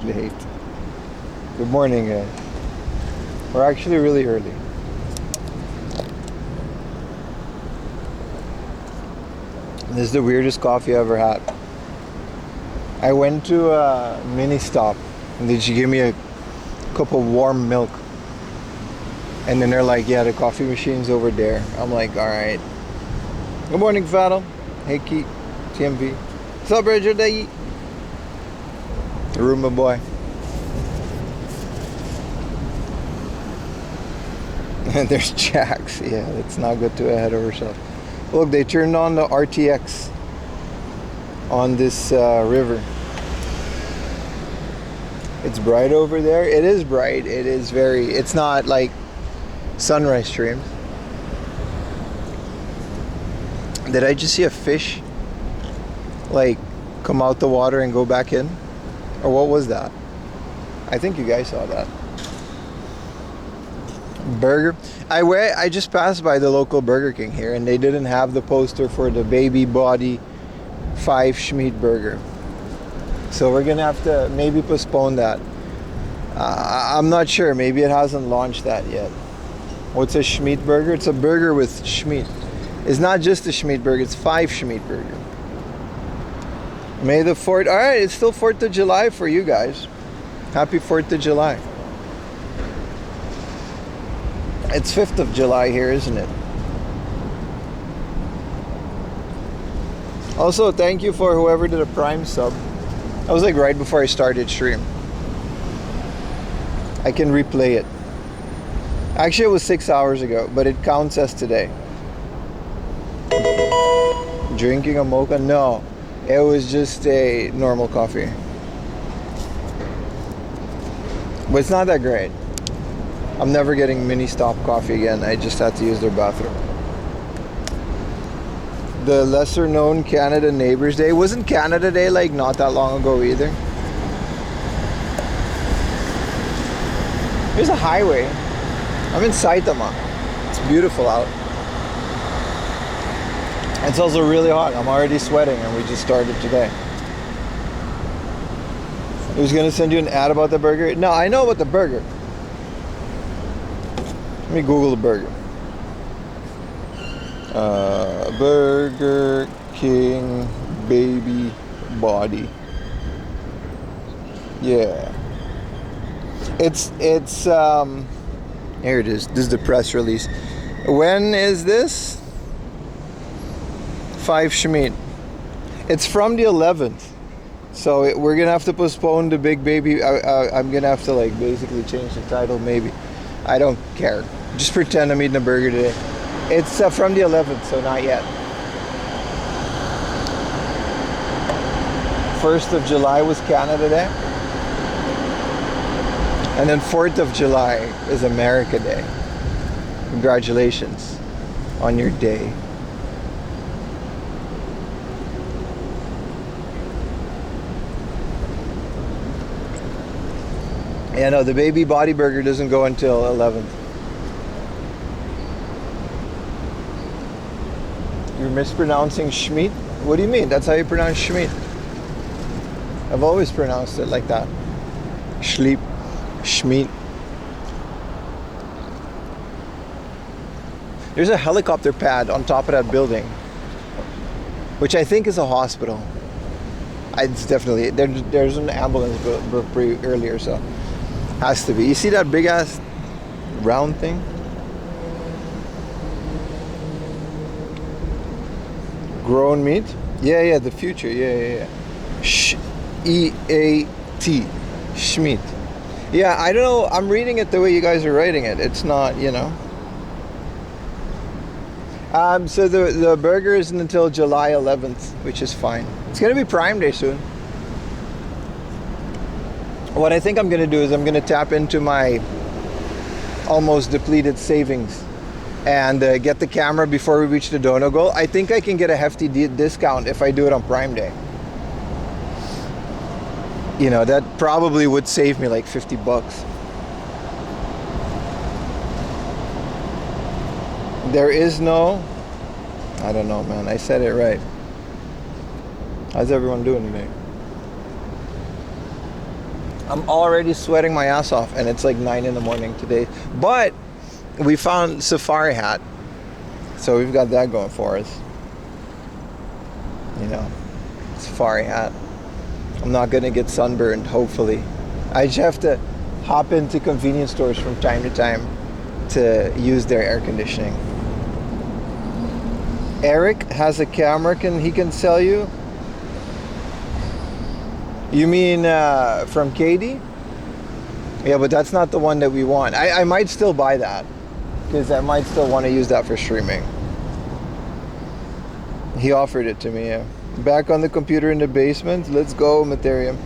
Late. Good morning, guys. We're actually really early. This is the weirdest coffee I ever had. I went to a mini stop and they give me a cup of warm milk. And then they're like, yeah, the coffee machine's over there. I'm like, alright. Good morning, Fatal. Hey, Keith. TMV. What's up, Roger Day? Roomba boy. And there's Jax. Yeah, let's not get too ahead of ourselves. Look, they turned on the RTX on this river. It's bright over there. It is bright. It is very, it's not like sunrise streams. Did I just see a fish like come out the water and go back in? Or what was that? I think you guys saw that. Burger. I just passed by the local Burger King here and they didn't have the poster for the baby body 5 SCHMEAT burger. So we're gonna have to maybe postpone that. I'm not sure. Maybe it hasn't launched that yet. What's a SCHMEAT burger? It's a burger with SCHMEAT. It's not just a SCHMEAT burger. It's 5 SCHMEAT burger. May the 4th. All right, it's still 4th of July for you guys. Happy 4th of July. It's 5th of July here, isn't it? Also, thank you for whoever did a Prime sub. That was like right before I started stream. I can replay it. Actually, it was 6 hours ago, but it counts as today. Drinking a mocha? No, it was just a normal coffee. But it's not that great. I'm never getting mini stop coffee again. I just had to use their bathroom. The lesser known Canada Neighbors Day. Wasn't Canada Day like not that long ago either? There's a highway. I'm in Saitama. It's beautiful out. It's also really hot. I'm already sweating and we just started today. Who's gonna send you an ad about the burger? No, I know about the burger. Let me Google the burger. Burger King baby body. Yeah. It's here it is. This is the press release. When is this? 5 SCHMEAT. It's from the 11th. So we're gonna have to postpone the big baby. I'm gonna have to like basically change the title maybe. I don't care. Just pretend I'm eating a burger today. It's from the 11th, so not yet. 1st of July was Canada Day. And then 4th of July is America Day. Congratulations on your day. Yeah, no, the baby body burger doesn't go until 11th. You're mispronouncing SCHMEAT? What do you mean? That's how you pronounce SCHMEAT. I've always pronounced it like that. Sleep, SCHMEAT. There's a helicopter pad on top of that building, which I think is a hospital. It's definitely, there's an ambulance earlier, so has to be. You see that big ass round thing? Grown meat? Yeah, the future. Yeah. E-A-T. SCHMEAT. Yeah, I don't know. I'm reading it the way you guys are writing it. It's not, you know. So the burger isn't until July 11th, which is fine. It's going to be Prime Day soon. What I think I'm going to do is I'm going to tap into my almost depleted savings and get the camera before we reach the dono goal. I think I can get a hefty discount if I do it on Prime Day. You know, that probably would save me like 50 bucks. There is no, I don't know, man. I said it right. How's everyone doing today? I'm already sweating my ass off and it's like 9 in the morning today. But we found safari hat. So we've got that going for us. You know, safari hat. I'm not gonna get sunburned, hopefully. I just have to hop into convenience stores from time to time to use their air conditioning. Eric has a camera he can sell you? You mean from Katie? Yeah, but that's not the one that we want. I might still buy that because I might still want to use that for streaming. He offered it to me, yeah. Back on the computer in the basement. Let's go, Materium.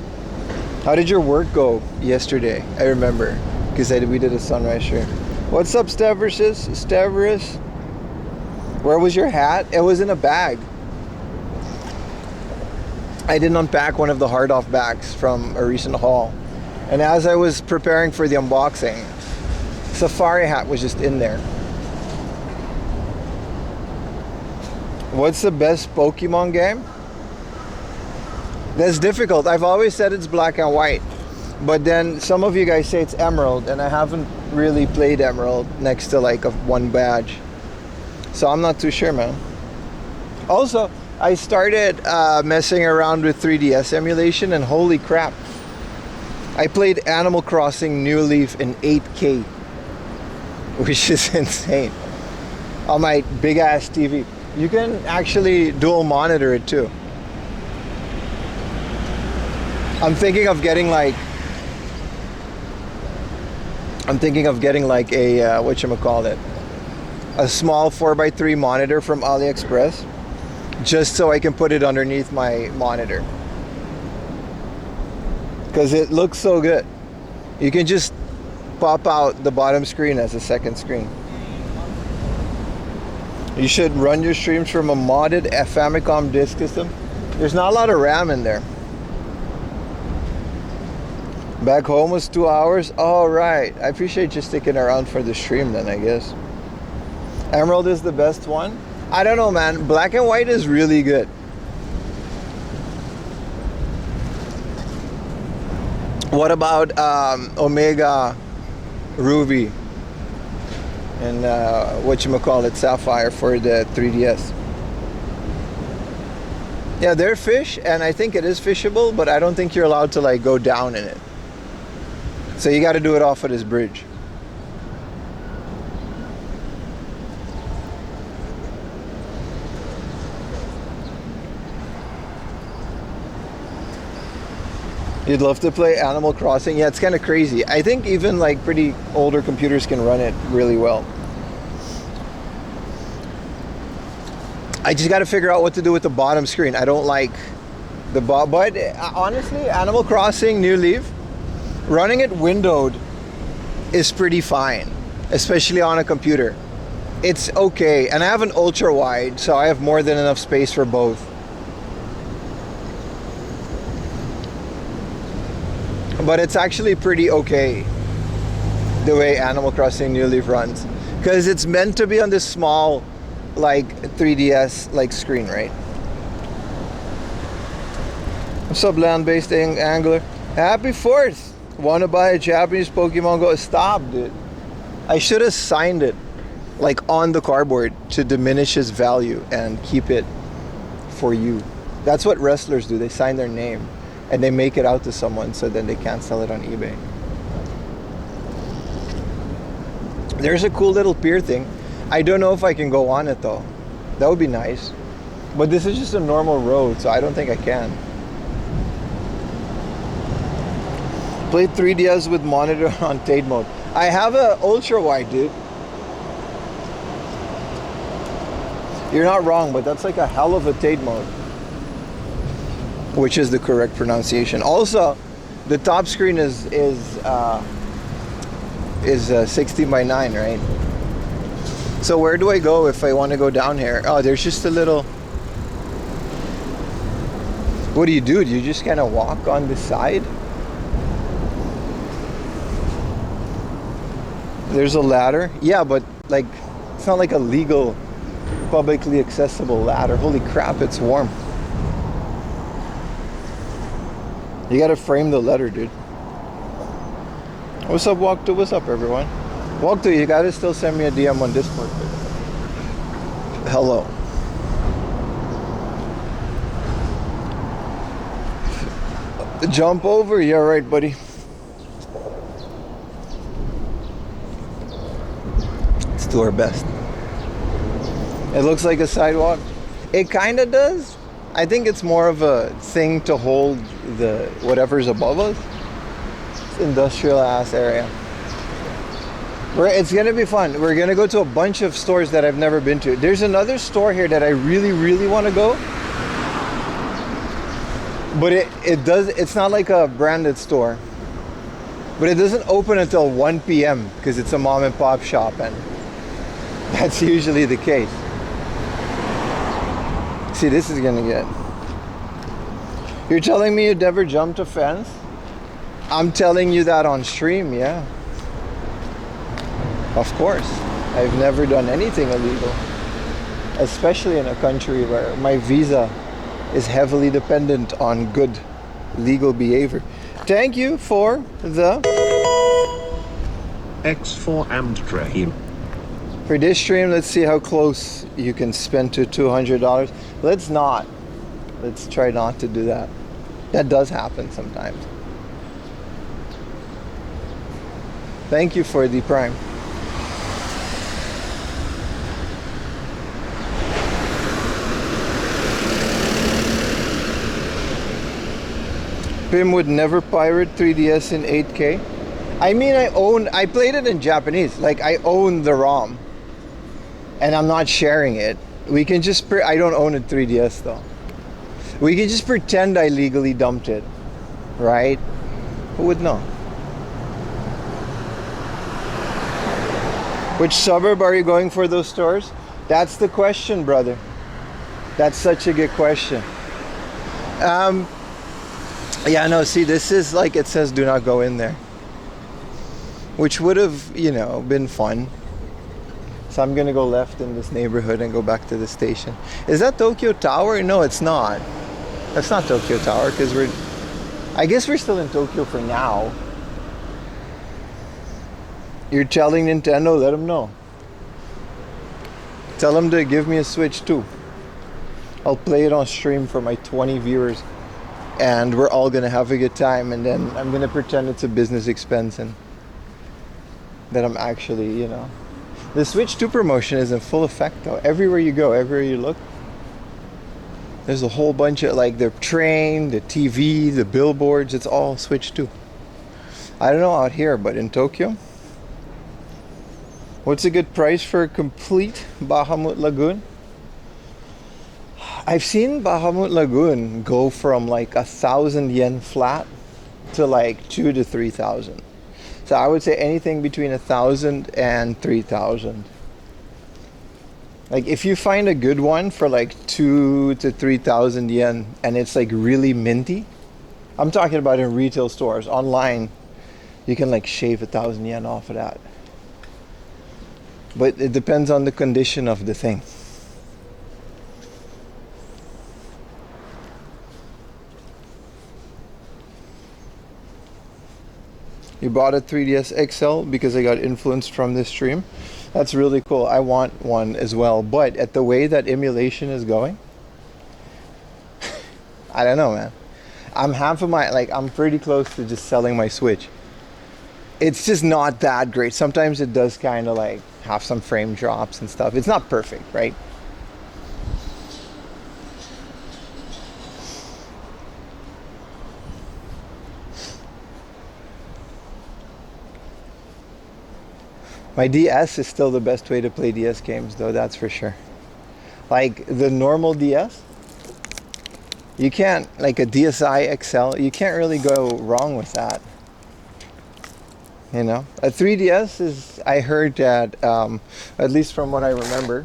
How did your work go yesterday? I remember because we did a sunrise stream. What's up, Stavros? Where was your hat? It was in a bag. I didn't unpack one of the hard off bags from a recent haul. And as I was preparing for the unboxing, safari hat was just in there. What's the best Pokemon game? That's difficult. I've always said it's black and white. But then some of you guys say it's Emerald, and I haven't really played Emerald next to like one badge. So I'm not too sure, man. Also, I started messing around with 3DS emulation, and holy crap. I played Animal Crossing New Leaf in 8K, which is insane, on my big ass TV. You can actually dual monitor it too. I'm thinking of getting like a whatchamacallit, a small 4x3 monitor from AliExpress, just so I can put it underneath my monitor, because it looks so good. You can just pop out the bottom screen as a second screen. You should run your streams from a modded Famicom disk system. There's not a lot of RAM in there. Back home was 2 hours. All right. I appreciate you sticking around for the stream then, I guess. Emerald is the best one. I don't know, man. Black and white is really good. What about Omega Ruby and whatchamacallit Sapphire for the 3DS? Yeah, they're fish, and I think it is fishable, but I don't think you're allowed to like go down in it. So you got to do it off of this bridge. You'd love to play Animal Crossing? Yeah, it's kind of crazy. I think even like pretty older computers can run it really well. I just got to figure out what to do with the bottom screen. I don't like the but honestly, Animal Crossing New Leaf, running it windowed is pretty fine, especially on a computer. It's okay, and I have an ultra wide, so I have more than enough space for both. But it's actually pretty okay the way Animal Crossing New Leaf runs, because it's meant to be on this small like 3DS like screen, right? What's up, land-based angler? Happy 4th. Want to buy a Japanese Pokemon Go? Stop, dude. I should have signed it like on the cardboard to diminish its value and keep it for you. That's what wrestlers do. They sign their name and they make it out to someone, so then they can't sell it on eBay. There's a cool little pier thing. I don't know if I can go on it though. That would be nice. But this is just a normal road, so I don't think I can. Played 3DS with monitor on Tade mode. I have a ultra wide, dude. You're not wrong, but that's like a hell of a Tade mode, which is the correct pronunciation. Also, the top screen is 16:9, right? So where do I go if I want to go down here? Oh, there's just a little. What do? Do you just kind of walk on the side? There's a ladder. Yeah, but like it's not like a legal, publicly accessible ladder. Holy crap, it's warm. You gotta frame the letter, dude. What's up, Walk to? What's up, everyone? Walk to, you gotta still send me a DM on Discord. Hello. Jump over, yeah, right, buddy. Let's do our best. It looks like a sidewalk. It kind of does. I think it's more of a thing to hold the whatever's above us. It's industrial ass area. It's gonna be fun. We're gonna go to a bunch of stores that I've never been to. There's another store here that I really, really want to go. But it's not like a branded store. But it doesn't open until 1 p.m. because it's a mom and pop shop, and that's usually the case. See, this is gonna get. You're telling me you never jumped a fence? I'm telling you that on stream, yeah. Of course. I've never done anything illegal. Especially in a country where my visa is heavily dependent on good legal behavior. Thank you for the X4 Amtrahim. For this stream, let's see how close you can spend to $200. Let's not. Let's try not to do that. That does happen sometimes. Thank you for the Prime. Pim would never pirate 3DS in 8K. I mean, I played it in Japanese. Like, I own the ROM. And I'm not sharing it. We can just, I don't own a 3DS though. We can just pretend I legally dumped it. Right? Who would know? Which suburb are you going for those stores? That's the question, brother. That's such a good question. Yeah, no, see, this is like, it says do not go in there. Which would have, you know, been fun. So I'm gonna go left in this neighborhood and go back to the station. Is that Tokyo Tower? No, it's not. That's not Tokyo Tower, because I guess we're still in Tokyo for now. You're telling Nintendo, let them know. Tell them to give me a Switch too. I'll play it on stream for my 20 viewers. And we're all gonna have a good time, and then I'm gonna pretend it's a business expense and that I'm actually, you know. The Switch 2 promotion is in full effect though. Everywhere you go, everywhere you look, there's a whole bunch of, like, the train, the TV, the billboards, it's all Switch 2. I don't know out here, but in Tokyo, what's a good price for a complete Bahamut Lagoon? I've seen Bahamut Lagoon go from like 1,000 yen flat to like 2,000 to 3,000. So I would say anything between 1,000 and 3,000. Like, if you find a good one for like 2,000 to 3,000 yen and it's like really minty, I'm talking about in retail stores. Online, you can like shave 1,000 yen off of that. But it depends on the condition of the thing. You bought a 3DS XL because I got influenced from this stream. That's really cool. I want one as well. But at the way that emulation is going, I don't know, man. I'm I'm pretty close to just selling my Switch. It's just not that great. Sometimes it does kind of like have some frame drops and stuff. It's not perfect, right? My DS is still the best way to play DS games, though, that's for sure. Like, the normal DS, you can't, like a DSi XL, you can't really go wrong with that. You know? A 3DS is, I heard that, at least from what I remember,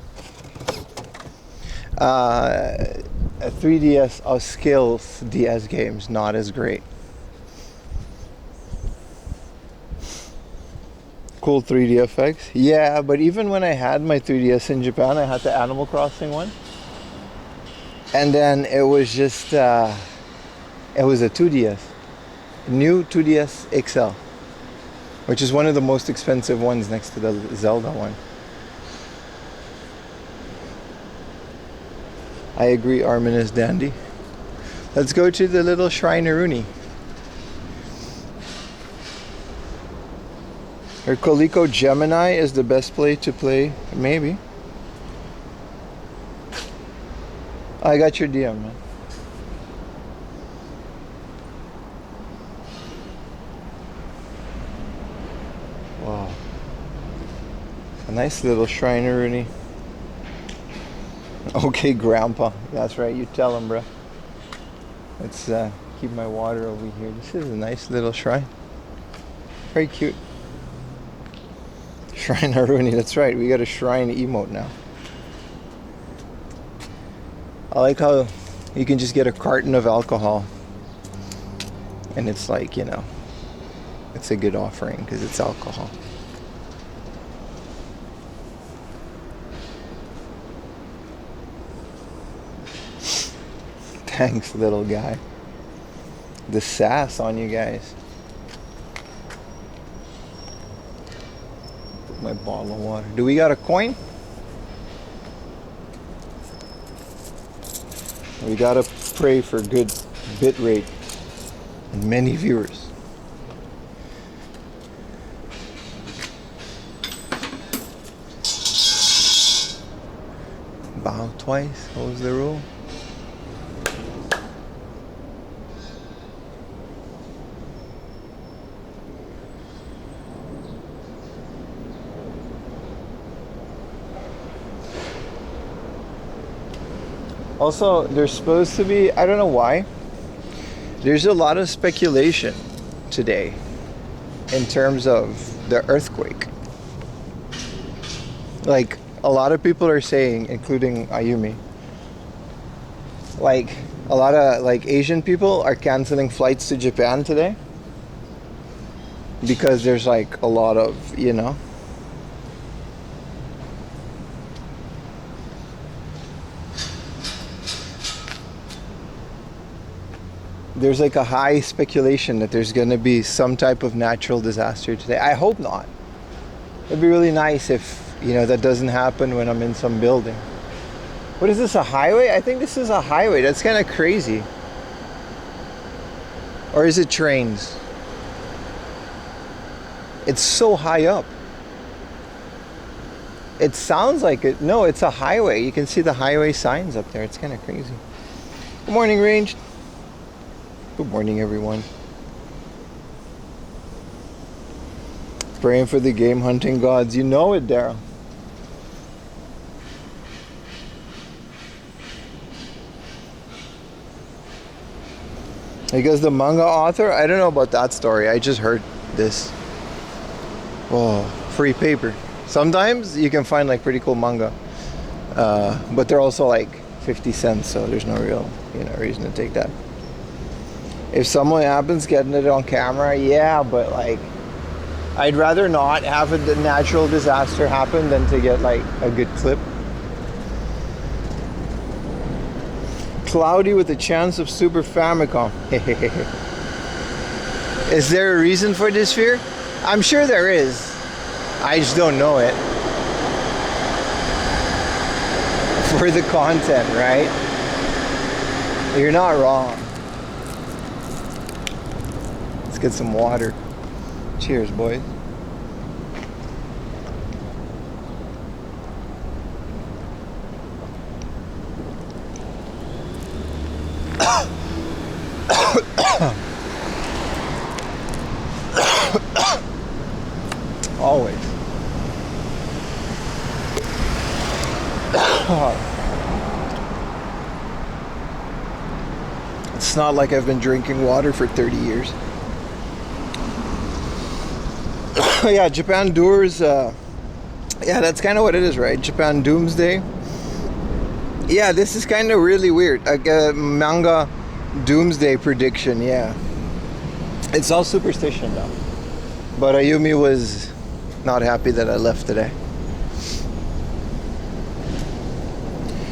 a 3DS upscales DS games not as great. Cool 3D effects. Yeah, but even when I had my 3DS in Japan, I had the Animal Crossing one. And then it was just, it was a 2DS. New 2DS XL. Which is one of the most expensive ones next to the Zelda one. I agree, Armin is dandy. Let's go to the little Shrineroonie. Or Coleco Gemini is the best play to play, maybe. I got your DM, man. Wow. A nice little Shrineroonie. Okay, Grandpa. That's right, you tell him, bro. Let's keep my water over here. This is a nice little shrine. Very cute. Shrineroonie, that's right. We got a shrine emote now. I like how you can just get a carton of alcohol. And it's like, you know, it's a good offering because it's alcohol. Thanks, little guy. The sass on you guys. My bottle of water. Do we got a coin? We gotta pray for good bit rate and many viewers. Bow twice. What was the rule? Also, there's supposed to be, I don't know why, there's a lot of speculation today in terms of the earthquake. Like, a lot of people are saying, including Ayumi, like, a lot of like Asian people are canceling flights to Japan today because there's like a lot of, you know, there's like a high speculation that there's going to be some type of natural disaster today. I hope not. It'd be really nice if, you know, that doesn't happen when I'm in some building. What is this, a highway? I think this is a highway. That's kind of crazy. Or is it trains? It's so high up. It sounds like it. No, it's a highway. You can see the highway signs up there. It's kind of crazy. Good morning, Range. Good morning, everyone. Praying for the game hunting gods. You know it, Daryl. Because the manga author, I don't know about that story. I just heard this. Oh, free paper. Sometimes you can find like pretty cool manga, but they're also like 50 cents, so there's no real, you know, reason to take that. If someone happens getting it on camera, yeah, but like, I'd rather not have a natural disaster happen than to get like a good clip. Cloudy with a chance of Super Famicom. Is there a reason for this fear? I'm sure there is. I just don't know it. For the content, right? You're not wrong. Let's get some water. Cheers, boys. Always. It's not like I've been drinking water for 30 years. Yeah, Japan Doors. Yeah, that's kind of what it is, right? Japan Doomsday. Yeah, this is kind of really weird. Like a manga doomsday prediction, yeah. It's all superstition though. But Ayumi was not happy that I left today.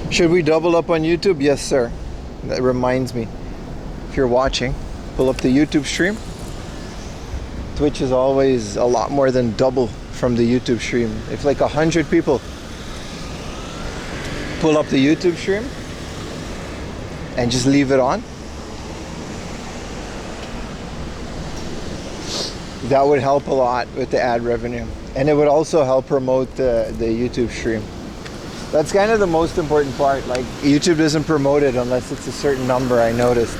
Should we double up on YouTube? Yes, sir. That reminds me. If you're watching, pull up the YouTube stream. Twitch is always a lot more than double from the YouTube stream. If like 100 people pull up the YouTube stream and just leave it on, that would help a lot with the ad revenue, and it would also help promote the YouTube stream. That's kind of the most important part. Like, YouTube doesn't promote it unless it's a certain number, I noticed.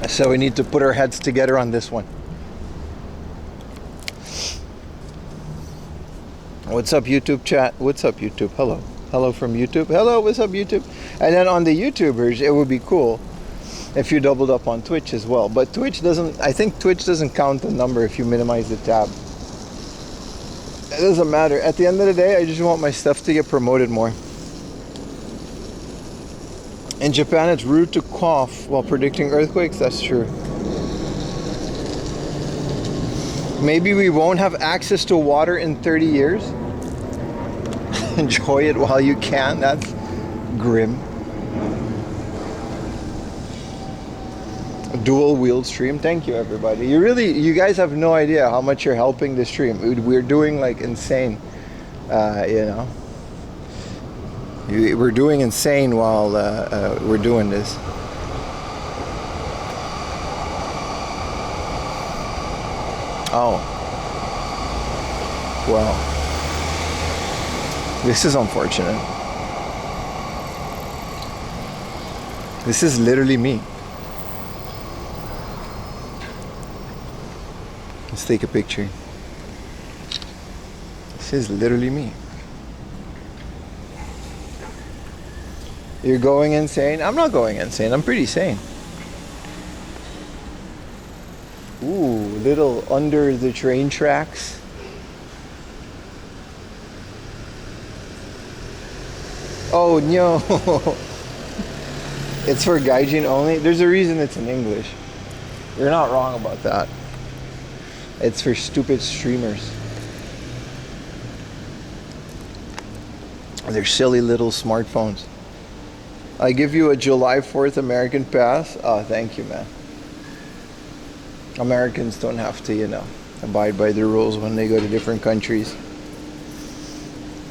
So we need to put our heads together on this one. What's up, YouTube chat? What's up, YouTube? Hello. Hello from YouTube. Hello, what's up, YouTube? And then on the YouTubers, it would be cool if you doubled up on Twitch as well. But Twitch doesn't, I think Twitch doesn't count the number if you minimize the tab. It doesn't matter. At the end of the day, I just want my stuff to get promoted more. In Japan, it's rude to cough while predicting earthquakes. That's true. Maybe we won't have access to water in 30 years. Enjoy it while you can. That's grim. Dual wheel stream. Thank you, everybody. You guys have no idea how much you're helping the stream. We're doing like insane, you know. We're doing insane while we're doing this. Oh. Well. This is unfortunate. This is literally me. Let's take a picture. This is literally me. You're going insane? I'm not going insane. I'm pretty sane. Ooh, little under the train tracks. Oh no. It's for gaijin only. There's a reason it's in English. You're not wrong about that. It's for stupid streamers. They're silly little smartphones. I give you a July 4th American pass. Oh, thank you, man. Americans don't have to, you know, abide by the rules when they go to different countries.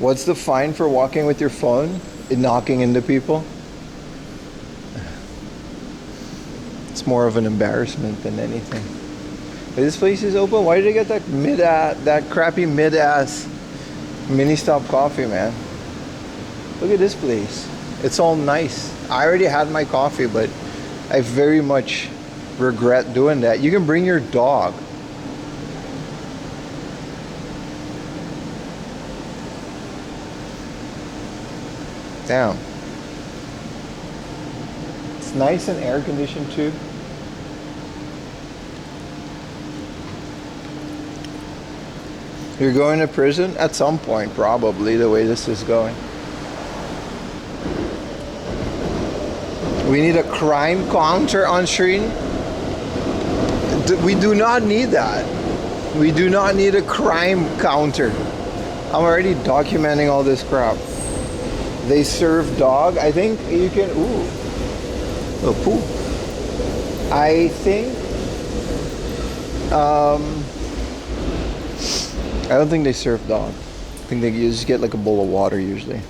What's the fine for walking with your phone and knocking into people? It's more of an embarrassment than anything. But this place is open. Why did I get that crappy mid-ass mini stop coffee, man? Look at this place. It's all nice. I already had my coffee, but I very much regret doing that. You can bring your dog. Damn. It's nice and air conditioned too. You're going to prison? At some point, probably, the way this is going. We need a crime counter on screen. We do not need that. We do not need a crime counter. I'm already documenting all this crap. They serve dog. I think you can. Ooh. Oh, poo. I think. I don't think they serve dog. I think they just get like a bowl of water usually.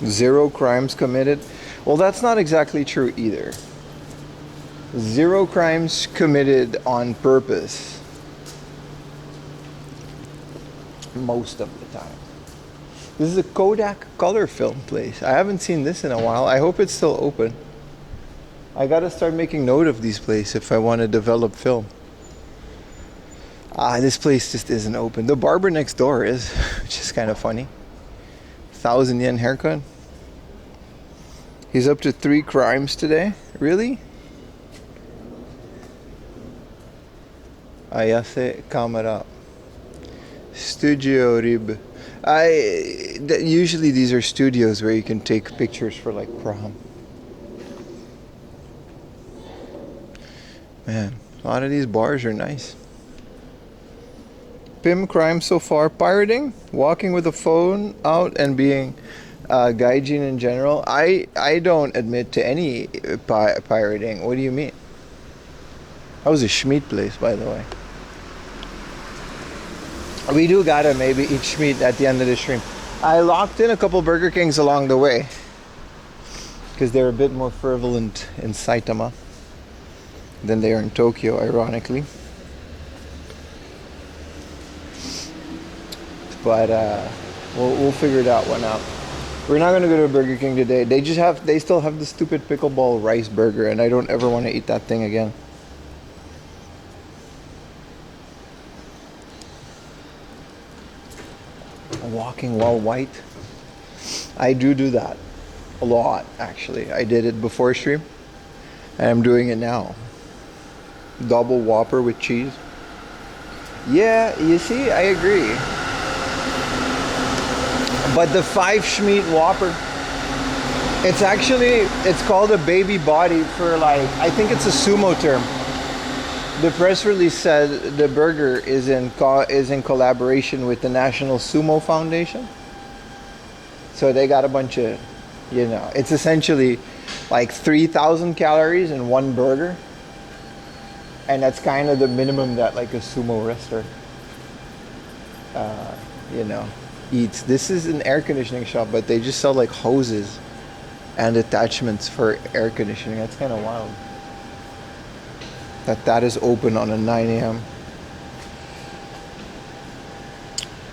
0 crimes committed. Well, that's not exactly true either. 0 crimes committed on purpose. Most of the time. This is a Kodak color film place. I haven't seen this in a while. I hope it's still open. I gotta start making note of these places if I want to develop film. This place just isn't open. The barber next door is, which is kind of funny. 1,000 yen haircut. He's up to 3 crimes today. Really? Ayase camera. Studio Rib. Usually these are studios where you can take pictures for like prom. Man, a lot of these bars are nice. Pim crime so far: pirating, walking with a phone out, and being gaijin in general. I don't admit to any pirating. What do you mean? That was a SCHMEAT place, by the way. We do gotta maybe eat SCHMEAT at the end of the stream. I locked in a couple Burger Kings along the way because they're a bit more prevalent in Saitama than they are in Tokyo, ironically. But we'll figure that one out. We're not gonna go to Burger King today. They still have the stupid pickleball rice burger, and I don't ever want to eat that thing again. Walking while white. I do that a lot, actually. I did it before stream, and I'm doing it now. Double Whopper with cheese. Yeah, you see, I agree. But the 5 SCHMEAT Whopper, it's called a baby body for like, I think it's a sumo term. The press release said the burger is in collaboration with the National Sumo Foundation. So they got a bunch of, you know, it's essentially like 3,000 calories in one burger. And that's kind of the minimum that like a sumo wrestler, you know, eats. This is an air conditioning shop, but they just sell like hoses and attachments for air conditioning. That's kind of wild. That is open on a 9 a.m.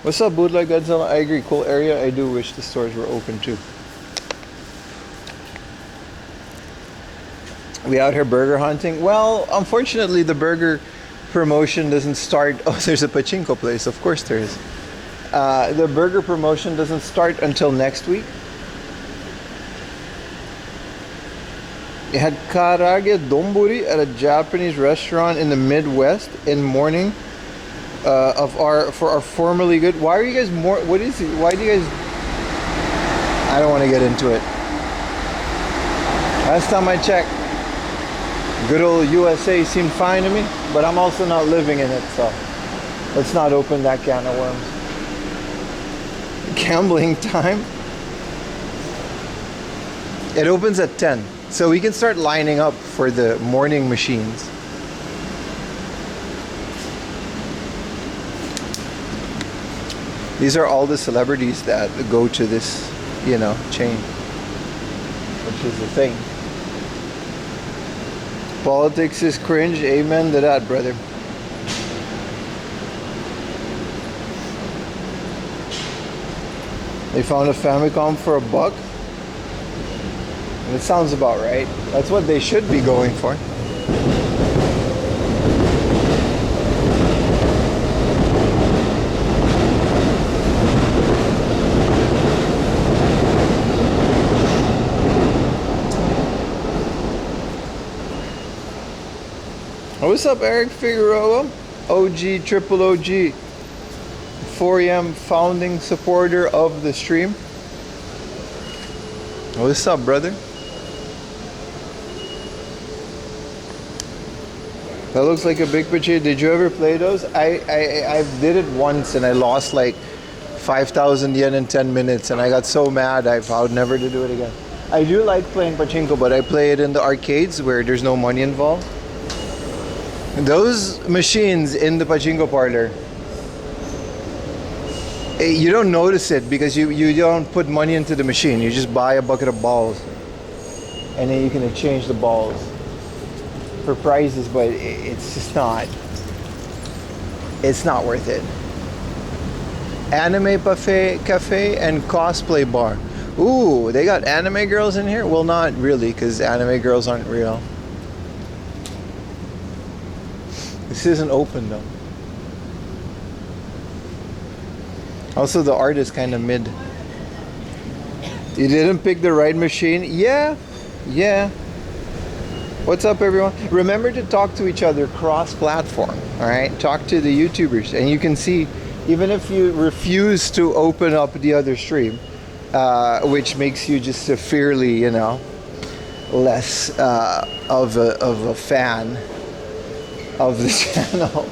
What's up, Bootleg Godzilla? I agree, cool area. I do wish the stores were open too. We out here burger hunting? Well, unfortunately, the burger promotion doesn't start. Oh, there's a pachinko place. Of course there is. The burger promotion doesn't start until next week. It had karage donburi at a Japanese restaurant in the Midwest in morning for our formerly good. Why are you guys more? What is it? Why do you guys? I don't want to get into it. Last time I checked, good old USA seemed fine to me, but I'm also not living in it, so let's not open that can of worms. Gambling time. It opens at 10, so we can start lining up for the morning machines. These are all the celebrities that go to this, chain, which is the thing. Politics is cringe. Amen to that, brother. They found a Famicom for $1. And it sounds about right. That's what they should be going for. What's up, Eric Figueroa? OG, triple OG. 4am founding supporter of the stream. What's up, brother? That looks like a big picture. Did you ever play those? I did it once and I lost like 5,000 yen in 10 minutes and I got so mad I vowed never to do it again. I do like playing pachinko, but I play it in the arcades where there's no money involved. Those machines in the pachinko parlor, you don't notice it because you don't put money into the machine. You just buy a bucket of balls and then you can exchange the balls for prizes, but it's just not worth it. Anime cafe and cosplay bar. Ooh, they got anime girls in here? Well, not really, because anime girls aren't real. This isn't open though. Also, the art is kind of mid. You didn't pick the right machine? Yeah. What's up, everyone? Remember to talk to each other cross-platform, all right? Talk to the YouTubers, and you can see, even if you refuse to open up the other stream, which makes you just severely, less of a fan of the channel.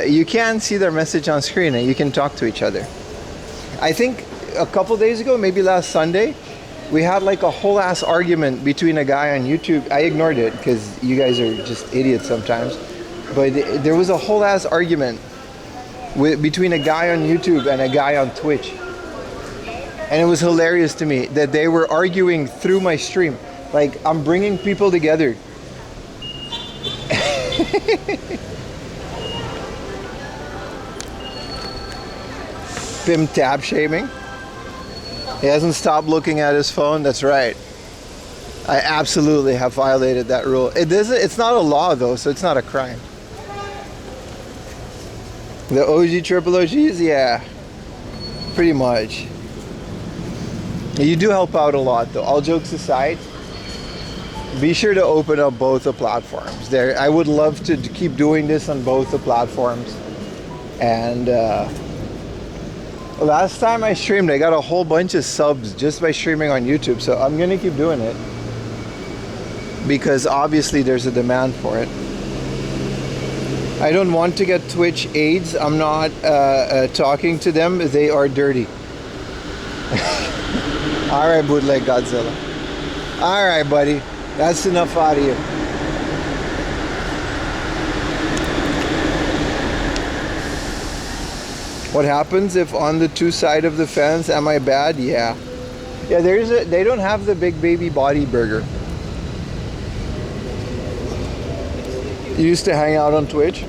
You can see their message on screen and you can talk to each other. I think a couple days ago, maybe last Sunday, we had like a whole ass argument between a guy on YouTube. I ignored it because you guys are just idiots sometimes. But there was a whole ass argument between a guy on YouTube and a guy on Twitch. And it was hilarious to me that they were arguing through my stream. Like, I'm bringing people together. Pim tab shaming. He hasn't stopped looking at his phone. That's right. I absolutely have violated that rule. It's not a law though, so it's not a crime. The OG triple OGs, yeah, pretty much. You do help out a lot though. All jokes aside, be sure to open up both the platforms. I would love to keep doing this on both the platforms. And last time I streamed, I got a whole bunch of subs just by streaming on YouTube. So I'm gonna keep doing it because obviously there's a demand for it. I don't want to get Twitch AIDS. I'm not talking to them. They are dirty. All right, bootleg Godzilla. All right, buddy. That's enough out of you. What happens if on the two side of the fence, am I bad? Yeah. Yeah, they don't have the big baby body burger. You used to hang out on Twitch?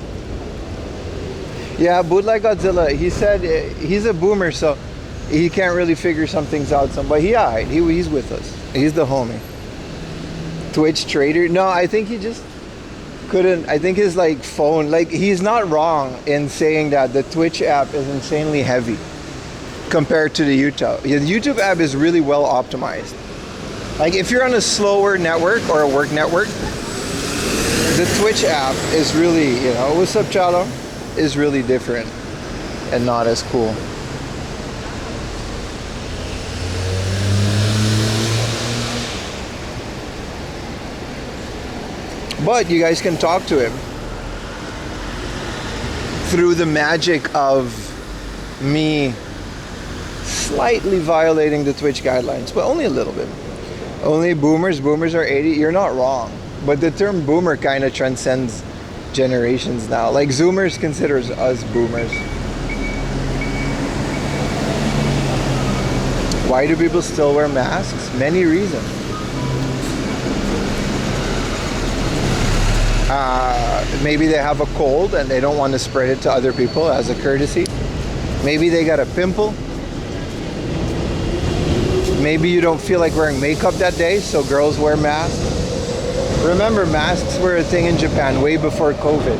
Yeah, bootleg Godzilla, he said he's a boomer, so he can't really figure some things out. But he's with us. He's the homie. Twitch trader? No, I think he just couldn't. I think his phone, he's not wrong in saying that the Twitch app is insanely heavy compared to the YouTube. The YouTube app is really well optimized. Like if you're on a slower network or a work network, the Twitch app is really, you know, what's up, Chalo? Is really different and not as cool. But you guys can talk to him through the magic of me slightly violating the Twitch guidelines, but only a little bit. Only boomers are 80. You're not wrong. But the term boomer kind of transcends generations now. Like Zoomers considers us boomers. Why do people still wear masks? Many reasons. Maybe they have a cold and they don't want to spread it to other people as a courtesy. Maybe they got a pimple. Maybe you don't feel like wearing makeup that day, so girls wear masks. Remember, masks were a thing in Japan way before COVID.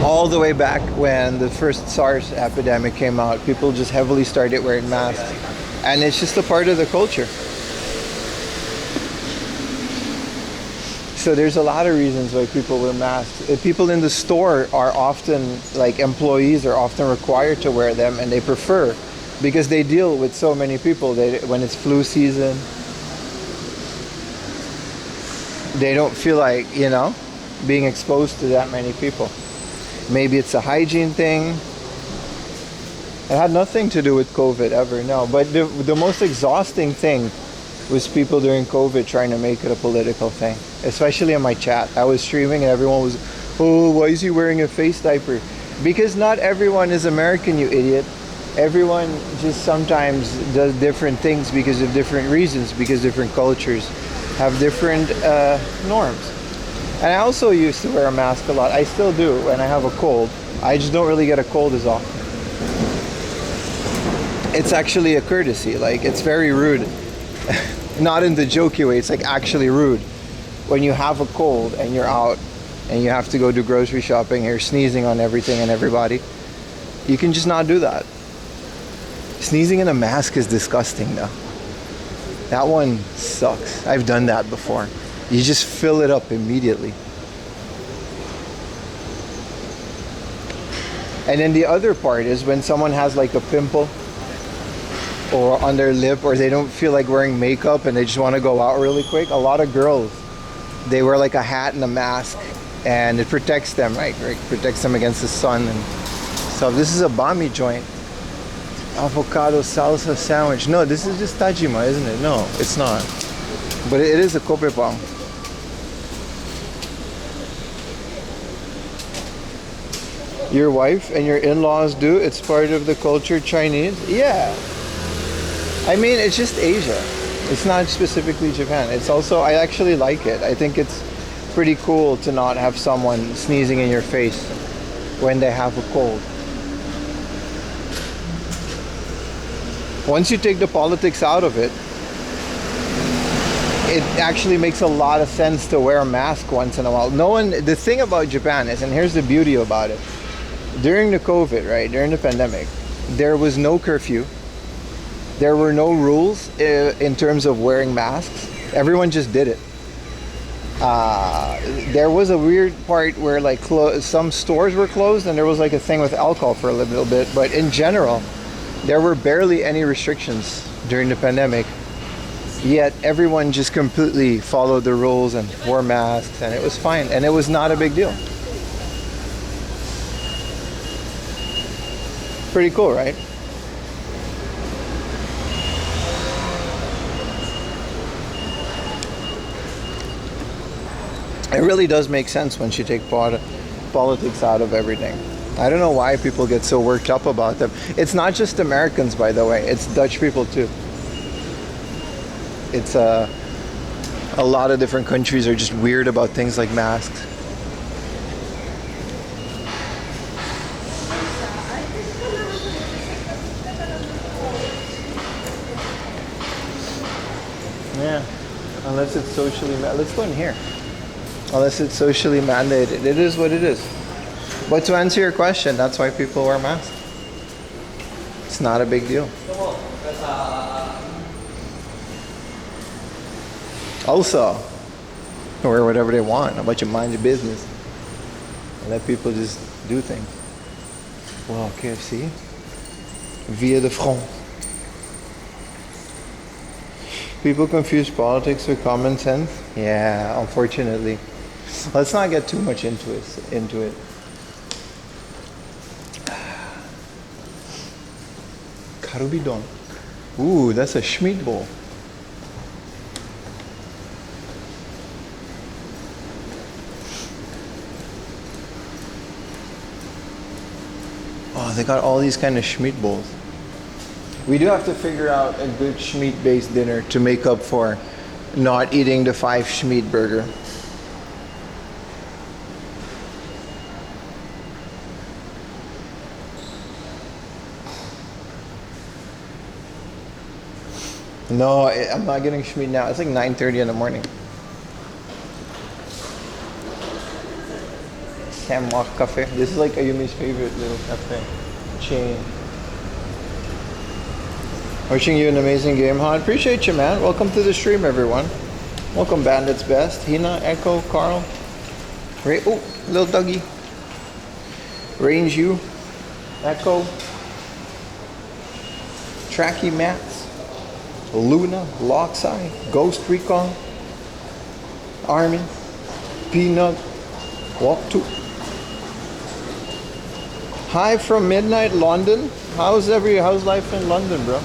All the way back when the first SARS epidemic came out, people just heavily started wearing masks. And it's just a part of the culture. So there's a lot of reasons why people wear masks. People in the store are often, like employees are often required to wear them, and they prefer because they deal with so many people. When it's flu season, they don't feel like, you know, being exposed to that many people. Maybe it's a hygiene thing. It had nothing to do with COVID ever, no. But the most exhausting thing was people during COVID trying to make it a political thing, especially in my chat. I was streaming and everyone was, oh, why is he wearing a face diaper? Because not everyone is American, you idiot. Everyone just sometimes does different things because of different reasons, because different cultures have different norms. And I also used to wear a mask a lot. I still do when I have a cold. I just don't really get a cold as often. It's actually a courtesy. Like, it's very rude. Not in the jokey way, it's like actually rude. When you have a cold and you're out and you have to go do grocery shopping and you're sneezing on everything and everybody, you can just not do that. Sneezing in a mask is disgusting though. That one sucks. I've done that before. You just fill it up immediately. And then the other part is when someone has like a pimple or on their lip, or they don't feel like wearing makeup and they just want to go out really quick. A lot of girls, they wear like a hat and a mask and it protects them, right? Protects them against the sun and stuff. This is a bami joint. Avocado salsa sandwich. No, this is just tajima, isn't it? No, it's not. But it is a kopepang. Your wife and your in-laws do? It's part of the culture, Chinese? Yeah. I mean, it's just Asia. It's not specifically Japan. It's also, I actually like it. I think it's pretty cool to not have someone sneezing in your face when they have a cold. Once you take the politics out of it, it actually makes a lot of sense to wear a mask once in a while. The thing about Japan is, and here's the beauty about it, during the COVID, right, during the pandemic, there was no curfew. There were no rules in terms of wearing masks. Everyone just did it. There was a weird part where like some stores were closed and there was like a thing with alcohol for a little bit. But in general, there were barely any restrictions during the pandemic. Yet everyone just completely followed the rules and wore masks and it was fine. And it was not a big deal. Pretty cool, right? It really does make sense once you take politics out of everything. I don't know why people get so worked up about them. It's not just Americans, by the way. It's Dutch people too. It's a lot of different countries are just weird about things like masks. Yeah, unless it's socially let's go in here. Unless it's socially mandated. It is what it is. But to answer your question, that's why people wear masks. It's not a big deal. Also, or whatever they want. How about you mind your business and let people just do things? Wow, KFC. Via de front. People confuse politics with common sense. Yeah, unfortunately. Let's not get too much into it. Karubidon. Ooh, that's a SCHMEAT bowl. Oh, they got all these kind of SCHMEAT bowls. We do have to figure out a good SCHMEAT-based dinner to make up for not eating the 5 SCHMEAT burger. No, I'm not getting SCHMEAT now. It's like 9:30 in the morning. Samuel Cafe. This is like Ayumi's favorite little cafe chain. Wishing you an amazing game, Han. Appreciate you, man. Welcome to the stream, everyone. Welcome, Bandits Best. Hina, Echo, Carl. Ray, oh, little Dougie. Range U, Echo. Tracky Mats. Luna, Lockside, Ghost Recon. Army. Peanut. Walk 2. Hi from midnight London. How's life in London, bro?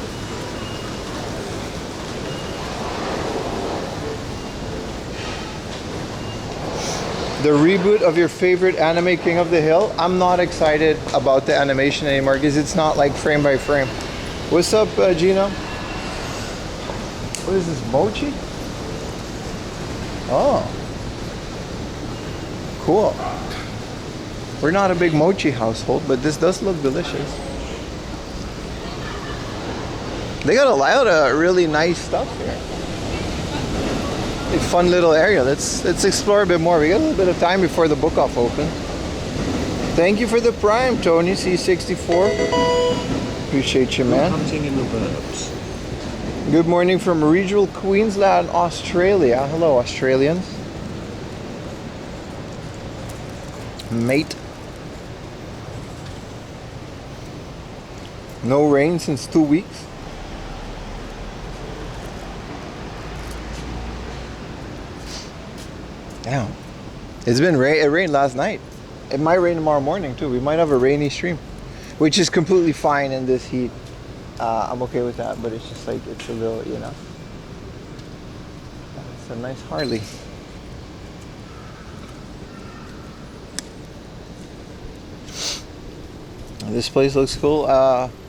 The reboot of your favorite anime, King of the Hill. I'm not excited about the animation anymore because it's not like frame by frame. What's up, Gino? What is this, mochi? Oh, cool. We're not a big mochi household, but this does look delicious. They got a lot of really nice stuff here. A fun little area. Let's explore a bit more. We got a little bit of time before the book off open. Thank you for the prime, Tony C64. Appreciate you, man. Hunting in the burbs. Good morning from regional Queensland, Australia. Hello, Australians. Mate. No rain since 2 weeks. Damn. It's been rain. It rained last night. It might rain tomorrow morning too. We might have a rainy stream, which is completely fine in this heat. I'm okay with that, but it's just like, it's a little, you know. It's a nice Harley. This place looks cool.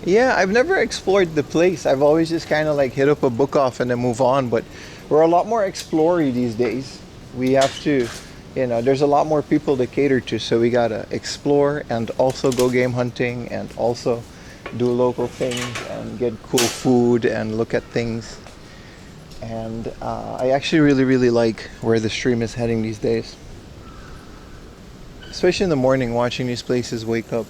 Yeah, I've never explored the place. I've always just kind of like hit up a book off and then move on, but we're a lot more explory these days. We have to, you know, there's a lot more people to cater to, so we gotta explore and also go game hunting and also do local things and get cool food and look at things. And I actually really like where the stream is heading these days, especially in the morning, watching these places wake up.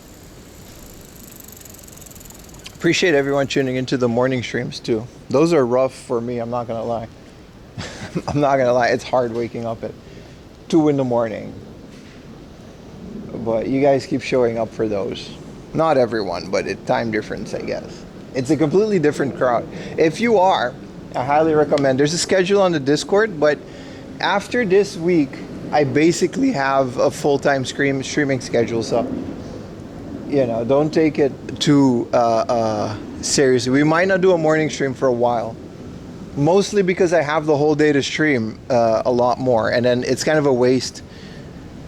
Appreciate everyone tuning into the morning streams too. Those are rough for me, I'm not gonna lie. I'm not gonna lie, it's hard waking up at 2 in the morning. But you guys keep showing up for those. Not everyone, but it's time difference, I guess. It's a completely different crowd. If you are, I highly recommend. There's a schedule on the Discord, but after this week, I basically have a full-time streaming schedule, so, you know, don't take it too seriously. We might not do a morning stream for a while. Mostly because I have the whole day to stream a lot more, and then it's kind of a waste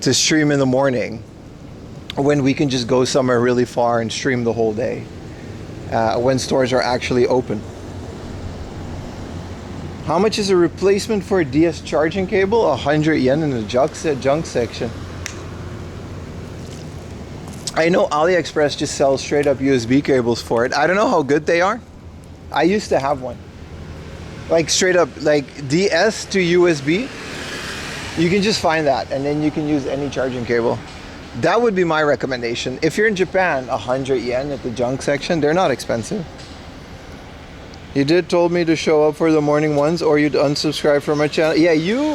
to stream in the morning when we can just go somewhere really far and stream the whole day when stores are actually open. How much is a replacement for a DS charging cable? 100 yen in the junk section. I know AliExpress just sells straight up USB cables for it. I don't know how good they are. I used to have one. Like straight up, like DS to USB. You can just find that and then you can use any charging cable. That would be my recommendation. If you're in Japan, 100 yen at the junk section, they're not expensive. You did told me to show up for the morning ones or you'd unsubscribe from my channel. Yeah,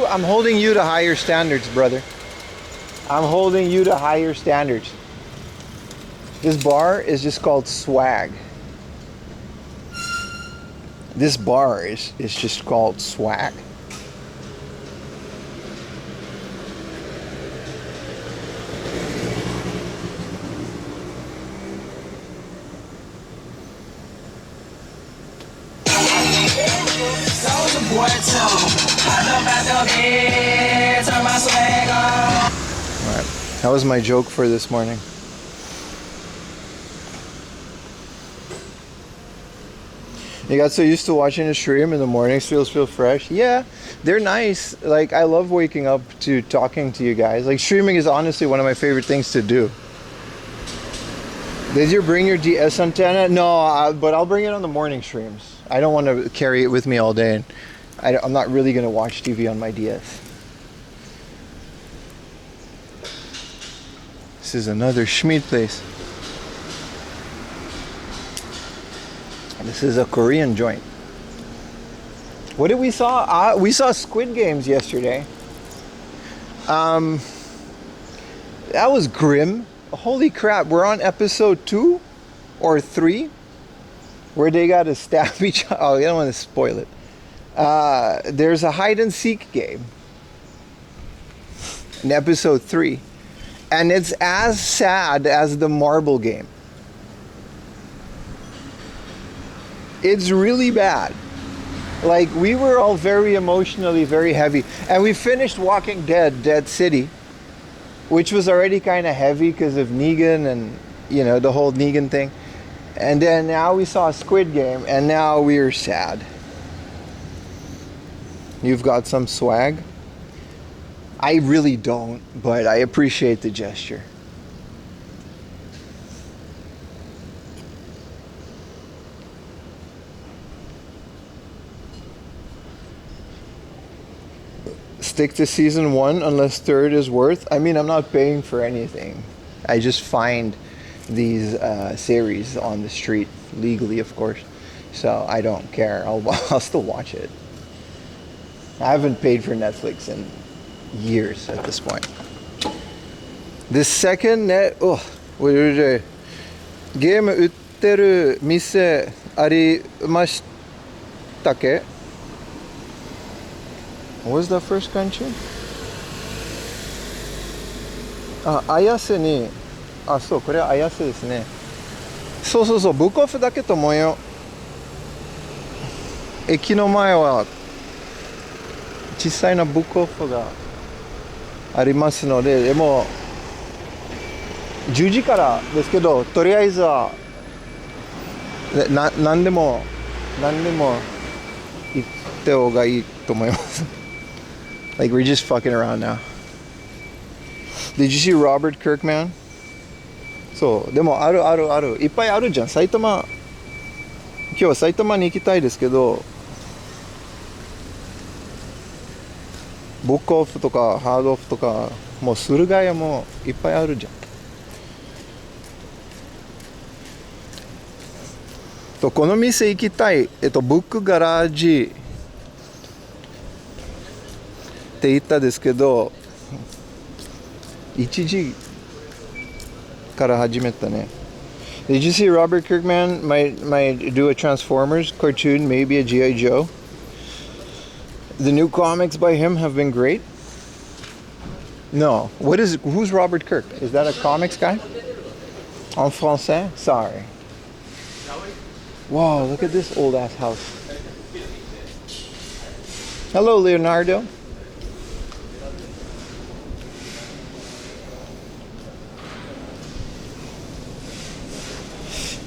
I'm holding you to higher standards, brother. I'm holding you to higher standards. This bar is just called swag. This bar is just called swag. Alright, that was my joke for this morning. You got so used to watching a stream in the mornings, feels fresh. Yeah, they're nice. Like, I love waking up to talking to you guys. Like, streaming is honestly one of my favorite things to do. Did you bring your DS antenna? No, but I'll bring it on the morning streams. I don't want to carry it with me all day. And I'm not really going to watch TV on my DS. This is another SCHMEAT place. This is a Korean joint. What did we saw? We saw Squid Games yesterday. That was grim. Holy crap, we're on episode 2 or 3 where they got to stab each other. Oh, I don't want to spoil it. There's a hide and seek game in episode 3. And it's as sad as the marble game. It's really bad. Like, we were all very emotionally very heavy. And we finished Walking Dead, Dead City, which was already kind of heavy because of Negan and, you know, the whole Negan thing. And then now we saw Squid Game, and now we're sad. You've got some swag? I really don't, but I appreciate the gesture. Stick to season 1 unless 3rd is worth. I mean, I'm not paying for anything. I just find these series on the street legally, of course. So I don't care. I'll still watch it. I haven't paid for Netflix in years at this point. The second net, game 売ってる店ありましたっけ? What was the first country? 綾瀬に、そう、これは綾瀬ですね。そう、ブックオフだけと思うよ。駅の前は小さいなブックオフがありますので、でも10時からですけど、とりあえずは何でも行った方がいいと思います。Like, we're just fucking around now. Did you see Robert Kirkman? そう、でもある。いっぱいあるじゃん。今日は埼玉に行きたいですけど、ブックオフとかハードオフとか、もう駿河屋もいっぱいあるじゃん。と、この店行きたい、ブックガラージって言ったんですけど、1時から始めたね。Did you see Robert Kirkman might do a Transformers cartoon, maybe a G.I. Joe? The new comics by him have been great. No. Who's Robert Kirk? Is that a comics guy? En français? Sorry. Whoa, look at this old ass house. Hello, Leonardo.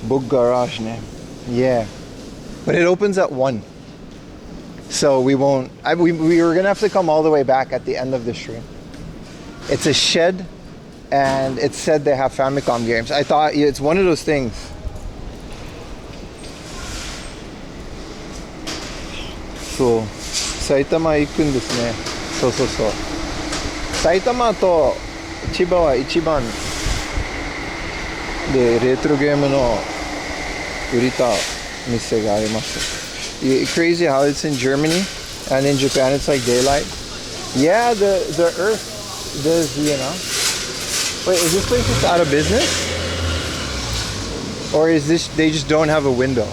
Book garage name. Yeah. But it opens at 1. So we won't. We were going to have to come all the way back at the end of the stream. It's a shed, and it said they have Famicom games. I thought it's one of those things. So, 埼玉行くんですね。そう。埼玉と千葉は一番でレトロゲームの売りた店があります。Crazy how it's in Germany and in Japan it's like daylight. Yeah, the Earth does, you know. Wait, is this place just out of business? Or is this they just don't have a window?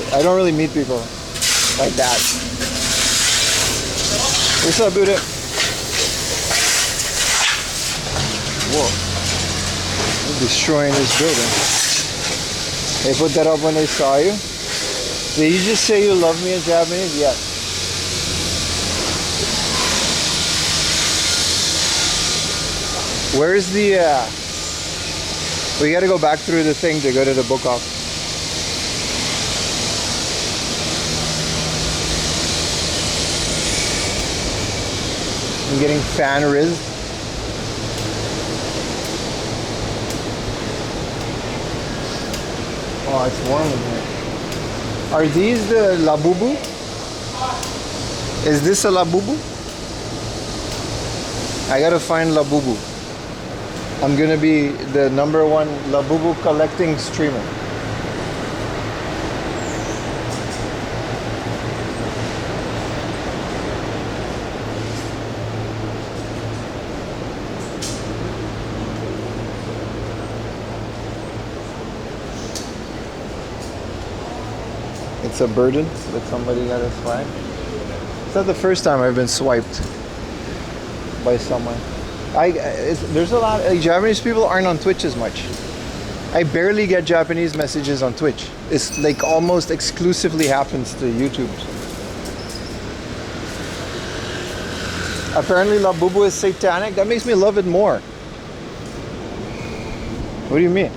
I don't really meet people like that. What's up, Buddha? Whoa. They're destroying this building. They put that up when they saw you? Did you just say you love me in Japanese? Yes. Where's the we gotta go back through the thing to go to the book off. I'm getting fan rizzed. Oh, it's warm in here. Are these the labubu? Is this a labubu? I gotta find labubu. I'm gonna be the #1 labubu collecting streamer. It's a burden that somebody got a swag. It's not the first time I've been swiped by someone. There's a lot of Japanese people aren't on Twitch as much. I barely get Japanese messages on Twitch. It's like almost exclusively happens to YouTube. Apparently Labubu is satanic. That makes me love it more. What do you mean?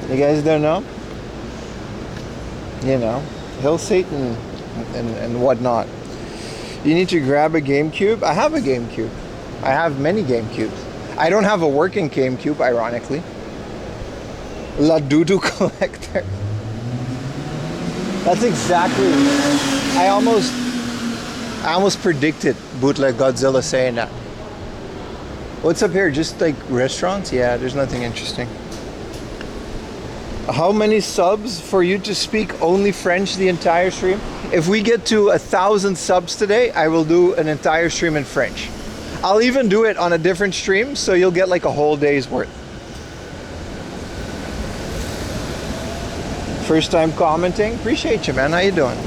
You guys don't know? You know, Hill Satan and whatnot. You need to grab a GameCube. I have a GameCube. I have many GameCubes. I don't have a working GameCube, ironically. La Dudu collector. That's exactly. I almost predicted Bootleg Godzilla saying that. What's up here? Just like restaurants? Yeah, there's nothing interesting. How many subs for you to speak only French the entire stream? If we get to 1,000 subs today, I will do an entire stream in French. I'll even do it on a different stream, so you'll get like a whole day's worth. First time commenting? Appreciate you, man. How you doing?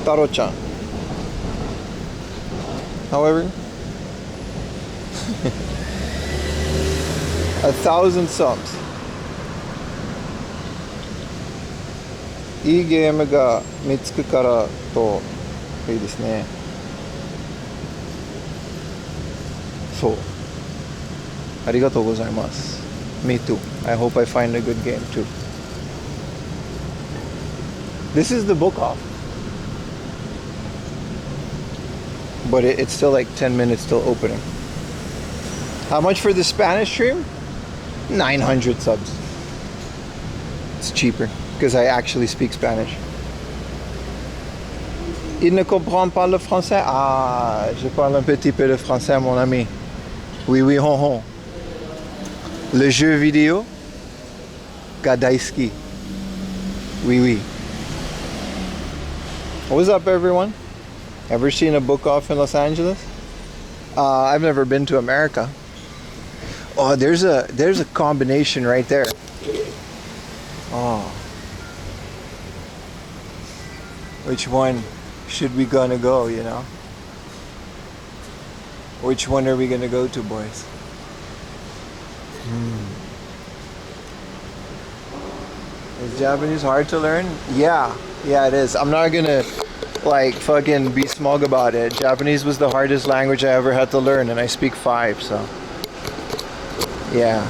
Taro-chan. However, 1,000 subs. いいゲームが見つくからといいですね。そう。ありがとうございます。Me too. I hope I find a good game too. This is the book off. But it's still like 10 minutes till opening. How much for the Spanish stream? 900 subs. It's cheaper because I actually speak Spanish. Il ne comprend pas le français? Ah, je parle un petit peu de français, mon ami. Oui, oui, hon, hon. Le jeu vidéo? Gadaisky. Oui, oui. What's up, everyone? Ever seen a book off in Los Angeles? I've never been to America. Oh, there's a combination right there. Oh. Which one should we gonna go, you know? Which one are we gonna go to, boys? Is Japanese hard to learn? Yeah, it is. I'm not gonna like fucking be smug about it. Japanese was the hardest language I ever had to learn, and I speak 5, so yeah.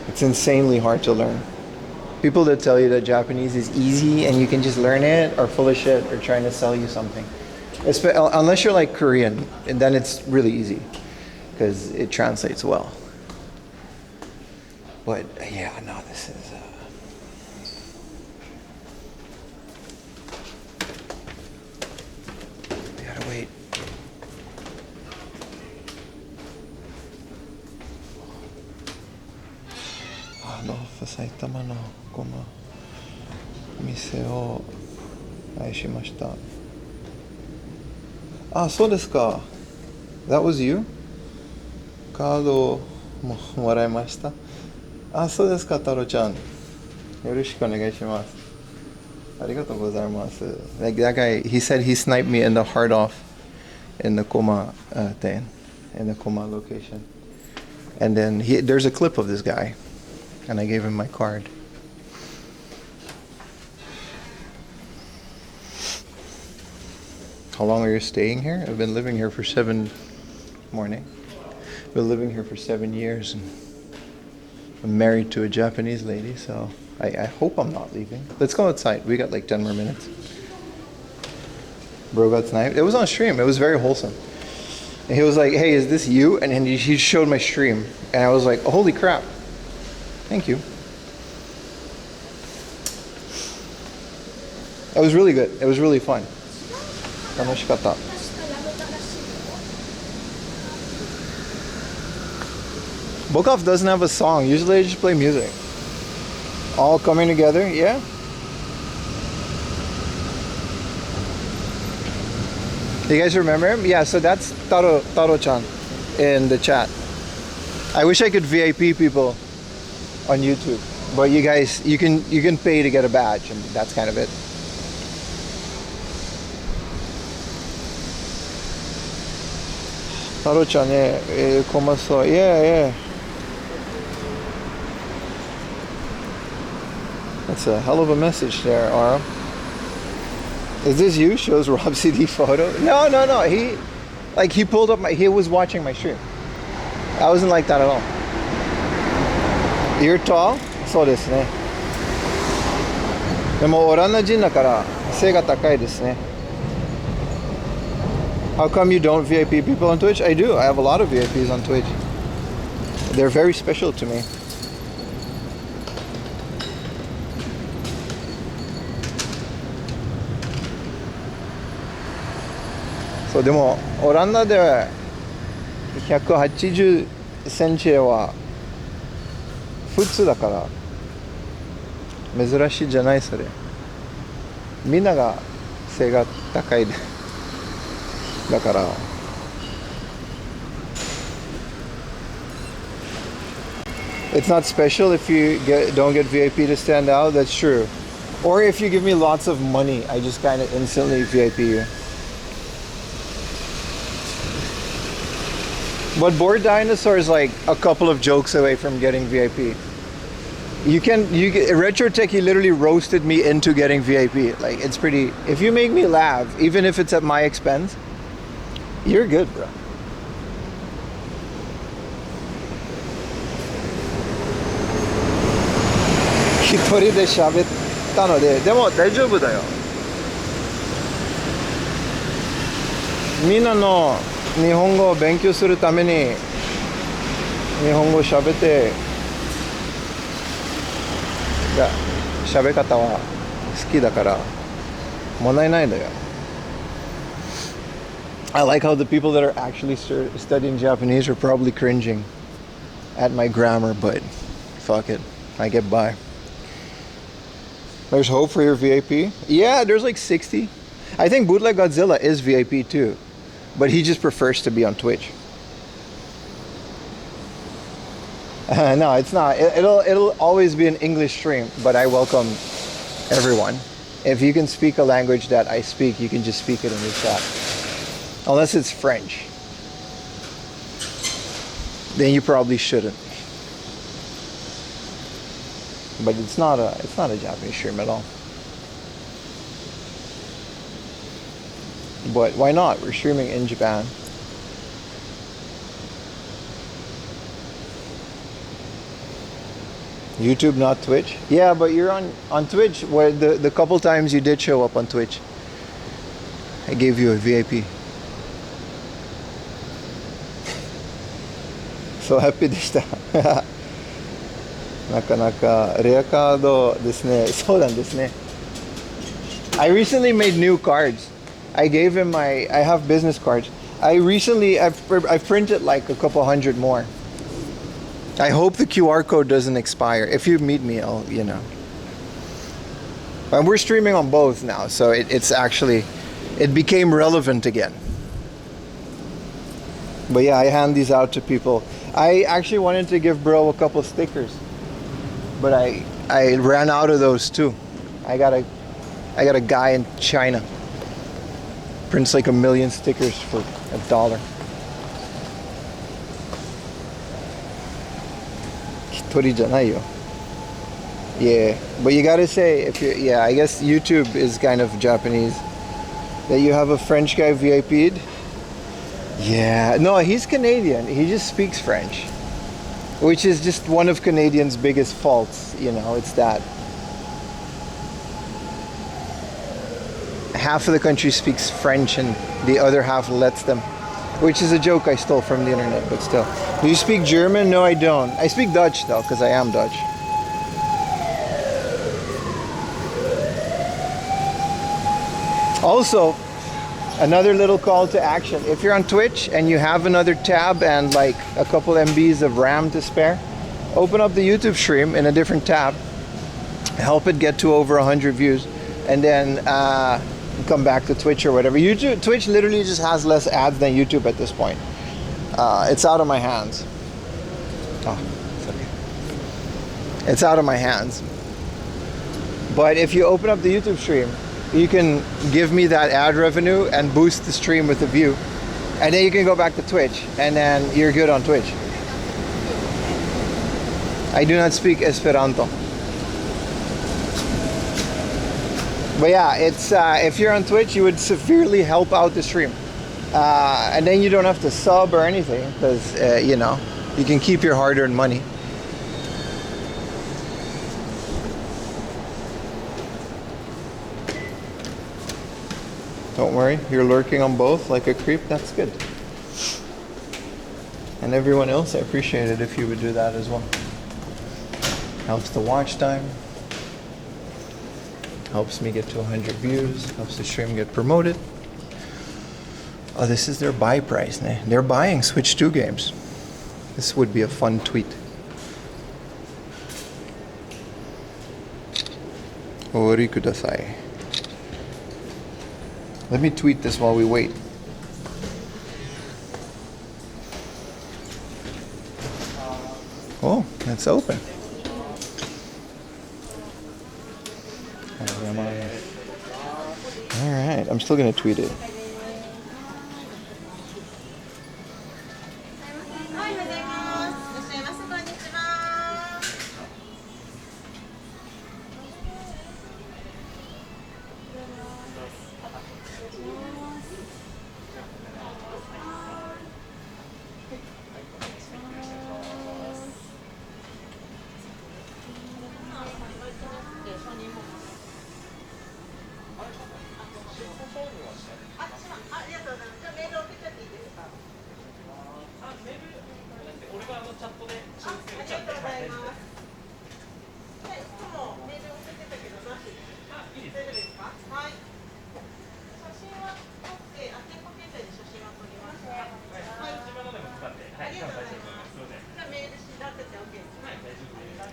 It's insanely hard to learn People that tell you that Japanese is easy and you can just learn it are full of shit or trying to sell you something. Unless you're like Korean, and then it's really easy because it translates well. But yeah, no, this is. We gotta wait. Saitama no Goma mise o aishimashita. Ah, so desu ka. That was you? Card o moraimashita. Ah, so desu ka, Taro-chan. Yoroshiku onegai shimasu. Arigatou gozaimasu. Like that guy, he said he sniped me in the heart off in the Koma thing, in the Koma location. And then there's a clip of this guy. And I gave him my card. How long are you staying here? I've been living here for 7 years, and I'm married to a Japanese lady, so I hope I'm not leaving. Let's go outside. We got like 10 more minutes. Bro got sniped. It was on stream. It was very wholesome. And he was like, "Hey, is this you?" And he showed my stream, and I was like, oh, "Holy crap. Thank you." It was really good. It was really fun. Tanoshikatta. Book Off doesn't have a song. Usually I just play music. All coming together, yeah? You guys remember him? Yeah, so that's Taro-chan in the chat. I wish I could VIP people on YouTube, but you guys, you can pay to get a badge, and that's kind of it. Taro-chan, yeah. That's a hell of a message there, Aram. Is this you? Shows Rob CD photo. No. He pulled up he was watching my stream. I wasn't like that at all. You're tall? そうですね。でもオランダ人だから背が高いですね。How come you don't VIP people on Twitch? I do. I have a lot of VIPs on Twitch. They're very special to me. So でもオランダでは180センチは普通だから珍しいじゃないそれ。みんなが背が高いだから。It's not special if you don't get VIP to stand out. That's true. Or if you give me lots of money, I just kind of instantly VIP you. But Bored Dinosaur is like a couple of jokes away from getting VIP. Retro Tech, he literally roasted me into getting VIP. Like, it's pretty, if you make me laugh, even if it's at my expense, you're good, bro. Hitori de shabetta no de, demo daijoubu da yo. Minna no Nihongoを勉強するために日本語を喋って喋り方は好きだから問題ないんだよ。I like how the people that are actually studying Japanese are probably cringing at my grammar, but fuck it, I get by. There's hope for your VIP? Yeah, there's like 60. I think Bootleg Godzilla is VIP too, but he just prefers to be on Twitch. No, it's not. It'll always be an English stream, but I welcome everyone. If you can speak a language that I speak, you can just speak it in the chat. Unless it's French. Then you probably shouldn't. But it's not a Japanese stream at all. But why not? We're streaming in Japan. YouTube, not Twitch. Yeah, but you're on Twitch. Where the couple times you did show up on Twitch, I gave you a VIP. So happy でした。なかなかレアカードですね。そうなんですね。I recently made new cards. I gave him I have business cards. I've printed like a couple hundred more. I hope the QR code doesn't expire. If you meet me, I'll, you know. And we're streaming on both now, so it's actually, it became relevant again. But yeah, I hand these out to people. I actually wanted to give bro a couple stickers, but I ran out of those too. I got a guy in China. Prints like 1 million stickers for $1. 一人じゃないよ. Yeah, but you gotta say, if you, yeah, I guess YouTube is kind of Japanese. That you have a French guy VIP'd? Yeah, no, he's Canadian. He just speaks French, which is just one of Canadians' biggest faults. You know, it's that half of the country speaks French and the other half lets them, which is a joke I stole from the internet, but still. Do you speak German? No, I don't. I speak Dutch though, because I am Dutch. Also, another little call to action. If you're on Twitch and you have another tab and like a couple MBs of RAM to spare, open up the YouTube stream in a different tab, help it get to over 100 views, and then come back to Twitch or whatever. Twitch literally just has less ads than YouTube at this point. It's out of my hands. Oh, it's okay. It's out of my hands. But if you open up the YouTube stream, you can give me that ad revenue and boost the stream with a view. And then you can go back to Twitch, and then you're good on Twitch. I do not speak Esperanto. But yeah, it's if you're on Twitch, you would severely help out the stream. And then you don't have to sub or anything, because, you know, you can keep your hard-earned money. Don't worry, you're lurking on both like a creep. That's good. And everyone else, I appreciate it if you would do that as well. Helps the watch time. Helps me get to 100 views. Helps the stream get promoted. Oh, this is their buy price. They're buying Switch 2 games. This would be a fun tweet. Ori kudasai. Let me tweet this while we wait. Oh, it's open. All right, I'm still gonna tweet it.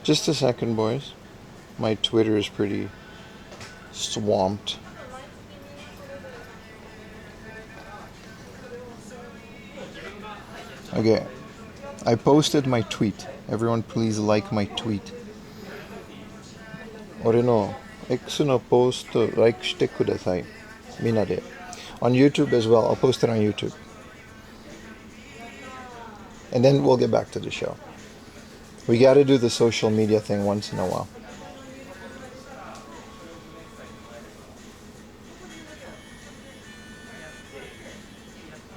Just a second, boys. My Twitter is pretty swamped. Okay, I posted my tweet. Everyone please like my tweet. 俺の X のポスト like してください。みんなで。On YouTube as well. I'll post it on YouTube. And then we'll get back to the show. We got to do the social media thing once in a while.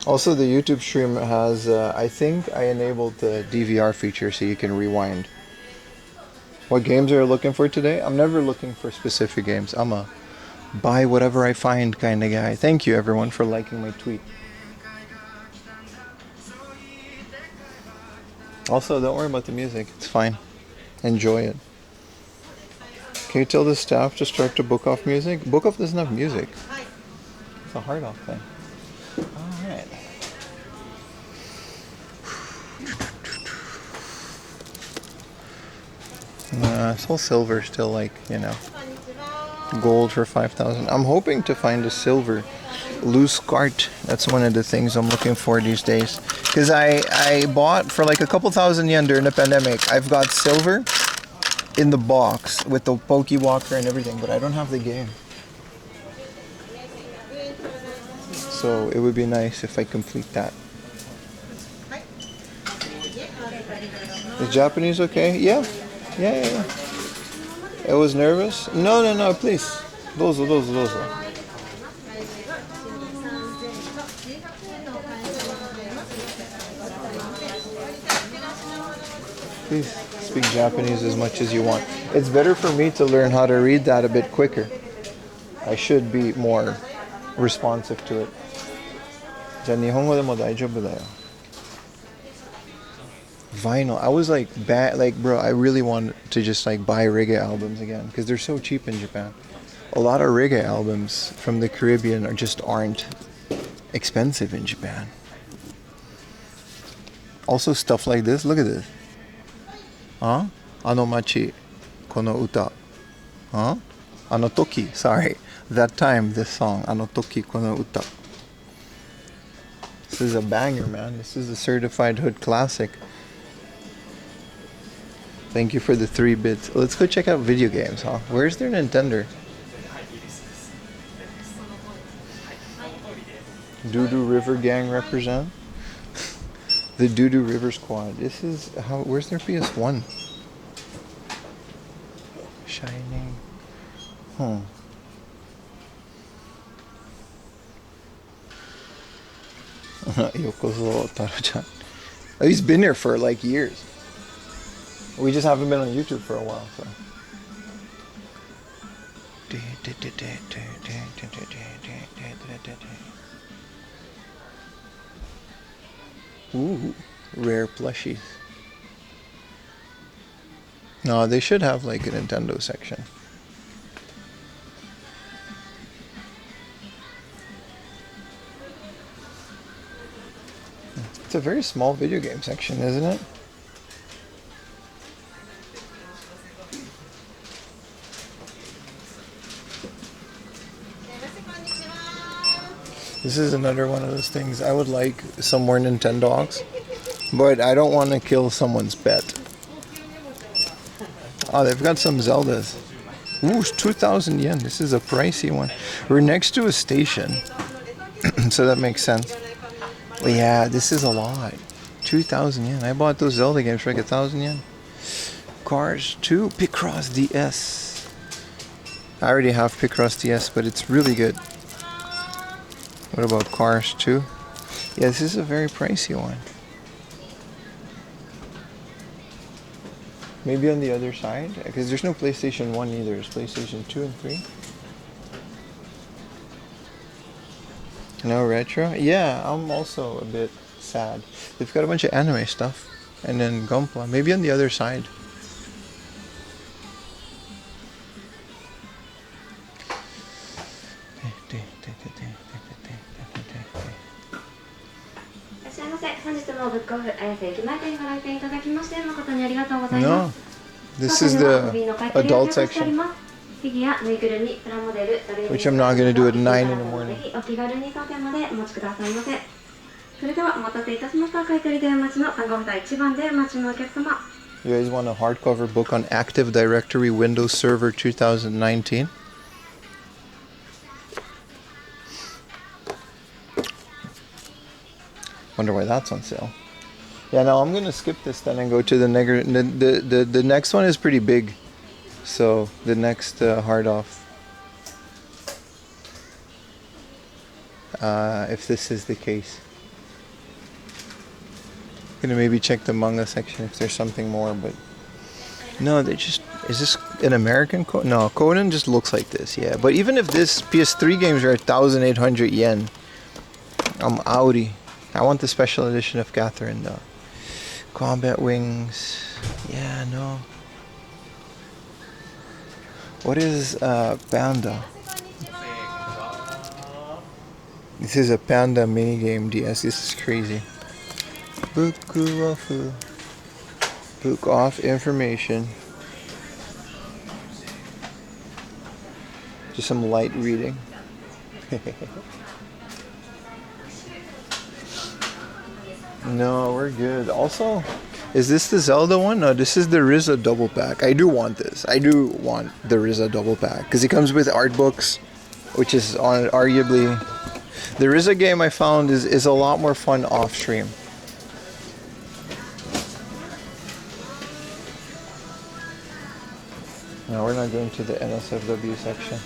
Also, the YouTube stream has, I think I enabled the DVR feature so you can rewind. What games are you looking for today? I'm never looking for specific games. I'm a buy whatever I find kind of guy. Thank you everyone for liking my tweet. Also, don't worry about the music. It's fine. Enjoy it. Can you tell the staff to start to book off music? Book off doesn't have music. It's a hard off thing. Alright. It's all silver still, like, you know. Gold for 5,000. I'm hoping to find a silver loose cart. That's one of the things I'm looking for these days. Because I bought for like a couple thousand yen during the pandemic. I've got silver in the box with the Poke Walker and everything, but I don't have the game. So it would be nice if I complete that. Is Japanese okay? Yeah. Yeah. I was nervous. No, please. Dozo. Please speak Japanese as much as you want. It's better for me to learn how to read that a bit quicker. I should be more responsive to it. じゃあ日本語でも大丈夫だよ。Vinyl. I was like bro, I really want to just like buy reggae albums again because they're so cheap in Japan. A lot of reggae albums from the Caribbean aren't expensive in Japan. Also stuff like this. Look at this. Huh? Ano machi, kono uta. Huh? Ano toki. Sorry. That time, this song. Ano toki, kono uta. This is a banger, man. This is a certified hood classic. Thank you for the 3 bits. Let's go check out video games, huh? Where's their Nintendo? Doodoo River Gang represent? The Doodoo River Squad. This is how. Where's their PS1? Shining. Yokozo Taro-chan. Oh, he's been here for like years. We just haven't been on YouTube for a while, so. Ooh, rare plushies. No, they should have like a Nintendo section. It's a very small video game section, isn't it? This is another one of those things. I would like some more Nintendogs, but I don't want to kill someone's pet. Oh, they've got some Zeldas. Ooh, 2,000 yen. This is a pricey one. We're next to a station, so that makes sense. But yeah, this is a lot. 2,000 yen. I bought those Zelda games for like 1,000 yen. Cars 2, Picross DS. I already have Picross DS, but it's really good. What about Cars 2? Yeah, this is a very pricey one. Maybe on the other side? Because there's no PlayStation 1 either. It's PlayStation 2 and 3. No retro? Yeah, I'm also a bit sad. They've got a bunch of anime stuff. And then Gunpla. Maybe on the other side. No, this is the adult section, which I'm not going to do at 9 in the morning. You guys want a hardcover book on Active Directory Windows Server 2019? Wonder why that's on sale. Yeah, no, I'm gonna skip this then and go to the the next one is pretty big, so the next hard off. If this is the case, I'm gonna maybe check the manga section if there's something more, but No, they just... Is this an American Conan? No, Conan just looks like this, yeah. But even if this PS3 games are 1,800 yen, I'm outie. I want the special edition of Catherine, though. Combat Wings. Yeah, no. What is Panda? This is a Panda minigame DS. This is crazy. Book off information. Just some light reading. No, we're good. Also, is this the Zelda one? No, this is the RZA double pack. I do want this. I do want the RZA double pack because it comes with art books, which is arguably the RZA game I found is a lot more fun off stream. No, we're not going to the NSFW section.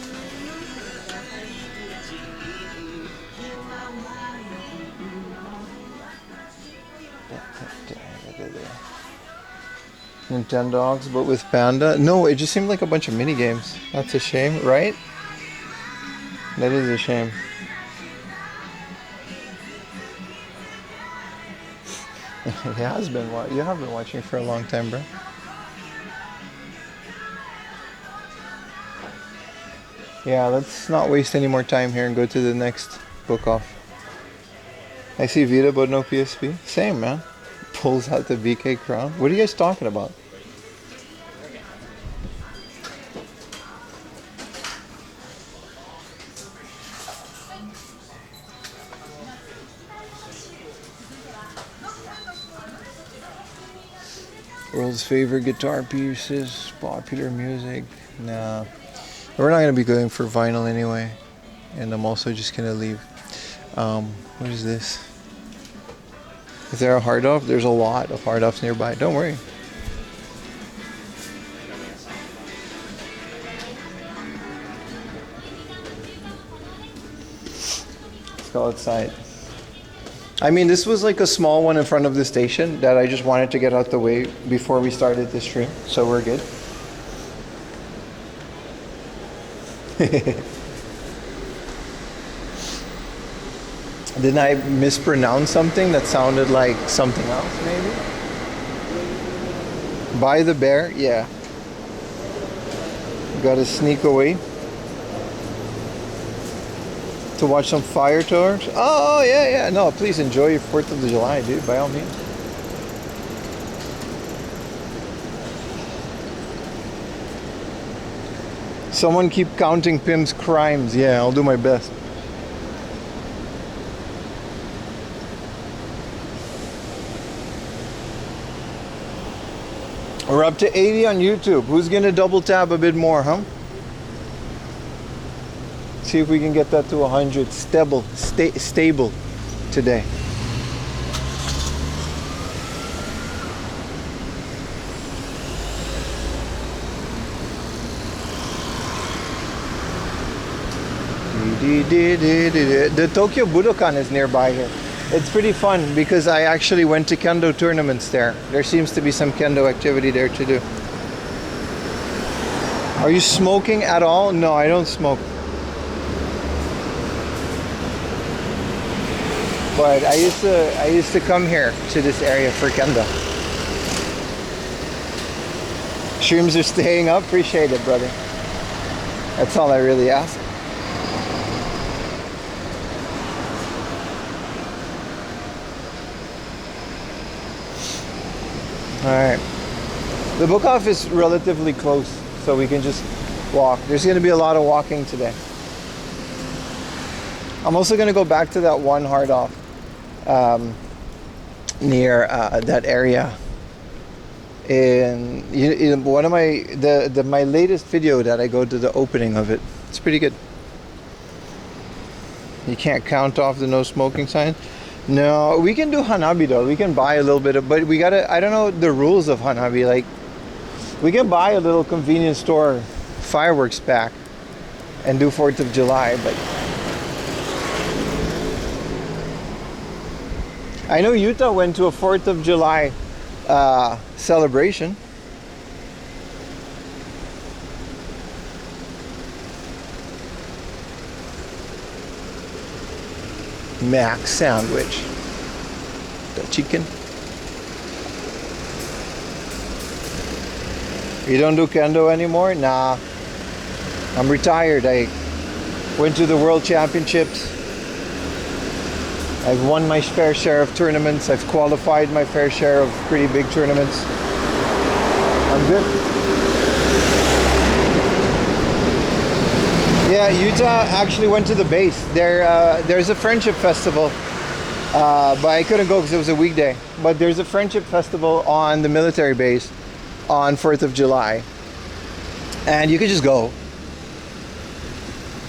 Nintendogs, but with Panda. No, it just seemed like a bunch of mini games. That's a shame, right? That is a shame. It has been. You have been watching for a long time, bro. Yeah, let's not waste any more time here and go to the next book off. I see Vita, but no PSP. Same, man. Pulls out the BK crown. What are you guys talking about? World's favorite guitar pieces, popular music. Nah. We're not going to be going for vinyl anyway. And I'm also just going to leave. What is this? Is there a hard off? There's a lot of hard offs nearby. Don't worry. Let's go outside. I mean, this was like a small one in front of the station that I just wanted to get out the way before we started this stream. So we're good. Didn't I mispronounce something that sounded like something else, maybe? By the bear? Yeah. Gotta sneak away to watch some fireworks. Oh, yeah. No, please enjoy your 4th of July, dude, by all means. Someone keep counting Pim's crimes. Yeah, I'll do my best. We're up to 80 on YouTube. Who's gonna double tab a bit more, huh? See if we can get that to 100 stable today. The Tokyo Budokan is nearby here. It's pretty fun because I actually went to kendo tournaments there. There seems to be some kendo activity there to do. Are you smoking at all? No, I don't smoke. But I used to come here to this area for kendo. Streams are staying up. Appreciate it, brother. That's all I really ask. Alright. The book off is relatively close, so we can just walk. There's going to be a lot of walking today. I'm also going to go back to that one hard off near that area. In one of my my latest video that I go to the opening of it. It's pretty good. You can't count off the no smoking sign. No, we can do Hanabi though. We can buy a little bit of, but we gotta, I don't know the rules of Hanabi. Like, we can buy a little convenience store fireworks pack and do 4th of July, but I know Utah went to a 4th of July celebration. Mac sandwich. The chicken. You don't do kendo anymore? Nah. I'm retired. I went to the World Championships. I've won my fair share of tournaments. I've qualified my fair share of pretty big tournaments. I'm good. Yeah, Utah actually went to the base. There's a friendship festival, but I couldn't go because it was a weekday. But there's a friendship festival on the military base on 4th of July. And you could just go.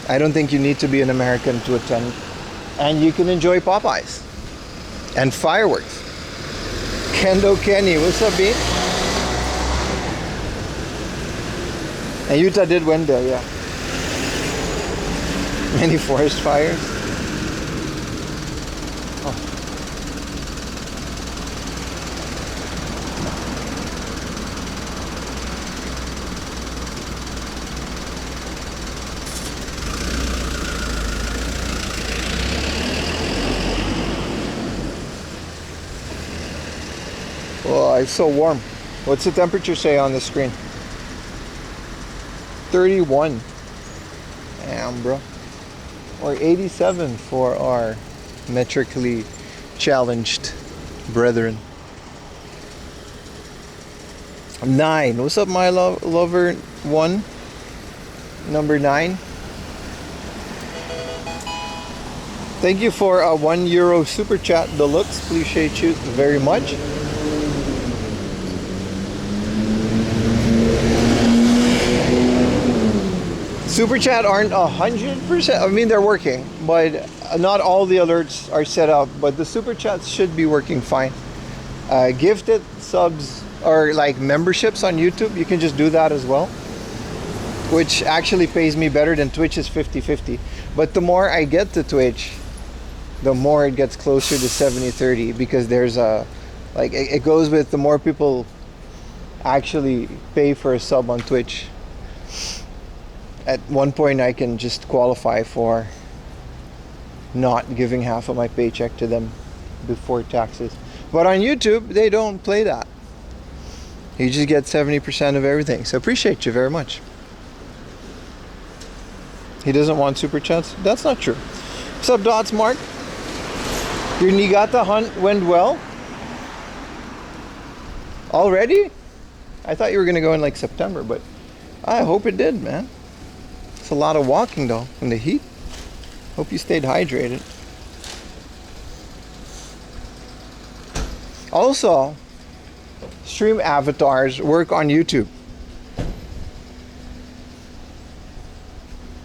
I don't think you need to be an American to attend. And you can enjoy Popeyes and fireworks. Kendo Kenny, what's up, B? And Utah did win there, yeah. Many forest fires. Oh. Oh, it's so warm. What's the temperature say on the screen? 31. Damn, bro. Or 87 for our metrically challenged brethren. 9. What's up, my lover? 1. Number 9. Thank you for a €1 super chat deluxe. Appreciate you very much. Super chat aren't 100%. I mean, they're working, but not all the alerts are set up. But the super chats should be working fine. Gifted subs or like memberships on YouTube, you can just do that as well, which actually pays me better than Twitch's 50-50. But the more I get to Twitch, the more it gets closer to 70-30, because there's a like it goes with the more people actually pay for a sub on Twitch. At one point I can just qualify for not giving half of my paycheck to them before taxes. But on YouTube, they don't play that. You just get 70% of everything. So appreciate you very much. He doesn't want super chats? That's not true. What's up, Dots Mark? Your Niigata hunt went well? Already? I thought you were gonna go in like September, but I hope it did, man. It's a lot of walking though in the heat. Hope you stayed hydrated. Also, stream avatars work on YouTube.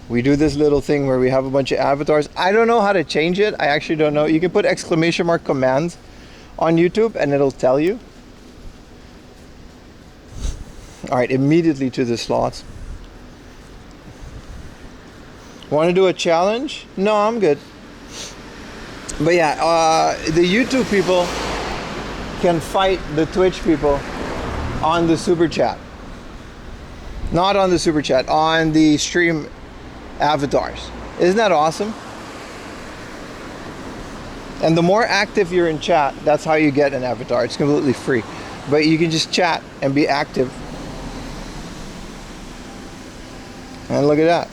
We do this little thing where we have a bunch of avatars. I don't know how to change it. I actually don't know. You can put exclamation mark commands on YouTube and it'll tell you. All right, immediately to the slots. Want to do a challenge? No, I'm good. But yeah, the YouTube people can fight the Twitch people on the super chat. Not on the super chat, on the stream avatars. Isn't that awesome? And the more active you're in chat, that's how you get an avatar. It's completely free. But you can just chat and be active. And look at that.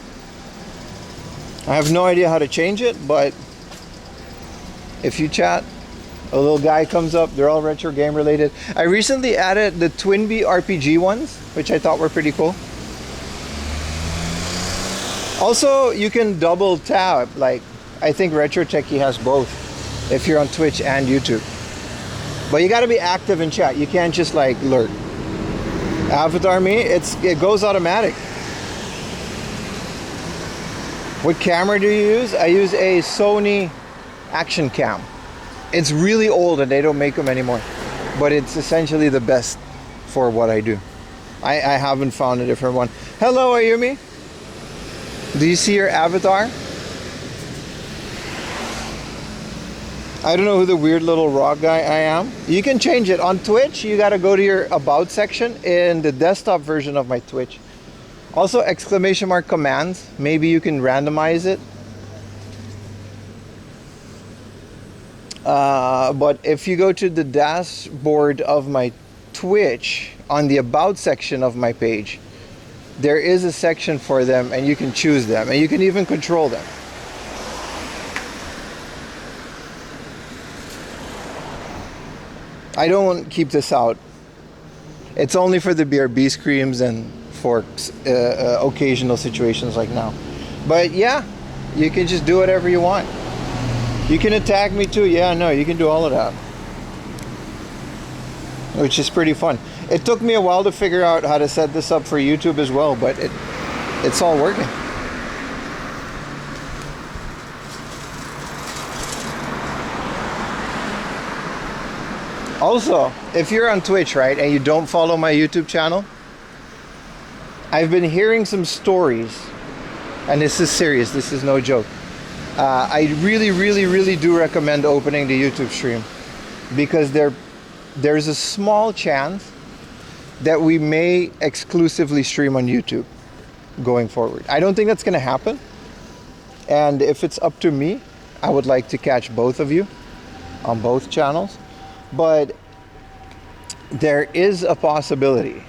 I have no idea how to change it, but if you chat, a little guy comes up. They're all retro game related. I recently added the Twinbee RPG ones, which I thought were pretty cool. Also, you can double tap. Like, I think Retro Techie has both if you're on Twitch and YouTube. But you got to be active in chat. You can't just like lurk. Avatar me, it goes automatic. What camera do you use? I use a Sony Action Cam. It's really old and they don't make them anymore, but it's essentially the best for what I do. I haven't found a different one. Hello, Ayumi. Do you see your avatar? I don't know who the weird little rock guy I am. You can change it. On Twitch, you gotta go to your About section in the desktop version of my Twitch. Also, exclamation mark commands. Maybe you can randomize it. But if you go to the dashboard of my Twitch, on the about section of my page, there is a section for them, and you can choose them, and you can even control them. I don't keep this out. It's only for the BRB screams and for occasional situations like now. But yeah, you can just do whatever you want. You can attack me too. Yeah, no, you can do all of that, which is pretty fun. It took me a while to figure out how to set this up for YouTube as well, but it's all working. Also, if you're on Twitch, right, and you don't follow my YouTube channel, I've been hearing some stories, and this is serious, this is no joke. I really do recommend opening the YouTube stream, because there's a small chance that we may exclusively stream on YouTube going forward. I don't think that's going to happen, and if it's up to me, I would like to catch both of you on both channels. But there is a possibility.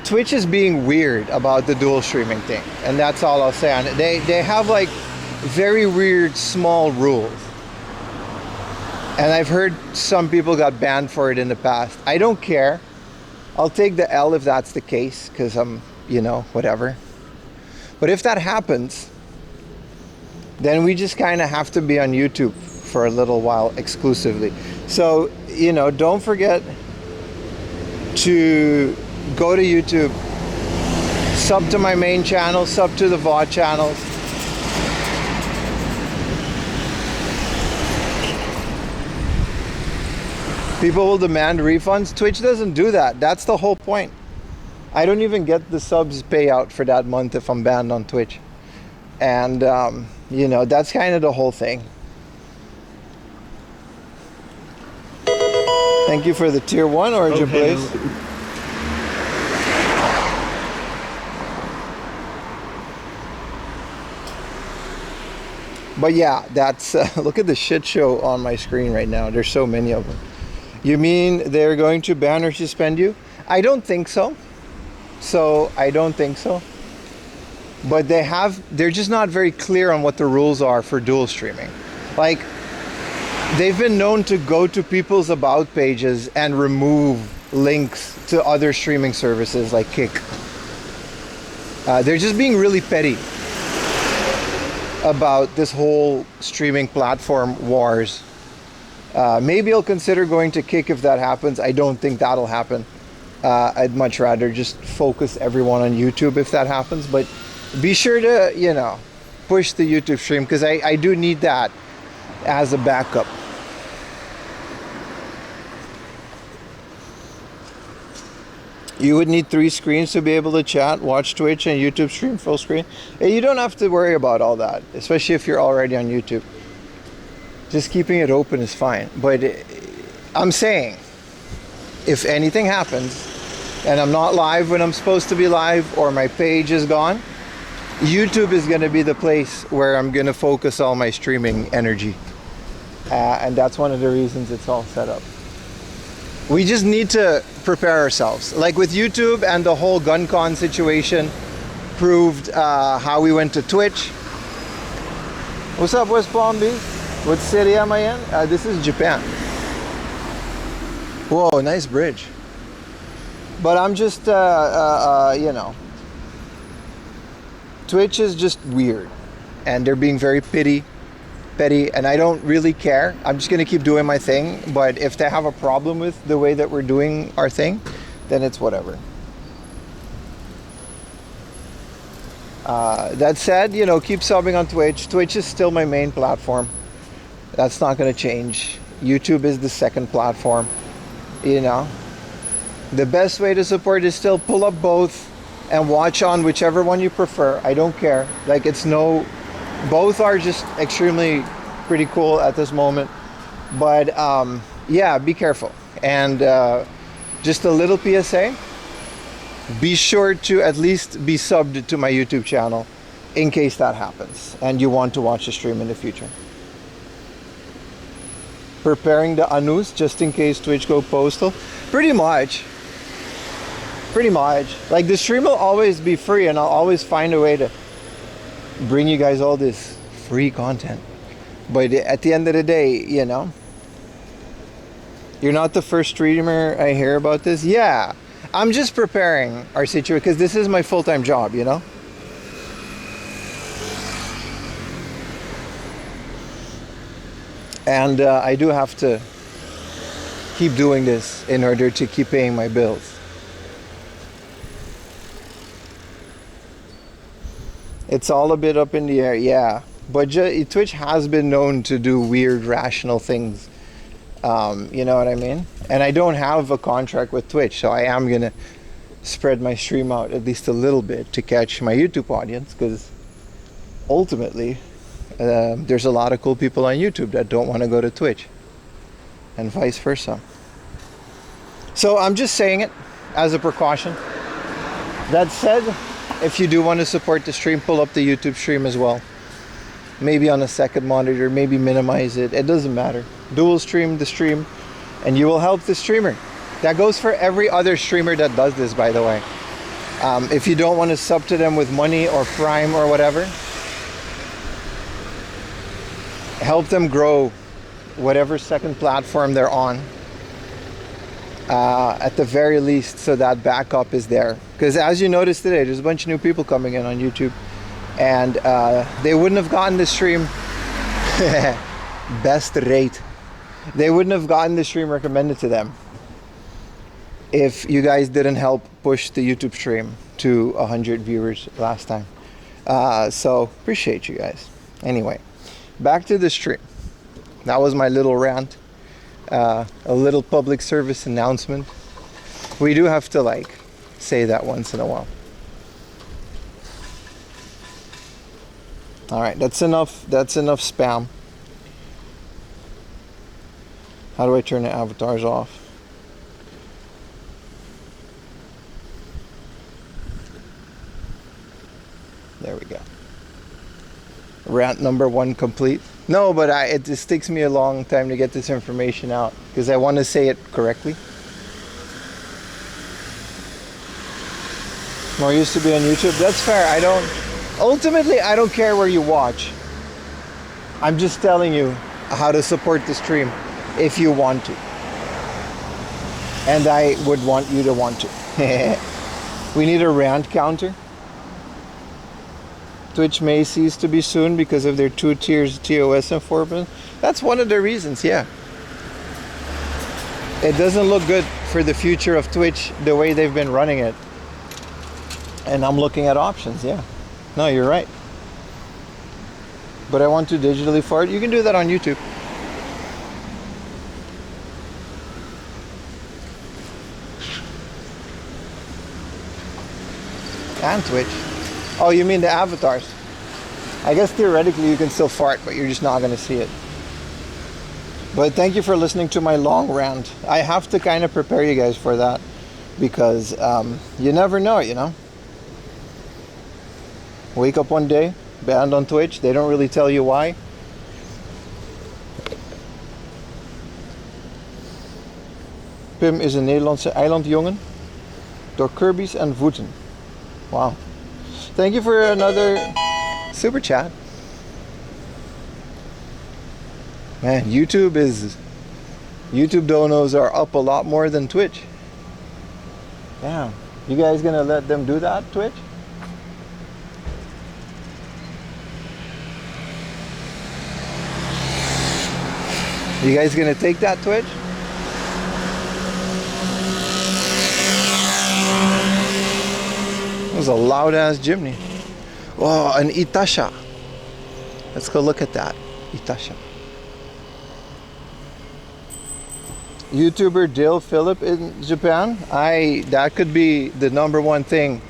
Twitch is being weird about the dual streaming thing, and that's all I'll say on it. They have like very weird small rules, and I've heard some people got banned for it in the past. I don't care. I'll take the L if that's the case, because I'm, you know, whatever. But if that happens, then we just kind of have to be on YouTube for a little while exclusively. So, you know, don't forget to go to YouTube, sub to my main channel, sub to the VOD channels. People will demand refunds. Twitch doesn't do that. That's the whole point. I don't even get the subs payout for that month if I'm banned on Twitch. And, you know, that's kind of the whole thing. Thank you for the tier 1 Origin Blaze. But yeah, that's look at the shit show on my screen right now. There's so many of them. You mean they're going to ban or suspend you? I don't think so. I don't think so. But they're just not very clear on what the rules are for dual streaming. Like, they've been known to go to people's about pages and remove links to other streaming services like Kick. They're just being really petty about this whole streaming platform wars. Maybe I'll consider going to Kick if that happens. I don't think that'll happen. I'd much rather just focus everyone on YouTube if that happens. But be sure to, you know, push the YouTube stream, because I do need that as a backup. You would need 3 screens to be able to chat, watch Twitch, and YouTube stream full screen. You don't have to worry about all that, especially if you're already on YouTube. Just keeping it open is fine. But I'm saying, if anything happens, and I'm not live when I'm supposed to be live, or my page is gone, YouTube is going to be the place where I'm going to focus all my streaming energy. And that's one of the reasons it's all set up. We just need to prepare ourselves. Like with YouTube and the whole GunCon situation proved how we went to Twitch. What's up, West Palm Beach? What city am I in? This is Japan. Whoa, nice bridge. But I'm just, you know, Twitch is just weird. And they're being very petty, and I don't really care. I'm just going to keep doing my thing. But if they have a problem with the way that we're doing our thing, then it's whatever. That said, you know, keep subbing on Twitch. Twitch is still my main platform. That's not going to change. YouTube is the second platform. You know, the best way to support is still pull up both and watch on whichever one you prefer. I don't care. Like, it's no... Both are just extremely pretty cool at this moment. But yeah, be careful. And just a little PSA. Be sure to at least be subbed to my YouTube channel in case that happens and you want to watch the stream in the future. preparing the anus just in case Twitch go postal. Pretty much. Like the stream will always be free, and I'll always find a way to bring you guys all this free content. But at the end of the day, you know, you're not the first streamer I hear about this. Yeah, I'm just preparing our situation because this is my full-time job, you know. And I do have to keep doing this in order to keep paying my bills. It's all a bit up in the air, yeah. But Twitch has been known to do weird, rational things. You know what I mean? And I don't have a contract with Twitch, so I am going to spread my stream out at least a little bit to catch my YouTube audience, because ultimately, there's a lot of cool people on YouTube that don't want to go to Twitch, and vice versa. So I'm just saying it as a precaution. That said, if you do want to support the stream, pull up the YouTube stream as well. Maybe on a second monitor, maybe minimize it. It doesn't matter. Dual stream the stream, and you will help the streamer. That goes for every other streamer that does this, by the way. If you don't want to sub to them with money or Prime or whatever, help them grow whatever second platform they're on. At the very least, so that backup is there. Because as you noticed today, there's a bunch of new people coming in on YouTube, and they wouldn't have gotten the stream best rate. They wouldn't have gotten the stream recommended to them if you guys didn't help push the YouTube stream to 100 viewers last time. So appreciate you guys. Anyway, back to the stream. That was my little rant. A little public service announcement. We do have to like say that once in a while. All right, that's enough spam. How do I turn the avatars off? There we go. Rant number 1 complete. No, but it just takes me a long time to get this information out because I want to say it correctly. More used to be on YouTube. That's fair. Ultimately, I don't care where you watch. I'm just telling you how to support the stream if you want to. And I would want you to want to. We need a rant counter. Twitch may cease to be soon because of their 2 tiers TOS enforcement. That's one of the reasons, yeah. It doesn't look good for the future of Twitch the way they've been running it. And I'm looking at options, yeah. No, you're right. But I want to digitally forward. You can do that on YouTube. And Twitch. Oh, you mean the avatars? I guess theoretically you can still fart, but you're just not going to see it. But thank you for listening to my long rant. I have to kind of prepare you guys for that because you never know, you know. Wake up one day, banned on Twitch. They don't really tell you why. Pim is een Nederlandse eilandjongen door Kirby's en voeten. Wow. Thank you for another super chat. Man, YouTube donos are up a lot more than Twitch. Damn. You guys gonna let them do that, Twitch? You guys gonna take that, Twitch? That was a loud ass chimney. Whoa, an Itasha. Let's go look at that. Itasha. YouTuber Dale Phillip in Japan. That could be the number 1 thing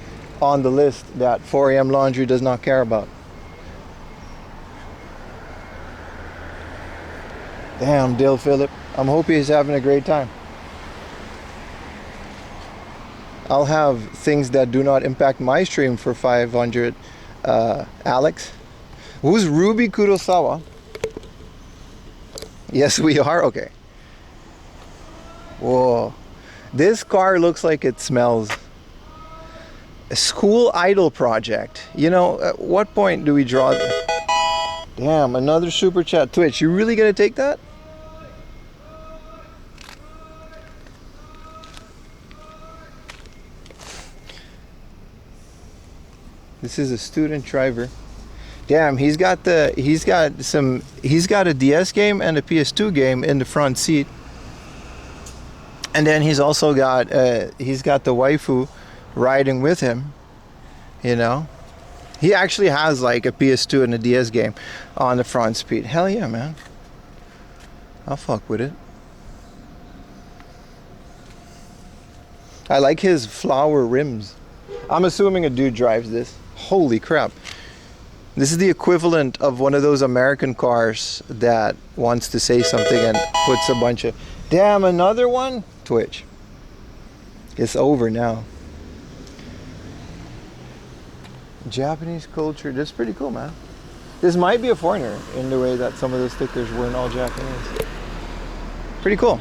on the list that 4am Laundry does not care about. Damn, Dale Phillip. I'm hoping he's having a great time. I'll have things that do not impact my stream for 500. Alex. Who's Ruby Kurosawa? Yes, we are. Okay. Whoa. This car looks like it smells. A school idol project. You know, at what point do we draw? Damn, another super chat. Twitch, you really gonna take that? This is a student driver. Damn, he's got a DS game and a PS2 game in the front seat. And then he's also got the waifu riding with him, you know. He actually has like a PS2 and a DS game on the front seat. Hell yeah, man. I'll fuck with it. I like his flower rims. I'm assuming a dude drives this. Holy crap. This is the equivalent of one of those American cars that wants to say something and puts a bunch of... Damn, another one? Twitch. It's over now. Japanese culture. This is pretty cool, man. This might be a foreigner in the way that some of the stickers weren't all Japanese. Pretty cool.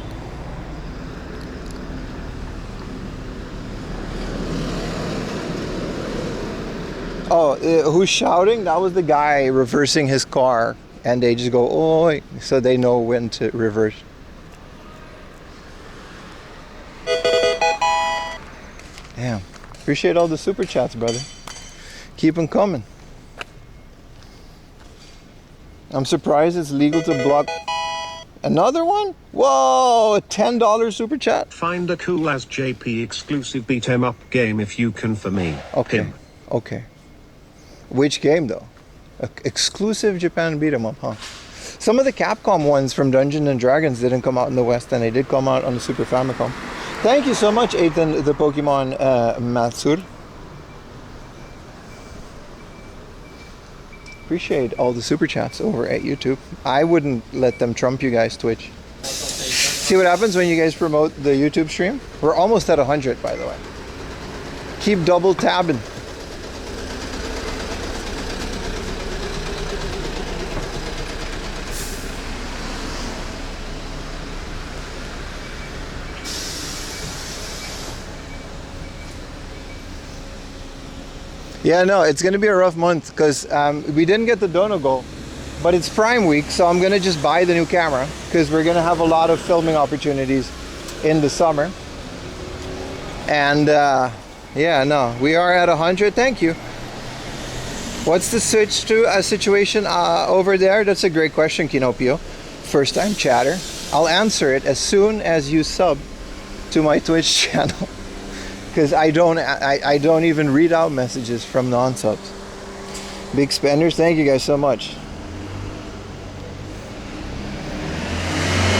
Oh, who's shouting? That was the guy reversing his car, and they just go, "Oi," so they know when to reverse. Damn. Appreciate all the super chats, brother. Keep them coming. I'm surprised it's legal to block. Another one? Whoa, a $10 super chat. Find a cool as JP exclusive beat 'em up game if you can for me. Okay. Him. Okay. Which game though? Exclusive Japan beat 'em up, huh? Some of the Capcom ones from Dungeons and Dragons didn't come out in the West, and they did come out on the Super Famicom. Thank you so much, Ethan, the Pokemon Matsur. Appreciate all the super chats over at YouTube. I wouldn't let them trump you guys, Twitch. See what happens when you guys promote the YouTube stream? We're almost at 100, by the way. Keep double tabbing. Yeah, no, it's going to be a rough month because we didn't get the dono goal, but it's Prime Week, so I'm going to just buy the new camera because we're going to have a lot of filming opportunities in the summer. And yeah, no, we are at 100. Thank you. What's the switch to a situation over there? That's a great question, Kinopio. First time chatter. I'll answer it as soon as you sub to my Twitch channel. Because I don't even read out messages from non-subs. Big spenders, thank you guys so much.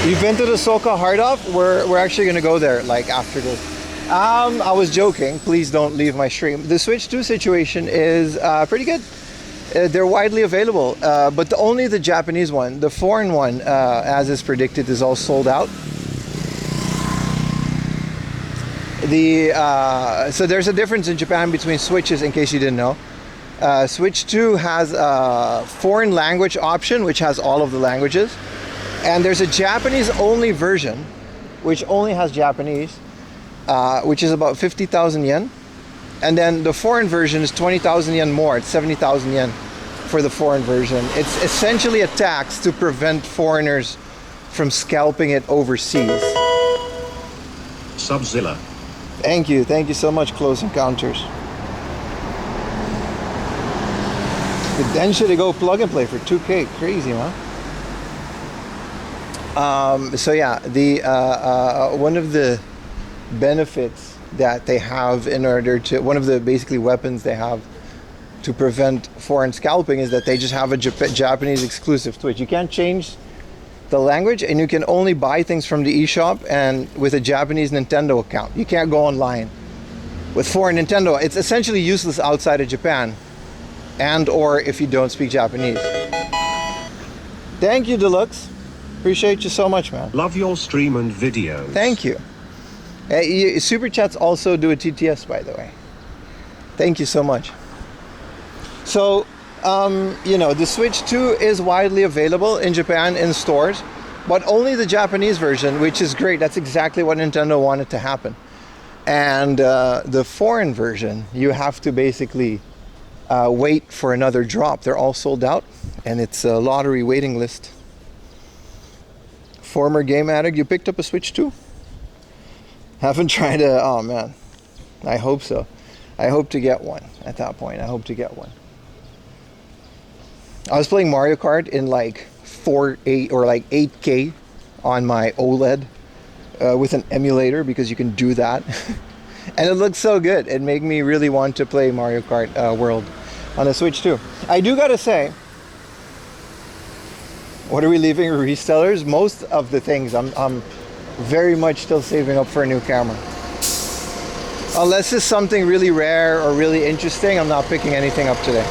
You've been to the Soka Hard Off? We're actually gonna go there like after this. I was joking. Please don't leave my stream. The Switch 2 situation is pretty good. They're widely available, but only the Japanese one. The foreign one, as is predicted, is all sold out. So there's a difference in Japan between Switches, in case you didn't know. Switch 2 has a foreign language option, which has all of the languages. And there's a Japanese only version, which only has Japanese, which is about 50,000 yen. And then the foreign version is 20,000 yen more. It's 70,000 yen for the foreign version. It's essentially a tax to prevent foreigners from scalping it overseas. Subzilla. Thank you so much, Close Encounters. But then should they go plug and play for 2K? Crazy, man. So yeah, the one of the benefits that they have in order to, one of the basically weapons they have to prevent foreign scalping is that they just have a Japanese exclusive Twitch. You can't change the language, and you can only buy things from the eShop and with a Japanese Nintendo account. You can't go online. With foreign Nintendo, it's essentially useless outside of Japan, and or if you don't speak Japanese. Thank you, Deluxe. Appreciate you so much, man. Love your stream and videos. Thank you. Super Chats also do a TTS, by the way. Thank you so much. So, you know, the Switch 2 is widely available in Japan in stores. but only the Japanese version, which is great. That's exactly what Nintendo wanted to happen. And the foreign version, you have to basically wait for another drop. They're all sold out, and it's a lottery waiting list. Former game addict, you picked up a Switch too? Haven't tried to, oh man, I hope so. I hope to get one at that point. I hope to get one. I was playing Mario Kart in like 4K or like 8K on my OLED with an emulator, because you can do that. And it looks so good. It made me really want to play Mario Kart World on the Switch too. I do gotta say, what are we leaving for resellers? Most of the things I'm very much still saving up for a new camera. Unless it's something really rare or really interesting, I'm not picking anything up today.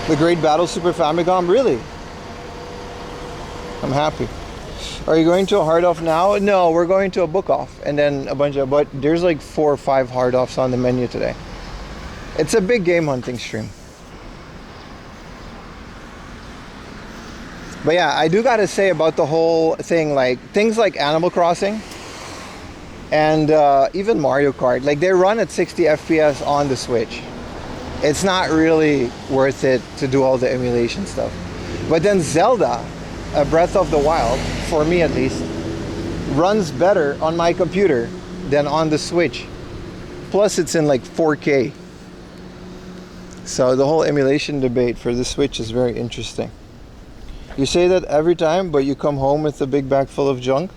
The Great Battle Super Famicom, really? I'm happy. Are you going to a hard off now? No, we're going to a book off, and then a bunch of, but there's like 4 or 5 hard offs on the menu today. It's a big game hunting stream. But yeah, I do gotta say about the whole thing, like things like Animal Crossing and even Mario Kart, like they run at 60 FPS on the Switch. It's not really worth it to do all the emulation stuff. But then Zelda, Breath of the Wild, for me at least, runs better on my computer than on the Switch. Plus it's in like 4K. So the whole emulation debate for the Switch is very interesting. You say that every time, but you come home with a big bag full of junk?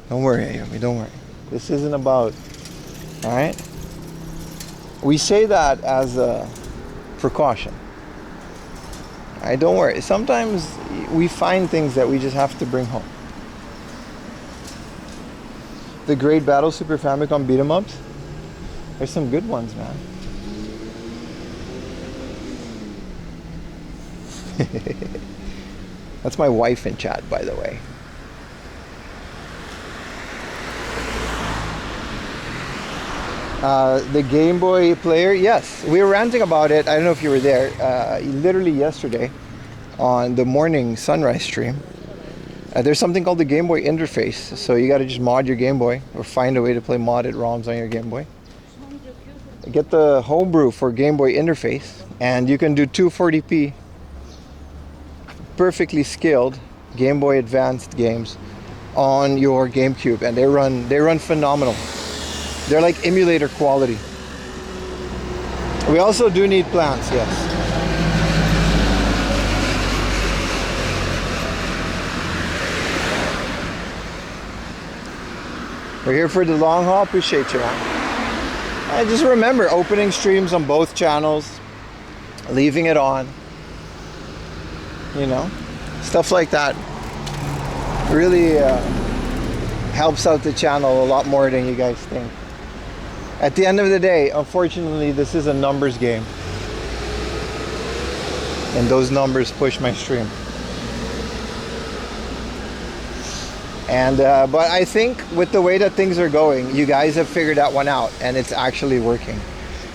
Don't worry, Ayumi, don't worry. This isn't about, alright? We say that as a precaution. Alright, don't worry. Sometimes we find things that we just have to bring home. The Great Battle Super Famicom beat 'em ups? There's some good ones, man. That's my wife in chat, by the way. The Game Boy player, yes, we were ranting about it. I don't know if you were there. Literally yesterday on the morning sunrise stream. There's something called the Game Boy interface. So you got to just mod your Game Boy or find a way to play modded ROMs on your Game Boy. Get the homebrew for Game Boy interface, and you can do 240p perfectly scaled Game Boy Advanced games on your GameCube, and they run phenomenal. They're like emulator quality. We also do need plants, yes. We're here for the long haul. Appreciate you, man. And just remember, opening streams on both channels, leaving it on. You know, stuff like that really helps out the channel a lot more than you guys think. At the end of the day, unfortunately, this is a numbers game, and those numbers push my stream. And but I think with the way that things are going, you guys have figured that one out, and it's actually working.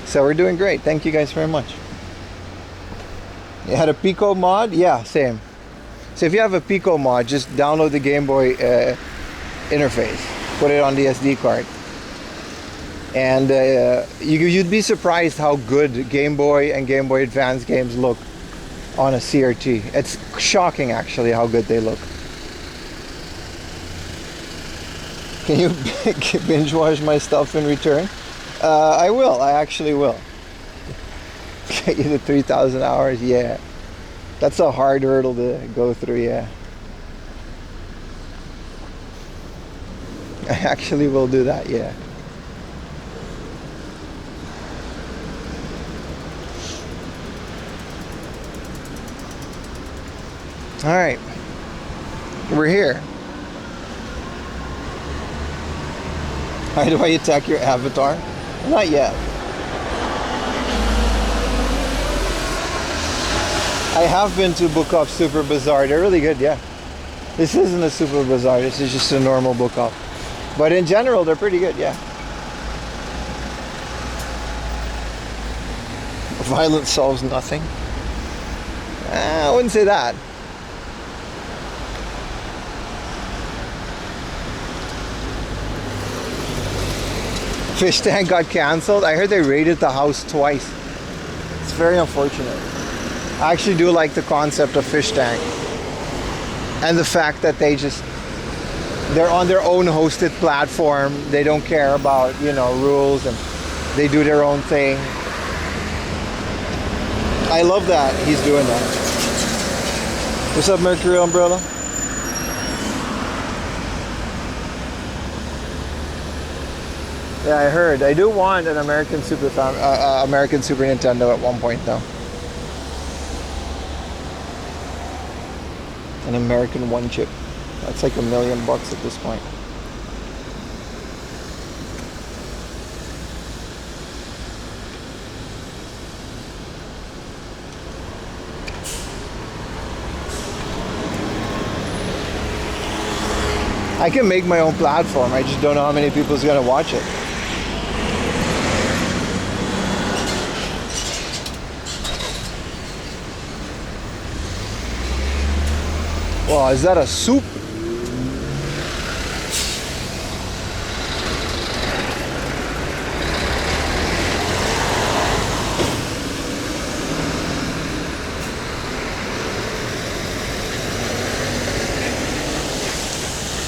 So we're doing great. Thank you guys very much. You had a Pico mod? Yeah, same. So if you have a Pico mod, just download the Game Boy interface, put it on the SD card, and you'd be surprised how good Game Boy and Game Boy Advance games look on a CRT. It's shocking, actually, how good they look. Can you binge watch my stuff in return? I will. I actually will. Get you to 3,000 hours, yeah. That's a hard hurdle to go through, yeah. I actually will do that, yeah. All right, we're here. How do I attack your avatar? Not yet. I have been to Book Off Super Bazaar. They're really good, yeah. This isn't a Super Bazaar. This is just a normal Book Off. But in general, they're pretty good, yeah. Violence solves nothing. I wouldn't say that. Fish tank got canceled. I heard they raided the house twice. It's very unfortunate. I actually do like the concept of fish tank. And the fact that they're on their own hosted platform. They don't care about, rules, and they do their own thing. I love that he's doing that. What's up, Mercury Umbrella? Yeah, I heard. I do want an American Super Nintendo at one point, though. An American one chip. That's like $1 million at this point. I can make my own platform. I just don't know how many people's gonna watch it. Well, is that a soup?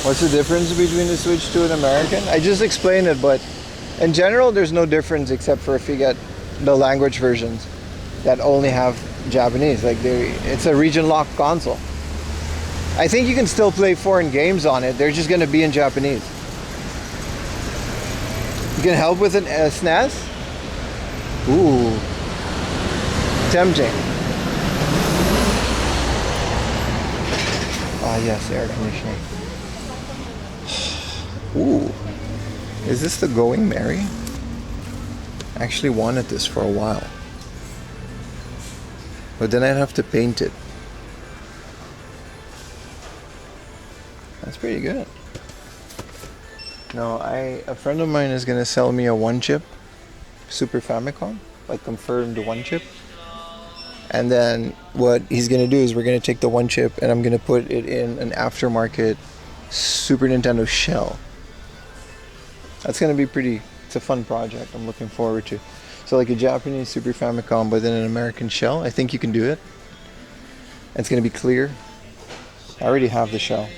What's the difference between the Switch 2 and American? I just explained it, but in general, there's no difference except for if you get the language versions that only have Japanese. It's a region-locked console. I think you can still play foreign games on it. They're just going to be in Japanese. You can help with an SNES? Ooh. Tempting. Ah, yes, air conditioning. Ooh. Is this the Going Merry? I actually wanted this for a while. But then I'd have to paint it. That's pretty good. No, a friend of mine is gonna sell me a one chip Super Famicom, like confirmed one chip. And then what he's gonna do is we're gonna take the one chip and I'm gonna put it in an aftermarket Super Nintendo shell. That's gonna be it's a fun project I'm looking forward to. So like a Japanese Super Famicom but then an American shell. I think you can do it. It's gonna be clear. I already have the shell.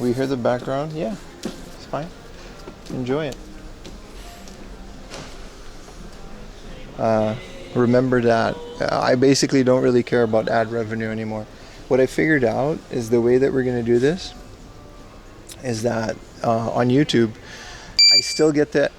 We hear the background? Yeah, it's fine. Enjoy it. Remember that I basically don't really care about ad revenue anymore. What I figured out is the way that we're going to do this is that on YouTube, I still get the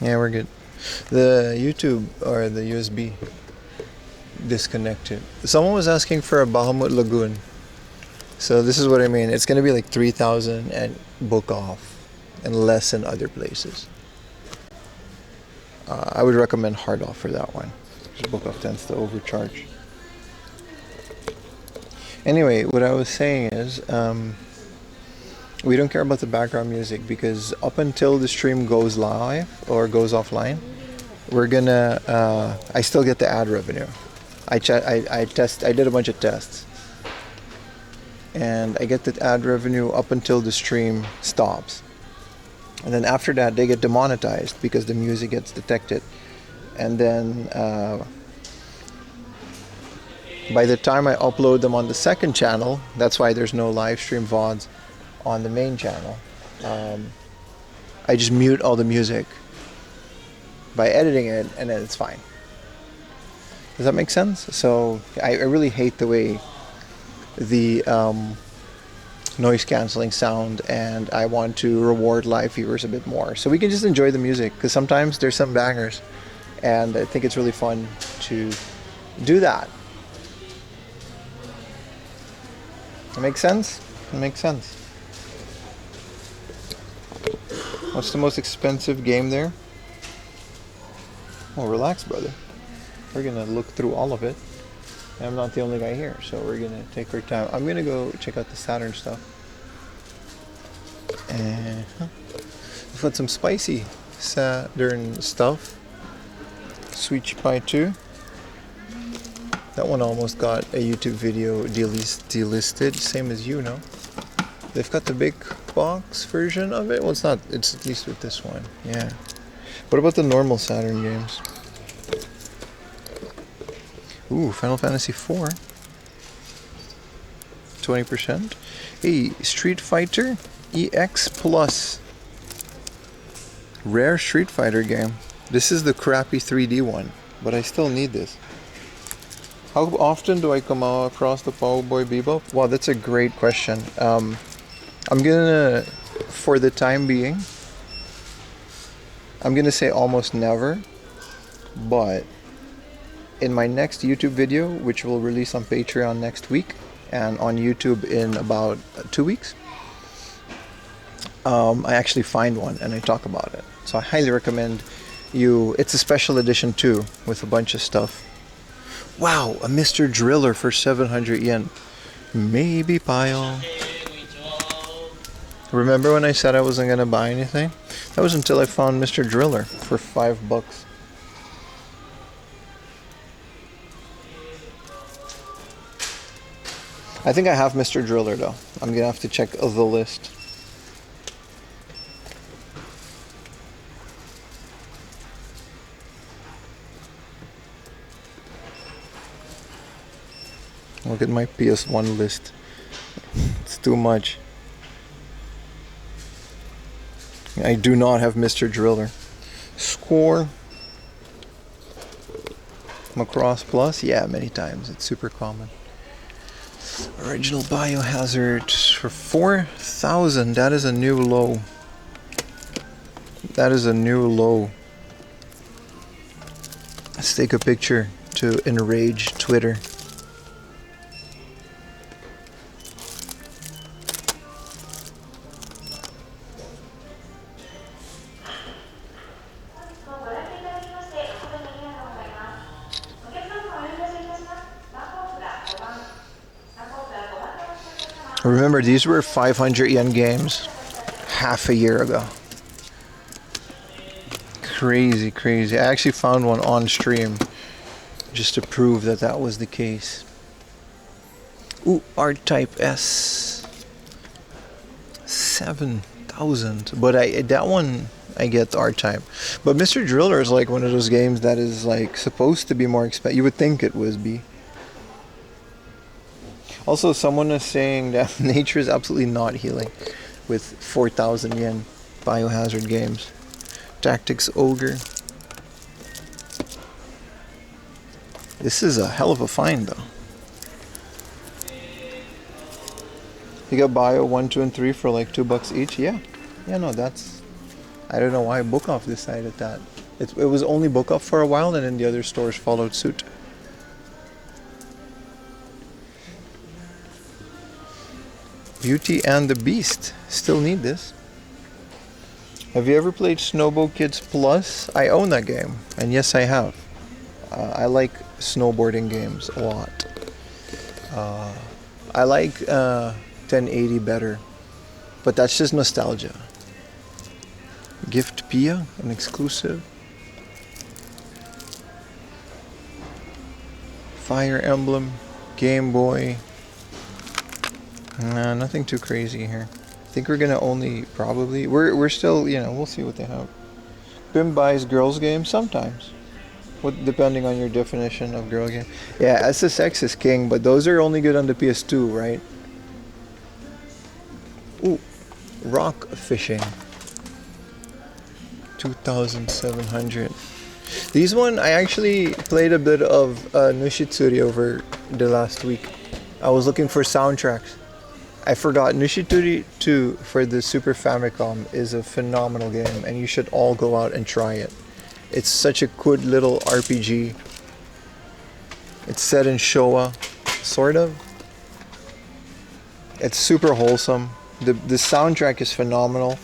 Yeah, we're good. The YouTube or the USB disconnected. Someone was asking for a Bahamut Lagoon. So this is what I mean. It's going to be like 3,000 and book off and less in other places. I would recommend hard off for that one. Book off tends to overcharge. Anyway, what I was saying is, we don't care about the background music because up until the stream goes live or goes offline, we're gonna. I still get the ad revenue. I did a bunch of tests, and I get the ad revenue up until the stream stops, and then after that they get demonetized because the music gets detected, and then by the time I upload them on the second channel, that's why there's no live stream VODs on the main channel. I just mute all the music by editing it, and then it's fine. Does that make sense? So I really hate the way the noise canceling sound, and I want to reward live viewers a bit more so we can just enjoy the music, because sometimes there's some bangers, and I think it's really fun to do that. That makes sense? It makes sense. What's the most expensive game there? Oh, relax, brother. We're gonna look through all of it. And I'm not the only guy here, so we're gonna take our time. I'm gonna go check out the Saturn stuff. And we've got some spicy Saturn stuff. Sweet Pie 2. That one almost got a YouTube video delisted, same as you know. They've got the big box version of it. Well, it's not. It's at least with this one. Yeah. What about the normal Saturn games? Ooh, Final Fantasy IV. 20%. Hey, Street Fighter EX Plus. Rare Street Fighter game. This is the crappy 3D one, but I still need this. How often do I come across the Cowboy Bebop? Wow, that's a great question. I'm gonna, for the time being, I'm gonna say almost never, but in my next YouTube video, which will release on Patreon next week and on YouTube in about 2 weeks, I actually find one and I talk about it. So I highly recommend you. It's a special edition too, with a bunch of stuff. Wow, a Mr. Driller for 700 yen. Maybe pile. Remember when I said I wasn't gonna buy anything? That was until I found Mr. Driller for $5. I think I have Mr. Driller though. I'm gonna have to check the list. Look at my PS1 list. It's too much. I do not have Mr. Driller. Score. Macross Plus? Yeah, many times. It's super common. Original Biohazard for 4,000. That is a new low. That is a new low. Let's take a picture to enrage Twitter. Remember, these were 500 yen games half a year ago. Crazy, crazy. I actually found one on stream just to prove that that was the case. Ooh, R-Type S. 7,000. But that one, I get the R-Type. But Mr. Driller is like one of those games that is like supposed to be more expensive. You would think it would be. Also, someone is saying that nature is absolutely not healing with 4,000 yen Biohazard games. Tactics Ogre. This is a hell of a find though. You got Bio 1, 2, and 3 for like $2 each? Yeah. Yeah, no, that's... I don't know why Book Off decided that. It was only Book Off for a while, and then the other stores followed suit. Beauty and the Beast. Still need this. Have you ever played Snowboard Kids Plus? I own that game, and yes, I have. I like snowboarding games a lot. I like 1080 better, but that's just nostalgia. Gift Pia, an exclusive. Fire Emblem, Game Boy. Nah, nothing too crazy here. I think we're gonna only probably we're still, you know, we'll see what they have. Bim buys girls games sometimes. What, depending on your definition of girl game. Yeah, SSX is king, but those are only good on the PS2, right? Ooh, rock fishing. 2,700. These one I actually played a bit of Nushitsuri over the last week. I was looking for soundtracks. I forgot Nushituri 2 for the Super Famicom is a phenomenal game, and you should all go out and try it. It's such a good little RPG. It's set in Showa, sort of. It's super wholesome. The soundtrack is phenomenal.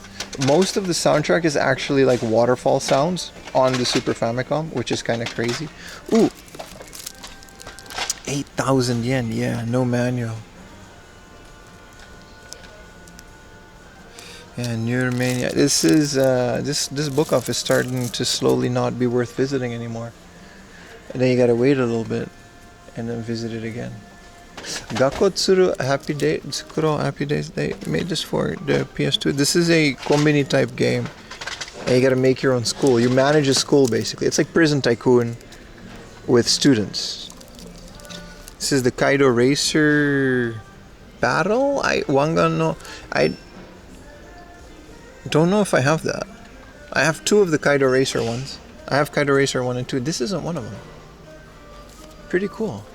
Most of the soundtrack is actually like waterfall sounds on the Super Famicom, which is kind of crazy. Ooh, 8,000 yen. Yeah, no manual. Yeah, New Romania. This is this book off is starting to slowly not be worth visiting anymore. And then you gotta wait a little bit, and then visit it again. Gakotsuru Happy Day Tsukuro Happy Days. They made this for the PS2. This is a kombini type game, and you gotta make your own school. You manage a school basically. It's like Prison Tycoon with students. This is the Kaido Racer Battle. I don't know if I have that. I have two of the Kaido Racer ones. I have Kaido Racer 1 and 2. This isn't one of them. Pretty cool.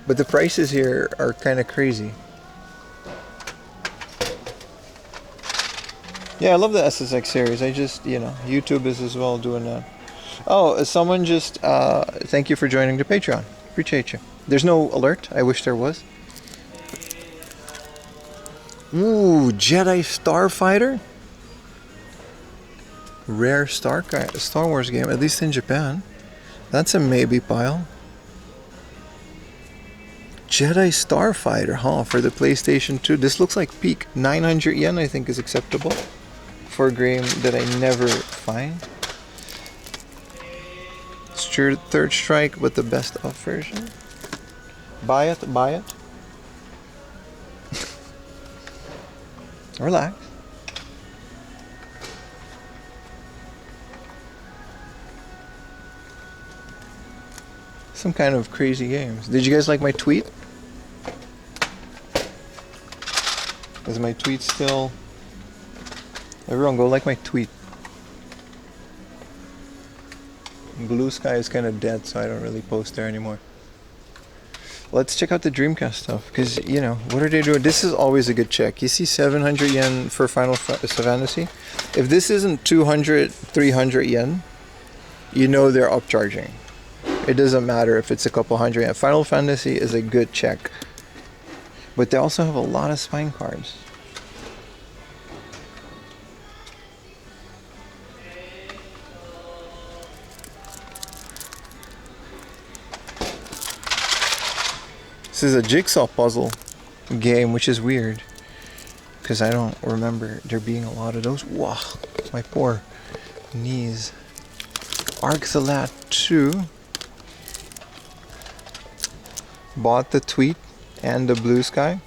But the prices here are kind of crazy. Yeah, I love the SSX series. I just, you know, YouTube is as well doing that. Oh, someone just, thank you for joining the Patreon. Appreciate you. There's no alert. I wish there was. Ooh, Jedi Starfighter. Rare Star Wars game, at least in Japan. That's a maybe pile. Jedi Starfighter, huh? For the PlayStation 2. This looks like peak. 900 yen, I think, is acceptable for a game that I never find. It's true, Third Strike, but the best of version. Buy it, buy it. Relax. Some kind of crazy games. Did you guys like my tweet? Is my tweet still... Everyone go like my tweet. Blue Sky is kind of dead, so I don't really post there anymore. Let's check out the Dreamcast stuff, because, you know, what are they doing? This is always a good check. You see 700 yen for Final Fantasy? If this isn't 200, 300 yen, you know they're upcharging. It doesn't matter if it's a couple hundred yen. Final Fantasy is a good check. But they also have a lot of spine cards. This is a jigsaw puzzle game, which is weird, because I don't remember there being a lot of those. Wow, my poor knees. Arc the Lat 2. Bought the tweet and the Blue Sky.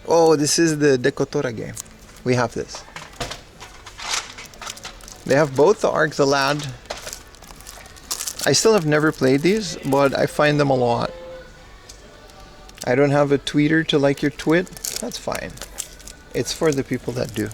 Oh, this is the Dekotora game. We have this. They have both the Arc the Lad. I still have never played these, but I find them a lot. I don't have a tweeter to like your twit. That's fine. It's for the people that do.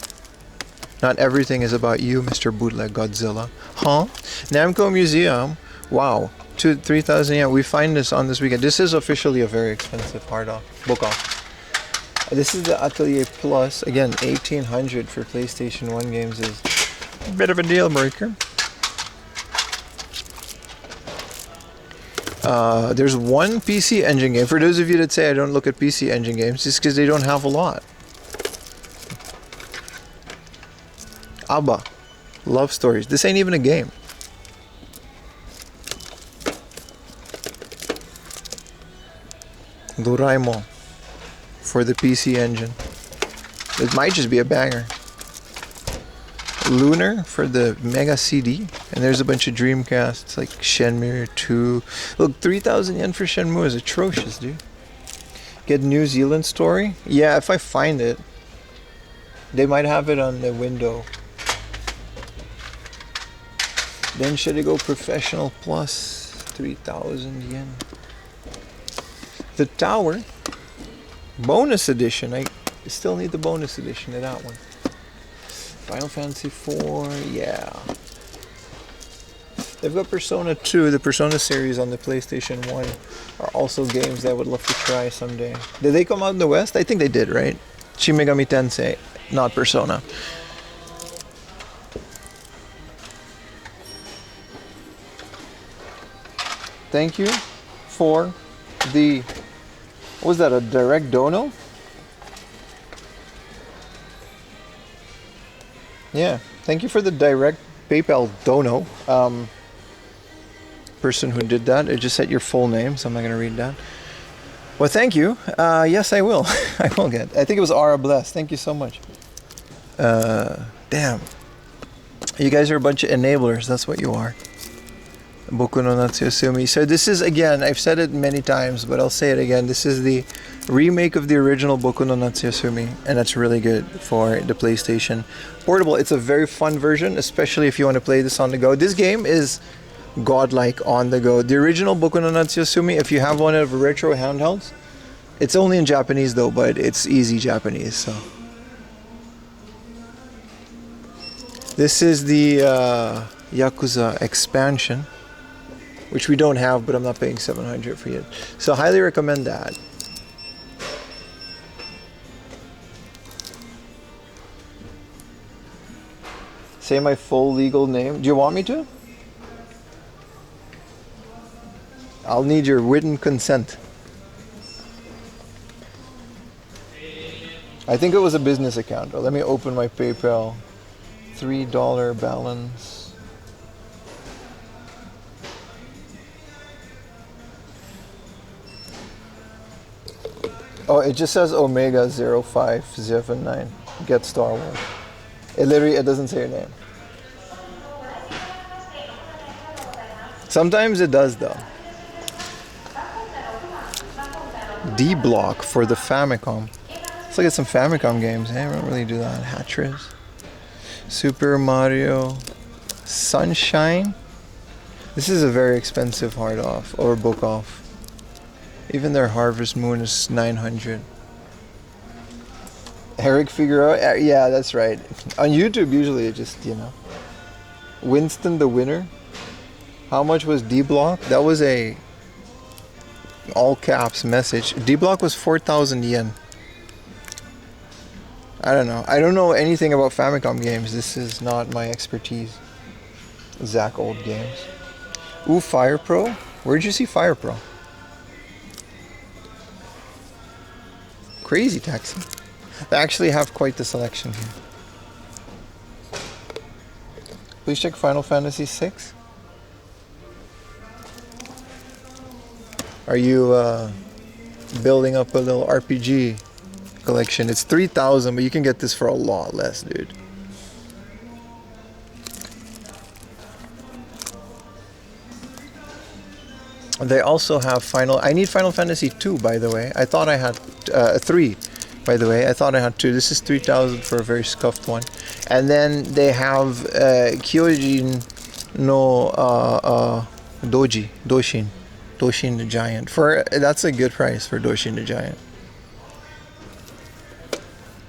Not everything is about you, Mr. Bootleg Godzilla. Huh? Namco Museum. Wow. 3,000 yen. We find this on this weekend. This is officially a very expensive book off. This is the Atelier Plus. Again, 1,800 for PlayStation 1 games is a bit of a deal breaker. There's one PC Engine game. For those of you that say I don't look at PC Engine games, it's because they don't have a lot. ABBA. Love Stories. This ain't even a game. Doraemon for the PC Engine. It might just be a banger. Lunar for the Mega CD. And there's a bunch of Dreamcasts like Shenmue 2. Look, 3,000 yen for Shenmue is atrocious, dude. Get New Zealand Story? Yeah, if I find it. They might have it on the window. Then should I go Professional Plus? 3,000 yen. The Tower. Bonus edition. I still need the bonus edition of that one. Final Fantasy 4, yeah. They've got Persona 2, the Persona series on the PlayStation 1 are also games that I would love to try someday. Did they come out in the West? I think they did, right? Shin Megami Tensei, not Persona. Thank you for the, what was that, a direct dono? Yeah, thank you for the direct PayPal dono. Person who did that, it just said your full name, so I'm not going to read that. Well, thank you. Yes, I will. I will get. I think it was Ara Bless. Thank you so much. Damn. You guys are a bunch of enablers. That's what you are. Boku no Natsusumi. So this is, again, I've said it many times, but I'll say it again. This is the remake of the original Boku no Natsusumi, and that's really good for the PlayStation Portable. It's a very fun version, especially if you want to play this on the go. This game is godlike on the go. The original Boku no Natsusumi, if you have one of retro handhelds, it's only in Japanese though, but it's easy Japanese. So this is the Yakuza expansion, which we don't have, but I'm not paying 700 for it. So highly recommend that. Say my full legal name. Do you want me to? I'll need your written consent. I think it was a business account. Let me open my PayPal. $3 balance. Oh, it just says Omega 0579. Get Star Wars. It doesn't say your name. Sometimes it does though. D Block for the Famicom. Let's look at some Famicom games. Hey, I don't really do that. Hatris. Super Mario. Sunshine. This is a very expensive hard off or book off. Even their Harvest Moon is 900. Eric Figueroa, yeah, that's right. On YouTube, usually it just, you know. Winston the Winner. How much was D Block? That was a all caps message. D Block was 4,000 yen. I don't know. I don't know anything about Famicom games. This is not my expertise. Zach Old Games. Ooh, Fire Pro? Where'd you see Fire Pro? Crazy Taxi. They actually have quite the selection here. Please check Final Fantasy VI. Are you building up a little RPG collection? It's 3,000, but you can get this for a lot less, dude. They also have I need Final Fantasy 2, by the way. I thought I had 3, by the way. I thought I had 2. This is 3,000 for a very scuffed one. And then they have Kyojin no Doshin the Giant. That's a good price for Doshin the Giant.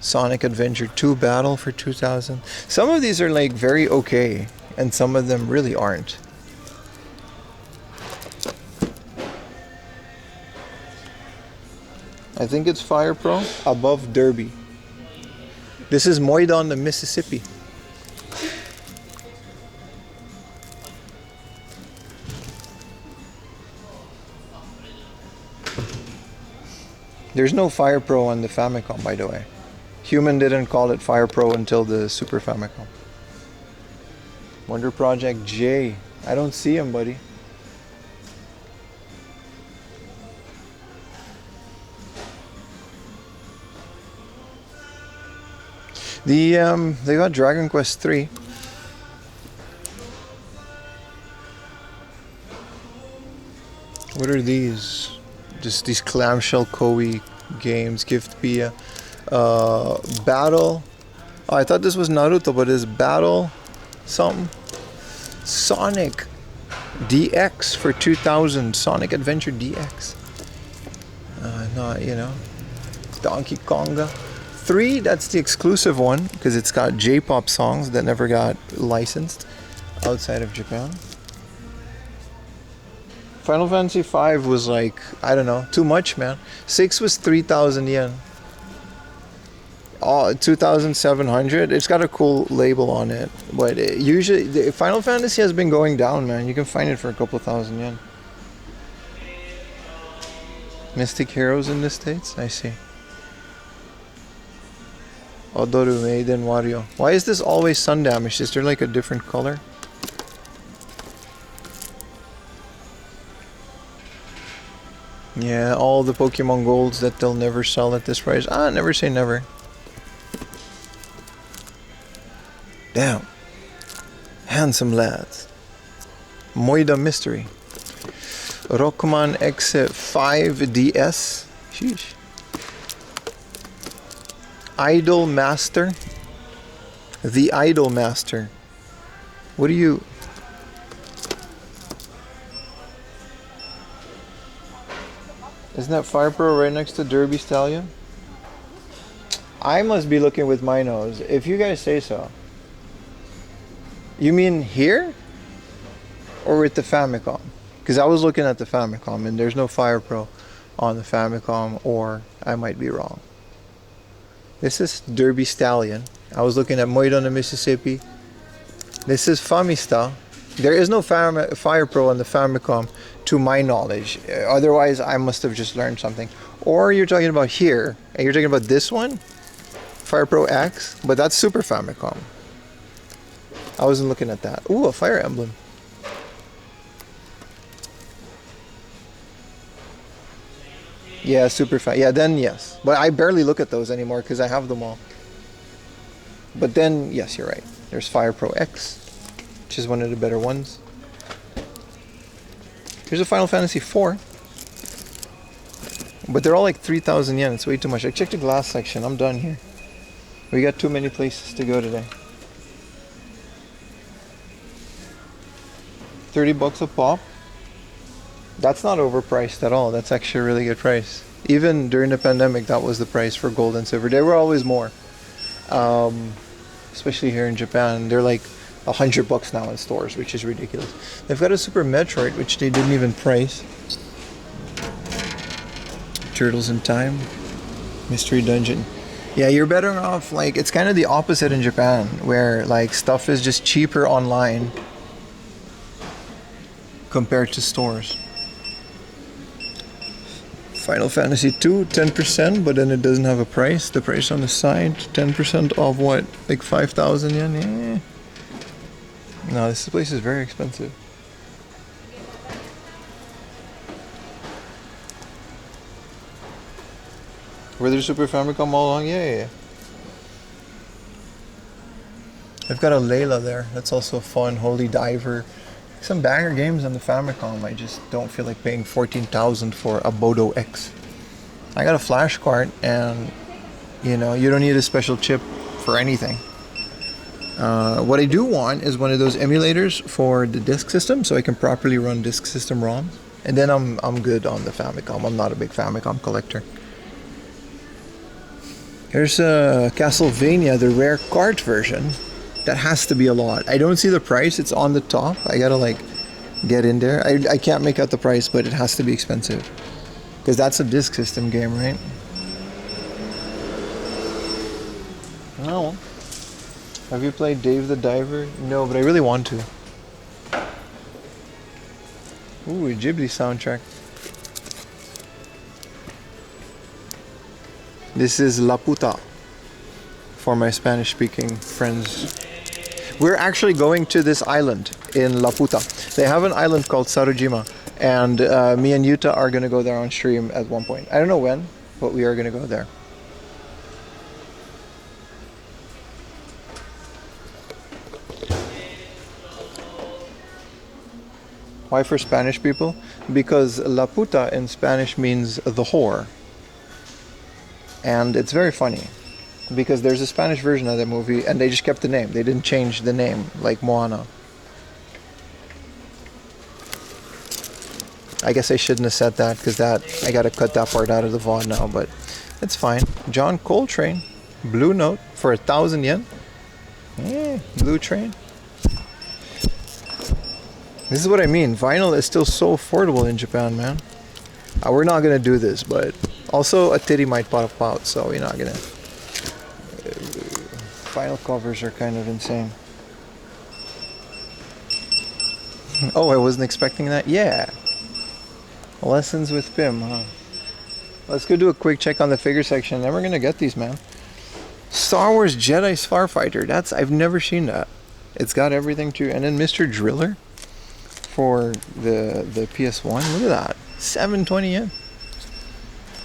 Sonic Adventure 2 Battle for 2,000. Some of these are like very okay, and some of them really aren't. I think it's Fire Pro above Derby. This is Moidon the Mississippi. There's no Fire Pro on the Famicom, by the way. Human didn't call it Fire Pro until the Super Famicom. Wonder Project J. I don't see him, buddy. They got Dragon Quest 3. What are these? Just these clamshell Koei games. Gift Pia. Battle. Oh, I thought this was Naruto, but it's Battle something. Sonic DX for 2000. Sonic Adventure DX. Not, you know. Donkey Konga. 3, that's the exclusive one because it's got J-pop songs that never got licensed outside of Japan. Final Fantasy 5 was like, I don't know, too much, man. 6 was 3,000 yen. 2,700. It's got a cool label on it, but usually Final Fantasy has been going down, man. You can find it for a couple thousand yen. Mystic Heroes in the States? I see. Odoru Maiden Wario. Why is this always sun damaged? Is there like a different color? Yeah, all the Pokemon Golds that they'll never sell at this price. Never say never. Damn. Handsome lads. Moida Mystery. Rockman X5 DS. Sheesh. Idol Master. The Idol Master. What do you... Isn't that Fire Pro right next to Derby Stallion? I must be looking with my nose, if you guys say so. You mean here? Or with the Famicom? Because I was looking at the Famicom and there's no Fire Pro on the Famicom, or I might be wrong. This is Derby Stallion. I was looking at Moidon, Mississippi. This is Famista. There is no Fire Pro on the Famicom, to my knowledge. Otherwise, I must have just learned something. Or you're talking about here, and you're talking about this one, Fire Pro X, but that's Super Famicom. I wasn't looking at that. Ooh, a Fire Emblem. Yeah, Super Fan. Yeah, then yes. But I barely look at those anymore because I have them all. But then, yes, you're right. There's Fire Pro X, which is one of the better ones. Here's a Final Fantasy 4. But they're all like 3,000 yen. It's way too much. I checked the glass section. I'm done here. We got too many places to go today. 30 bucks a pop. That's not overpriced at all. That's actually a really good price. Even during the pandemic, that was the price for gold and silver. They were always more. Especially here in Japan. They're like $100 now in stores, which is ridiculous. They've got a Super Metroid, which they didn't even price. Turtles in Time. Mystery Dungeon. Yeah, you're better off, like, it's kind of the opposite in Japan, where like stuff is just cheaper online compared to stores. Final Fantasy 2, 10%, but then it doesn't have a price. The price on the side, 10% of what? Like 5,000 yen? Yeah. No, this place is very expensive. Were there Super Famicom all along? Yeah. I've got a Layla there. That's also fun. Holy Diver. Some banger games on the Famicom. I just don't feel like paying 14,000 for a Bodo X. I got a flash card, and you know, you don't need a special chip for anything. What I do want is one of those emulators for the disk system, so I can properly run disk system ROMs, and then I'm good on the Famicom. I'm not a big Famicom collector. Here's Castlevania, the rare cart version. That has to be a lot. I don't see the price. It's on the top. I gotta like get in there. I can't make out the price, but it has to be expensive. Because that's a disk system game, right? No. Have you played Dave the Diver? No, but I really want to. Ooh, a Ghibli soundtrack. This is La Puta for my Spanish-speaking friends. We're actually going to this island in La Puta. They have an island called Sarojima, and me and Yuta are going to go there on stream at one point. I don't know when, but we are going to go there. Why for Spanish people? Because La Puta in Spanish means the whore. And it's very funny. Because there's a Spanish version of that movie and they just kept the name. They didn't change the name like Moana. I guess I shouldn't have said that because I gotta cut that part out of the VOD now, but it's fine. John Coltrane, Blue Note for 1,000 yen. Yeah, Blue Train. This is what I mean. Vinyl is still so affordable in Japan, man. We're not gonna do this, but also a titty might pop out, so we're not gonna. Vinyl covers are kind of insane. Oh, I wasn't expecting that. Yeah. Lessons with Pim, huh? Let's go do a quick check on the figure section, then we're gonna get these, man. Star Wars Jedi Starfighter. I've never seen that. It's got everything too, and then Mr. Driller for the PS1. Look at that, 720 yen.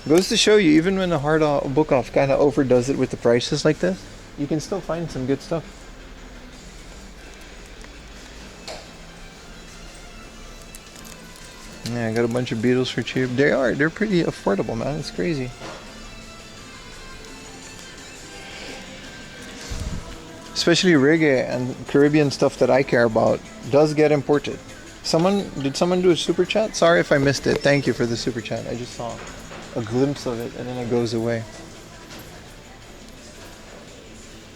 Goes to show you, even when the hard book off kind of overdoes it with the prices like this, you can still find some good stuff. Yeah, I got a bunch of Beatles for cheap. They're pretty affordable, man. It's crazy. Especially reggae and Caribbean stuff that I care about does get imported. Did someone do a super chat? Sorry if I missed it. Thank you for the super chat. I just saw a glimpse of it and then it goes away.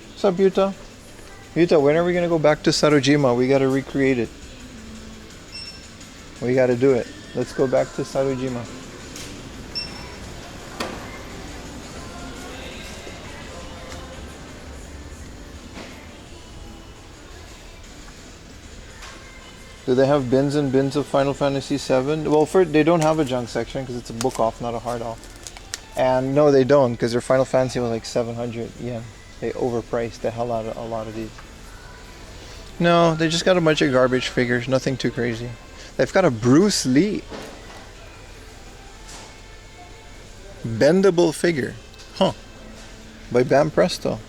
What's up, Yuta? Yuta, when are we gonna go back to Sarojima? We gotta recreate it. We gotta do it. Let's go back to Sarojima. Do they have bins and bins of Final Fantasy VII? Well, they don't have a junk section because it's a book off, not a hard off. And no, they don't, because their Final Fantasy was like 700 yen. They overpriced the hell out of a lot of these. No, they just got a bunch of garbage figures, nothing too crazy. They've got a Bruce Lee bendable figure. Huh. By Bam Presto.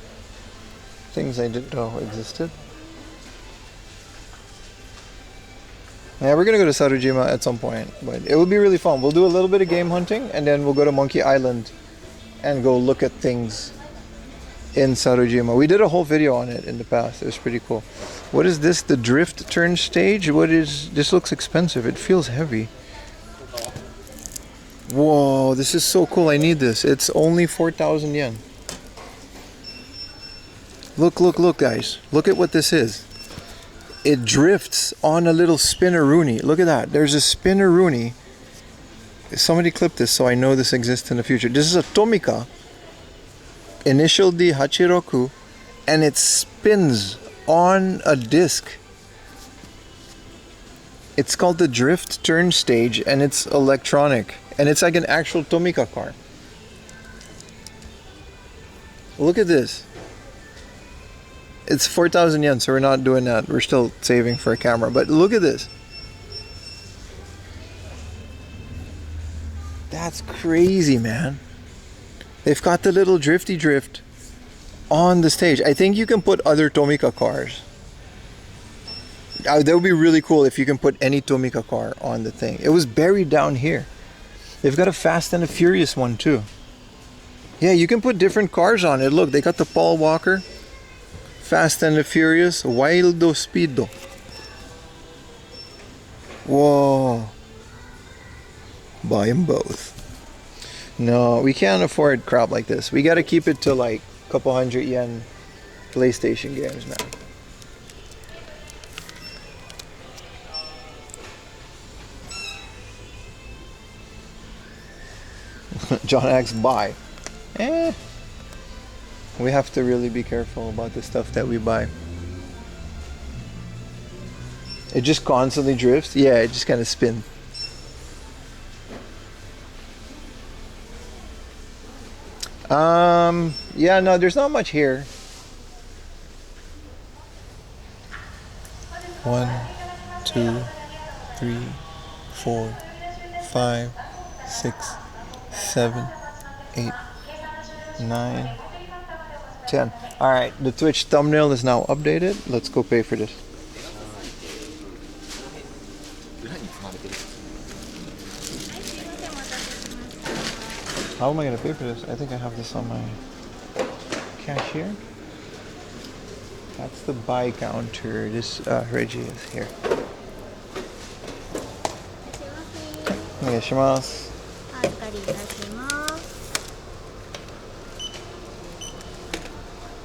Things I didn't know existed. Yeah, we're gonna go to Sarojima at some point, but it will be really fun. We'll do a little bit of game hunting and then we'll go to Monkey Island and go look at things in Sarojima. We did a whole video on it in the past. It was pretty cool. What is this? The drift turn stage? This looks expensive. It feels heavy. Whoa, this is so cool. I need this. It's only 4,000 yen. Look, guys. Look at what this is. It drifts on a little spinneroonie. Look at that. There's a spinneroonie. Somebody clip this so I know this exists in the future. This is a Tomica. Initial D Hachiroku. And it spins on a disc. It's called the drift turn stage and it's electronic. And it's like an actual Tomica car. Look at this. It's 4,000 yen, so we're not doing that. We're still saving for a camera. But look at this. That's crazy, man. They've got the little drifty drift on the stage. I think you can put other Tomica cars. That would be really cool if you can put any Tomica car on the thing. It was buried down here. They've got a Fast and a Furious one too. Yeah, you can put different cars on it. Look, they got the Paul Walker, Fast and the Furious, Wildo Speedo. Whoa. Buy them both. No, we can't afford crap like this. We gotta keep it to like a couple hundred yen PlayStation games, man. John asks, buy. We have to really be careful about the stuff that we buy. It just constantly drifts. Yeah, it just kind of spins. Yeah, no, there's not much here. 1, 2, 3, 4, 5, 6, 7, 8, 9, 10. All right, the Twitch thumbnail is now updated. Let's go pay for this. How am I going to pay for this? I think I have this on my cashier. That's the buy counter. This Reggie is here. お願いします。お預かりいたします。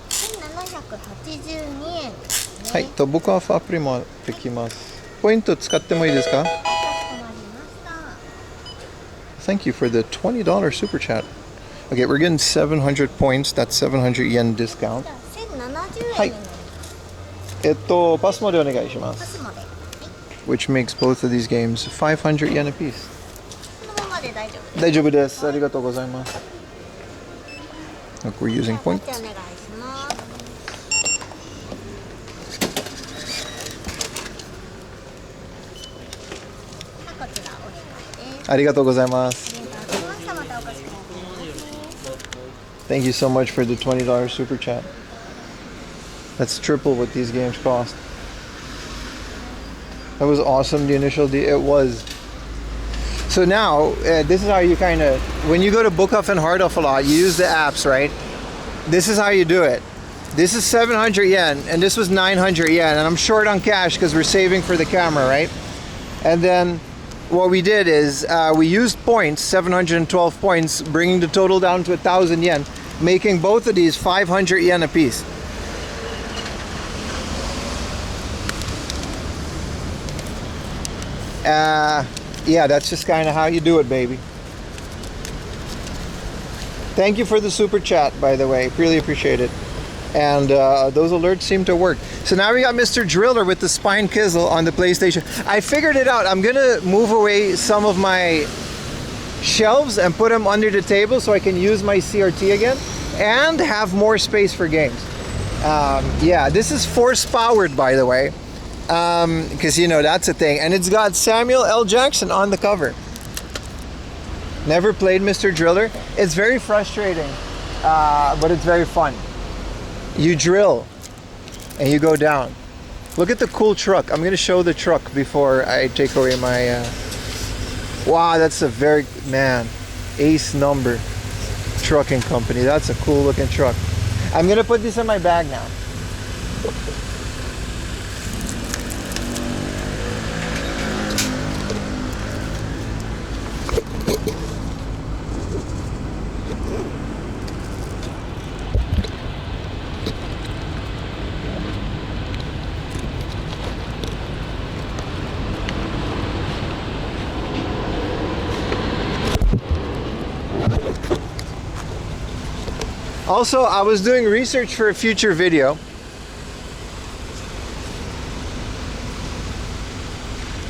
1782円ですね。はい、と僕はアプリもできます。ポイント使ってもいいですか？かしこまりました。 Thank you for the $20 super chat. Okay, we're getting 700 points. That's 700 yen discount. じゃあ1070円はいになります。パスモでお願いしまパす。スまで。はい。 Which makes both of these games 500 yen apiece. このままで大丈夫です。大丈夫です。ありがとうございます。Look, we're using じゃあこっ points. ちお願いします。こちらお願いです。ありがとうございます。ありがとうございました。またお越しください。 Thank you so much for the $20 super chat. That's triple what these games cost. That was awesome, the initial deal. It was. So now, this is how you kind of, when you go to Book Off and Hard Off a lot, you use the apps, right? This is how you do it. This is 700 yen, and this was 900 yen, and I'm short on cash because we're saving for the camera, right? And then what we did is we used points, 712 points, bringing the total down to 1,000 yen, making both of these 500 yen a piece. Yeah, that's just kind of how you do it, baby. Thank you for the super chat, by the way. Really appreciate it. And those alerts seem to work. So now we got Mr. Driller with the Spine Kizzle on the PlayStation. I figured it out. I'm gonna move away some of my shelves and put them under the table so I can use my CRT again and have more space for games. Yeah, this is force powered, by the way, because you know that's a thing. And it's got Samuel L. Jackson on the cover. Never played Mr. Driller. It's very frustrating, but it's very fun. You drill and you go down. Look at the cool truck. I'm gonna show the truck before I take away my wow, that's a very, man, ace number trucking company. That's a cool looking truck. I'm gonna put this in my bag now. Also, I was doing research for a future video.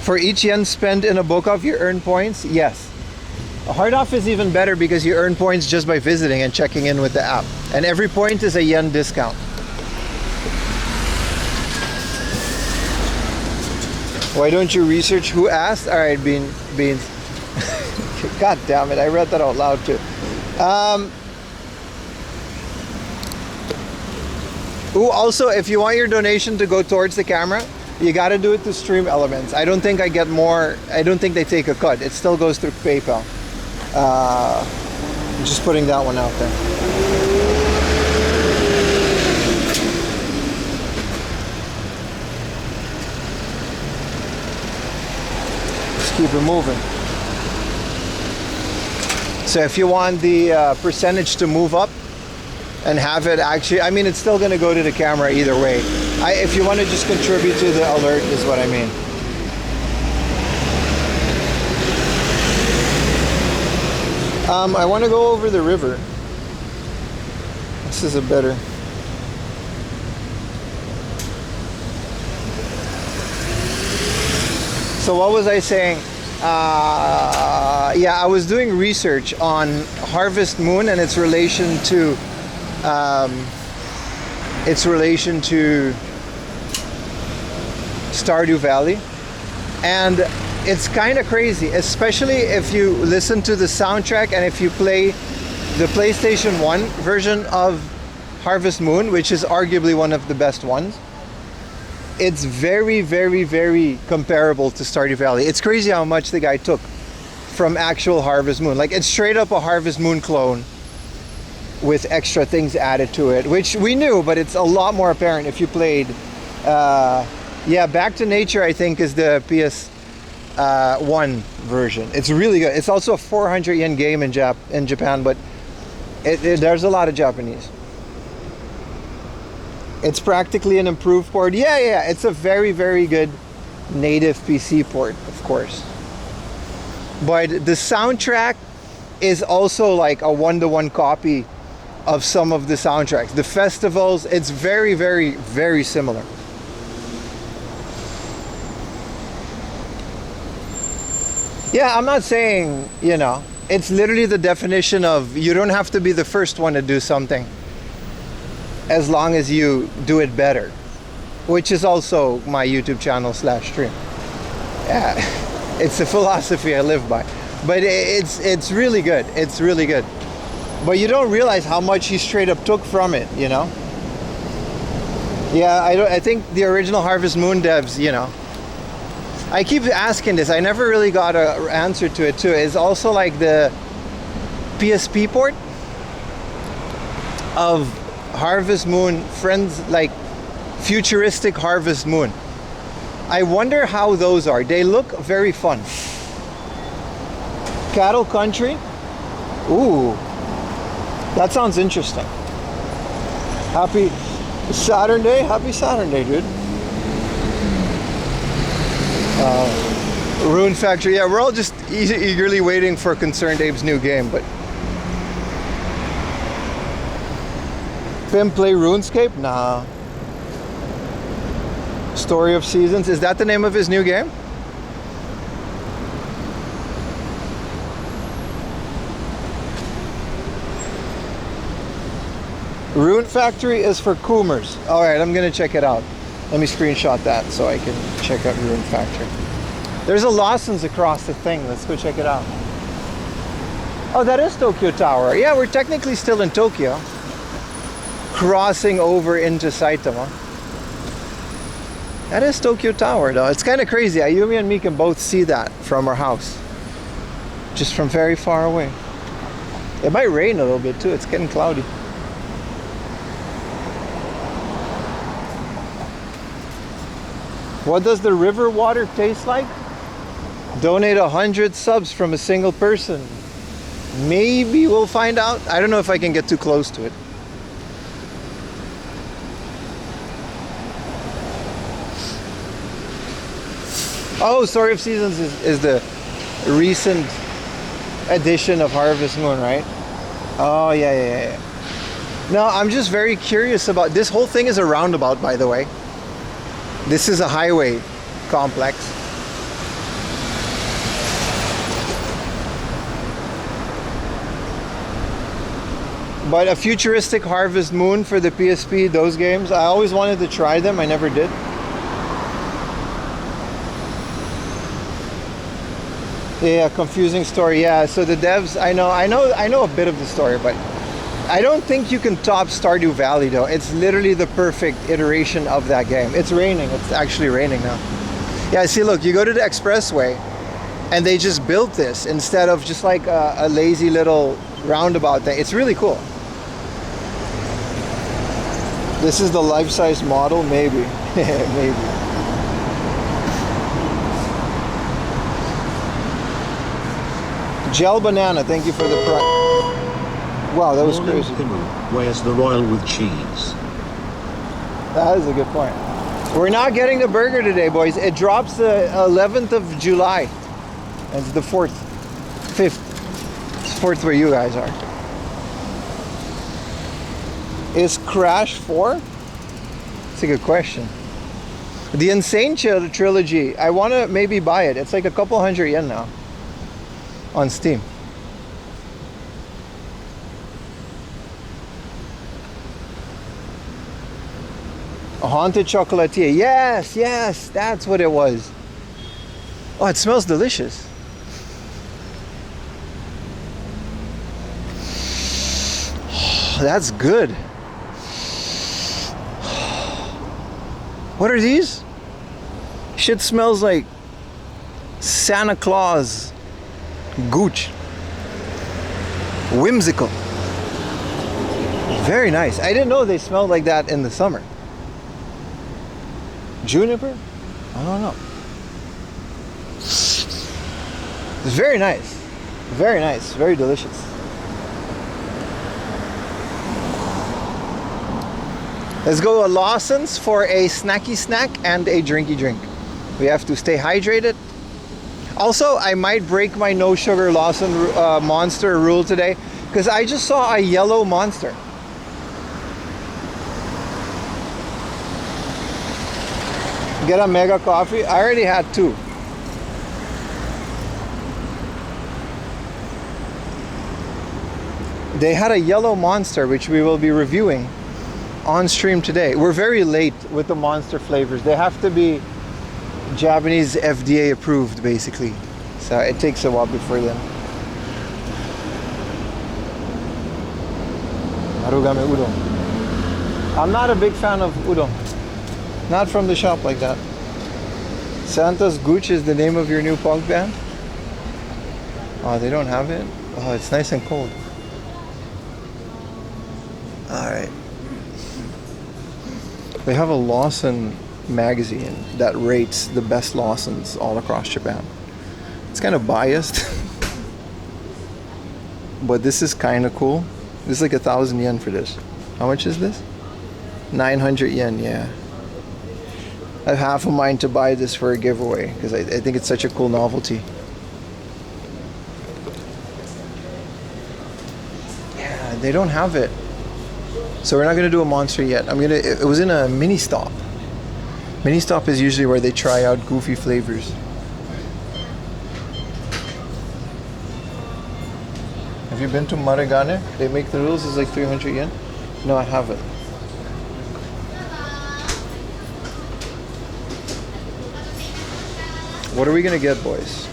For each yen spent in a book off, you earn points? Yes. A hard off is even better because you earn points just by visiting and checking in with the app. And every point is a yen discount. Why don't you research? Who asked? All right, Beans. God damn it, I read that out loud too. Ooh, also, if you want your donation to go towards the camera, you got to do it to Stream Elements. I don't think I get more. I don't think they take a cut. It still goes through PayPal. Just putting that one out there. Let's keep it moving. So if you want the percentage to move up, and have it actually, I mean, it's still going to go to the camera either way. If you want to just contribute to the alert is what I mean. I want to go over the river. This is a better. So what was I saying? Yeah, I was doing research on Harvest Moon and its relation to Stardew Valley, and it's kind of crazy, especially if you listen to the soundtrack and if you play the PlayStation 1 version of Harvest Moon, which is arguably one of the best ones. It's very, very, very comparable to Stardew Valley. It's crazy how much the guy took from actual Harvest Moon. Like, it's straight up a Harvest Moon clone with extra things added to it, which we knew, but it's a lot more apparent if you played. Yeah, Back to Nature, I think, is the PS1 version. It's really good. It's also a 400 yen game in Japan, but there's a lot of Japanese. It's practically an improved port. Yeah, it's a very, very good native PC port, of course. But the soundtrack is also like a one-to-one copy of some of the soundtracks. The festivals, it's very, very, very similar. Yeah, I'm not saying, it's literally the definition of you don't have to be the first one to do something, as long as you do it better, which is also my YouTube channel /stream. Yeah, it's a philosophy I live by, but it's really good. It's really good, but you don't realize how much he straight up took from it. Yeah, I think the original Harvest Moon devs, I keep asking this. I never really got an answer to it too. It's also like the PSP port of Harvest Moon, like futuristic Harvest Moon. I wonder how those are. They look very fun. Cattle Country? Ooh, that sounds interesting. Happy Saturday. Happy Saturday, dude. Rune Factory. Yeah, we're all just eagerly waiting for Concerned Abe's new game, but Pim play RuneScape? Nah. Story of Seasons. Is that the name of his new game? Rune Factory is for Coomers. Alright, I'm gonna check it out. Let me screenshot that so I can check out Rune Factory. There's a Lawson's across the thing. Let's go check it out. Oh, that is Tokyo Tower. Yeah, we're technically still in Tokyo. Crossing over into Saitama. That is Tokyo Tower though. It's kind of crazy. Ayumi and me can both see that from our house. Just from very far away. It might rain a little bit too. It's getting cloudy. What does the river water taste like? Donate 100 subs from a single person. Maybe we'll find out. I don't know if I can get too close to it. Oh, Story of Seasons is the recent edition of Harvest Moon, right? Oh, yeah. No, I'm just very curious about... This whole thing is a roundabout, by the way. This is a highway complex. But a futuristic Harvest Moon for the PSP, those games, I always wanted to try them. I never did. Yeah, confusing story. Yeah, so the devs, I know a bit of the story, but I don't think you can top Stardew Valley though. It's literally the perfect iteration of that game. It's raining. It's actually raining now. Yeah, see, look, you go to the expressway and they just built this instead of just like a lazy little roundabout thing. It's really cool. This is the life-size model, maybe. Maybe. Gel Banana, thank you for the price. Wow, that was crazy. Where's the royal with cheese? That is a good point. We're not getting the burger today, boys. It drops the 11th of July. It's the 4th. 5th. It's 4th where you guys are. Is Crash 4? That's a good question. The Insane Trilogy. I want to maybe buy it. It's like a couple hundred yen now on Steam. A Haunted Chocolatier. Yes, yes, that's what it was. Oh, it smells delicious. That's good. What are these? Shit smells like Santa Claus. Gooch. Whimsical. Very nice. I didn't know they smelled like that in the summer. Juniper? I don't know. It's very nice. Very nice. Very delicious. Let's go to Lawson's for a snacky snack and a drinky drink. We have to stay hydrated. Also, I might break my no sugar Lawson Monster rule today because I just saw a yellow Monster. Get a mega coffee. I already had 2. They had a yellow Monster, which we will be reviewing on stream today. We're very late with the Monster flavors. They have to be Japanese FDA approved, basically. So it takes a while before then. Marugame udon. I'm not a big fan of udon. Not from the shop like that. Santa's Gooch is the name of your new punk band? Oh, they don't have it? Oh, it's nice and cold. Alright. They have a Lawson magazine that rates the best Lawsons all across Japan. It's kind of biased. But this is kind of cool. This is like 1,000 yen for this. How much is this? 900 yen, yeah. I have half a mind to buy this for a giveaway because I think it's such a cool novelty. Yeah, they don't have it. So we're not gonna do a Monster yet. It was in a mini stop. Mini stop is usually where they try out goofy flavors. Have you been to Maragane? They make the rules, it's like 300 yen. No, I haven't. What are we gonna get, boys?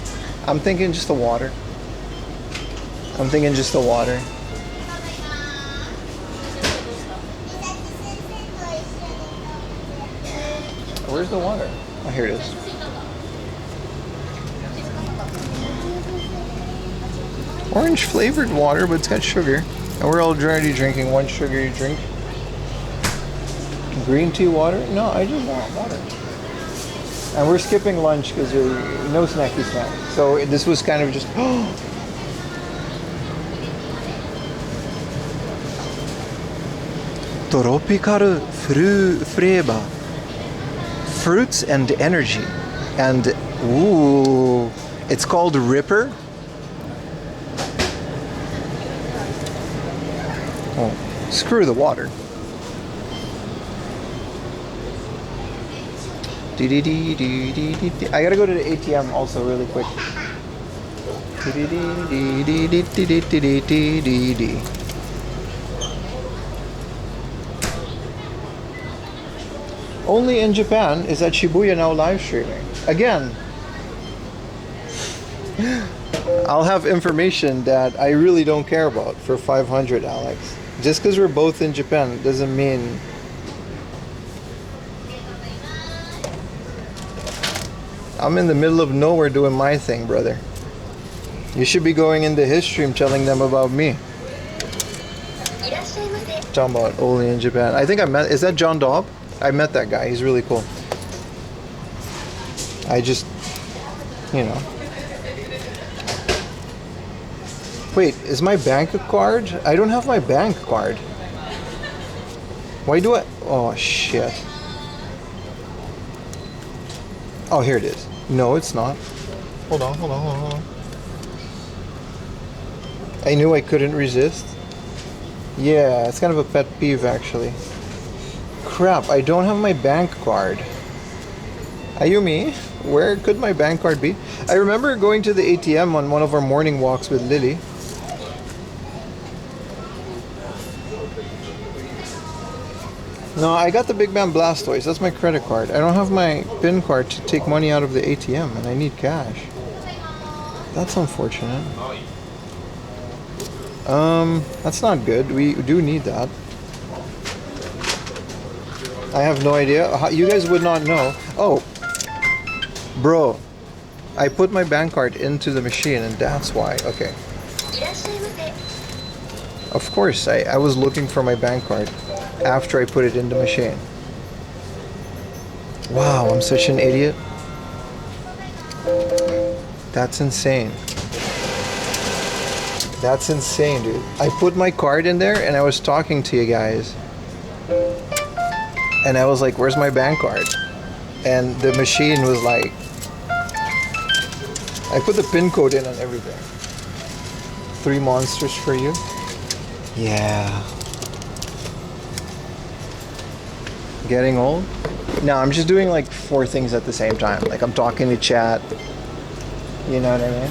I'm thinking just the water. Where's the water? Oh, here it is. Orange flavored water, but it's got sugar. And we're already drinking one sugary drink. Green tea water? No, I just want water. And we're skipping lunch because no snacky snack. So this was kind of just... Tropical flavor. Fruits and energy. And, ooh, it's called Ripper. Oh, screw the water. I gotta go to the ATM also really quick. Only in Japan is that Shibuya now live streaming. Again, I'll have information that I really don't care about for 500, Alex. Just because we're both in Japan doesn't mean... I'm in the middle of nowhere doing my thing, brother. You should be going into his stream telling them about me. Talking about only in Japan. I think I met... Is that John Daub? I met that guy. He's really cool. I just... You know... Wait, is my bank card? I don't have my bank card. Why do I... Oh, shit. Oh, here it is. No, it's not. Hold on. I knew I couldn't resist. Yeah, it's kind of a pet peeve, actually. Crap, I don't have my bank card. Ayumi, where could my bank card be? I remember going to the ATM on one of our morning walks with Lily. No, I got the Big Bang Blastoise. That's my credit card. I don't have my PIN card to take money out of the ATM, and I need cash. That's unfortunate. That's not good. We do need that. I have no idea. You guys would not know. Oh, bro, I put my bank card into the machine, and that's why. Okay. Of course, I was looking for my bank card after I put it in the machine. Wow, I'm such an idiot. That's insane. That's insane, dude. I put my card in there and I was talking to you guys. And I was like, where's my bank card? And the machine was like, I put the PIN code in and everything. 3 monsters for you. Yeah. Getting old? No, I'm just doing like 4 things at the same time. Like I'm talking to chat. You know what I mean?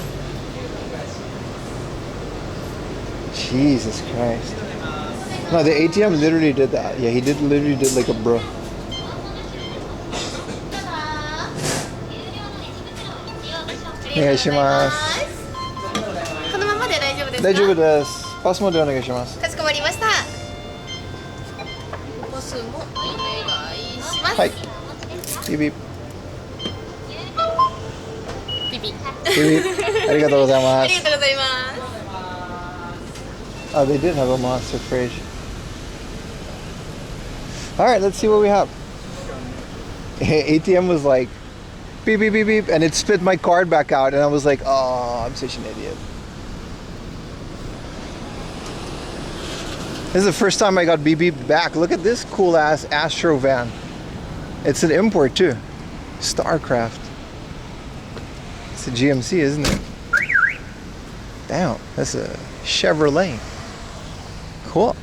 Jesus Christ. No, the ATM literally did that. Yeah, he literally did like a bro. Onegaishimasu. このままで大丈夫ですか？大丈夫です。パスモでお願いします。かしこまりました。パスもお願いします。はい。ビビ。ビビ。ビビ。ありがとうございます。ありがとうございます。Oh, they did have a monster fridge. All right, let's see what we have. ATM was like, beep, beep, beep, beep, and it spit my card back out, and I was like, oh, I'm such an idiot. This is the first time I got beep, beep back. Look at this cool ass Astro van. It's an import too. Starcraft. It's a GMC, isn't it? Damn, that's a Chevrolet. Cool.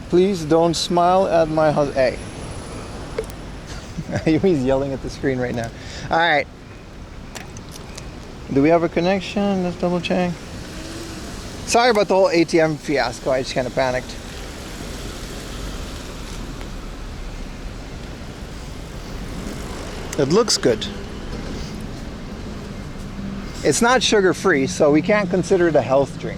Please don't smile at my husband. Hey. He's yelling at the screen right now. All right. Do we have a connection? Let's double check. Sorry about the whole ATM fiasco. I just kind of panicked. It looks good. It's not sugar-free, so we can't consider it a health drink.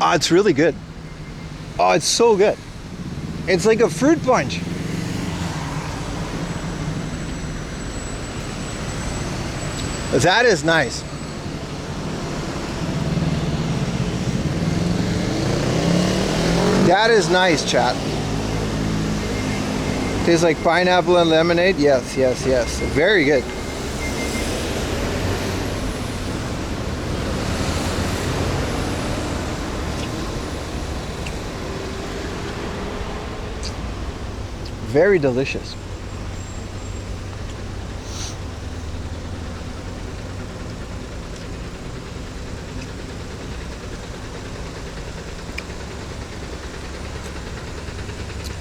Oh, it's really good. Oh, it's so good. It's like a fruit punch. That is nice. That is nice, chat. Tastes like pineapple and lemonade. Yes, yes, yes. Very good. Very delicious.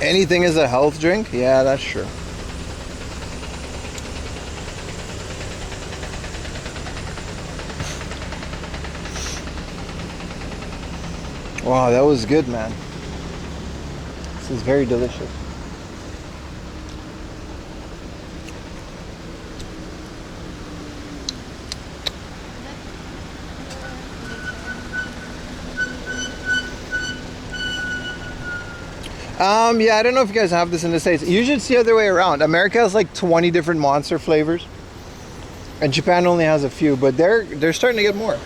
Anything is a health drink? Yeah, that's true. Wow, that was good, man. This is very delicious. Yeah, I don't know if you guys have this in the States. Usually it's the other way around. America has like 20 different monster flavors. And Japan only has a few, but they're starting to get more.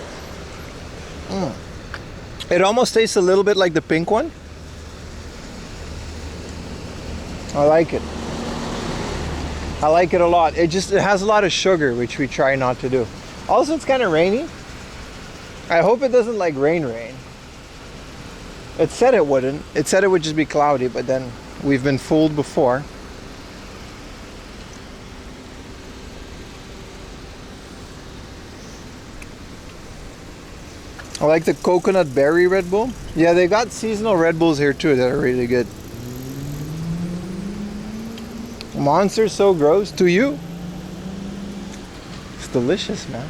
It almost tastes a little bit like the pink one. I like it. I like it a lot. It has a lot of sugar, which we try not to do. Also, it's kind of rainy. I hope it doesn't like rain. It said it wouldn't. It said it would just be cloudy, but then we've been fooled before. I like the coconut berry Red Bull. Yeah, they got seasonal Red Bulls here too that are really good. Monster's so gross. To you? It's delicious, man.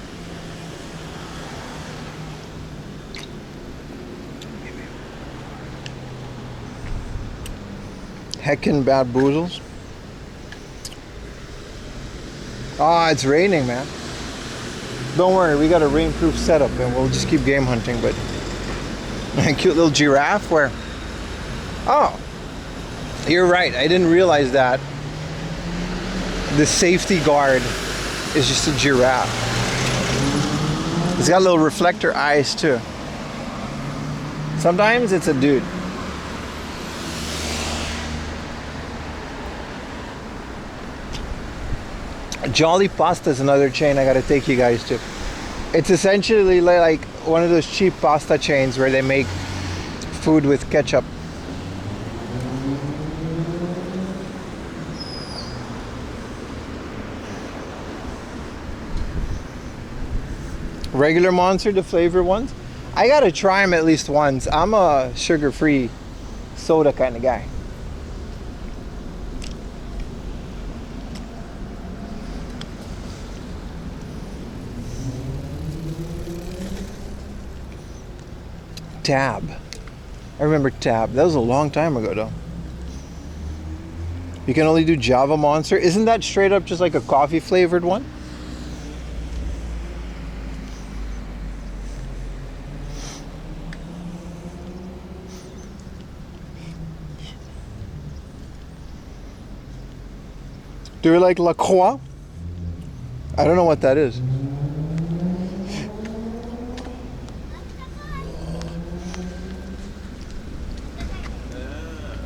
Heckin' baboozles. Ah, it's raining, man. Don't worry, we got a rainproof setup and we'll just keep game hunting, but a cute little giraffe where... Oh, you're right. I didn't realize that. The safety guard is just a giraffe. It's got little reflector eyes too. Sometimes it's a dude. Jolly Pasta is another chain I gotta take you guys to. It's essentially like one of those cheap pasta chains where they make food with ketchup. Regular Monster, the flavor ones, I gotta try them at least once. I'm a sugar-free soda kind of guy. Tab. I remember Tab. That was a long time ago though. You can only do Java Monster. Isn't that straight up just like a coffee flavored one? Do you like La Croix? I don't know what that is.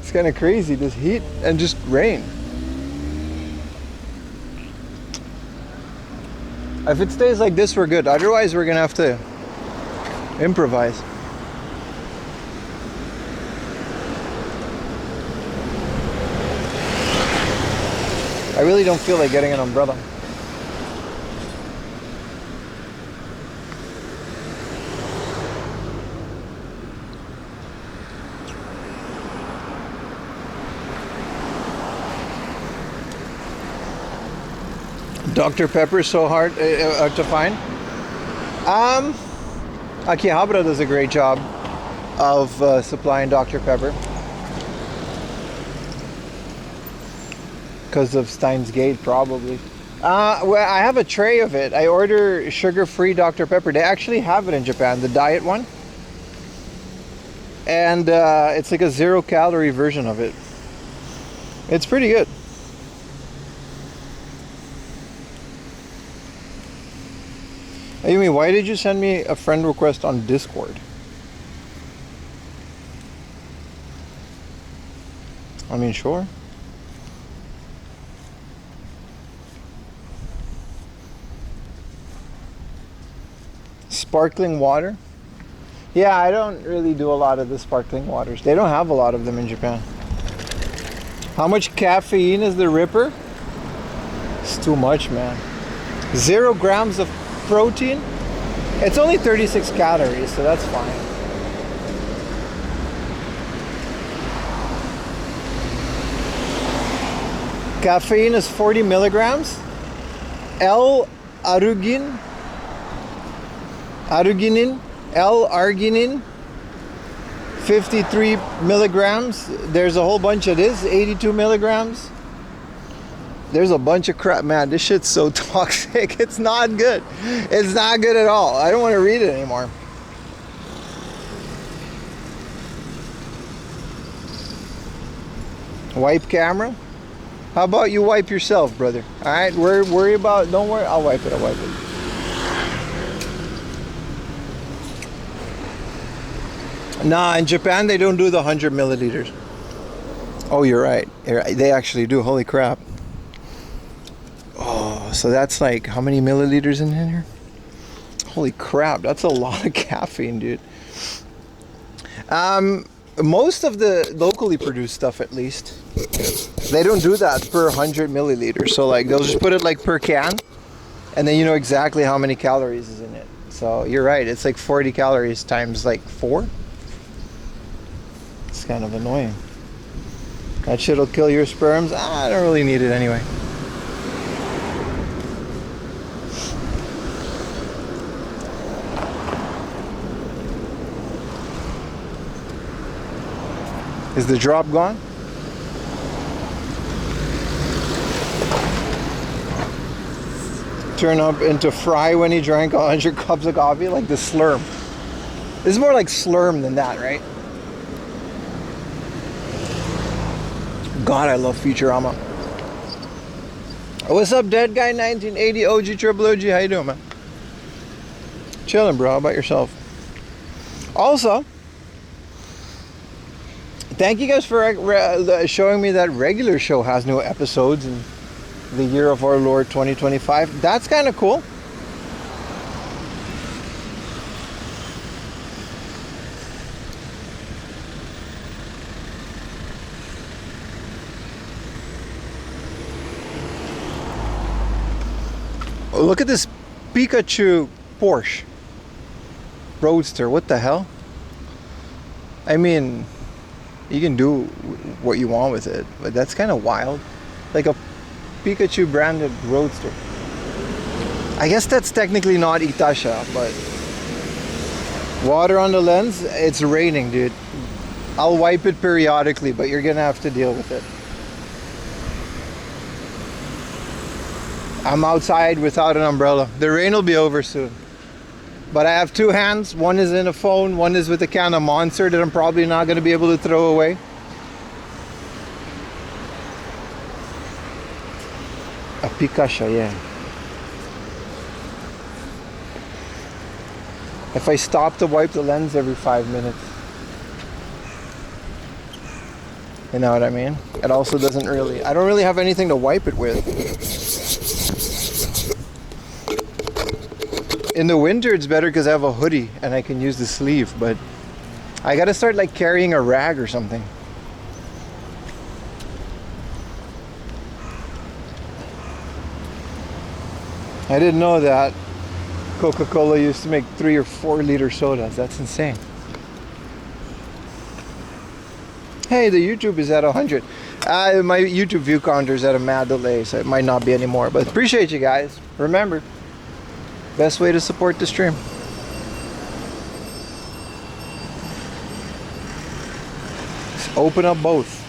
It's kind of crazy, this heat and just rain. If it stays like this, we're good. Otherwise, we're gonna have to improvise. I really don't feel like getting an umbrella. Dr. Pepper is so hard to find. Akihabara does a great job of supplying Dr. Pepper. Because of Steins Gate, probably. Well, I have a tray of it. I order sugar-free Dr. Pepper. They actually have it in Japan, the diet one. And it's like a 0-calorie version of it. It's pretty good. Amy, why did you send me a friend request on Discord? I mean, sure. Sparkling water? Yeah, I don't really do a lot of the sparkling waters. They don't have a lot of them in Japan. How much caffeine is the Ripper? It's too much, man. 0 grams of protein? It's only 36 calories, so that's fine. Caffeine is 40 milligrams. L-arginine, L-arginine, 53 milligrams. There's a whole bunch of this, 82 milligrams. There's a bunch of crap, man. This shit's so toxic. It's not good. It's not good at all. I don't want to read it anymore. Wipe camera. How about you wipe yourself, brother? All right, worry about. Don't worry. I'll wipe it. I'll wipe it. Nah, in Japan they don't do the 100 milliliters. Oh, you're right. They actually do. Holy crap. Oh, so that's like how many milliliters in here? Holy crap, that's a lot of caffeine, dude. Most of the locally produced stuff, at least, they don't do that per 100 milliliters. So like they'll just put it like per can, and then you know exactly how many calories is in it. So you're right, it's like 40 calories times like 4. It's kind of annoying. That shit'll kill your sperms. I don't really need it anyway. Is the drop gone? Turn up into Fry when he drank 100 cups of coffee, like the Slurm. This is more like Slurm than that, right? God, I love Futurama. What's up, Dead Guy 1980 OG Triple OG? How you doing, man? Chilling, bro. How about yourself? Also, thank you guys for showing me that regular show has no episodes in the year of our Lord 2025. That's kind of cool. Look at this Pikachu Porsche Roadster. What the hell? I mean, you can do what you want with it, but that's kind of wild. Like a Pikachu branded Roadster. I guess that's technically not Itasha, but water on the lens. It's raining, dude. I'll wipe it periodically, but you're gonna have to deal with it. I'm outside without an umbrella. The rain will be over soon. But I have two hands. One is in a phone, one is with a can of Monster that I'm probably not going to be able to throw away. A Pikachu, yeah. If I stop to wipe the lens every 5 minutes. You know what I mean? It also doesn't really... I don't really have anything to wipe it with. In the winter it's better because I have a hoodie and I can use the sleeve, but I gotta start like carrying a rag or something. I didn't know that Coca-Cola used to make 3 or 4 liter sodas. That's insane. Hey, the YouTube is at 100. My YouTube view counter is at a mad delay, so it might not be anymore, but appreciate you guys. Remember, best way to support the stream. Just open up both.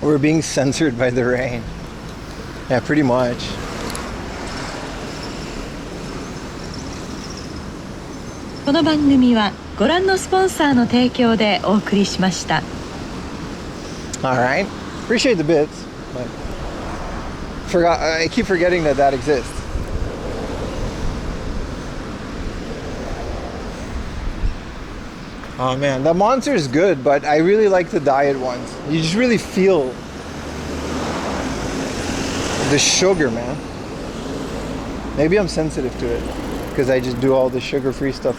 We're being censored by the rain. Yeah, pretty much. This programはご覧のスポンサーの提供でお送りしました。 Alright. Appreciate the bits, but I keep forgetting that exists. Oh man, the Monster is good, but I really like the diet ones. You just really feel the sugar, man. Maybe I'm sensitive to it because I just do all the sugar-free stuff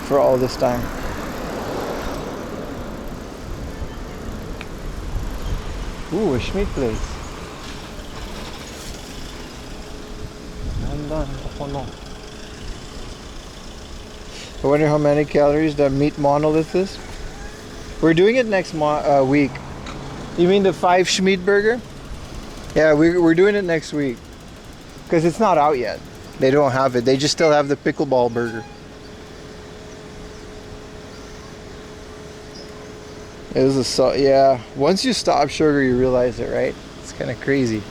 for all this time. Ooh, a SCHMEAT place. I wonder how many calories that meat monolith is. We're doing it next week. You mean the 5 SCHMEAT burger? Yeah, we're doing it next week. Because it's not out yet. They don't have it. They just still have the pickleball burger. It was yeah. Once you stop sugar, you realize it, right? It's kind of crazy.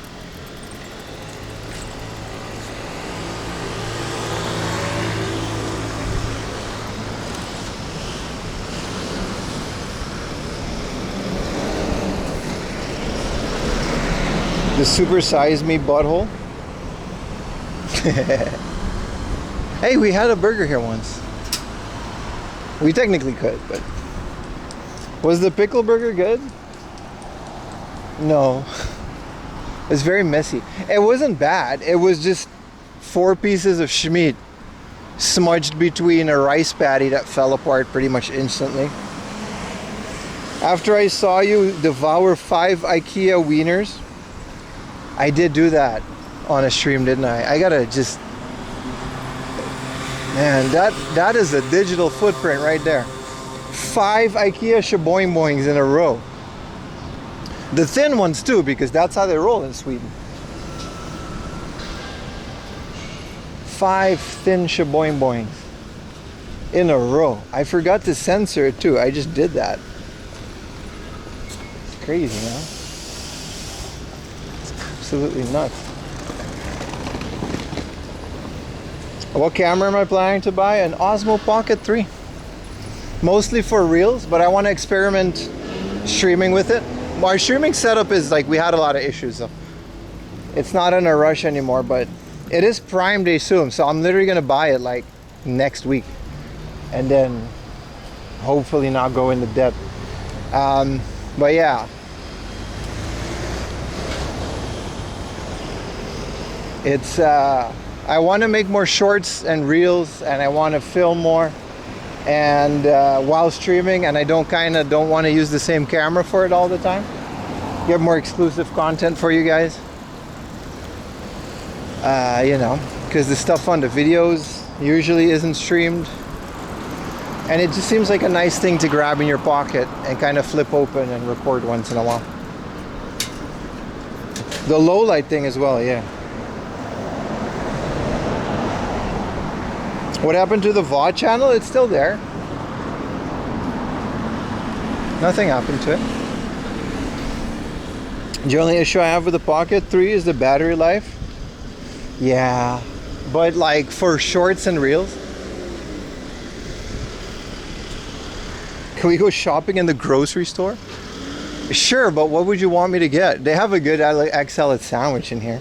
The Super Size Me butthole. Hey, we had a burger here once. We technically could, but was the pickle burger good? No. It's very messy. It wasn't bad. It was just 4 pieces of SCHMEAT smudged between a rice patty that fell apart pretty much instantly. After I saw you devour 5 IKEA wieners, I did do that on a stream, didn't I? I gotta just, man, that is a digital footprint right there. 5 IKEA shaboing boings in a row. The thin ones too, because that's how they roll in Sweden. 5 thin shaboing boings in a row. I forgot to censor it too. I just did that. It's crazy, man. It's absolutely nuts. What camera am I planning to buy? An Osmo Pocket 3. Mostly for reels, but I want to experiment streaming with it. Our streaming setup is like, we had a lot of issues, so it's not in a rush anymore, but it is Prime Day soon, so I'm literally gonna buy it like next week and then hopefully not go into debt. But yeah, it's I want to make more shorts and reels, and I want to film more and while streaming, and I don't want to use the same camera for it all the time. Get more exclusive content for you guys, you know, because the stuff on the videos usually isn't streamed, and it just seems like a nice thing to grab in your pocket and kind of flip open and record once in a while. The low light thing as well, yeah. What happened to the VOD channel? It's still there. Nothing happened to it. The only issue I have with the Pocket 3 is the battery life. Yeah, but like for shorts and reels. Can we go shopping in the grocery store? Sure, but what would you want me to get? They have a good XL sandwich in here.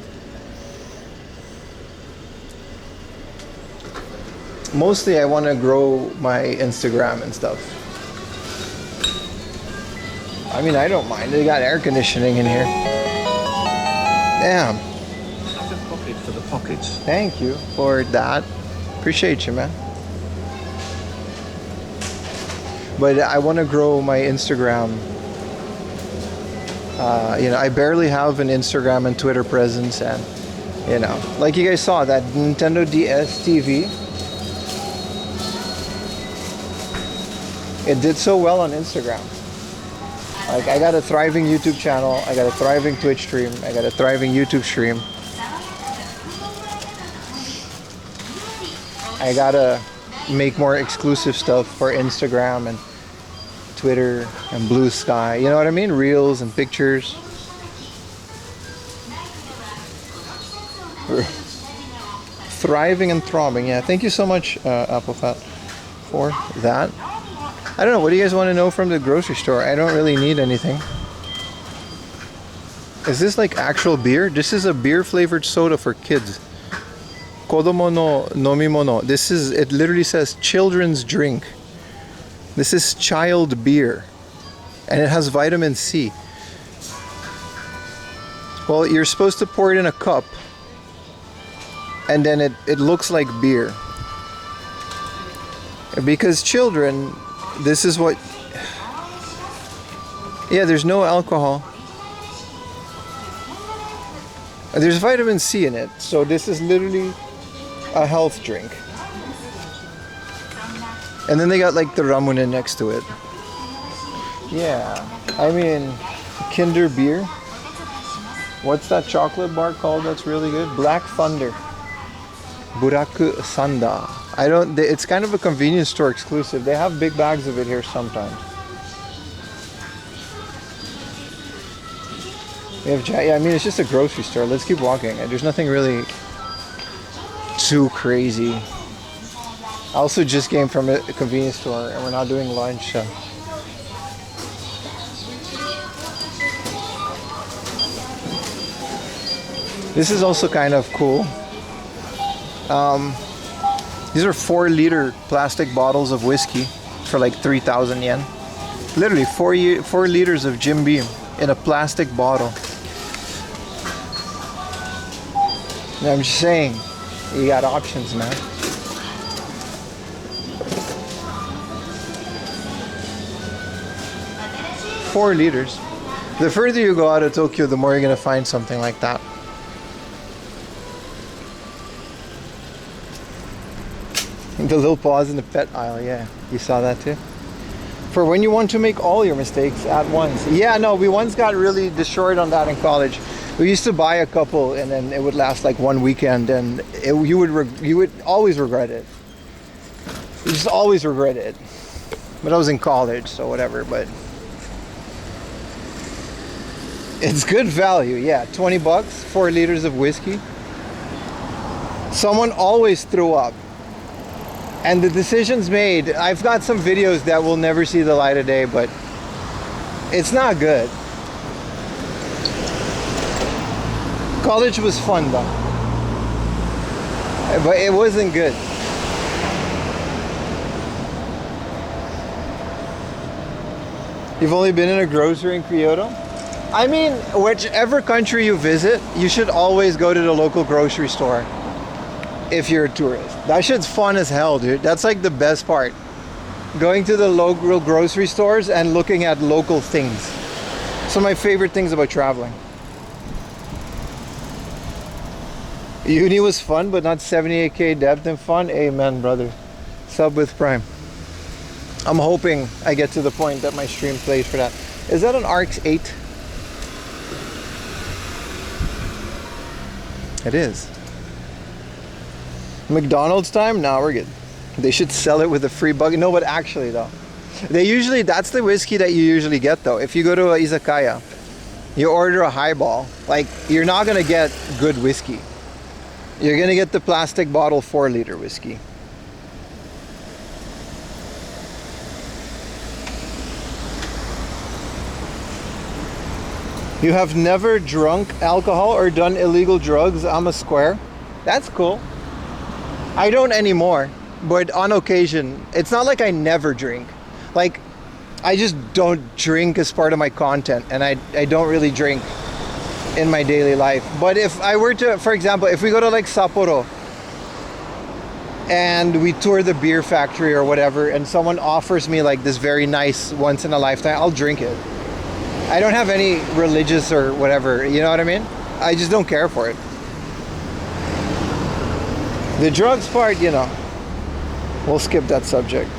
Mostly I want to grow my Instagram and stuff. I mean, I don't mind. They got air conditioning in here. Damn. Like a pocket for the pockets. Thank you for that. Appreciate you, man. But I want to grow my Instagram. You know, I barely have an Instagram and Twitter presence, and you know, like you guys saw that Nintendo DS TV. It did so well on Instagram. Like, I got a thriving YouTube channel, I got a thriving Twitch stream, I got a thriving YouTube stream. I gotta make more exclusive stuff for Instagram and Twitter and Blue Sky. You know what I mean? Reels and pictures. Thriving and throbbing. Yeah, thank you so much, AppleFat, for that. I don't know, what do you guys want to know from the grocery store? I don't really need anything. Is this like actual beer? This is a beer flavored soda for kids. Kodomo no nomimono. This is, it literally says children's drink. This is child beer. And it has vitamin C. Well, you're supposed to pour it in a cup. And then it looks like beer. Because children, this is what... Yeah, there's no alcohol. There's vitamin C in it. So this is literally a health drink. And then they got like the ramunen next to it. Yeah, I mean, Kinder Beer. What's that chocolate bar called that's really good? Black Thunder. Buraku Sanda. It's kind of a convenience store exclusive. They have big bags of it here sometimes. We have, yeah, I mean, it's just a grocery store. Let's keep walking. There's nothing really too crazy. I also just came from a convenience store and we're not doing lunch. So. This is also kind of cool. These are 4-liter plastic bottles of whiskey for like 3,000 yen. Literally 4 liters of Jim Beam in a plastic bottle. And I'm just saying, you got options, man. $4 liters. The further you go out of Tokyo, the more you're gonna find something like that. The little pause in the pet aisle, yeah. You saw that too? For when you want to make all your mistakes at once. Yeah, no, we once got really destroyed on that in college. We used to buy a couple and then it would last like one weekend and you would always regret it. You just always regret it. But I was in college, so whatever, but it's good value, yeah. 20 bucks, 4 liters of whiskey. Someone always threw up. And the decisions made, I've got some videos that will never see the light of day, but it's not good. College was fun though, but it wasn't good. You've only been in a grocery in Kyoto? I mean, whichever country you visit, you should always go to the local grocery store if you're a tourist. That shit's fun as hell, dude. That's like the best part. Going to the local grocery stores and looking at local things. Some of my favorite things about traveling. Uni was fun, but not 78k depth and fun. Amen, brother. Sub with Prime. I'm hoping I get to the point that my stream plays for that. Is that an RX 8? It is. McDonald's time? Nah, we're good. They should sell it with a free bug. No, but actually though, that's the whiskey that you usually get though. If you go to a izakaya, you order a highball, like you're not gonna get good whiskey. You're gonna get the plastic bottle 4-liter whiskey. You have never drunk alcohol or done illegal drugs? I'm a square. That's cool. I don't anymore, but on occasion. It's not like I never drink. Like, I just don't drink as part of my content, and I don't really drink in my daily life. But if I were to, for example, if we go to like Sapporo and we tour the beer factory or whatever, and someone offers me like this very nice once in a lifetime, I'll drink it. I don't have any religious or whatever, you know what I mean? I just don't care for it. The drugs part, you know, we'll skip that subject.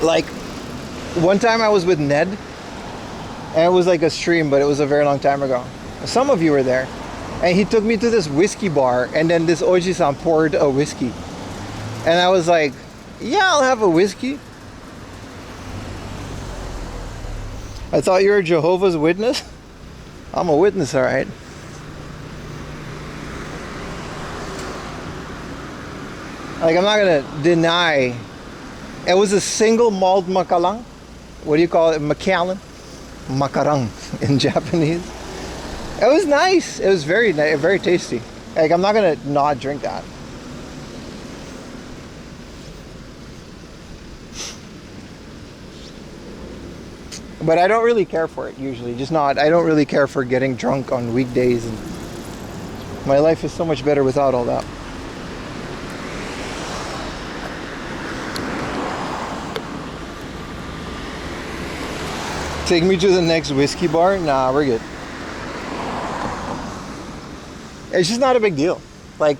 Like, one time I was with Ned, and it was like a stream, but it was a very long time ago. Some of you were there. And he took me to this whiskey bar, and then this Oji-san poured a whiskey. And I was like, yeah, I'll have a whiskey. I thought you were a Jehovah's Witness. I'm a witness, all right. Like, I'm not gonna deny. It was a single malt Macallan. What do you call it? Macallan? Makarang in Japanese. It was nice. It was very nice, very tasty. Like, I'm not gonna not drink that. But I don't really care for it usually. I don't really care for getting drunk on weekdays. And my life is so much better without all that. Take me to the next whiskey bar? Nah, we're good. It's just not a big deal. Like,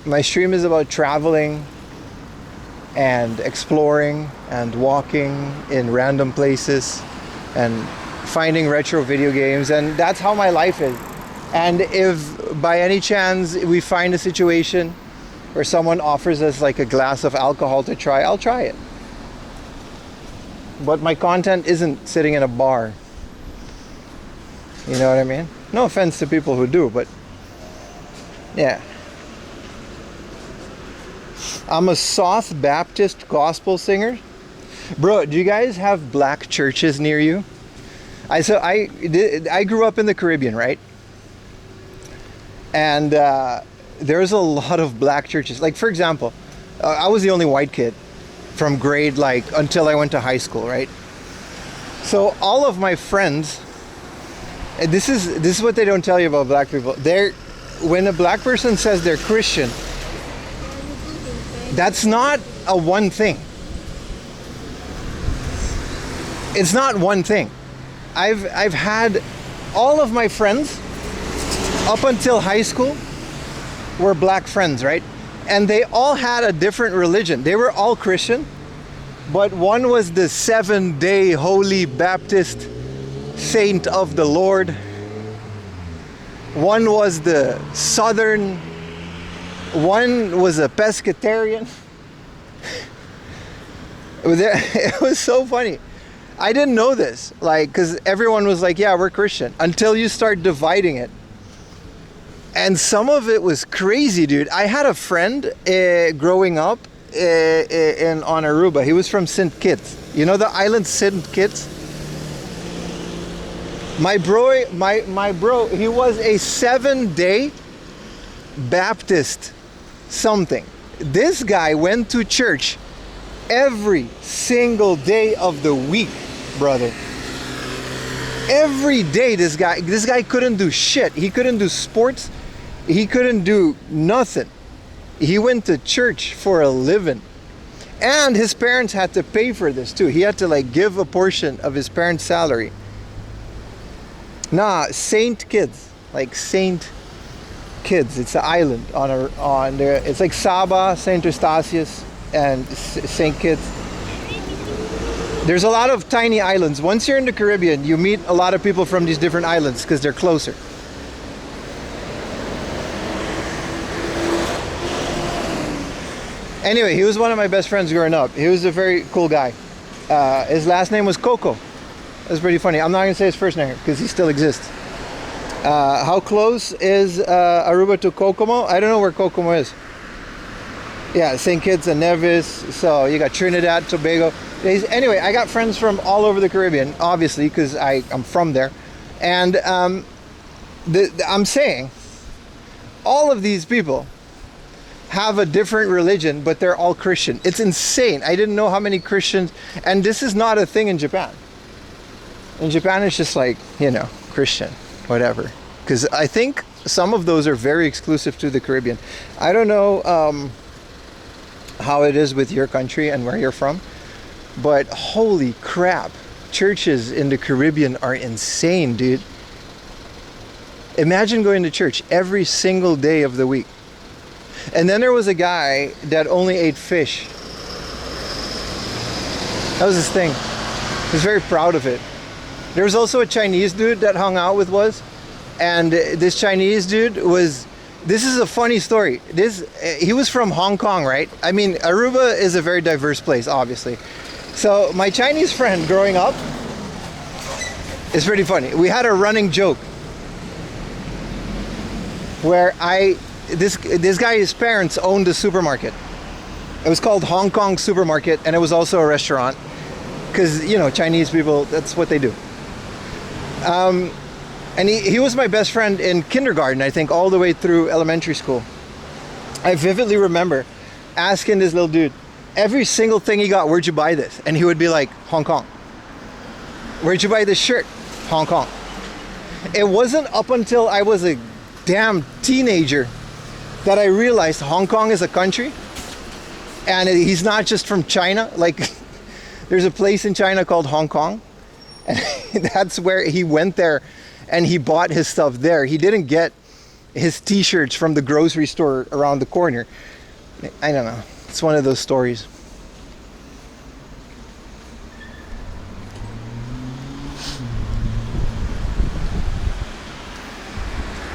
my stream is about traveling and exploring and walking in random places and finding retro video games, and that's how my life is. And if by any chance we find a situation where someone offers us like a glass of alcohol to try, I'll try it. But my content isn't sitting in a bar. You know what I mean? No offense to people who do, but yeah. I'm a South Baptist gospel singer. Bro, do you guys have black churches near you? I grew up in the Caribbean, right? And there's a lot of black churches. Like, for example, I was the only white kid from grade, like, until I went to high school, right? So all of my friends, and this is what they don't tell you about black people. When a black person says they're Christian, that's not a one thing. It's not one thing. I've had all of my friends up until high school, were black friends, right? And they all had a different religion. They were all Christian, but one was the 7-day Holy Baptist Saint of the Lord. One was the Southern. One was a pescatarian. It was so funny. I didn't know this, like, because everyone was like, yeah, we're Christian, until you start dividing it. And some of it was crazy, dude. I had a friend growing up on Aruba. He was from St. Kitts. You know the island St. Kitts? My bro, he was a 7-day Baptist something. This guy went to church every single day of the week, brother. Every day this guy couldn't do shit. He couldn't do sports. He couldn't do nothing. He went to church for a living. And his parents had to pay for this too. He had to like give a portion of his parents' salary. Nah, Saint Kitts, like Saint Kitts. It's an island on there. It's like Saba, Saint Eustatius, and Saint Kitts. There's a lot of tiny islands. Once you're in the Caribbean, you meet a lot of people from these different islands because they're closer. Anyway, he was one of my best friends growing up. He was a very cool guy. His last name was Coco. That's pretty funny. I'm not going to say his first name because he still exists. How close is Aruba to Kokomo? I don't know where Kokomo is. Yeah, St. Kitts and Nevis. So you got Trinidad, Tobago. Anyway, I got friends from all over the Caribbean, obviously, because I'm from there. And I'm saying, all of these people have a different religion, but they're all Christian. It's insane. I didn't know how many Christians, and this is not a thing in Japan. In Japan, it's just like, Christian, whatever. Because I think some of those are very exclusive to the Caribbean. I don't know how it is with your country and where you're from, but holy crap, churches in the Caribbean are insane, dude. Imagine going to church every single day of the week. And then there was a guy that only ate fish. That was his thing. He was very proud of it. There was also a Chinese dude that hung out with us. And this Chinese dude was, this is a funny story. He was from Hong Kong, right? I mean, Aruba is a very diverse place, obviously. So my Chinese friend growing up, it's pretty funny. We had a running joke where this guy's parents owned a supermarket. It was called Hong Kong Supermarket, and it was also a restaurant because Chinese people, that's what they do. And he was my best friend in kindergarten, I think, all the way through elementary school. I vividly remember asking this little dude every single thing he got, where'd you buy this? And he would be like, Hong Kong. Where'd you buy this shirt? Hong Kong. It wasn't up until I was a damn teenager that I realized Hong Kong is a country, and he's not just from China. Like, there's a place in China called Hong Kong, and that's where he went there, and he bought his stuff there. He didn't get his t-shirts from the grocery store around the corner. I don't know. It's one of those stories.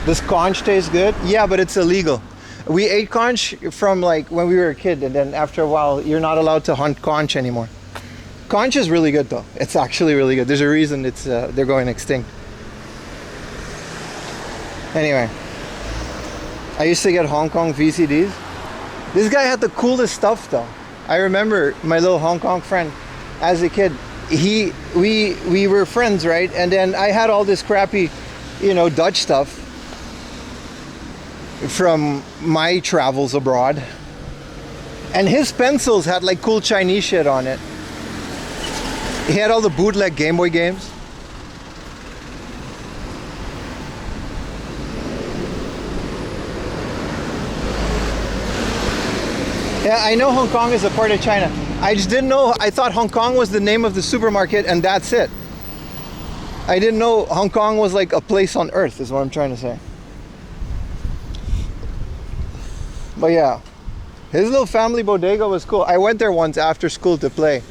Does conch taste good? Yeah, but it's illegal. We ate conch from like when we were a kid, and then after a while, you're not allowed to hunt conch anymore. Conch is really good though. It's actually really good. There's a reason they're going extinct. Anyway, I used to get Hong Kong VCDs. This guy had the coolest stuff though. I remember my little Hong Kong friend as a kid. We were friends, right? And then I had all this crappy, Dutch stuff from my travels abroad, and his pencils had like cool Chinese shit on it. He had all the bootleg Game Boy games. Yeah, I know Hong Kong is a part of China. I just didn't know. I thought Hong Kong was the name of the supermarket and that's it. I didn't know Hong Kong was like a place on earth, is what I'm trying to say. But yeah, his little family bodega was cool. I went there once after school to play,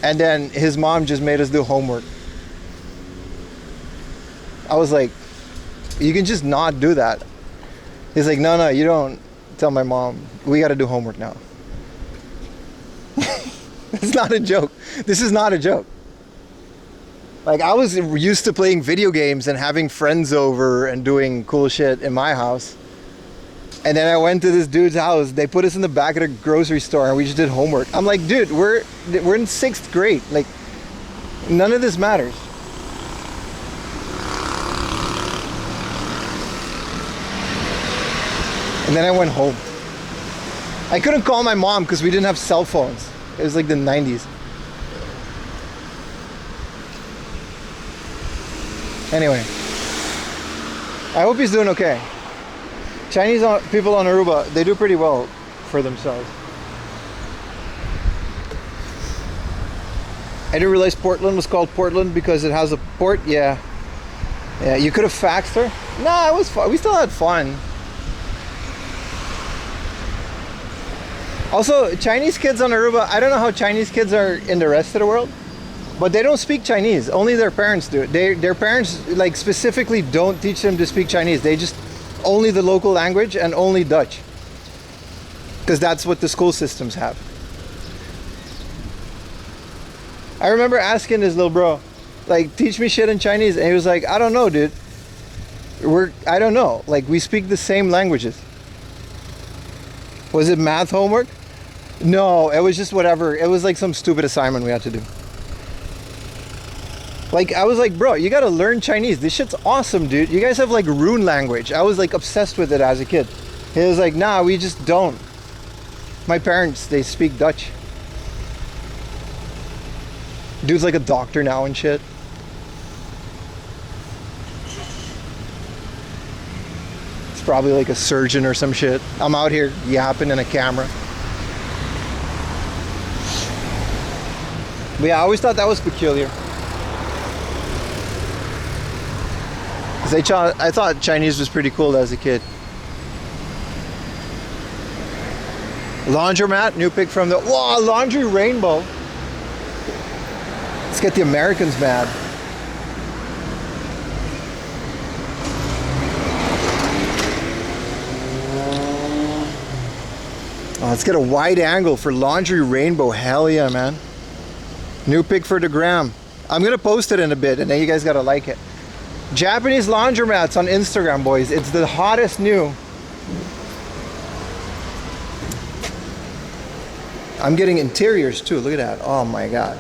and then his mom just made us do homework. I was like, you can just not do that. He's like, no, you don't tell my mom. We got to do homework now. It's not a joke. This is not a joke. Like, I was used to playing video games and having friends over and doing cool shit in my house. And then I went to this dude's house. They put us in the back of the grocery store and we just did homework. I'm like, dude, we're in 6th grade. Like, none of this matters. And then I went home. I couldn't call my mom because we didn't have cell phones. It was like the 90s. Anyway, I hope he's doing okay. Chinese people on Aruba, they do pretty well for themselves. I didn't realize Portland was called Portland because it has a port. Yeah, you could have faxed her. Nah, it was fun. We still had fun. Also, Chinese kids on Aruba, I don't know how Chinese kids are in the rest of the world, but they don't speak Chinese. Only their parents do. Their parents, like, specifically don't teach them to speak Chinese. They just only the local language and only Dutch, because that's what the school systems have. I remember asking this little bro, like, teach me shit in Chinese, and he was like, I don't know, dude. I don't know. Like, we speak the same languages. Was it math homework? No, it was just whatever. It was like some stupid assignment we had to do. Like, I was like, bro, you gotta learn Chinese. This shit's awesome, dude. You guys have like rune language. I was like obsessed with it as a kid. He was like, nah, we just don't. My parents, they speak Dutch. Dude's like a doctor now and shit. It's probably like a surgeon or some shit. I'm out here yapping in a camera. But yeah, I always thought that was peculiar. I thought Chinese was pretty cool as a kid. Laundromat, new pick from the... Whoa, laundry rainbow. Let's get the Americans mad. Oh, let's get a wide angle for laundry rainbow. Hell yeah, man. New pick for the gram. I'm gonna post it in a bit and then you guys gotta like it. Japanese laundromats on Instagram, boys. It's the hottest new. I'm getting interiors too. Look at that. Oh my god.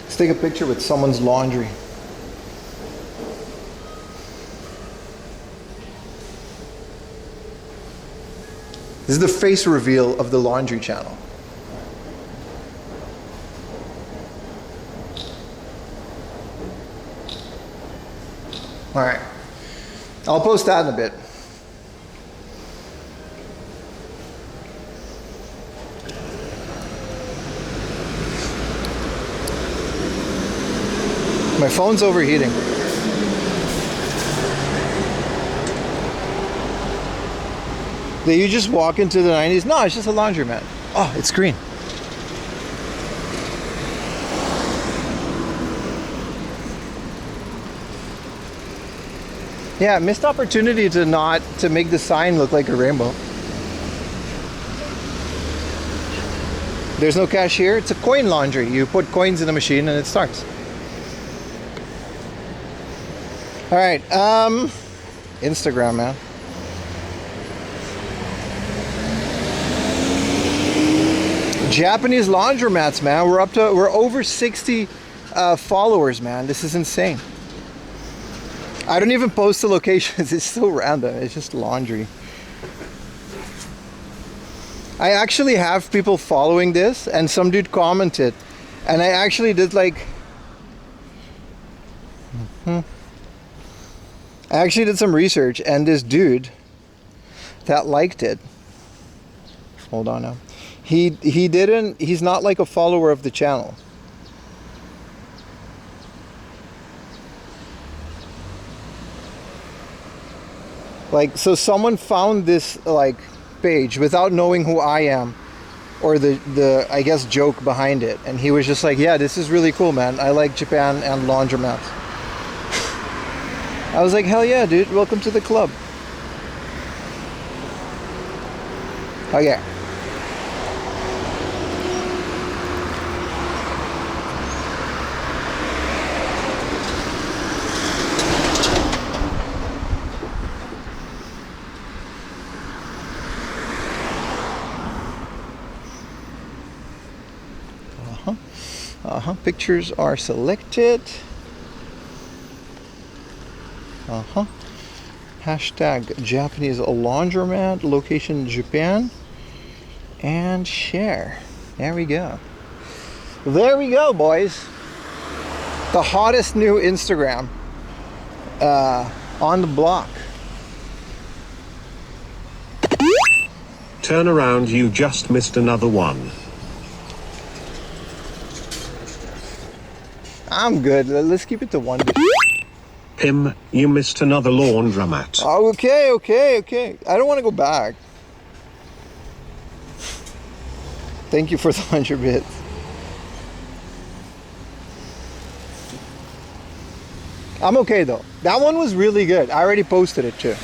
Let's take a picture with someone's laundry. This is the face reveal of the laundry channel. All right, I'll post that in a bit. My phone's overheating. Did you just walk into the 90s? No, it's just a laundromat. Oh, it's green. Yeah, missed opportunity to make the sign look like a rainbow. There's no cashier. It's a coin laundry. You put coins in the machine and it starts. All right, Instagram, man. Japanese laundromats, man. We're over 60 followers, man. This is insane. I don't even post the locations. It's so random. It's just laundry. I actually have people following this, and some dude commented, and I actually did like. I actually did some research, and this dude that liked it. Hold on now. He's not like a follower of the channel. Like, so someone found this like page without knowing who I am, or the I guess joke behind it, and he was just like, yeah, this is really cool, man. I like Japan and laundromats. I was like, hell yeah, dude, welcome to the club. Okay. Pictures are selected. Hashtag Japanese laundromat, location Japan, and share. There we go. There we go, boys. The hottest new Instagram on the block. Turn around, you just missed another one. I'm good. Let's keep it to one. Pim, you missed another laundromat. Okay. I don't want to go back. Thank you for the 100 bits. I'm okay though. That one was really good. I already posted it too.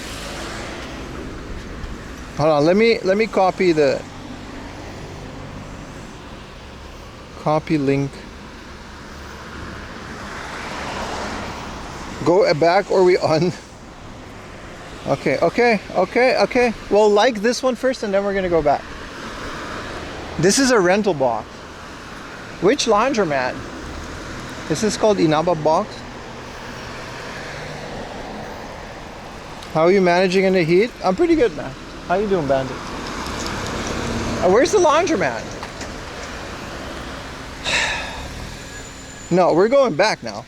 Hold on, let me copy the copy link. Go back or we on? Okay. Well, like this one first and then we're gonna go back. This is a rental box. Which laundromat? This is called Inaba box. How are you managing in the heat? I'm pretty good, man. How you doing, Bandit? Where's the laundromat? No, we're going back now.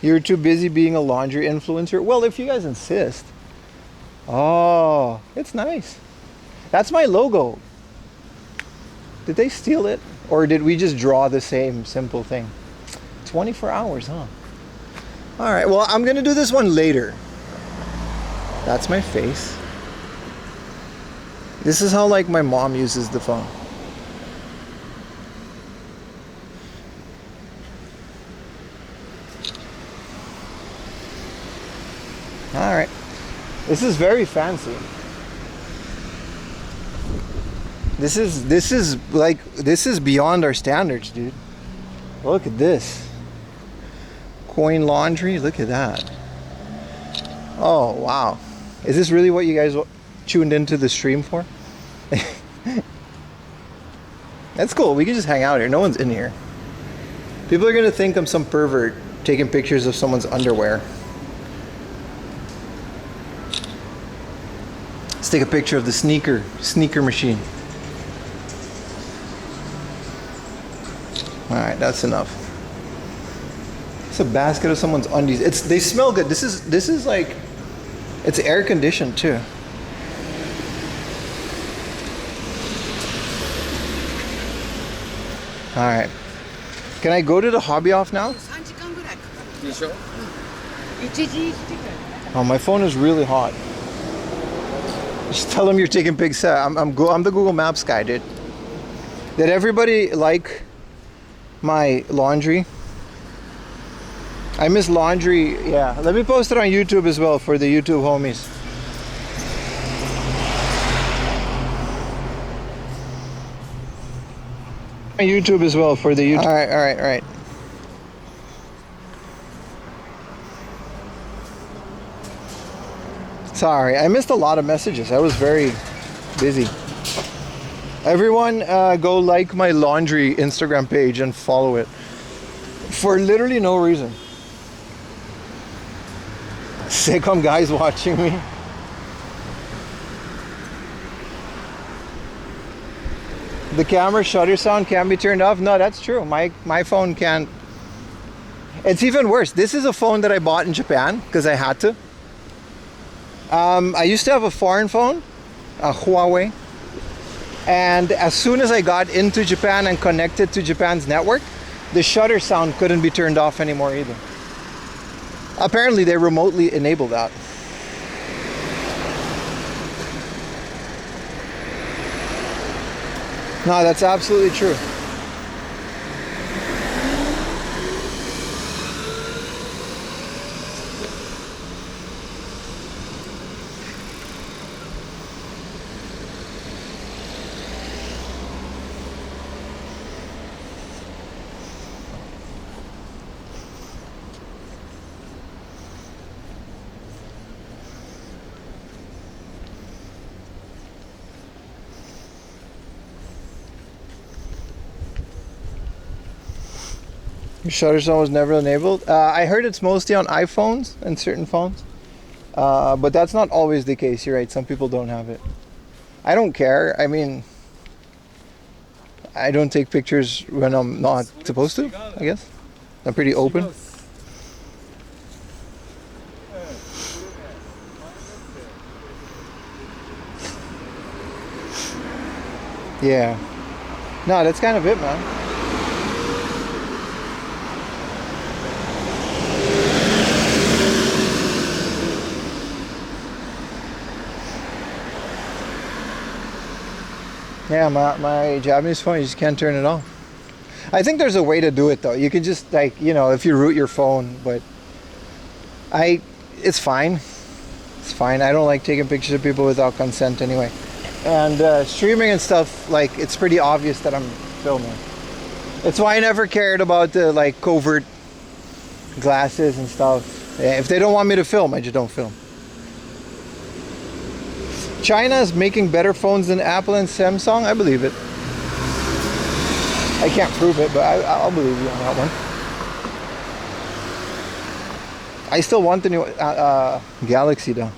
You're too busy being a laundry influencer? Well, if you guys insist. Oh, it's nice. That's my logo. Did they steal it? Or did we just draw the same simple thing? 24 hours, huh? All right, well, I'm gonna do this one later. That's my face. This is how like my mom uses the phone. All right. This is very fancy. This is beyond our standards, dude. Look at this. Coin laundry, look at that. Oh, wow. Is this really what you guys tuned into the stream for? That's cool. We can just hang out here. No one's in here. People are gonna think I'm some pervert taking pictures of someone's underwear. Let's take a picture of the sneaker machine. All right, that's enough. It's a basket of someone's undies. They smell good. This is like, it's air conditioned too. All right. Can I go to the hobby off now? Oh, my phone is really hot. Just tell them you're taking pics. I'm the Google Maps guy, dude. Did everybody like my laundry? I miss laundry. Yeah, let me post it on YouTube as well for the YouTube homies. On YouTube as well for the YouTube. All right. Sorry, I missed a lot of messages. I was very busy. Everyone go like my laundry Instagram page and follow it. For literally no reason. Sitcom guys watching me. The camera shutter sound can be turned off. No, that's true. My phone can't. It's even worse. This is a phone that I bought in Japan because I had to. I used to have a foreign phone, a Huawei. And as soon as I got into Japan and connected to Japan's network, the shutter sound couldn't be turned off anymore either. Apparently they remotely enable that. No, that's absolutely true. Your shutter sound was never enabled. I heard it's mostly on iPhones and certain phones, but that's not always the case. You're right. Some people don't have it. I don't care. I mean, I don't take pictures when I'm not supposed to, I guess. I'm pretty open. Yeah. No, that's kind of it, man. Yeah, my Japanese phone, you just can't turn it off. I think there's a way to do it though. You can just like, you know, if you root your phone, but it's fine. It's fine. I don't like taking pictures of people without consent anyway. And streaming and stuff, like, it's pretty obvious that I'm filming. It's why I never cared about the like covert glasses and stuff. If they don't want me to film, I just don't film. China is making better phones than Apple and Samsung. I believe it. I can't prove it, but I'll believe you on that one. I still want the new Galaxy though.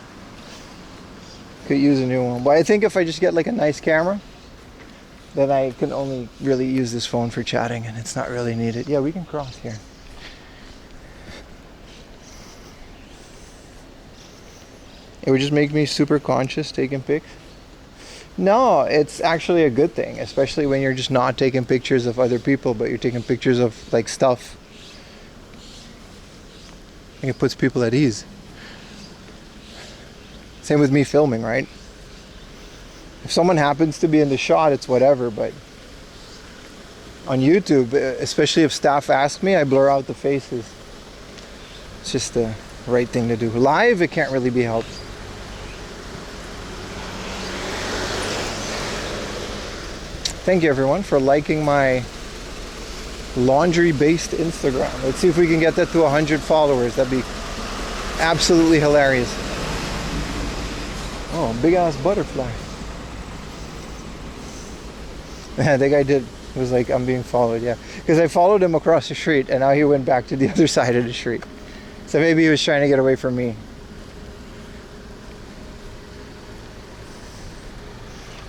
Could use a new one. But I think if I just get like a nice camera, then I can only really use this phone for chatting and it's not really needed. Yeah, we can cross here. It would just make me super conscious taking pics. No, it's actually a good thing, especially when you're just not taking pictures of other people, but you're taking pictures of like stuff. I think it puts people at ease. Same with me filming, right? If someone happens to be in the shot, it's whatever, but on YouTube, especially if staff ask me, I blur out the faces. It's just the right thing to do. Live, it can't really be helped. Thank you everyone for liking my laundry-based Instagram. Let's see if we can get that to 100 followers. That'd be absolutely hilarious. Oh, big ass butterfly. Yeah, that guy did. It was like, I'm being followed, yeah. Because I followed him across the street and now he went back to the other side of the street. So maybe he was trying to get away from me.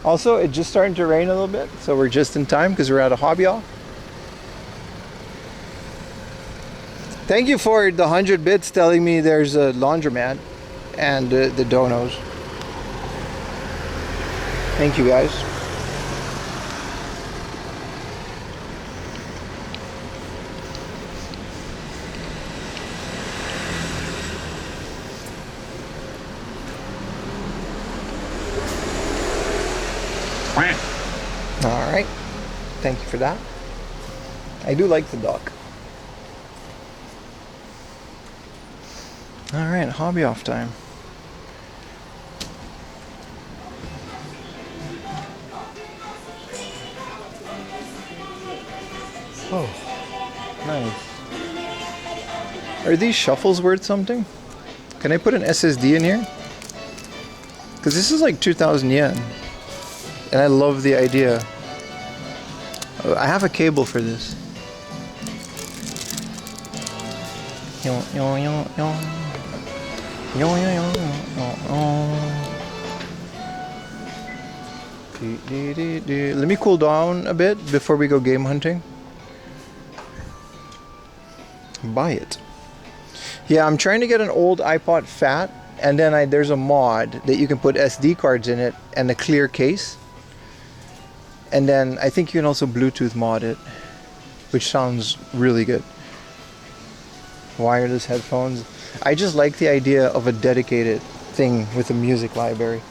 Also, it's just starting to rain a little bit, so we're just in time because we're at a hobby off. Thank you for the 100 bits telling me there's a laundromat and the donos. Thank you guys. Alright, thank you for that. I do like the duck. Alright, hobby off time. Oh, nice. Are these shuffles worth something? Can I put an SSD in here? Because this is like 2,000 yen. And I love the idea. I have a cable for this. Let me cool down a bit before we go game hunting. Buy it. Yeah, I'm trying to get an old iPod Fat, and then there's a mod that you can put SD cards in it and a clear case. And then I think you can also Bluetooth mod it, which sounds really good. Wireless headphones. I just like the idea of a dedicated thing with a music library.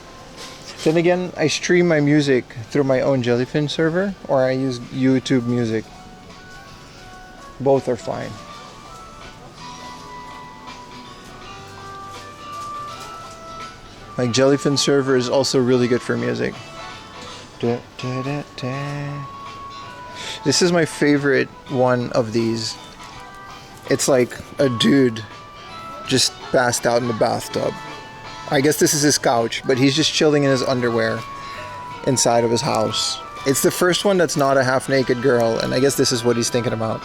Then again, I stream my music through my own Jellyfin server, or I use YouTube Music. Both are fine. Like Jellyfin server is also really good for music. Da, da, da, da. This is my favorite one of these. It's like a dude just passed out in the bathtub. I guess this is his couch, but he's just chilling in his underwear inside of his house. It's the first one that's not a half-naked girl, and I guess this is what he's thinking about.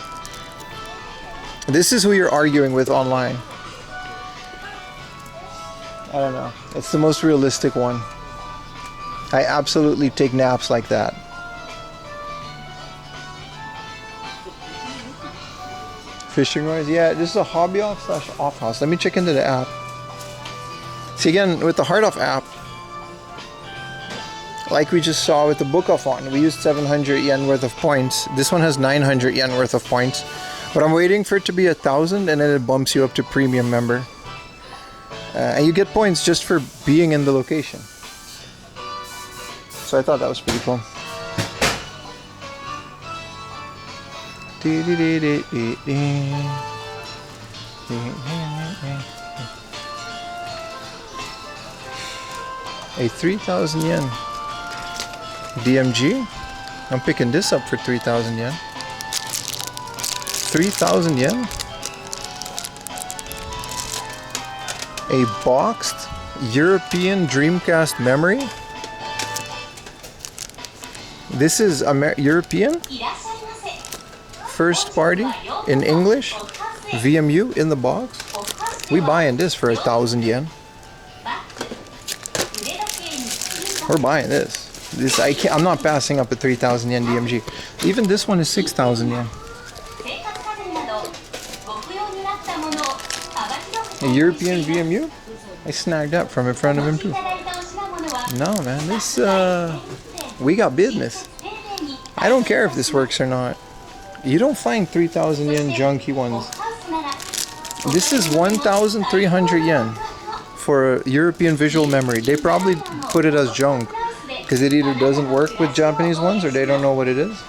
This is who you're arguing with online. I don't know. It's the most realistic one. I absolutely take naps like that. Fishing rods? Yeah, this is a hobby off / off house. Let me check into the app. See, again, with the Hard Off app, like we just saw with the Book Off on, we used 700 yen worth of points. This one has 900 yen worth of points. But I'm waiting for it to be 1,000, and then it bumps you up to premium member. And you get points just for being in the location. So I thought that was pretty cool. A 3,000 yen DMG. I'm picking this up for 3,000 yen. 3,000 yen. A boxed European Dreamcast memory. This is European. First party in English. VMU in the box. We buying this for 1,000 yen. We're buying this. I'm not passing up a 3,000 yen DMG. Even this one is 6,000 yen. A European VMU? I snagged up from in front of him too. No man, this we got business. I don't care if this works or not. You don't find 3,000 yen junky ones. This is 1,300 yen for a European visual memory. They probably put it as junk because it either doesn't work with Japanese ones or they don't know what it is.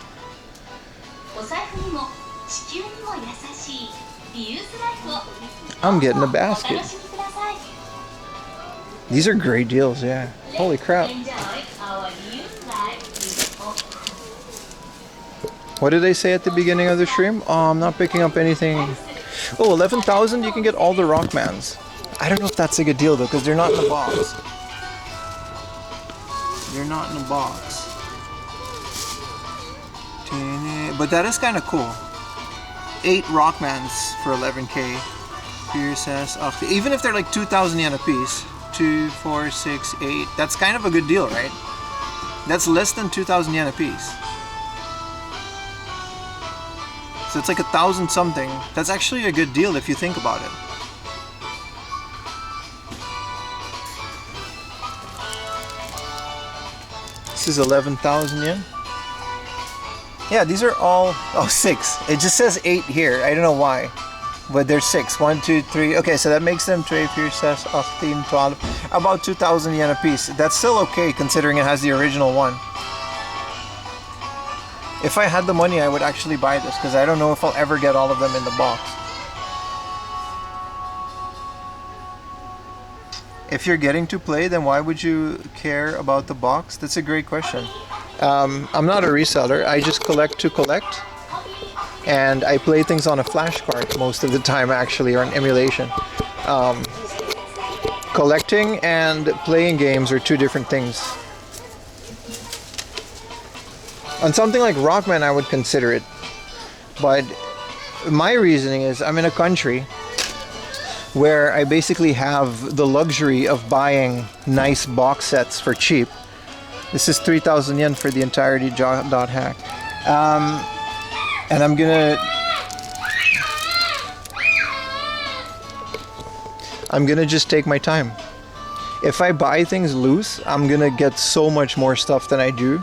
I'm getting a basket. These are great deals, yeah. Holy crap. What did they say at the beginning of the stream? Oh, I'm not picking up anything. Oh, 11,000, you can get all the Rockmans. I don't know if that's a good deal though, because they're not in the box. They're not in the box. But that is kind of cool. 8 Rockmans for 11k. Pierce S. Even if they're like 2,000 yen a piece. 2, 4, 6, 8. That's kind of a good deal, right? That's less than 2,000 yen a piece. So it's like 1,000 something. That's actually a good deal if you think about it. This is 11,000 yen. Yeah, these are all 6. It just says 8 here. I don't know why, but there's 6. 1, 2, 3. Okay, so that makes them 3, 4, 6, 18, 12. About 2,000 yen a piece. That's still okay considering it has the original one. If I had the money, I would actually buy this because I don't know if I'll ever get all of them in the box. If you're getting to play, then why would you care about the box? That's a great question. I'm not a reseller. I just collect to collect. And I play things on a flash card most of the time, actually, or an emulation. Collecting and playing games are 2 different things. On something like Rockman, I would consider it. But my reasoning is I'm in a country where I basically have the luxury of buying nice box sets for cheap. This is 3,000 yen for the entirety dot hack. And I'm gonna just take my time. If I buy things loose, I'm gonna get so much more stuff than I do.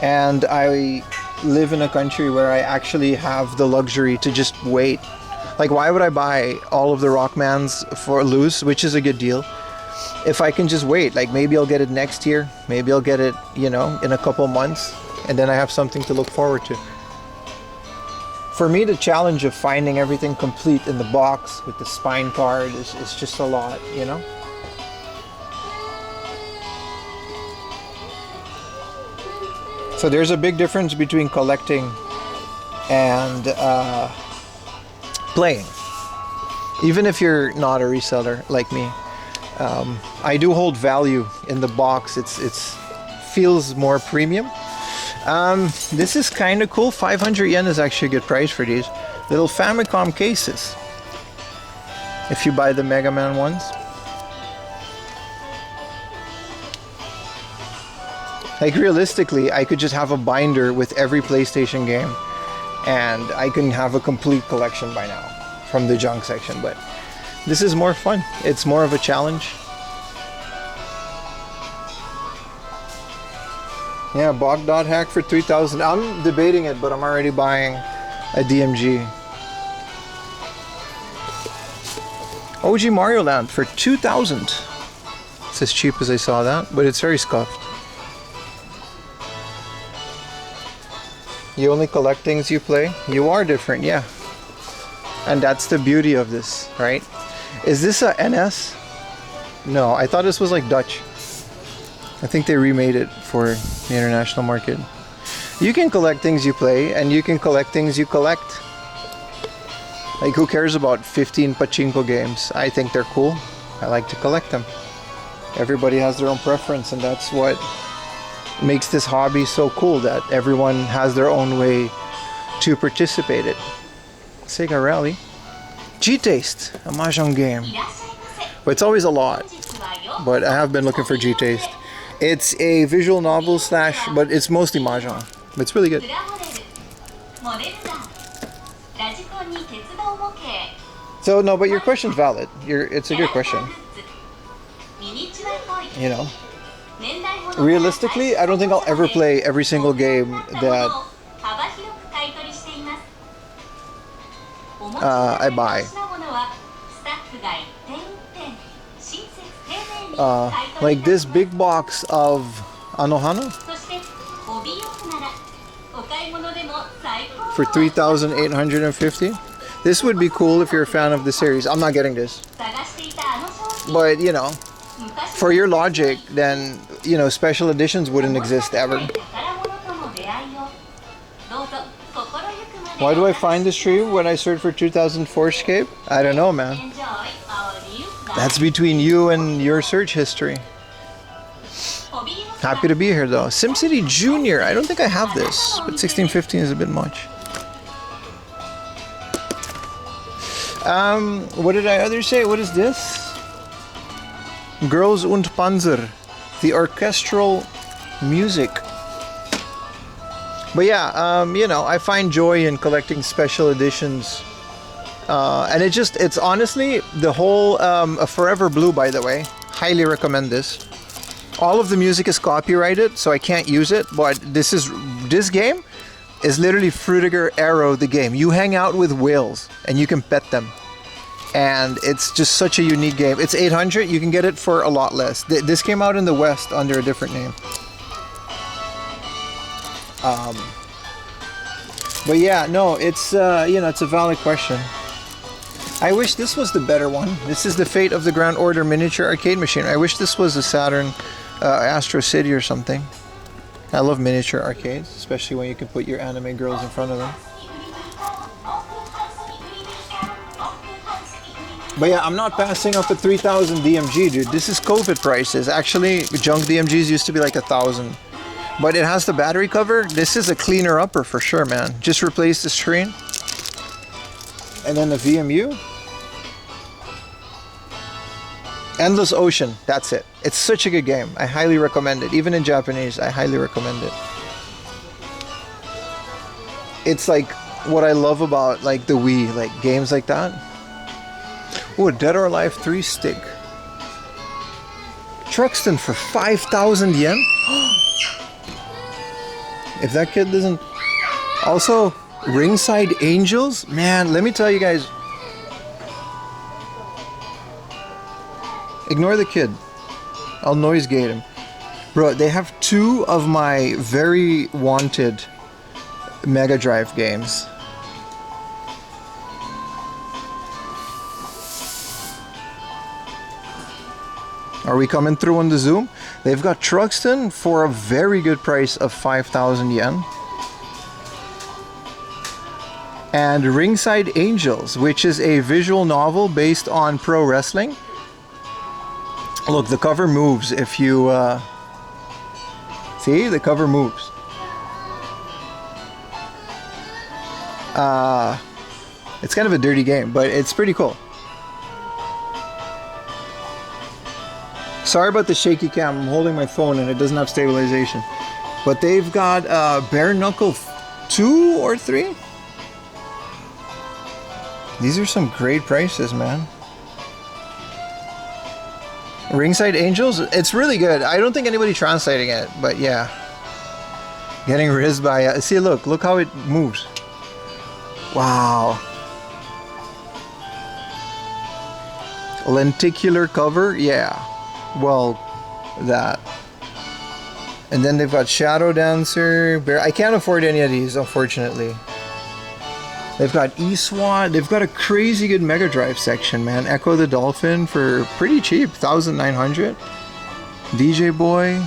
And I live in a country where I actually have the luxury to just wait. Like, why would I buy all of the Rockmans for loose, which is a good deal, if I can just wait? Like, maybe I'll get it next year, maybe I'll get it, you know, in a couple months, and then I have something to look forward to. For me, the challenge of finding everything complete in the box with the spine card is just a lot, you know? So there's a big difference between collecting and playing. Even if you're not a reseller like me, I do hold value in the box. It's feels more premium. This is kind of cool. 500 yen is actually a good price for these little Famicom cases. If you buy the Mega Man ones. Like, realistically, I could just have a binder with every PlayStation game and I can have a complete collection by now from the junk section, but this is more fun. It's more of a challenge. Yeah, Bog.hack hack for 3,000. I'm debating it, but I'm already buying a DMG. OG Mario Land for 2,000. It's as cheap as I saw that, but it's very scuffed. You only collect things you play? You are different, yeah. And that's the beauty of this, right? Is this a NS? No, I thought this was like Dutch. I think they remade it for the international market. You can collect things you play, and you can collect things you collect. Like, who cares about 15 pachinko games? I think they're cool. I like to collect them. Everybody has their own preference, and that's what makes this hobby so cool, that everyone has their own way to participate in. Sega Rally. G-Taste, a Mahjong game. But it's always a lot. But I have been looking for G-Taste. It's a visual novel slash, but it's mostly Mahjong. But it's really good. So, no, but your question's valid. It's a good question. You know? Realistically, I don't think I'll ever play every single game that I buy. Like this big box of Anohana for 3,850. This would be cool if you're a fan of the series. I'm not getting this, but you know, for your logic, then you know special editions wouldn't exist ever. Why do I find this tree when I search for 2004 SCHMEAT? I don't know, man. That's between you and your search history. Happy to be here though. SimCity Junior. I don't think I have this, but 1615 is a bit much. What did I other say? What is this? Girls und Panzer, the orchestral music. But yeah, you know, I find joy in collecting special editions. And it's honestly the whole Forever Blue, by the way. Highly recommend this. All of the music is copyrighted, so I can't use it, but this game is literally Frutiger Arrow the game. You hang out with whales and you can pet them. And it's just such a unique game. It's 800, you can get it for a lot less. This came out in the West under a different name. But yeah, no, it's you know, it's a valid question. I wish this was the better one. This is the Fate of the Grand Order miniature arcade machine. I wish this was a Saturn Astro City or something. I love miniature arcades, especially when you can put your anime girls in front of them. But yeah, I'm not passing up a 3,000 DMG, dude. This is COVID prices. Actually, junk DMGs used to be like 1,000. But it has the battery cover. This is a cleaner upper for sure, man. Just replace the screen. And then the VMU. Endless Ocean, that's it. It's such a good game. I highly recommend it. Even in Japanese, I highly recommend it. It's like what I love about like the Wii, like games like that. Ooh, a Dead or Alive 3 stick. Truxton for 5,000 yen? If that kid doesn't... Also, Ringside Angels? Man, let me tell you guys. Ignore the kid. I'll noise gate him. Bro, they have 2 of my very wanted Mega Drive games. Are we coming through on the Zoom? They've got Truxton for a very good price of 5,000 yen. And Ringside Angels, which is a visual novel based on pro wrestling. Look, the cover moves if you... see, the cover moves. It's kind of a dirty game, but it's pretty cool. Sorry about the shaky cam. I'm holding my phone and it doesn't have stabilization. But they've got Bare Knuckle 2 or 3. These are some great prices, man. Ringside Angels, it's really good. I don't think anybody translating it, but yeah. Getting rizzed by... see, look how it moves. Wow. Lenticular cover, yeah. Well, that. And then they've got Shadow Dancer. I can't afford any of these, unfortunately. They've got eSWAT. They've got a crazy good Mega Drive section, man. Echo the Dolphin for pretty cheap, 1,900. DJ Boy.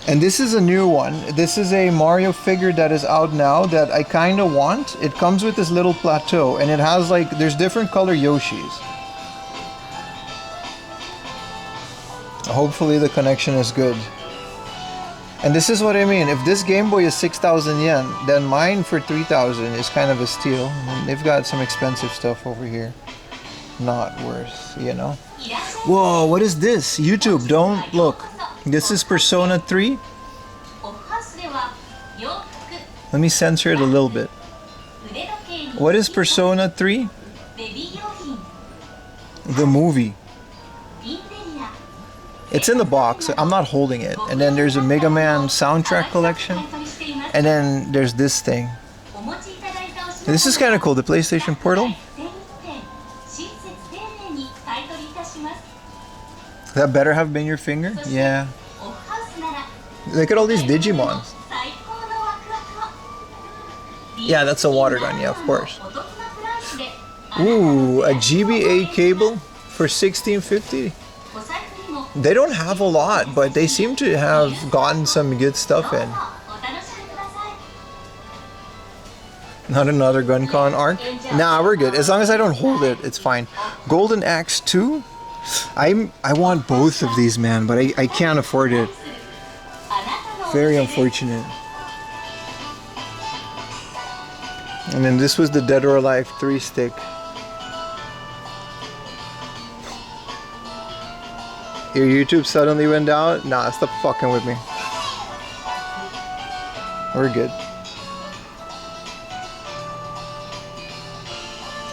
And this is a new one. This is a Mario figure that is out now that I kind of want. It comes with this little plateau, and it has like, there's different color Yoshis. Hopefully the connection is good. And this is what I mean. If this Game Boy is 6,000 yen, then mine for 3,000 is kind of a steal. And they've got some expensive stuff over here. Not worth, you know. Whoa, what is this? YouTube, don't look. This is Persona 3. Let me censor it a little bit. What is Persona 3? The movie. It's in the box. I'm not holding it. And then there's a Mega Man soundtrack collection. And then there's this thing. This is kind of cool. The PlayStation Portal. That better have been your finger? Yeah. Look at all these Digimons. Yeah, that's a water gun. Yeah, of course. Ooh, a GBA cable for 1650. They don't have a lot, but they seem to have gotten some good stuff in. Not another GunCon arc? Nah, we're good. As long as I don't hold it, it's fine. Golden Axe 2? I want both of these, man, but I can't afford it. Very unfortunate. And then this was the Dead or Alive 3-stick. Your YouTube suddenly went out? Nah, stop fucking with me. We're good.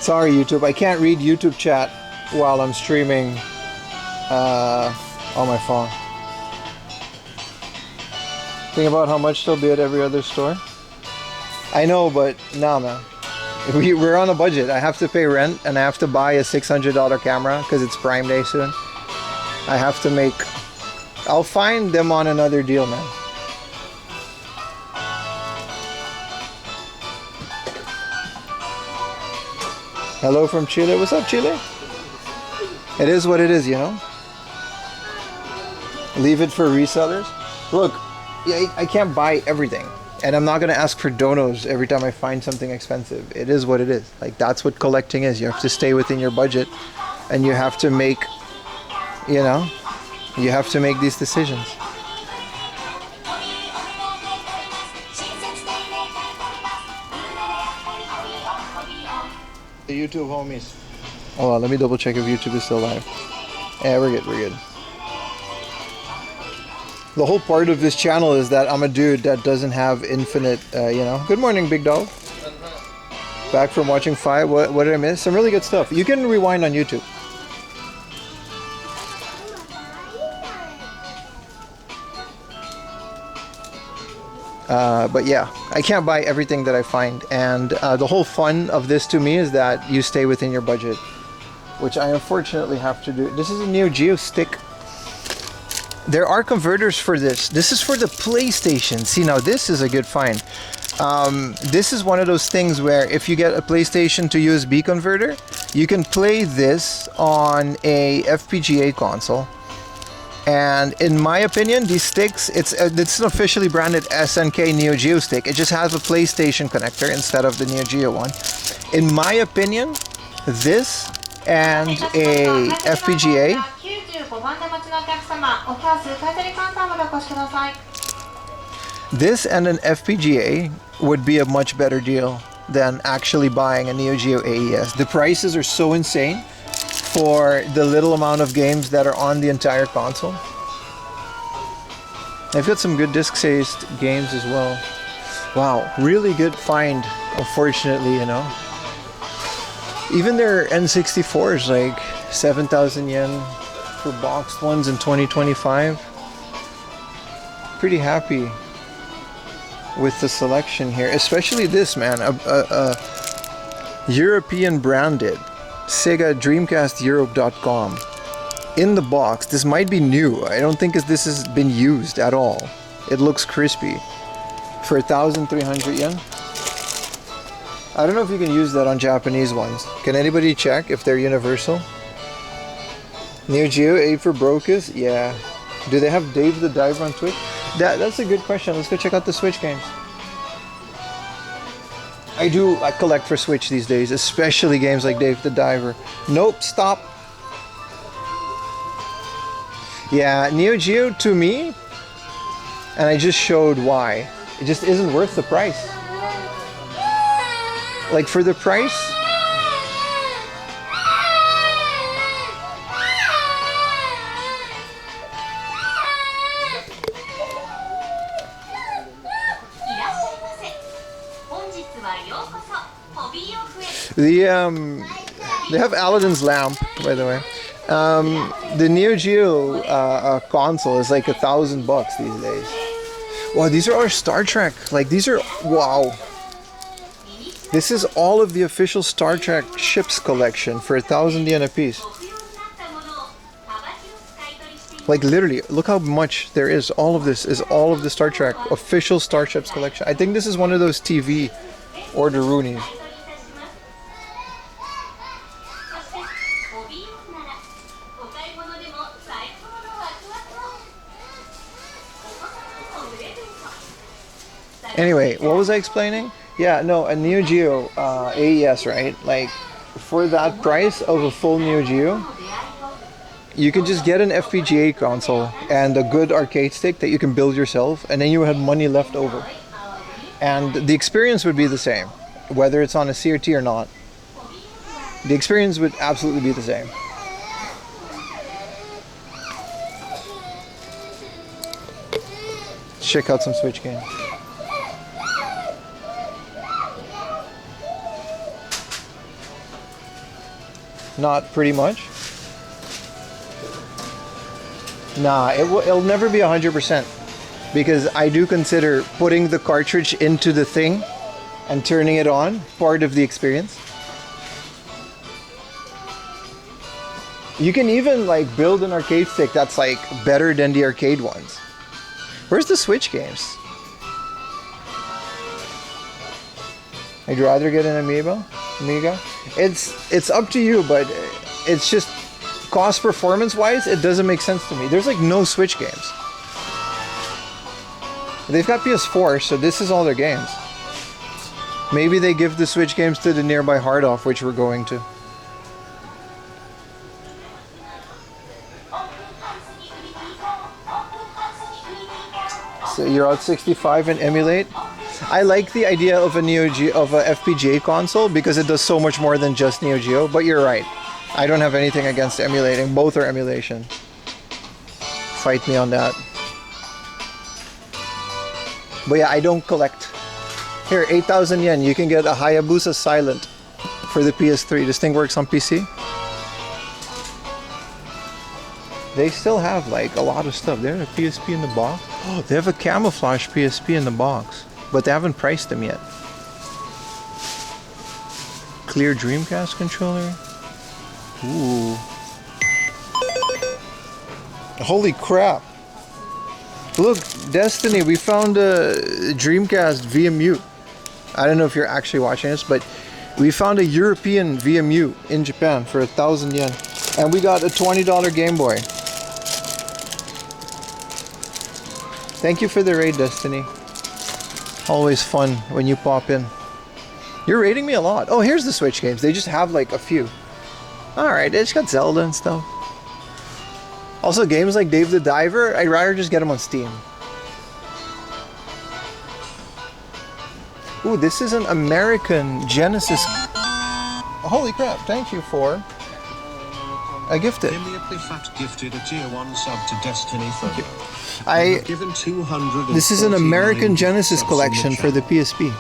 Sorry, YouTube. I can't read YouTube chat while I'm streaming on my phone. Think about how much they'll be at every other store. I know, but nah, man. We're on a budget. I have to pay rent and I have to buy a $600 camera because it's Prime Day soon. I have to make... I'll find them on another deal, man. Hello from Chile. What's up, Chile? It is what it is, you know? Leave it for resellers. Look, yeah, I can't buy everything. And I'm not going to ask for donos every time I find something expensive. It is what it is. Like, that's what collecting is. You have to stay within your budget. And you have to make... You know, you have to make these decisions. The YouTube homies. Hold on, let me double check if YouTube is still live. Yeah, we're good, we're good. The whole part of this channel is that I'm a dude that doesn't have infinite, you know. Good morning, big dog. Back from watching 5. What did I miss? Some really good stuff. You can rewind on YouTube. But yeah, I can't buy everything that I find, and the whole fun of this to me is that you stay within your budget, which I unfortunately have to do. This is a Neo Geo stick. There are converters for this. This is for the PlayStation. See, now this is a good find. This is one of those things where if you get a PlayStation to USB converter, you can play this on a FPGA console. And in my opinion, these sticks, it's an officially branded SNK Neo Geo stick. It just has a PlayStation connector instead of the Neo Geo one. In my opinion, this and a FPGA, this and an FPGA would be a much better deal than actually buying a Neo Geo AES. The prices are so insane for the little amount of games that are on the entire console. I've got some good disc-based games as well. Wow, really good find, unfortunately, you know. Even their N64 is like 7,000 yen for boxed ones in 2025. Pretty happy with the selection here, especially this, man, a European branded Sega Dreamcast Europe.com in the box. This might be new. I don't think this has been used at all. It looks crispy for 1,300 yen. I don't know if you can use that on Japanese ones. Can anybody check if they're universal? Neo Geo 8 for Brocus? Yeah. Do they have Dave the Diver on Twitch? That's a good question. Let's go check out the Switch games. I collect for Switch these days, especially games like Dave the Diver. Nope, stop. Yeah, Neo Geo to me, and I just showed why. It just isn't worth the price. Like for the price, they have Aladdin's lamp, by the way. The Neo Geo console is like $1,000 these days. Wow, these are our Star Trek. Like these are, wow. This is all of the official Star Trek ships collection for 1,000 yen a piece. Like literally, look how much there is. All of this is all of the Star Trek official Starships collection. I think this is one of those TV order-roonies. Anyway, what was I explaining? Yeah, no, a Neo Geo AES, right? Like, for that price of a full Neo Geo, you can just get an FPGA console and a good arcade stick that you can build yourself, and then you have money left over. And the experience would be the same, whether it's on a CRT or not. The experience would absolutely be the same. Let's check out some Switch games. Not pretty much. Nah, it'll never be 100% because I do consider putting the cartridge into the thing and turning it on part of the experience. You can even like build an arcade stick that's like better than the arcade ones. Where's the Switch games? I'd rather get an Amiga. It's up to you, but it's just cost performance wise, it doesn't make sense to me. There's like no Switch games. They've got PS4, so this is all their games. Maybe they give the Switch games to the nearby Hard Off, which we're going to. So you're out 65 and emulate. I like the idea of a FPGA console because it does so much more than just Neo Geo, but you're right. I don't have anything against emulating. Both are emulation. Fight me on that. But yeah, I don't collect. Here, 8,000 yen. You can get a Hayabusa Silent for the PS3. This thing works on PC. They still have like a lot of stuff. They have a PSP in the box. Oh, they have a camouflage PSP in the box, but they haven't priced them yet. Clear Dreamcast controller. Ooh. Holy crap. Look, Destiny, we found a Dreamcast VMU. I don't know if you're actually watching this, but we found a European VMU in Japan for 1,000 yen. And we got a $20 Game Boy. Thank you for the raid, Destiny. Always fun when you pop in. You're raiding me a lot. Oh, here's the Switch games. They just have like a few. Alright, they just got Zelda and stuff. Also, games like Dave the Diver, I'd rather just get them on Steam. Ooh, this is an American Genesis. Holy crap, thank you for a gift. Fat gifted a tier 1 sub to Destiny for you. Given 200. This is an American Genesis collection for the PSP.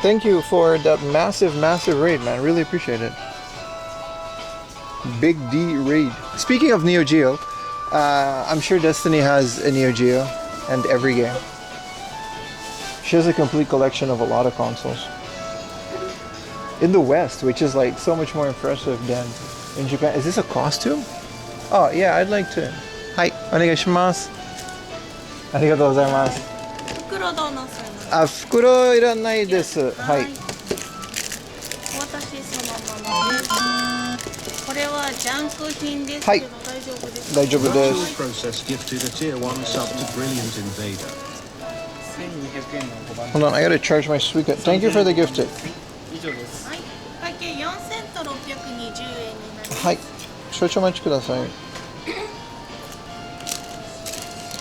Thank you for that massive raid, man. Really appreciate it. Big D raid. Speaking of Neo Geo, I'm sure Destiny has a Neo Geo and every game. She has a complete collection of a lot of consoles. In the West, which is like so much more impressive than in Japan. Is this a costume? Oh yeah, I'd like to. Hi, onegaishimasu. Arigatou gozaimasu. 袋どうなさいます？あ、袋いらないです。はい。お私そのままです。これはジャンク品ですけど大丈夫ですか？大丈夫です。 Virtual Process gifted a tier 1 sub to Brilliant Invader. Hold on, I gotta charge my Suica. Thank you for the gift. はい。会計4620円になります。はい。少々お待ちください。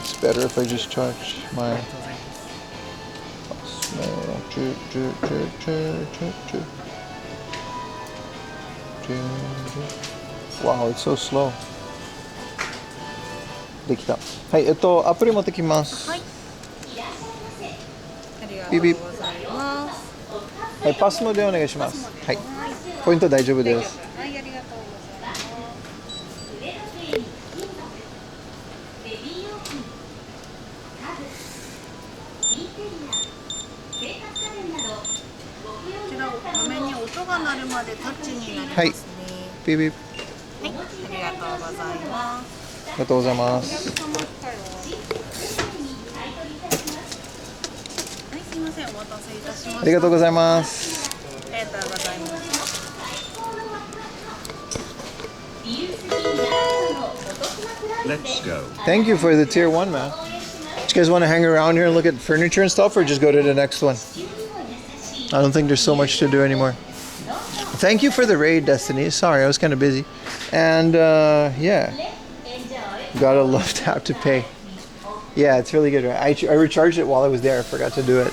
It's better if I just charge my. Wow, it's so slow. できた。はい、アプリ持ってきます。はい。ありがとビビうございます。はい、パスモでお願いします。はい。ポイント大丈夫です。はい、ありがとうございます。こちら画面に音が鳴るまでタッチになりますね。はい。ビビ。はい、ありがとうございます。ありがとうございます。はい、すみません、お待たせいたしました。ありがとうございます。ありがとうございます。Let's go. Thank you for the tier 1, man. You guys want to hang around here and look at furniture and stuff, or just go to the next one? I don't think there's so much to do anymore. Thank you for the raid, Destiny. Sorry, I was kind of busy. And yeah, gotta love Tap to Pay. Yeah, it's really good. I recharged it while I was there. I forgot to do it.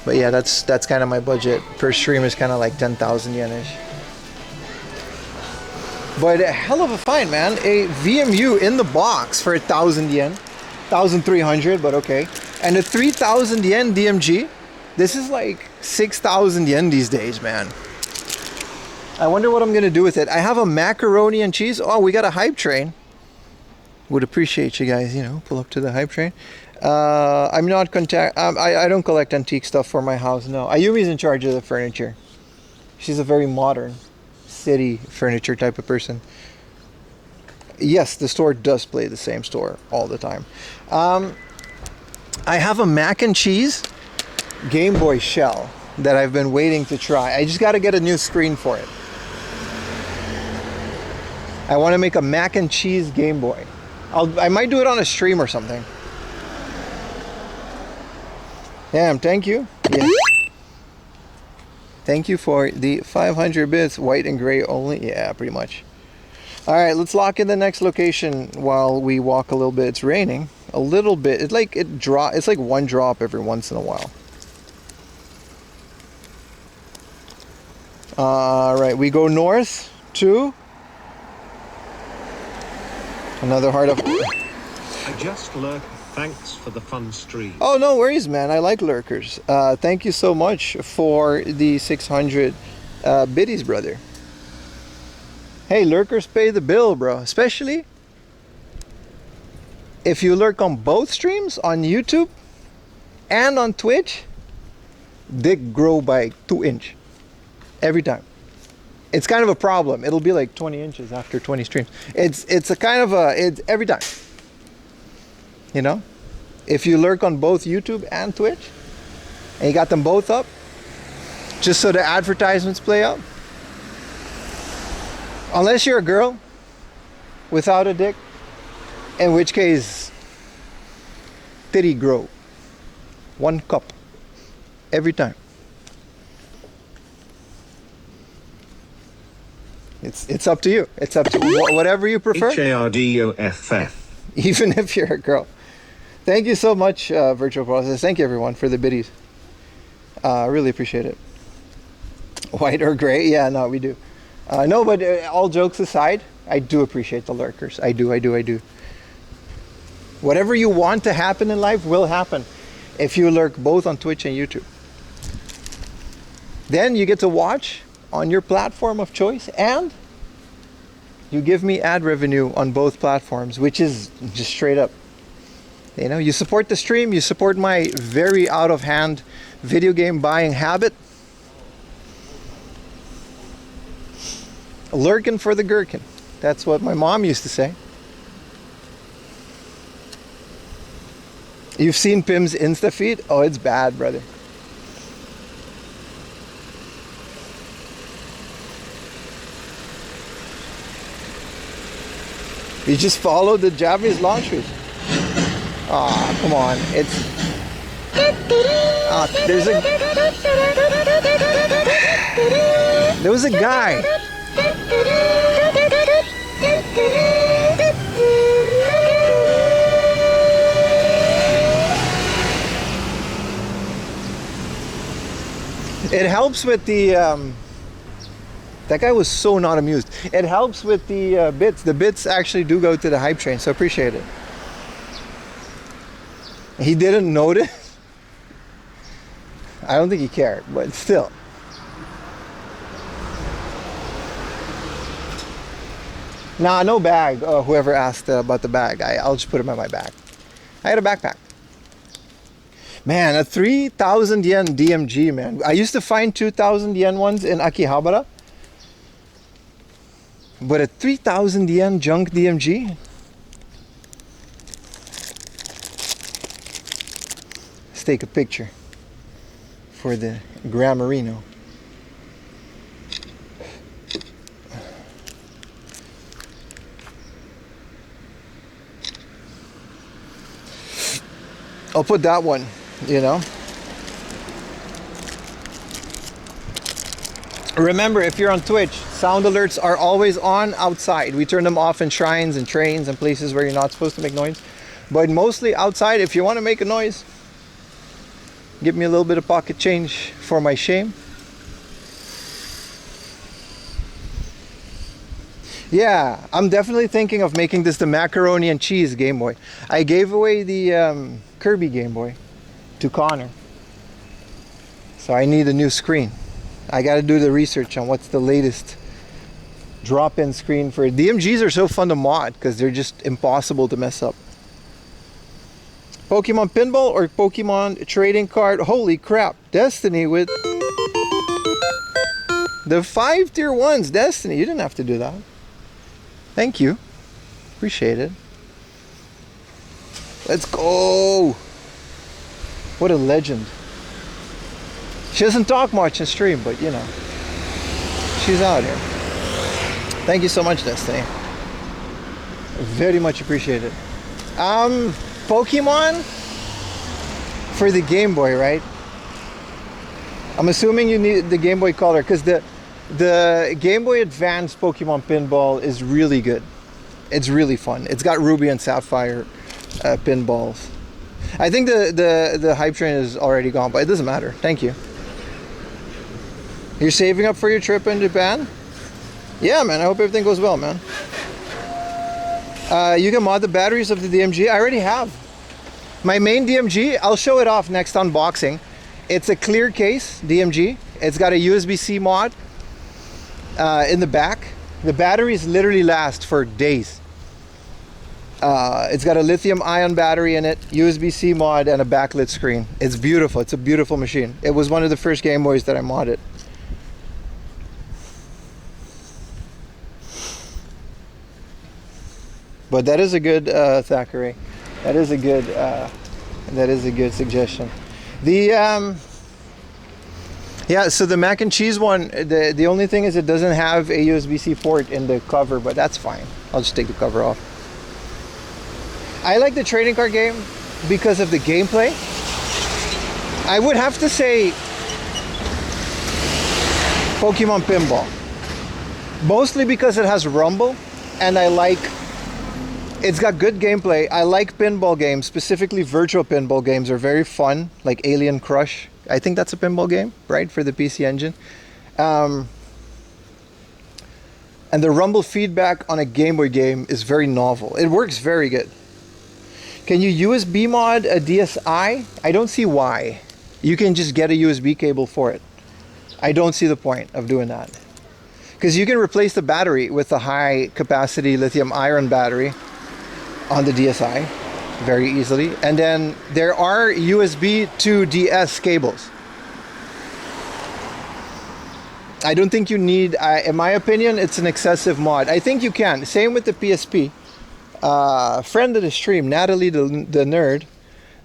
But yeah, that's kind of my budget. Per stream is kind of like 10,000 yen-ish. But a hell of a find, man. A VMU in the box for 1,000 yen. 1,300, but okay. And a 3,000 yen DMG. This is like 6,000 yen these days, man. I wonder what I'm gonna do with it. I have a macaroni and cheese. Oh, we got a hype train. Would appreciate you guys, you know, pull up to the hype train. I'm not I don't collect antique stuff for my house, no. Ayumi's in charge of the furniture. She's a very modern city furniture type of person. Yes, the store does play the same store all the time. I have a mac and cheese Game Boy shell that I've been waiting to try. I just got to get a new screen for it. I want to make a mac and cheese Game Boy. I might do it on a stream or something. Damn, thank you. Yeah. Thank you for the 500 bits, white and gray only. Yeah, pretty much. All right, let's lock in the next location while we walk a little bit. It's raining a little bit. It's like it's like one drop every once in a while. All right, we go north to another heart of. I just lurk. Thanks for the fun stream. Oh, no worries, man. I like lurkers. Thank you so much for the 600 Biddy's brother. Hey, lurkers pay the bill, bro. Especially if you lurk on both streams, on YouTube and on Twitch, dick grow by 2 inch every time. It's kind of a problem. It'll be like 20 inches after 20 streams. It's a kind of a, it's every time. You know? If you lurk on both YouTube and Twitch, and you got them both up, just so the advertisements play out. Unless you're a girl without a dick, in which case, titty grow. 1 cup. Every time. It's up to you. It's up to whatever you prefer. HARDOFF. Even if you're a girl. Thank you so much, Virtual Process. Thank you, everyone, for the biddies. I really appreciate it. White or gray? Yeah, no, we do. No, but all jokes aside, I do appreciate the lurkers. I do. Whatever you want to happen in life will happen if you lurk both on Twitch and YouTube. Then you get to watch on your platform of choice, and you give me ad revenue on both platforms, which is just straight up. You know, you support the stream, you support my very out of hand video game buying habit. Lurking for the gherkin. That's what my mom used to say. You've seen Pim's Insta feed? Oh, it's bad, brother. You just follow the Japanese launchers. Ah, come on. It's... There was a guy. It helps with the... That guy was so not amused. It helps with the bits. The bits actually do go to the hype train, so appreciate it. He didn't notice. I don't think he cared, but still. Nah, no bag. Whoever asked about the bag, I'll just put him in my bag. I had a backpack. Man, a 3,000 yen DMG, man. I used to find 2,000 yen ones in Akihabara. But a 3,000 yen junk DMG? Let's take a picture for the Grammarino. I'll put that one, you know. Remember, if you're on Twitch, sound alerts are always on outside. We turn them off in shrines and trains and places where you're not supposed to make noise. But mostly outside, if you want to make a noise, give me a little bit of pocket change for my shame. Yeah, I'm definitely thinking of making this the macaroni and cheese Game Boy. I gave away the Kirby Game Boy to Connor. So I need a new screen. I got to do the research on what's the latest drop-in screen for it. DMGs are so fun to mod because they're just impossible to mess up. Pokemon Pinball or Pokemon Trading Card? Holy crap. Destiny with the 5 tier 1s. Destiny, you didn't have to do that. Thank you. Appreciate it. Let's go. What a legend. She doesn't talk much in stream, but you know, she's out here. Thank you so much, Destiny. Very much appreciated. Pokemon for the Game Boy, right? I'm assuming you need the Game Boy Color because the Game Boy Advance Pokemon Pinball is really good. It's really fun. It's got Ruby and Sapphire pinballs. I think the hype train is already gone, but it doesn't matter. Thank you. You're saving up for your trip in Japan? Yeah, man. I hope everything goes well, man. You can mod the batteries of the DMG. I already have. My main DMG, I'll show it off next unboxing. It's a clear case DMG. It's got a USB-C mod. in the back. The batteries literally last for days. It's got a lithium-ion battery in it, USB-C mod, and a backlit screen. It's beautiful. It's a beautiful machine. It was one of the first Game Boys that I modded. But that is a good Thackeray. That is a good suggestion. The yeah, so the mac and cheese one, the only thing is it doesn't have a USB-C port in the cover, but that's fine. I'll just take the cover off. I like the trading card game because of the gameplay. I would have to say Pokemon Pinball. Mostly because it has rumble, and it's got good gameplay. I like pinball games, specifically virtual pinball games are very fun, like Alien Crush. I think that's a pinball game, right, for the PC Engine. And the rumble feedback on a Game Boy game is very novel. It works very good. Can you USB mod a DSi? I don't see why. You can just get a USB cable for it. I don't see the point of doing that. Because you can replace the battery with a high capacity lithium ion battery on the DSi very easily. And then there are USB to DS cables. I don't think you need, in my opinion, it's an excessive mod. I think you can. Same with the PSP. Friend of the stream, Natalie the Nerd.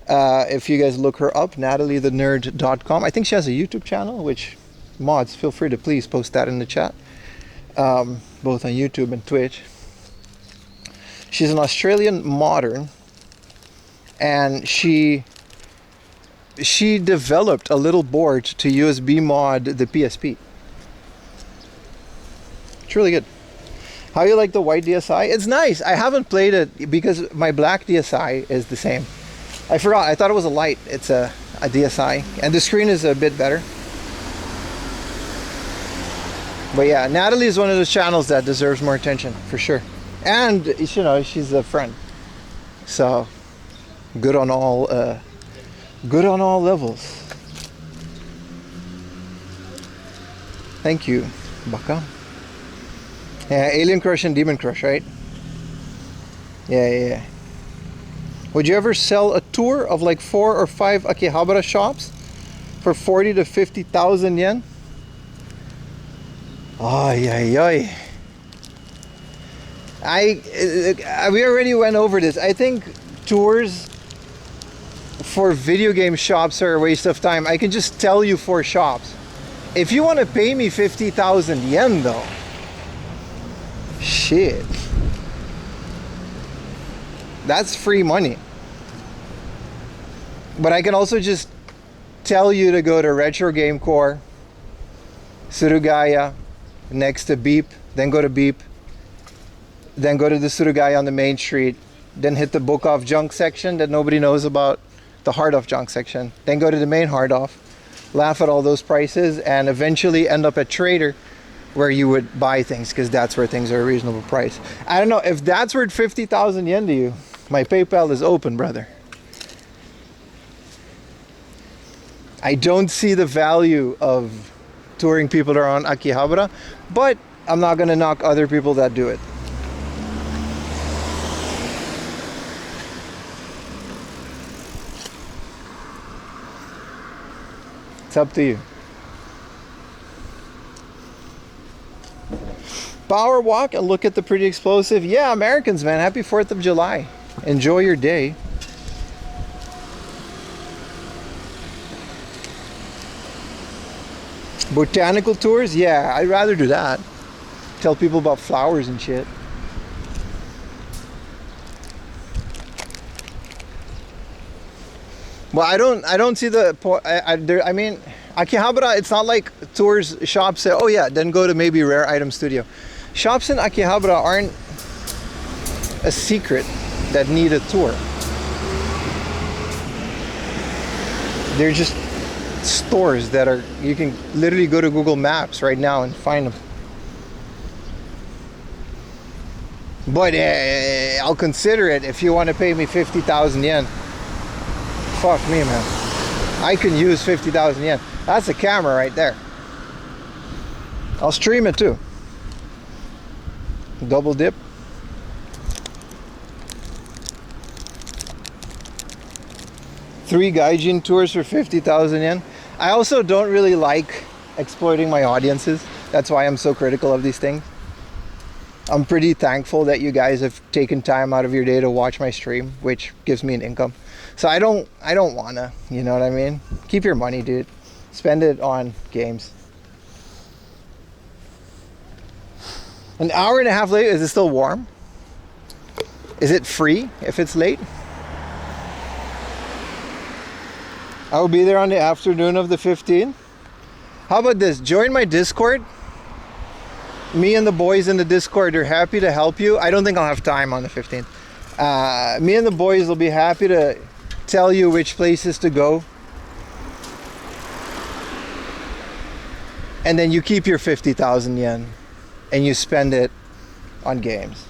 If you guys look her up, nataliethenerd.com. I think she has a YouTube channel, which mods, feel free to please post that in the chat. Both on YouTube and Twitch. She's an Australian modder, and she developed a little board to USB mod the PSP. It's really good. How you like the white DSi? It's nice. I haven't played it because my black DSi is the same. I forgot. I thought it was a light. It's a DSi, and the screen is a bit better. But yeah, Natalie is one of those channels that deserves more attention for sure. And you know, she's a friend, so good on all levels. Thank you, Baka. Yeah, Alien Crush and Demon Crush, right? Yeah. Would you ever sell a tour of like 4 or 5 Akihabara shops for 40 to 50,000 yen? Ay. We already went over this. I think tours for video game shops are a waste of time. I can just tell you 4 shops. If you want to pay me 50,000 yen though, shit, that's free money. But I can also just tell you to go to Retro Game Core, Surugaya, next to Beep, then go to Beep, then go to the Surugaya on the main street, then hit the book off junk section that nobody knows about, the hard off junk section, then go to the main hard off, laugh at all those prices, and eventually end up at Trader, where you would buy things, because that's where things are a reasonable price. I don't know if that's worth 50,000 yen to you. My PayPal is open, brother. I don't see the value of touring people that are on Akihabara, but I'm not going to knock other people that do it. It's up to you. Power walk and look at the pretty explosive. Yeah, Americans, man. Happy 4th of July. Enjoy your day. Botanical tours? Yeah, I'd rather do that. Tell people about flowers and shit. Well, I don't see the point. I mean, Akihabara, it's not like tours shops say, oh yeah, then go to maybe Rare Item Studio. Shops in Akihabara aren't a secret that need a tour. They're just stores that are, you can literally go to Google Maps right now and find them. But I'll consider it if you want to pay me 50,000 yen. Fuck me, man. I can use 50,000 yen. That's a camera right there. I'll stream it too. Double dip. Three gaijin tours for 50,000 yen. I also don't really like exploiting my audiences. That's why I'm so critical of these things. I'm pretty thankful that you guys have taken time out of your day to watch my stream, which gives me an income. So I don't wanna, you know what I mean? Keep your money, dude. Spend it on games. An hour and a half late, is it still warm? Is it free if it's late? I will be there on the afternoon of the 15th. How about this? Join my Discord. Me and the boys in the Discord are happy to help you. I don't think I'll have time on the 15th. Me and the boys will be happy to tell you which places to go. And then you keep your 50,000 yen and you spend it on games.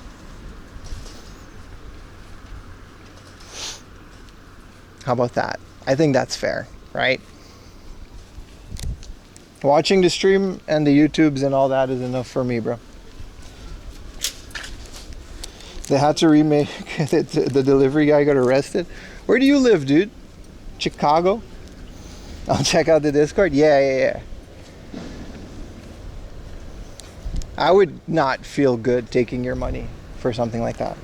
How about that? I think that's fair, right? Watching the stream and the YouTubes and all that is enough for me, bro. They had to remake the delivery guy got arrested. Where do you live, dude? Chicago? I'll check out the Discord. Yeah. I would not feel good taking your money for something like that.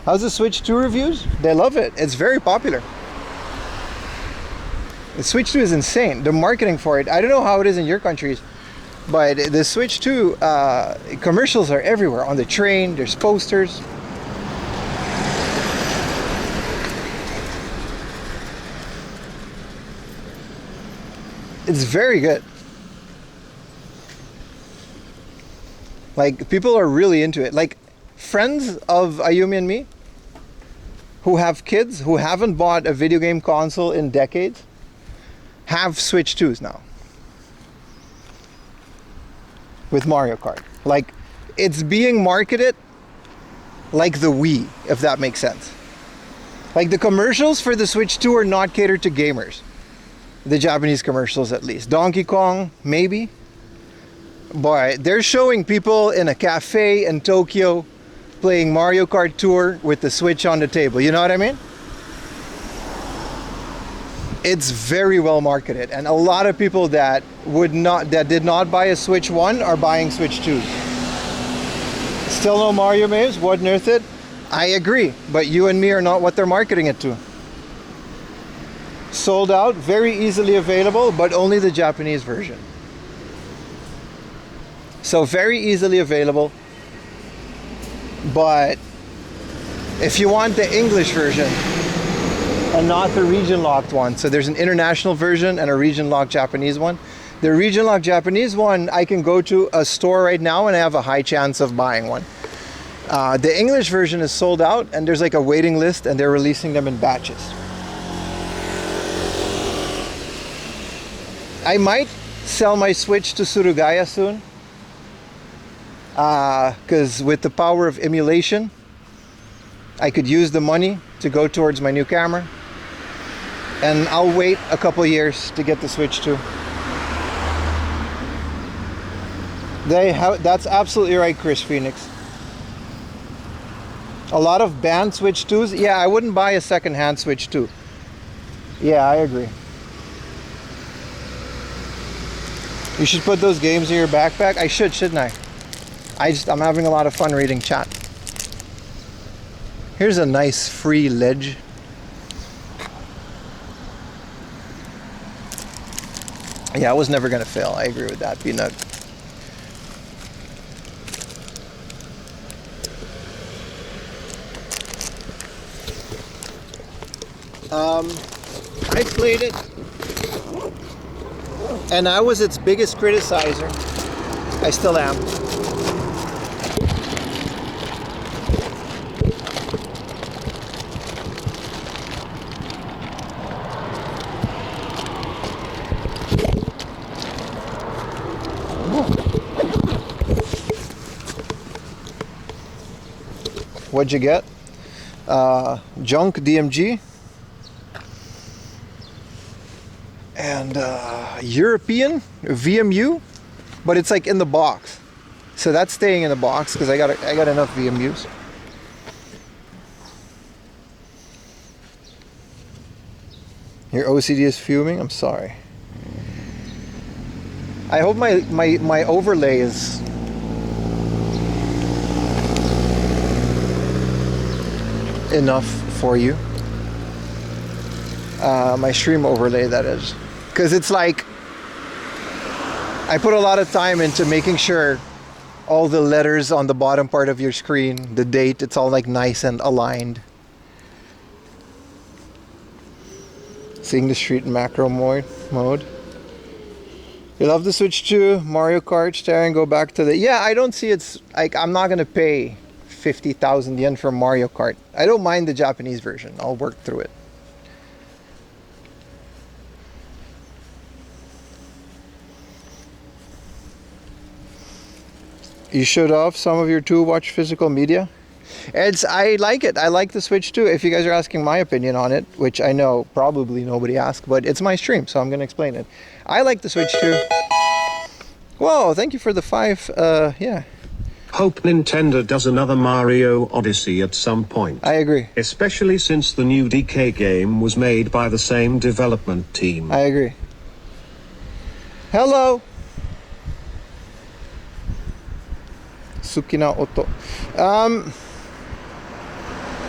How's the Switch 2 reviews? They love it. It's very popular. The Switch 2 is insane. The marketing for it, I don't know how it is in your countries, but the Switch 2 commercials are everywhere. On the train, there's posters. It's very good. Like, people are really into it. Like, friends of Ayumi and me who have kids who haven't bought a video game console in decades have Switch 2s now with Mario Kart. Like, it's being marketed like the Wii, if that makes sense. Like, the commercials for the Switch 2 are not catered to gamers. The Japanese commercials, at least. Donkey Kong, maybe. But they're showing people in a cafe in Tokyo playing Mario Kart Tour with the Switch on the table. You know what I mean? It's very well marketed, and a lot of people that did not buy a Switch 1 are buying Switch 2s. Still no Mario Maze? What on earth it? I agree, but you and me are not what they're marketing it to. Sold out, very easily available, but only the Japanese version. So very easily available, but if you want the English version and not the region-locked one, so there's an international version and a region-locked Japanese one. The region-locked Japanese one, I can go to a store right now and I have a high chance of buying one. The English version is sold out and there's like a waiting list and they're releasing them in batches. I might sell my Switch to Surugaya soon. Because with the power of emulation, I could use the money to go towards my new camera. And I'll wait a couple years to get the Switch 2. That's absolutely right, Chris Phoenix. A lot of banned Switch 2s. Yeah, I wouldn't buy a second-hand Switch 2. Yeah, I agree. You should put those games in your backpack. I should, shouldn't I? I'm having a lot of fun reading chat. Here's a nice free ledge. Yeah, I was never gonna fail. I agree with that, Peanut. I played it, and I was its biggest criticizer. I still am. What'd you get? Junk DMG and European VMU, but it's like in the box. So that's staying in the box because I got enough VMUs. Your OCD is fuming? I'm sorry. I hope my overlay is enough for you. My stream overlay, that is. Because it's like, I put a lot of time into making sure all the letters on the bottom part of your screen, the date, it's all like nice and aligned. Seeing the street in macro mode. You love the Switch to Mario Kart, stare and go back to the... Yeah, I don't see it's... like, I'm not going to pay 50,000 yen for Mario Kart. I don't mind the Japanese version. I'll work through it. You showed off some of your watch physical media. I like it. I like the Switch 2. If you guys are asking my opinion on it, which I know probably nobody asked, but it's my stream, so I'm going to explain it. I like the Switch 2. Whoa, thank you for the 5. Yeah. Hope Nintendo does another Mario Odyssey at some point. I agree. Especially since the new DK game was made by the same development team. I agree. Hello. Sukina Oto.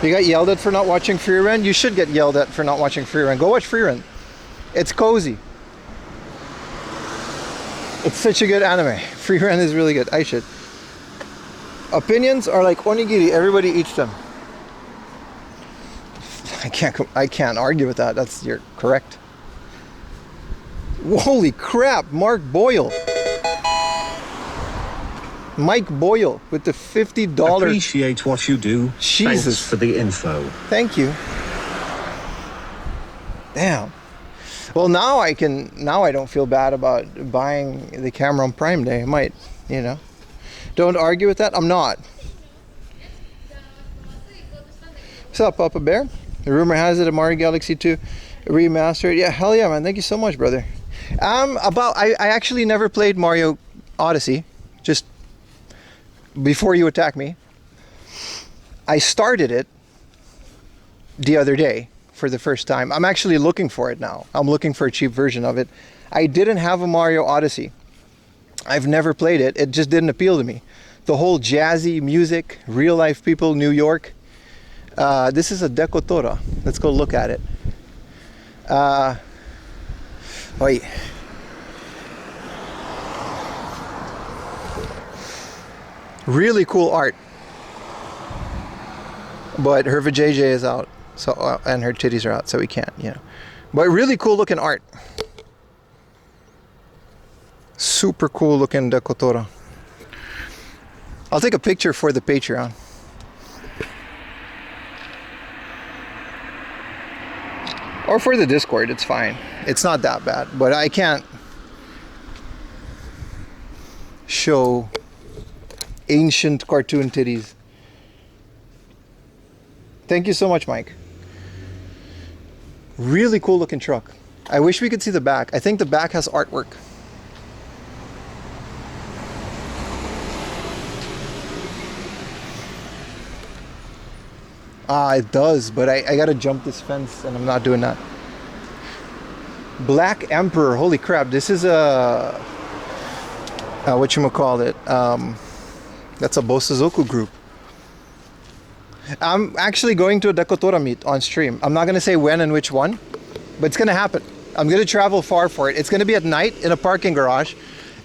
You got yelled at for not watching Free Run? You should get yelled at for not watching Free Run. Go watch Free Run. It's cozy. It's such a good anime. Free Run is really good. I should. Opinions are like onigiri. Everybody eats them. I can't argue with that. You're correct. Holy crap, Mark Boyle. Mike Boyle with the $50. Appreciate what you do. Jesus. Thanks for the info. Thank you. Damn. Well, now I don't feel bad about buying the camera on Prime Day. I might, Don't argue with that. I'm not. What's up, Papa Bear? The rumor has it a Mario Galaxy 2 remastered. Yeah, hell yeah, man. Thank you so much, brother. I actually never played Mario Odyssey. Just before you attack me. I started it the other day for the first time. I'm actually looking for it now. I'm looking for a cheap version of it. I didn't have a Mario Odyssey. I've never played it. It just didn't appeal to me. The whole jazzy music, real life people, New York. This is a Decotora. Let's go look at it. Wait. Really cool art. But her vajayjay is out. So and her titties are out, so we can't, But really cool looking art. Super cool looking Decotora. I'll take a picture for the Patreon. Or for the Discord, it's fine. It's not that bad, but I can't show ancient cartoon titties. Thank you so much, Mike. Really cool looking truck. I wish we could see the back. I think the back has artwork. It does, but I gotta jump this fence and I'm not doing that. Black Emperor, holy crap, this is a whatchamacallit, that's a Bosozoku group. I'm actually going to a Decotora meet on stream. I'm not gonna say when and which one, but it's gonna happen. I'm gonna travel far for it. It's gonna be at night in a parking garage,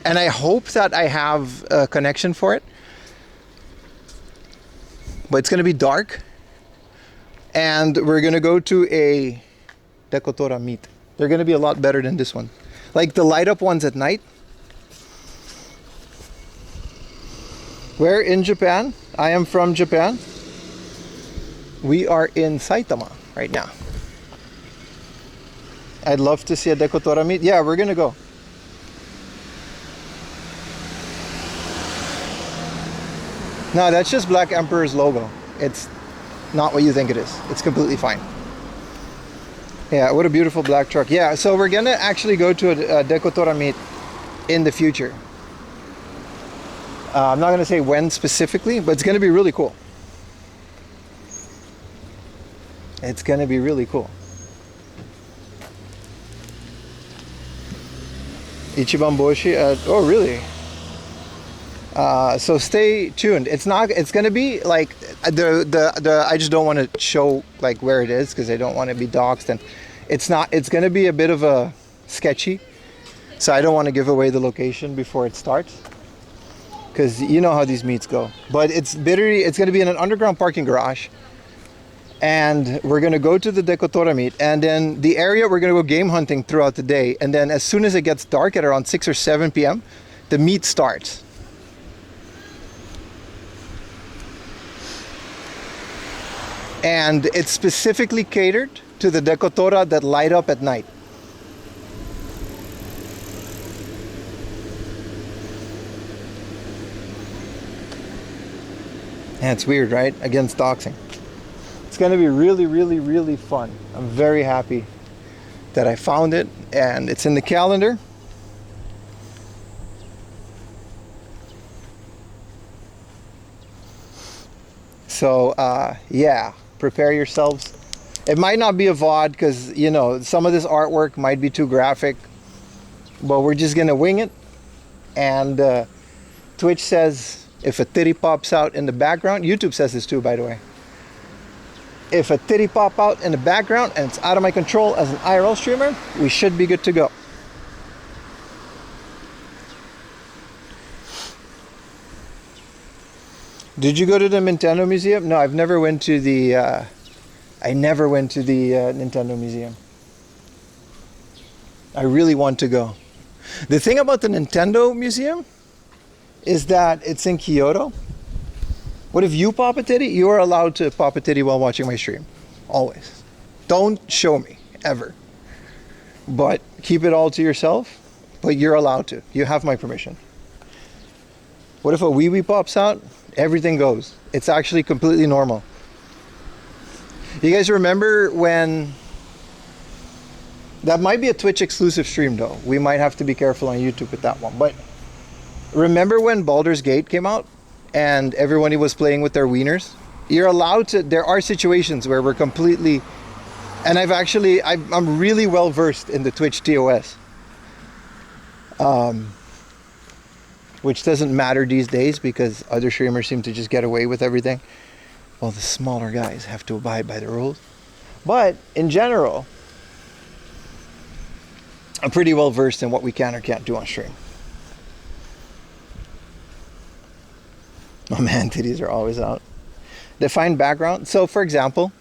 and I hope that I have a connection for it. But it's gonna be dark, and we're gonna go to a Decotora meet. They're gonna be a lot better than this one. Like the light up ones at night. Where in Japan? I am from Japan. We are in Saitama right now. I'd love to see a Decotora meet. Yeah, we're gonna go. No, that's just Black Emperor's logo. It's not what you think it is. It's completely fine. Yeah, what a beautiful black truck. Yeah, so we're gonna actually go to a Decotora meet in the future. I'm not going to say when specifically, but it's going to be really cool. It's going to be really cool. Ichiban Boshi. Oh, really? So stay tuned. It's going to be like I just don't want to show like where it is because I don't want to be doxxed, and it's going to be a bit of a sketchy. So I don't want to give away the location before it starts, because you know how these meets go. But it's going to be in an underground parking garage, and we're going to go to the Dekotora meet, and then the area we're going to go game hunting throughout the day, and then as soon as it gets dark at around 6 or 7 p.m., the meet starts. And it's specifically catered to the Dekotora that light up at night. Yeah, it's weird, right? Against doxing. It's going to be really, really, really fun. I'm very happy that I found it, and it's in the calendar. So, yeah, prepare yourselves. It might not be a VOD because, you know, some of this artwork might be too graphic, but we're just going to wing it. And Twitch says if a titty pops out in the background, YouTube says this too, by the way. If a titty pop out in the background and it's out of my control as an IRL streamer, we should be good to go. Did you go to the Nintendo Museum? No, I've never went to the Nintendo Museum. I really want to go. The thing about the Nintendo Museum is that it's in Kyoto. What if you pop a titty? You are allowed to pop a titty while watching my stream. Always. Don't show me, ever. But keep it all to yourself. But you're allowed to. You have my permission. What if a wee-wee pops out? Everything goes. It's actually completely normal. You guys remember when... That might be a Twitch exclusive stream though. We might have to be careful on YouTube with that one. But remember when Baldur's Gate came out and everybody was playing with their wieners? You're allowed to... There are situations where we're completely... And I'm really well versed in the Twitch TOS. Which doesn't matter these days because other streamers seem to just get away with everything. Well, the smaller guys have to abide by the rules. But in general, I'm pretty well versed in what we can or can't do on stream. Oh man, titties are always out. Define background. So for example,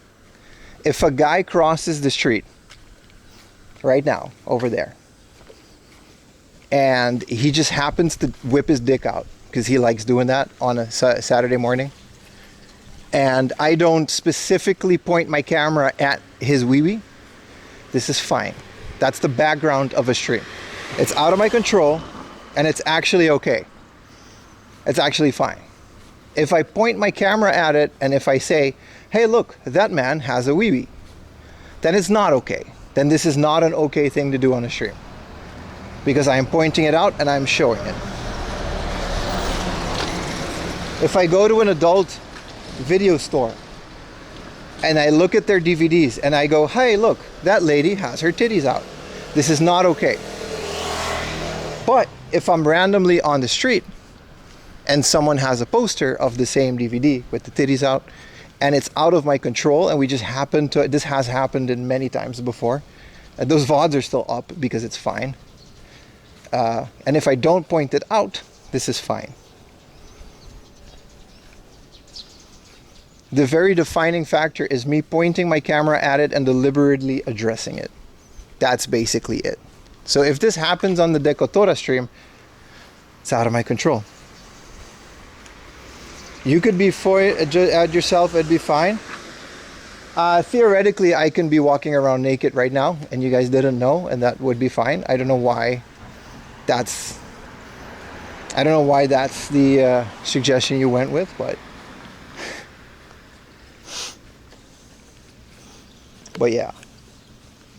if a guy crosses the street right now over there, and he just happens to whip his dick out because he likes doing that on a Saturday morning, and I don't specifically point my camera at his wee-wee, this is fine. That's the background of a stream. It's out of my control, and it's actually okay. It's actually fine. If I point my camera at it, and if I say, hey look, that man has a wee-wee, then it's not okay. Then this is not an okay thing to do on a stream. Because I am pointing it out and I'm showing it. If I go to an adult video store and I look at their DVDs and I go, hey look, that lady has her titties out, this is not okay. But if I'm randomly on the street and someone has a poster of the same DVD with the titties out and it's out of my control, and we just happen to, this has happened in many times before, and those VODs are still up because it's fine. And if I don't point it out, this is fine. The very defining factor is me pointing my camera at it and deliberately addressing it. That's basically it. So if this happens on the Dekotora stream, it's out of my control. You could be at yourself, it'd be fine. Theoretically, I can be walking around naked right now, and you guys didn't know, and that would be fine. I don't know why that's the suggestion you went with, but yeah.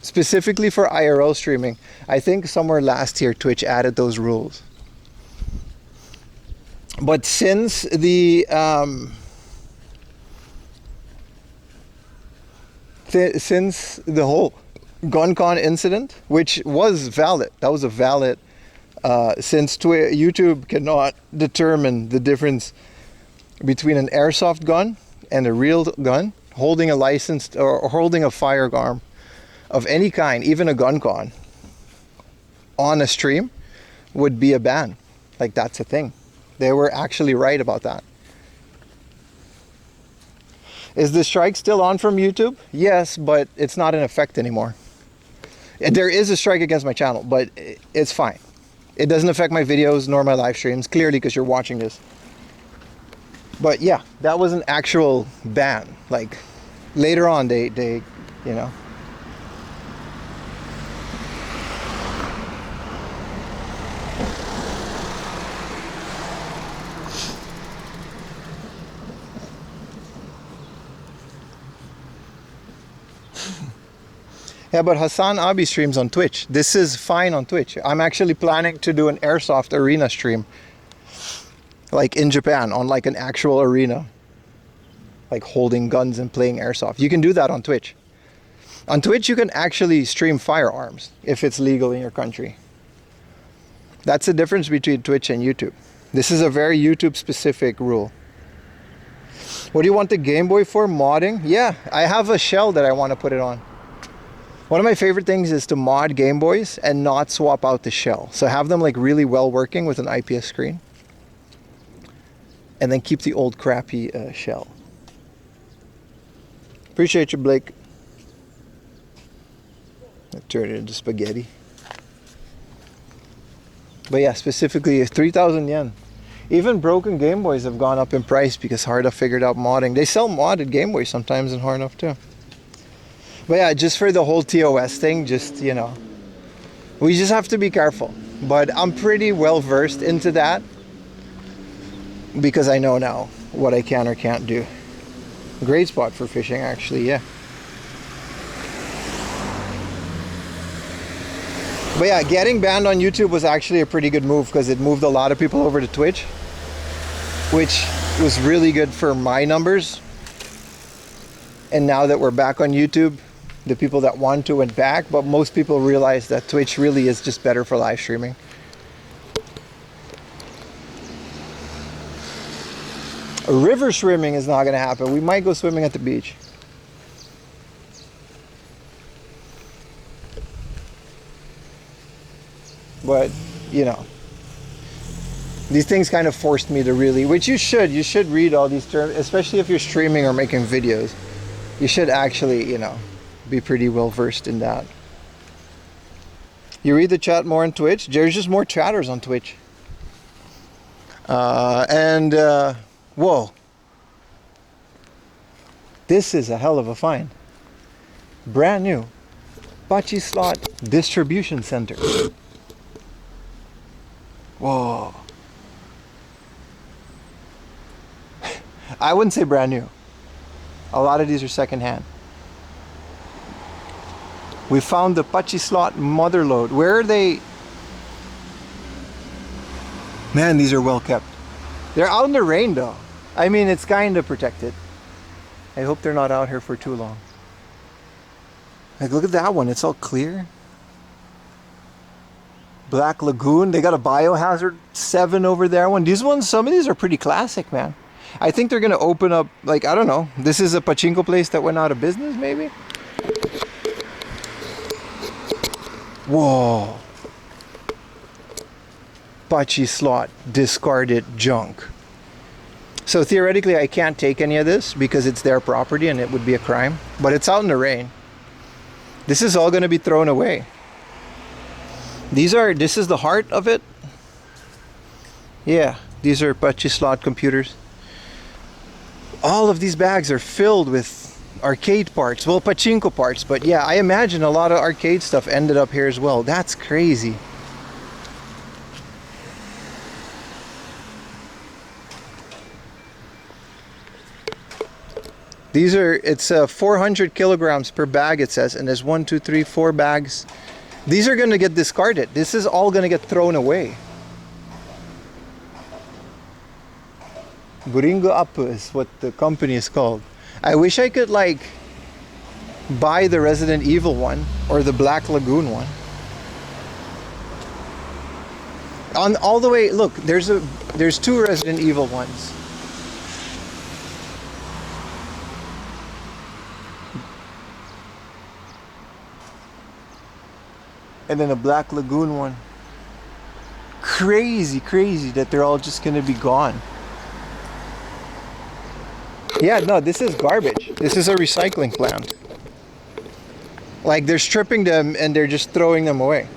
Specifically for IRL streaming, I think somewhere last year Twitch added those rules. But since the whole GunCon incident, which was valid, that was a valid, since YouTube cannot determine the difference between an airsoft gun and a real gun, holding a licensed or holding a firearm of any kind, even a GunCon, on a stream would be a ban. Like, that's a thing. They were actually right about that. Is the strike still on from YouTube? Yes, but it's not in effect anymore. There is a strike against my channel, but it's fine. It doesn't affect my videos nor my live streams, clearly, because you're watching this. But yeah, that was an actual ban. Like, later on, they you know. Yeah, but Hassan Abi streams on Twitch. This is fine on Twitch. I'm actually planning to do an airsoft arena stream, like in Japan, on like an actual arena, like holding guns and playing airsoft. You can do that on Twitch. On Twitch, you can actually stream firearms if it's legal in your country. That's the difference between Twitch and YouTube. This is a very YouTube specific rule. What do you want the Game Boy for? Modding? Yeah, I have a shell that I want to put it on. One of my favorite things is to mod Game Boys and not swap out the shell. So have them like really well working with an IPS screen. And then keep the old crappy shell. Appreciate you, Blake. I'll turn it into spaghetti. But yeah, specifically 3,000 yen. Even broken Game Boys have gone up in price because Harda figured out modding. They sell modded Game Boys sometimes in Harnoff too. But yeah, just for the whole TOS thing, just, you know, we just have to be careful. But I'm pretty well versed into that because I know now what I can or can't do. Great spot for fishing, actually, yeah. But yeah, getting banned on YouTube was actually a pretty good move because it moved a lot of people over to Twitch, which was really good for my numbers. And now that we're back on YouTube, the people that want to went back, but most people realize that Twitch really is just better for live streaming. River swimming is not going to happen. We might go swimming at the beach. But, you know, these things kind of forced me to really, which you should read all these terms, especially if you're streaming or making videos. You should actually, you know, be pretty well versed in that. You read the chat more on Twitch. There's just more chatters on Twitch. Whoa. This is a hell of a find. Brand new. Bachi Slot Distribution Center. Whoa. I wouldn't say brand new. A lot of these are secondhand. We found the Pachi Slot mother load. Where are they? Man, these are well kept. They're out in the rain though. I mean, it's kind of protected. I hope they're not out here for too long. Like, look at that one. It's all clear. Black Lagoon. They got a Biohazard 7 over there. These ones, some of these are pretty classic, man. I think they're going to open up, like, I don't know. This is a pachinko place that went out of business, maybe? Whoa. Pachi Slot discarded junk. So theoretically, I can't take any of this because it's their property and it would be a crime. But it's out in the rain. This is all going to be thrown away. This is the heart of it. Yeah, these are Pachi Slot computers. All of these bags are filled with arcade parts, well, pachinko parts, but yeah, I imagine a lot of arcade stuff ended up here as well. That's crazy. It's 400 kilograms per bag, it says, and there's 1, 2, 3, 4 bags. These are going to get discarded. This is all going to get thrown away. Buringo Apu is what the company is called. I wish I could like buy the Resident Evil one or the Black Lagoon one. On all the way, look, there's two Resident Evil ones. And then a Black Lagoon one. Crazy that they're all just gonna be gone. Yeah, no, this is garbage. This is a recycling plant. Like they're stripping them and they're just throwing them away.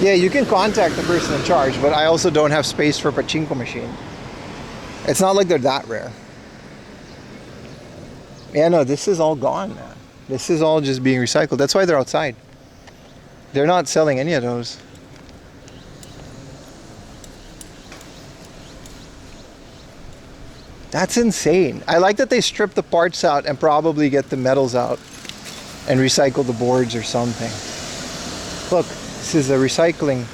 Yeah, you can contact the person in charge, but I also don't have space for a pachinko machine. It's not like they're that rare. Yeah, no, this is all gone, man. This is all just being recycled. That's why they're outside. They're not selling any of those. That's insane. I like that they strip the parts out and probably get the metals out and recycle the boards or something. Look, this is a recycling.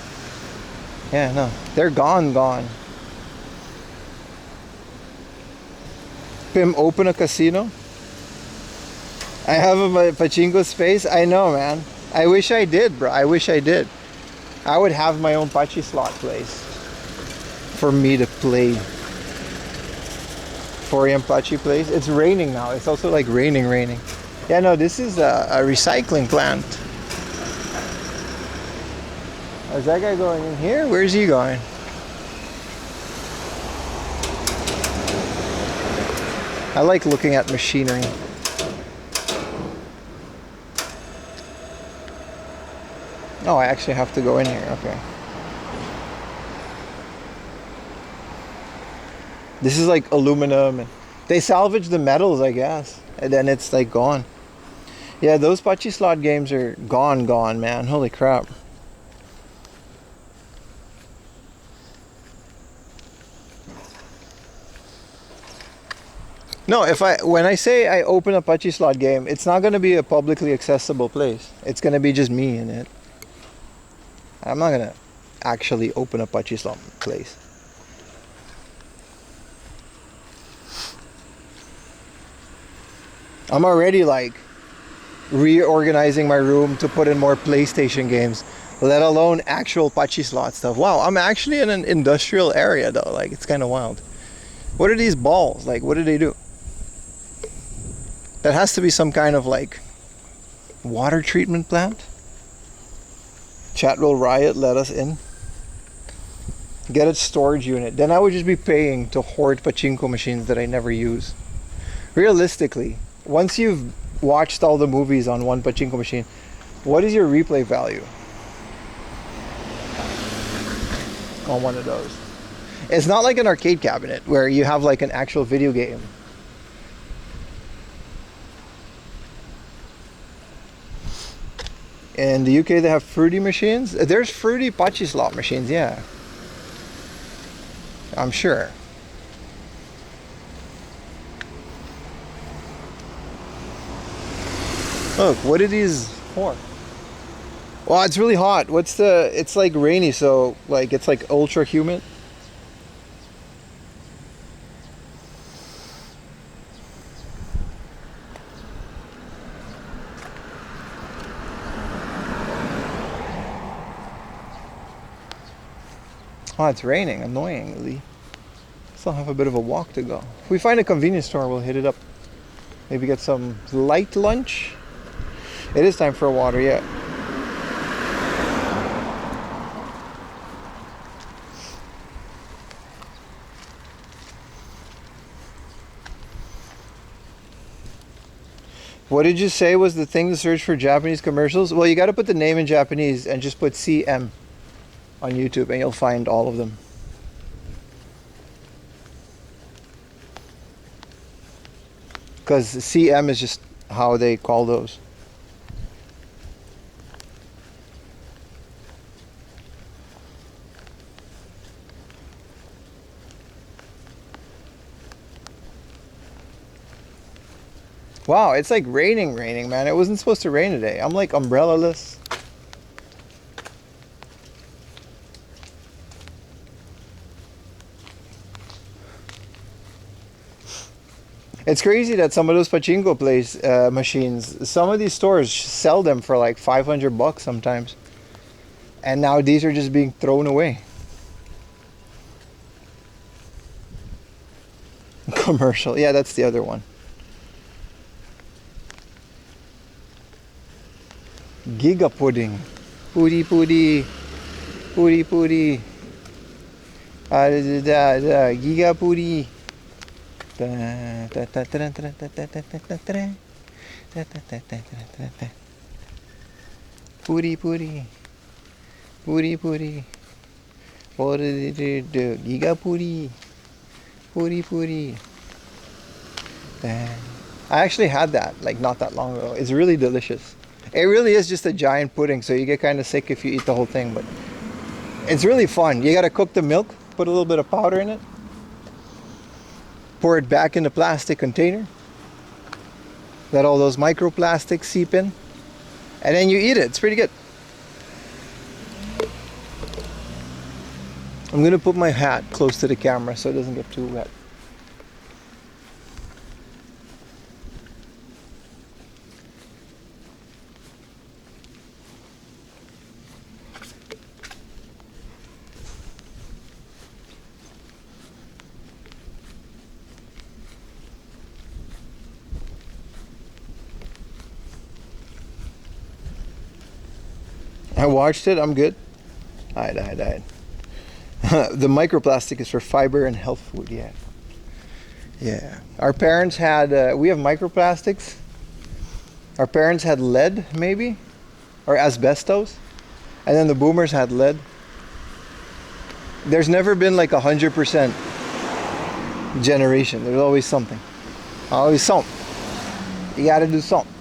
Yeah, no, they're gone. Pim, open a casino? I have a pachinko space? I know, man. I wish I did, bro. I wish I did. I would have my own pachi slot place for me to play. 4 a.m. pachi place. It's raining now. It's also like raining. Yeah, no, this is a recycling plant. Is that guy going in here? Where's he going? I like looking at machinery. Oh, I actually have to go in here. Okay. This is like aluminum. And they salvage the metals, I guess. And then it's like gone. Yeah, those pachi slot games are gone, man. Holy crap. No, when I say I open a pachi slot game, it's not going to be a publicly accessible place. It's going to be just me in it. I'm not going to actually open a pachi slot place. I'm already like reorganizing my room to put in more PlayStation games, let alone actual pachi slot stuff. Wow, I'm actually in an industrial area though. Like, it's kind of wild. What are these balls? Like, what do they do? That has to be some kind of like water treatment plant. Chat will riot, let us in. Get a storage unit. Then I would just be paying to hoard pachinko machines that I never use. Realistically, once you've watched all the movies on one pachinko machine, what is your replay value on one of those? It's not like an arcade cabinet where you have like an actual video game. In the UK, they have fruity machines. There's fruity pachi slot machines, yeah. I'm sure. Look, what are these for? Well, it's really hot. It's like rainy, so like it's like ultra humid. Oh, it's raining, annoyingly. Still have a bit of a walk to go. If we find a convenience store, we'll hit it up. Maybe get some light lunch. It is time for a water, yeah. What did you say was the thing to search for Japanese commercials? Well, you got to put the name in Japanese and just put CM on YouTube and you'll find all of them. Because CM is just how they call those. Wow, it's like raining, man. It wasn't supposed to rain today. I'm like umbrella-less. It's crazy that some of those pachinko machines, some of these stores sell them for like $500 sometimes. And now these are just being thrown away. Commercial. Yeah, that's the other one. Giga pudding. Puri puri. Puri puri. Giga puri. Puri puri. Puri puri. Giga puri. Puri puri. I actually had that like not that long ago. It's really delicious. It really is just a giant pudding, so you get kind of sick if you eat the whole thing, but it's really fun. You gotta cook the milk, put a little bit of powder in it, pour it back in the plastic container, let all those microplastics seep in, and then you eat it. It's pretty good. I'm gonna put my hat close to the camera so it doesn't get too wet. I watched it. I'm good. I died. The microplastic is for fiber and health food. Yeah. Our parents had. We have microplastics. Our parents had lead, maybe, or asbestos, and then the boomers had lead. There's never been like 100% generation. There's always something. Always something. You got to do something.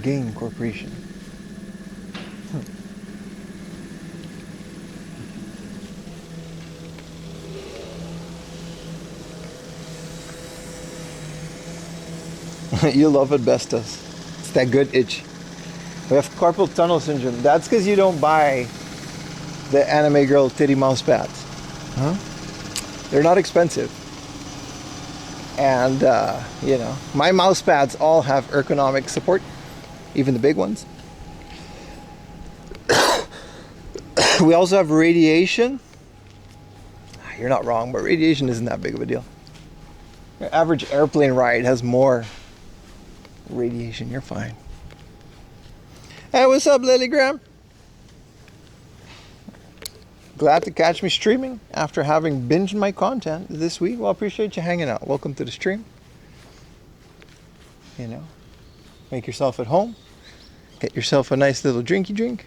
Game Corporation. You love asbestos. It's that good itch. We have carpal tunnel syndrome. That's because you don't buy the anime girl titty mouse pads. Huh? They're not expensive. And, my mouse pads all have ergonomic support. Even the big ones. We also have radiation. You're not wrong, but radiation isn't that big of a deal. Your average airplane ride has more radiation. You're fine. Hey, what's up, Lilygram? Glad to catch me streaming after having binged my content this week. Well, I appreciate you hanging out. Welcome to the stream. Make yourself at home. Get yourself a nice little drinky drink.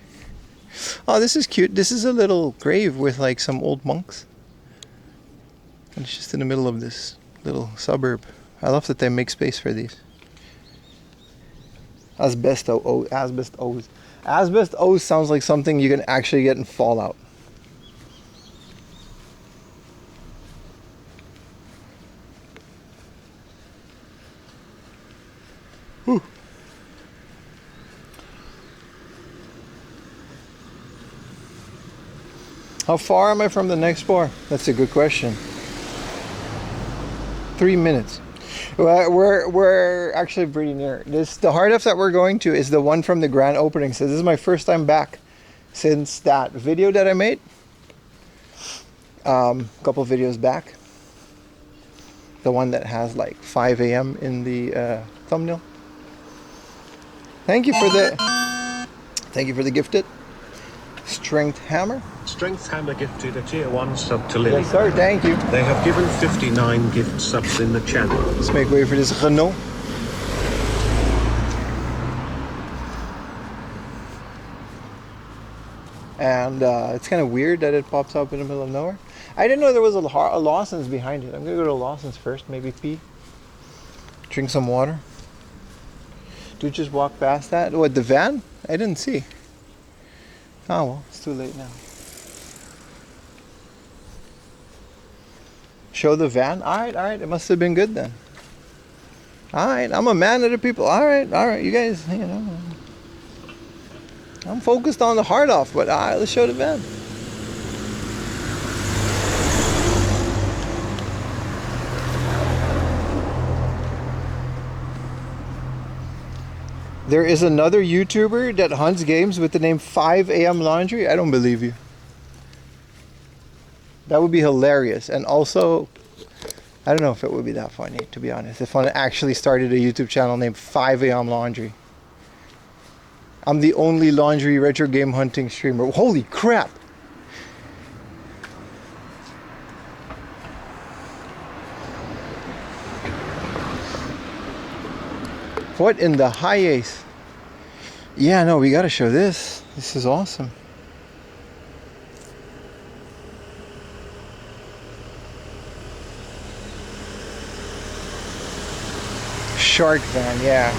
Oh, this is cute. This is a little grave with like some old monks. And it's just in the middle of this little suburb. I love that they make space for these. Asbestos. Asbestos sounds like something you can actually get in Fallout. Whew. How far am I from the next bar? That's a good question. 3 minutes. We're actually pretty near. The hard F that we're going to is the one from the grand opening. So this is my first time back since that video that I made. A couple videos back. The one that has like 5 a.m. in the thumbnail. Thank you for the gifted Strength Hammer. Strength Hammer gifted a tier 1 sub to Lily. Yes, sir. Thank you. They have given 59 gift subs in the channel. Let's make way for this Renault. And it's kind of weird that it pops up in the middle of nowhere. I didn't know there was a Lawson's behind it. I'm gonna go to Lawson's first, maybe pee, drink some water. Dude just walked past that. What, the van? I didn't see. Oh well, it's too late now. Show the van. All right. It must have been good then. All right, I'm a man of the people. All right. You guys, you know, I'm focused on the hard off, but all right, let's show the van. There is another YouTuber that hunts games with the name 5 AM Laundry. I don't believe you. That would be hilarious. And also, I don't know if it would be that funny, to be honest, if I actually started a YouTube channel named 5 AM Laundry. I'm the only laundry retro game hunting streamer. Holy crap! What in the high ace? Yeah, no, we gotta show this. This is awesome. Shark van, yeah.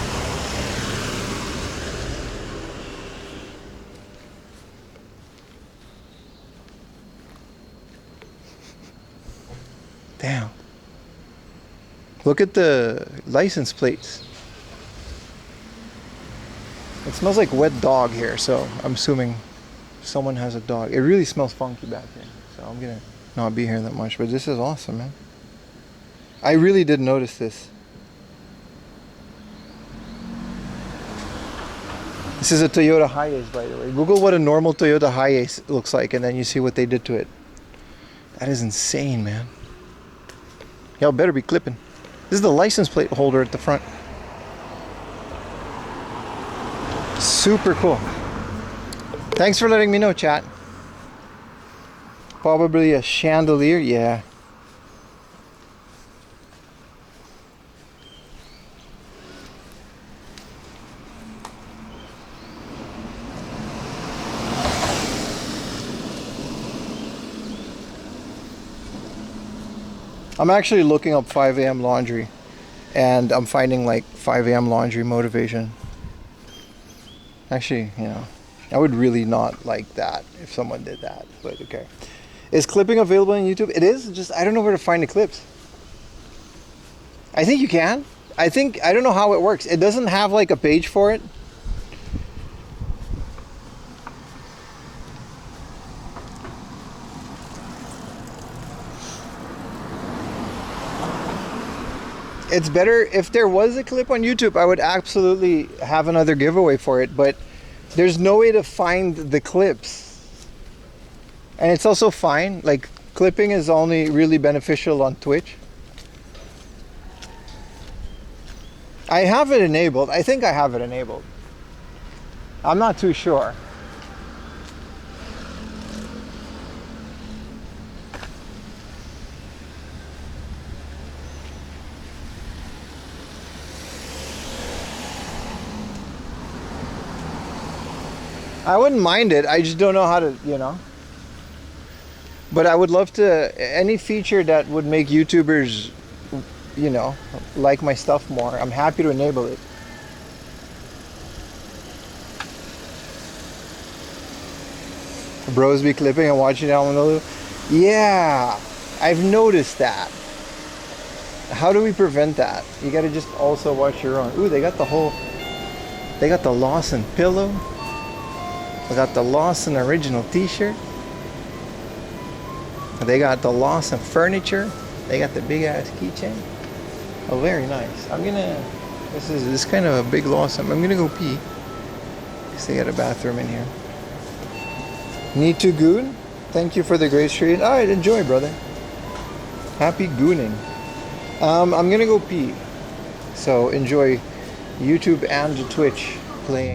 Damn. Look at the license plates. It smells like wet dog here, so I'm assuming someone has a dog. It really smells funky back here, so I'm gonna not be here that much, but this is awesome, man. I really did notice this. This is a Toyota Hiace, by the way. Google what a normal Toyota Hiace looks like, and then you see what they did to it. That is insane, man. Y'all better be clipping. This is the license plate holder at the front. Super cool. Thanks for letting me know, chat. Probably a chandelier, yeah. I'm actually looking up 5 AM laundry, and I'm finding like 5 AM laundry motivation. Actually, you know, I would really not like that if someone did that, but okay. Is clipping available on YouTube? It is, just I don't know where to find the clips. I think you can. I don't know how it works. It doesn't have like a page for it. It's better if there was a clip on YouTube, I would absolutely have another giveaway for it, but there's no way to find the clips. And it's also fine, like clipping is only really beneficial on Twitch. I have it enabled. I think I have it enabled. I'm not too sure. I wouldn't mind it. I just don't know how to, you know. But I would love to, any feature that would make YouTubers, you know, like my stuff more. I'm happy to enable it. Bros be clipping and watching it on the. Yeah, I've noticed that. How do we prevent that? You gotta just also watch your own. Ooh, they got the whole, they got the Lawson pillow. We got the Lawson original t-shirt. They got the Lawson furniture. They got the big ass keychain. Oh, very nice. I'm gonna, this is kind of a big Lawson. I'm gonna go pee. Because they got a bathroom in here. Need to goon? Thank you for the great stream. Alright, enjoy, brother. Happy gooning. I'm gonna go pee. So enjoy YouTube and Twitch playing.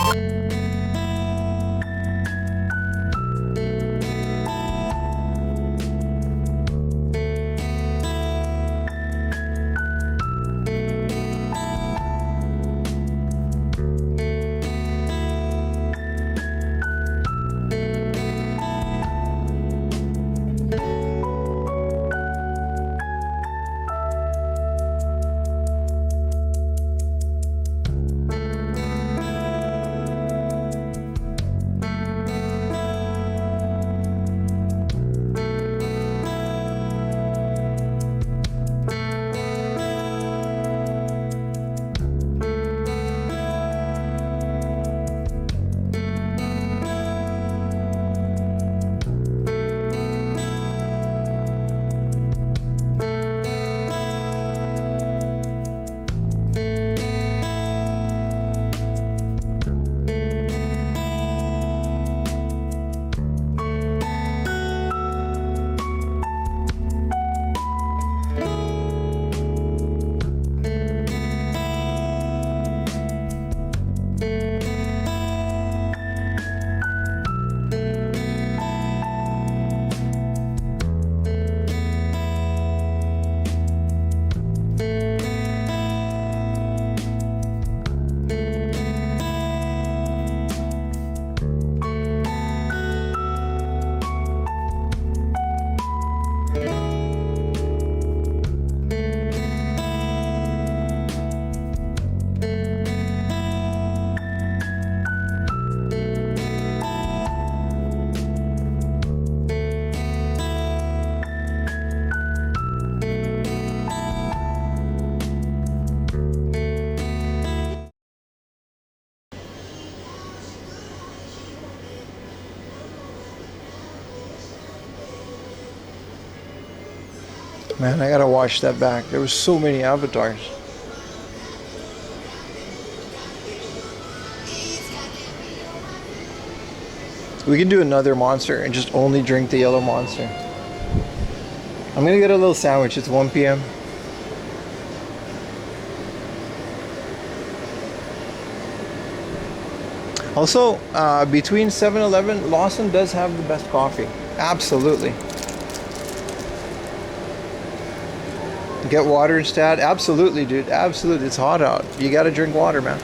Man, I gotta watch that back. There was so many avatars. We can do another monster and just only drink the yellow monster. I'm gonna get a little sandwich. It's 1 p.m. Also, between 7-Eleven, Lawson does have the best coffee. Absolutely. Get water instead? Absolutely, dude. Absolutely. It's hot out. You gotta drink water, man.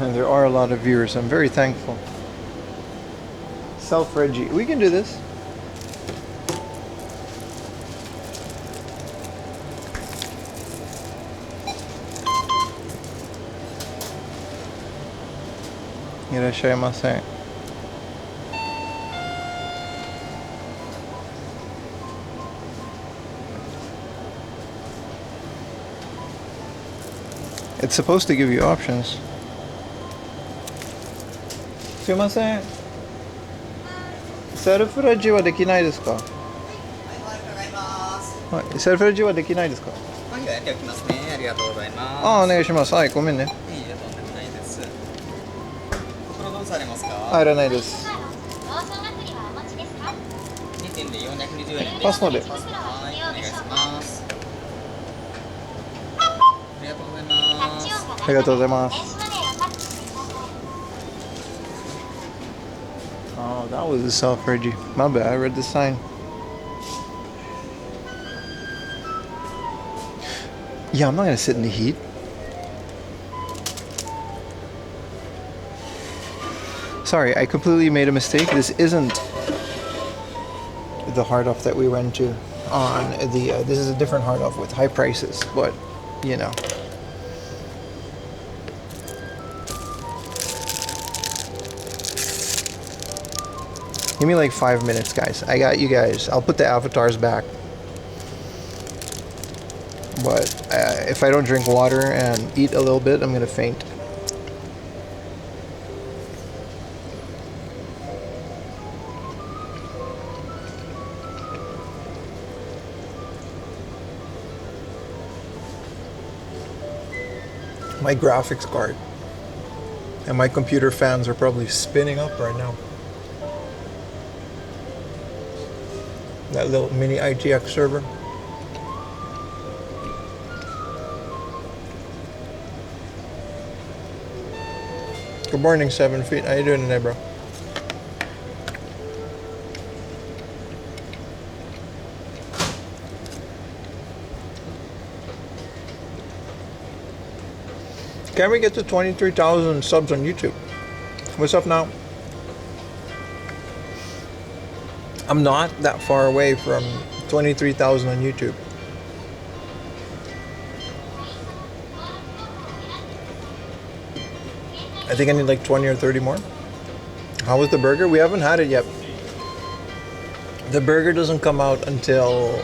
And there are a lot of viewers. I'm very thankful. Self-Reggie. We can do this. Irashaimase. It's supposed to give you options. すいません。セルフレジはできないですか？はい、セルフレジはできないですか？はい、やっておきますね。ありがとうございます。あ、お願いします。はい、ごめんね。いいえ、とんでもないです。袋どうされますか？入らないです。2点で420円で。パスまで。はい、お願いします。ありがとうございます。ありがとうございます。Oh, that was a self-Reggie. My bad, I read the sign. Yeah, I'm not gonna sit in the heat. Sorry, I completely made a mistake. This isn't the hard off that we went to on the, this is a different hard off with high prices, but you know. Give me like 5 minutes, guys. I got you guys. I'll put the avatars back. But if I don't drink water and eat a little bit, I'm gonna faint. My graphics card and my computer fans are probably spinning up right now. That little mini ITX server. Good morning, 7 feet. How you doing today, bro? Can we get to 23,000 subs on YouTube? What's up now? I'm not that far away from 23,000 on YouTube. I think I need like 20 or 30 more. How was the burger? We haven't had it yet. The burger doesn't come out until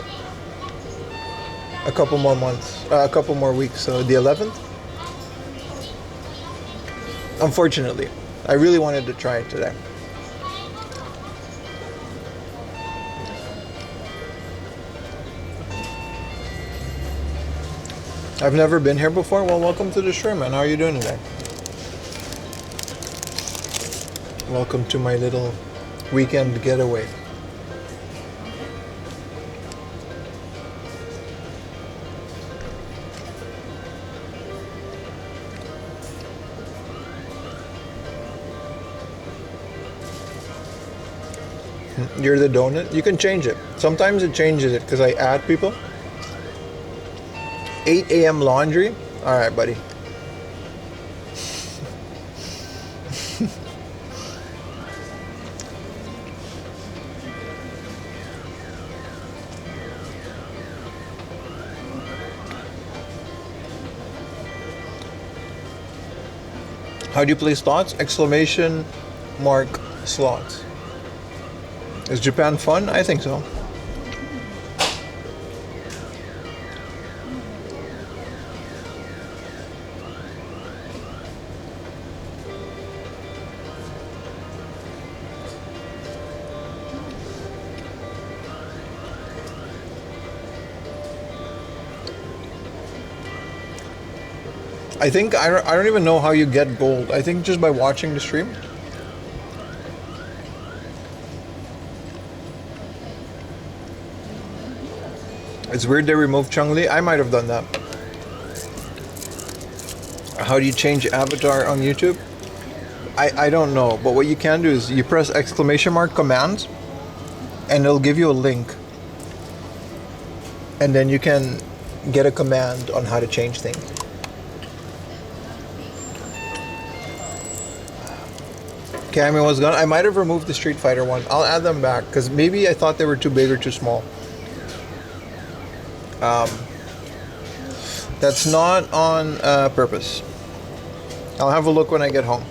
a couple more months, a couple more weeks. So the 11th. Unfortunately, I really wanted to try it today. I've never been here before. Well, welcome to the stream, man. How are you doing today? Welcome to my little weekend getaway. You're the donut? You can change it. Sometimes it changes it because I add people. 8 a.m. laundry? Alright, buddy. How do you play slots? Exclamation mark slots. Is Japan fun? I think so. I think I don't even know how you get gold. I think just by watching the stream. It's weird they removed Chun-Li. I might have done that. How do you change avatar on YouTube? I don't know, but what you can do is you press ! commands and it'll give you a link. And then you can get a command on how to change things. Okay, I mean, what's gone? I might have removed the Street Fighter one. I'll add them back because maybe I thought they were too big or too small. That's not on purpose. I'll have a look when I get home.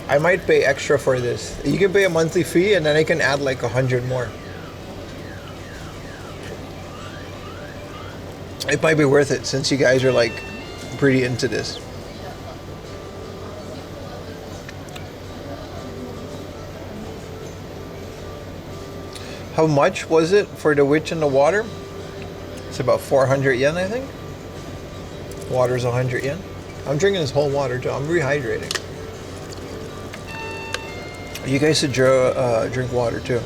I might pay extra for this. You can pay a monthly fee and then I can add like 100 more. It might be worth it since you guys are like pretty into this. How much was it for the Witch in the Water? It's about 400 yen, I think. Water's 100 yen. I'm drinking this whole water too. I'm rehydrating. You guys should drink water too.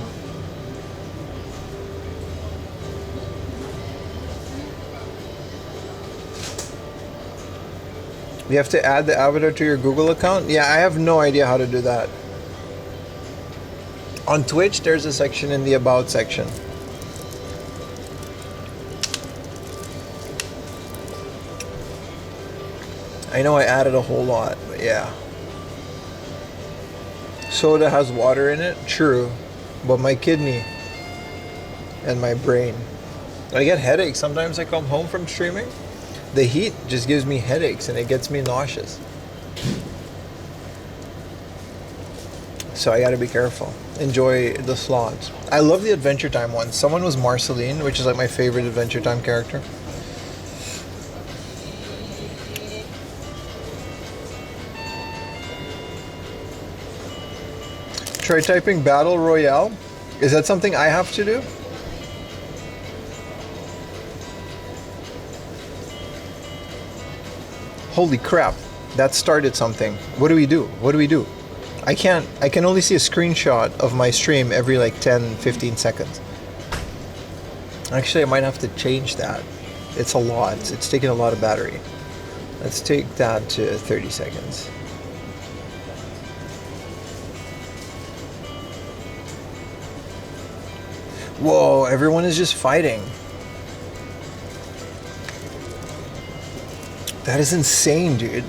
You have to add the avatar to your Google account? Yeah, I have no idea how to do that. On Twitch, there's a section in the About section. I know I added a whole lot, but yeah. Soda has water in it, true, but my kidney and my brain. I get headaches sometimes. I come home from streaming. The heat just gives me headaches and it gets me nauseous. So I gotta be careful. Enjoy the slots. I love the Adventure Time ones. Someone was Marceline, which is like my favorite Adventure Time character. Try typing Battle Royale. Is that something I have to do? Holy crap. That started something. What do we do? What do we do? I can only see a screenshot of my stream every like 10-15 seconds. Actually, I might have to change that. It's a lot. It's taking a lot of battery. Let's take that to 30 seconds. Whoa, everyone is just fighting. That is insane, dude.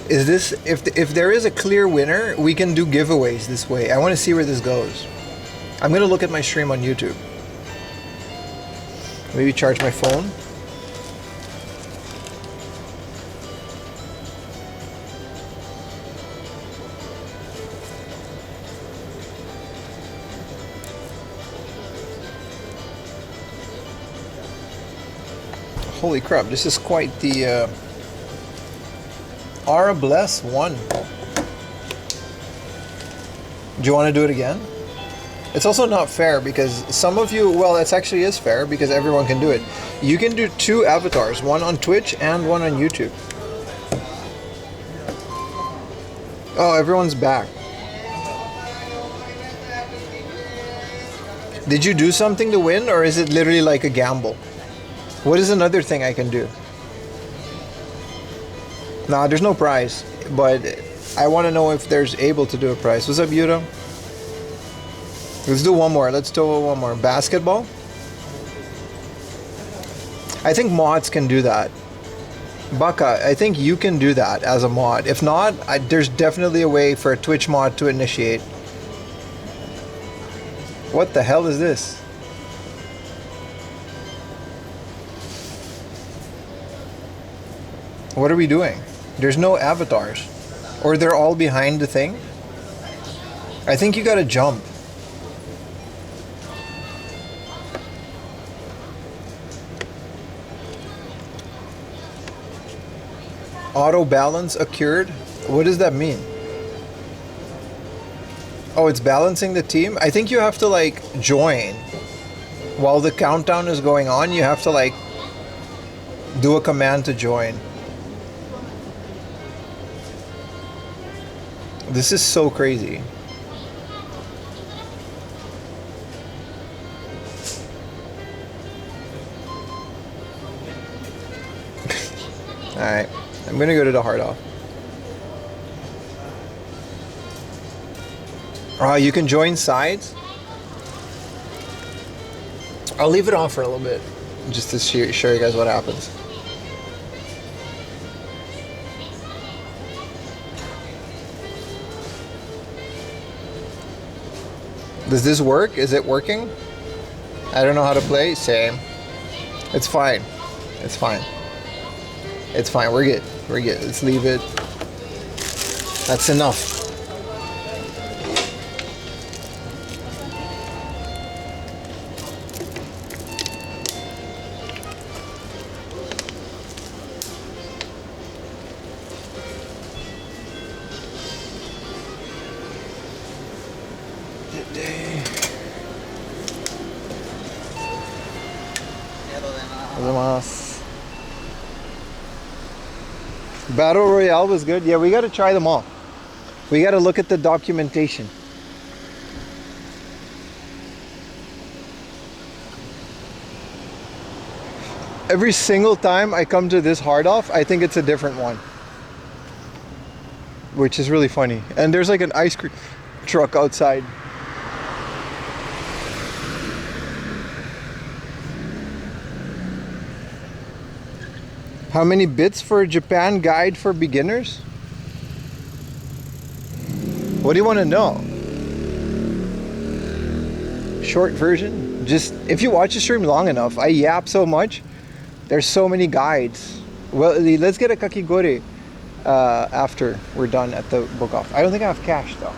Is this, if there is a clear winner, we can do giveaways this way. I want to see where this goes. I'm going to look at my stream on YouTube. Maybe charge my phone. Holy crap, this is quite the Ara Bless won. Do you want to do it again? It's also not fair because some of you, well, it actually is fair because everyone can do it. You can do 2 avatars, one on Twitch and one on YouTube. Oh, everyone's back. Did you do something to win or is it literally like a gamble? What is another thing I can do? Nah, there's no prize, but I want to know if there's able to do a prize. What's up, Yuto? Let's do one more. Let's do one more. Basketball? I think mods can do that. Baka, I think you can do that as a mod. If not, there's definitely a way for a Twitch mod to initiate. What the hell is this? What are we doing? There's no avatars. Or they're all behind the thing? I think you gotta jump. Auto balance occurred? What does that mean? Oh, it's balancing the team? I think you have to like join. while the countdown is going on, you have to like do a command to join. This is so crazy. Alright, I'm gonna go to the hard off. You can join sides. I'll leave it on for a little bit, just to show you guys what happens. Does this work? Is it working? I don't know how to play. Same. It's fine. It's fine. It's fine. We're good. We're good. Let's leave it. That's enough. Battle Royale was good. Yeah, we got to try them all. We got to look at the documentation. Every single time I come to this hard off, I think it's a different one, which is really funny. And there's like an ice cream truck outside. How many bits for Japan guide for beginners? What do you want to know? Short version? Just if you watch the stream long enough, I yap so much. There's so many guides. Well, let's get a kakigori after we're done at the book off. I don't think I have cash though.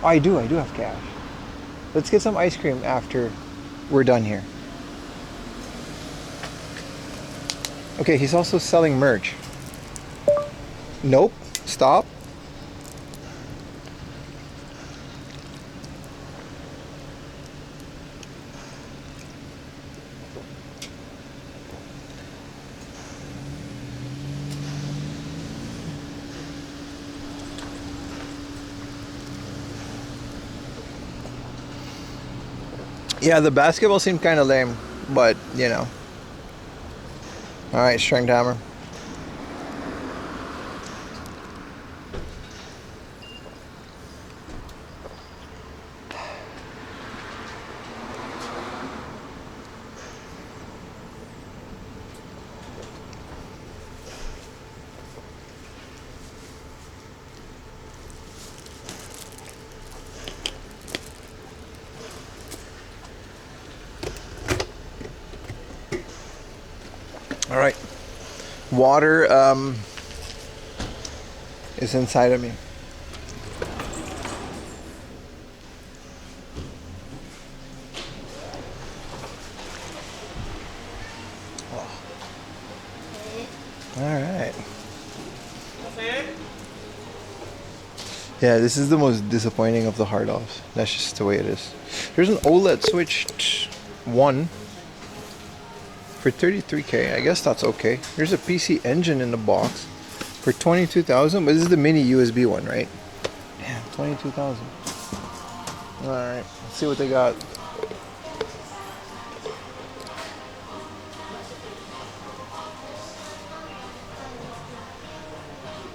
Oh, I do have cash. Let's get some ice cream after we're done here. Okay, he's also selling merch. Nope. Stop. Yeah, the basketball seemed kind of lame, but you know. All right, strength hammer. All right. Water is inside of me. Oh. All right. Yeah, this is the most disappointing of the hard offs. That's just the way it is. There's an OLED switched one for 33K. I guess that's okay. There's a PC Engine in the box for 22,000, but this is the mini USB one, right? Damn, 22,000. All right, let's see what they got.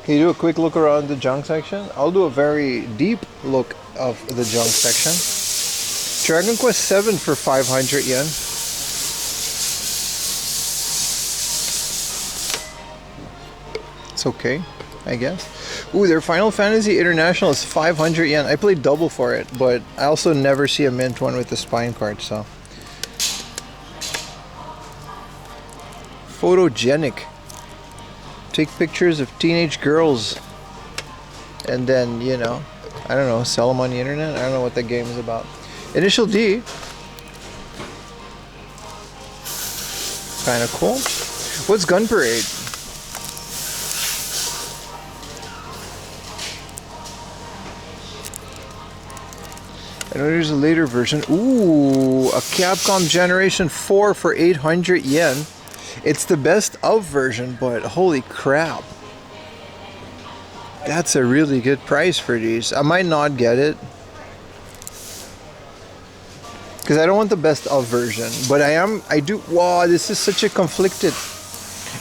Can you do a quick look around the junk section? I'll do a very deep look of the junk section. Dragon Quest 7 for 500 yen. It's okay, I guess. Ooh, their Final Fantasy International is 500 yen. I played double for it, but I also never see a mint one with the spine card, so. Photogenic. Take pictures of teenage girls and then, you know, I don't know, sell them on the internet. I don't know what that game is about. Initial D. Kind of cool. What's Gun Parade? I know there's a later version. Ooh, a Capcom Generation 4 for 800 yen. It's the best of version, but holy crap. That's a really good price for these. I might not get it, because I don't want the best of version, but I do. Wow, this is such a conflicted.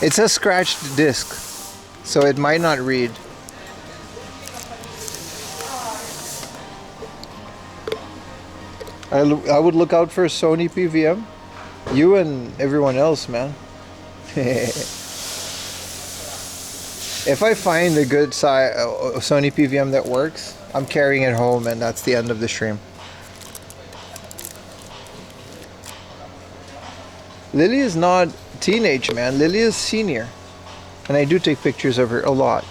It's a scratched disc, so it might not read. I would look out for a Sony PVM. You and everyone else, man. If I find a good Sony PVM that works, I'm carrying it home, and that's the end of the stream. Lily is not teenage, man. Lily is senior. And I do take pictures of her a lot.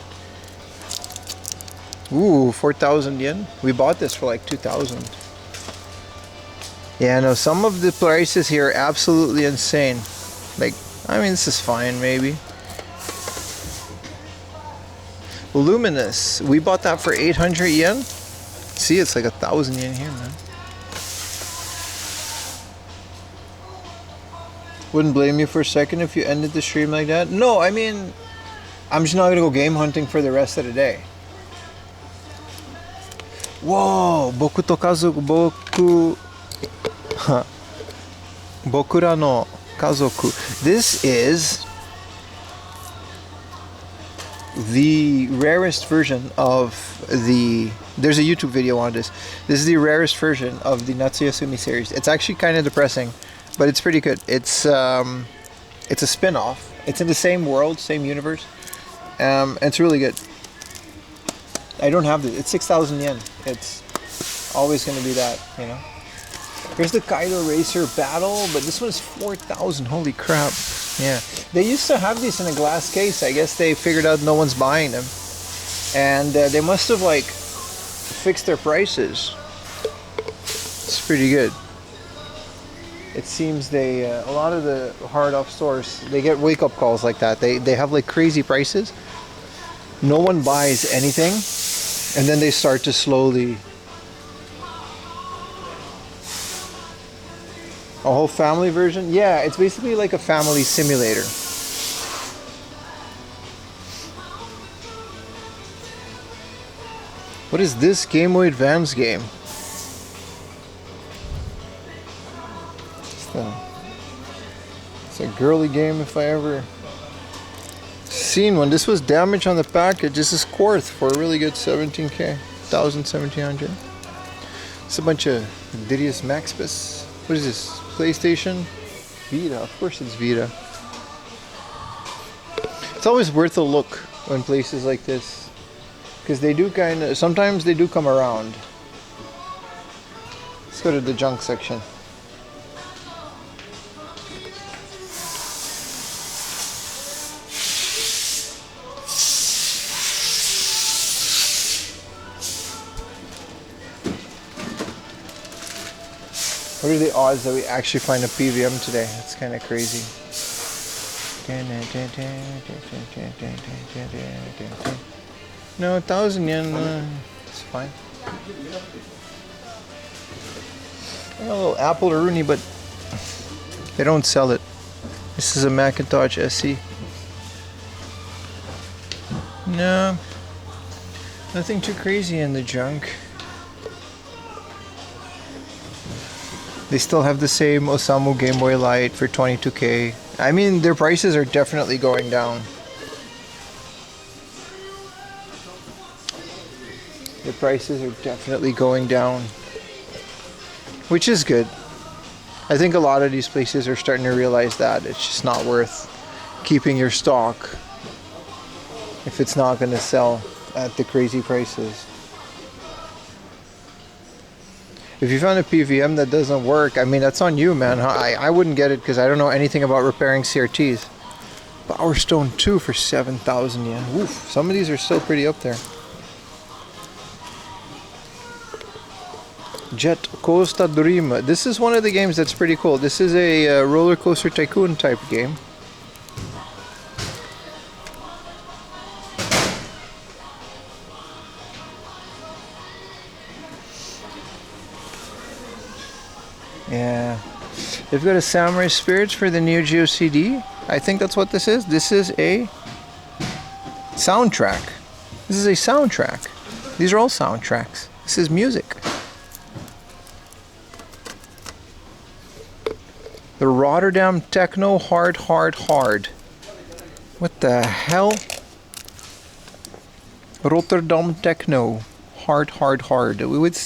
Ooh, 4,000 yen. We bought this for like 2,000. Yeah, no, some of the prices here are absolutely insane. Like, I mean, this is fine, maybe. Luminous. We bought that for 800 yen. See, it's like 1,000 yen here, man. Wouldn't blame you for a second if you ended the stream like that. No, I mean, I'm just not gonna go game hunting for the rest of the day. Whoa, boku to kazoku, bokura no kazoku. This is the rarest version of the. There's a YouTube video on this. This is the rarest version of the Natsuyasumi series. It's actually kind of depressing, but it's pretty good. It's a spin-off. It's in the same world, same universe. It's really good. I don't have this. It's 6,000 yen. It's always going to be that, you know. Here's the Kaido Racer Battle, but this one is 4,000. Holy crap. Yeah. They used to have these in a glass case. I guess they figured out no one's buying them. And they must have, like, fixed their prices. It's pretty good. It seems they, a lot of the hard-off stores, they get wake-up calls like that. They have, like, crazy prices. No one buys anything. And then they start to slowly... A whole family version? Yeah, it's basically like a family simulator. What is this Game Boy Advance game? It's a girly game if I ever seen one. This was damage on the package. This is Quarth for a really good 17k. 1,700. It's a bunch of Didius Maxpus. What is this? PlayStation? Vita. Of course it's Vita. It's always worth a look when places like this, because they do kind of, sometimes they do come around. Let's go to the junk section. What are the odds that we actually find a PVM today? That's kind of crazy. No, 1,000 yen. It's fine. A little Apple Rooney, but they don't sell it. This is a Macintosh SE. No, nothing too crazy in the junk. They still have the same Osamu Game Boy Light for 22k. I mean, their prices are definitely going down. The prices are definitely going down, which is good. I think a lot of these places are starting to realize that it's just not worth keeping your stock if it's not going to sell at the crazy prices. If you found a PVM that doesn't work, I mean, that's on you, man. I wouldn't get it because I don't know anything about repairing CRTs. Power Stone 2 for 7,000 yen. Oof, some of these are still pretty up there. Jet Coaster Dream. This is one of the games that's pretty cool. This is a roller coaster tycoon type game. Yeah. They've got a Samurai Spirits for the Neo Geo CD. I think that's what this is. This is a soundtrack. This is a soundtrack. These are all soundtracks. This is music. The Rotterdam Techno Hard. What the hell? Rotterdam Techno Hard. We would.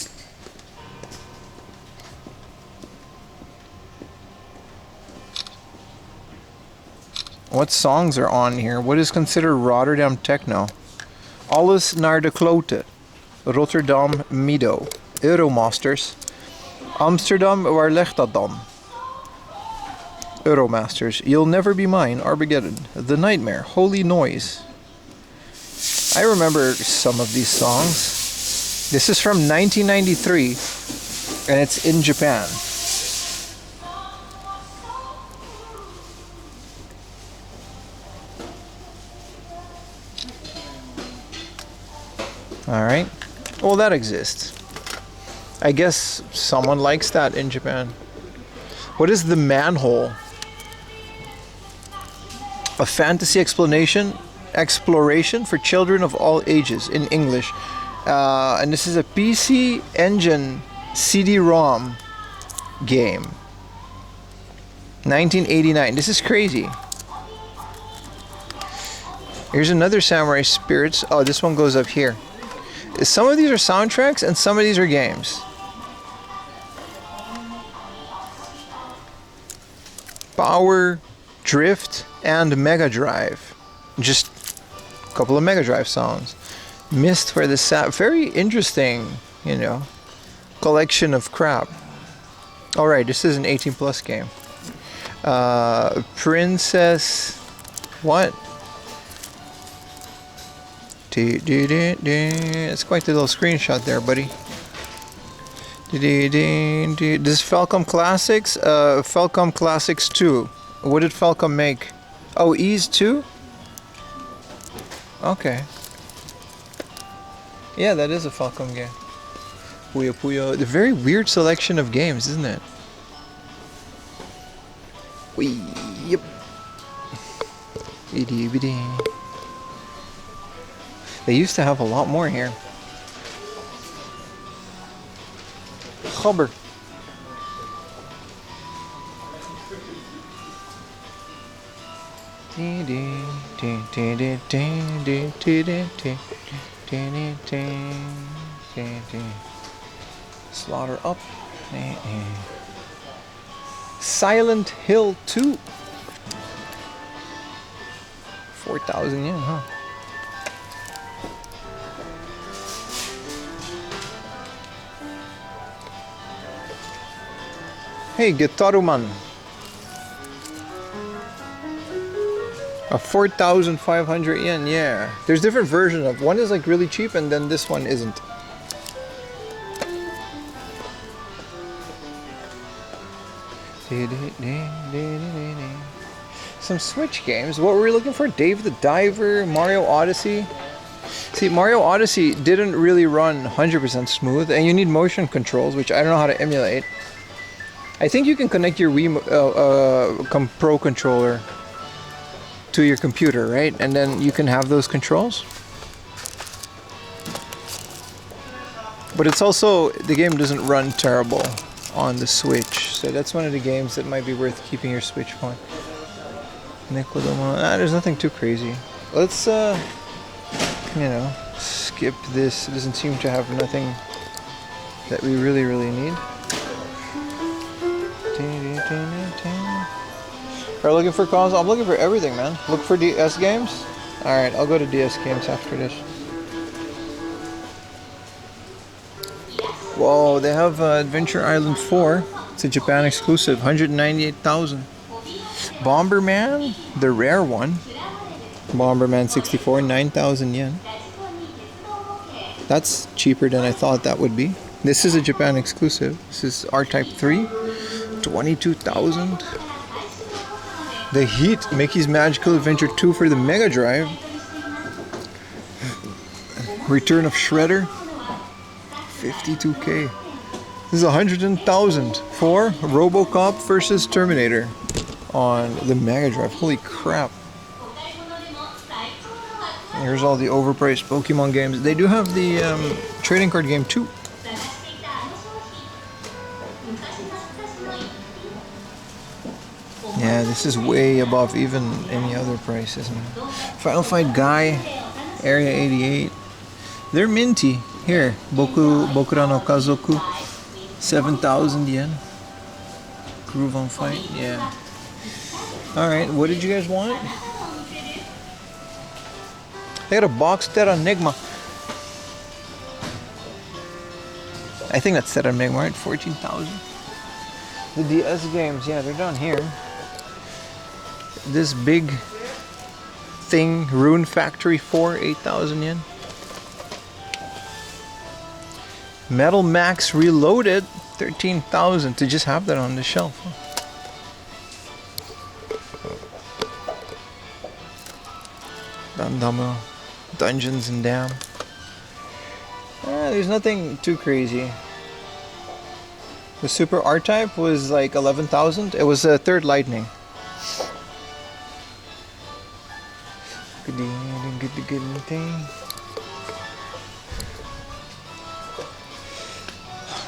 What songs are on here? What is considered Rotterdam Techno? Alles naar de klote. Rotterdam Mido. Euromasters. Amsterdam, waar ligt dat dan? Euromasters. You'll Never Be Mine. Armageddon. The Nightmare. Holy Noise. I remember some of these songs. This is from 1993 and it's in Japan. Alright. Well, that exists. I guess someone likes that in Japan. What is The Manhole? A fantasy exploration for children of all ages in English. And this is a PC Engine CD-ROM game. 1989. This is crazy. Here's another Samurai Spirits. Oh, this one goes up here. Some of these are soundtracks and some of these are games. Power, Drift, and Mega Drive. Just a couple of Mega Drive songs. Mist for the very interesting, you know, collection of crap. Alright, this is an 18 plus game. Princess... What? It's quite the little screenshot there, buddy. This is Falcom Classics? Falcom Classics 2. What did Falcom make? Oh, Ease 2? Okay. Yeah, that is a Falcom game. Puyo Puyo. The very weird selection of games, isn't it? Wee, yep. They used to have a lot more here. Gobber. Slaughter up. Silent Hill 2. 4,000 yen, huh? Hey, Gitaruman. A 4,500 yen, yeah. There's different versions of one is like really cheap and then this one isn't. Some Switch games. What were we looking for? Dave the Diver, Mario Odyssey. See, Mario Odyssey didn't really run 100% smooth and you need motion controls, which I don't know how to emulate. I think you can connect your Wii Pro controller to your computer, right? And then you can have those controls. But it's also, the game doesn't run terrible on the Switch. So that's one of the games that might be worth keeping your Switch on. There's nothing too crazy. Let's, you know, skip this. It doesn't seem to have nothing that we really need. Are you looking for console? I'm looking for everything, man. Look for DS games? Alright, I'll go to DS games after this. Whoa, they have Adventure Island 4. It's a Japan exclusive. 198,000. Bomberman, the rare one. Bomberman 64, 9,000 yen. That's cheaper than I thought that would be. This is a Japan exclusive. This is R-Type 3. 22,000. The Heat, Mickey's Magical Adventure 2 for the Mega Drive. Return of Shredder. 52K. This is 100,000 for RoboCop versus Terminator on the Mega Drive. Holy crap. Here's all the overpriced Pokemon games. They do have the trading card game too. Yeah, this is way above even any other price, isn't it? Final Fight Guy, Area 88. They're minty. Here, Bokura no Kazoku, 7,000 yen. Groove on Fight, yeah. Alright, what did you guys want? They got a box Terra Enigma. I think that's Terra Enigma, right? 14,000. The DS games, yeah, they're down here. This big thing, Rune Factory 4, 8,000 yen. Metal Max Reloaded, 13,000 to just have that on the shelf. Huh? Dandama, Dungeons and Dam. There's nothing too crazy. The Super R-Type was like 11,000. It was a third Lightning.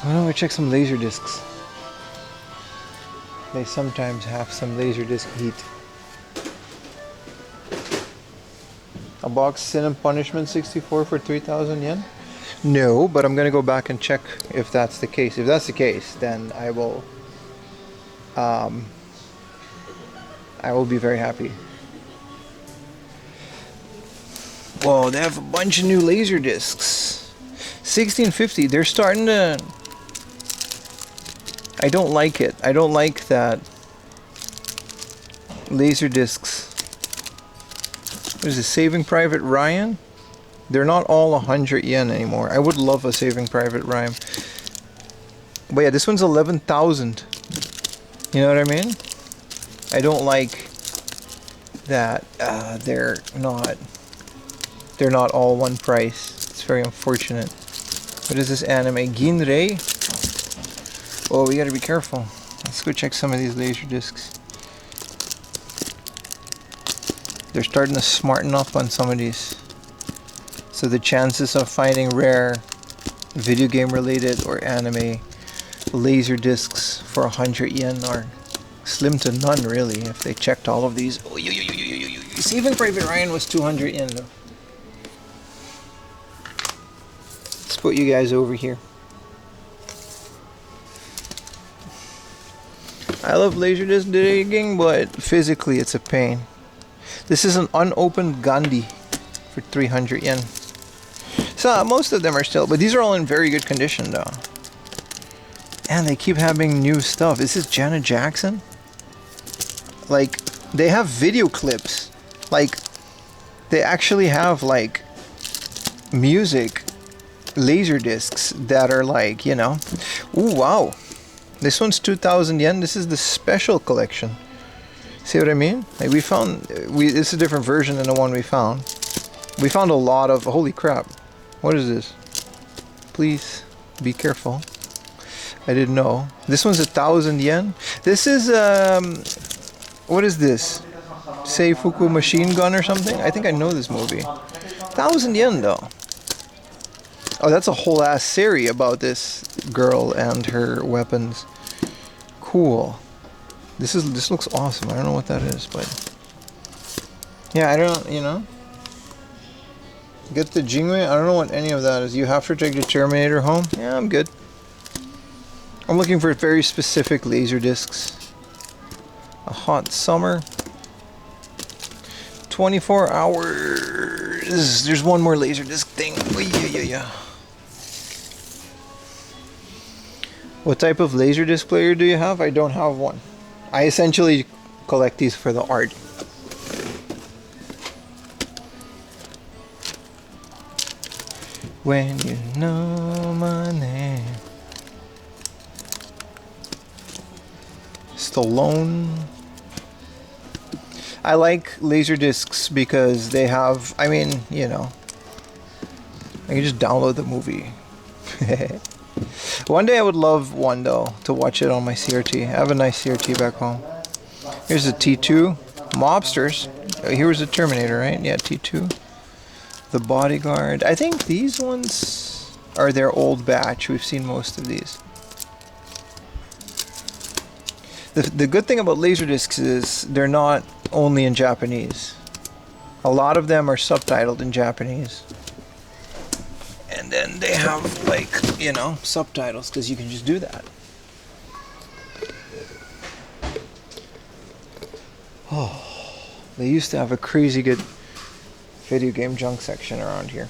Why don't we check some laser discs? They sometimes have some laser disc heat. A box Sin and Punishment 64 for 3,000 yen? No, but I'm gonna go back and check if that's the case. If that's the case, then I will be very happy. Whoa, they have a bunch of new laser discs. 1650, they're starting to... I don't like it. I don't like that laser discs. What is this, Saving Private Ryan? They're not all 100 yen anymore. I would love a Saving Private Ryan. But yeah, this one's 11,000. You know what I mean? I don't like that they're not all one price. It's very unfortunate. What is this anime? Ginrei? Oh, we gotta be careful. Let's go check some of these laser discs. They're starting to smarten up on some of these. So the chances of finding rare video game related or anime laser discs for 100 yen are slim to none, really, if they checked all of these. Oh, Saving Private Ryan was 200 yen though. Let's put you guys over here. I love laserdisc digging, but physically it's a pain. This is an unopened Gandhi for 300 yen. So most of them are still, but these are all in very good condition though. And they keep having new stuff. Is this Janet Jackson? Like, they have video clips. Like, they actually have like music laser discs that are like, you know. Ooh, wow. This one's 2,000 yen. This is the special collection. See what I mean? Like this is a different version than the one we found. We found a lot of, holy crap. What is this? Please be careful. I didn't know. This one's 1,000 yen. This is, what is this? Seifuku Machine Gun or something? I think I know this movie. 1,000 yen though. Oh, that's a whole ass series about this girl and her weapons. Cool. This looks awesome. I don't know what that is, but yeah, I don't, you know. Get the Jingwei. I don't know what any of that is. You have to take the Terminator home. Yeah, I'm good. I'm looking for very specific laser discs. A hot summer. 24 hours. There's one more laser disc thing. Oh, yeah. What type of laserdisc player do you have? I don't have one. I essentially collect these for the art. When you know my name. Stallone. I like laserdiscs because they have, I mean, you know, I can just download the movie. One day I would love one though, to watch it on my CRT. I have a nice CRT back home. Here's a T2. Mobsters. Here was a Terminator, right? Yeah, T2. The Bodyguard. I think these ones are their old batch. We've seen most of these. The good thing about Laserdiscs is they're not only in Japanese. A lot of them are subtitled in Japanese. And then they have, like, you know, subtitles, because you can just do that. Oh, they used to have a crazy good video game junk section around here.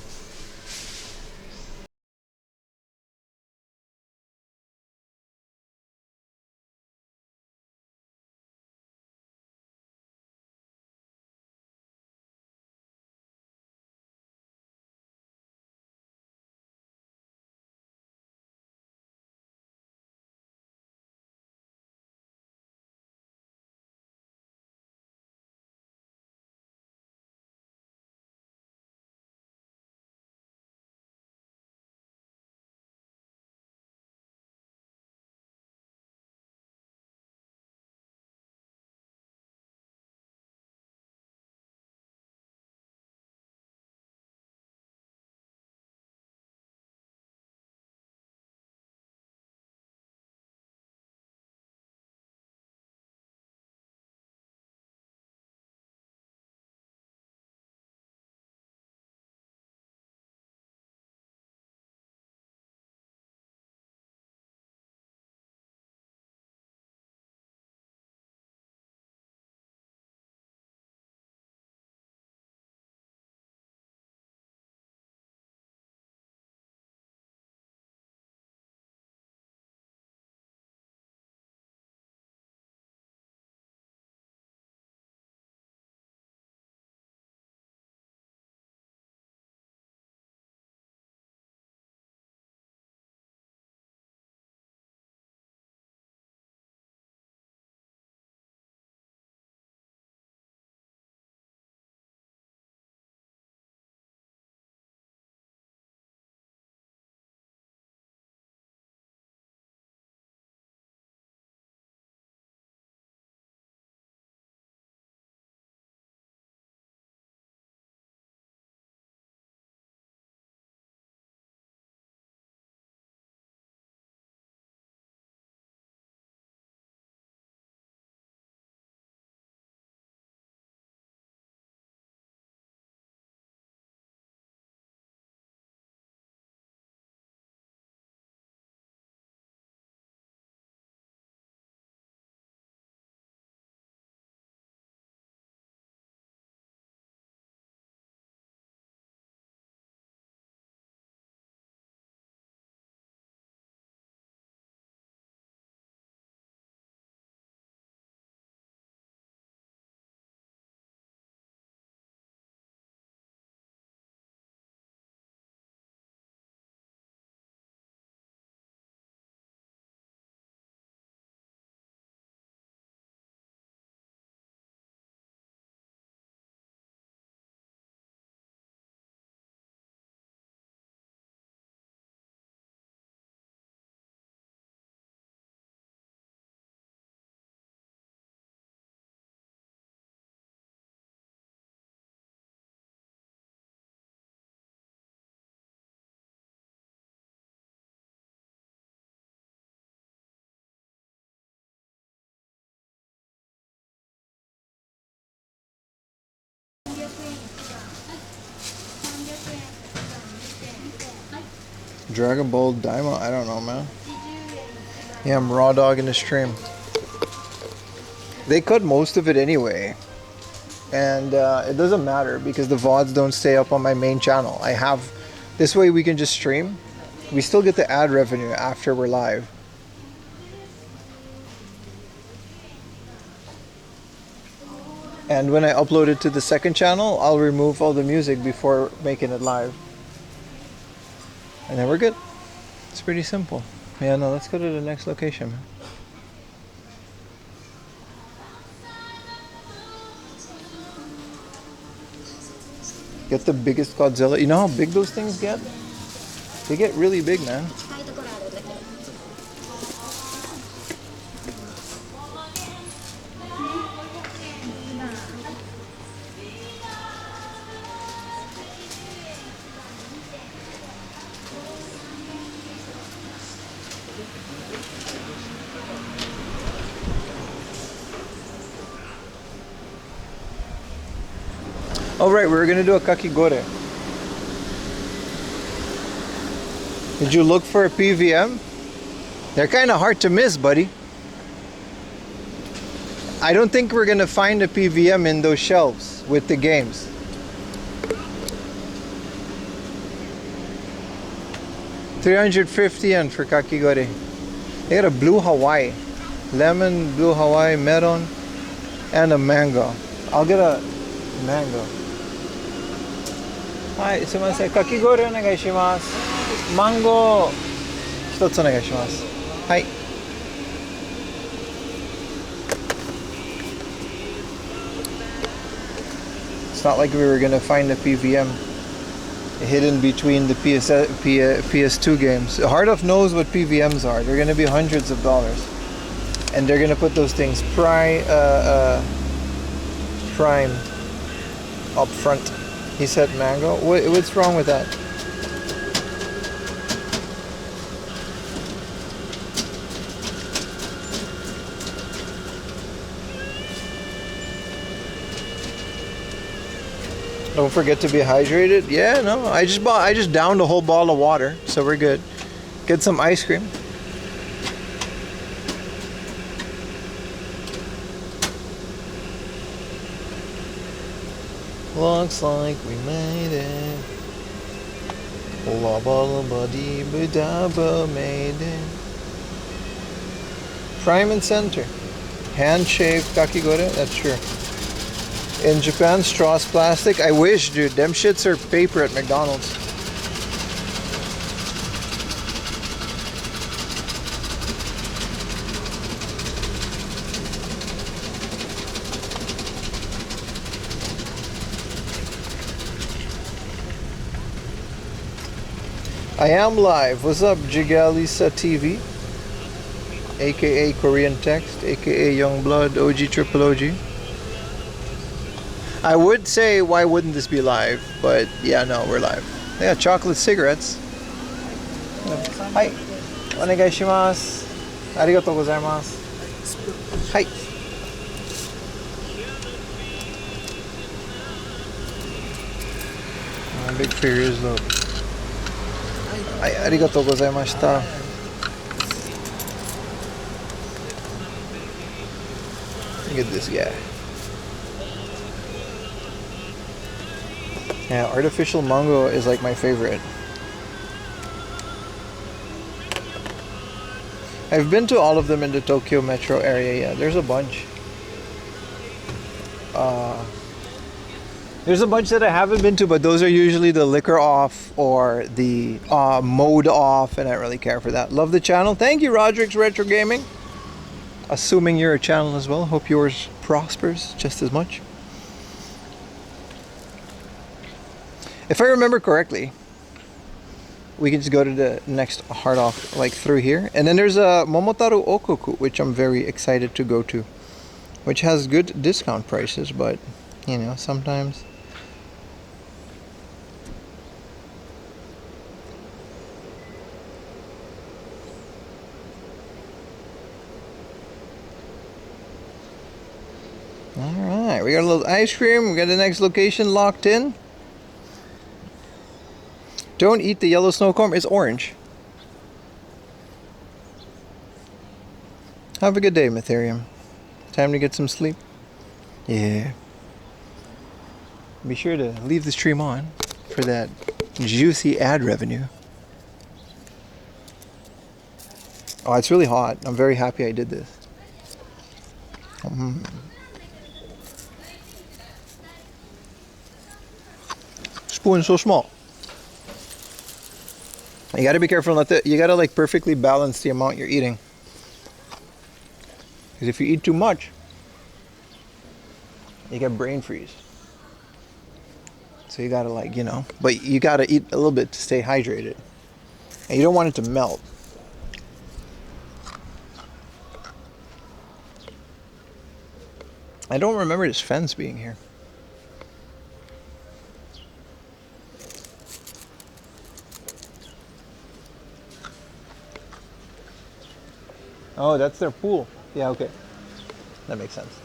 Dragon Ball Daima? I don't know, man. Yeah, I'm raw dogging the stream. They cut most of it anyway. And it doesn't matter because the VODs don't stay up on my main channel. I have... This way we can just stream. We still get the ad revenue after we're live. And when I upload it to the second channel, I'll remove all the music before making it live. And then we're good. It's pretty simple. Yeah, no, let's go to the next location, man. Get the biggest Godzilla. You know how big those things get? They get really big, man. Oh right, we were gonna do a kakigore. Did you look for a PVM? They're kind of hard to miss, buddy. I don't think we're gonna find a PVM in those shelves with the games. $350 for kakigore. They got a blue Hawaii, lemon, blue Hawaii, melon, and a mango. I'll get a mango. Hi, sumimasen. Kakigore onegai shimasu. Mango 1つお願いします。はい。It's not like we were gonna find a PVM hidden between the PS2 games. Hardov knows what PVMs are. They're gonna be hundreds of dollars, and they're gonna put those things prime up front. He said mango. What's wrong with that? Don't forget to be hydrated. Yeah, no, I just downed a whole bottle of water, so we're good. Get some ice cream. Looks like we made it. Made it. Prime and center. Hand-shaved kakigore, that's true. In Japan, straw's plastic. I wish, dude. Them shits are paper at McDonald's. I am live. What's up, Jigalisa TV? AKA Korean Text, AKA Youngblood, OG Triple OG. I would say, why wouldn't this be live? But yeah, no, we're live. They got chocolate cigarettes. Hi. Onegai shimasu. Arigatou gozaimasu. Hi. Big figures though. Hi, arigatou gozaimashita. Look at this guy. Yeah, artificial mango is like my favorite. I've been to all of them in the Tokyo metro area. Yeah, there's a bunch. There's a bunch that I haven't been to, but those are usually the liquor off or the mode off, and I don't really care for that. Love the channel. Thank you, Roderick's Retro Gaming. Assuming you're a channel as well. Hope yours prospers just as much. If I remember correctly, we can just go to the next hard off, like through here. And then there's a Momotaro Okoku, which I'm very excited to go to, which has good discount prices, but, you know, sometimes. All right, we got a little ice cream. We got the next location locked in. Don't eat the yellow snow cone, it's orange. Have a good day, Mytherium. Time to get some sleep. Yeah. Be sure to leave the stream on for that juicy ad revenue. Oh, it's really hot. I'm very happy I did this. Spoon so small. You gotta be careful not to, you gotta like perfectly balance the amount you're eating. Because if you eat too much, you get brain freeze. So you gotta like, you know, but you gotta eat a little bit to stay hydrated. And you don't want it to melt. I don't remember this fence being here. Oh, that's their pool. Yeah, okay. That makes sense.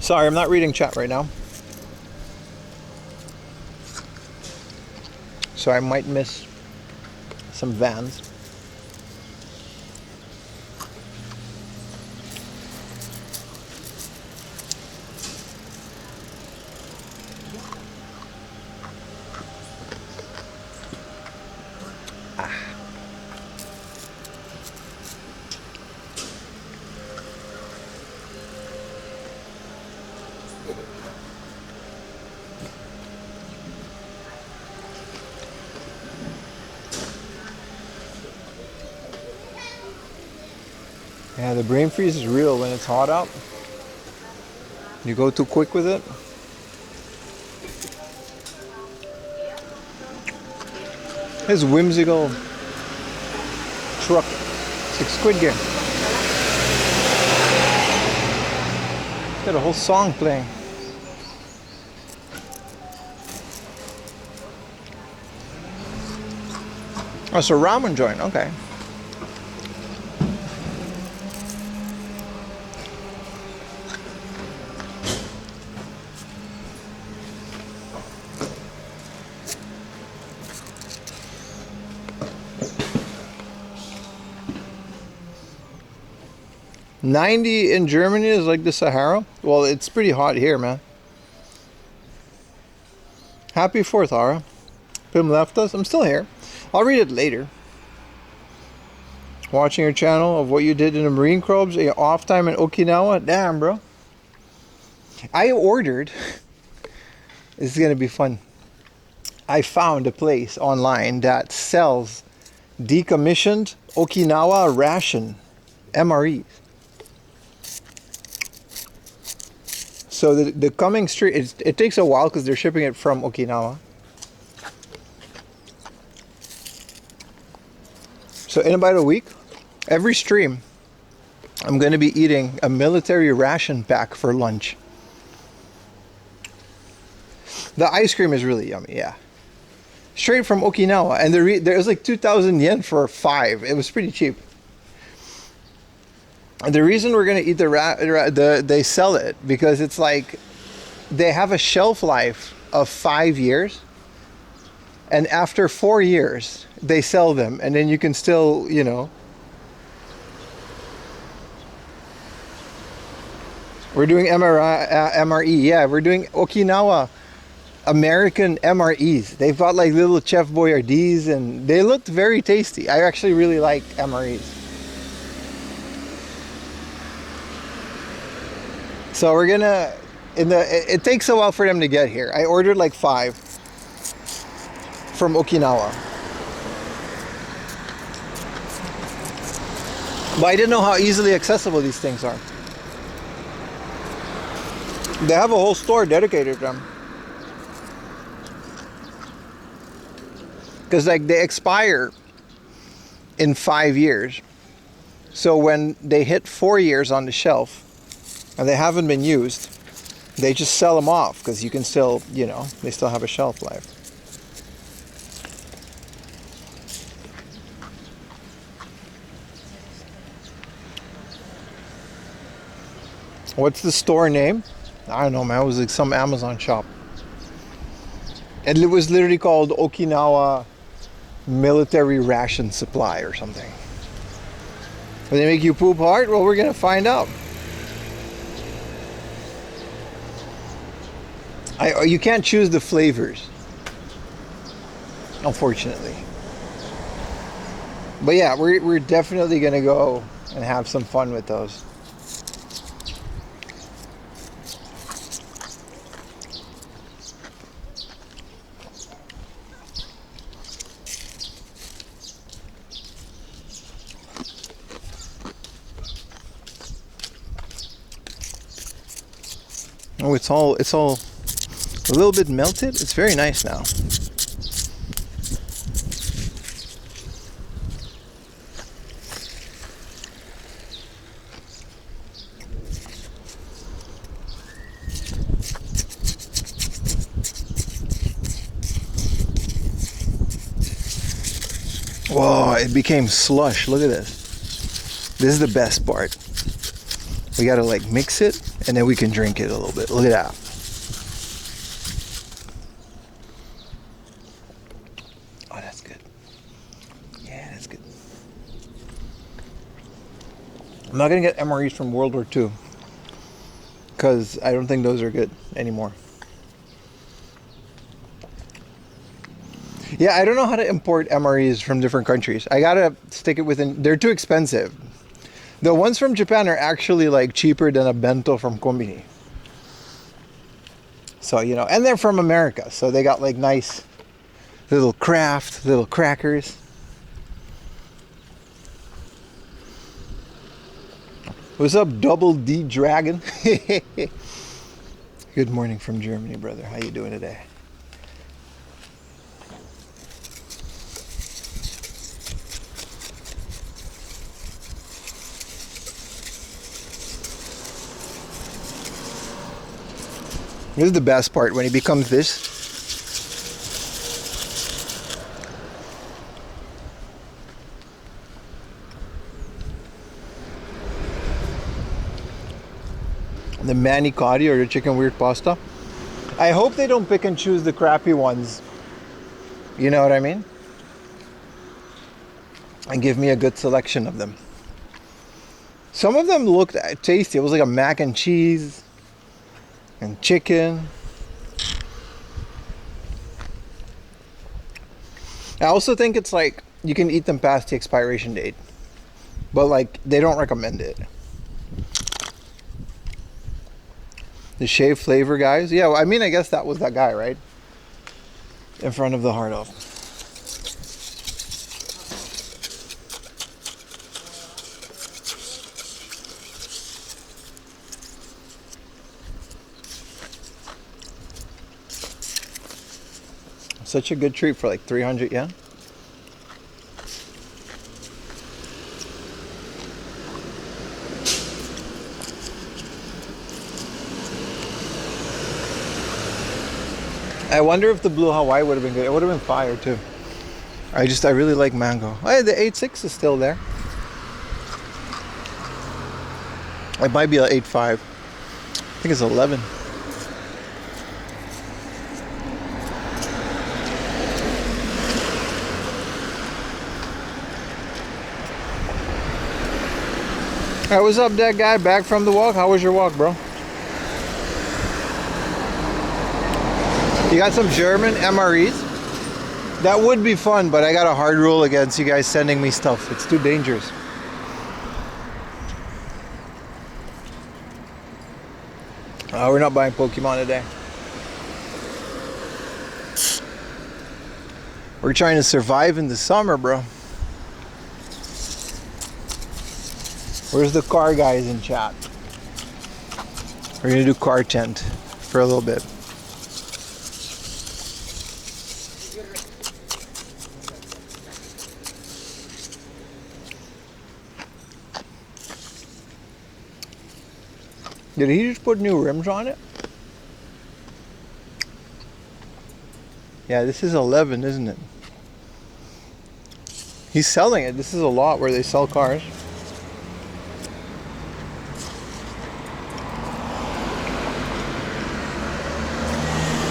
Sorry, I'm not reading chat right now. So I might miss some vans. Yeah, the brain freeze is real when it's hot out. You go too quick with it. His whimsical truck. It's like Squid Game. Got a whole song playing. Oh, it's a ramen joint. Okay. $90 in Germany is like the Sahara. Well, it's pretty hot here, man. Happy 4th, Ara. Pim left us. I'm still here. I'll read it later. Watching your channel of what you did in the Marine Corps, off time in Okinawa. Damn, bro. I ordered. This is gonna be fun. I found a place online that sells decommissioned Okinawa ration MREs. So the coming stream, it takes a while because they're shipping it from Okinawa. So in about a week, every stream, I'm going to be eating a military ration pack for lunch. The ice cream is really yummy, yeah. Straight from Okinawa, and there was like 2,000 yen for 5. It was pretty cheap. And the reason we're gonna eat they sell it because it's like they have a shelf life of 5 years, and after 4 years they sell them, and then you can still, you know. We're doing MRE, yeah. We're doing Okinawa American MREs. They've got like little Chef Boyardees, and they looked very tasty. I actually really like MREs. So we're gonna, it takes a while for them to get here. I ordered like 5 from Okinawa. But I didn't know how easily accessible these things are. They have a whole store dedicated to them. Because like they expire in 5 years. So when they hit 4 years on the shelf, and they haven't been used, they just sell them off because you can still, you know, they still have a shelf life. What's the store name? I don't know, man. It was like some Amazon shop. And it was literally called Okinawa Military Ration Supply or something. Will they make you poop hard? Well, we're gonna find out. You can't choose the flavors, unfortunately. But yeah, we're definitely gonna go and have some fun with those. Oh, it's all a little bit melted. It's very nice now. Whoa, it became slush. Look at this. This is the best part. We gotta like mix it And then we can drink it a little bit. Look at that. Oh, that's good. Yeah, that's good. I'm not going to get MREs from World War II. Because I don't think those are good anymore. Yeah, I don't know how to import MREs from different countries. I gotta stick it within. They're too expensive. The ones from Japan are actually like cheaper than a bento from Kombini. So, you know, and they're from America. So they got like nice little craft, little crackers. What's up, Double D Dragon? Good morning from Germany, brother. How you doing today? This is the best part, when he becomes this. The manicotti or the chicken weird pasta. I hope they don't pick and choose the crappy ones. You know what I mean? And give me a good selection of them. Some of them looked tasty. It was like a mac and cheese and chicken. I also think it's like you can eat them past the expiration date, but like they don't recommend it. The shave flavor guys, yeah, I mean, I guess that was that guy, right? In front of the heart of. Such a good treat for like 300 yen. I wonder if the blue Hawaii would have been good. It would have been fire too. I really like mango. Hey, the 8.6 is still there. It might be an 8.5. I think it's 11. Hey, what's up, that guy? Back from the walk? How was your walk, bro? You got some German MREs? That would be fun, but I got a hard rule against you guys sending me stuff. It's too dangerous. We're not buying Pokemon today. We're trying to survive in the summer, bro. Where's the car guys in chat? We're gonna do car tent for a little bit. Did he just put new rims on it? Yeah, this is 11, isn't it? He's selling it. This is a lot where they sell cars.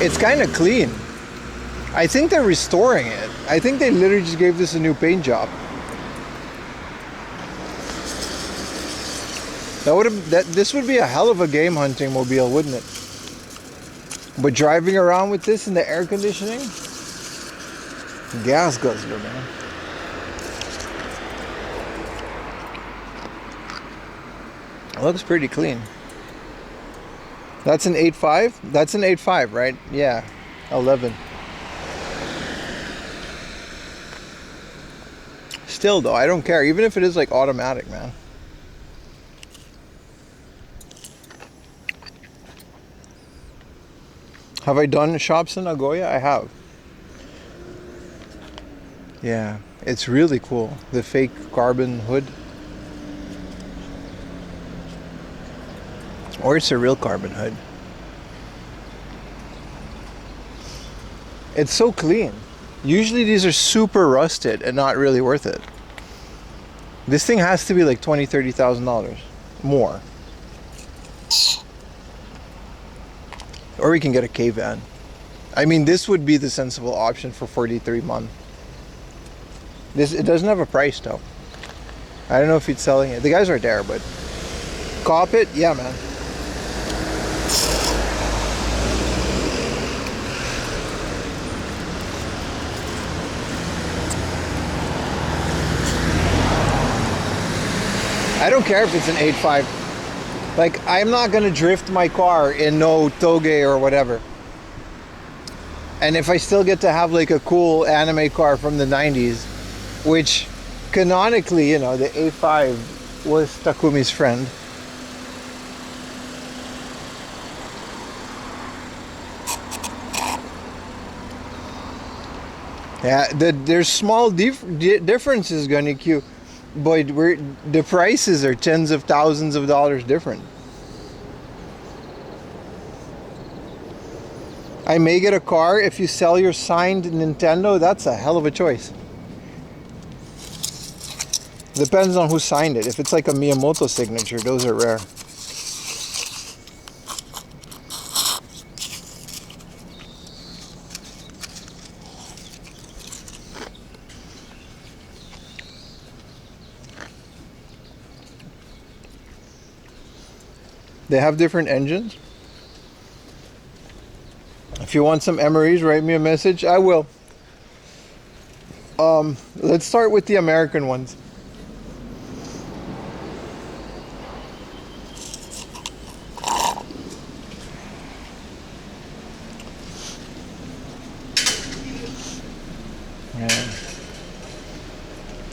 It's kind of clean. I think they're restoring it. I think they literally just gave this a new paint job. This would be a hell of a game hunting mobile, wouldn't it? But driving around with this in the air conditioning, gas guzzler, man. It looks pretty clean. That's an 8.5? That's an 8.5, right? Yeah, 11. Still though, I don't care. Even if it is like automatic, man. Have I done shops in Nagoya? I have. Yeah, it's really cool. The fake carbon hood. Or it's a real carbon hood. It's so clean. Usually these are super rusted and not really worth it. This thing has to be like $20,000, $30,000 more. Or we can get a K-van. I mean, this would be the sensible option for 43 month. It doesn't have a price though. I don't know if he's selling it. The guys are there, but cop it, yeah, man. I don't care if it's an 8.5. Like, I'm not gonna drift my car in no toge or whatever. And if I still get to have like a cool anime car from the 90s, which canonically, you know, the A5 was Takumi's friend. Yeah, there's small differences, Gunny Q. But the prices are tens of thousands of dollars different. I may get a car if you sell your signed Nintendo. That's a hell of a choice. Depends on who signed it. If it's like a Miyamoto signature, those are rare. They have different engines. If you want some MREs, write me a message. I will. Let's start with the American ones.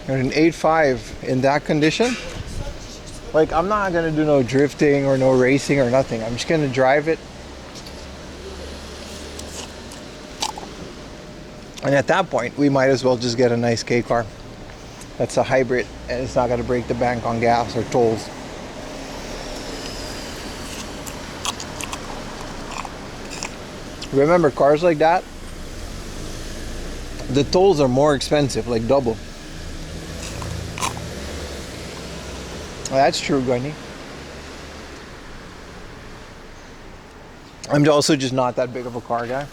An 8.5 in that condition, like, I'm not gonna do no drifting or no racing or nothing. I'm just gonna drive it, and at that point we might as well just get a nice K car that's a hybrid and it's not gonna break the bank on gas or tolls. Remember, cars like that, the tolls are more expensive, like double. That's true, Gunny. I'm also just not that big of a car guy.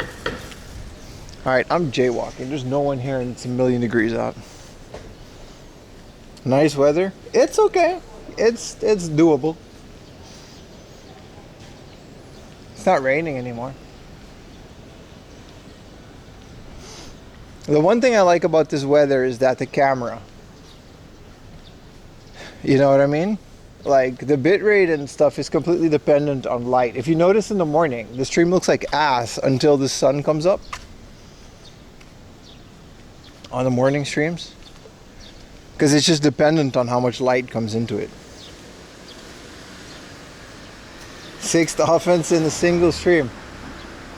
Alright, I'm jaywalking. There's no one here and it's 1,000,000 degrees out. Nice weather. It's okay. It's doable. It's not raining anymore. The one thing I like about this weather is that the camera, you know what I mean? Like, the bitrate and stuff is completely dependent on light. If you notice in the morning, the stream looks like ass until the sun comes up on the morning streams, because it's just dependent on how much light comes into it. 6th offense in a single stream.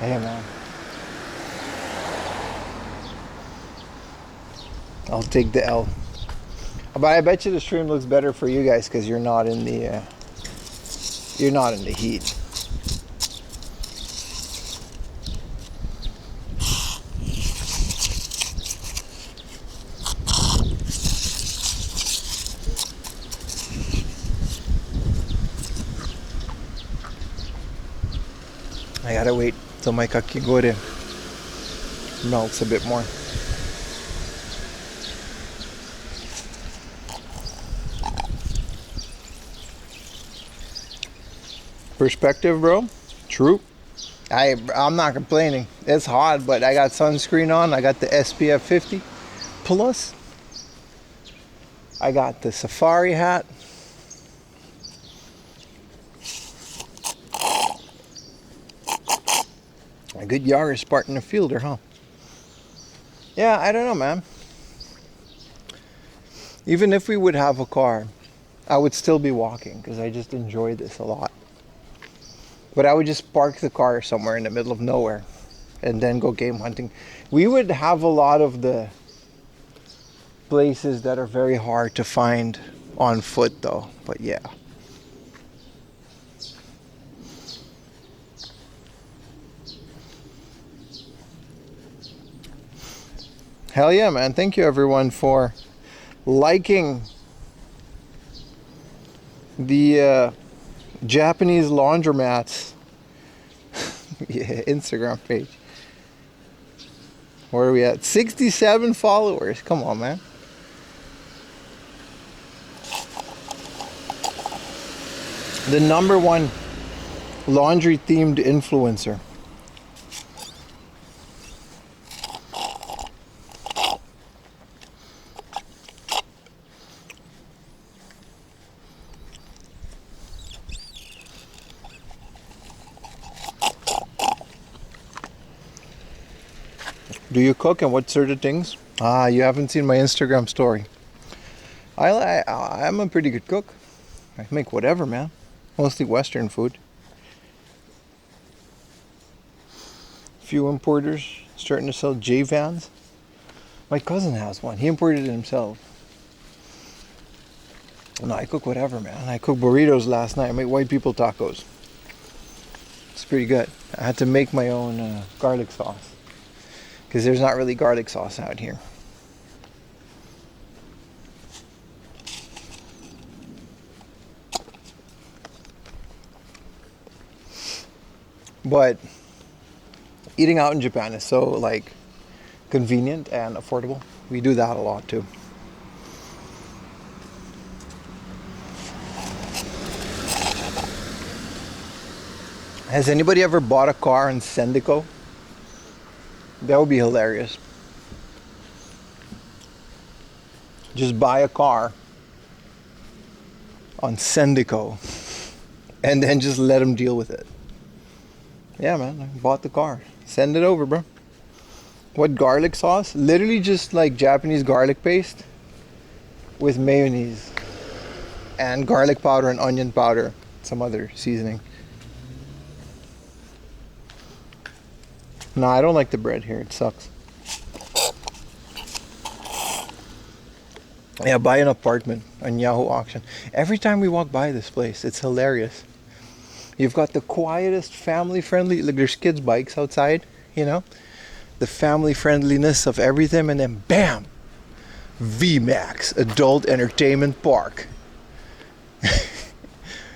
Hey, man. I'll take the L. But I bet you the stream looks better for you guys because you're not in the heat. I gotta wait till my kakigore melts a bit more. Perspective, bro. True. I'm not complaining. It's hot, but I got sunscreen on. I got the SPF 50 plus. I got the safari hat. A good Yager Spartan a fielder, huh? Yeah, I don't know, man. Even if we would have a car, I would still be walking because I just enjoy this a lot. But I would just park the car somewhere in the middle of nowhere and then go game hunting. We would have a lot of the places that are very hard to find on foot though, but yeah. Hell yeah, man. Thank you everyone for liking the Japanese laundromats Yeah, Instagram page. Where are we at? 67 followers. Come on, man. The #1 laundry themed influencer. Do you cook, and what sort of things? Ah, you haven't seen my Instagram story. I'm a pretty good cook. I make whatever, man. Mostly Western food. Few importers starting to sell J-Vans. My cousin has one. He imported it himself. No, I cook whatever, man. I cooked burritos last night. I made white people tacos. It's pretty good. I had to make my own garlic sauce, because there's not really garlic sauce out here. But eating out in Japan is so like convenient and affordable. We do that a lot too. Has anybody ever bought a car in Sendico? That would be hilarious. Just buy a car on Sendico and then just let them deal with it. Yeah, man, I bought the car. Send it over, bro. What garlic sauce? Literally just like Japanese garlic paste with mayonnaise and garlic powder and onion powder, some other seasoning. No, I don't like the bread here. It sucks. Yeah, buy an apartment on Yahoo Auction. Every time we walk by this place, it's hilarious. You've got the quietest, family-friendly, like there's kids' bikes outside, you know? The family-friendliness of everything, and then bam! VMAX, Adult Entertainment Park.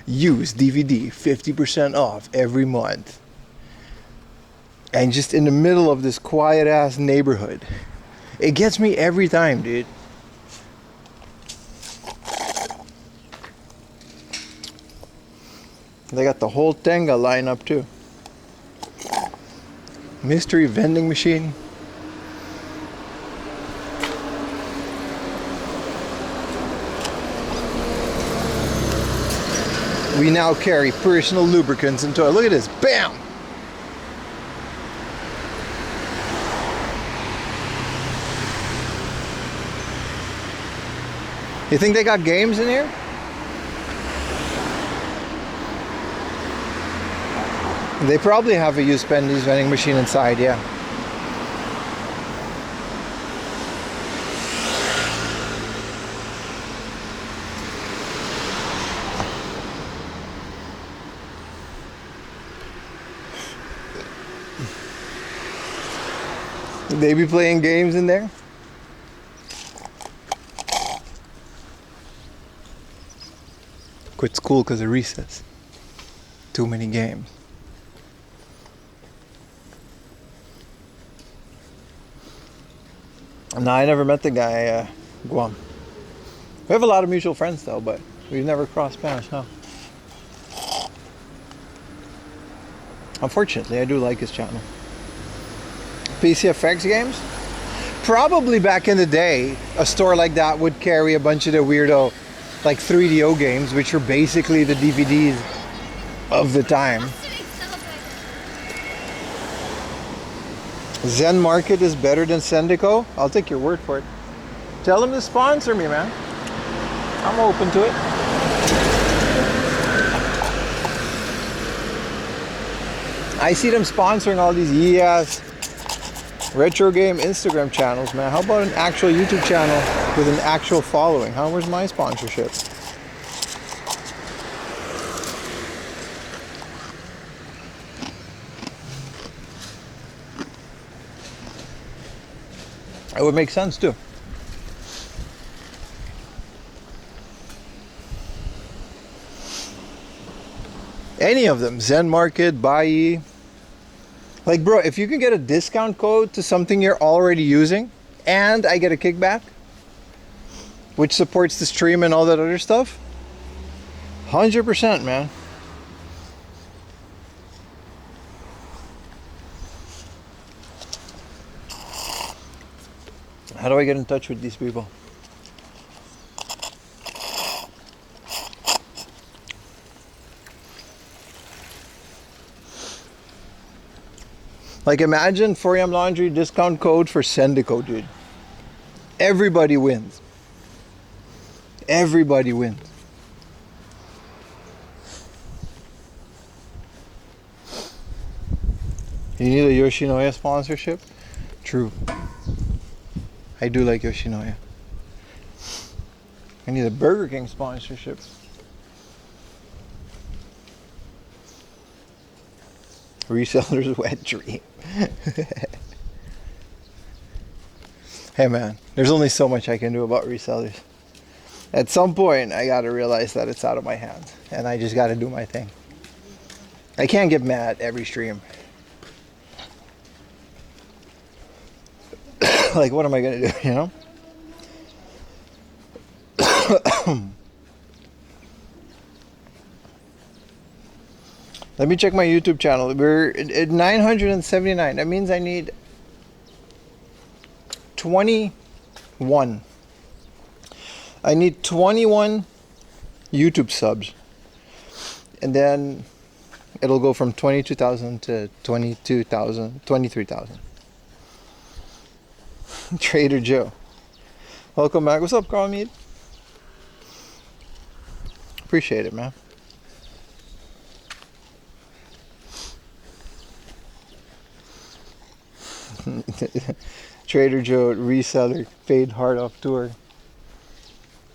Used DVD, 50% off every month. And just in the middle of this quiet-ass neighborhood. It gets me every time, dude. They got the whole Tenga line up too. Mystery vending machine. We now carry personal lubricants and toilet. Look at this. Bam! You think they got games in here? They probably have a used Pendy's vending machine inside, yeah. They be playing games in there? Quit school because of recess. Too many games. No, I never met the guy, Guam. We have a lot of mutual friends though, but we've never crossed paths, no. Unfortunately, I do like his channel. PCFX games? Probably back in the day, a store like that would carry a bunch of the weirdo, like 3DO games, which were basically the DVDs of the time. Zen Market is better than Sendico? I'll take your word for it. Tell them to sponsor me, man. I'm open to it. I see them sponsoring all these yes retro game Instagram channels, man. How about an actual YouTube channel with an actual following? Huh? Where's my sponsorship? It would make sense too. Any of them, Zen Market, Bai, Like, bro, if you can get a discount code to something you're already using and I get a kickback, which supports the stream and all that other stuff, 100%, man. How do I get in touch with these people? Like, imagine 4am Laundry discount code for Sendico, dude. Everybody wins. Everybody wins. You need a Yoshinoya sponsorship? True. I do like Yoshinoya. I need a Burger King sponsorship. Reseller's wet dream. Hey man, there's only so much I can do about resellers. At some point, I gotta realize that it's out of my hands, and I just gotta do my thing. I can't get mad every stream. Like, what am I gonna do, you know? Let me check my YouTube channel. We're at 979. That means I need 21. I need 21 YouTube subs. And then it'll go from 22,000 to 22,000, 23,000. Trader Joe. Welcome back. What's up, Carl Mead? Appreciate it, man. Trader Joe reseller paid hard off tour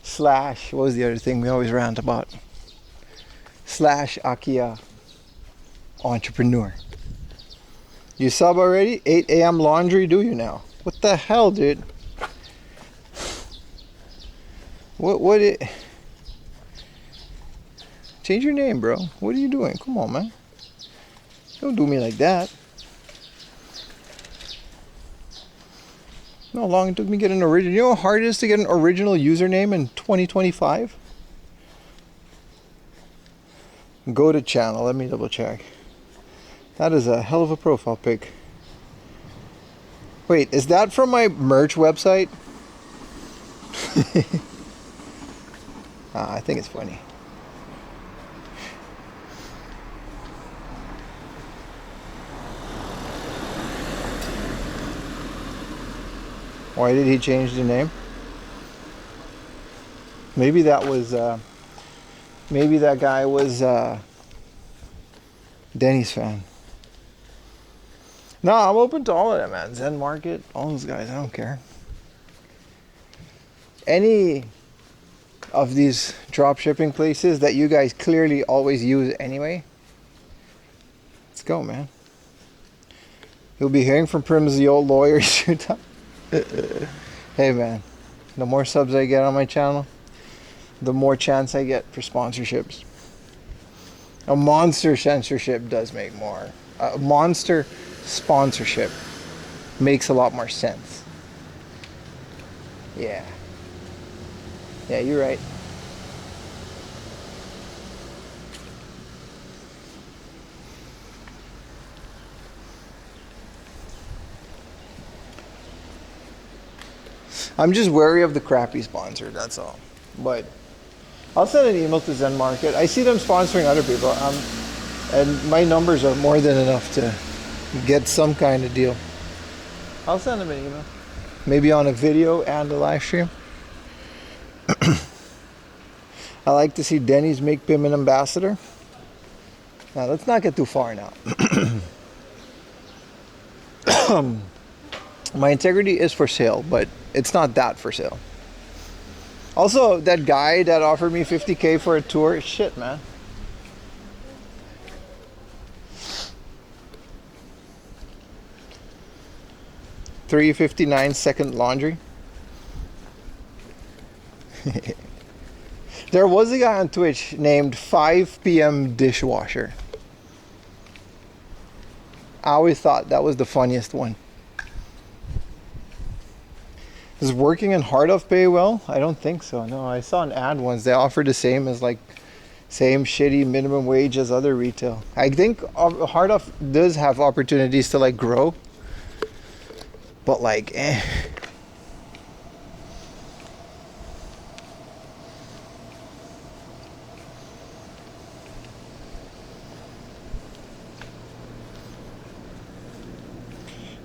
/ what was the other thing we always rant about? / Akia entrepreneur. You sub already? 8am Laundry, do you now? What the hell, dude? What it? Change your name, bro. What are you doing? Come on, man. Don't do me like that. You know how long it took me to get an original? You know how hard it is to get an original username in 2025? Go to channel. Let me double check. That is a hell of a profile pic. Wait, is that from my merch website? I think it's funny. Why did he change the name? Maybe that was, maybe that guy was Denny's fan. No, I'm open to all of them, man. Zen Market, all those guys, I don't care. Any of these drop shipping places that you guys clearly always use anyway, let's go, man. You'll be hearing from Prim's the old lawyer. Hey man, the more subs I get on my channel, the more chance I get for sponsorships. A monster censorship does make more. A monster sponsorship makes a lot more sense. Yeah. Yeah, you're right. I'm just wary of the crappy sponsor, that's all. But I'll send an email to Zen Market. I see them sponsoring other people, and my numbers are more than enough to get some kind of deal. I'll send them an email. Maybe on a video and a live stream. I like to see Denny's make Pim an ambassador. Now, let's not get too far now. My integrity is for sale, but it's not that for sale. Also, that guy that offered me $50K for a tour, shit, man. $3.59 second laundry. There was a guy on Twitch named 5 PM dishwasher. I always thought that was the funniest one. Does working in Hardhuff pay well? I don't think so. No, I saw an ad once. They offered the same as like same shitty minimum wage as other retail. I think Hardhuff does have opportunities to like grow, but like, eh.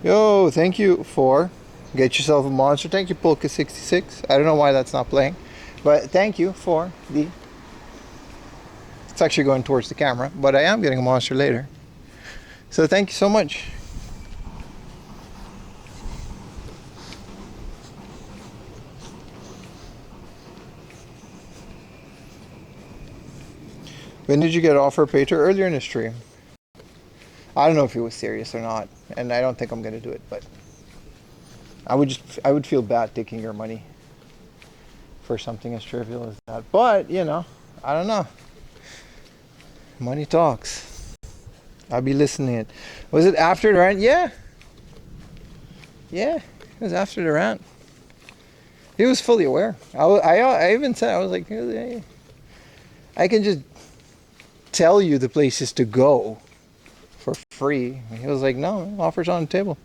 Yo, thank you for get yourself a monster. Thank you, Polka66. I don't know why that's not playing, but thank you for the. It's actually going towards the camera, but I am getting a monster later. So thank you so much. When did you get offer Peter? Earlier in the stream. I don't know if it was serious or not, and I don't think I'm gonna do it, but I would feel bad taking your money for something as trivial as that. But you know, I don't know. Money talks. I'll be listening. It was it after the rant? Yeah, it was after the rant. He was fully aware. I even said, I was like, hey, I can just tell you the places to go for free. And he was like, no, offers on the table.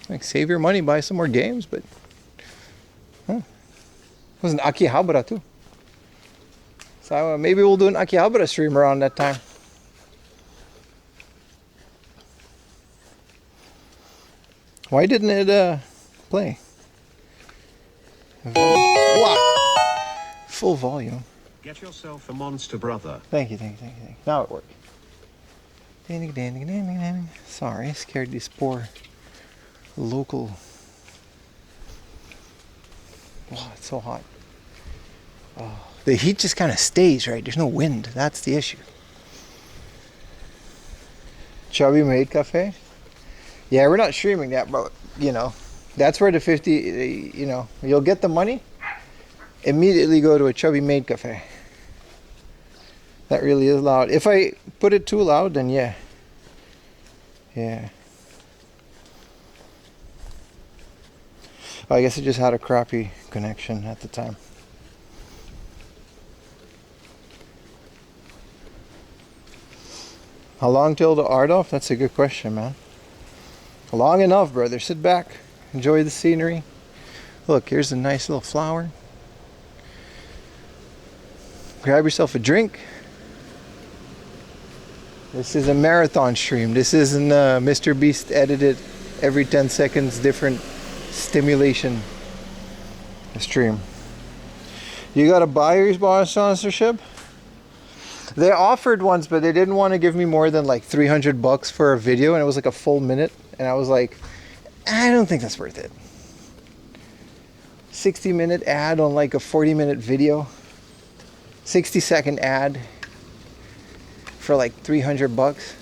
Like, save your money, buy some more games, but it was an Akihabara too. So maybe we'll do an Akihabara stream around that time. Why didn't it play? Wow. Full volume. Get yourself a monster, brother. Thank you. Now it worked. Sorry, I scared these poor local. Wow, it's so hot. Oh, the heat just kind of stays, right? There's no wind. That's the issue. Chubby Maid Cafe? Yeah, we're not streaming that, but you know, that's where the 50, you know, you'll get the money, immediately go to a Chubby Maid Cafe. That really is loud. If I put it too loud, then yeah. I guess it just had a crappy connection at the time. How long till the art off? That's a good question, man. Long enough, brother. Sit back, enjoy the scenery. Look, here's a nice little flower. Grab yourself a drink. This is a marathon stream. This isn't Mr. Beast edited every 10 seconds different stimulation stream. You got a buyer's bonus sponsorship? They offered once, but they didn't want to give me more than like $300 for a video, and it was like a full minute, and I was like, I don't think that's worth it. 60-minute ad on like a 40-minute video, 60-second ad for like $300.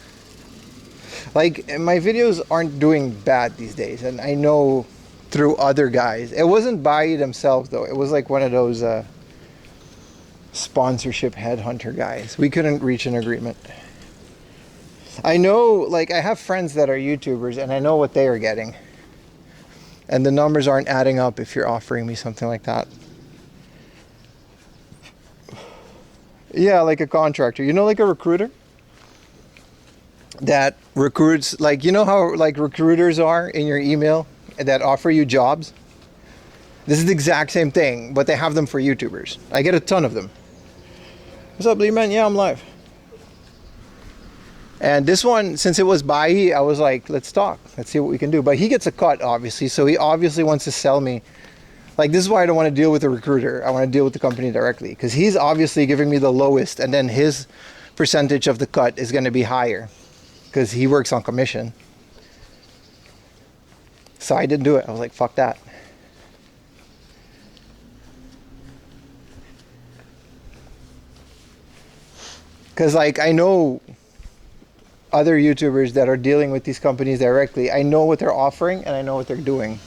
Like, my videos aren't doing bad these days, and I know through other guys. It wasn't by themselves though. It was like one of those sponsorship headhunter guys. We couldn't reach an agreement. I know, like, I have friends that are YouTubers, and I know what they are getting, and the numbers aren't adding up if you're offering me something like that. Yeah, like a contractor, you know, like a recruiter that recruits, like, you know how like recruiters are in your email that offer you jobs? This is the exact same thing, but they have them for YouTubers. I get a ton of them. What's up, Lee man? Yeah, I'm live. And this one, since it was Bahi, I was like, let's talk. Let's see what we can do. But he gets a cut, obviously. So he obviously wants to sell me. Like, this is why I don't want to deal with a recruiter. I want to deal with the company directly. Because he's obviously giving me the lowest. And then his percentage of the cut is going to be higher. Because he works on commission. So I didn't do it. I was like, fuck that. Because, like, I know other YouTubers that are dealing with these companies directly. I know what they're offering and I know what they're doing.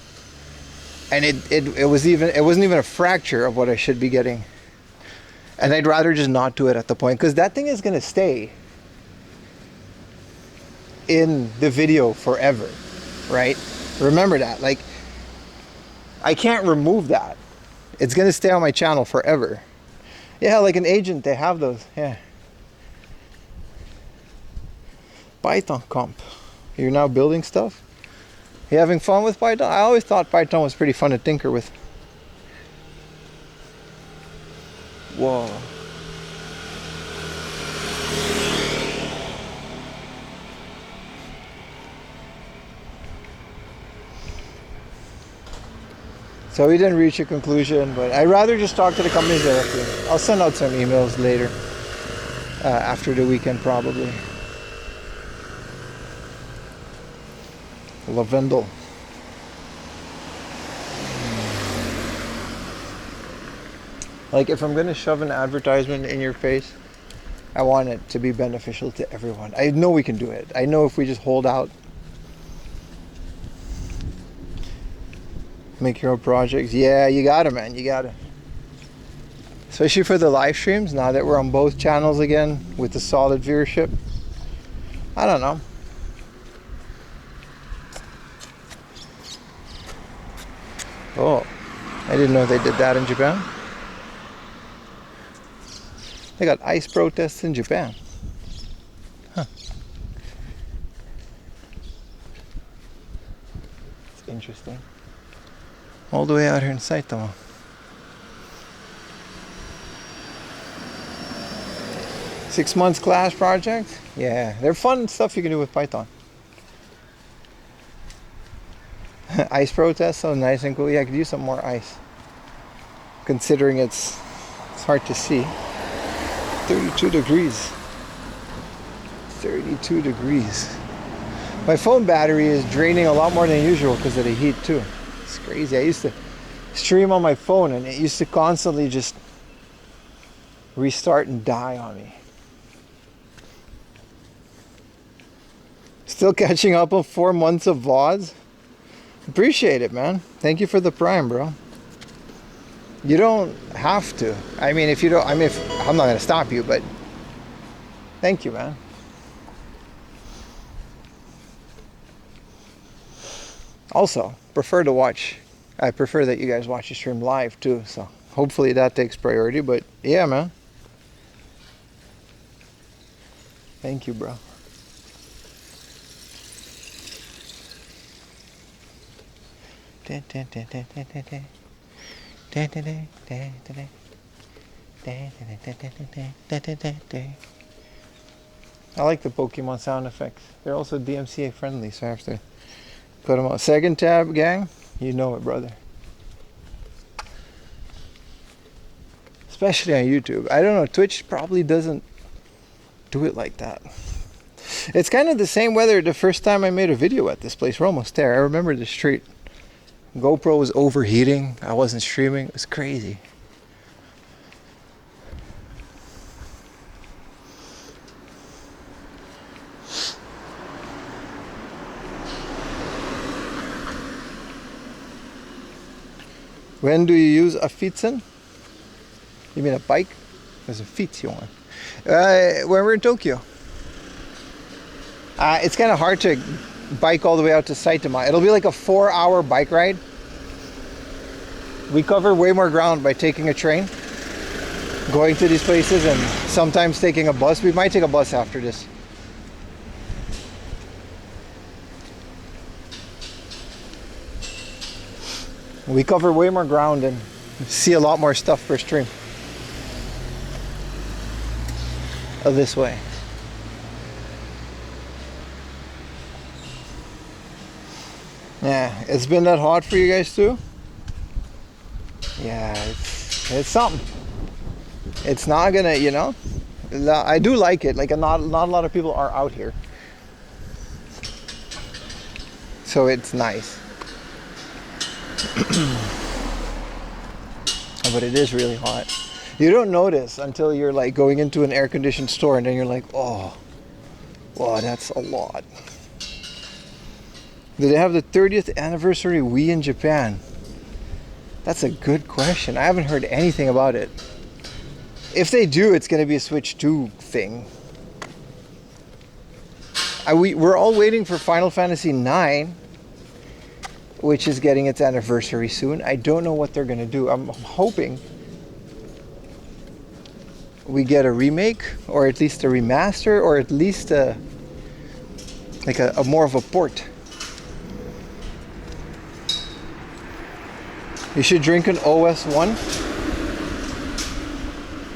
And it wasn't even a fracture of what I should be getting. And I'd rather just not do it at the point, because that thing is going to stay in the video forever, right? Remember that. Like, I can't remove that. It's going to stay on my channel forever. Yeah, like an agent, they have those. Yeah. Python comp. You're now building stuff? You having fun with Python? I always thought Python was pretty fun to tinker with. Whoa. So we didn't reach a conclusion, but I'd rather just talk to the companies directly. I'll send out some emails later, after the weekend probably. Lavendel. Like, if I'm gonna shove an advertisement in your face, I want it to be beneficial to everyone. I know we can do it. I know if we just hold out, make your own projects. Yeah, you got it, man. You got it. Especially for the live streams, now that we're on both channels again with the solid viewership. I don't know. Oh, I didn't know they did that in Japan. They got ice protests in Japan. Huh. It's interesting. All the way out here in Saitama. Six months class project? Yeah, they're fun stuff you can do with Python. Ice protest, so nice and cool. Yeah, I could use some more ice. Considering it's hard to see. 32 degrees. 32 degrees. My phone battery is draining a lot more than usual because of the heat too. It's crazy. I used to stream on my phone and it used to constantly just restart and die on me. Still catching up on 4 months of VODs. Appreciate it, man. Thank you for the Prime, bro. You don't have to. I mean, if you don't, I'm not gonna stop you, but thank you, man. Also, I prefer that you guys watch the stream live too, so hopefully that takes priority, but yeah, man. Thank you, bro. I like the Pokemon sound effects. They're also DMCA friendly, so I have to put them on. Second tab, gang. You know it, brother. Especially on YouTube. I don't know, Twitch probably doesn't do it like that. It's kind of the same weather the first time I made a video at this place. We're almost there. I remember the street. GoPro was overheating. I wasn't streaming. It was crazy. When do you use a Fietsen? You mean a bike? There's a Fiets, you want? When we're in Tokyo. It's kind of hard to bike all the way out to Saitama. It'll be like a 4-hour bike ride. We cover way more ground by taking a train, going to these places, and sometimes taking a bus. We might take a bus after this. We cover way more ground and see a lot more stuff per stream. This way. Yeah, it's been that hot for you guys too? Yeah, it's something. It's not gonna, you know, I do like it. Like not a lot of people are out here. So it's nice. But it is really hot. You don't notice until you're like going into an air-conditioned store and then you're like, oh, wow, that's a lot. Do they have the 30th anniversary Wii in Japan? That's a good question. I haven't heard anything about it. If they do, it's going to be a Switch 2 thing. We're all waiting for Final Fantasy IX, which is getting its anniversary soon. I don't know what they're going to do. I'm hoping we get a remake, or at least a remaster, or at least a more of a port. You should drink an OS1.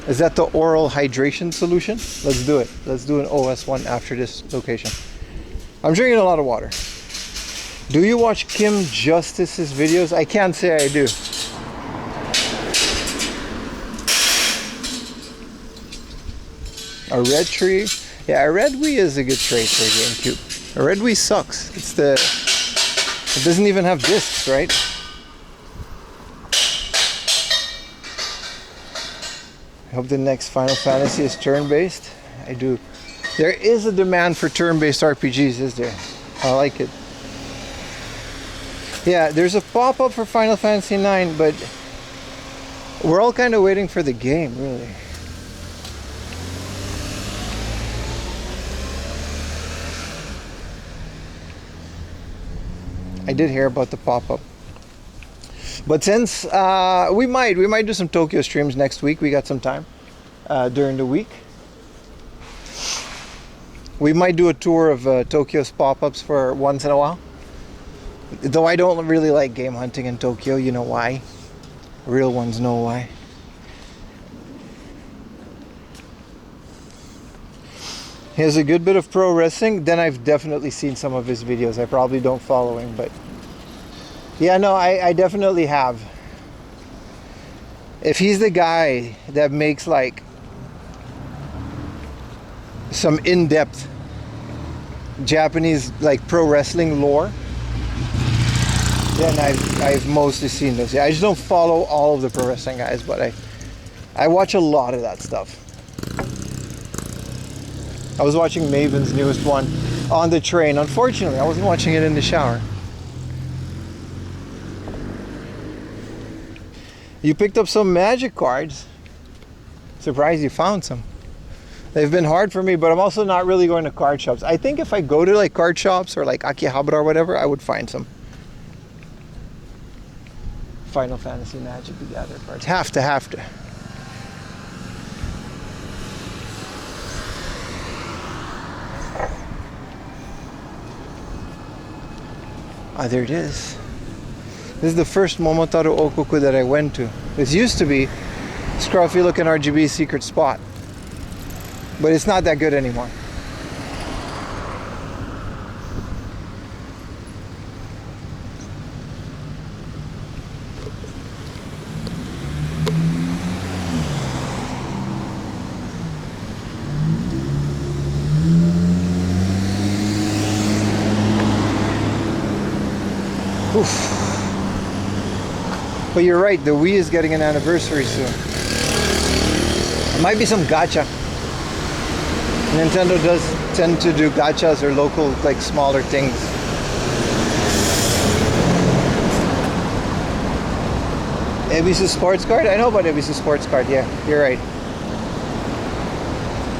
Is that the oral hydration solution? Let's do it. Let's do an OS1 after this location. I'm drinking a lot of water. Do you watch Kim Justice's videos? I can't say I do. A red tree? Yeah, a red Wii is a good trade for a GameCube. A red Wii sucks. It doesn't even have discs, right? I hope the next Final Fantasy is turn-based. I do. There is a demand for turn-based RPGs, is there? I like it. Yeah, there's a pop-up for Final Fantasy IX, but we're all kind of waiting for the game, really. I did hear about the pop-up. But since we might do some Tokyo streams next week. We got some time during the week. We might do a tour of Tokyo's pop-ups for once in a while. Though I don't really like game hunting in Tokyo, you know why? Real ones know why. He has a good bit of pro wrestling. Then I've definitely seen some of his videos. I probably don't follow him, but yeah, no, I definitely have. If he's the guy that makes like some in-depth Japanese like pro wrestling lore, then I've mostly seen those. Yeah, I just don't follow all of the pro wrestling guys, but I watch a lot of that stuff. I was watching Maven's newest one on the train. Unfortunately, I wasn't watching it in the shower. You picked up some magic cards. Surprised you found some. They've been hard for me, but I'm also not really going to card shops. I think if I go to like card shops or like Akihabara or whatever, I would find some Final Fantasy Magic the Gathering cards. Have to. Ah, there it is. This is the first Momotaro Okuku that I went to. This used to be scruffy looking RGB secret spot, but it's not that good anymore. Oof. But you're right, the Wii is getting an anniversary soon. It might be some gacha. Nintendo does tend to do gachas or local, like smaller things. Ebisu Sports Card? I know about Ebisu Sports Card, yeah, you're right.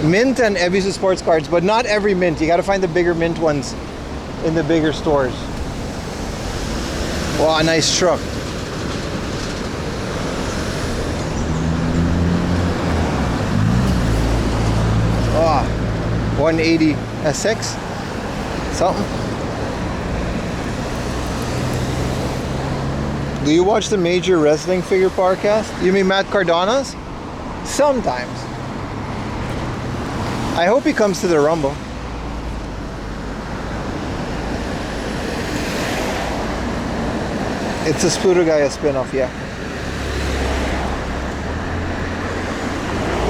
Mint and Ebisu Sports Cards, but not every mint. You gotta find the bigger mint ones in the bigger stores. Wow, a nice truck. Oh, 180 SX, something. Do you watch the Major Wrestling Figure Podcast? You mean Matt Cardano's? Sometimes. I hope he comes to the Rumble. It's a Spurugaya spin-off, yeah.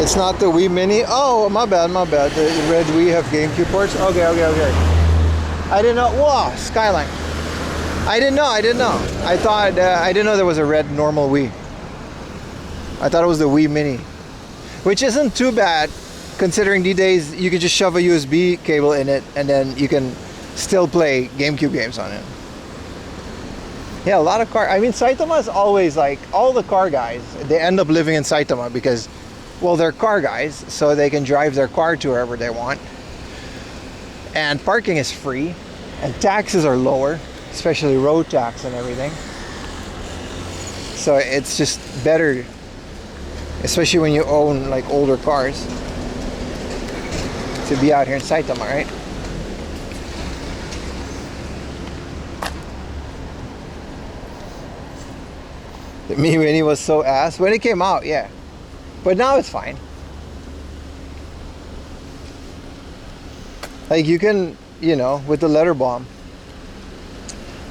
It's not the Wii Mini. Oh, my bad. The red Wii have GameCube ports. Okay. I didn't know. Whoa, Skyline. I didn't know. I thought I didn't know there was a red normal Wii. I thought it was the Wii Mini, which isn't too bad, considering these days you can just shove a USB cable in it and then you can still play GameCube games on it. Yeah, a lot of car. I mean, Saitama is always like all the car guys. They end up living in Saitama because well, they're car guys, so they can drive their car to wherever they want. And parking is free, and taxes are lower, especially road tax and everything. So it's just better, especially when you own like older cars, to be out here in Saitama, right? The Me Mini was so ass when it came out, yeah. But now it's fine. Like you can, you know, with the letter bomb,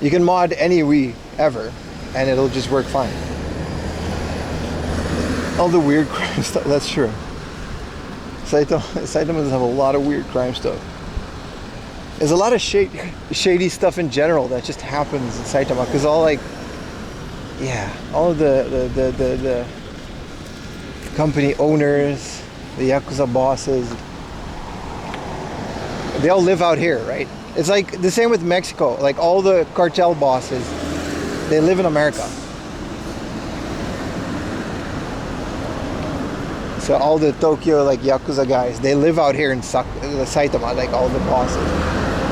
you can mod any Wii ever and it'll just work fine. All the weird crime stuff, that's true. Saitama does have a lot of weird crime stuff. There's a lot of shady stuff in general that just happens in Saitama, because all like, yeah, all of the company owners, the Yakuza bosses, they all live out here, right? It's like the same with Mexico. Like all the cartel bosses, they live in America. So all the Tokyo like Yakuza guys, they live out here in Saitama, like all the bosses.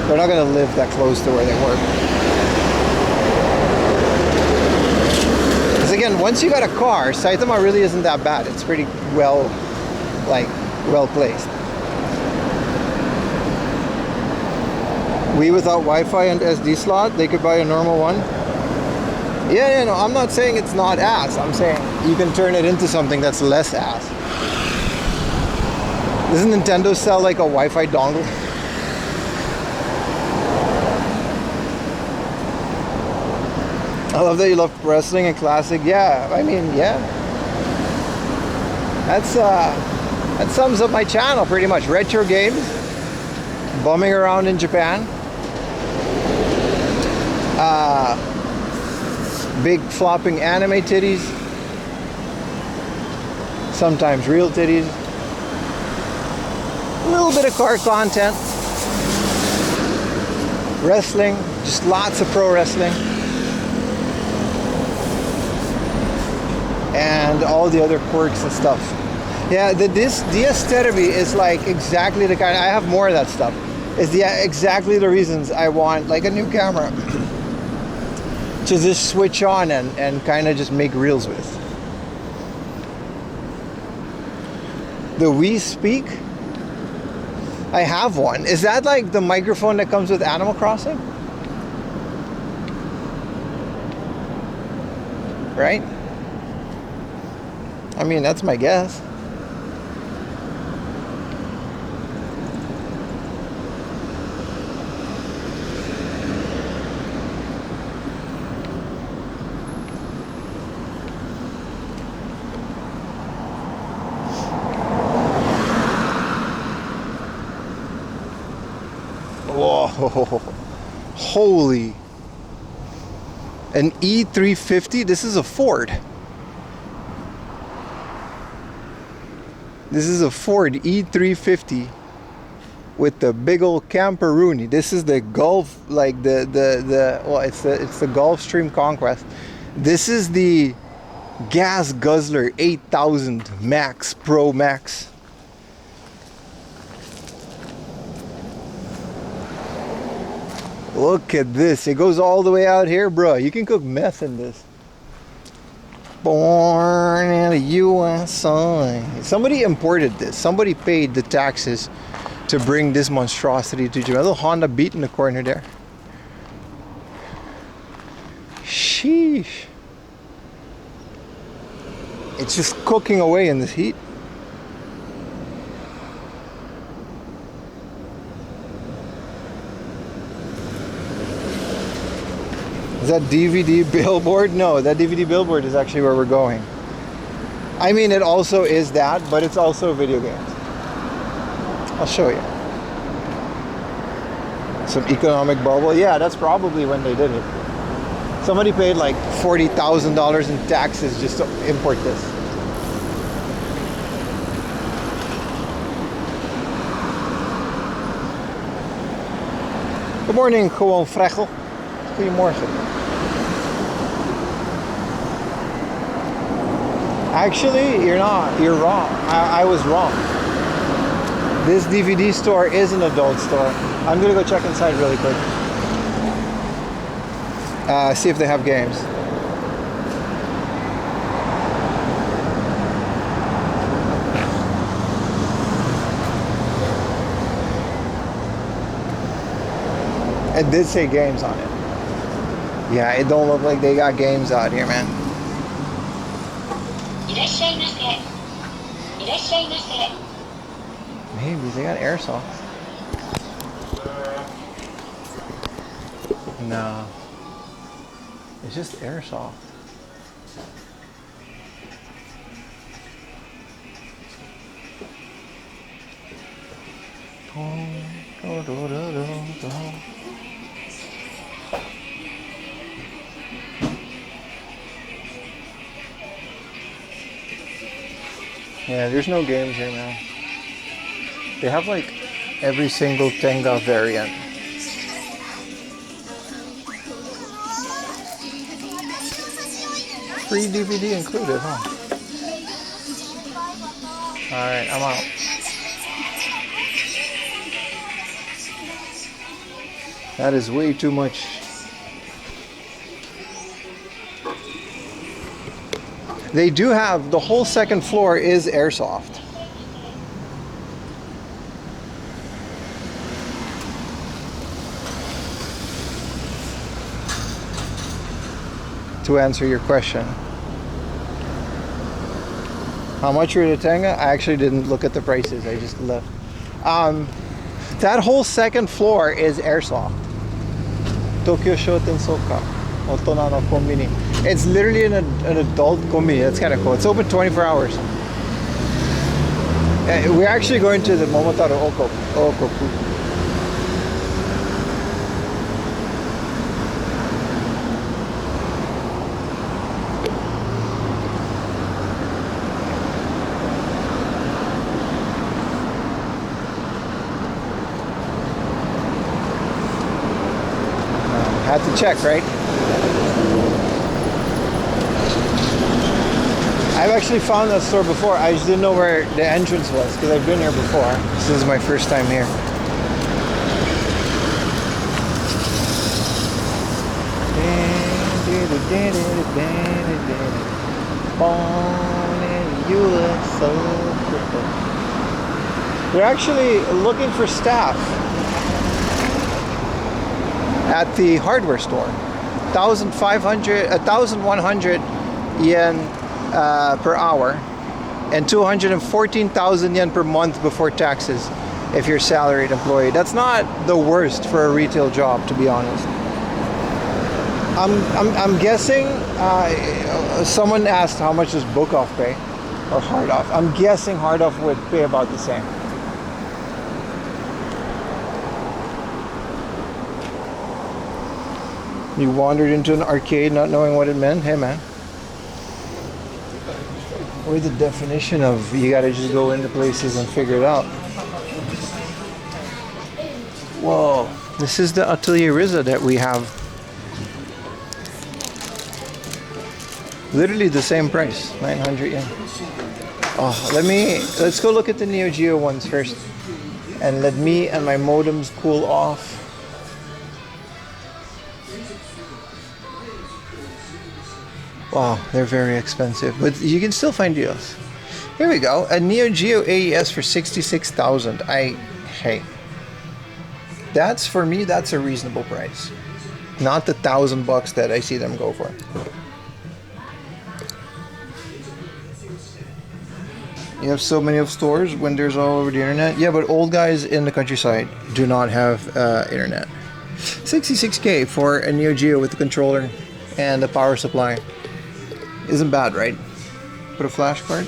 They're not gonna live that close to where they work. Because again, once you got a car, Saitama really isn't that bad. It's pretty well placed. We without Wi-Fi and SD slot, they could buy a normal one. Yeah, no, I'm not saying it's not ass. I'm saying you can turn it into something that's less ass. Doesn't Nintendo sell like a Wi-Fi dongle? I love that you love wrestling and classic. Yeah, I mean, yeah. That sums up my channel pretty much. Retro games, bumming around in Japan. Big flopping anime titties. Sometimes real titties. A little bit of car content. Wrestling, just lots of pro wrestling. And all the other quirks and stuff. Yeah, this DS Therapy is like exactly the kind, I have more of that stuff. It's exactly the reasons I want like a new camera to just switch on and kind of just make reels with. The Wii Speak, I have one. Is that like the microphone that comes with Animal Crossing? Right? I mean, that's my guess. Whoa, holy. An E350? This is a Ford. This is a Ford E350 with the big old camperoonie. This is the Gulf, like well, it's the Gulfstream Conquest. This is the Gas Guzzler 8000 Max Pro Max. Look at this. It goes all the way out here, bro. You can cook meth in this. Born in the USA. Somebody imported this. Somebody paid the taxes to bring this monstrosity to Japan. A little Honda Beat in the corner there. Sheesh. It's just cooking away in this heat. Is that DVD billboard? No, that DVD billboard is actually where we're going. I mean, it also is that, but it's also video games. I'll show you. Some economic bubble. Yeah, that's probably when they did it. Somebody paid like $40,000 in taxes just to import this. Good morning, gewoon Frechel. Goedemorgen. Actually, you're not. You're wrong. I was wrong. This DVD store is an adult store. I'm gonna go check inside really quick. See if they have games. It did say games on it. Yeah, it don't look like they got games out here, man. Maybe they got airsoft. No. It's just airsoft. Yeah, there's no games here, man. They have like every single Tenga variant. Free DVD included, huh? Alright, I'm out. That is way too much. They do have, the whole second floor is airsoft. To answer your question. How much are the Tenga? I actually didn't look at the prices, I just left. That whole second floor is airsoft. Tokyo Shoten Soka. Otona no Konbini. It's literally an adult konbini. That's kind of cool. It's open 24 hours. We're actually going to the Momotaro Okoku. Had to check, right? I've actually found that store before. I just didn't know where the entrance was because I've been here before. This is my first time here. You look so pretty. They're actually looking for staff at the hardware store. 1,100 yen per hour and 214,000 yen per month before taxes if you're a salaried employee. That's not the worst for a retail job, to be honest. I'm guessing someone asked how much does book off pay or hard off. I'm guessing hard off would pay about the same. You wandered into an arcade not knowing what it meant? Hey man. Or the definition of you gotta just go into places and figure it out. Whoa, this is the Atelier Riza that we have. Literally the same price, 900 yen. Oh, let's go look at the Neo Geo ones first. And let me and my modems cool off. Wow, they're very expensive, but you can still find deals. Here we go, a Neo Geo AES for 66,000. Hey, that's for me. That's a reasonable price, not the $1,000 that I see them go for. You have so many of stores when there's all over the internet. Yeah, but old guys in the countryside do not have internet. 66K for a Neo Geo with the controller and the power supply. Isn't bad, right? Put a flash card.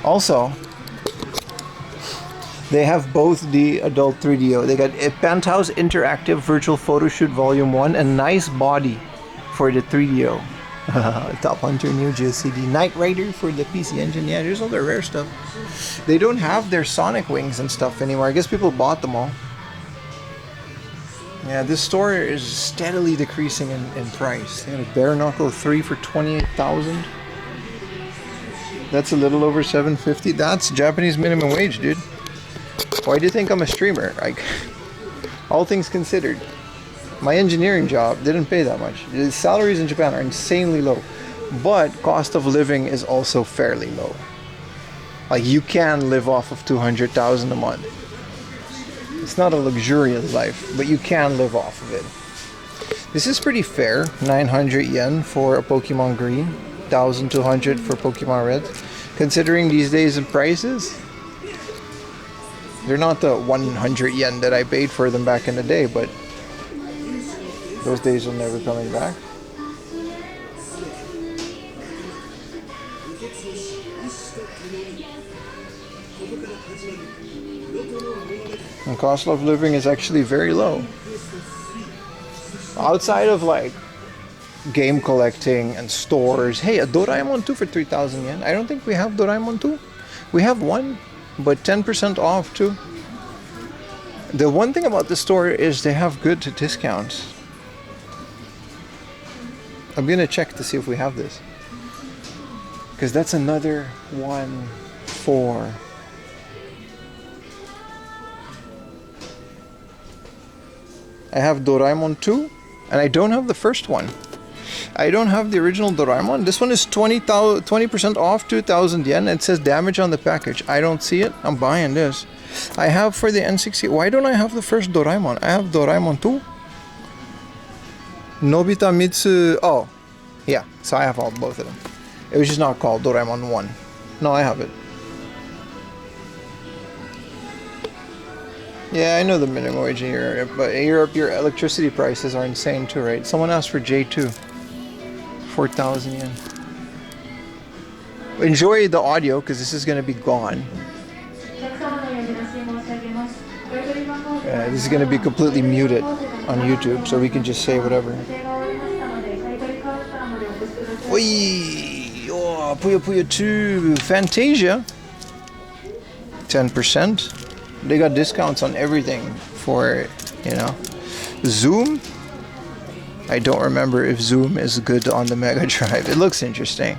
Also, they have both the adult 3DO. They got a Penthouse Interactive Virtual Photo Shoot Volume 1 and nice body for the 3DO. Top Hunter Neo Geo CD. Knight Rider for the PC Engine. Yeah, there's all the rare stuff. They don't have their Sonic wings and stuff anymore. I guess people bought them all. Yeah, this store is steadily decreasing in price. They got a Bare Knuckle 3 for 28,000. That's a little over 750. That's Japanese minimum wage, dude. Why do you think I'm a streamer? Like, all things considered, my engineering job didn't pay that much. The salaries in Japan are insanely low, but cost of living is also fairly low. Like, you can live off of 200,000 a month. It's not a luxurious life, but you can live off of it. This is pretty fair. 900 yen for a Pokemon Green, 1,200 for Pokemon Red. Considering these days in prices, they're not the 100 yen that I paid for them back in the day, but those days are never coming back. And cost of living is actually very low. Outside of like game collecting and stores. Hey, a Doraemon 2 for 3,000 yen. I don't think we have Doraemon 2. We have one, but 10% off too. The one thing about the store is they have good discounts. I'm gonna check to see if we have this, because that's another one for I have Doraemon 2 and I don't have the first one. I don't have the original Doraemon. This one is 20% off, 2,000 yen. It says damage on the package. I don't see it. I'm buying this. I have for the N60. Why don't I have the first Doraemon? I have Doraemon 2. Nobita Mitsu. Oh, yeah. So I have both of them. It was just not called Doraemon 1. No, I have it. Yeah, I know the minimum wage in Europe, but in Europe your electricity prices are insane too, right? Someone asked for J2. 4,000 yen. Enjoy the audio because this is going to be gone. This is going to be completely muted on YouTube, so we can just say whatever. Oi! Oh, Puyo Puyo 2 Fantasia. 10%. They got discounts on everything for, you know. Zoom. I don't remember if Zoom is good on the Mega Drive. It looks interesting.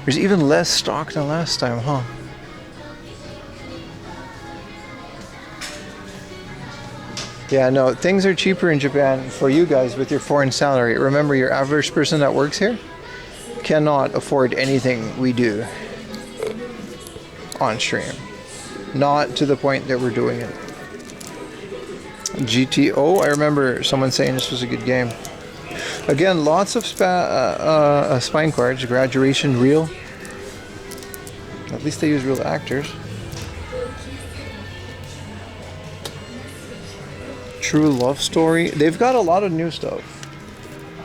There's even less stock than last time, huh? Yeah, no, things are cheaper in Japan for you guys with your foreign salary. Remember, your average person that works here cannot afford anything we do on stream. Not to the point that we're doing it. GTO, I remember someone saying this was a good game. Again, lots of spine cards. Graduation real. At least they use real actors. True Love Story. They've got a lot of new stuff.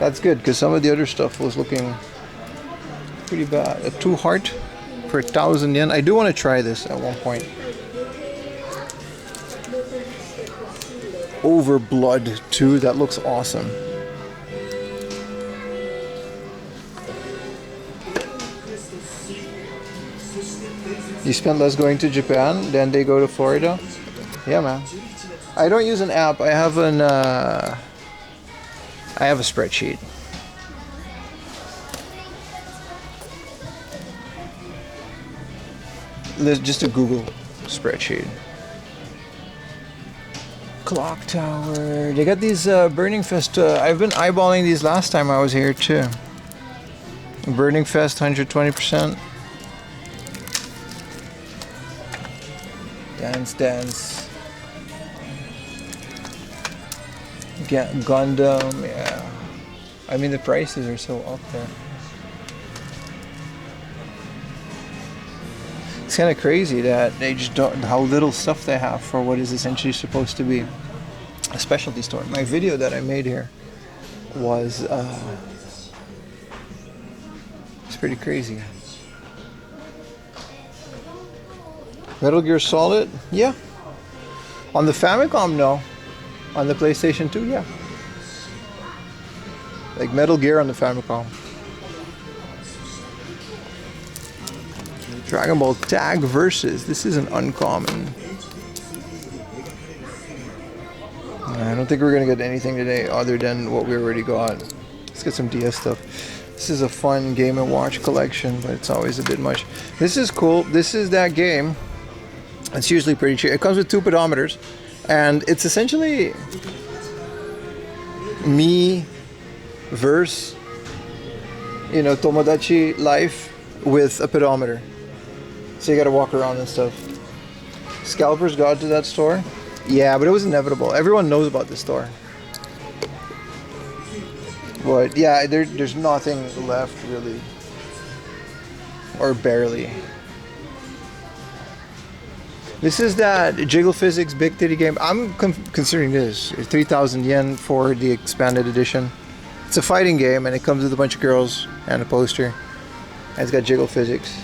That's good, because some of the other stuff was looking pretty bad. A 2 heart for 1,000 yen. I do want to try this at one point. Overblood 2, that looks awesome. You spend less going to Japan, then they go to Florida. Yeah, man. I don't use an app. I have a spreadsheet. Just a Google spreadsheet. Clock Tower. They got these Burning Fest. I've been eyeballing these last time I was here too. Burning Fest 120%. Dance. Gundam. Yeah. I mean the prices are so up there. It's kind of crazy that they just don't, how little stuff they have for what is essentially supposed to be a specialty store. My video that I made here was it's pretty crazy. Metal Gear Solid, yeah. On the Famicom, no. On the PlayStation 2, yeah. Like Metal Gear on the Famicom. Dragon Ball Tag Versus. This is an uncommon. I don't think we're gonna get anything today other than what we already got. Let's get some DS stuff. This is a fun Game & Watch collection, but it's always a bit much. This is cool. This is that game. It's usually pretty cheap. It comes with 2 pedometers, and it's essentially me versus, you know, Tomodachi Life with a pedometer. So you gotta walk around and stuff. Scalpers got to that store. Yeah, but it was inevitable. Everyone knows about this store. But yeah, there's nothing left really. Or barely. This is that Jiggle Physics Big Titty game. I'm considering this 3,000 yen for the expanded edition. It's a fighting game and it comes with a bunch of girls and a poster. And it's got Jiggle Physics.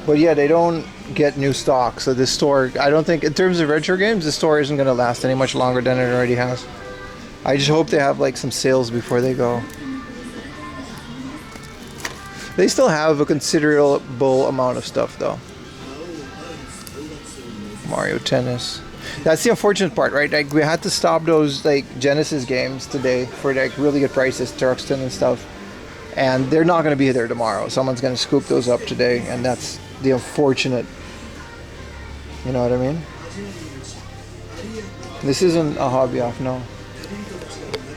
But yeah, they don't get new stock. So this store, I don't think, in terms of retro games, this store isn't going to last any much longer than it already has. I just hope they have like some sales before they go. They still have a considerable amount of stuff though. Mario Tennis. That's the unfortunate part, right? Like we had to stop those like Genesis games today for like really good prices, Turkston and stuff. And they're not going to be there tomorrow. Someone's going to scoop those up today, and that's the unfortunate. You know what I mean? This isn't a hobby off, no.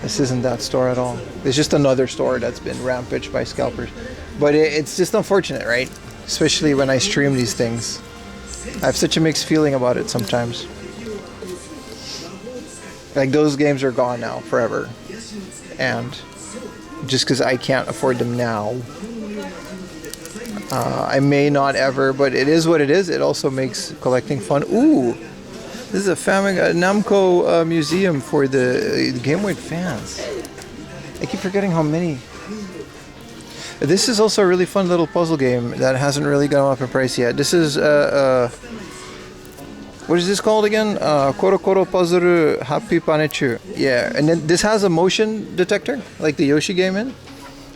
This isn't that store at all. It's just another store that's been rampaged by scalpers. But it's just unfortunate, right? Especially when I stream these things. I have such a mixed feeling about it sometimes. Like those games are gone now, forever. And just because I can't afford them now. I may not ever, but it is what it is. It also makes collecting fun. Ooh! This is a Namco museum for the Game Boy fans. I keep forgetting how many. This is also a really fun little puzzle game that hasn't really gone up in price yet. This is what is this called again? Koro Koro Puzzle Happy Panechu. Yeah, and then this has a motion detector, like the Yoshi game in,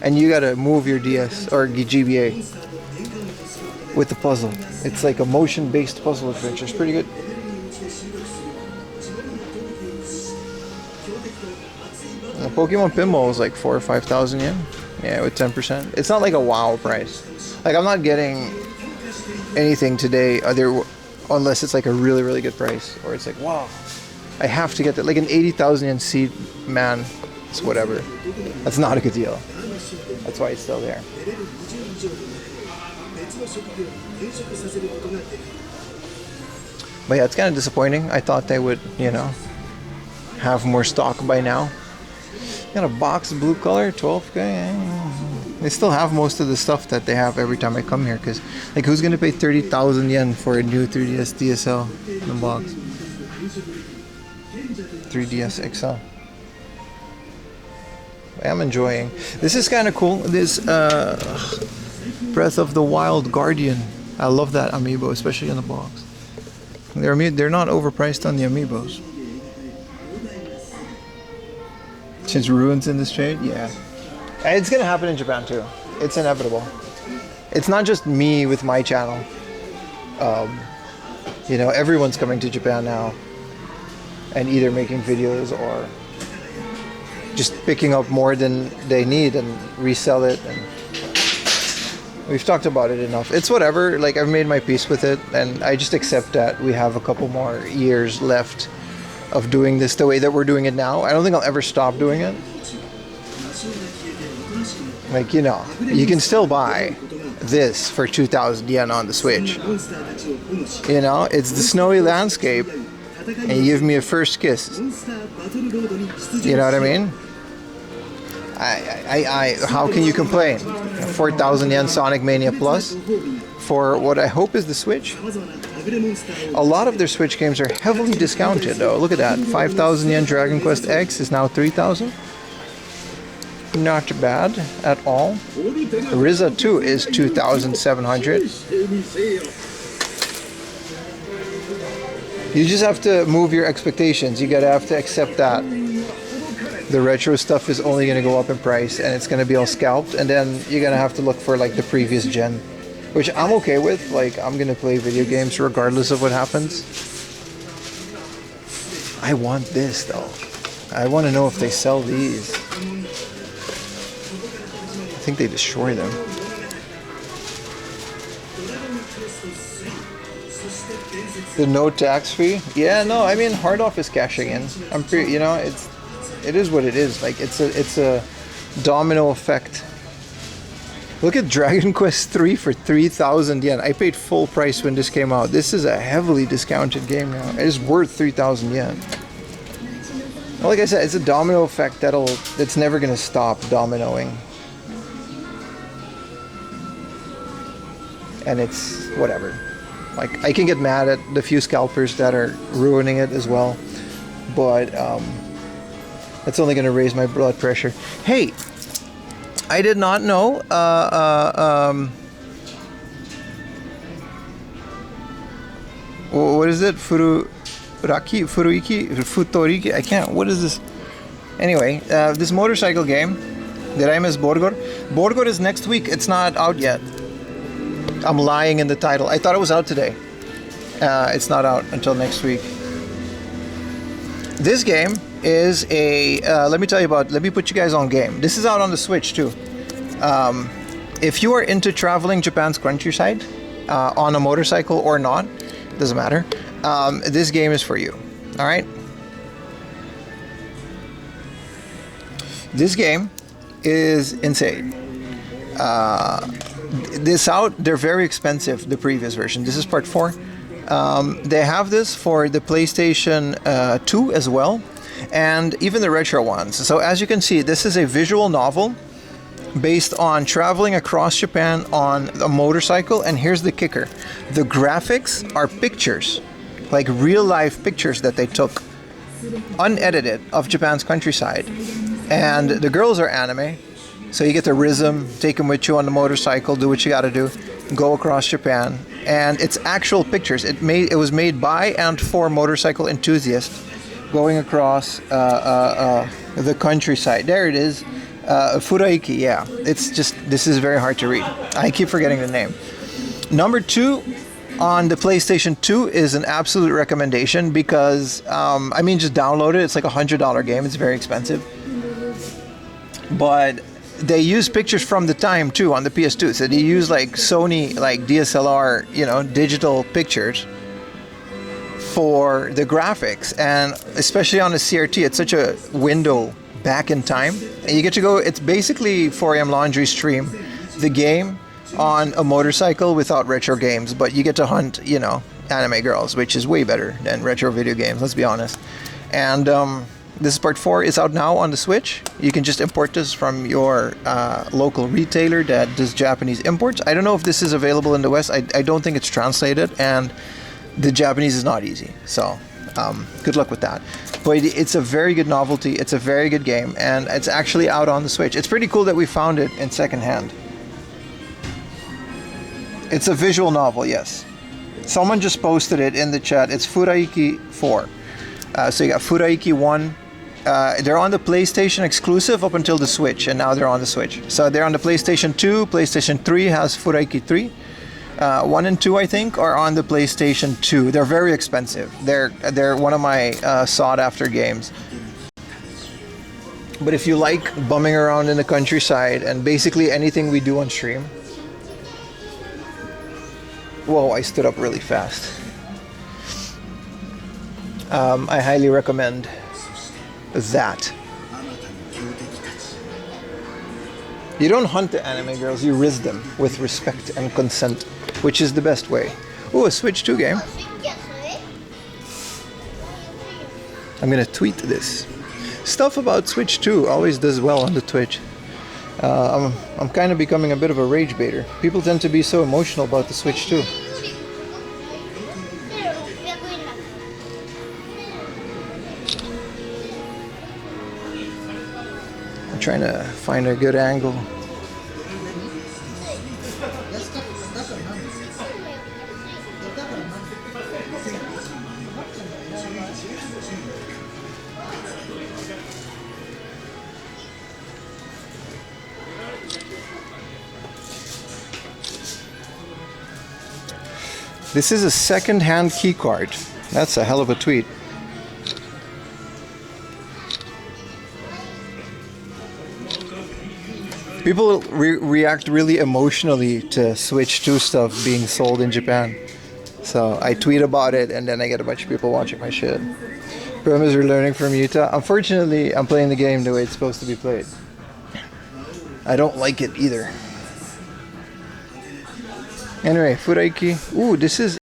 and you gotta move your DS or GBA with the puzzle. It's like a motion-based puzzle adventure. It's pretty good. Pokemon Pinball was like 4,000 or 5,000 yen. Yeah, with 10%. It's not like a wow price. Like I'm not getting anything today unless it's like a really, really good price, or it's like, wow, I have to get that. Like an 80,000 yen seed, man, it's whatever. That's not a good deal. That's why it's still there. But yeah, it's kind of disappointing. I thought they would, you know, have more stock by now. Got a box blue color, 12K. They still have most of the stuff that they have every time I come here, because like who's gonna pay 30,000 yen for a new 3DS DSL in the box? 3DS XL. I'm enjoying. This is kind of cool. This Breath of the Wild Guardian. I love that amiibo, especially in the box. They're not overpriced on the amiibos. Since Ruin's in this trade, yeah. It's gonna happen in Japan too. It's inevitable. It's not just me with my channel. You know, everyone's coming to Japan now and either making videos or just picking up more than they need and resell it. And we've talked about it enough. It's whatever. Like I've made my peace with it, and I just accept that we have a couple more years left of doing this the way that we're doing it now. I don't think I'll ever stop doing it. Like, you know, you can still buy this for 2,000 yen on the Switch. You know, it's the snowy landscape, and you give me a first kiss. You know what I mean? How can you complain? 4,000 yen Sonic Mania Plus for what I hope is the Switch. A lot of their Switch games are heavily discounted though. Look at that. 5,000 yen Dragon Quest X is now 3,000. Not bad at all. Riza 2 is 2,700. You just have to move your expectations. You gotta have to accept that the retro stuff is only gonna go up in price and it's gonna be all scalped, and then you're gonna have to look for like the previous gen which I'm okay with. Like, I'm gonna play video games regardless of what happens. I want this though. I want to know if they sell these. I think they destroy them. The no tax fee? Yeah, no. I mean, Hard Off is cashing in. I'm pretty, you know, it is what it is. Like, it's a domino effect. Look at Dragon Quest 3 for 3,000 yen. I paid full price when this came out. This is a heavily discounted game now. It is worth 3,000 yen. Well, like I said, it's a domino effect that's never gonna stop dominoing. And it's whatever. Like, I can get mad at the few scalpers that are ruining it as well, but that's only gonna raise my blood pressure. Hey, I did not know. What is it? Futoriki? I can't. What is this? Anyway, this motorcycle game. Did I miss Borgor? Borgor is next week. It's not out yet. I'm lying in the title. I thought it was out today. It's not out until next week. This game is a, let me put you guys on game. This is out on the Switch too. If you are into traveling Japan's countryside on a motorcycle or not, doesn't matter. This game is for you. All right. This game is insane. They're very expensive, the previous version. This is part 4. They have this for the PlayStation 2 as well, and even the retro ones. So as you can see, this is a visual novel based on traveling across Japan on a motorcycle, and here's the kicker. The graphics are pictures, like real life pictures that they took, unedited, of Japan's countryside. And the girls are anime, so you get the rhythm, take them with you on the motorcycle, do what you gotta do, go across Japan. And it's actual pictures. It was made by and for motorcycle enthusiasts going across the countryside. There it is. Furaiki, yeah. It's just, this is very hard to read. I keep forgetting the name. Number 2 on the PlayStation 2 is an absolute recommendation because, I mean, just download it. It's like $100 game. It's very expensive. But they use pictures from the time too on the PS2. So they use like Sony, like DSLR, you know, digital pictures for the graphics. And especially on the CRT, it's such a window back in time. And you get to go, it's basically 4am Laundry Stream, the game on a motorcycle without retro games, but you get to hunt, you know, anime girls, which is way better than retro video games, let's be honest. And this is part 4. It's out now on the Switch. You can just import this from your local retailer that does Japanese imports. I don't know if this is available in the West. I don't think it's translated, and the Japanese is not easy. So good luck with that. But it's a very good novelty. It's a very good game, and it's actually out on the Switch. It's pretty cool that we found it in secondhand. It's a visual novel, yes. Someone just posted it in the chat. It's Furaiki 4. So you got Furaiki 1. They're on the PlayStation exclusive up until the Switch, and now they're on the Switch. So they're on the PlayStation 2. PlayStation 3 has Furaiki 3. 1 and 2, I think, are on the PlayStation 2. They're very expensive. They're one of my sought-after games. But if you like bumming around in the countryside and basically anything we do on stream... Whoa, I stood up really fast. I highly recommend that. You don't hunt the anime girls, you riz them with respect and consent, which is the best way. Ooh, a Switch 2 game. I'm gonna tweet this. Stuff about Switch 2 always does well on the Twitch. I'm kind of becoming a bit of a rage baiter. People tend to be so emotional about the Switch 2. I'm trying to find a good angle. This is a second-hand key card. That's a hell of a tweet. People react really emotionally to Switch 2 stuff being sold in Japan. So I tweet about it and then I get a bunch of people watching my shit. Premise are learning from Utah. Unfortunately, I'm playing the game the way it's supposed to be played. I don't like it either. Anyway, Furaiki. Ooh, this is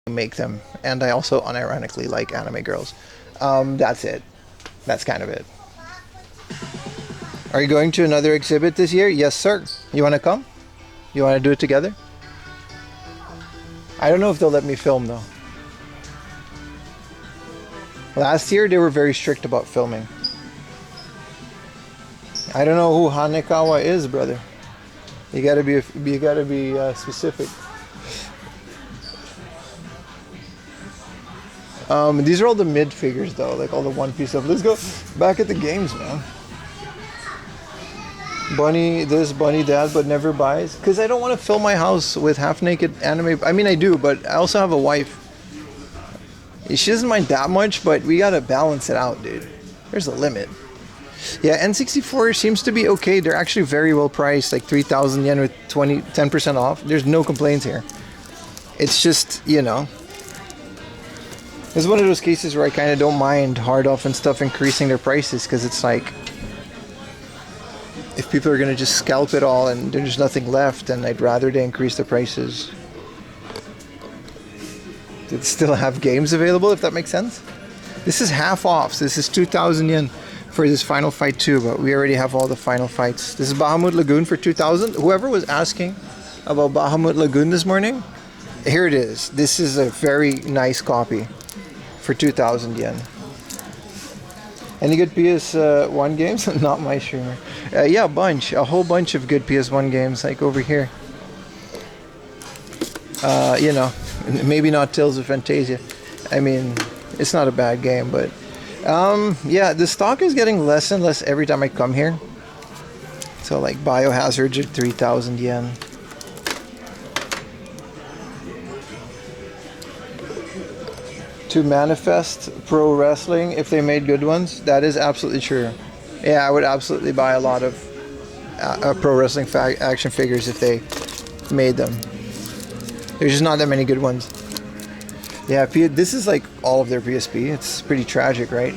make them, and I also unironically like anime girls. That's it. That's kind of it. Are you going to another exhibit this year? Yes, sir. You want to come? You want to do it together? I don't know if they'll let me film though. Last year they were very strict about filming. I don't know who Hanekawa is, brother. You gotta be specific. These are all the mid figures though, like all the One Piece stuff. Let's go back at the games, man. Bunny this, bunny that, but never buys. Because I don't want to fill my house with half-naked anime. I mean, I do, but I also have a wife. She doesn't mind that much, but we gotta balance it out, dude. There's a limit. Yeah, N64 seems to be okay. They're actually very well priced, like 3,000 yen with 10% off. There's no complaints here. It's just, you know, it's one of those cases where I kind of don't mind hard off and stuff increasing their prices, because it's like, if people are going to just scalp it all and there's nothing left, then I'd rather they increase the prices. They still have games available, if that makes sense. This is half off. So this is 2,000 yen for this Final Fight 2, but we already have all the final fights. This is Bahamut Lagoon for 2,000. Whoever was asking about Bahamut Lagoon this morning, here it is. This is a very nice copy for 2,000 yen. Any good PS1 games? Not my streamer. Yeah, a whole bunch of good PS1 games, like over here. You know, maybe not Tales of Fantasia. I mean, it's not a bad game, but yeah, the stock is getting less and less every time I come here. So like Biohazard's at 3,000 yen. To Manifest Pro Wrestling, if they made good ones, that is absolutely true. Yeah, I would absolutely buy a lot of pro wrestling action figures if they made them. There's just not that many good ones. Yeah, this is like all of their PSP. It's pretty tragic, right?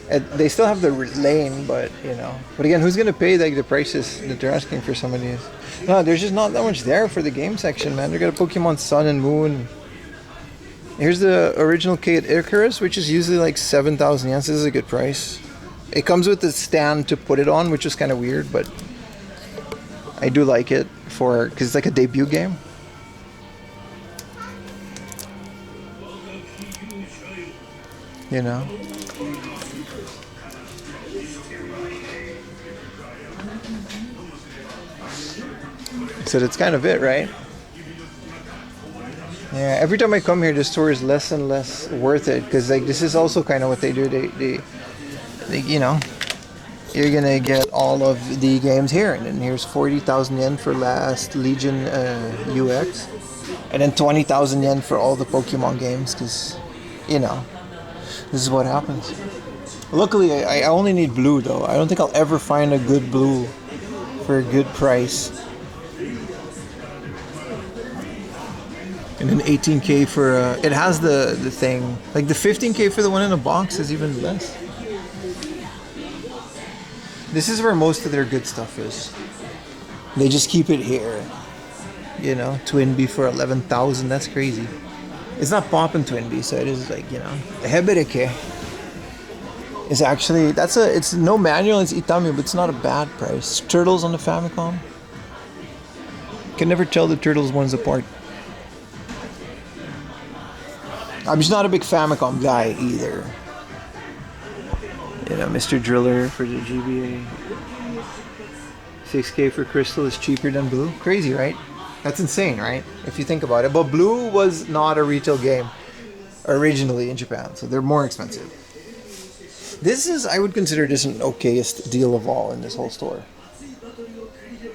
They still have the lane, but you know. But again, who's gonna pay like the prices that they're asking for some of these? No, there's just not that much there for the game section, man. They got a Pokemon Sun and Moon. Here's the original Kate Icarus, which is usually like 7,000 yen. This is a good price. It comes with the stand to put it on, which is kind of weird, but I do like it because it's like a debut game. You know? So that's kind of it, right? Yeah, every time I come here, the store is less and less worth it, because like this is also kind of what they do. They you know, you're gonna get all of the games here, and then here's 40,000 yen for Last Legion UX, and then 20,000 yen for all the Pokemon games, because you know, this is what happens. Luckily, I only need blue though. I don't think I'll ever find a good blue for a good price. And then 18K for it has the thing, like the 15K for the one in a box is even less. This is where most of their good stuff is. They just keep it here, you know. Twinbee for 11,000. That's crazy. It's not popping Twinbee, so it is like, you know, Hebereke is actually it's no manual. It's Itami, but it's not a bad price. Turtles on the Famicom. Can never tell the Turtles ones apart. I'm just not a big Famicom guy either. You know, Mr. Driller for the GBA. 6K for Crystal is cheaper than Blue. Crazy, right? That's insane, right? If you think about it. But Blue was not a retail game originally in Japan, so they're more expensive. This is, I would consider this an okayest deal of all in this whole store.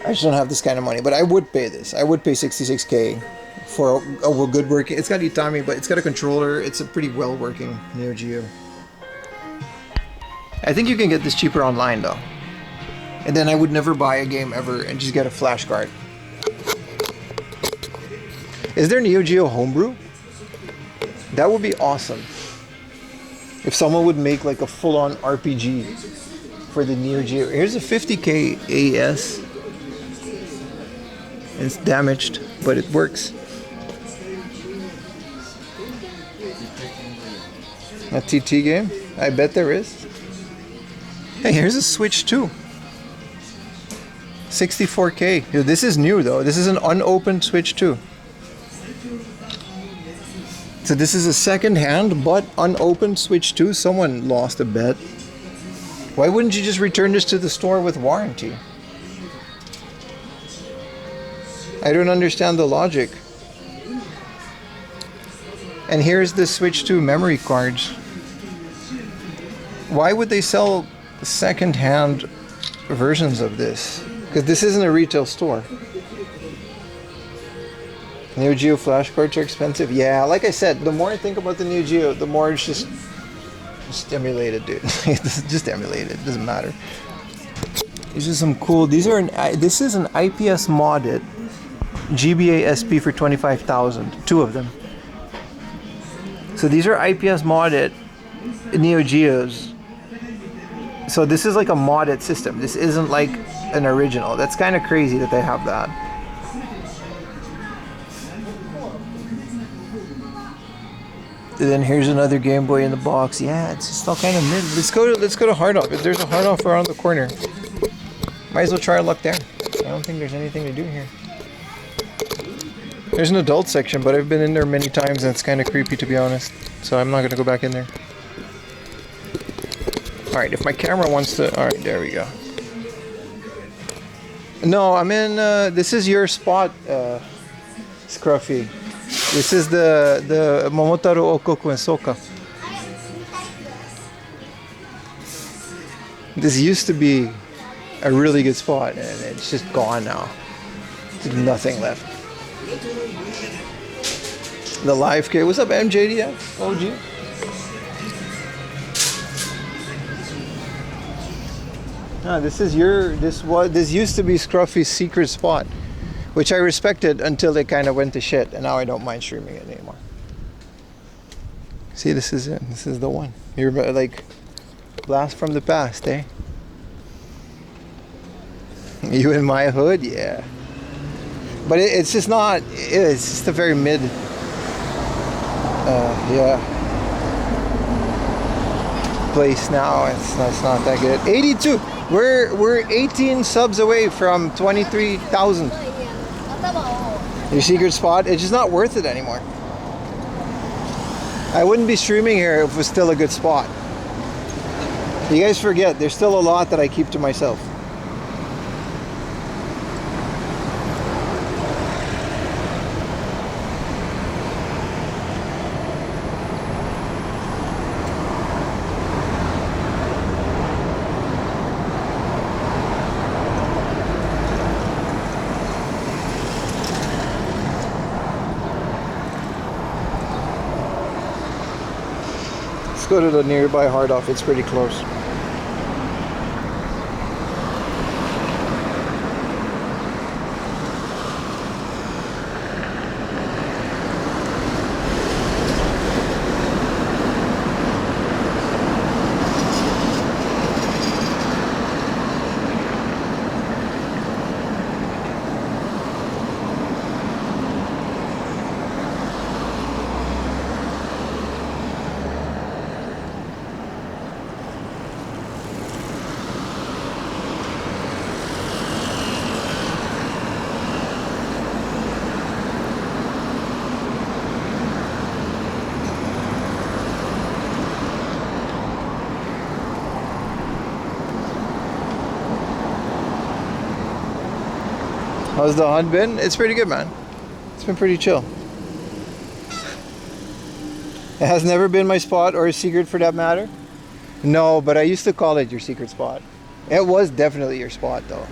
I just don't have this kind of money, but I would pay this. I would pay 66K for a good working. It's got Itami, but it's got a controller. It's a pretty well working Neo Geo. I think you can get this cheaper online though. And then I would never buy a game ever and just get a flash card. Is there Neo Geo homebrew? That would be awesome. If someone would make like a full-on RPG for the Neo Geo. Here's a 50K AS. It's damaged, but it works. A TT game? I bet there is. Hey, here's a Switch 2. 64K. Dude, this is new though. This is an unopened Switch 2. So this is a second-hand but unopened Switch 2. Someone lost a bet. Why wouldn't you just return this to the store with warranty? I don't understand the logic. And here's the Switch 2 memory cards. Why would they sell second-hand versions of this? Because this isn't a retail store. Neo Geo flash cards are expensive. Yeah, like I said, the more I think about the Neo Geo, the more it's just emulated, dude. It's just emulated. It doesn't matter. These are some cool. These are this is an IPS modded GBA SP for 25,000. Two of them. So these are IPS modded Neo Geos. So this is like a modded system. This isn't like an original. That's kind of crazy that they have that. And then here's another Game Boy in the box. Yeah, it's just all kind of mid. Let's go to Hard Off. If there's a Hard Off around the corner, might as well try our luck there. I don't think there's anything to do here. There's an adult section, but I've been in there many times and it's kind of creepy, to be honest. So I'm not gonna go back in there. All right, if my camera wants to. All right, there we go. No, I'm in. This is your spot, Scruffy. This is the Momotaro Okoku and Soka. This used to be a really good spot, and it's just gone now. There's nothing left. The live K. What's up, MJDF? OG. No, this is your. This used to be Scruffy's secret spot, which I respected until it kind of went to shit, and now I don't mind streaming it anymore. See, this is it. This is the one. You're like blast from the past, eh? You in my hood, yeah. But it's just not. It's just a very mid. Yeah. Place now. It's not that good. 82. We're 18 subs away from 23,000. Your secret spot, it's just not worth it anymore. I wouldn't be streaming here if it was still a good spot. You guys forget, there's still a lot that I keep to myself. Go to the nearby Hard Off, it's pretty close. How's the hunt been? It's pretty good, man. It's been pretty chill. It has never been my spot or a secret for that matter. No, but I used to call it your secret spot. It was definitely your spot though.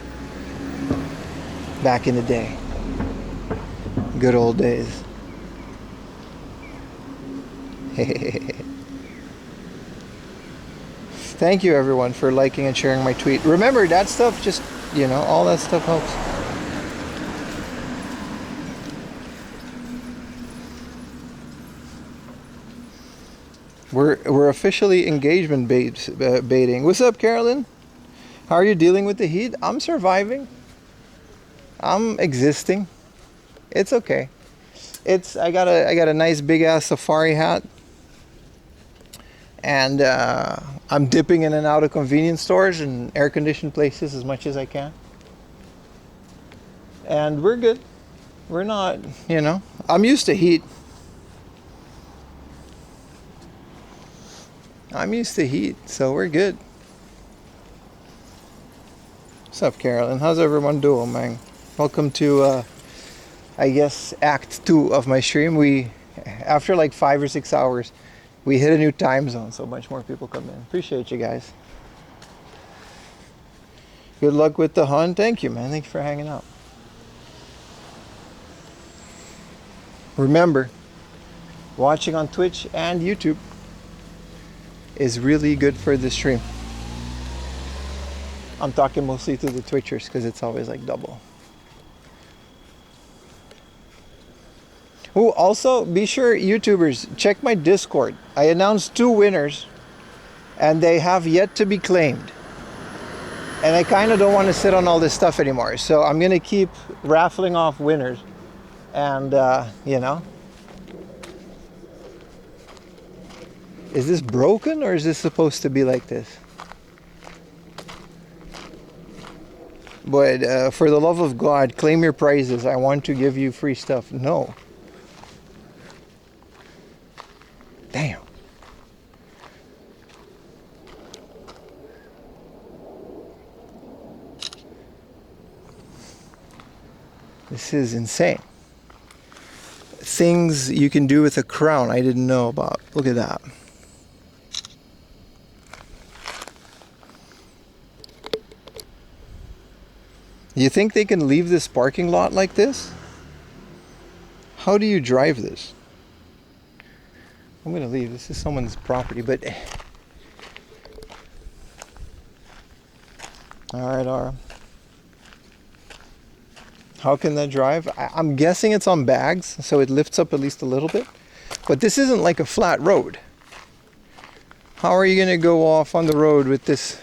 Back in the day. Good old days. Thank you everyone for liking and sharing my tweet. Remember that stuff, just, you know, all that stuff helps. We're officially engagement baiting. What's up, Carolyn? How are you dealing with the heat? I'm surviving. I'm existing. It's okay. I got a nice big ass safari hat. And I'm dipping in and out of convenience stores and air-conditioned places as much as I can. And we're good. We're not, you know, I'm used to heat. I'm used to heat, so we're good. What's up, Carolyn? How's everyone doing, man? Welcome to, I guess, Act 2 of my stream. We, after like 5 or 6 hours, we hit a new time zone, so much more people come in. Appreciate you guys. Good luck with the hunt. Thank you, man. Thank you for hanging out. Remember, watching on Twitch and YouTube is really good for the stream. I'm talking mostly to the Twitchers because it's always like double. Oh, also be sure, YouTubers, check my Discord. I announced 2 winners and they have yet to be claimed. And I kind of don't want to sit on all this stuff anymore. So I'm going to keep raffling off winners. And, you know. Is this broken or is this supposed to be like this? But for the love of God, claim your prizes. I want to give you free stuff. No. Damn. This is insane. Things you can do with a crown I didn't know about. Look at that. You think they can leave this parking lot like this? How do you drive this? I'm gonna leave. This is someone's property, but all right, Ara. How can that drive? I'm guessing it's on bags, so it lifts up at least a little bit. But this isn't like a flat road. How are you gonna go off on the road with this?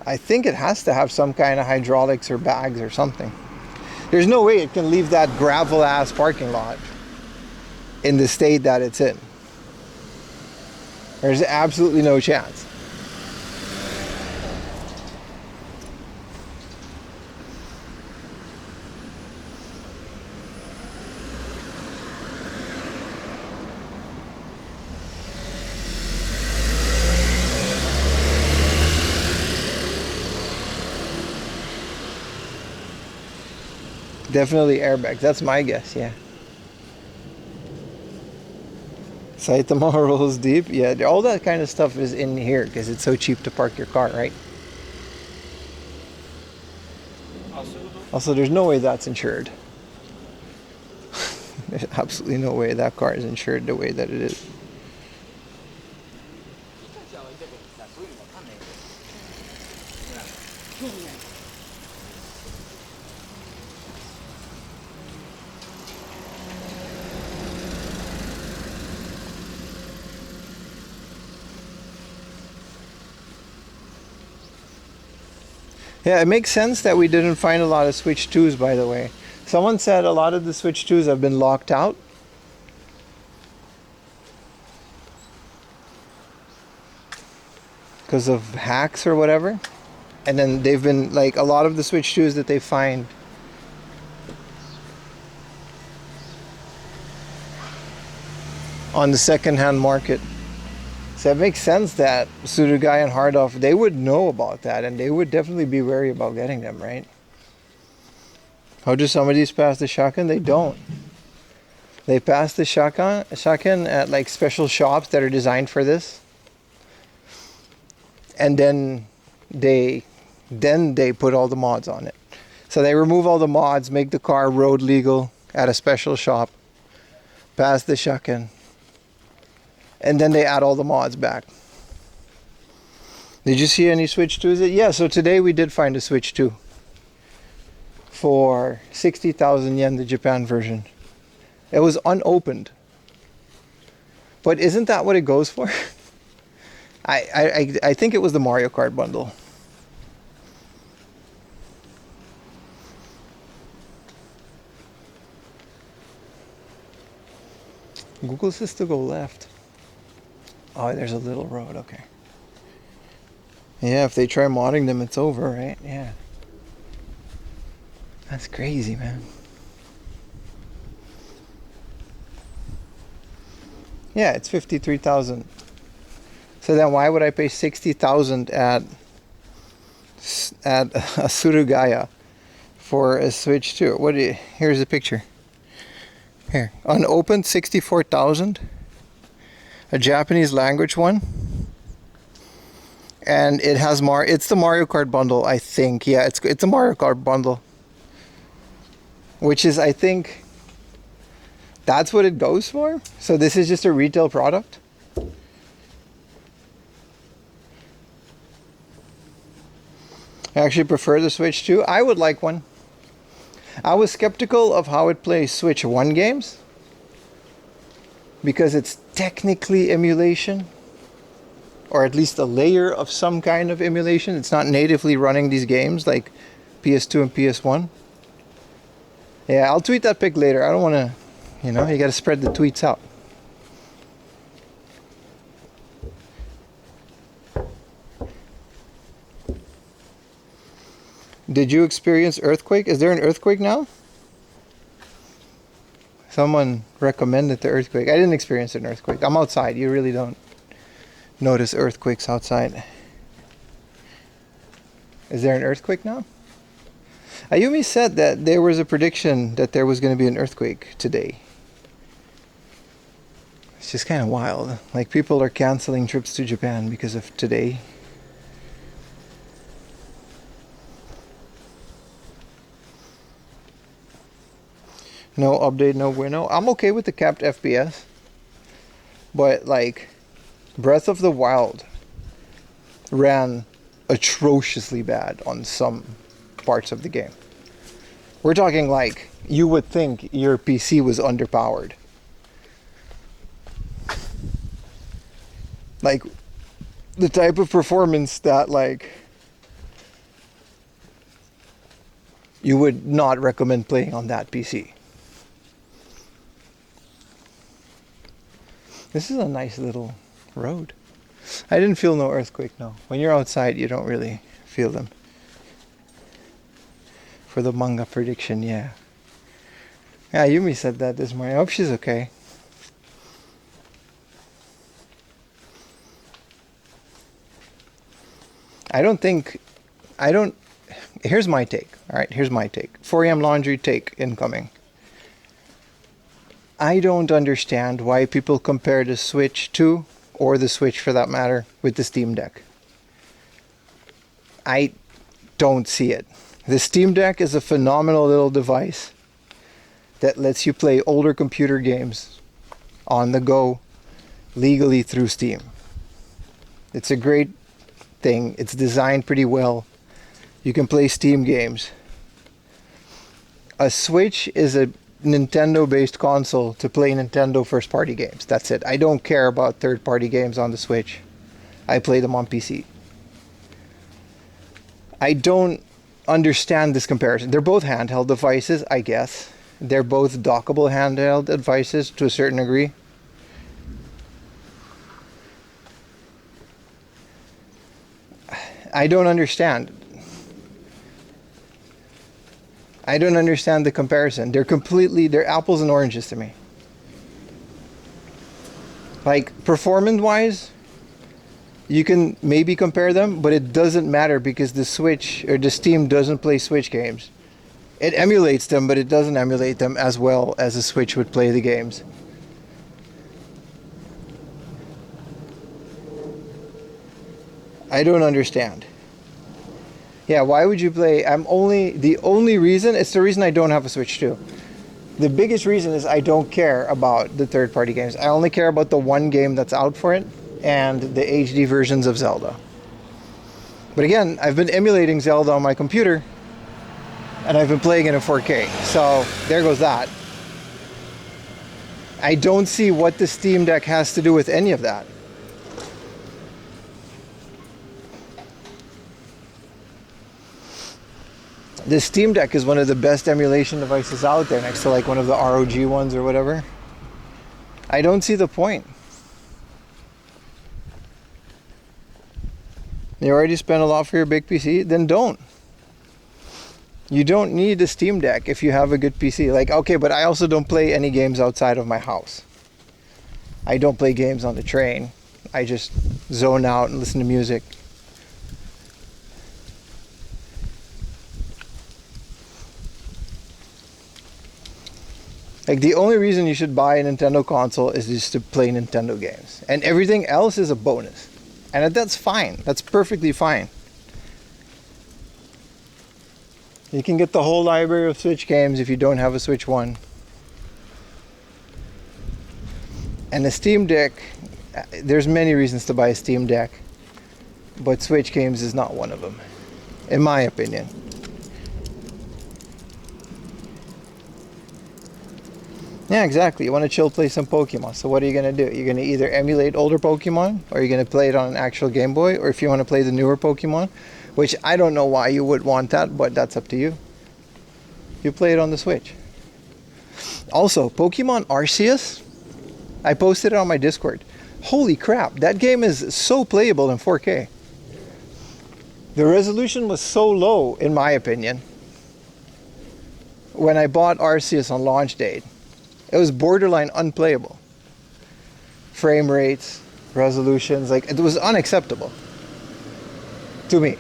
I think it has to have some kind of hydraulics or bags or something. There's no way it can leave that gravel ass parking lot in the state that it's in. There's absolutely no chance. Definitely airbags. That's my guess, yeah. Saitama rolls deep. Yeah, all that kind of stuff is in here because it's so cheap to park your car, right? Also, there's no way that's insured. There's absolutely no way that car is insured the way that it is. Yeah, it makes sense that we didn't find a lot of Switch 2s, by the way. Someone said a lot of the Switch 2s have been locked out. Because of hacks or whatever. And then they've been, like, a lot of the Switch 2s that they find on the second-hand market. So it makes sense that Surugai and Hardolf, they would know about that and they would definitely be wary about getting them, right? How do some of these pass the shotgun? They don't. They pass the shotgun at like special shops that are designed for this. And then they put all the mods on it. So they remove all the mods, make the car road legal at a special shop, pass the shotgun. And then they add all the mods back. Did you see any Switch 2s? Yeah, so today we did find a Switch 2 for 60,000 yen, the Japan version. It was unopened. But isn't that what it goes for? I think it was the Mario Kart bundle. Google says to go left. Oh, there's a little road, okay. Yeah, if they try modding them, it's over, right? Yeah. That's crazy, man. Yeah, it's 53,000. So then why would I pay 60,000 at a Surugaya for a Switch 2? Here's a picture. Here, unopened 64,000. A Japanese language one. And it has it's the Mario Kart bundle, I think. Yeah, it's a Mario Kart bundle. Which is, I think, that's what it goes for. So this is just a retail product. I actually prefer the Switch 2. I would like one. I was skeptical of how it plays Switch 1 games because it's technically emulation, or at least a layer of some kind of emulation. It's not natively running these games like PS2 and PS1. Yeah, I'll tweet that pic later. I don't want to, you got to spread the tweets out. Did you experience earthquake? Is there an earthquake now? Someone recommended the earthquake. I didn't experience an earthquake. I'm outside. You really don't notice earthquakes outside. Is there an earthquake now? Ayumi said that there was a prediction that there was going to be an earthquake today. It's just kind of wild. Like, people are canceling trips to Japan because of today. No update, no bueno. I'm okay with the capped FPS. But, like, Breath of the Wild ran atrociously bad on some parts of the game. We're talking like, you would think your PC was underpowered. Like, the type of performance that, like, you would not recommend playing on that PC. This is a nice little road. I didn't feel no earthquake, no. When you're outside, you don't really feel them. For the manga prediction, yeah. Yeah, Yumi said that this morning. I hope she's okay. Here's my take. Alright, here's my take. 4am Laundry take incoming. I don't understand why people compare the Switch 2, or the Switch for that matter, with the Steam Deck. I don't see it. The Steam Deck is a phenomenal little device that lets you play older computer games on the go legally through Steam. It's a great thing. It's designed pretty well. You can play Steam games. A Switch is a Nintendo-based console to play Nintendo first-party games. That's it. I don't care about third-party games on the Switch. I play them on PC. I don't understand this comparison. They're both handheld devices, I guess. They're both dockable handheld devices to a certain degree. I don't understand. I don't understand the comparison. They're apples and oranges to me. Like, performance-wise, you can maybe compare them, but it doesn't matter because the Switch, or the Steam, doesn't play Switch games. It emulates them, but it doesn't emulate them as well as the Switch would play the games. I don't understand. Yeah, why would you play? The only reason, it's the reason I don't have a Switch 2. The biggest reason is I don't care about the third-party games. I only care about the one game that's out for it and the HD versions of Zelda. But again, I've been emulating Zelda on my computer and I've been playing it in 4K. So there goes that. I don't see what the Steam Deck has to do with any of that. The Steam Deck is one of the best emulation devices out there, next to like one of the ROG ones or whatever. I don't see the point. You already spent a lot for your big PC, then don't. You don't need a Steam Deck if you have a good PC. Like, okay, but I also don't play any games outside of my house. I don't play games on the train. I just zone out and listen to music. Like, the only reason you should buy a Nintendo console is just to play Nintendo games. And everything else is a bonus. And that's fine. That's perfectly fine. You can get the whole library of Switch games if you don't have a Switch 1. And the Steam Deck, there's many reasons to buy a Steam Deck. But Switch games is not one of them, in my opinion. Yeah, exactly. You want to chill, play some Pokemon. So what are you going to do? You're going to either emulate older Pokemon, or you're going to play it on an actual Game Boy, or if you want to play the newer Pokemon, which I don't know why you would want that, but that's up to you. You play it on the Switch. Also, Pokemon Arceus, I posted it on my Discord. Holy crap, that game is so playable in 4K. The resolution was so low, in my opinion, when I bought Arceus on launch date. It was borderline unplayable. Frame rates, resolutions, like, it was unacceptable to me.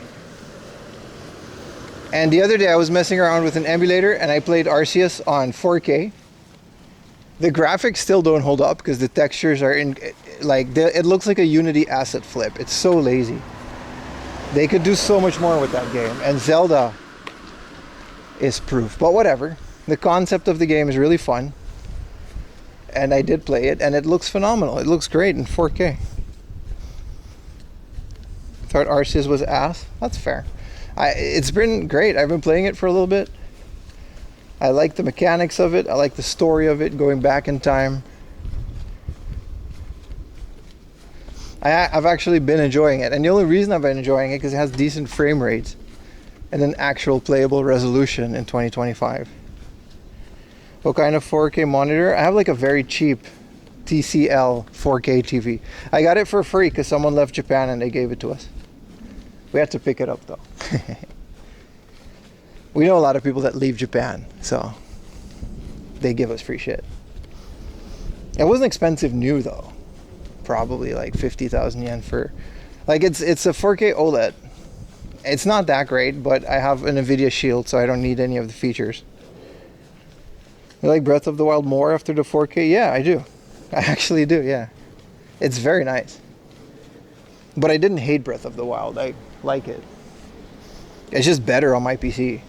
And the other day I was messing around with an emulator and I played Arceus on 4K. The graphics still don't hold up because the textures are in, like, it looks like a Unity asset flip. It's so lazy. They could do so much more with that game. And Zelda is proof. But whatever. The concept of the game is really fun. And I did play it, and it looks phenomenal. It looks great in 4K. Thought Arceus was ass. That's fair. It's been great. I've been playing it for a little bit. I like the mechanics of it. I like the story of it, going back in time. I've actually been enjoying it. And the only reason I've been enjoying it is because it has decent frame rates and an actual playable resolution in 2025. What kind of 4K monitor? I have like a very cheap TCL 4K TV. I got it for free because someone left Japan and they gave it to us. We had to pick it up though. We know a lot of people that leave Japan, so they give us free shit. It wasn't expensive new though. Probably like 50,000 yen for, like, it's a 4K OLED. It's not that great, but I have an NVIDIA Shield, so I don't need any of the features. You like Breath of the Wild more after the 4K? Yeah, I do. I actually do, yeah. It's very nice. But I didn't hate Breath of the Wild. I like it. It's just better on my PC.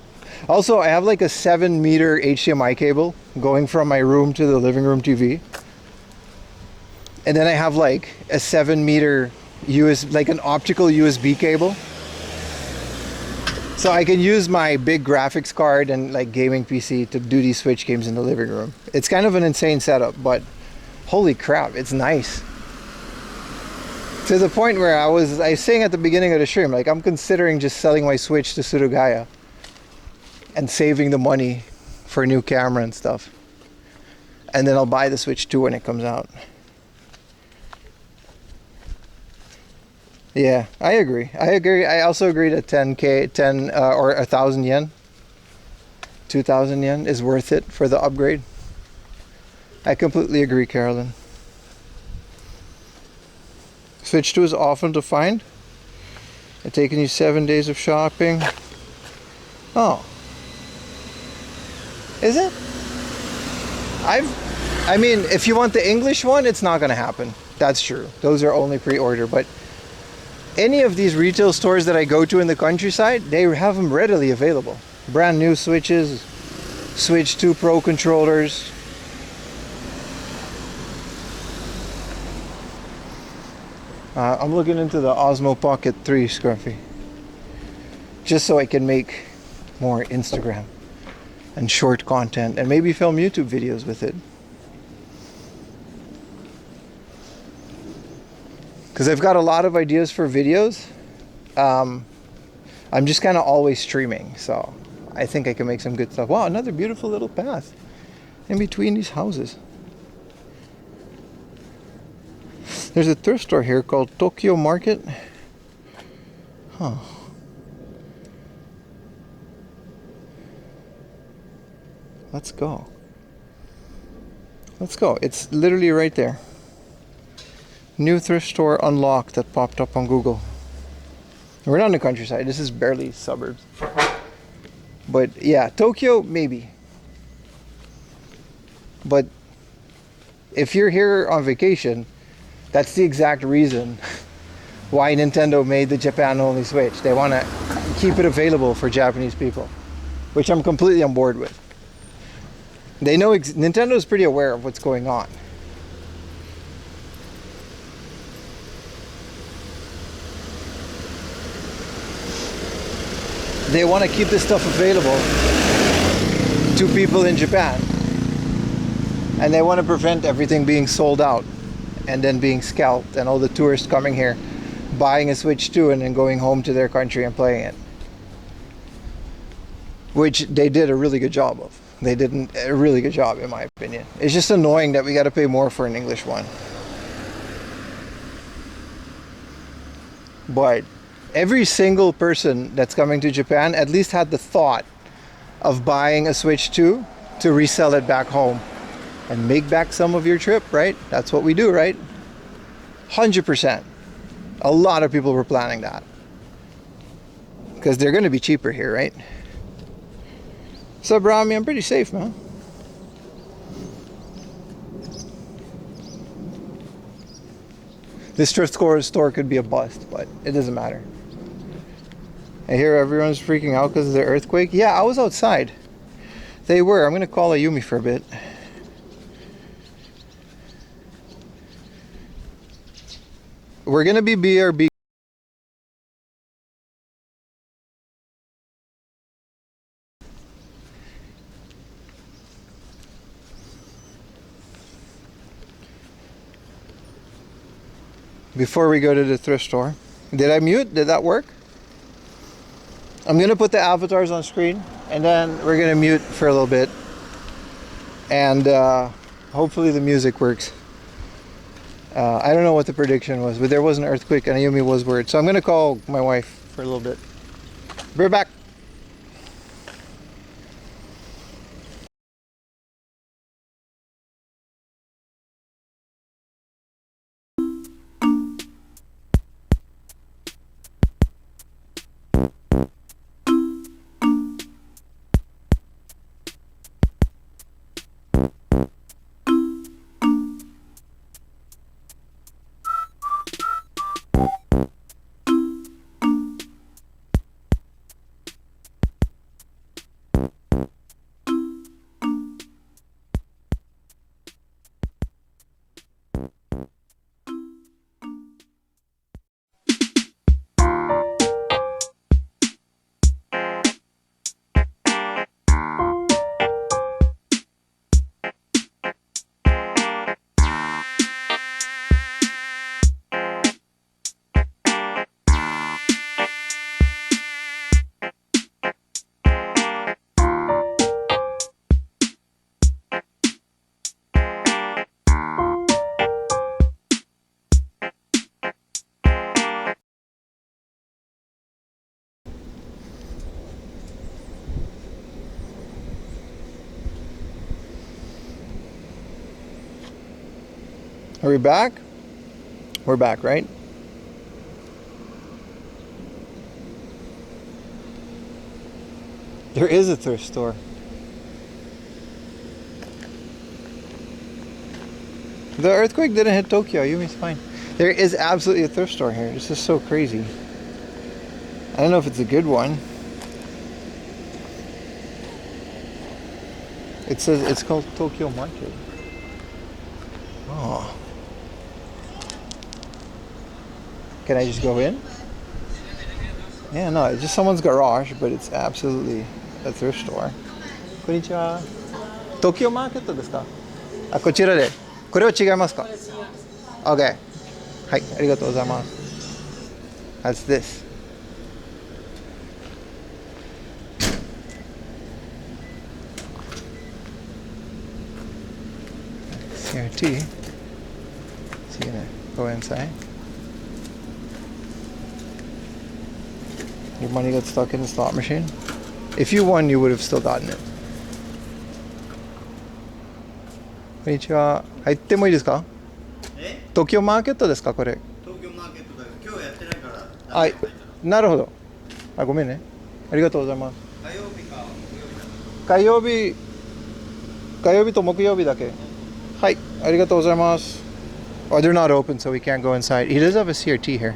Also, I have like a 7-meter HDMI cable going from my room to the living room TV. And then I have like a 7-meter like an optical USB cable. So I can use my big graphics card and like gaming PC to do these Switch games in the living room. It's kind of an insane setup, but holy crap, it's nice. To the point where I was saying at the beginning of the stream, like, I'm considering just selling my Switch to Surugaya and saving the money for a new camera and stuff. And then I'll buy the Switch 2 when it comes out. Yeah, I agree. I also agree that 10 or 1,000 yen, 2,000 yen is worth it for the upgrade. I completely agree, Carolyn. Switch 2 is often to find. It's taken you 7 days of shopping. Oh. Is it? I mean, if you want the English one, it's not going to happen. That's true. Those are only pre-order, but any of these retail stores that I go to in the countryside, they have them readily available. Brand new Switches, Switch 2 Pro controllers. I'm looking into the Osmo Pocket 3, Scruffy. Just so I can make more Instagram and short content and maybe film YouTube videos with it. Because I've got a lot of ideas for videos. I'm just kind of always streaming, so I think I can make some good stuff. Wow, another beautiful little path in between these houses. There's a thrift store here called Tokyo Market. Huh. Let's go. Let's go. It's literally right there. New thrift store unlocked that popped up on Google. We're not in the countryside. This is barely suburbs. But yeah, Tokyo, maybe. But if you're here on vacation, that's the exact reason why Nintendo made the Japan-only Switch. They want to keep it available for Japanese people, which I'm completely on board with. They know Nintendo's pretty aware of what's going on. They want to keep this stuff available to people in Japan. And they want to prevent everything being sold out and then being scalped and all the tourists coming here buying a Switch 2 and then going home to their country and playing it. Which they did a really good job of. They did a really good job, in my opinion. It's just annoying that we got to pay more for an English one. But every single person that's coming to Japan at least had the thought of buying a Switch 2 to resell it back home and make back some of your trip, right? That's what we do, right? 100%. A lot of people were planning that. Because they're going to be cheaper here, right? So, Brahmi, I'm pretty safe, man. This thrift store could be a bust, but it doesn't matter. I hear everyone's freaking out because of the earthquake. Yeah, I was outside. They were. I'm going to call Ayumi for a bit. We're going to be BRB. Before we go to the thrift store. Did I mute? Did that work? I'm gonna put the avatars on screen and then we're gonna mute for a little bit and hopefully the music works. I don't know what the prediction was, but there was an earthquake and Ayumi was worried, so I'm gonna call my wife for a little bit. We're back. Are we back? We're back, right? There is a thrift store. The earthquake didn't hit Tokyo. Yumi's fine. There is absolutely a thrift store here. This is so crazy. I don't know if it's a good one. It says it's called Tokyo Market. Oh. Can I just go in? Yeah, no, it's just someone's garage, but it's absolutely a thrift store. Konnichiwa. Tokyo Market ですか? あ、こちらで。これは違いますか? Okay. はい、ありがとうございます。That's this. CRT. See you there. Go inside. Your money got stuck in the slot machine. If you won, you would have still gotten it. こんにちは。入ってもいいですか？東京マーケットですかこれ？東京マーケットだけど今日やってないから。はい。なるほど。あ、ごめんね。ありがとうございます。火曜日か木曜日だ。火曜日と木曜日だけ。はい。ありがとうございます。Oh, they're not open, so we can't go inside. He does have a CRT here.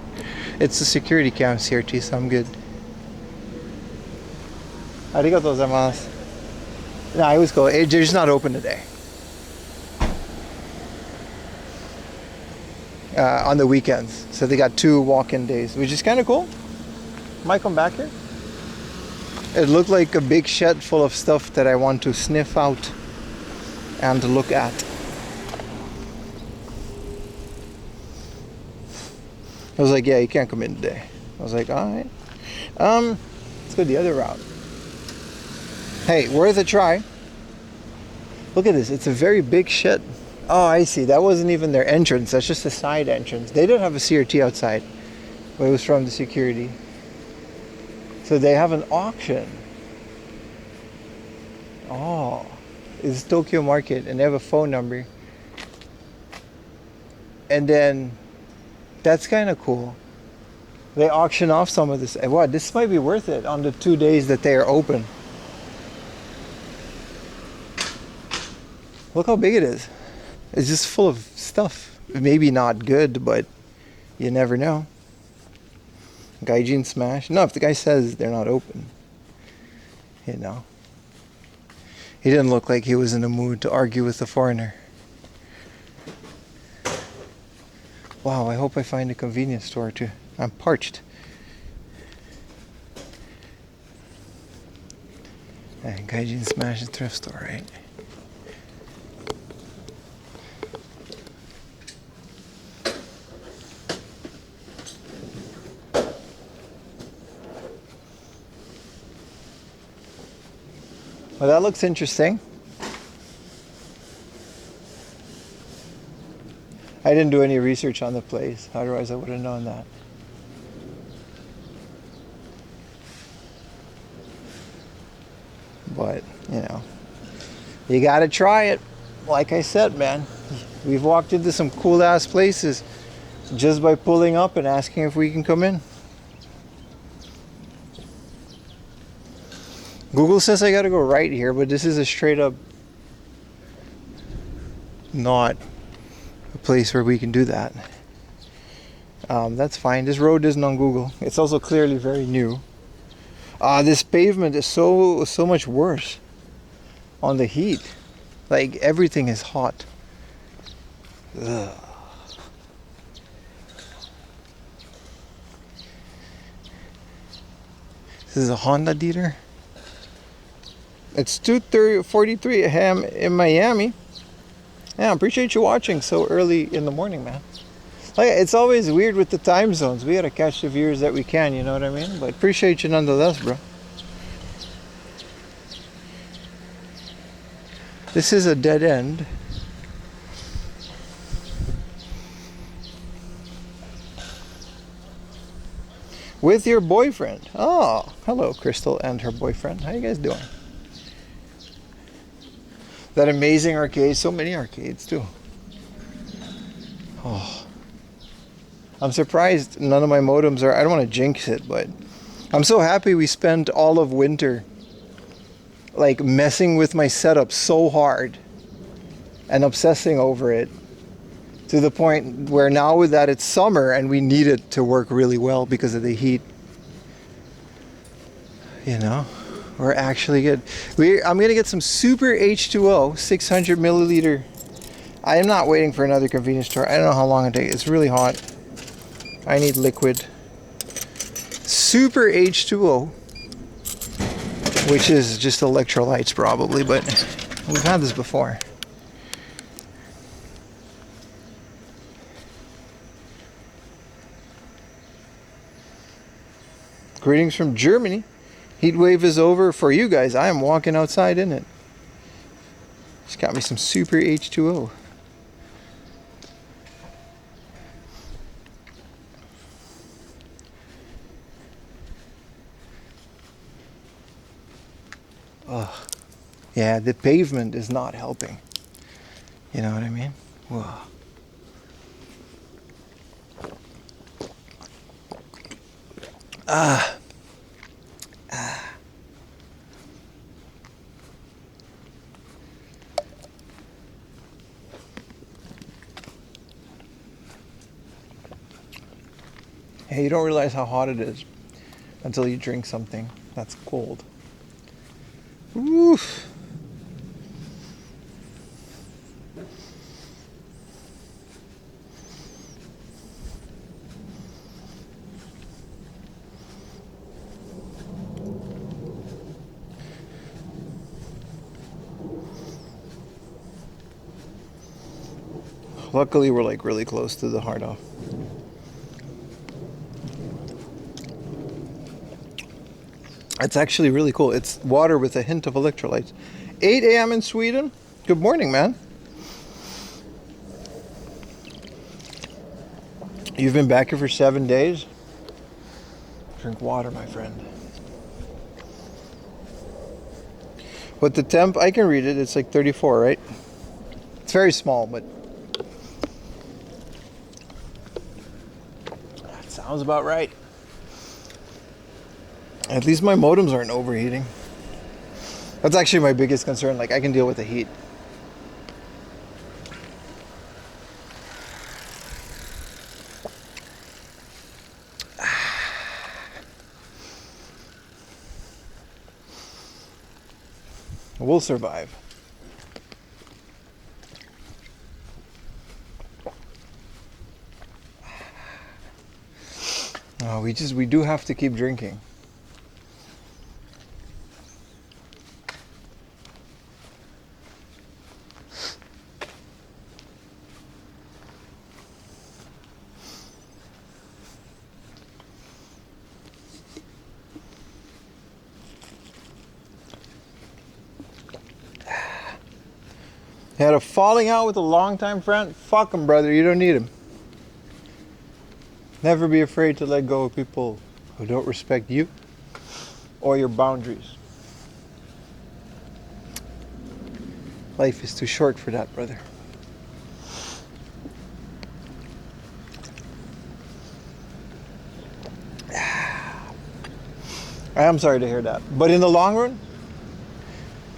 It's a security cam CRT, so I'm good. ありがとうございます。No, I always go. They're just not open today. On the weekends, so they got 2 walk-in days, which is kind of cool. Might come back here. It looked like a big shed full of stuff that I want to sniff out and look at. I was like, yeah, you can't come in today. I was like, all right. Let's go the other route. Hey, worth a try. Look at this. It's a very big shed. Oh, I see. That wasn't even their entrance. That's just a side entrance. They didn't have a CRT outside, but it was from the security. So they have an auction. Oh, it's Tokyo Market, and they have a phone number. And then, that's kind of cool. They auction off some of this. What? This might be worth it on the 2 days that they are open. Look how big it is. It's just full of stuff. Maybe not good, but you never know. Gaijin Smash. No, if the guy says they're not open, you know. He didn't look like he was in a mood to argue with the foreigner. Wow, I hope I find a convenience store too. I'm parched. And Gaijin Smash and thrift store, right? Well, that looks interesting. I didn't do any research on the place, otherwise I would have known that. But, you know, you gotta try it. Like I said, man, we've walked into some cool ass places just by pulling up and asking if we can come in. Google says I gotta go right here, but this is a straight up not a place where we can do that. That's fine. This road isn't on Google. It's also clearly very new. This pavement is so much worse on the heat. Like everything is hot. Ugh. This is a Honda dealer. It's 2:43 a.m. in Miami. Yeah, I appreciate you watching so early in the morning, man. Like, it's always weird with the time zones. We gotta catch the viewers that we can, you know what I mean? But appreciate you nonetheless, bro. This is a dead end. With your boyfriend. Oh, hello, Crystal and her boyfriend. How you guys doing? That amazing arcade. So many arcades too. Oh, I'm surprised none of my modems are. I don't want to jinx it, but I'm so happy we spent all of winter like messing with my setup so hard and obsessing over it to the point where now that it's summer and we need it to work really well because of the heat, you know. We're actually good. I'm gonna get some Super H2O 600 milliliter. I am not waiting for another convenience store. I don't know how long it takes. It's really hot. I need liquid. Super H2O, which is just electrolytes probably, but we've had this before. Greetings from Germany. Heat wave is over for you guys. I am walking outside in it. Just got me some Super H2O. Oh, yeah, the pavement is not helping. You know what I mean? Whoa. Hey, you don't realize how hot it is until you drink something that's cold. Oof. Luckily, we're like really close to the hard off. It's actually really cool. It's water with a hint of electrolytes. 8 a.m. in Sweden. Good morning, man. You've been back here for 7 days? Drink water, my friend. But the temp, I can read it. It's like 34, right? It's very small, but that sounds about right. At least my modems aren't overheating. That's actually my biggest concern. Like, I can deal with the heat. We'll survive. Oh, we do have to keep drinking. You had a falling out with a longtime friend? Fuck him, brother. You don't need him. Never be afraid to let go of people who don't respect you or your boundaries. Life is too short for that, brother. I am sorry to hear that. But in the long run,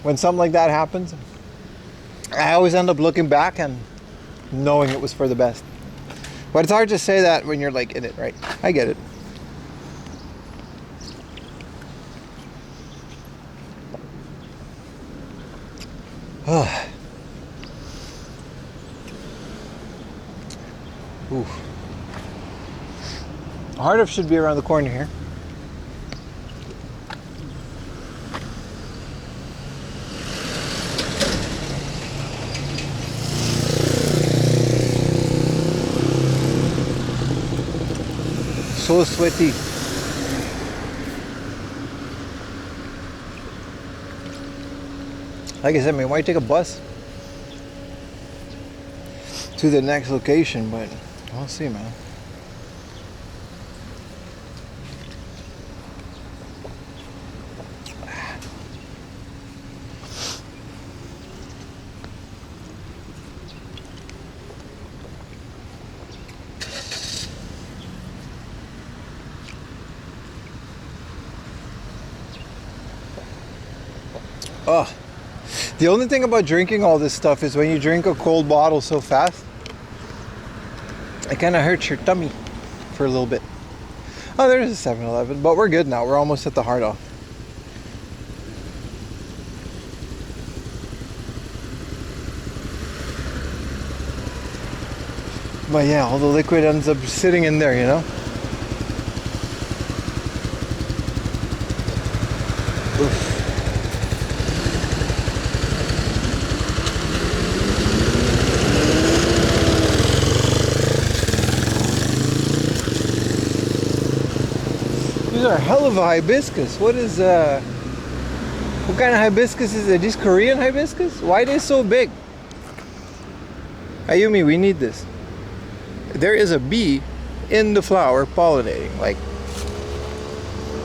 when something like that happens, I always end up looking back and knowing it was for the best. But it's hard to say that when you're like in it, right? I get it. Oof. Hard F should be around the corner here. So sweaty. Like I said, we might take a bus to the next location, but we'll see, man. Oh, the only thing about drinking all this stuff is when you drink a cold bottle so fast, it kind of hurts your tummy for a little bit. Oh, there's a 7-Eleven, but we're good now. We're almost at the hard off. But yeah, all the liquid ends up sitting in there, you know? Oof. These are a hell of a hibiscus. What is what kind of hibiscus is it? These Korean hibiscus? Why are they so big? Ayumi, we need this. There is a bee in the flower pollinating. Like,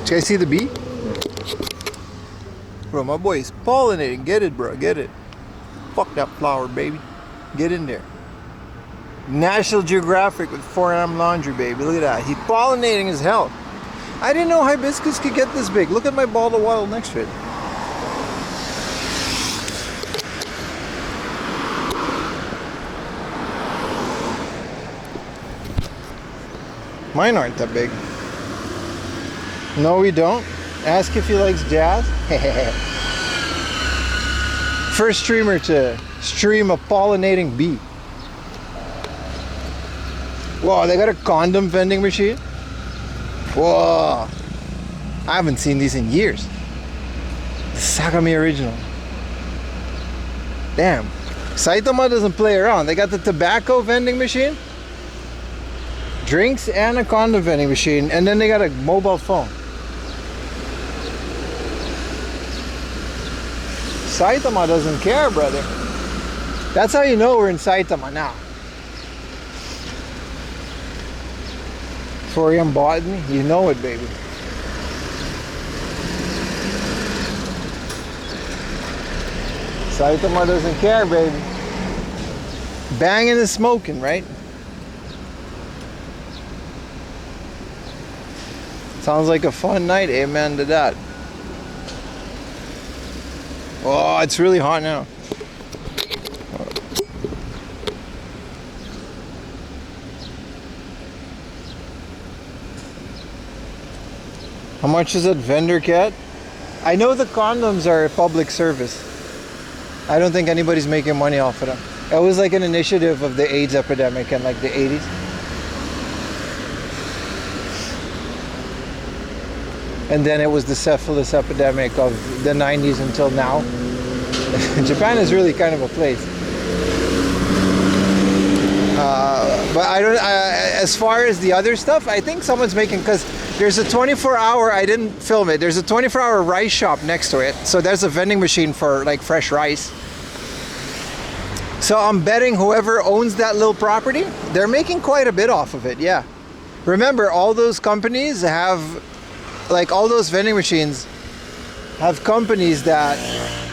do you guys see the bee? bro. My boy is pollinating. Get it, bro. Get it. Fuck that flower, baby. Get in there. National Geographic with 4M laundry, baby. Look at that. He's pollinating as hell. I didn't know hibiscus could get this big. Look at my ball of water next to it. Mine aren't that big. No, we don't. Ask if he likes jazz. First streamer to stream a pollinating bee. Whoa, they got a condom vending machine? Whoa. I haven't seen these in years. The Sagami original. Damn. Saitama doesn't play around. They got the tobacco vending machine, drinks, and a condom vending machine, and then they got a mobile phone. Saitama doesn't care, brother. That's how you know we're in Saitama now. 4M bought me, you know it, baby. Saitama doesn't care, baby. Banging and smoking, right? Sounds like a fun night, amen to that. Oh, it's really hot now. How much is that vendor cat? I know the condoms are a public service. I don't think anybody's making money off of them. It was like an initiative of the AIDS epidemic in like the 80s. And then it was the syphilis epidemic of the 90s until now. Japan is really kind of a place. But I don't, as far as the other stuff, I think someone's making, because there's a 24-hour, I didn't film it, there's a 24-hour rice shop next to it. So there's a vending machine for like fresh rice. So I'm betting whoever owns that little property, they're making quite a bit off of it, yeah. Remember, all those companies have, like all those vending machines have companies that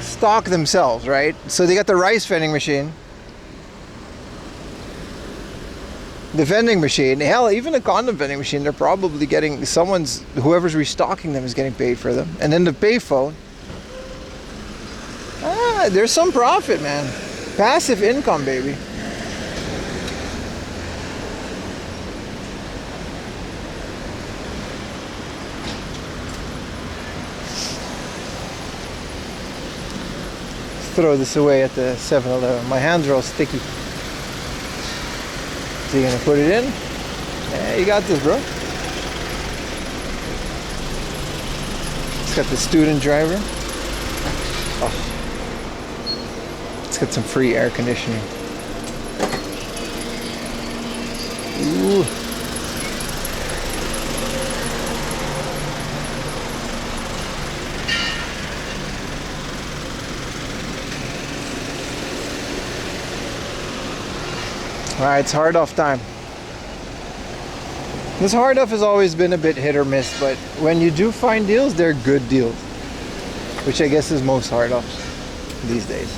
stock themselves, right? So they got the rice vending machine, the vending machine, hell, even a condom vending machine, they're probably getting, whoever's restocking them is getting paid for them. And then the payphone, there's some profit, man. Passive income, baby. Throw this away at the 7-Eleven. My hands are all sticky. So you're gonna put it in? Yeah, you got this, bro. It's got the student driver. Oh. Let's get some free air conditioning. Ooh. Alright, it's hard off time. This hard off has always been a bit hit or miss, but when you do find deals, they're good deals. Which I guess is most hard offs these days.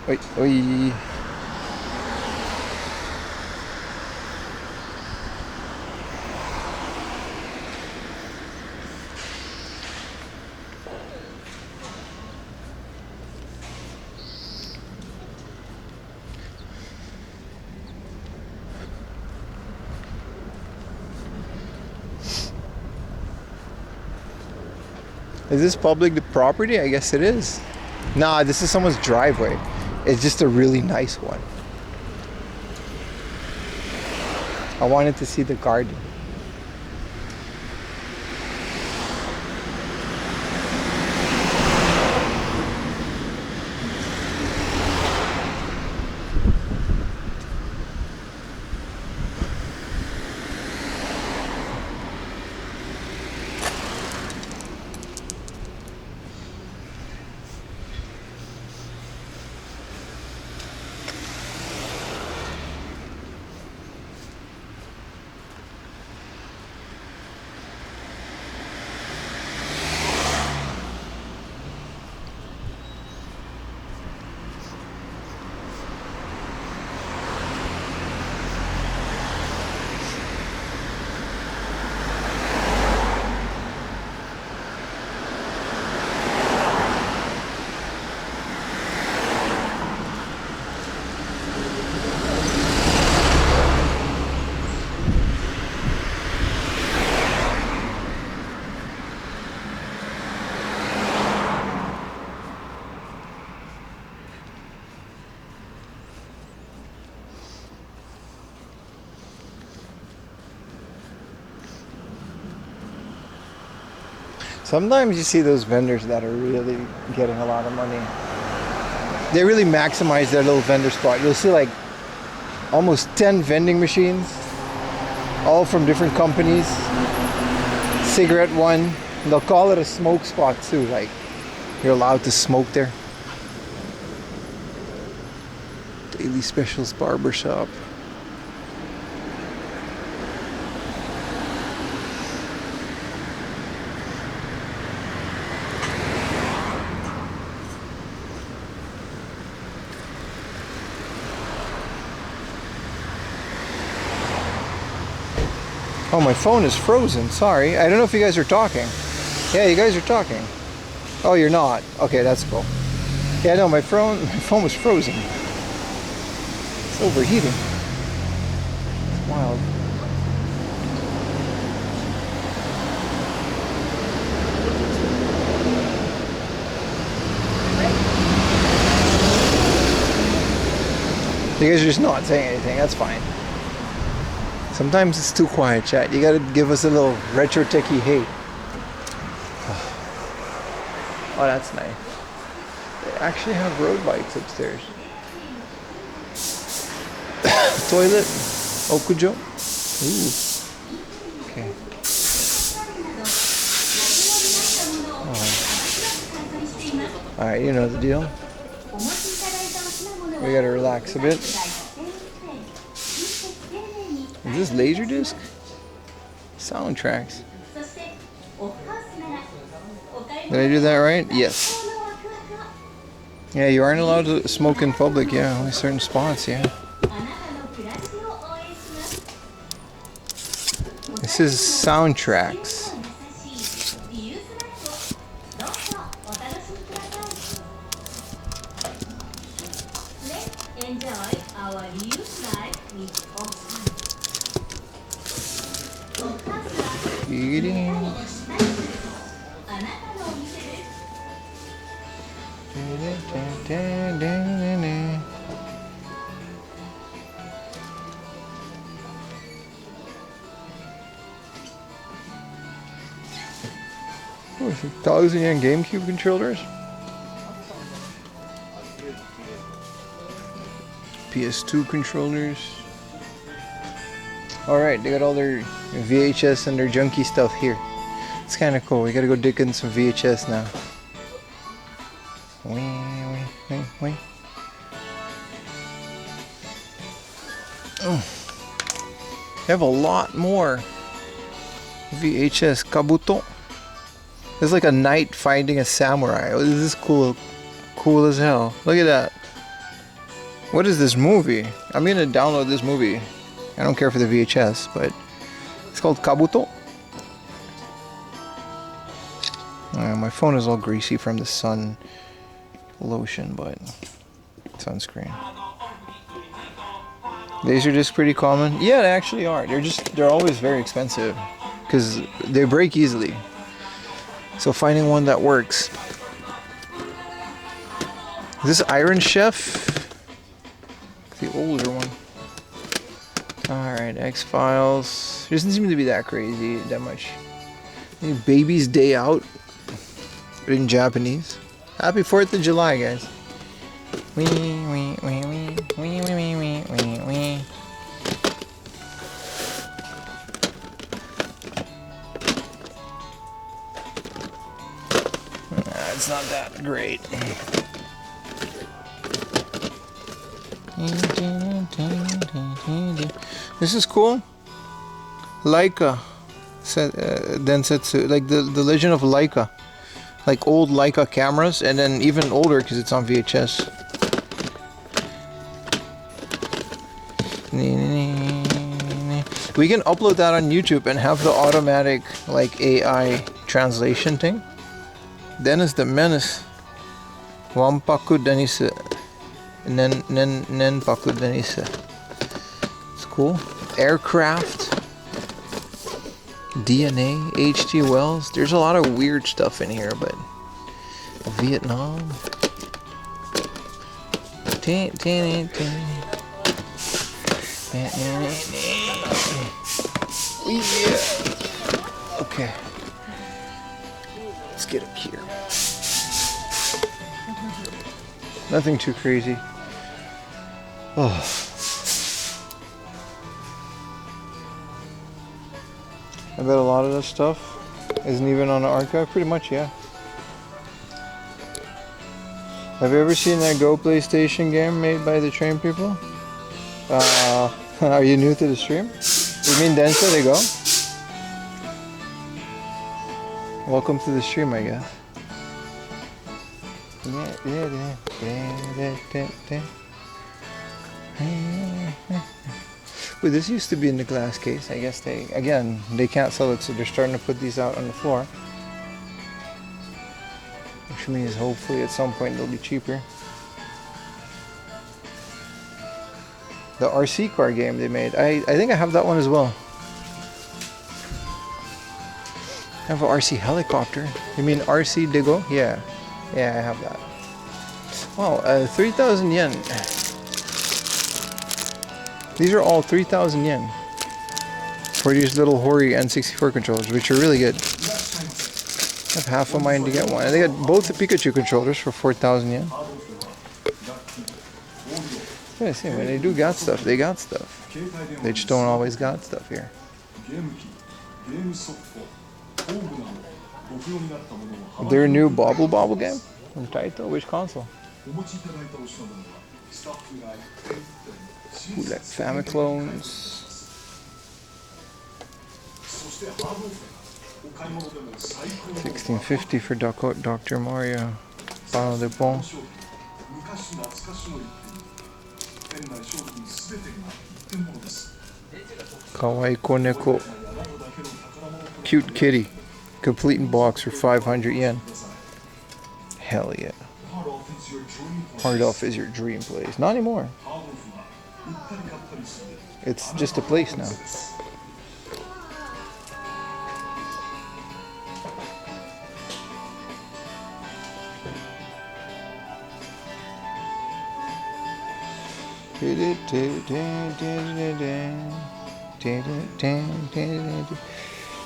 Wait, wait. Is this public property? I guess it is. Nah, this is someone's driveway. It's just a really nice one. I wanted to see the garden. Sometimes you see those vendors that are really getting a lot of money. They really maximize their little vendor spot. You'll see like almost 10 vending machines, all from different companies. Cigarette one. They'll call it a smoke spot too. Like you're allowed to smoke there. Daily Specials Barbershop. Oh, my phone is frozen. Sorry. I don't know if you guys are talking. Yeah, you guys are talking. Oh, you're not. Okay, that's cool. Yeah, no, my phone was frozen. It's overheating. It's wild. You guys are just not saying anything. That's fine. Sometimes it's too quiet, chat. You gotta give us a little retro techie hate. Oh, that's nice. They actually have road bikes upstairs. Toilet, Okujo. Ooh. Okay. Oh. All right, you know the deal. We gotta relax a bit. Is this Laserdisc? Soundtracks. Did I do that right? Yes. Yeah, you aren't allowed to smoke in public, yeah, only certain spots, yeah. This is Soundtracks. Oh, 1,000 yen GameCube controllers. PS2 controllers. Alright, they got all their VHS and their junky stuff here. It's kind of cool. We gotta go dig in some VHS now. Wait. Oh. They have a lot more VHS. Kabuto. It's like a knight finding a samurai. Oh, this is cool. Cool as hell. Look at that. What is this movie? I'm gonna download this movie. I don't care for the VHS, but it's called Kabuto. My phone is all greasy from the sun lotion, but sunscreen. These are just pretty common. Yeah, they actually are. They're always very expensive because they break easily. So finding one that works. Is this Iron Chef? The older one. Alright, X-Files. It doesn't seem to be that crazy, that much. Baby's Day Out, but in Japanese. Happy 4th of July, guys. Wee, wee, wee, wee, wee, wee, wee, wee, wee. It's not that great. This is cool. Leica Densetsu, like the Legend of Leica, like old Leica cameras, and then even older because it's on VHS. We can upload that on YouTube and have the automatic like AI translation thing. Dennis the Menace, Wampaku Denise, Nenpaku Denise. It's cool. Aircraft, DNA, H.G. Wells. There's a lot of weird stuff in here, but Vietnam. Yeah. Okay. Let's get up here. Nothing too crazy. Oh. I bet a lot of this stuff isn't even on the archive. Pretty much, yeah. Have you ever seen that Go PlayStation game made by the Train people? Are you new to the stream? You mean Densa they go? Welcome to the stream, I guess. Wait, this used to be in the glass case. I guess they can't sell it, so they're starting to put these out on the floor. Which means hopefully at some point they'll be cheaper. The RC car game they made. I think I have that one as well. I have an RC helicopter. You mean RC Digo? Yeah. Yeah, I have that. Wow, 3,000 yen. These are all 3,000 yen for these little Hori N64 controllers, which are really good. I have half a mind to get one. And they got both the Pikachu controllers for 4,000 yen. Yeah, see, when they do got stuff, they got stuff. They just don't always got stuff here. Their new Bobble Bobble game? From Taito? Which console? Ooh, like Famiclones. 1650 for Dr. Mario. Palo de Bon. Kawaii Koneko. Cute kitty. Complete in box for 500 yen. Hell yeah. Hard Elf is your dream place. Not anymore. It's just a place now.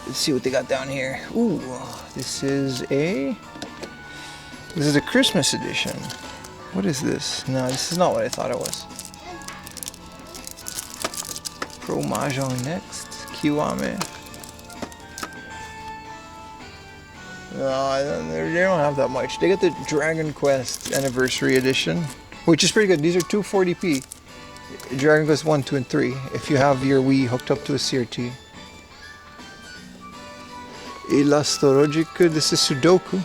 Let's see what they got down here. Ooh, this is a Christmas edition. What is this? No, this is not what I thought it was. Pro Mahjong next. Kiwame. No, they don't have that much. They got the Dragon Quest Anniversary Edition, which is pretty good. These are 240p. Dragon Quest 1, 2, and 3. If you have your Wii hooked up to a CRT. Illustrologic. This is Sudoku.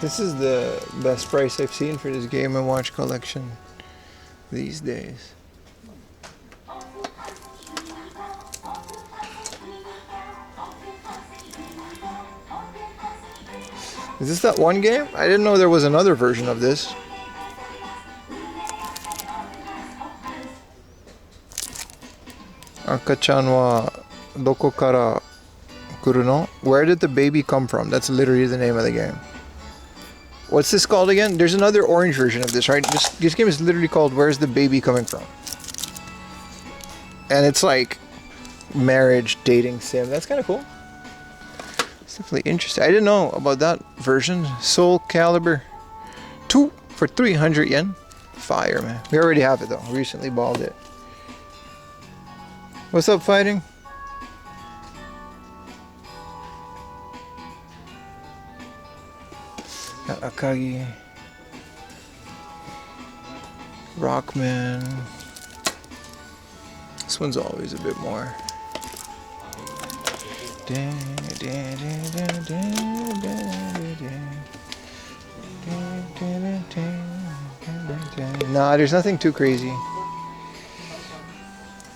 This is the best price I've seen for this Game & Watch collection these days. Is this that one game? I didn't know there was another version of this. Akachan wa doko kara kuru no? Where did the baby come from? That's literally the name of the game. What's this called again? There's another orange version of this, right? This game is literally called Where's the Baby Coming From? And it's like marriage, dating sim. That's kind of cool. It's definitely interesting. I didn't know about that version. Soul Calibur 2 for 300 yen. Fire, man. We already have it though. Recently balled it. What's up, fighting? Got Akagi. Rockman. This one's always a bit more. Nah, there's nothing too crazy.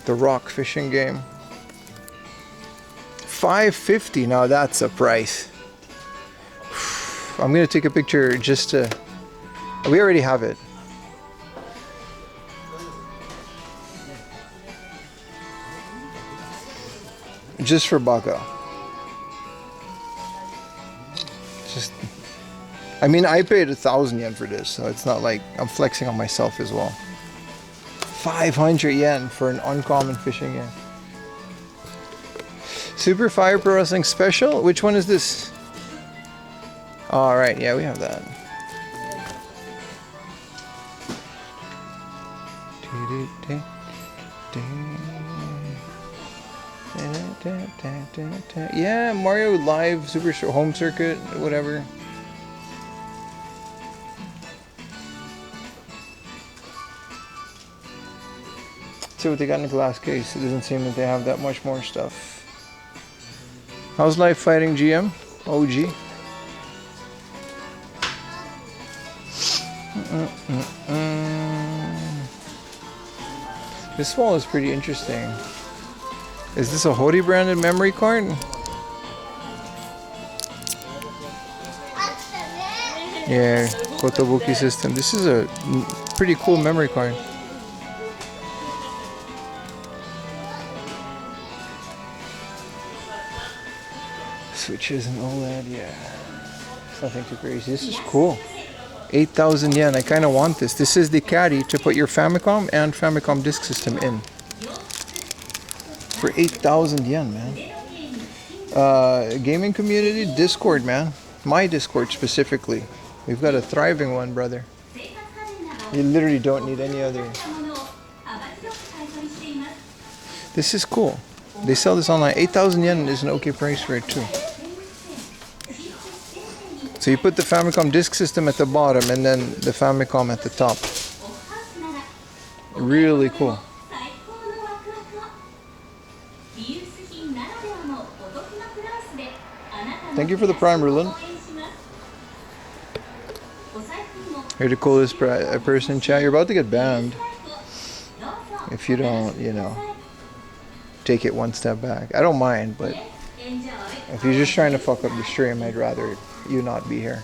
The rock fishing game. $5.50. Now that's a price. I'm gonna take a picture just to. We already have it. Just for Baka. Just. I mean, I paid 1,000 yen for this, so it's not like I'm flexing on myself as well. 500 yen for an uncommon fishing game. Super Fire Pro Wrestling Special? Which one is this? Alright, yeah, we have that. Yeah, Mario Live Super Home Circuit, whatever. See what they got in the glass case. It doesn't seem that they have that much more stuff. How's life fighting, GM? OG? This wall is pretty interesting. Is this a Hori branded memory card? Yeah, Kotobuki system. This is a pretty cool memory card. Switches and OLED, yeah. It's nothing too crazy. This is cool. 8,000 yen. I kind of want this. This is the caddy to put your Famicom and Famicom disk system in. For 8,000 yen, man. Gaming community, Discord, man. My Discord specifically. We've got a thriving one, brother. You literally don't need any other. This is cool. They sell this online. 8,000 yen is an okay price for it too. So you put the Famicom disk system at the bottom and then the Famicom at the top. Really cool. Thank you for the prime, Ruland. You're the coolest person in chat. You're about to get banned if you don't, you know, take it one step back. I don't mind, but if you're just trying to fuck up the stream, I'd rather you not be here.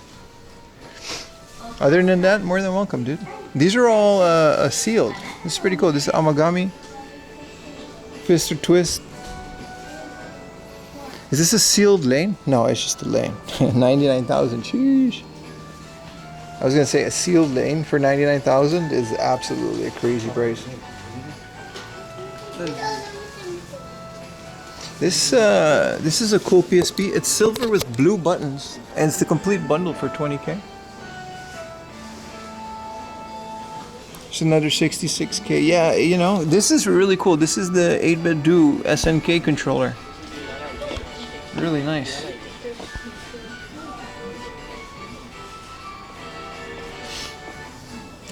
Other than that, more than welcome, dude. These are all sealed. This is pretty cool. This is Amagami. Fist or Twist. Is this a sealed lane? No, it's just a lane. 99,000. Sheesh. I was gonna say a sealed lane for 99,000 is absolutely a crazy price. This is a cool PSP. It's silver with blue buttons, and it's the complete bundle for 20k. It's another 66k. Yeah, you know, this is really cool. This is the 8-bit Do SNK controller. Really nice.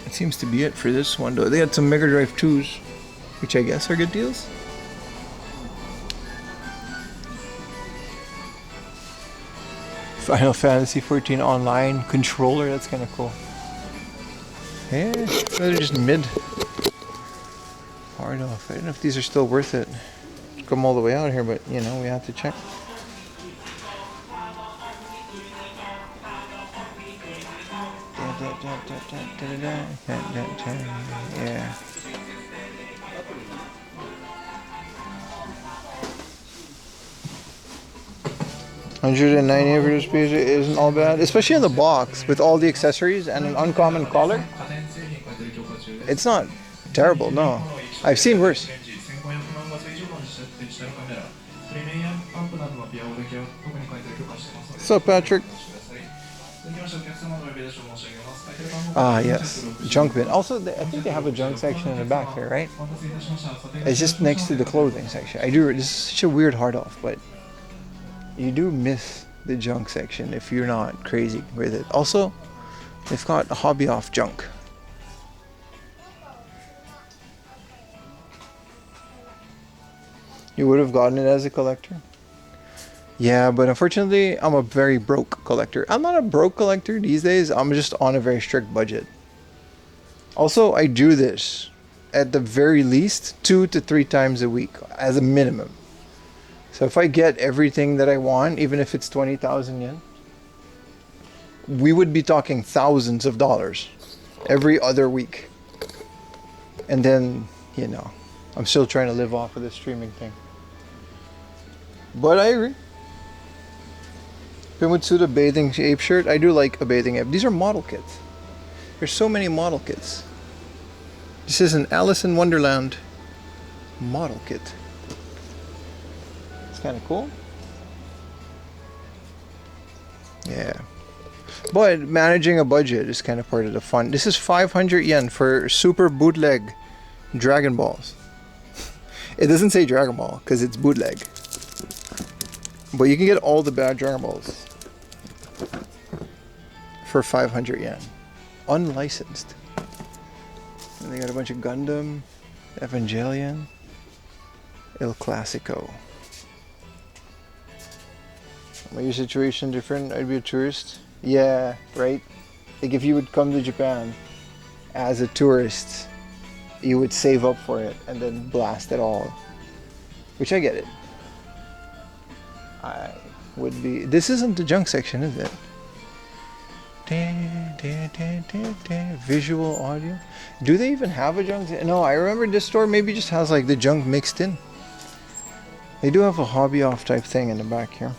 That seems to be it for this one, though. They had some Mega Drive 2s, which I guess are good deals. Final Fantasy 14 online controller. That's kind of cool. Yeah, they're just mid. Hard off. I don't know if these are still worth it. Come all the way out here, but you know, we have to check. Yeah. 190 for this piece isn't all bad, especially in the box with all the accessories and an uncommon collar. It's not terrible, no. I've seen worse. What's up, Patrick? Ah, yes. Junk bin. Also, I think they have a junk section in the back there, right? It's just next to the clothing section. This is such a weird hard off, but you do miss the junk section if you're not crazy with it. Also, they've got a hobby off junk. You would have gotten it as a collector? Yeah, but unfortunately, I'm a very broke collector. I'm not a broke collector these days. I'm just on a very strict budget. Also, I do this at the very least 2 to 3 times a week as a minimum. So if I get everything that I want, even if it's 20,000 yen, we would be talking thousands of dollars every other week. And then, you know, I'm still trying to live off of this streaming thing. But I agree. Pimutsuda bathing ape shirt. I do like a bathing ape. These are model kits. There's so many model kits. This is an Alice in Wonderland model kit. It's kind of cool. Yeah. But managing a budget is kind of part of the fun. This is 500 yen for super bootleg Dragon Balls. It doesn't say Dragon Ball because it's bootleg. But you can get all the bad Dragon Balls for 500 yen. Unlicensed. And they got a bunch of Gundam, Evangelion, El Clasico. Your situation different? I'd be a tourist. Yeah, right? Like if you would come to Japan as a tourist, you would save up for it and then blast it all. Which I get it. I would be. This isn't the junk section, is it? Visual audio. Do they even have a junk? No, I remember this store maybe just has like the junk mixed in. They do have a hobby off type thing in the back here.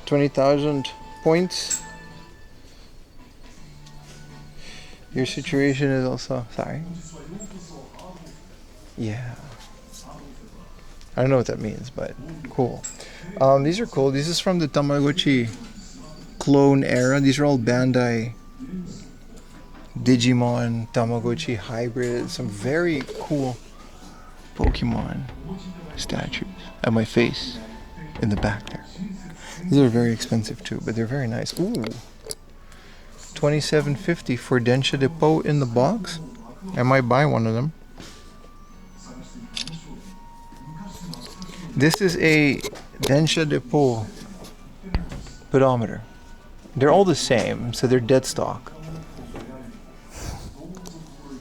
20,000 points. Your situation is also sorry. Yeah. I don't know what that means, but cool. These are cool. This is from the Tamagotchi clone era. These are all Bandai Digimon Tamagotchi hybrid. Some very cool Pokemon statues. And my face in the back there. These are very expensive too, but they're very nice. Ooh. 27.50 for Densha Depot in the box. I might buy one of them. This is a Densha Depot pedometer. They're all the same, so they're dead stock.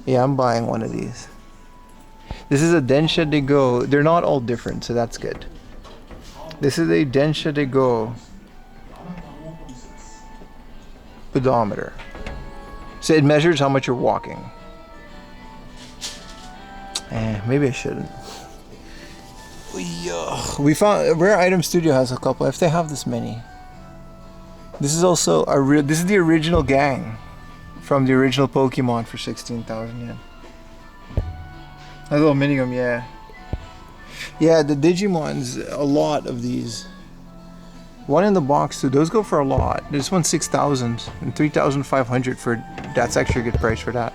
Yeah, I'm buying one of these. This is a Densha de Go. They're not all different, so that's good. This is a Densha de Go pedometer. So it measures how much you're walking. Maybe I shouldn't. We found Rare Item Studio has a couple. If they have this many. This is also this is the original gang from the original Pokemon for 16,000 yen. A little minigame, yeah. Yeah, the Digimons, a lot of these. One in the box too. Those go for a lot. This one's 6,000 and 3,500 for. That's actually a good price for that.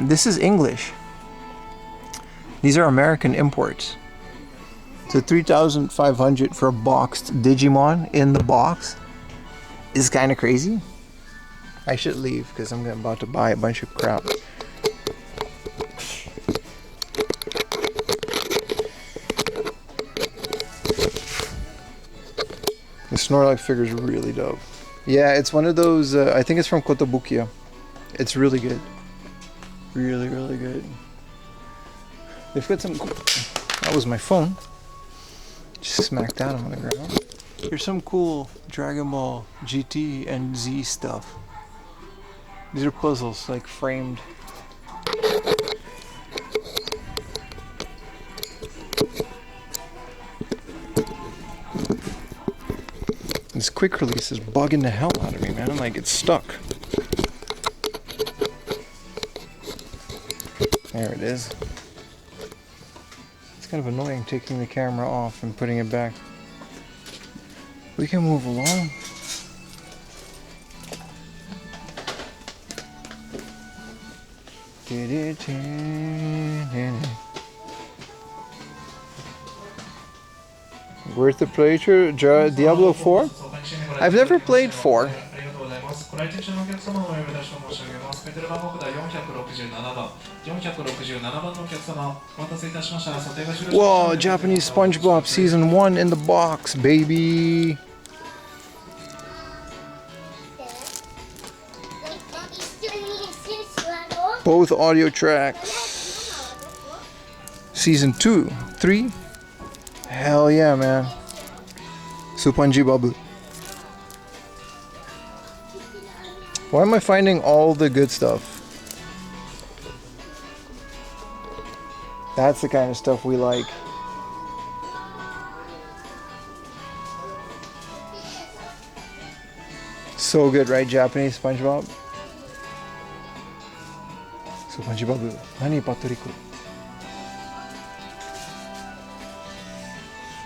This is English. These are American imports. So 3,500 for a boxed Digimon in the box is kind of crazy. I should leave because I'm about to buy a bunch of crap. The Snorlax figure is really dope. Yeah, it's one of those, I think it's from Kotobukiya. It's really good. Really, really good. They've got some... That was my phone. Just smacked that on the ground. Here's some cool Dragon Ball GT and Z stuff. These are puzzles, like framed. quick release is bugging the hell out of me, man. Like, it's stuck. There it is. It's kind of annoying taking the camera off and putting it back. We can move along. Worth the playthrough? Diablo 4? I've never played 4. Whoa, Japanese SpongeBob Season 1 in the box, baby! Both audio tracks. Season 2, 3. Hell yeah, man. Supanji Babu. Why am I finding all the good stuff? That's the kind of stuff we like. So good, right? Japanese SpongeBob? Supanji Babu. Nani Patoriku?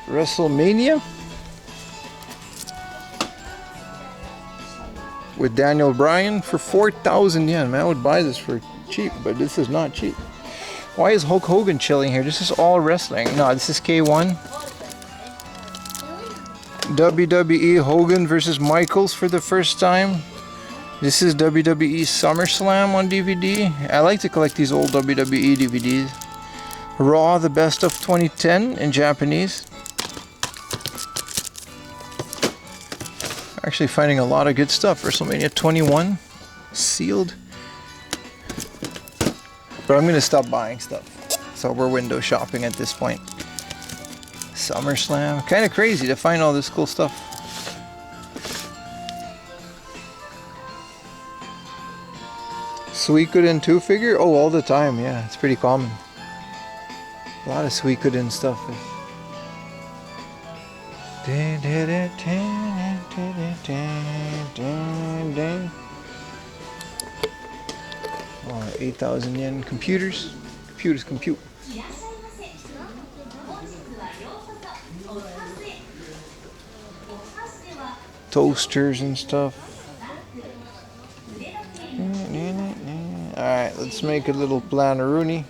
WrestleMania? With Daniel Bryan for 4,000 yen. Man, I would buy this for cheap, but this is not cheap. Why is Hulk Hogan chilling here? This is all wrestling. No, this is K1. WWE Hogan versus Michaels for the first time. This is WWE SummerSlam on DVD. I like to collect these old WWE DVDs. Raw, the best of 2010 in Japanese. Actually finding a lot of good stuff. WrestleMania 21 sealed. But I'm gonna stop buying stuff. So we're window shopping at this point. SummerSlam. Kind of crazy to find all this cool stuff. Suikoden 2 figure? Oh, all the time. Yeah, it's pretty common. A lot of Suikoden stuff. Oh, 8,000 yen computers. Computers compute. Toasters and stuff. Alright, let's make a little Planaroonie.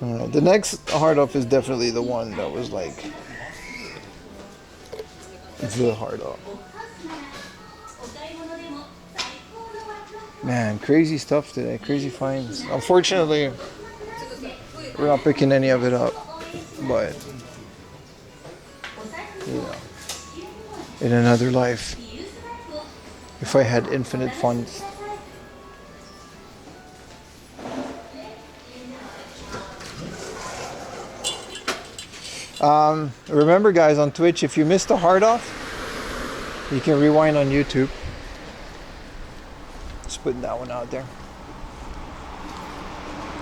Alright, the next hard off is definitely the one that was like the hard off. Man, crazy stuff today, crazy finds. Unfortunately, we're not picking any of it up, but you know, in another life, if I had infinite funds. Remember guys, on Twitch, if you missed a hard off, you can rewind on YouTube. Just putting that one out there.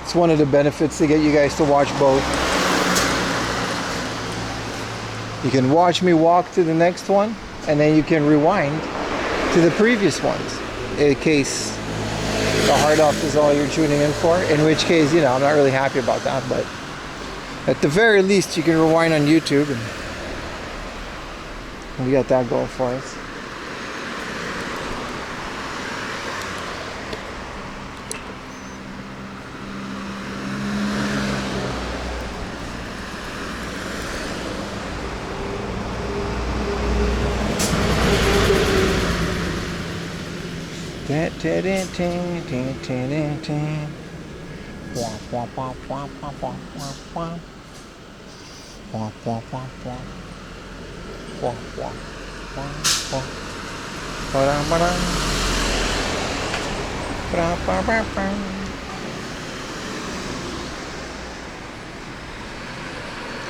It's one of the benefits to get you guys to watch both. You can watch me walk to the next one, and then you can rewind to the previous ones, in case the hard off is all you're tuning in for. In which case, you know, I'm not really happy about that, but at the very least, you can rewind on YouTube, and we got that going for us.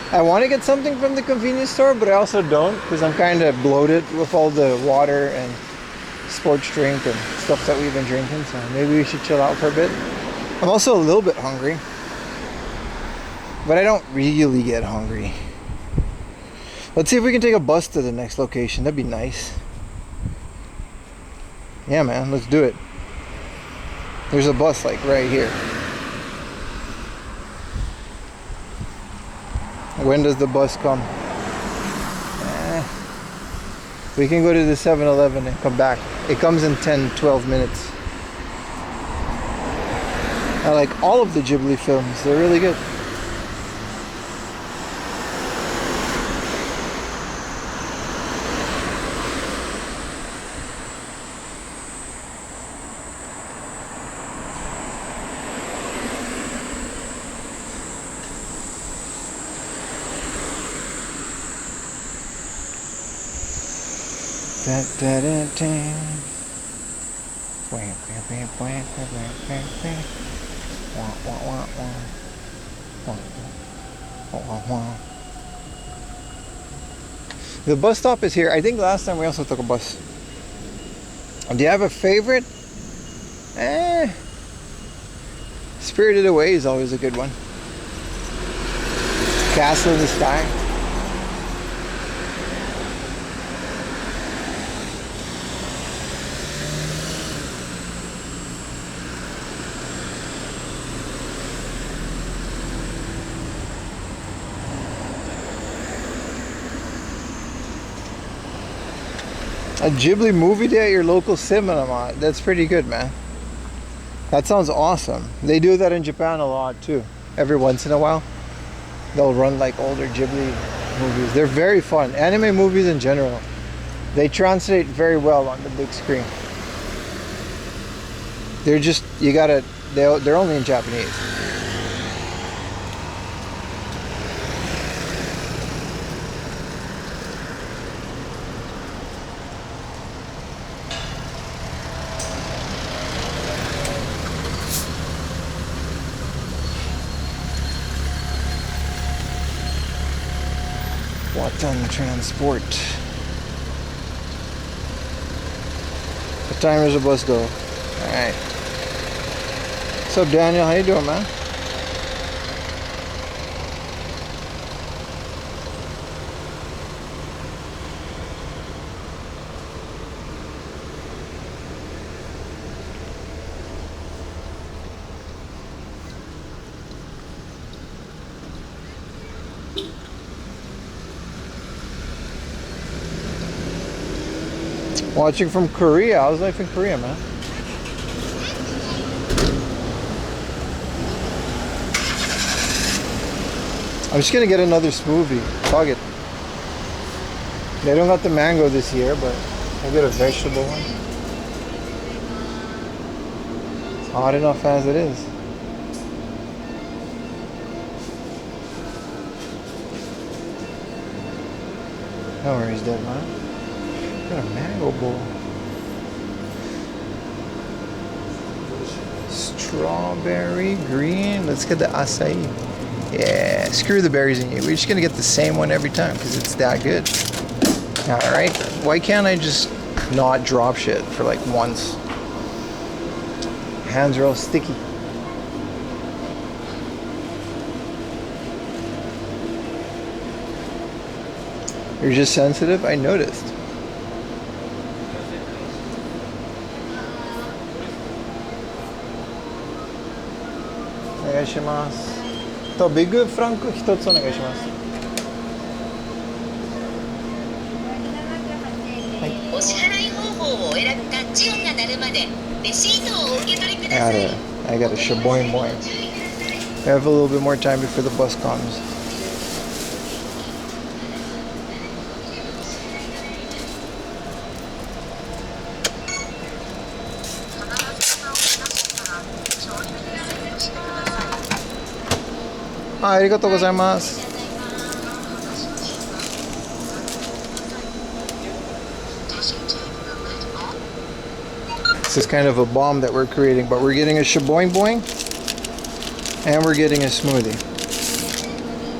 I want to get something from the convenience store, but I also don't, because I'm kind of bloated with all the water and sports drink and stuff that we've been drinking, so maybe we should chill out for a bit. I'm also a little bit hungry, but I don't really get hungry. Let's see if we can take a bus to the next location. That'd be nice. Yeah, man, let's do it. There's a bus like right here. When does the bus come? We can go to the 7-Eleven and come back. It comes in 10-12 minutes. I like all of the Ghibli films. They're really good. The bus stop is here. I think last time we also took a bus. Do you have a favorite? Spirited Away is always a good one. Castle in the Sky. A Ghibli movie day at your local cinema. That's pretty good, man. That sounds awesome. They do that in Japan a lot too. Every once in a while, they'll run like older Ghibli movies. They're very fun. Anime movies in general, they translate very well on the big screen. They're just, they're only in Japanese. Watan Transport. What time does the bus go? Alright. What's up, Daniel? How you doing, man? Watching from Korea. How's life in Korea, man? I'm just gonna get another smoothie. Fuck it. They don't got the mango this year, but I'll get a vegetable one. It's hot enough as it is. No worries, dead man. Got a mango bowl. Strawberry green. Let's get the acai. Yeah, screw the berries in you. We're just gonna get the same one every time because it's that good. Alright, why can't I just not drop shit for like once? Hands are all sticky. You're just sensitive? I noticed. Big Frank 1つお願いします。お支払い方法をお選びタッチ音が鳴るまでレシートをお受け取りください。I got a shaboing boing. I have a little bit more time before the bus comes. Arigatou gozaimasu. This is kind of a bomb that we're creating, but we're getting a shaboing boing and we're getting a smoothie.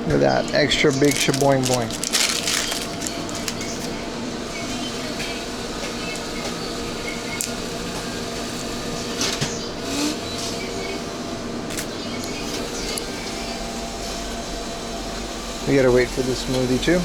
Look at that extra big shaboing boing. We gotta wait for the smoothie too.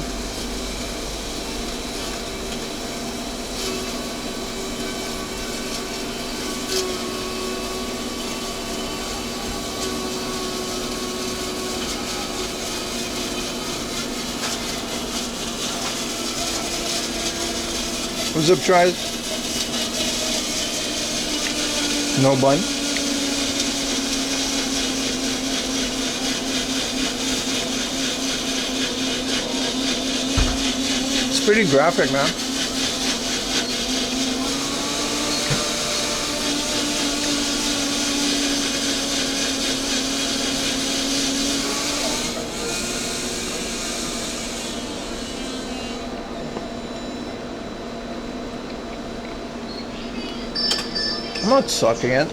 What's up, tries? No bun? It's pretty graphic, man. I'm not sucking it.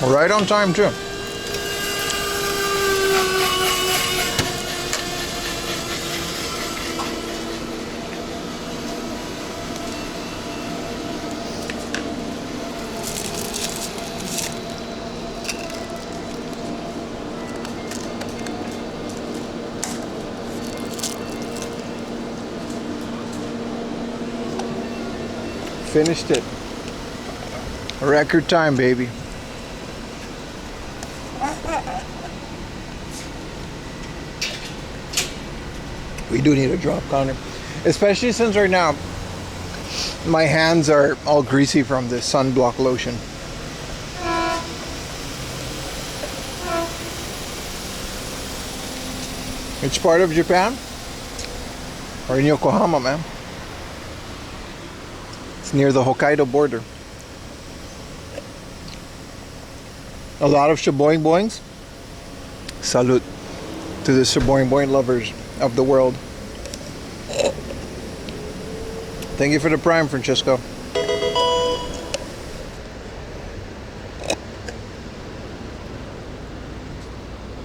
Right on time too. Finished it. Record time, baby. We do need a drop counter, especially since right now my hands are all greasy from the sunblock lotion. Which part of Japan? Or in Yokohama, man? It's near the Hokkaido border. A lot of shaboing boings. Salute to the shaboing boing lovers of the world. Thank you for the prime, Francisco.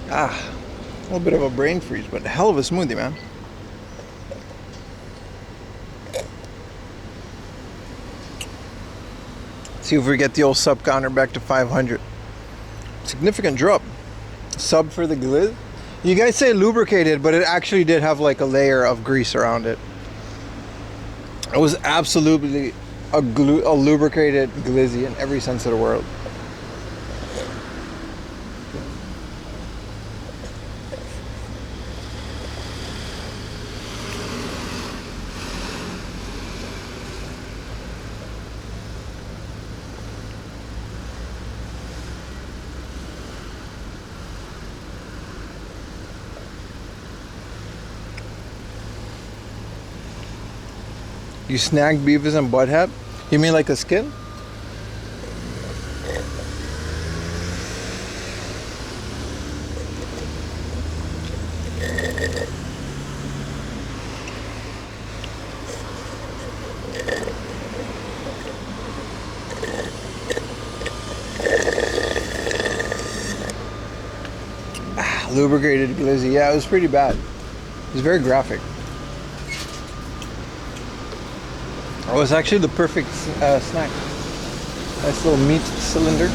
A little bit of a brain freeze, but a hell of a smoothie, man. See if we get the old sub counter back to 500. Significant drop. Sub for the glizz. You guys say lubricated, but it actually did have like a layer of grease around it. It was absolutely a lubricated glizzy in every sense of the word. You snagged Beavis and Butthead? You mean like a skin? Lubricated glizzy. Yeah, it was pretty bad. It was very graphic. It was actually the perfect snack. Nice little meat cylinder.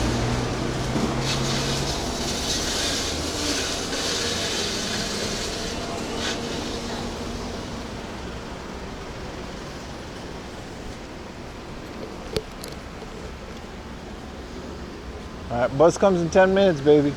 Alright, bus comes in 10 minutes, baby.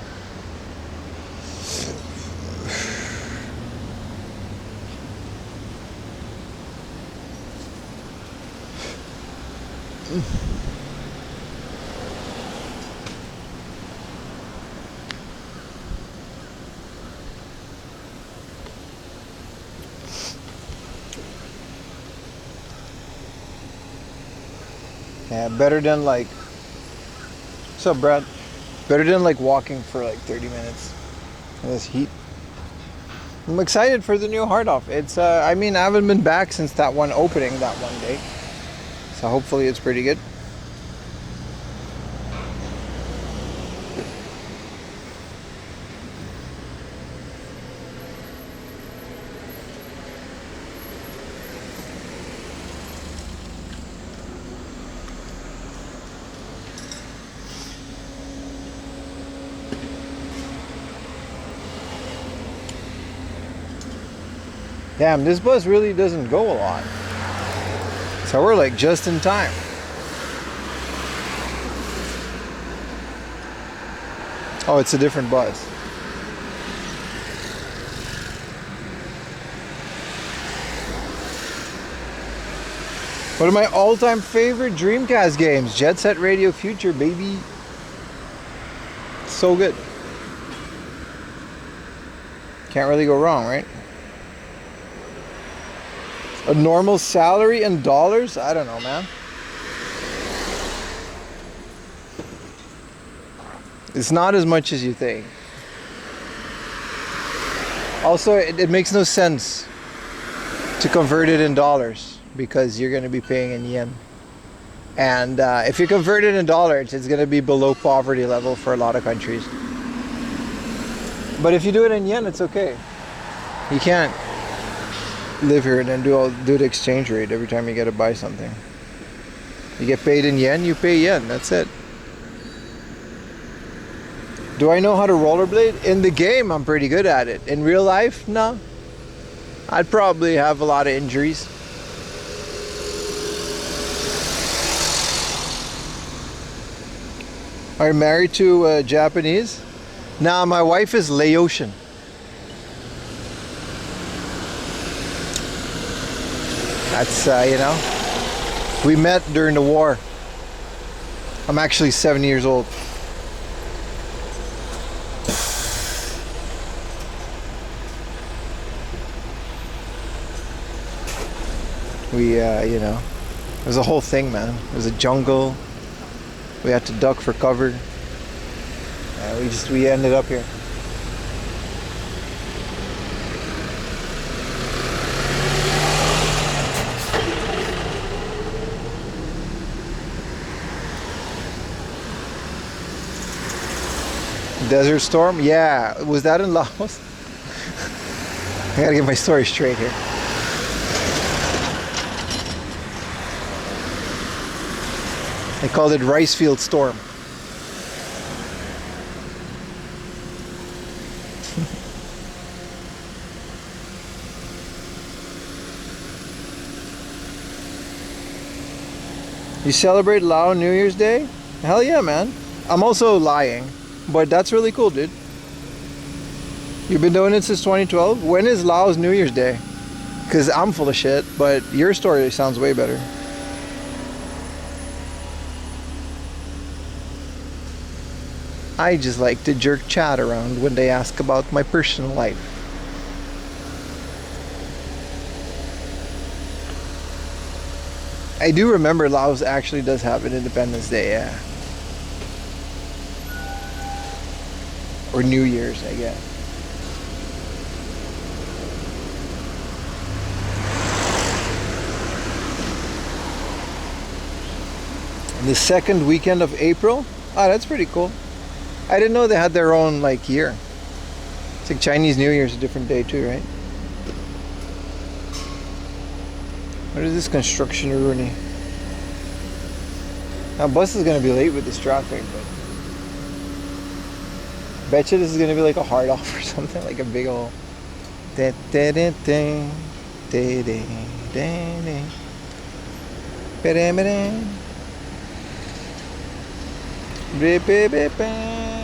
Yeah, better than like, what's up, Brad? Better than like walking for like 30 minutes in this heat. I'm excited for the new hard off. It's, I mean, I haven't been back since that one opening that one day. So hopefully it's pretty good. Damn, this bus really doesn't go a lot. So we're like just in time. Oh, it's a different bus. One of my all-time favorite Dreamcast games, Jet Set Radio Future, baby. So good. Can't really go wrong, right? A normal salary in dollars? I don't know, man. It's not as much as you think. Also, it makes no sense to convert it in dollars because you're going to be paying in yen. And if you convert it in dollars, it's going to be below poverty level for a lot of countries. But if you do it in yen, it's okay. You can't live here and then do the exchange rate every time you get to buy something. You get paid in yen, you pay yen. That's it. Do I know how to rollerblade? In the game, I'm pretty good at it. In real life, no. I'd probably have a lot of injuries. Are you married to Japanese? Nah, my wife is Laotian. That's, you know, we met during the war. I'm actually 7 years old. We, you know, it was a whole thing, man. It was a jungle. We had to duck for cover. We ended up here. Desert Storm? Yeah. Was that in Laos? I gotta get my story straight here. They called it Rice Field Storm. You celebrate Lao New Year's Day? Hell yeah, man. I'm also lying, but that's really cool, dude. You've been doing it since 2012? When is Lao's New Year's Day? Because I'm full of shit, but your story sounds way better. I just like to jerk chat around when they ask about my personal life. I do remember Laos actually does have an Independence Day, yeah. Or New Year's, I guess. The second weekend of April? Oh, that's pretty cool. I didn't know they had their own like year. It's like Chinese New Year's a different day too, right? What is this construction ruining? Now bus is gonna be late with this traffic, but bet you this is gonna be like a hard off or something, like a big old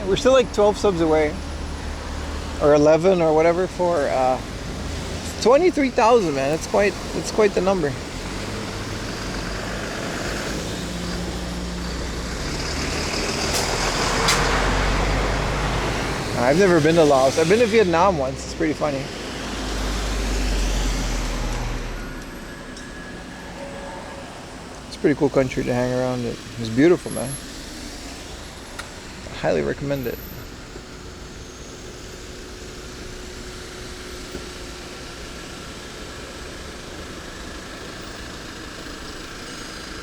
We're still like 12 subs away, or 11 or whatever for 23,000, man. It's quite the number. I've never been to Laos. I've been to Vietnam once. It's pretty funny. It's a pretty cool country to hang around in. It's beautiful, man. I highly recommend it.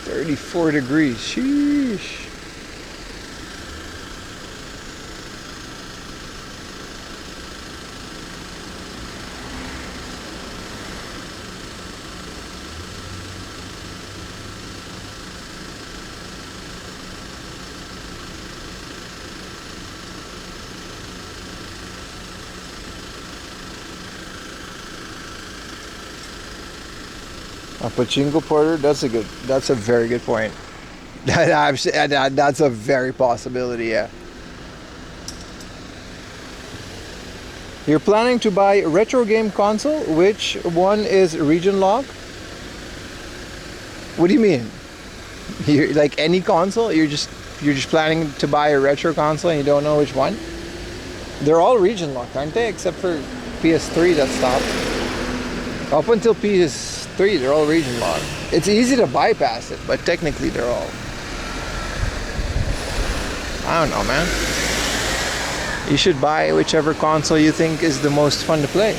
$34 degrees. Sheesh. A pachinko porter. That's a very good point. That's a very possibility. Yeah. You're planning to buy a retro game console? Which one is region locked? What do you mean? You're, like any console? You're just planning to buy a retro console and you don't know which one? They're all region locked, aren't they? Except for PS3 that stopped. Up until PS3, they're all region locked. It's easy to bypass it, but technically they're all. I don't know, man. You should buy whichever console you think is the most fun to play.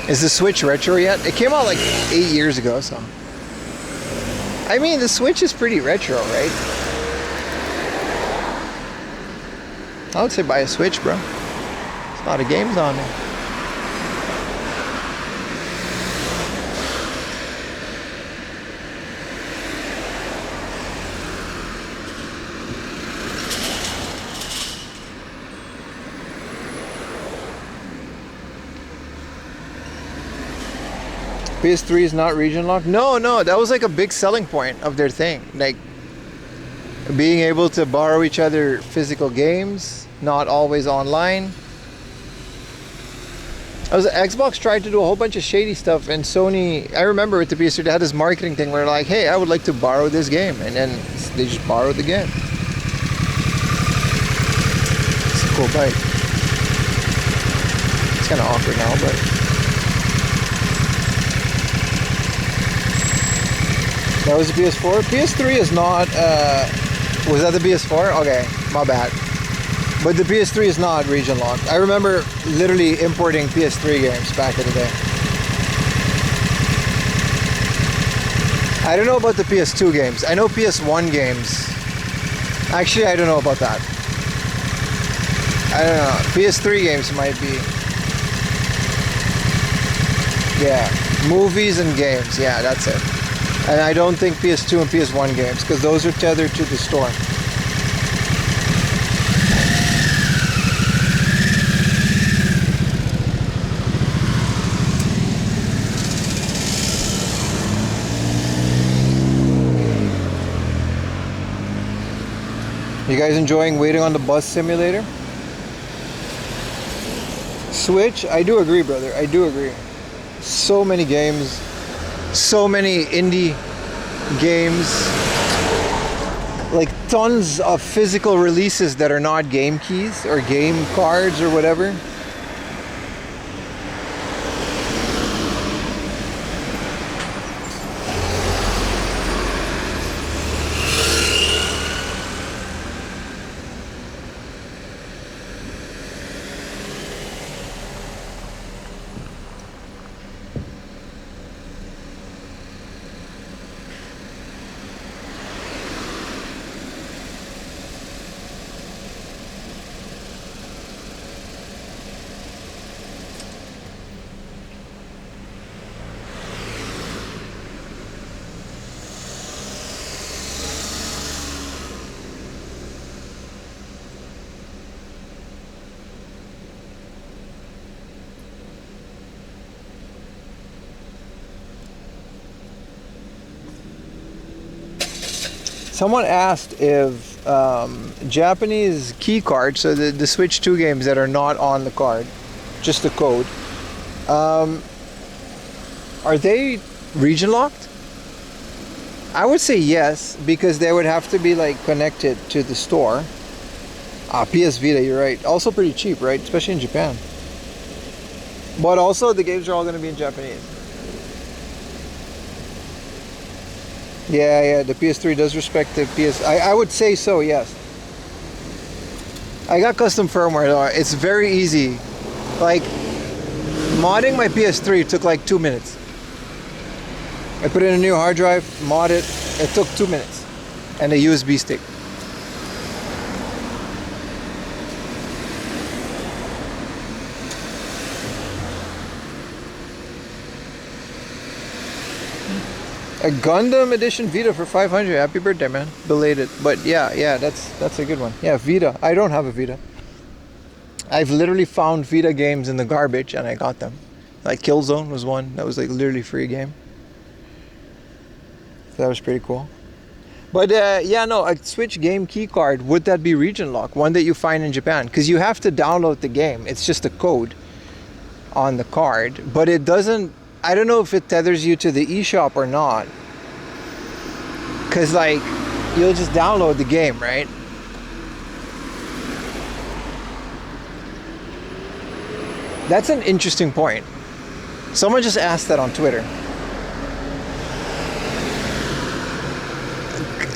Is the Switch retro yet? It came out like 8 years ago, so. I mean, the Switch is pretty retro, right? I would say buy a Switch, bro. There's a lot of games on there. PS3 is not region locked? No, that was like a big selling point of their thing. Like being able to borrow each other physical games, not always online. Xbox tried to do a whole bunch of shady stuff, and Sony, I remember with the PS3, they had this marketing thing where like, hey, I would like to borrow this game, and then they just borrowed the game. It's a cool bike. It's kind of awkward now, but. That was the PS4. PS3 is not, was that the PS4? Okay, my bad. But the PS3 is not region locked. I remember literally importing PS3 games back in the day. I don't know about the PS2 games. I know PS1 games. Actually, I don't know about that. I don't know. PS3 games might be. Yeah, movies and games. Yeah, that's it. And I don't think PS2 and PS1 games, because those are tethered to the store. You guys enjoying waiting on the bus simulator? Switch? I do agree, brother. I do agree. So many games. So many indie games, like tons of physical releases that are not game keys or game cards or whatever. Someone asked if Japanese key cards, so the Switch 2 games that are not on the card, just the code, are they region locked? I would say yes, because they would have to be like connected to the store. PS Vita, you're right. Also pretty cheap, right? Especially in Japan. But also the games are all going to be in Japanese. Yeah, the PS3 does respect the PS. I would say so, yes. I got custom firmware though. It's very easy. Like, modding my PS3 took like 2 minutes. I put in a new hard drive, mod it. It took 2 minutes. And a USB stick. A Gundam Edition Vita for 500. Happy birthday, man. Belated. But yeah, that's a good one. Yeah, Vita. I don't have a Vita. I've literally found Vita games in the garbage and I got them. Like Killzone was one that was like literally free game. So that was pretty cool. But yeah, no, a Switch game key card, would that be region lock? One that you find in Japan? Because you have to download the game. It's just a code on the card. But it doesn't, I don't know if it tethers you to the eShop or not. Because like, you'll just download the game, right? That's an interesting point. Someone just asked that on Twitter.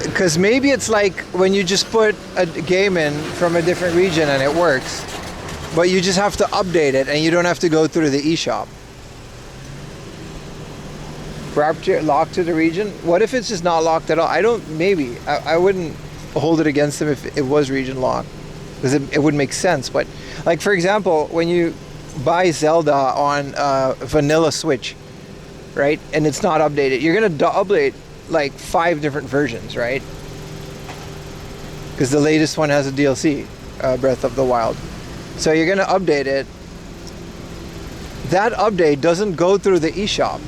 Because maybe it's like when you just put a game in from a different region and it works, but you just have to update it and you don't have to go through the eShop. Locked to the region? What if it's just not locked at all? I wouldn't hold it against them if it was region locked, because it would make sense. But like, for example, when you buy Zelda on vanilla Switch, right, and it's not updated, you're gonna update like 5 different versions, right? Because the latest one has a DLC, Breath of the Wild. So you're gonna update it. That update doesn't go through the eShop.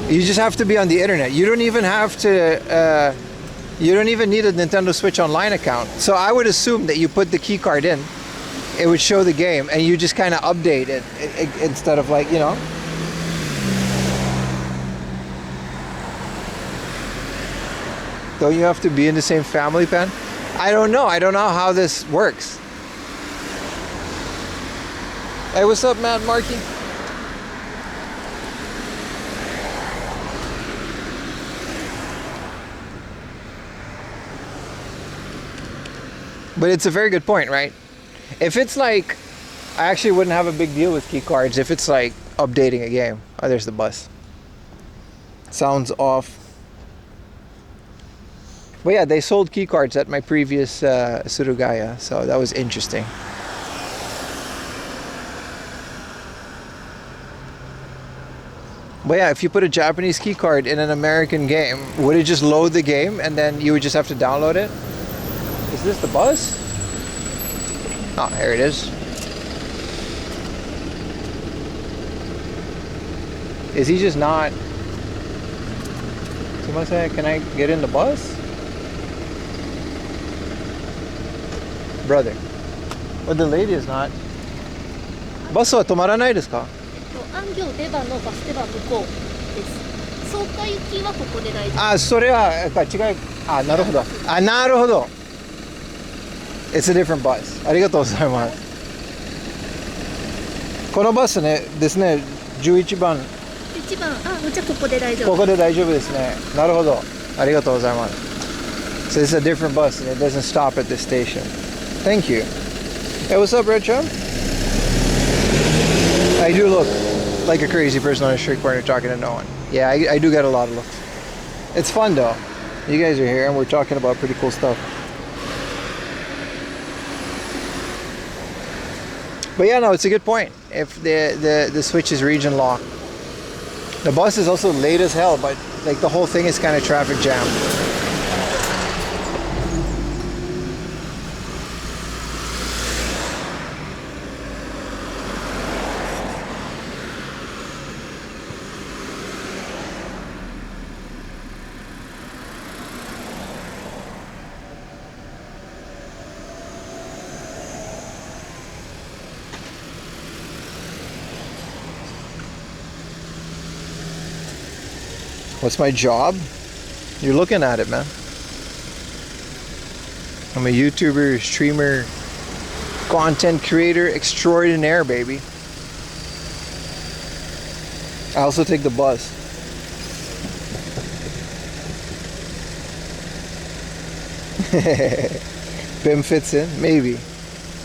You just have to be on the internet. You don't even have to, you don't even need a Nintendo Switch Online account. So I would assume that you put the key card in, it would show the game, and you just kind of update it instead of like, you know. Don't you have to be in the same family, Pen? I don't know. I don't know how this works. Hey, what's up, Matt Markey? But it's a very good point, right? If it's like, I actually wouldn't have a big deal with key cards if it's like updating a game. Oh, there's the bus. Sounds off. But yeah, they sold key cards at my previous Surugaya, so that was interesting. But yeah, if you put a Japanese key card in an American game, would it just load the game and then you would just have to download it? Is this the bus? Oh, here it is. Is he just not? Someone said, can I get in the bus? Brother. But the lady is not. バスは止まらないですか？安行出番のバス停は向こうです。草加行きはここで大丈夫。あ、それはやっぱ違い。あ、なるほど。あ、なるほど。It's a different bus. ありがとうございます。このバスね、ですね、11番。1番、じゃあここで大丈夫。ここで大丈夫ですね。なるほど。ありがとうございます。So it's a different bus and it doesn't stop at this station. Thank you. Hey, what's up, Red Chum? I do look like a crazy person on a street corner talking to no one. Yeah, I do get a lot of looks. It's fun though. You guys are here and we're talking about pretty cool stuff. But yeah, no, it's a good point. If the Switch is region locked. The bus is also late as hell, but like the whole thing is kind of traffic jam. What's my job? You're looking at it, man. I'm a YouTuber, streamer, content creator extraordinaire, baby. I also take the bus. Bim fits in? Maybe.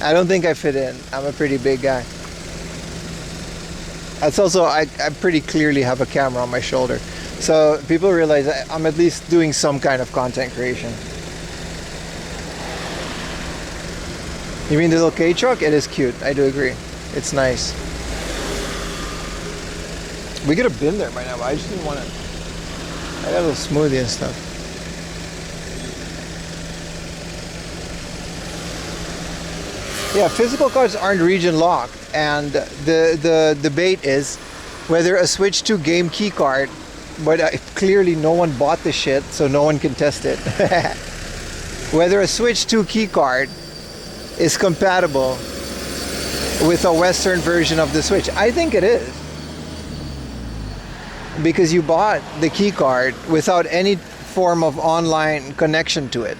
I don't think I fit in. I'm a pretty big guy. That's also, I pretty clearly have a camera on my shoulder. So people realize I'm at least doing some kind of content creation. You mean the little K truck? It is cute. I do agree. It's nice. We could have been there by now, but I just didn't want to. I got a little smoothie and stuff. Yeah, physical cards aren't region locked, and the debate is whether a Switch 2 game key card, but clearly no one bought the shit, so no one can test it. Whether a Switch 2 key card is compatible with a Western version of the Switch. I think it is. Because you bought the key card without any form of online connection to it.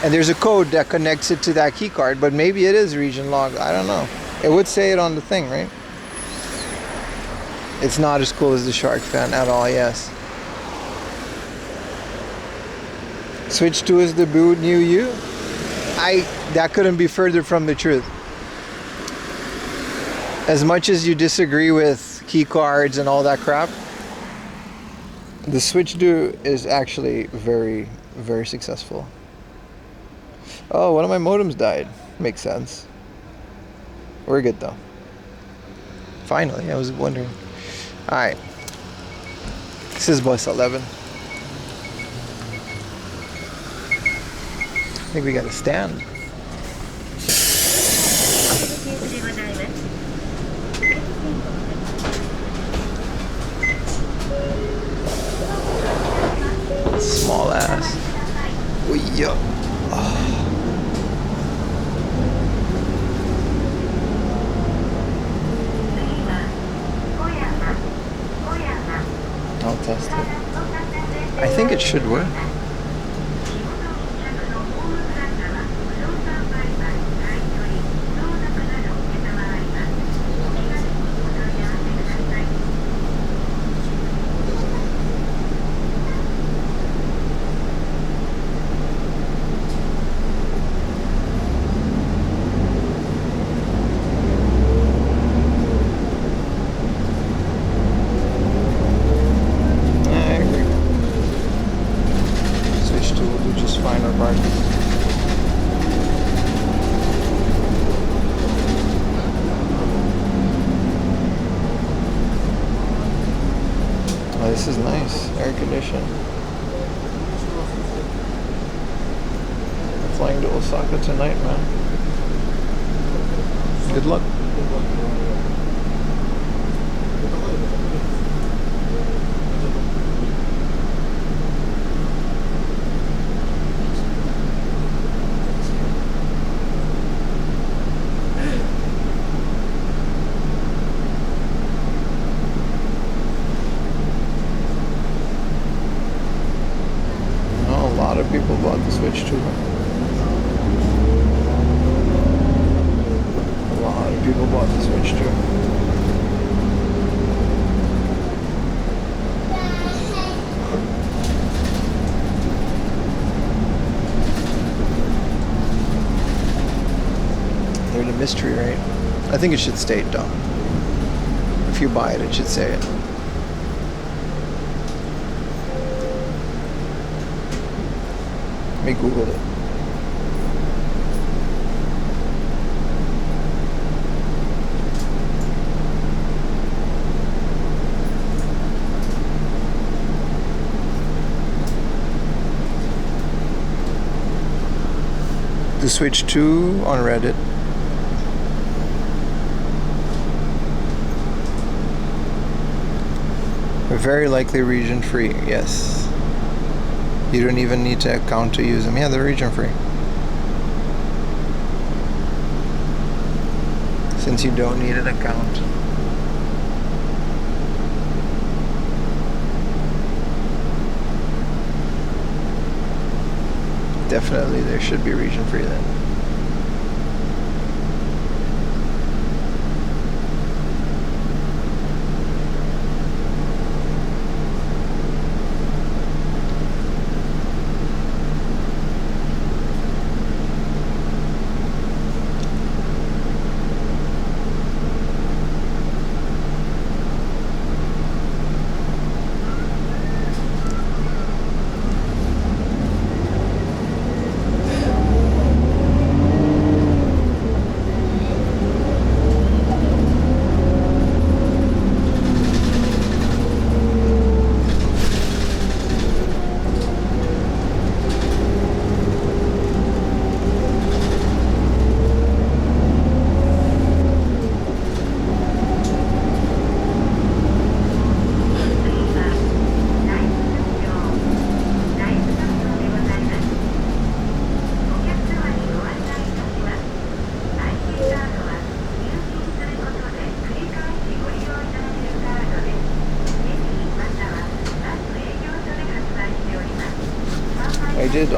And there's a code that connects it to that key card, but maybe it is region locked. I don't know. It would say it on the thing, right? It's not as cool as the Shark Fan at all, yes. Switch 2 is the boot new you? That couldn't be further from the truth. As much as you disagree with key cards and all that crap, the Switch 2 is actually very, very successful. Oh, one of my modems died. Makes sense. We're good though. Finally, I was wondering. Alright. This is bus 11. I think we got a stand. Small ass. Oh, yeah. I'll test it. I think it should work. This is nice, air conditioned. Flying to Osaka tonight, man. Good luck. People bought the Switch 2. A lot of people bought the Switch 2. They're the mystery, right? I think it should state though. If you buy it, it should say it. Let me Google it. The Switch 2 on Reddit. Very likely region free, yes. You don't even need to account to use them. Yeah, they're region free. Since you don't need an account. Definitely there should be region free then.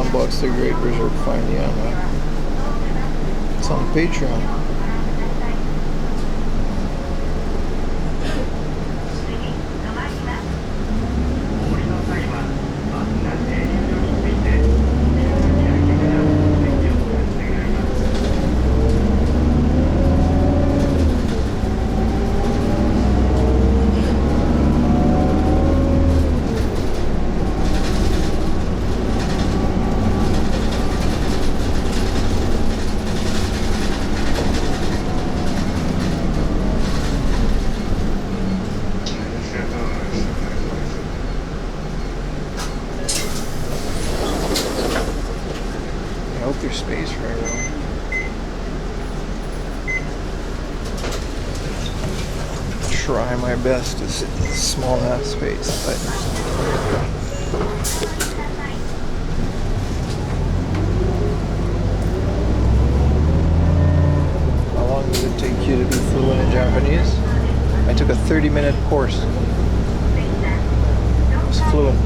unbox the Great Reserve Fine Yama. It's on Patreon. I hope there's space for everyone. Try my best to sit in this small enough space, but how long does it take you to be fluent in Japanese? I took a 30-minute course. I was fluent.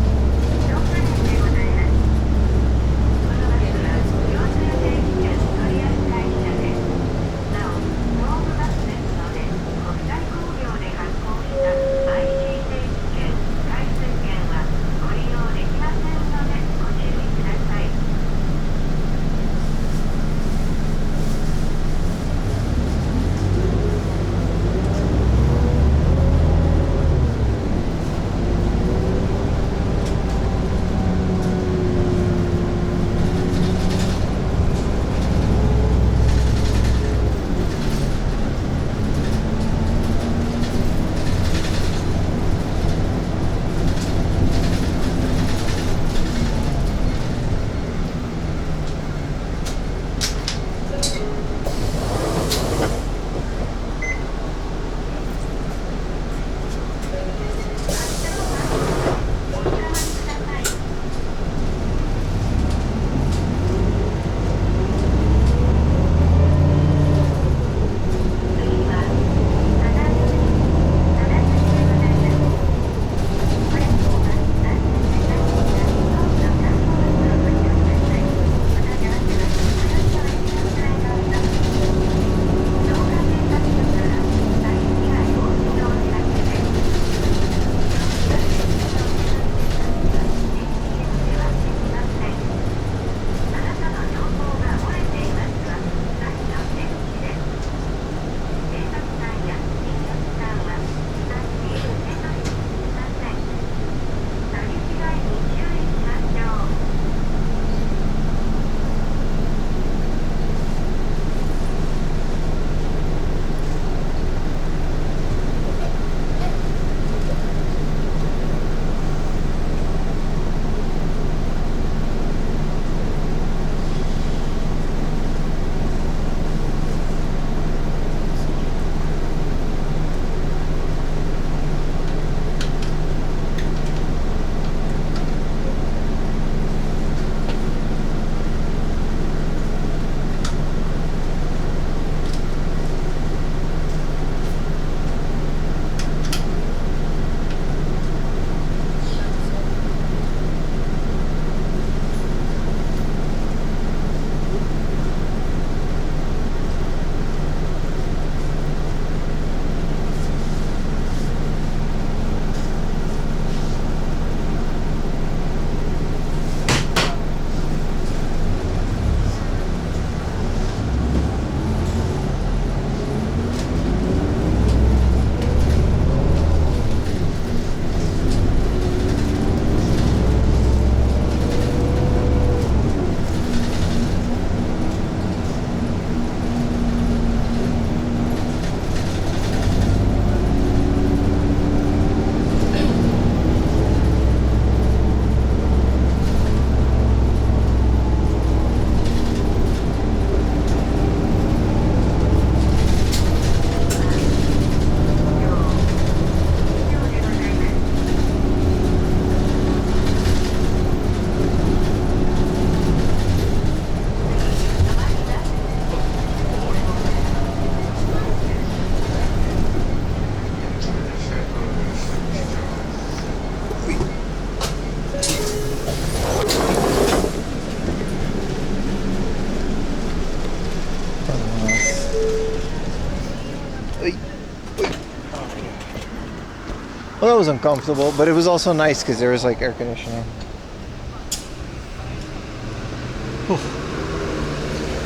Well, that was uncomfortable, but it was also nice because there was like air conditioning.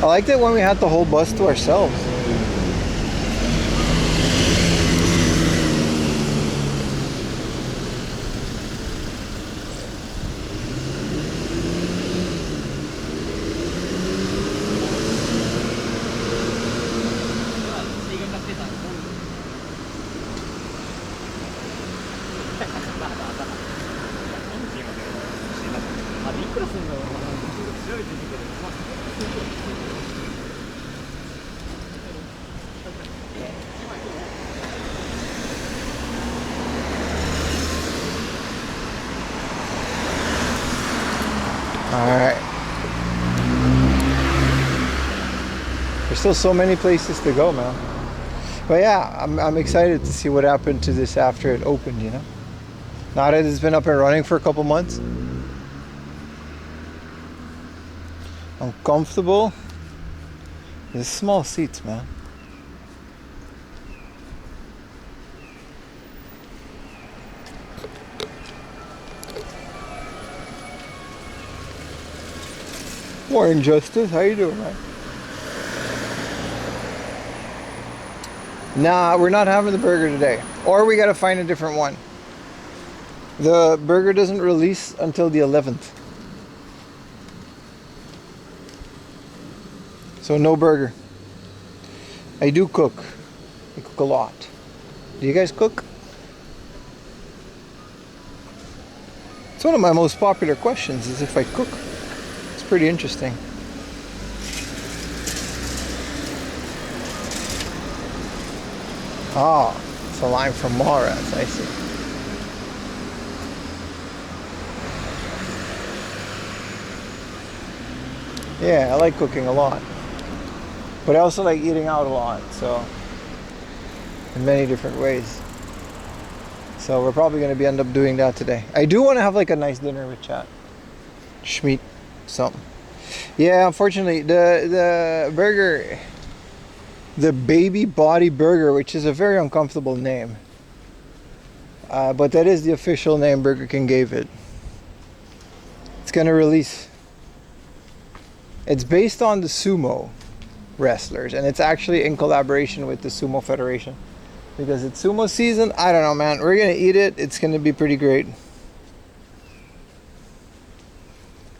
I liked it when we had the whole bus to ourselves. Alright. There's still so many places to go, man. But yeah, I'm excited to see what happened to this after it opened, you know? Now that it's been up and running for a couple months. I'm comfortable. There's small seats, man. Morning, Justice. How you doing, man? Nah, we're not having the burger today. Or we gotta find a different one. The burger doesn't release until the 11th. So no burger. I do cook. I cook a lot. Do you guys cook? It's one of my most popular questions is if I cook. It's pretty interesting. Ah, it's a line from Mallrats, I see. Yeah, I like cooking a lot. But I also like eating out a lot, so in many different ways. So we're probably going to end up doing that today. I do want to have like a nice dinner with chat. SCHMEAT something. Yeah, unfortunately, the burger, the baby body burger, which is a very uncomfortable name. But that is the official name Burger King gave it. It's going to release. It's based on the sumo wrestlers, and it's actually in collaboration with the Sumo Federation. Because it's sumo season, I don't know, man. We're going to eat it. It's going to be pretty great.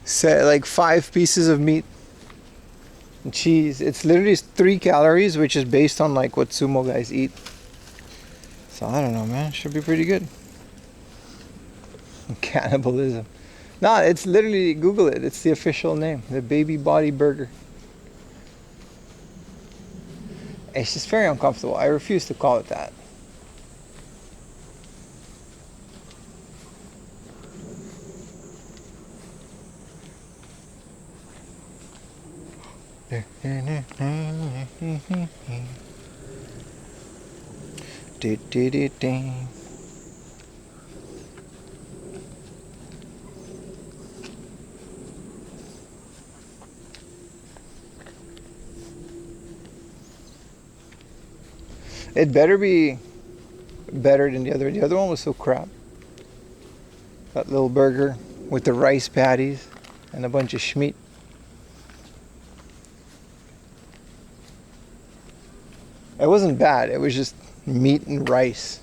So, like 5 pieces of meat and cheese. It's literally 3 calories, which is based on like what sumo guys eat. So I don't know, man. Should be pretty good. Cannibalism. No, it's literally, Google it. It's the official name. The baby body burger. It's just very uncomfortable. I refuse to call it that. It better be better than the other. The other one was so crap. That little burger with the rice patties and a bunch of SCHMEAT. It wasn't bad. It was just meat and rice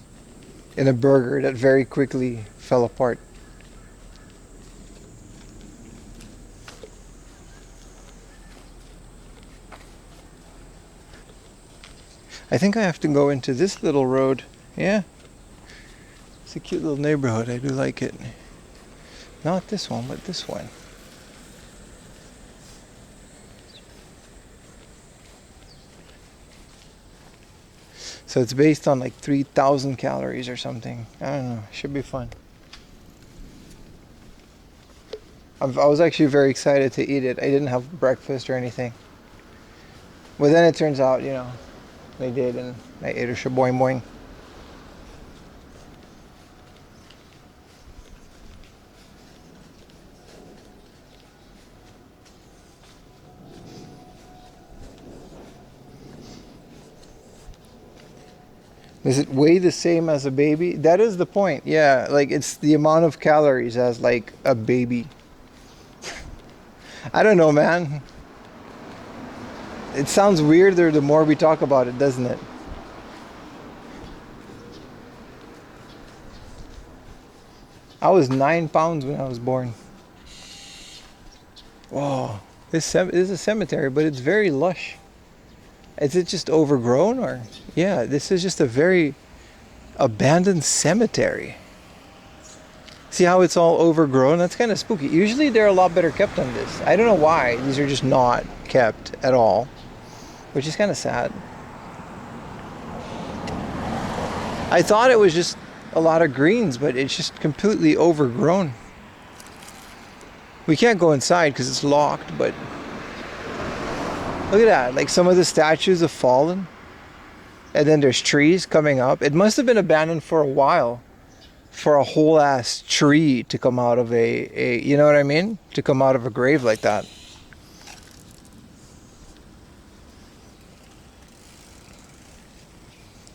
in a burger that very quickly fell apart. I think I have to go into this little road. Yeah. It's a cute little neighborhood. I do like it. Not this one, but this one. So it's based on like 3,000 calories or something. I don't know. Should be fun. I was actually very excited to eat it. I didn't have breakfast or anything. But then it turns out, you know, they did, and I ate a shaboing boing. Does it weigh the same as a baby? That is the point. Yeah, like it's the amount of calories as like a baby. I don't know, man. It sounds weirder the more we talk about it, doesn't it? I was 9 pounds when I was born. Whoa, this is a cemetery, but it's very lush. Is it just overgrown or? Yeah, this is just a very abandoned cemetery. See how it's all overgrown? That's kind of spooky. Usually they're a lot better kept than this. I don't know why. These are just not kept at all, which is kind of sad. I thought it was just a lot of greens, but it's just completely overgrown. We can't go inside because it's locked, but look at that. Like some of the statues have fallen. And then there's trees coming up. It must have been abandoned for a while for a whole ass tree to come out of a you know what I mean? To come out of a grave like that.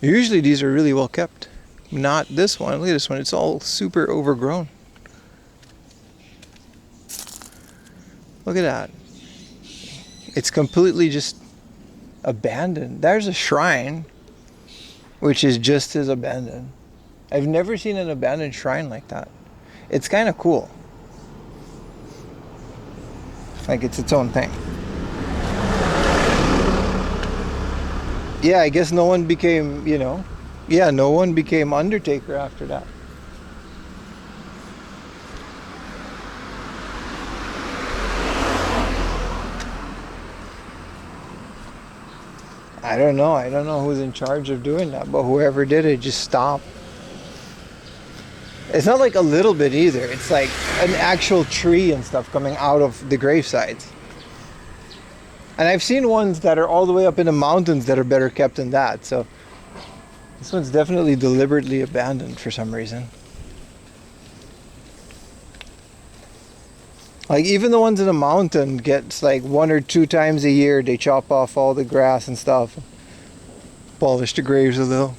Usually these are really well kept. Not this one. Look at this one. It's all super overgrown. Look at that. It's completely just abandoned. There's a shrine, which is just as abandoned. I've never seen an abandoned shrine like that. It's kind of cool. Like it's its own thing. Yeah, I guess no one became, you know, yeah, no one became Undertaker after that. I don't know who's in charge of doing that, but whoever did it just stopped. It's not like a little bit either. It's like an actual tree and stuff coming out of the gravesites. And I've seen ones that are all the way up in the mountains that are better kept than that. So this one's definitely deliberately abandoned for some reason. Like even the ones in the mountain gets like 1 or 2 times a year they chop off all the grass and stuff. Polish the graves a little.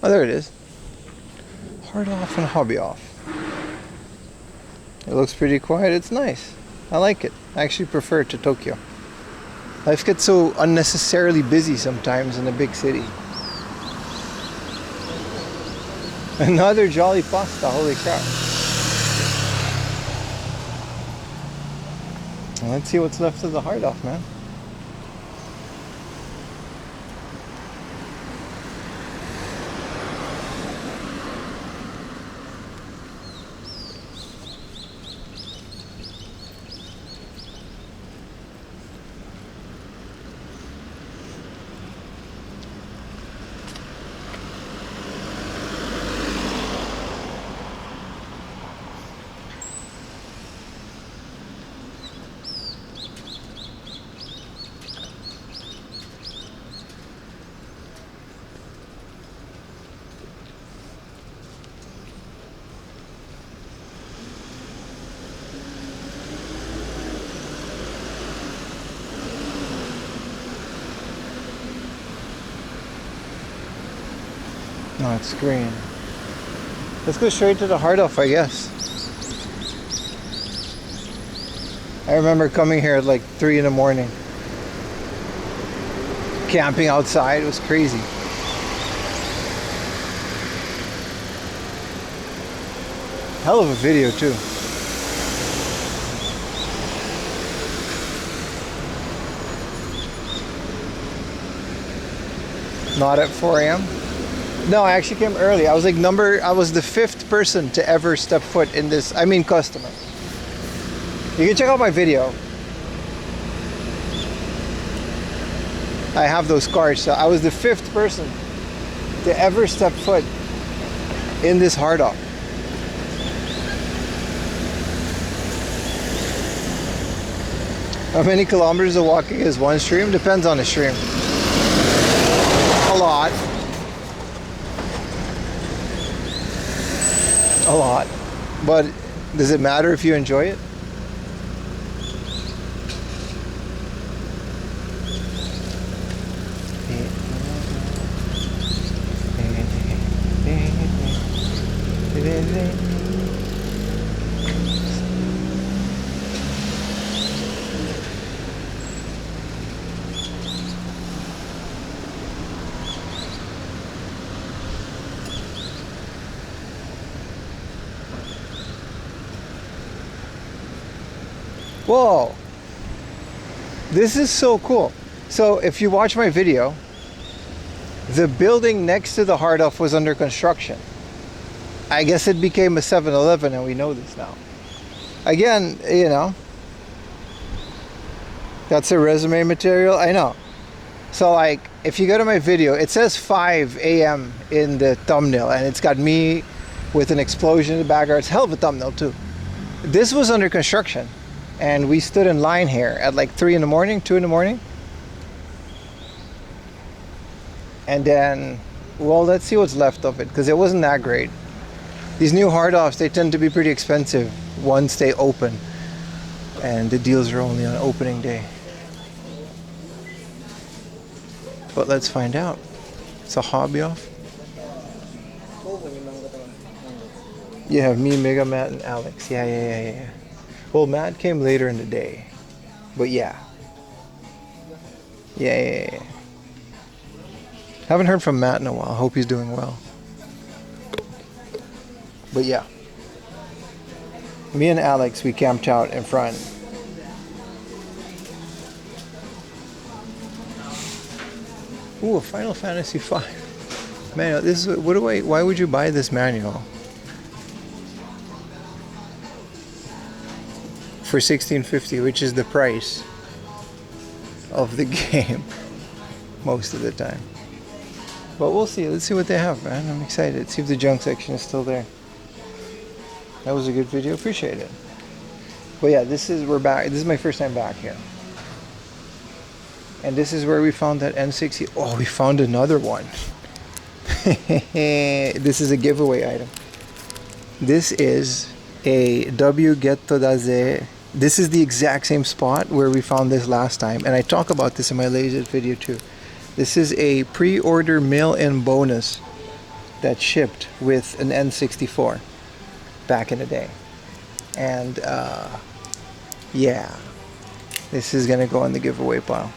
Oh, there it is. Hard off and hobby off. It looks pretty quiet. It's nice. I like it. I actually prefer it to Tokyo. Life gets so unnecessarily busy sometimes in a big city. Another jolly pasta. Holy crap. Well, let's see what's left of the hard off, man. No, it's green. Let's go straight to the hard off, I guess. I remember coming here at like 3 in the morning. camping outside. It was crazy. Hell of a video too. Not at 4 a.m. No, I actually came early. I was like I was the 5th person to ever step foot in this. I mean, customer. You can check out my video. I have those cards. So I was the 5th person to ever step foot in this hard off. How many kilometers of walking is one stream? Depends on the stream. A lot. A lot. But does it matter if you enjoy it? Whoa, this is so cool. So if you watch my video, the building next to the hard off was under construction. I guess it became a 7-Eleven and we know this now. Again, you know, that's a resume material, I know. So like, if you go to my video, it says 5 a.m. in the thumbnail and it's got me with an explosion in the background. It's a hell of a thumbnail too. This was under construction. And we stood in line here at like 3 in the morning, 2 in the morning. And then, well, let's see what's left of it, because it wasn't that great. These new hard offs, they tend to be pretty expensive once they open. And the deals are only on opening day. But let's find out. It's a hobby off. You have me, Mega Matt, and Alex. Yeah. Well, Matt came later in the day, but yeah. Haven't heard from Matt in a while. Hope he's doing well. But yeah. Me and Alex, we camped out in front. Ooh, a Final Fantasy V. Man, this is why would you buy this manual? For $16.50, which is the price of the game most of the time. But we'll see. Let's see what they have, man. I'm excited. See if the junk section is still there. That was a good video. Appreciate it. But yeah, we're back. This is my first time back here. And this is where we found that N60. Oh, we found another one. This is a giveaway item. This is a W Getto Daze. This is the exact same spot where we found this last time, and I talk about this in my latest video too. This is a pre-order mail-in bonus that shipped with an N64 back in the day. And yeah, this is gonna go in the giveaway pile.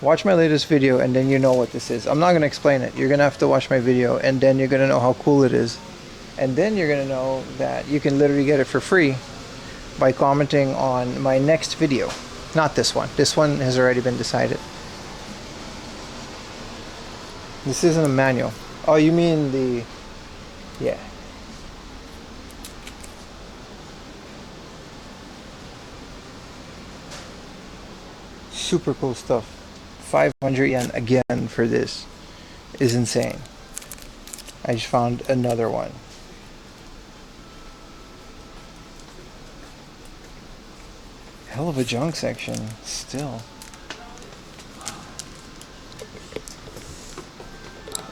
Watch my latest video and then you know what this is. I'm not going to explain it. You're going to have to watch my video and then you're going to know how cool it is. And then you're going to know that you can literally get it for free by commenting on my next video. Not this one. This one has already been decided. This isn't a manual. Oh, you mean the... Yeah. Super cool stuff. 500 yen again for this is insane. I just found another one. Hell of a junk section still.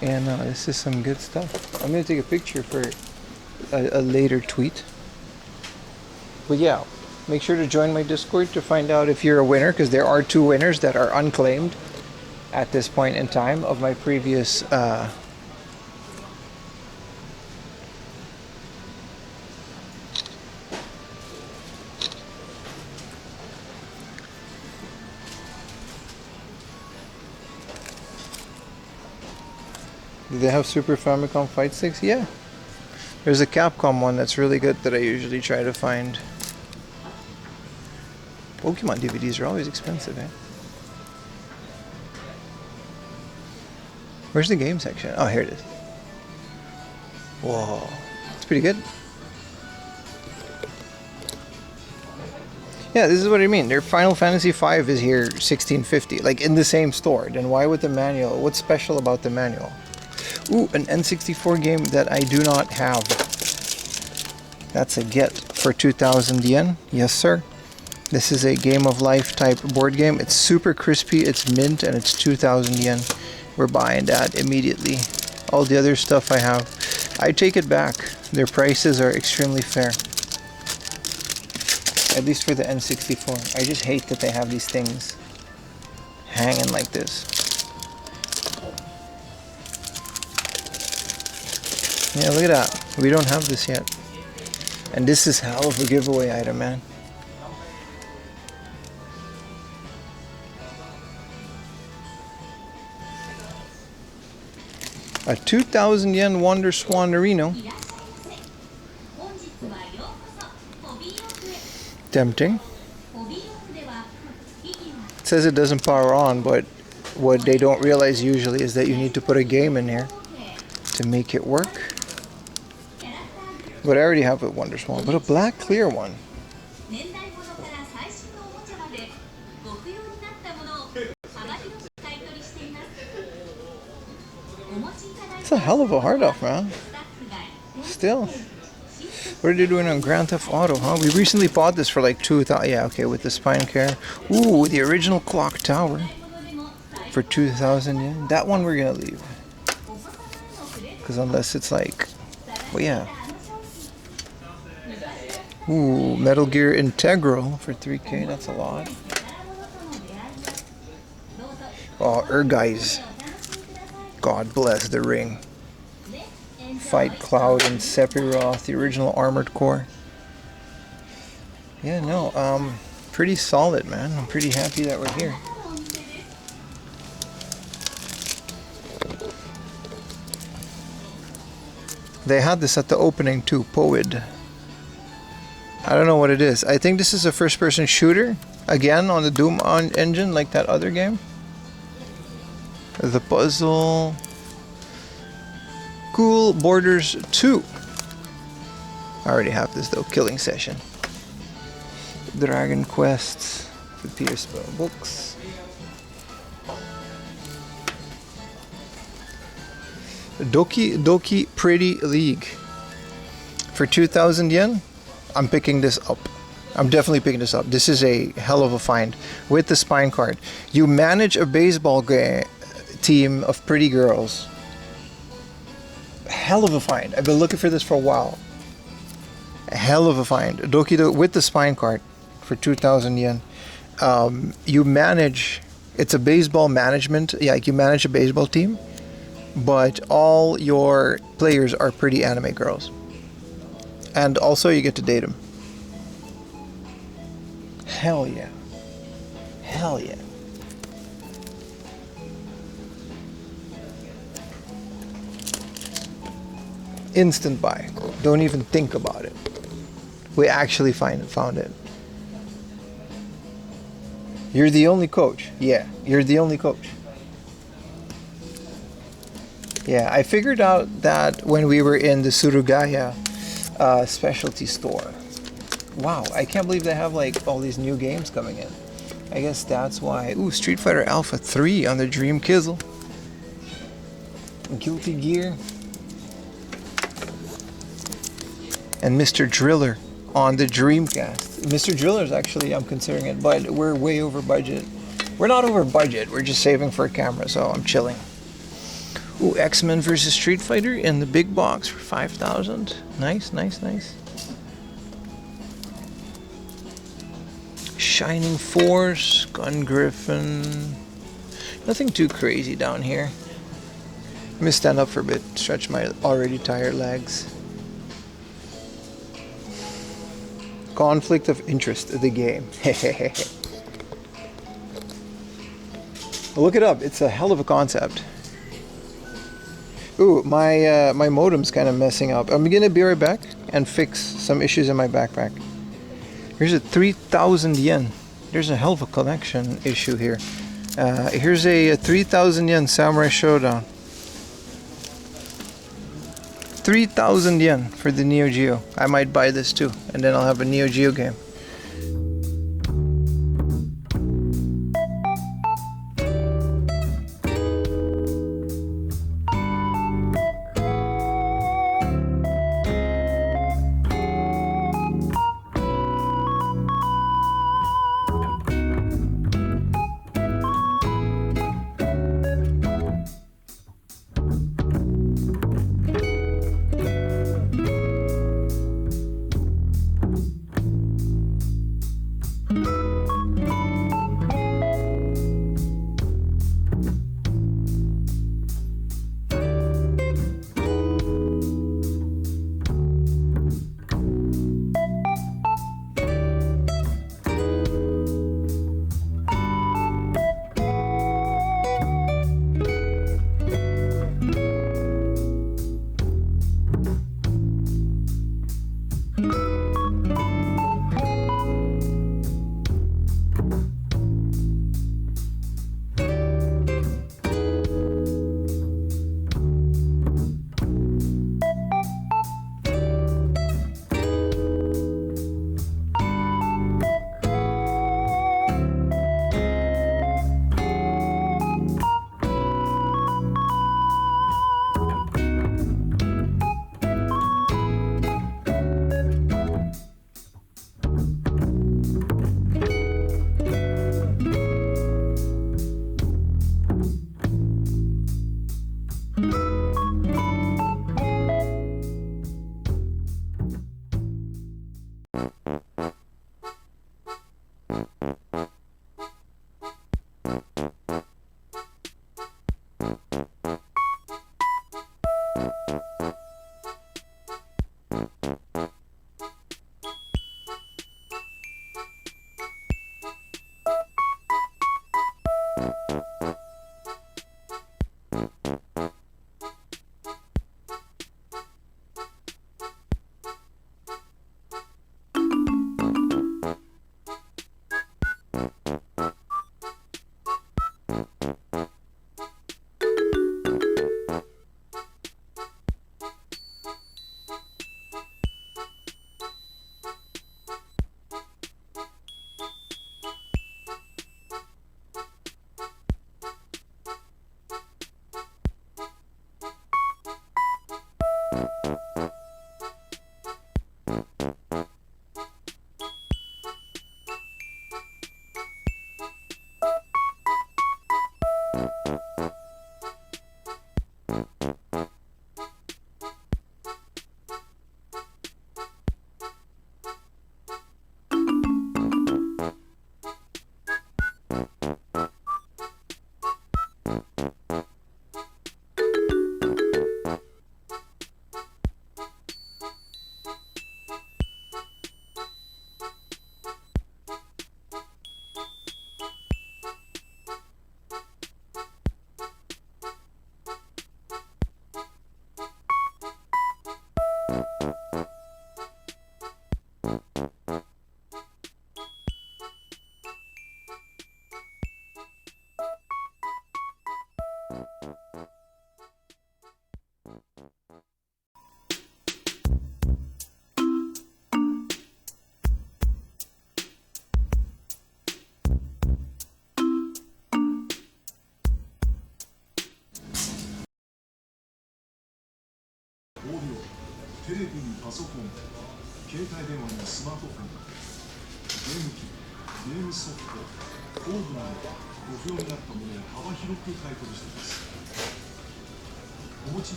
And this is some good stuff. I'm gonna take a picture for a later tweet. But yeah, make sure to join my Discord to find out if you're a winner, because there are 2 winners that are unclaimed at this point in time of my previous Do they have Super Famicom Fight Sticks? Yeah. There's a Capcom one that's really good that I usually try to find. Pokemon DVDs are always expensive, eh? Where's the game section? Oh, here it is. Whoa. It's pretty good. Yeah, this is what I mean. Their Final Fantasy V is here $16.50, like in the same store. Then why with the manual? What's special about the manual? Ooh, an N64 game that I do not have. That's a get for 2,000 yen. Yes, sir. This is a Game of Life type board game. It's super crispy, it's mint, and it's 2,000 yen. We're buying that immediately. All the other stuff I have, I take it back. Their prices are extremely fair. At least for the N64. I just hate that they have these things hanging like this. Yeah, look at that. We don't have this yet. And this is hell of a giveaway item, man. A 2,000 yen Wonder Swan Reno. Tempting. It says it doesn't power on, but what they don't realize usually is that you need to put a game in here to make it work. But I already have a Wonder Swan, but a black clear one. It's a hell of a hard off, man. Still. What are they doing on Grand Theft Auto, huh? We recently bought this for like 2,000. Yeah, okay, with the spine care. Ooh, the original clock tower for 2,000 yen. That one we're gonna leave. Because unless it's like, well, yeah. Ooh, Metal Gear Integral for 3K. That's a lot. Oh, guys. God bless the ring. Fight Cloud and Sephiroth, the original Armored Core. Yeah, no, pretty solid, man. I'm pretty happy that we're here. They had this at the opening too, Poed. I don't know what it is. I think this is a first-person shooter, again on the Doom engine, like that other game. The puzzle. Cool Borders 2. I already have this though. Killing Session. Dragon Quest. The Pierce books. Doki Doki Pretty League. For 2,000 yen, I'm picking this up. I'm definitely picking this up. This is a hell of a find. With the spine card. You manage a baseball team of pretty girls. Hell of a find. I've been looking for this for a while. A hell of a find. Doki Doki with the spine card for 2,000 yen. You manage, it's a baseball management. Yeah, like you manage a baseball team, but all your players are pretty anime girls. And also you get to date them. Hell yeah. Hell yeah. Instant buy. Don't even think about it. We actually found it. You're the only coach. Yeah, you're the only coach. Yeah, I figured out that when we were in the Surugaya specialty store. Wow, I can't believe they have like all these new games coming in. I guess that's why. Ooh, Street Fighter Alpha 3 on the Dream Kizzle. Guilty Gear. And Mr. Driller on the Dreamcast. Mr. Driller is actually, I'm considering it, but we're way over budget. We're not over budget, we're just saving for a camera, so I'm chilling. Ooh, X-Men vs. Street Fighter in the big box for 5,000. Nice, nice, nice. Shining Force, Gun Griffin. Nothing too crazy down here. Let me stand up for a bit, stretch my already tired legs. Conflict of interest, the game. Look it up, it's a hell of a concept. Ooh, my modem's kind of messing up. I'm gonna be right back and fix some issues in my backpack. Here's a 3,000 yen. There's a hell of a connection issue here. Here's a 3,000 yen Samurai Showdown. 3,000 yen for the Neo Geo. I might buy this too, and then I'll have a Neo Geo game.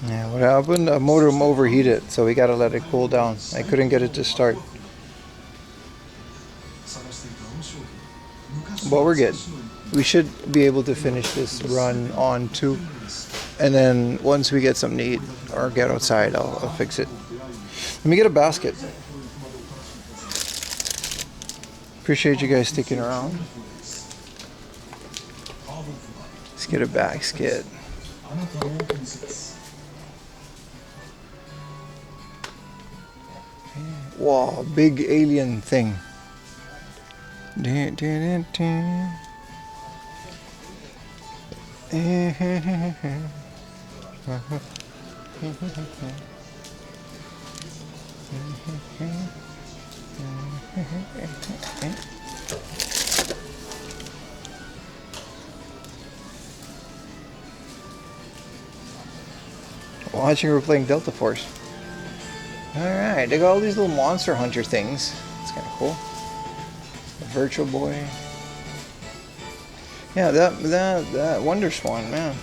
Yeah, what happened? A modem overheated, so we gotta let it cool down. I couldn't get it to start. But we're good. We should be able to finish this run on 2. And then once we get something to eat or get outside, I'll fix it. Let me get a basket. Appreciate you guys sticking around. Let's get a back skid. Whoa, big alien thing. Watching her playing Delta Force. Alright, they got all these little Monster Hunter things. It's kind of cool. The Virtual Boy. Yeah, that Wonder Swan, man.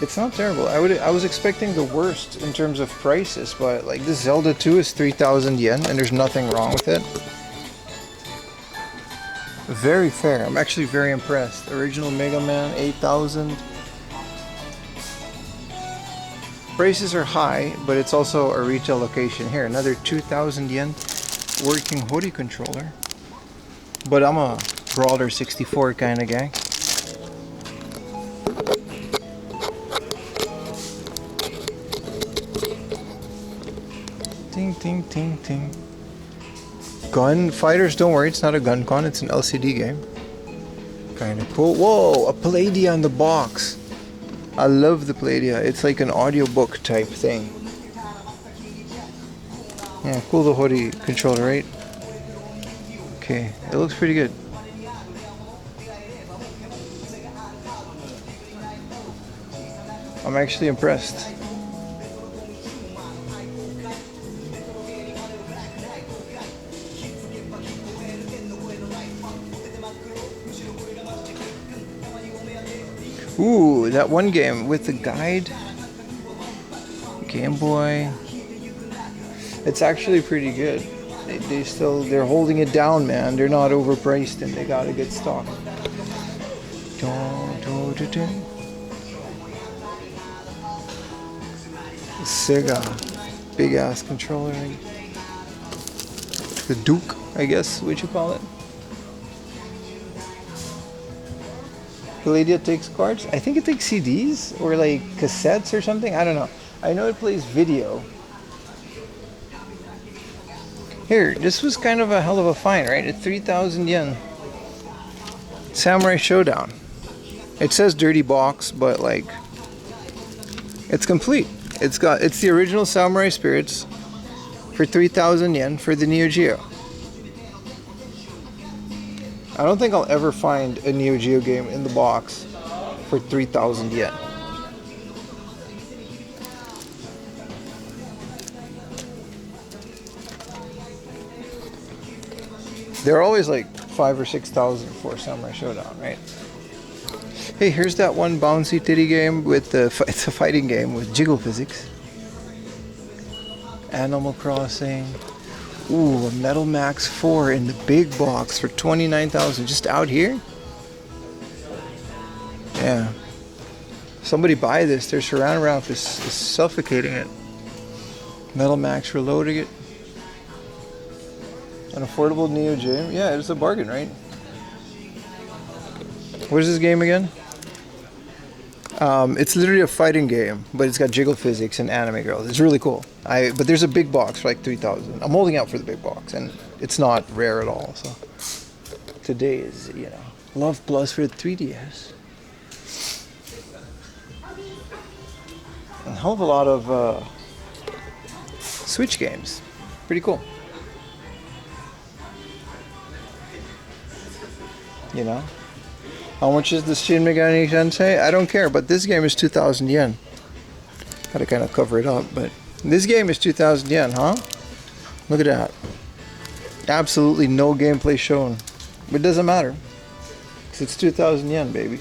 It's not terrible. I was expecting the worst in terms of prices, but like this Zelda 2 is 3,000 yen and there's nothing wrong with it. Very fair. I'm actually very impressed. Original Mega Man 8,000. Prices are high, but it's also a retail location. Here, another 2,000 yen working Hori controller. But I'm a Brawler 64 kind of guy. Ting, ting, ting, ting. Gun fighters, don't worry, it's not a gun con, it's an LCD game. Kind of cool. Whoa, a Palladia in the box. I love the Palladia. It's like an audiobook type thing. Yeah, cool, the Hori controller, right? Okay, it looks pretty good. I'm actually impressed. Ooh, that one game with the guide. Game Boy. It's actually pretty good. They're holding it down, man. They're not overpriced and they got a good stock. Sega. Big ass controller. The Duke, I guess, what you call it. Palladia takes cards. I think it takes CDs or like cassettes or something. I don't know. I know it plays video. Here, this was kind of a hell of a find, right? At 3,000 yen. Samurai Showdown. It says dirty box, but like it's complete. It's the original Samurai Spirits for 3,000 yen for the Neo Geo. I don't think I'll ever find a Neo Geo game in the box for 3,000 yen. They're always like 5,000 or 6,000 for Samurai Showdown, right? Hey, here's that one bouncy titty game with it's a fighting game with jiggle physics. Animal Crossing. Ooh, a Metal Max 4 in the big box for 29,000 just out here? Yeah. Somebody buy this. Their surround wrap is suffocating it. Metal Max Reloading it. An affordable Neo Geo. Yeah, it's a bargain, right? What is this game again? It's literally a fighting game, but it's got jiggle physics and anime girls. It's really cool. But there's a big box for like 3,000. I'm holding out for the big box, and it's not rare at all. So today is, Love Plus for the 3DS. A hell of a lot of Switch games. Pretty cool. How much is the Shin Megami Tensei? I don't care, but this game is 2,000 yen. Gotta kind of cover it up, but this game is 2,000 yen, huh? Look at that. Absolutely no gameplay shown. But it doesn't matter. Because it's 2,000 yen, baby.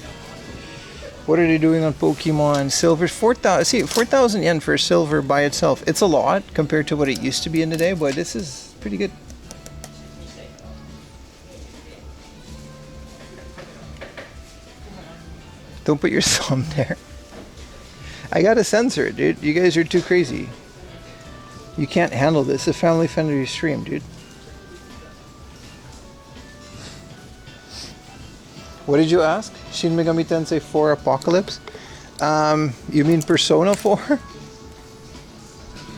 What are they doing on Pokemon Silver? 4,000. See, 4,000 yen for silver by itself. It's a lot compared to what it used to be in the day, but this is pretty good. Don't put your thumb there. I gotta censor it, dude. You guys are too crazy. You can't handle this. It's a family-friendly stream, dude. What did you ask? Shin Megami Tensei 4 Apocalypse? You mean Persona 4?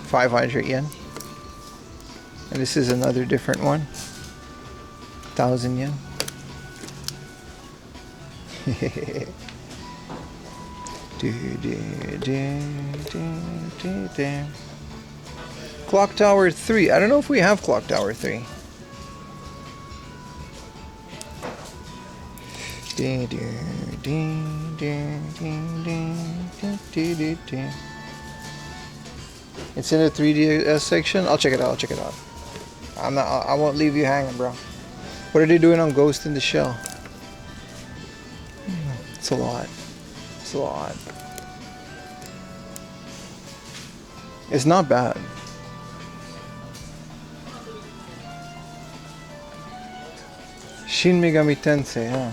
500 yen. And this is another different one. 1,000 yen. Clock Tower 3. I don't know if we have Clock Tower 3. It's in the 3DS section. I'll check it out. I'll check it out. I won't leave you hanging, bro. What are they doing on Ghost in the Shell? It's a lot. It's a lot. It's not bad. Shin Megami Tensei, huh?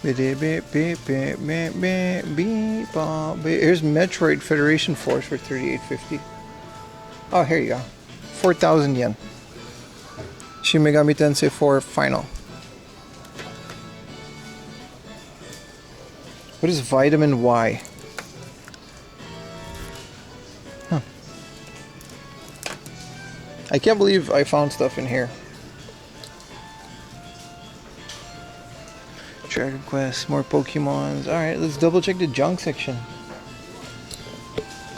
Here's Metroid Federation Force for 3850. Oh, here you go. 4,000 yen. Shin Megami Tensei 4 Final. What is Vitamin Y? Huh. I can't believe I found stuff in here. Dragon Quest, more Pokemons. Alright, let's double check the junk section.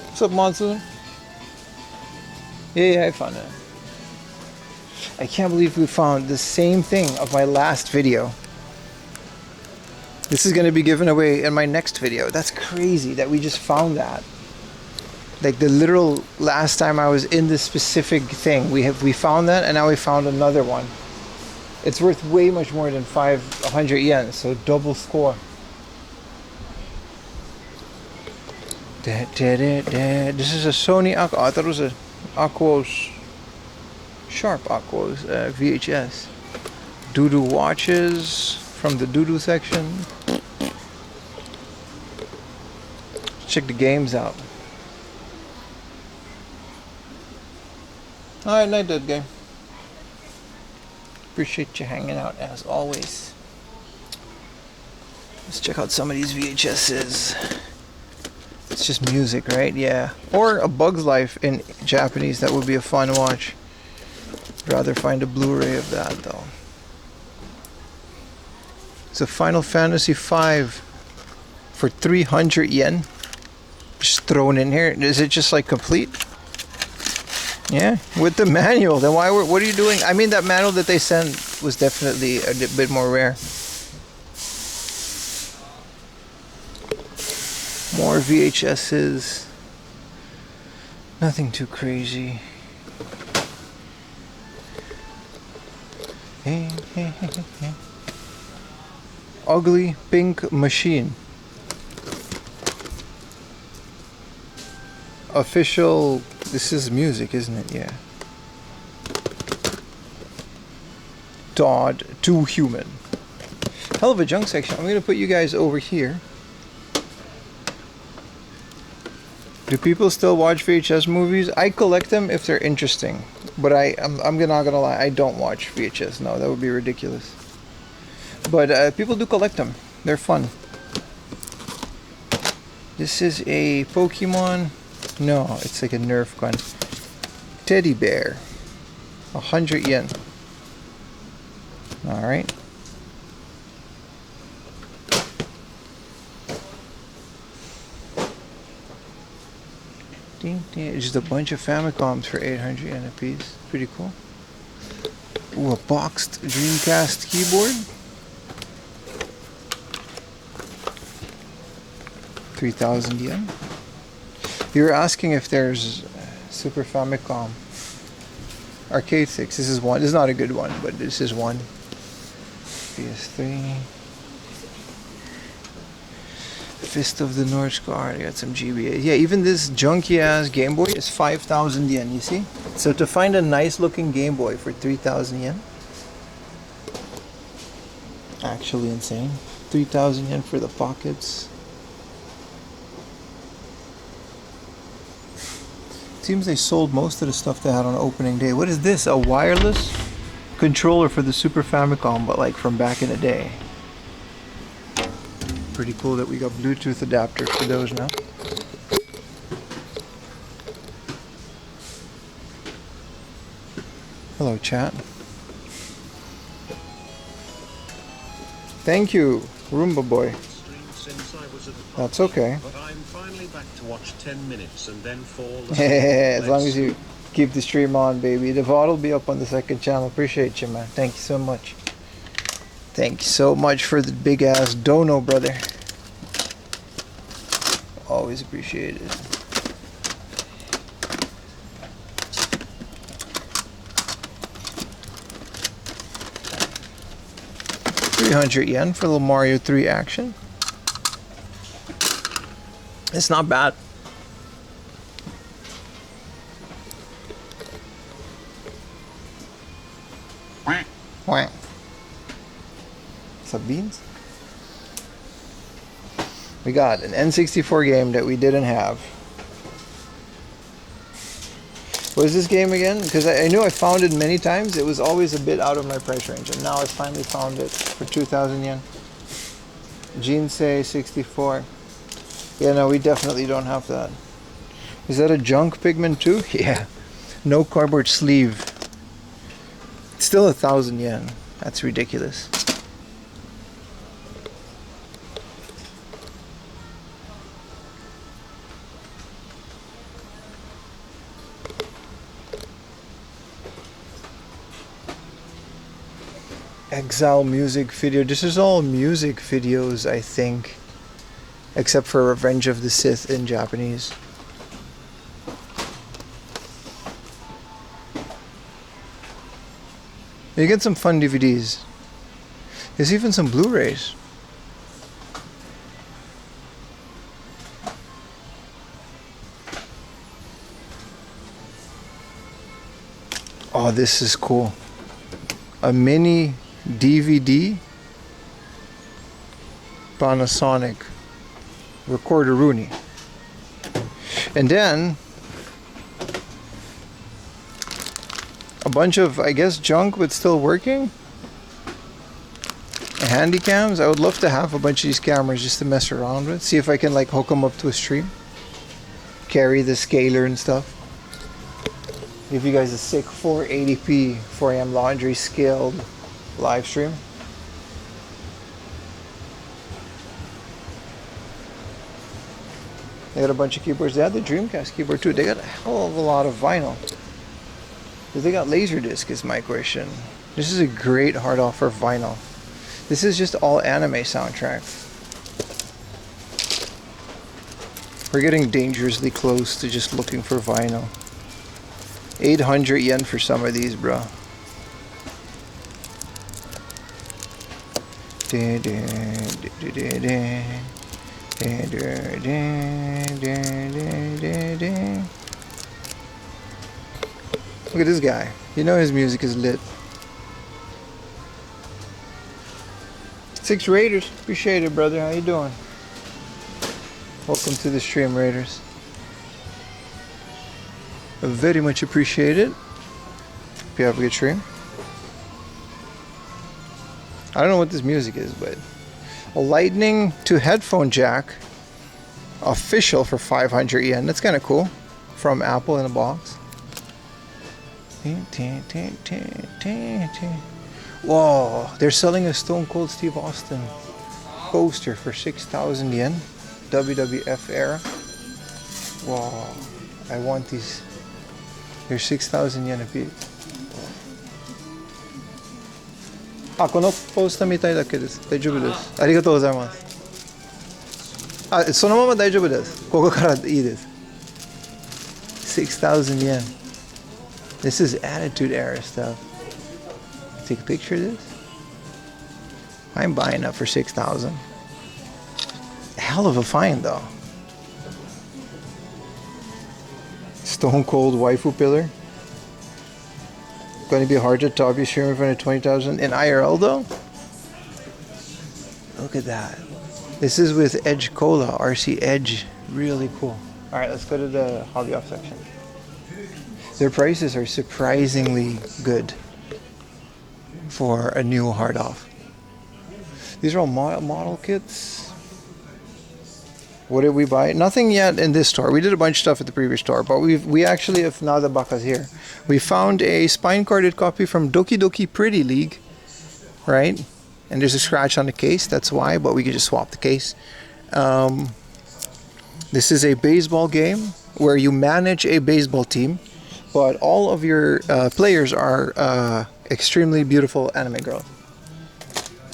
What's up, Monsoon? Yeah, I found it. I can't believe we found the same thing of my last video. This is going to be given away in my next video. That's crazy that we just found that. Like the literal last time I was in this specific thing, we found that, and now we found another one. It's worth way much more than 500 yen, so double score. This is a Sony Aquos. I thought it was a Aquos, Sharp Aquos VHS. Doodoo watches from the Doodoo section. Check the games out. Alright, night dead game. Appreciate you hanging out as always. Let's check out some of these VHSs. It's just music, right? Yeah. Or A Bug's Life in Japanese. That would be a fun watch. I'd rather find a Blu-ray of that though. It's a Final Fantasy V for 300 yen. Just thrown in here. Is it just like complete? Yeah, with the manual. Then what are you doing? I mean, that manual that they sent was definitely a bit more rare. More VHSs. Nothing too crazy. Ugly Pink Machine. Official. This is music, isn't it? Yeah. Dodd Too Human. Hell of a junk section. I'm gonna put you guys over here. Do people still watch VHS movies? I collect them if they're interesting, but I'm not gonna lie. I don't watch VHS. No, that would be ridiculous. But people do collect them. They're fun. This is a Pokemon. No, it's like a Nerf gun. Teddy bear. 100 yen. Alright. Just a bunch of Famicoms for 800 yen a piece. Pretty cool. Ooh, a boxed Dreamcast keyboard. 3,000 yen. You were asking if there's Super Famicom Arcade 6. This is one. This is not a good one, but this is one. PS3. Fist of the North Star. I got some GBA. Yeah, even this junky ass Game Boy is 5,000 yen, you see? So to find a nice looking Game Boy for 3,000 yen. Actually insane. 3,000 yen for the pockets. seems they sold most of the stuff they had on opening day. What is this? A wireless controller for the Super Famicom, but like from back in the day. Pretty cool that we got Bluetooth adapters for those now. Hello, chat. Thank you, Roomba boy. That's okay. But I'm finally back to watch 10 minutes and then fall As long as you keep the stream on, baby. The VOD will be up on the second channel. Appreciate you, man. Thank you so much. Thank you so much for the big ass dono, brother. Always appreciate it. yen for a little Mario 3 action. It's not bad. Wah. Some beans. We got an N64 game that we didn't have. What is this game again? Because I knew I found it many times. It was always a bit out of my price range, and now I finally found it for 2,000 yen. Jinsei 64. Yeah, no, we definitely don't have that. Is that a junk pigment too? Yeah. No cardboard sleeve. It's still 1,000 yen. That's ridiculous. Exile music video. This is all music videos, I think. Except for Revenge of the Sith in Japanese. You get some fun DVDs. There's even some Blu-rays. Oh, this is cool. A mini DVD Panasonic recorder Rooney. And then a bunch of, I guess, junk but still working. Handy cams. I would love to have a bunch of these cameras just to mess around with. See if I can like hook them up to a stream. Carry the scaler and stuff. Give you guys a sick 480p 4am laundry scaled live stream. They got a bunch of keyboards. They had the Dreamcast keyboard too. They got a hell of a lot of vinyl. But they got Laserdisc is my question. This is a great hard offer vinyl. This is just all anime soundtracks. We're getting dangerously close to just looking for vinyl. 800 yen for some of these, bro. Look at this guy. You know his music is lit. 6 Raiders. Appreciate it, brother. How you doing? Welcome to the stream, Raiders. I very much appreciate it. Hope you have a good stream. I don't know what this music is, but a lightning to headphone jack official for 500 yen. That's kind of cool. From Apple in a box. Whoa, they're selling a Stone Cold Steve Austin poster for 6,000 yen. WWF era. Wow, I want these. They're 6,000 yen a piece. あ、このポスターみたいだけです。大丈夫です。ありがとうございます。あ、そのまま大丈夫です。ここからいいです。6,000 yen. This is Attitude Era stuff. Take a picture of this. I'm buying up for 6,000. Hell of a find though. Stone Cold waifu pillar. Going to be hard to top your stream in front of 20,000 in IRL though. Look at that. This is with Edge Cola, RC Edge. Really cool. All right, let's go to the hobby off section. Their prices are surprisingly good for a new hard off. These are all model kits. What did we buy? Nothing yet in this store. We did a bunch of stuff at the previous store, but we actually, if now the Baka's here, we found a spine carded copy from Doki Doki Pretty League, right? And there's a scratch on the case, that's why, but we could just swap the case. This is a baseball game where you manage a baseball team, but all of your players are extremely beautiful anime girls.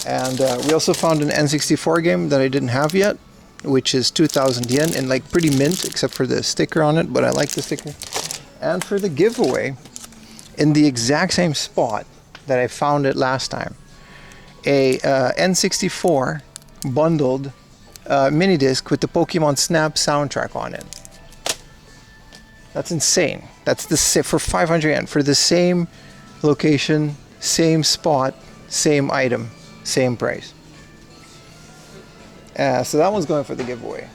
And we also found an N64 game that I didn't have yet, which is 2,000 yen and like pretty mint, except for the sticker on it, but I like the sticker. And for the giveaway, in the exact same spot that I found it last time, a N64 bundled mini disc with the Pokemon Snap soundtrack on it. That's insane. That's for 500 yen, for the same location, same spot, same item, same price. So that one's going for the giveaway.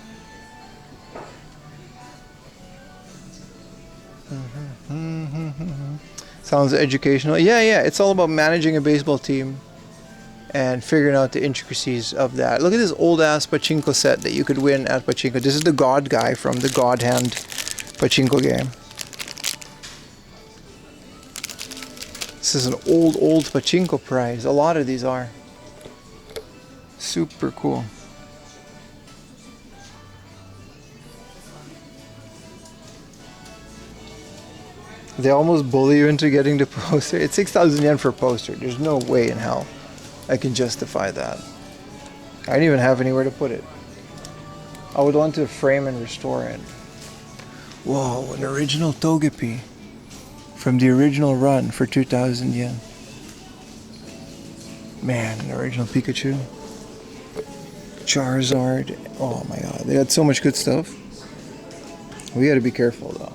Sounds educational. Yeah, it's all about managing a baseball team and figuring out the intricacies of that. Look at this old ass pachinko set that you could win at pachinko. This is the God guy from the God Hand pachinko game. This is an old pachinko prize. A lot of these are. Super cool. They almost bully you into getting the poster. It's 6,000 yen for a poster. There's no way in hell I can justify that. I don't even have anywhere to put it. I would want to frame and restore it. Whoa, an original Togepi from the original run for 2,000 yen. Man, an original Pikachu. Charizard. Oh my god, they got so much good stuff. We gotta be careful though.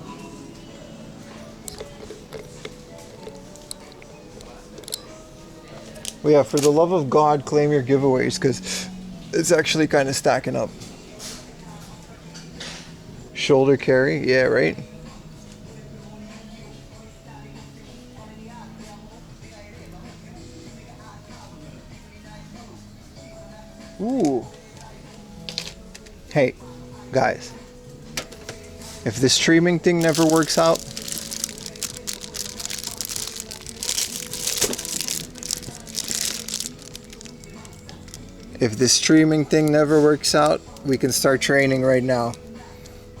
Well, yeah, for the love of God, claim your giveaways, because it's actually kind of stacking up. Shoulder carry, yeah, right? Ooh. Hey, guys. If the streaming thing never works out, we can start training right now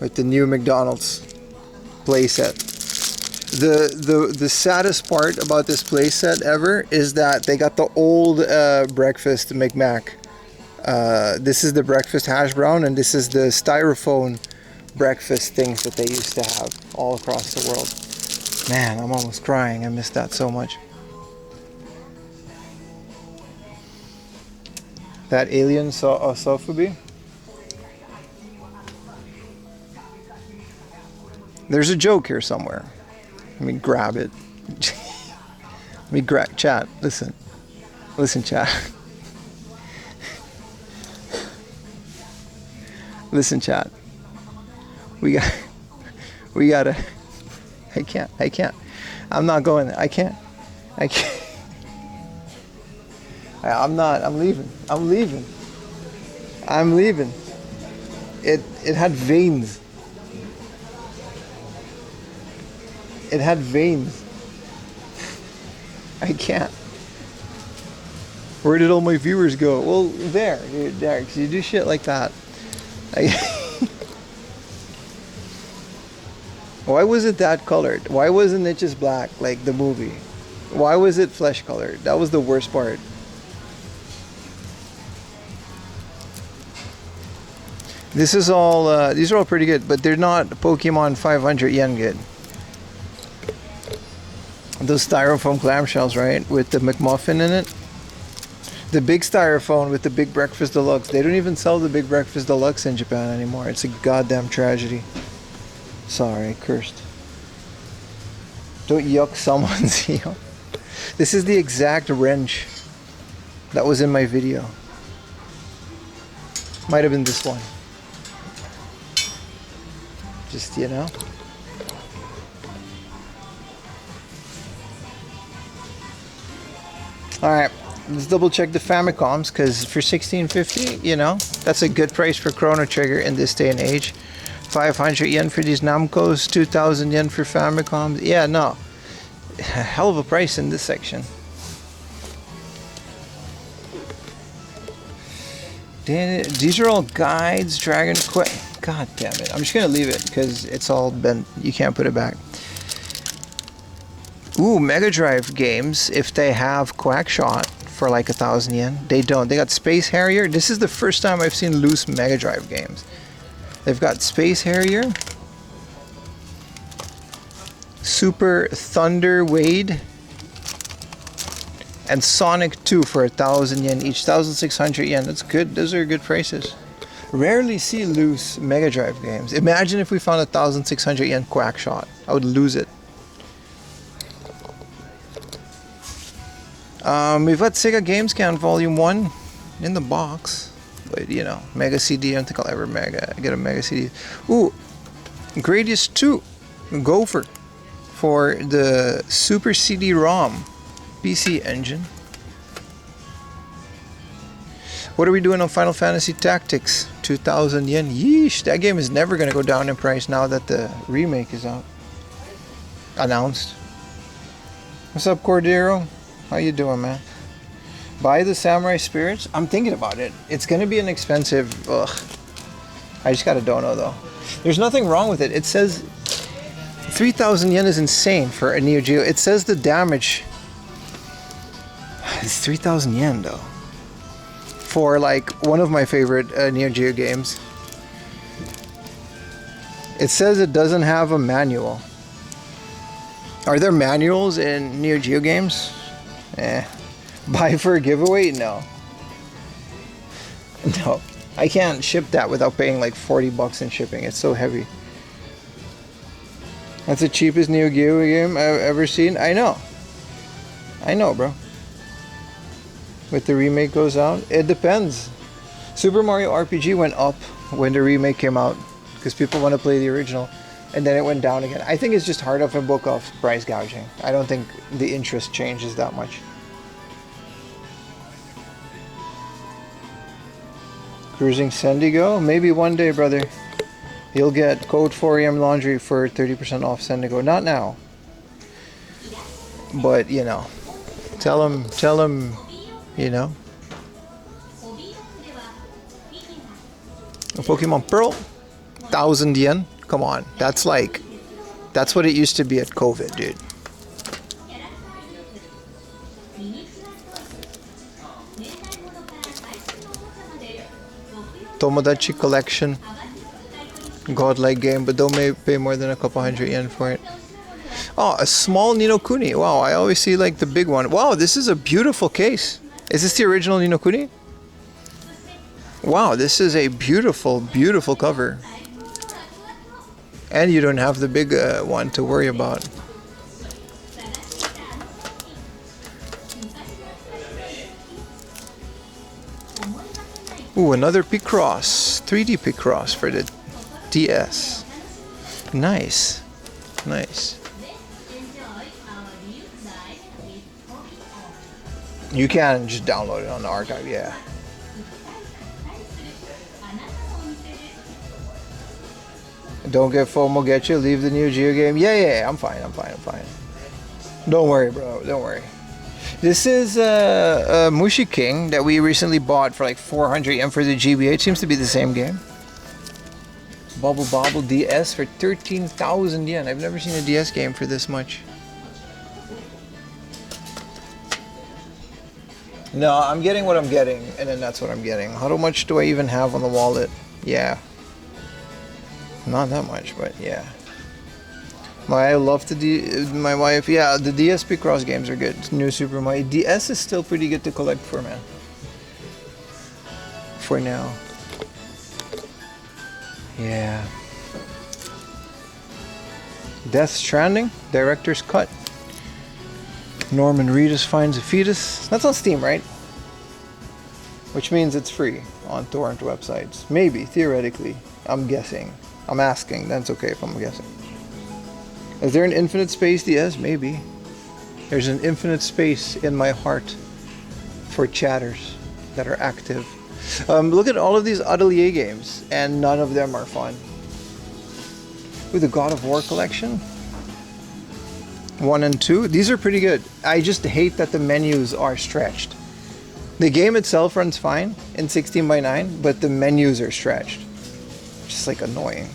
with the new McDonald's playset. The saddest part about this playset ever is that they got the old breakfast McMac. This is the breakfast hash brown, and this is the styrofoam breakfast things that they used to have all across the world. Man, I'm almost crying. I miss that so much. That alien Sofubi. There's a joke here somewhere. Let me grab it. Let me grab chat. Listen, chat. Listen, chat. We gotta. I can't. I'm not going there. I can't. I'm not. I'm leaving. It had veins. I can't. Where did all my viewers go? Well, there, because you do shit like that. Why was it that colored? Why wasn't it just black like the movie? Why was it flesh colored? That was the worst part. This is all, these are all pretty good, but they're not Pokemon 500 yen good. Those styrofoam clamshells, right? With the McMuffin in it. The big styrofoam with the Big Breakfast Deluxe. They don't even sell the Big Breakfast Deluxe in Japan anymore. It's a goddamn tragedy. Sorry, cursed. Don't yuck someone's heel. This is the exact wrench that was in my video. Might have been this one. Just, you know. All right, let's double check the Famicoms, because for 1650, you know, that's a good price for Chrono Trigger in this day and age. 500 yen for these Namcos, 2,000 yen for Famicoms. Yeah, no, hell of a price in this section. These are all guides, Dragon Quest. God damn it. I'm just going to leave it because it's all bent. You can't put it back. Ooh, Mega Drive games, if they have Quackshot for like 1,000 yen. They don't. They got Space Harrier. This is the first time I've seen loose Mega Drive games. They've got Space Harrier, Super Thunder Wade, and Sonic 2 for 1,000 yen each. 1,600 yen. That's good. Those are good prices. Rarely see loose Mega Drive games. Imagine if we found 1,600 yen Quackshot. I would lose it. We've got Sega Game Scan Volume 1 in the box. But, you know, Mega CD. I don't think I'll ever get a Mega CD. Ooh, Gradius 2 Gopher for the Super CD-ROM PC Engine. What are we doing on Final Fantasy Tactics? 2,000 yen. Yeesh, that game is never going to go down in price now that the remake is out. Announced. What's up, Cordero? How you doing, man? Buy the Samurai Spirits? I'm thinking about it. It's going to be an expensive... Ugh. I just got a dono, though. There's nothing wrong with it. It says... 3,000 yen is insane for a Neo Geo. It says the damage... It's 3,000 yen, though. For, like, one of my favorite Neo Geo games. It says it doesn't have a manual. Are there manuals in Neo Geo games? Buy for a giveaway? No. No. I can't ship that without paying like 40 bucks in shipping. It's so heavy. That's the cheapest Neo Geo game I've ever seen. I know. I know, bro. But the remake goes out. It depends. Super Mario RPG went up when the remake came out because people want to play the original. And then it went down again. I think it's just hard off a book of price gouging. I don't think the interest changes that much. Cruising Sendigo? Maybe one day, brother. You'll get code 4am laundry for 30% off Sendigo. Not now. But, you know. Tell him, you know. A Pokemon Pearl? 1,000 yen? Come on. That's like... That's what it used to be at COVID, dude. Tomodachi Collection. Godlike game, but don't pay more than a couple hundred yen for it. Oh, a small Ni no Kuni. Wow, I always see like the big one. Wow, this is a beautiful case. Is this the original Ni no Kuni? Wow, this is a beautiful, beautiful cover. And you don't have the big one to worry about. Ooh, another Picross. 3D Picross for the DS. Nice. Nice. You can just download it on the archive, yeah. Don't get FOMO, get you. Leave the Neo Geo game. Yeah, I'm fine. Don't worry, bro. Don't worry. This is Mushi King that we recently bought for like 400 yen for the GBA. It seems to be the same game. Bubble Bobble DS for 13,000 yen. I've never seen a DS game for this much. No, I'm getting what I'm getting, and then that's what I'm getting. How much do I even have on the wallet? Yeah. Not that much, but yeah. I love my wife. Yeah, the DS Picross games are good. New Super Mario. DS is still pretty good to collect for, man. For now. Yeah. Death Stranding, Director's Cut. Norman Reedus finds a fetus. That's on Steam, right? Which means it's free on torrent websites. Maybe, theoretically. I'm guessing. I'm asking. That's okay if I'm guessing. Is there an infinite space DS? Maybe. There's an infinite space in my heart. for chatters that are active. Look at all of these Atelier games, and none of them are fun. With the God of War collection, 1 and 2, these are pretty good. I just hate that the menus are stretched. The game itself runs fine in 16:9, but the menus are stretched. Just like annoying.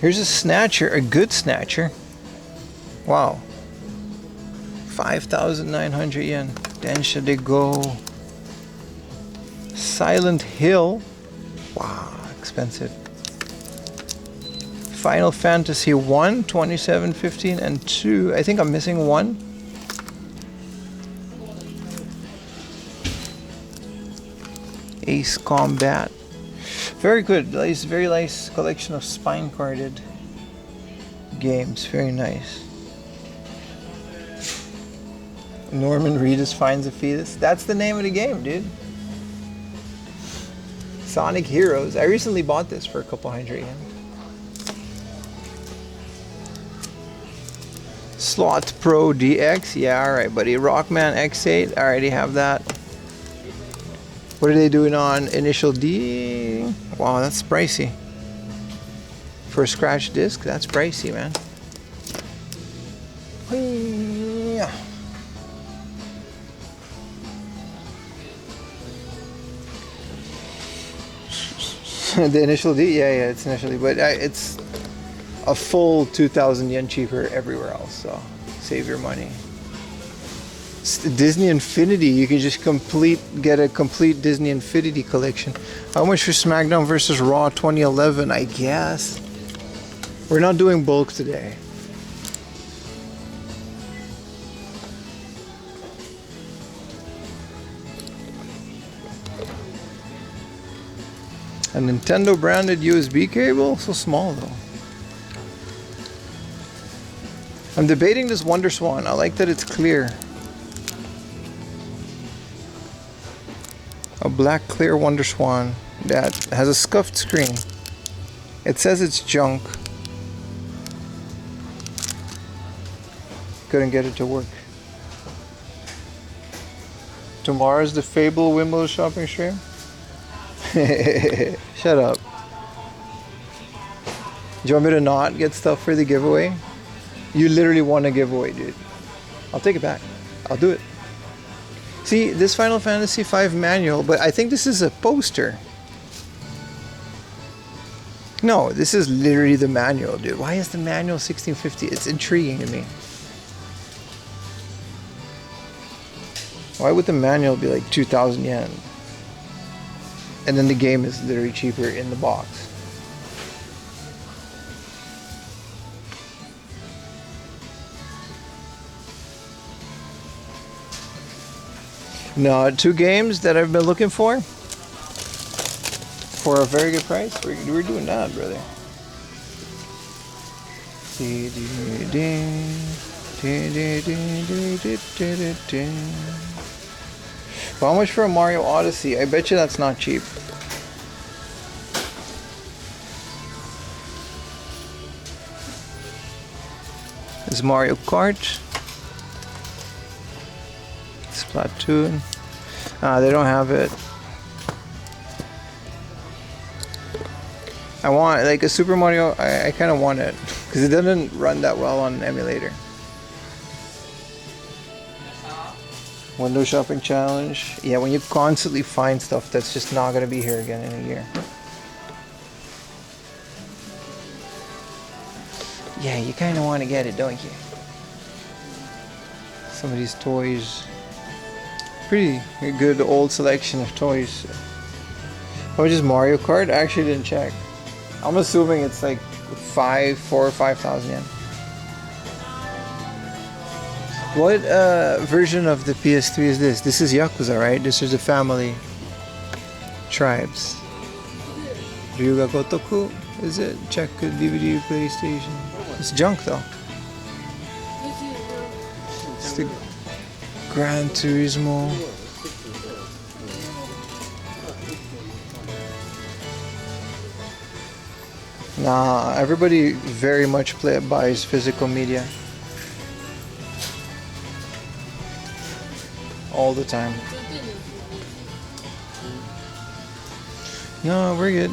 Here's a snatcher, a good snatcher. Wow. 5,900 yen. Densha de Go. Silent Hill. Wow, expensive. Final Fantasy 1, 2715, and 2. I think I'm missing 1. Ace Combat. Very good. Nice, very nice collection of spine carded games. Very nice. Norman Reedus finds a fetus. That's the name of the game, dude. Sonic Heroes. I recently bought this for a couple hundred yen. Slot Pro DX. Yeah, alright, buddy. Rockman X8. I already have that. What are they doing on Initial D? Wow, that's pricey. For a scratch disc, that's pricey, man. Whee! The Initial D? Yeah, it's Initial D, but it's a full 2,000 yen cheaper everywhere else, so save your money. Disney Infinity, you can just get a complete Disney Infinity collection. How much for SmackDown vs. Raw 2011? I guess. We're not doing bulk today. A Nintendo branded USB cable? So small though. I'm debating this Wonder Swan. I like that it's clear. A black clear Wonder Swan that has a scuffed screen. It says it's junk. Couldn't get it to work. Tomorrow's the Fable Wimbledon shopping stream? Shut up. Do you want me to not get stuff for the giveaway? You literally won a giveaway, dude. I'll take it back. I'll do it. See, this Final Fantasy V manual, but I think this is a poster. No, this is literally the manual, dude. Why is the manual 1650? It's intriguing to me. Why would the manual be like 2,000 yen? And then the game is literally cheaper in the box. No, 2 games that I've been looking for a very good price. We're doing that, brother. How much for a Mario Odyssey? I bet you that's not cheap. This Mario Kart. Splatoon. They don't have it. I want like a Super Mario. I kind of want it because it doesn't run that well on an emulator. Window shopping challenge. Yeah, when you constantly find stuff that's just not gonna be here again in a year. Yeah, you kind of want to get it, don't you? Some of these toys. Pretty good old selection of toys. How much is Mario Kart? I actually didn't check. I'm assuming it's like 4,000 or 5,000 yen. What version of the PS3 is this? This is Yakuza, right? This is the family tribes. Ryuga Gotoku? Is it? Check DVD, PlayStation. It's junk though. It's the Gran Turismo. Nah, everybody very much buys physical media. All the time. No, we're good.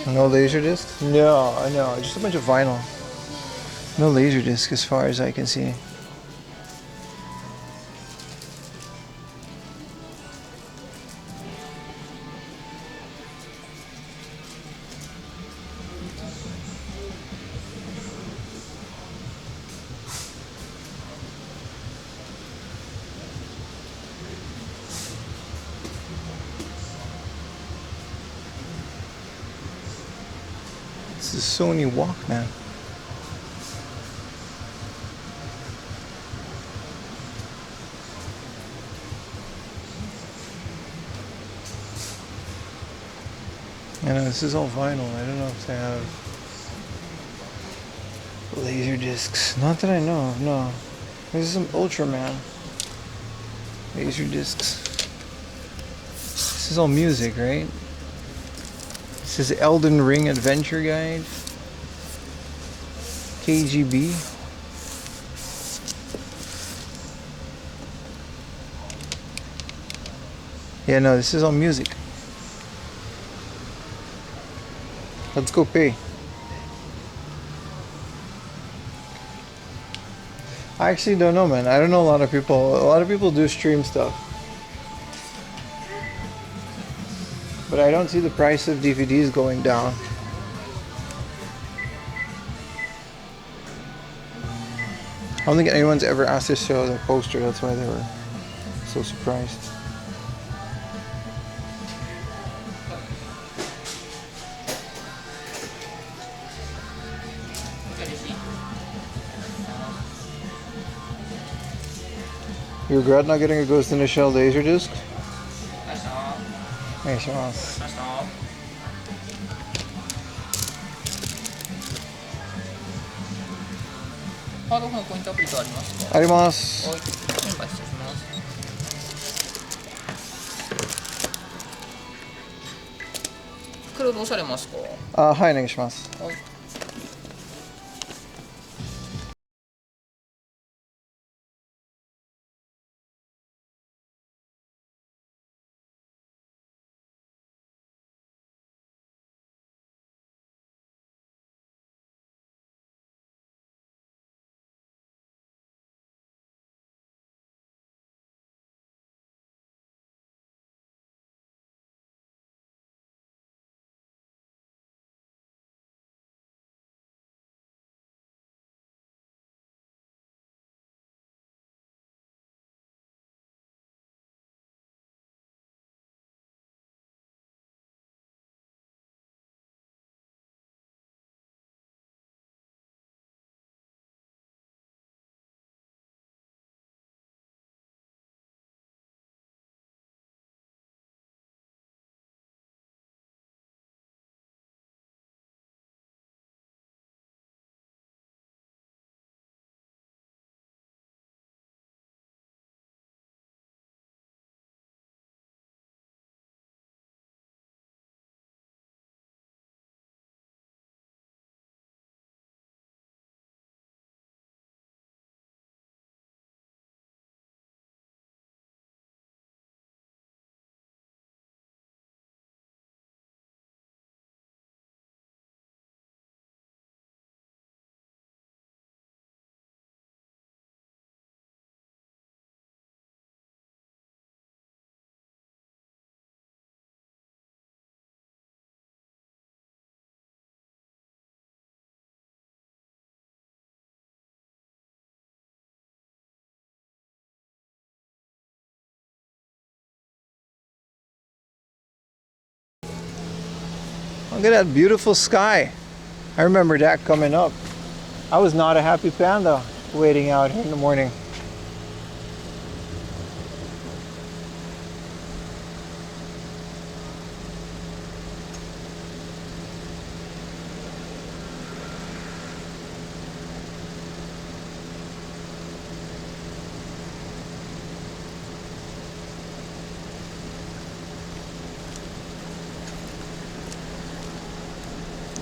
No laser discs? No, just a bunch of vinyl. No laser disc as far as I can see. This is Sony Walkman. I know this is all vinyl. I don't know if they have laser discs. Not that I know of, no. This is some Ultraman. Laser discs. This is all music, right? This is Elden Ring Adventure Guide. KGB. Yeah, no, this is all music. Let's go pay. I actually don't know, man. I don't know a lot of people. A lot of people do stream stuff. But I don't see the price of DVDs going down. I don't think anyone's ever asked to show the poster. That's why they were so surprised. You regret not getting a Ghost in the Shell laser disc? Yes. Hardオフのポイントアプリとありますか？あります。はい、今失礼します。これをどうされますか？あ、はい、お願いします。はい。Look at that beautiful sky. I remember that coming up. I was not a happy panda waiting out here in the morning.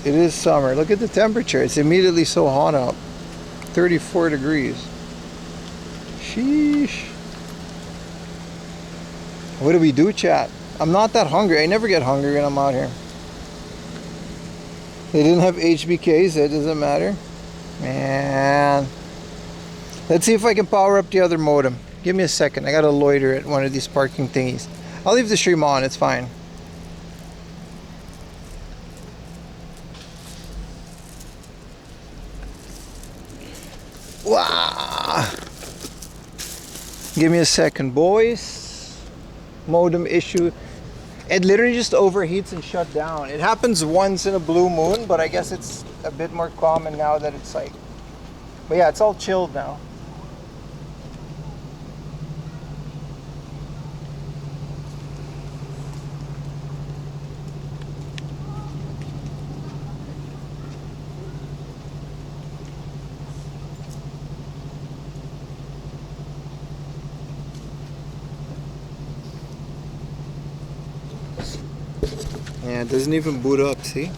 It is summer. Look at the temperature. It's immediately so hot out. 34 degrees. Sheesh. What do we do, chat? I'm not that hungry. I never get hungry when I'm out here. They didn't have HBKs. It doesn't matter. Man. Let's see if I can power up the other modem. Give me a second. I gotta loiter at one of these parking thingies. I'll leave the stream on. It's fine. Wow. Give me a second, boys. Modem issue. It literally just overheats and shut down. It happens once in a blue moon, but I guess it's a bit more common now that it's like... But yeah, it's all chilled now. Yeah, it doesn't even boot up, see?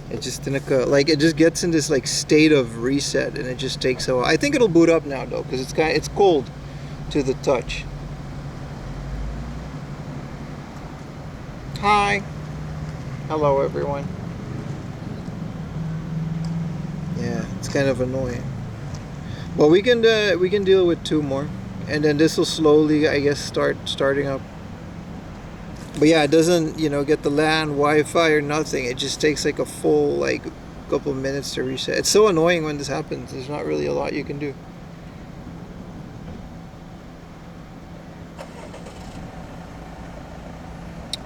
It just like it just gets in this like state of reset and it just takes a while. I think it'll boot up now though, because it's cold to the touch. Hi. Hello everyone. Yeah, it's kind of annoying. Well, we can deal with 2 more. And then this will slowly, I guess, starting up. But yeah, it doesn't, you know, get the LAN, Wi-Fi, or nothing. It just takes like a full, like, couple minutes to reset. It's so annoying when this happens. There's not really a lot you can do.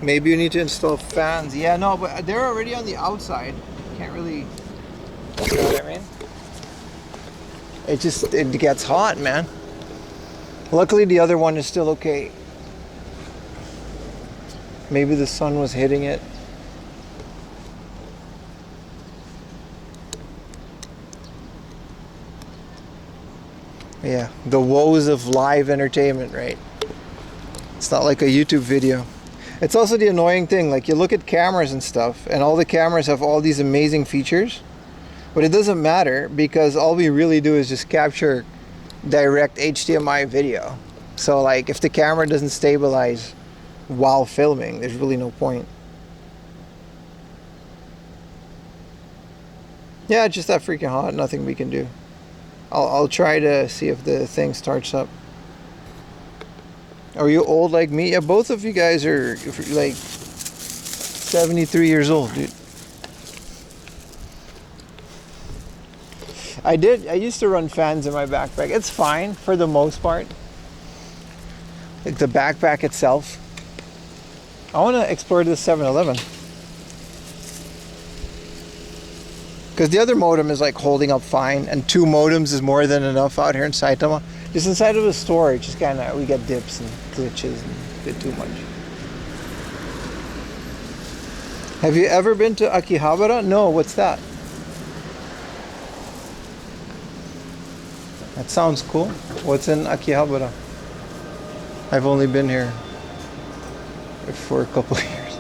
Maybe you need to install fans. Yeah, no, but they're already on the outside. Can't really, you know what I mean? It gets hot, man. Luckily, the other one is still okay. Maybe the sun was hitting it. Yeah, the woes of live entertainment, right? It's not like a YouTube video. It's also the annoying thing, like you look at cameras and stuff, and all the cameras have all these amazing features, but it doesn't matter because all we really do is just capture direct HDMI video. So like if the camera doesn't stabilize while filming, there's really no point. Yeah, it's just that freaking hot. Nothing we can do. I'll try to see if the thing starts up. Are you old like me? Yeah, both of you guys are like 73 years old, dude. I used to run fans in my backpack. It's fine for the most part. Like the backpack itself. I want to explore this 7-Eleven. Because the other modem is like holding up fine, and 2 modems is more than enough out here in Saitama. Just inside of a store, it's just kind of, we get dips and glitches and a bit too much. Have you ever been to Akihabara? No, what's that? That sounds cool. What's in Akihabara? I've only been here for a couple of years.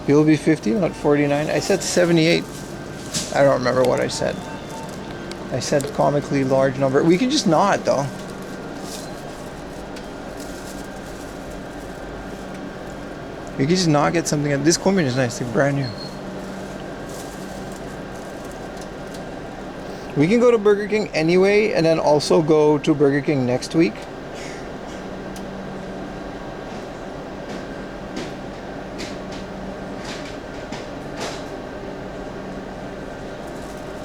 You'll be 50, not 49. I said 78. I don't remember what I said. I said comically large number. We can just nod though. We can just not get something. This Korean is nice, like brand new. We can go to Burger King anyway, and then also go to Burger King next week.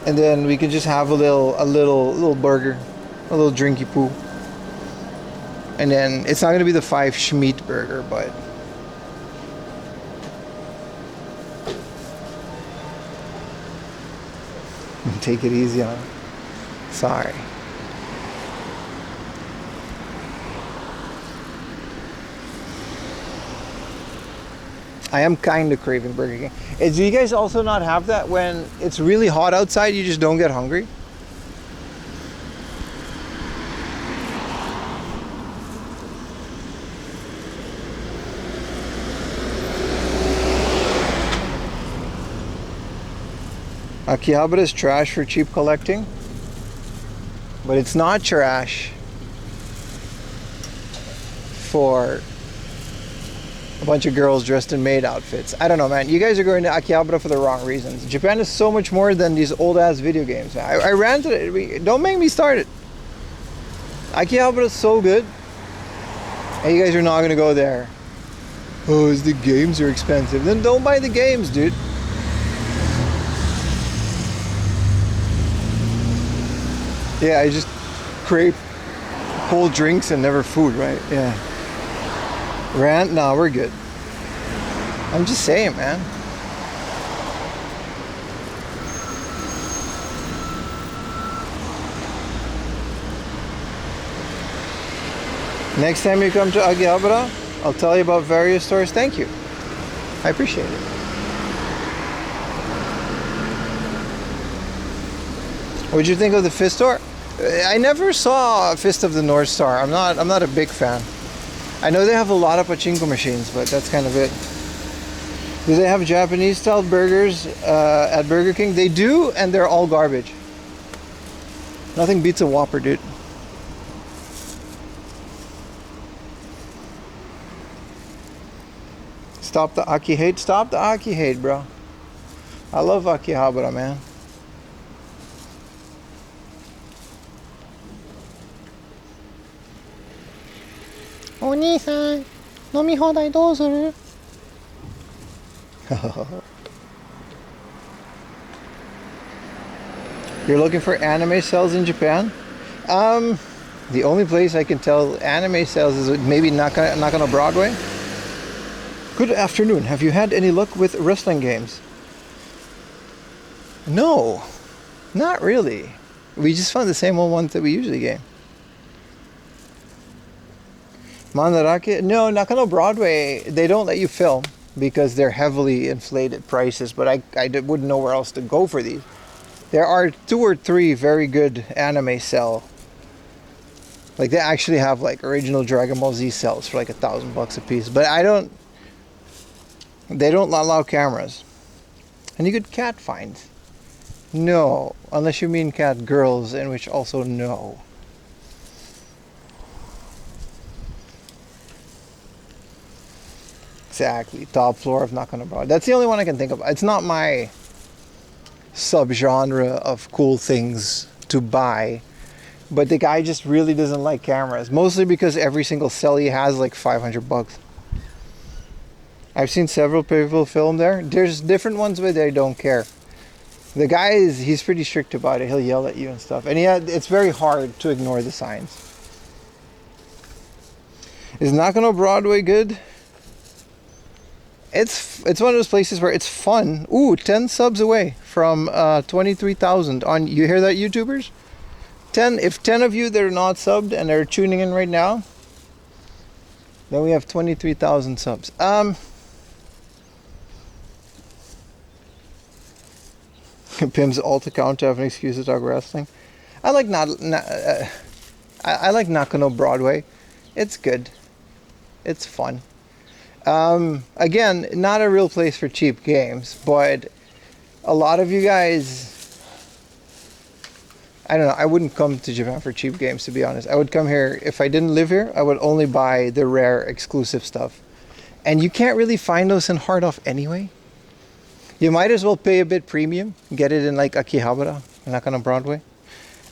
And then we can just have a little burger, a little drinky poo. And then it's not gonna be the 5 SCHMEAT burger, but take it easy on him. Sorry. I am kind of craving Burger King. Do you guys also not have that when it's really hot outside, you just don't get hungry? Akihabara is trash for cheap collecting, but it's not trash for a bunch of girls dressed in maid outfits. I don't know, man. You guys are going to Akihabara for the wrong reasons. Japan is so much more than these old ass video games. I ranted it. Don't make me start it. Akihabara is so good, and you guys are not going to go there. Oh, the games are expensive. Then don't buy the games, dude. Yeah, I just crave cold drinks and never food, right? Yeah. Rant? No, we're good. I'm just saying, man. Next time you come to Akihabara, I'll tell you about various stores. Thank you. I appreciate it. What'd you think of the Fist store? I never saw Fist of the North Star. I'm not a big fan. I know they have a lot of pachinko machines, but that's kind of it. Do they have Japanese style burgers at Burger King? They do, and they're all garbage. Nothing beats a Whopper, dude. Stop the Aki hate. Stop the Aki hate, bro. I love Akihabara, man. Oni-san, nomihodai dousuru. You're looking for anime sales in Japan? The only place I can tell anime sales is maybe Nakano Broadway. Good afternoon. Have you had any luck with wrestling games? No, not really. We just found the same old ones that we usually game. Mandarake? No, Nakano Broadway, they don't let you film because they're heavily inflated prices, but I wouldn't know where else to go for these. There are 2 or 3 very good anime sell. Like they actually have like original Dragon Ball Z cells for like $1,000 a piece, but they don't allow cameras. And you could cat find. No, unless you mean cat girls, in which also no. Exactly, top floor of Nakano Broadway. That's the only one I can think of. It's not my subgenre of cool things to buy, but the guy just really doesn't like cameras. Mostly because every single cell he has like $500. I've seen several people film there. There's different ones where they don't care. The guy he's pretty strict about it. He'll yell at you and stuff. And it's very hard to ignore the signs. Is Nakano Broadway good? It's one of those places where it's fun. Ooh, 10 subs away from 23,000 on. You hear that, YouTubers? 10. If 10 of you that are not subbed and are tuning in right now, then we have 23,000 subs. Pim's alt account to have an excuse to talk wrestling. I like I like Nakano Broadway. It's good. It's fun. Again, not a real place for cheap games, but a lot of you guys, I don't know, I wouldn't come to Japan for cheap games, to be honest. I would come here, if I didn't live here, I would only buy the rare exclusive stuff. And you can't really find those in hard off anyway. You might as well pay a bit premium, get it in like Akihabara, Nakano Broadway.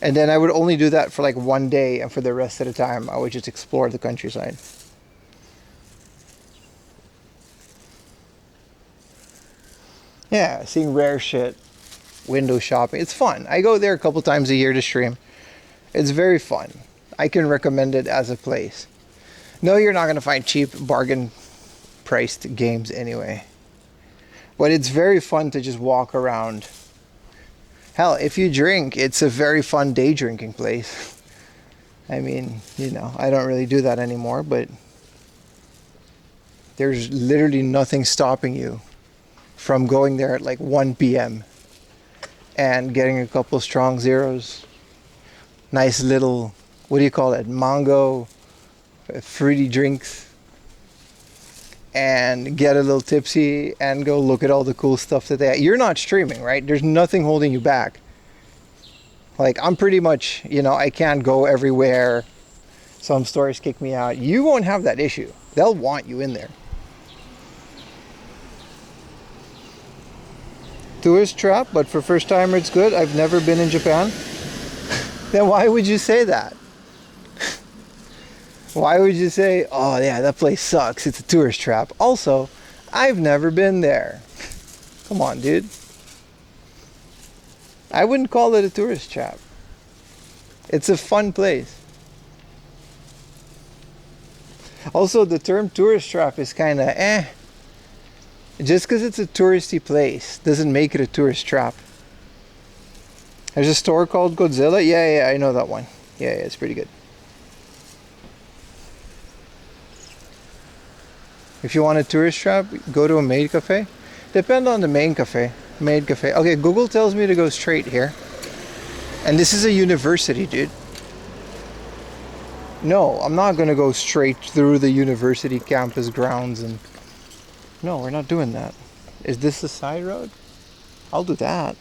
And then I would only do that for like one day, and for the rest of the time, I would just explore the countryside. Yeah, seeing rare shit, window shopping, it's fun. I go there a couple times a year to stream. It's very fun. I can recommend it as a place. No, you're not going to find cheap, bargain priced games anyway. But it's very fun to just walk around. Hell, if you drink, it's a very fun day drinking place. I mean, you know, I don't really do that anymore, but there's literally nothing stopping you from going there at like 1 p.m. and getting a couple strong zeros. Nice little, what do you call it? Mango, fruity drinks. and get a little tipsy and go look at all the cool stuff that they have. You're not streaming, right? There's nothing holding you back. Like, I'm pretty much, you know, I can't go everywhere. Some stores kick me out. You won't have that issue. They'll want you in there. Tourist trap, but for first timer it's good. I've never been in Japan. Then why would you say that? Why would you say, oh yeah, that place sucks, it's a tourist trap? Also, I've never been there. Come on, dude. I wouldn't call it a tourist trap. It's a fun place. Also, the term tourist trap is kind of Just because it's a touristy place doesn't make it a tourist trap. There's a store called Godzilla. Yeah, I know that one. Yeah, it's pretty good. If you want a tourist trap, go to a maid cafe. Depend on the main cafe. Maid cafe. Okay, Google tells me to go straight here. And this is a university, dude. No, I'm not going to go straight through the university campus grounds and... No, we're not doing that. Is this a side road? I'll do that.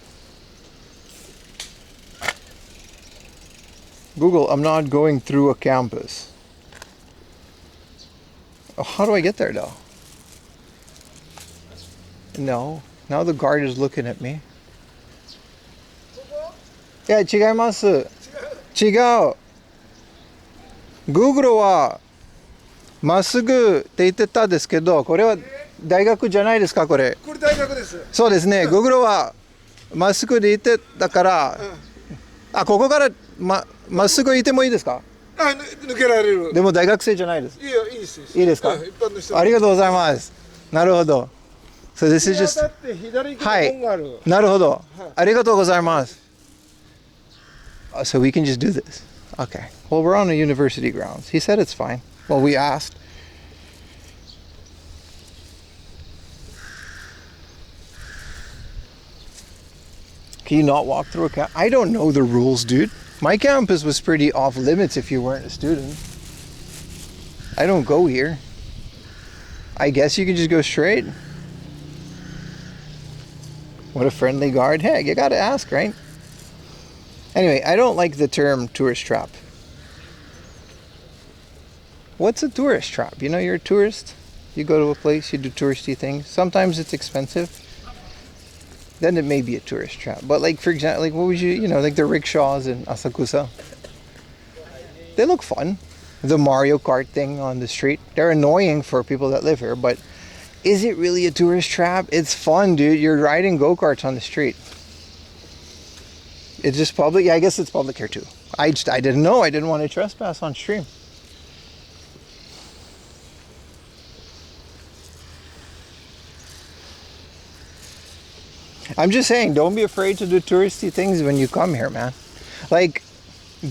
Google, I'm not going through a campus. Oh, how do I get there though? No. Now the guard is looking at me. Yeah, 違います。違う。Google はまっすぐって言ってたんですけど、これは大学じゃないですか、これ。これ大学です。そうですね。Google はまっすぐで言ってたから、あ、ここからまっすぐ行ってもいいですか？あ、抜けられる。でも大学生じゃないです。いいよ、いいです。いいですか？一般の人。ありがとうございます。なるほど。So this is just だって左行くと門がある。なるほど。ありがとうございます。So we can just do this. Okay. Well, we're on a university grounds. He said it's fine. Well, we asked. Can you not walk through a campus? I don't know the rules, dude. My campus was pretty off limits if you weren't a student. I don't go here. I guess you can just go straight. What a friendly guard. Hey, you gotta ask, right? Anyway, I don't like the term tourist trap. What's a tourist trap? You know, you're a tourist. You go to a place, you do touristy things. Sometimes it's expensive. Then it may be a tourist trap. But like, for example, like what would you know, like the rickshaws in Asakusa. They look fun. The Mario Kart thing on the street. They're annoying for people that live here, but is it really a tourist trap? It's fun, dude. You're riding go-karts on the street. It's just public. Yeah, I guess it's public here too. I didn't know. I didn't want to trespass on stream. I'm just saying, don't be afraid to do touristy things when you come here, man. Like,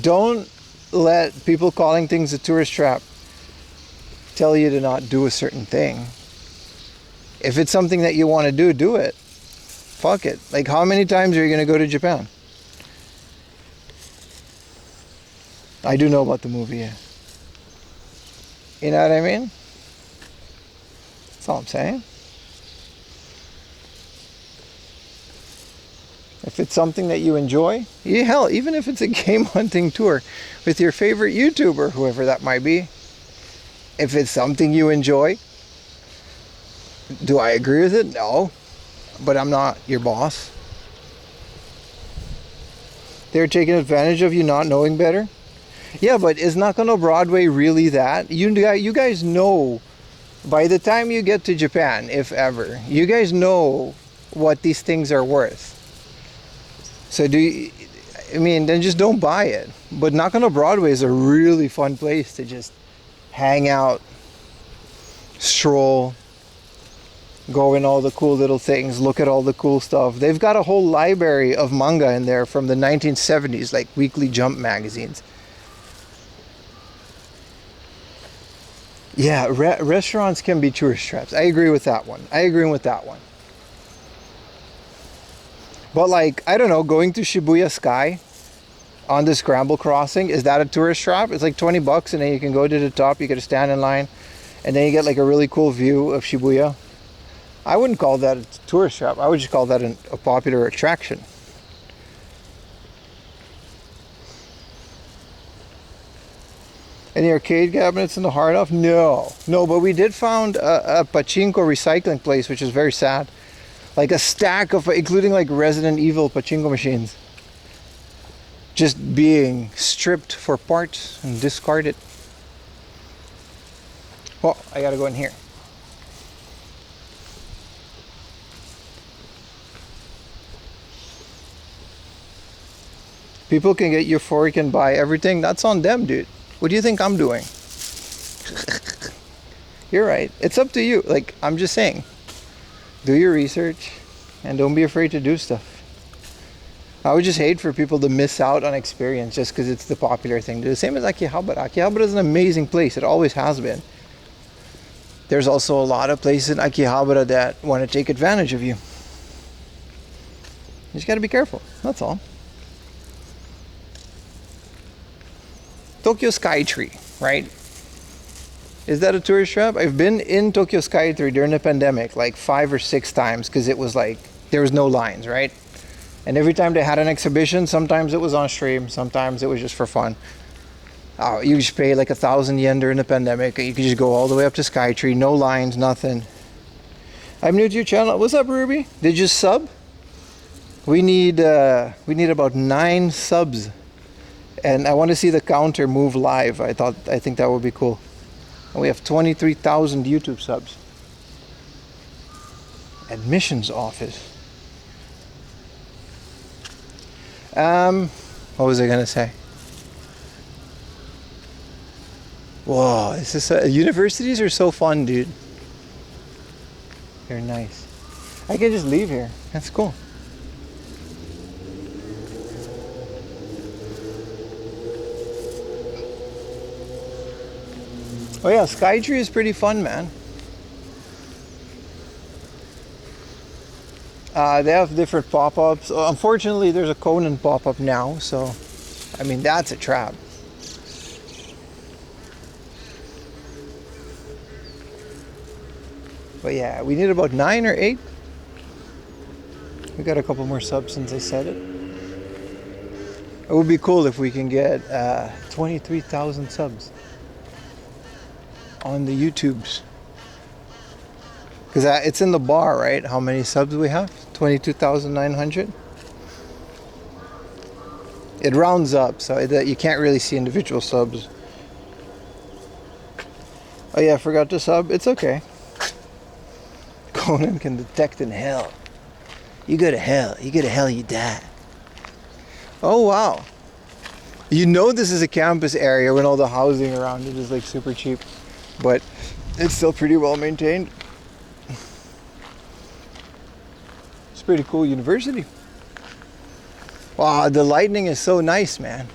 don't let people calling things a tourist trap tell you to not do a certain thing. If it's something that you want to do, do it. Fuck it. Like, how many times are you going to go to Japan? I do know about the movie, yeah. You know what I mean? That's all I'm saying. If it's something that you enjoy, hell, even if it's a game hunting tour with your favorite YouTuber, whoever that might be, if it's something you enjoy, do I agree with it? No, but I'm not your boss. They're taking advantage of you not knowing better. Yeah, but is Nakano-Broadway really that? You guys know, by the time you get to Japan, if ever, you guys know what these things are worth. So then just don't buy it. But Nakano-Broadway is a really fun place to just hang out, stroll, go in all the cool little things, look at all the cool stuff. They've got a whole library of manga in there from the 1970s, like Weekly Jump magazines. Yeah, restaurants can be tourist traps. I agree with that one. But like, I don't know, going to Shibuya Sky on the Scramble Crossing, is that a tourist trap? It's like $20 and then you can go to the top, you gotta stand in line and then you get like a really cool view of Shibuya. I wouldn't call that a tourist trap. I would just call that a popular attraction. Any arcade cabinets in the heart of? No, but we did found a pachinko recycling place, which is very sad. Like a stack of, including like Resident Evil pachinko machines, just being stripped for parts and discarded. Well, I gotta go in here. People can get euphoric and buy everything. That's on them, dude. What do you think I'm doing? You're right. It's up to you. Like, I'm just saying, do your research and don't be afraid to do stuff. I would just hate for people to miss out on experience just because it's the popular thing to do. The same as Akihabara. Akihabara is an amazing place. It always has been. There's also a lot of places in Akihabara that want to take advantage of you. You just got to be careful. That's all. Tokyo Skytree, right? Is that a tourist trap? I've been in Tokyo Skytree during the pandemic like 5 or 6 times because it was like, there was no lines, right? And every time they had an exhibition, sometimes it was on stream, sometimes it was just for fun. Oh, you just pay like 1,000 yen during the pandemic. You could just go all the way up to Skytree, no lines, nothing. I'm new to your channel. What's up, Ruby? Did you sub? We need about 9 subs. And I want to see the counter move live. I think that would be cool. And we have 23,000 YouTube subs. Admissions office. What was I gonna say? Whoa, universities are so fun, dude. They're nice. I can just leave here. That's cool. Oh yeah, Skytree is pretty fun, man. They have different pop-ups. Unfortunately, there's a Conan pop-up now, so I mean that's a trap. But yeah, we need about 9 or 8. We got a couple more subs since I said it. It would be cool if we can get 23,000 subs on the YouTubes. Because it's in the bar, right? How many subs we have? 22,900. It rounds up, so you can't really see individual subs. Oh yeah, I forgot to sub. It's okay. Conan can detect in hell. You go to hell. You go to hell, you die. Oh wow. You know this is a campus area when all the housing around it is like super cheap. But it's still pretty well maintained. It's a pretty cool university. Wow, the lighting is so nice, man.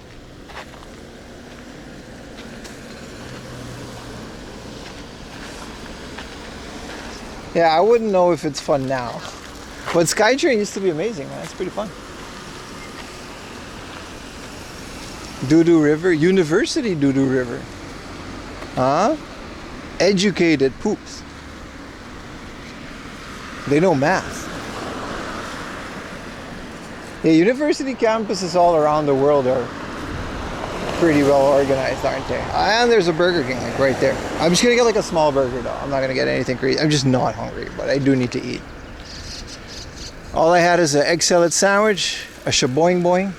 Yeah, I wouldn't know if it's fun now. But Skytrain used to be amazing, man. It's pretty fun. Doo-Doo River, University Doo-Doo River. Huh? Educated poops. They know math. Yeah, university campuses all around the world are pretty well organized, aren't they? And there's a Burger King like right there. I'm just gonna get like a small burger though. I'm not gonna get anything crazy. I'm just not hungry, but I do need to eat. All I had is an egg salad sandwich, a shaboing boing.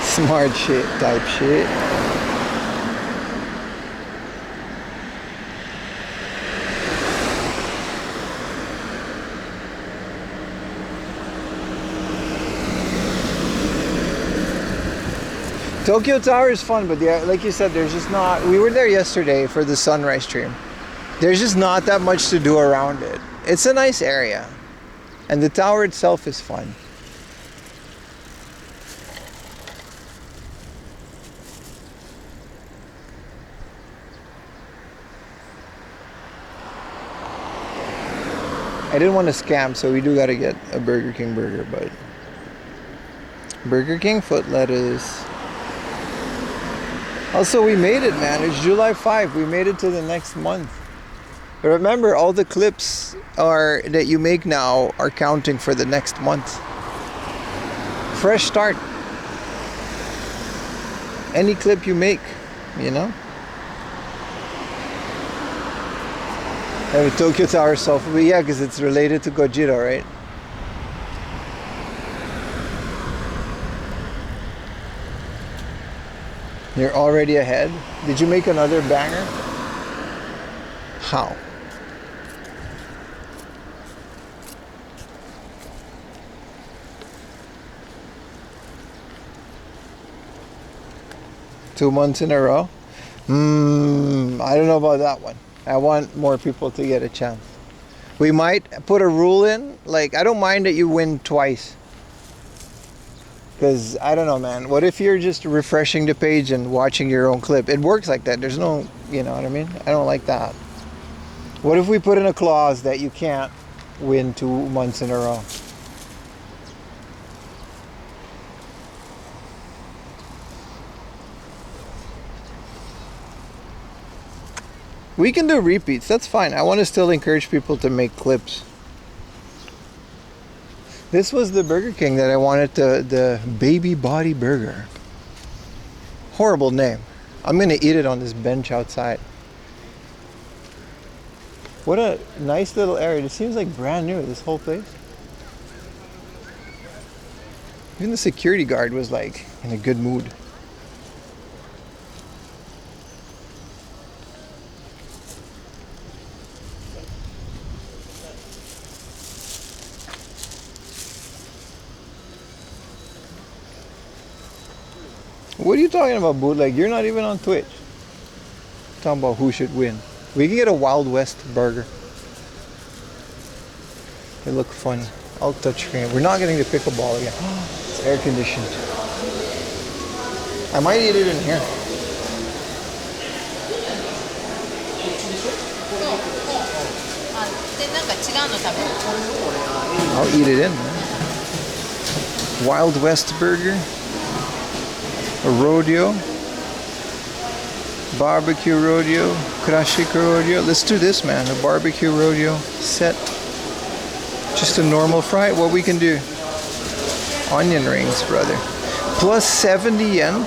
Smart shit type shit. Tokyo Tower is fun, but yeah, like you said, there's just not. We were there yesterday for the sunrise stream. There's just not that much to do around it. It's a nice area, and the tower itself is fun. I didn't want to scam, so we do gotta get a Burger King burger, but Burger King foot lettuce. Also, we made it, man. It's July 5. We made it to the next month. But remember, all the clips that you make now are counting for the next month. Fresh start. Any clip you make, you know? And Tokyo Tower selfie, but yeah, because it's related to Gojira, right? You're already ahead. Did you make another banger? How? Two months in a row? I don't know about that one. I want more people to get a chance. We might put a rule in, like, I don't mind that you win twice. Because, I don't know, man. What if you're just refreshing the page and watching your own clip? It works like that. There's no, you know what I mean? I don't like that. What if we put in a clause that you can't win 2 months in a row? We can do repeats. That's fine. I want to still encourage people to make clips. This was the Burger King that I wanted, the Baby Body Burger. Horrible name. I'm going to eat it on this bench outside. What a nice little area. It seems like brand new, this whole place. Even the security guard was like in a good mood. What are you talking about, bootleg? You're not even on Twitch. Talking about who should win. We can get a Wild West burger. They look funny. I'll touch screen. We're not getting the pickleball again. It's air conditioned. I might eat it in here. I'll eat it in, man. Wild West burger. A rodeo, barbecue rodeo, karashika rodeo. Let's do this, man. A barbecue rodeo set. Just a normal fry. What we can do? Onion rings, brother. Plus 70 yen.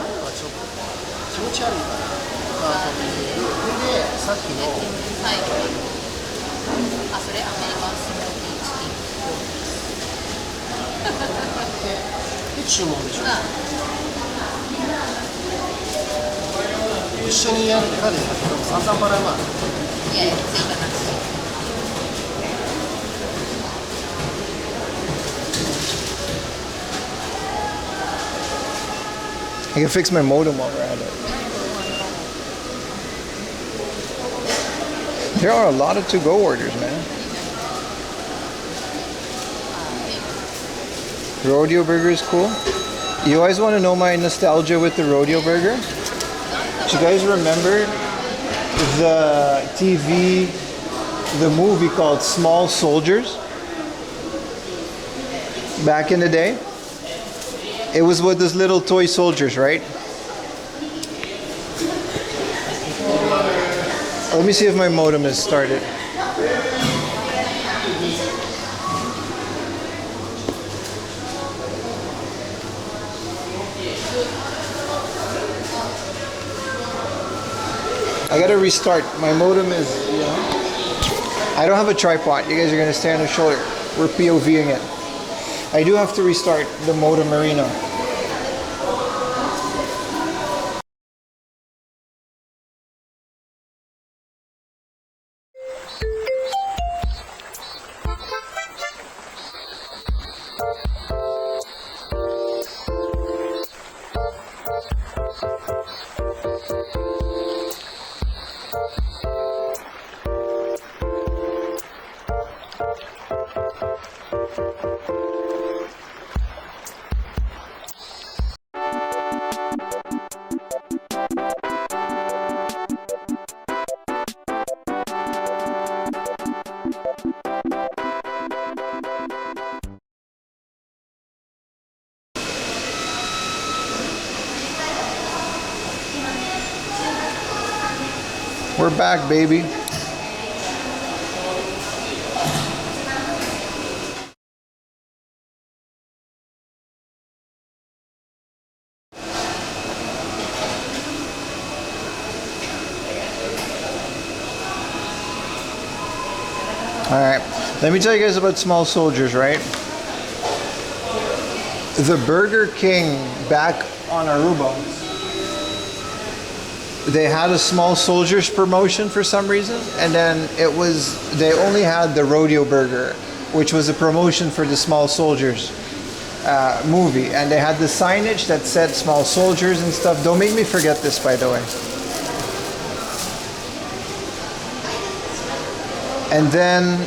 I can fix my modem while we're at it. There are a lot of to-go orders, man. Rodeo burger is cool. You always want to know my nostalgia with the rodeo burger? Do you guys remember the TV, the movie called Small Soldiers? Back in the day? It was with those little toy soldiers, right? Let me see if my modem is started. I gotta restart. My modem is, you know. I don't have a tripod. You guys are gonna stay on the shoulder. We're POVing it. I do have to restart the modem arena. We're back, baby. All right, let me tell you guys about Small Soldiers, right? The Burger King back on Aruba, they had a Small Soldiers promotion for some reason, and then they only had the Rodeo Burger, which was a promotion for the Small Soldiers movie, and they had the signage that said Small Soldiers and stuff. Don't make me forget this, by the way. And then,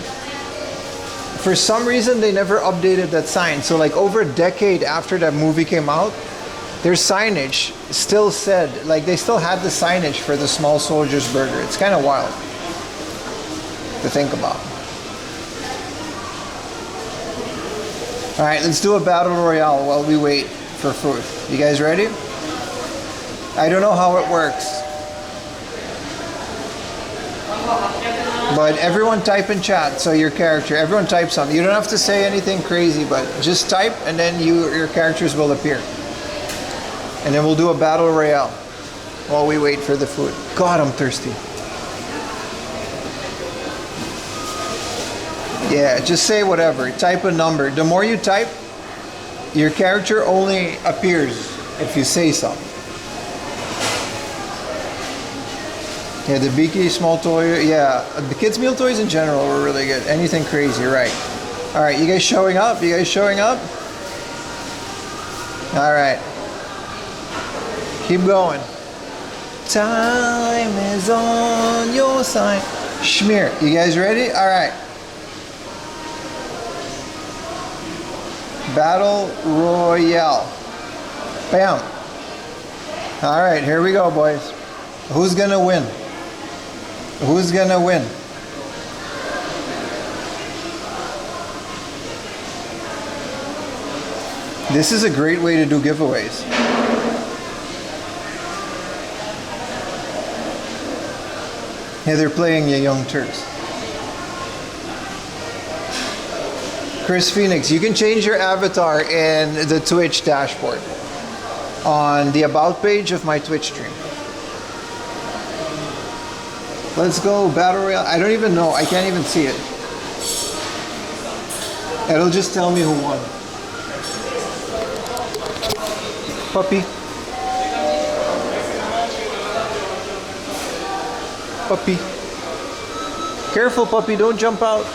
for some reason, they never updated that sign. So like over a decade after that movie came out, their signage still said, like they still had the signage for the Small Soldiers Burger. It's kind of wild to think about. All right, let's do a battle royale while we wait for food. You guys ready? I don't know how it works, but everyone type in chat. So your character, everyone type something. You don't have to say anything crazy, but just type, and then your characters will appear. And then we'll do a battle royale while we wait for the food. God, I'm thirsty. Yeah, just say whatever. Type a number. The more you type, your character only appears if you say something. Yeah, the Biki small toy. Yeah, the kids' meal toys in general were really good. Anything crazy, right? All right, you guys showing up? You guys showing up? All right. Keep going. Time is on your side. SCHMEAT. You guys ready? All right. Battle Royale. Bam. All right, here we go, boys. Who's gonna win? Who's gonna win? This is a great way to do giveaways. Yeah, they're playing you Young Turks. Chris Phoenix, you can change your avatar in the Twitch dashboard on the About page of my Twitch stream. Let's go, Battle Royale. I don't even know. I can't even see it. It'll just tell me who won. Puppy. Puppy. Careful, puppy. Don't jump out.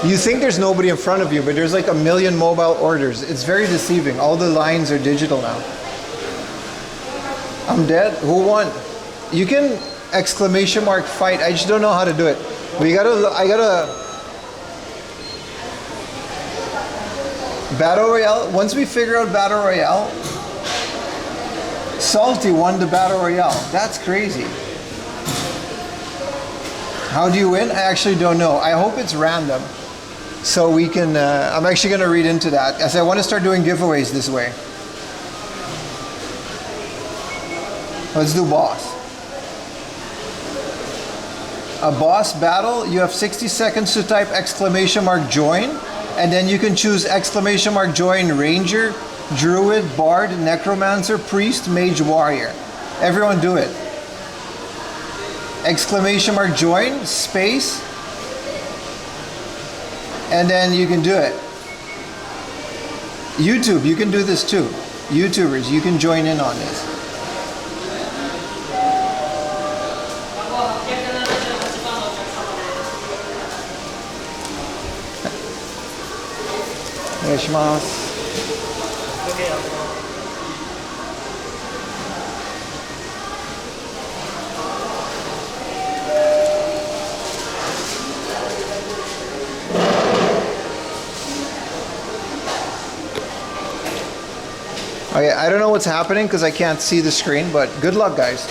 You think there's nobody in front of you, but there's like a million mobile orders. It's very deceiving. All the lines are digital now. I'm dead. Who won? You can exclamation mark fight. I just don't know how to do it. But I gotta Battle Royale. Once we figure out Battle Royale, Salty won the Battle Royale. That's crazy. How do you win? I actually don't know. I hope it's random. So we can, I'm actually going to read into that, as I want to start doing giveaways this way. Let's do boss. A boss battle, you have 60 seconds to type exclamation mark join, and then you can choose exclamation mark join ranger, druid, bard, necromancer, priest, mage, warrior. Everyone do it. Exclamation mark join, space, and then you can do it. YouTube, you can do this too. YouTubers, you can join in on this. Okay, I don't know what's happening because I can't see the screen, but good luck, guys.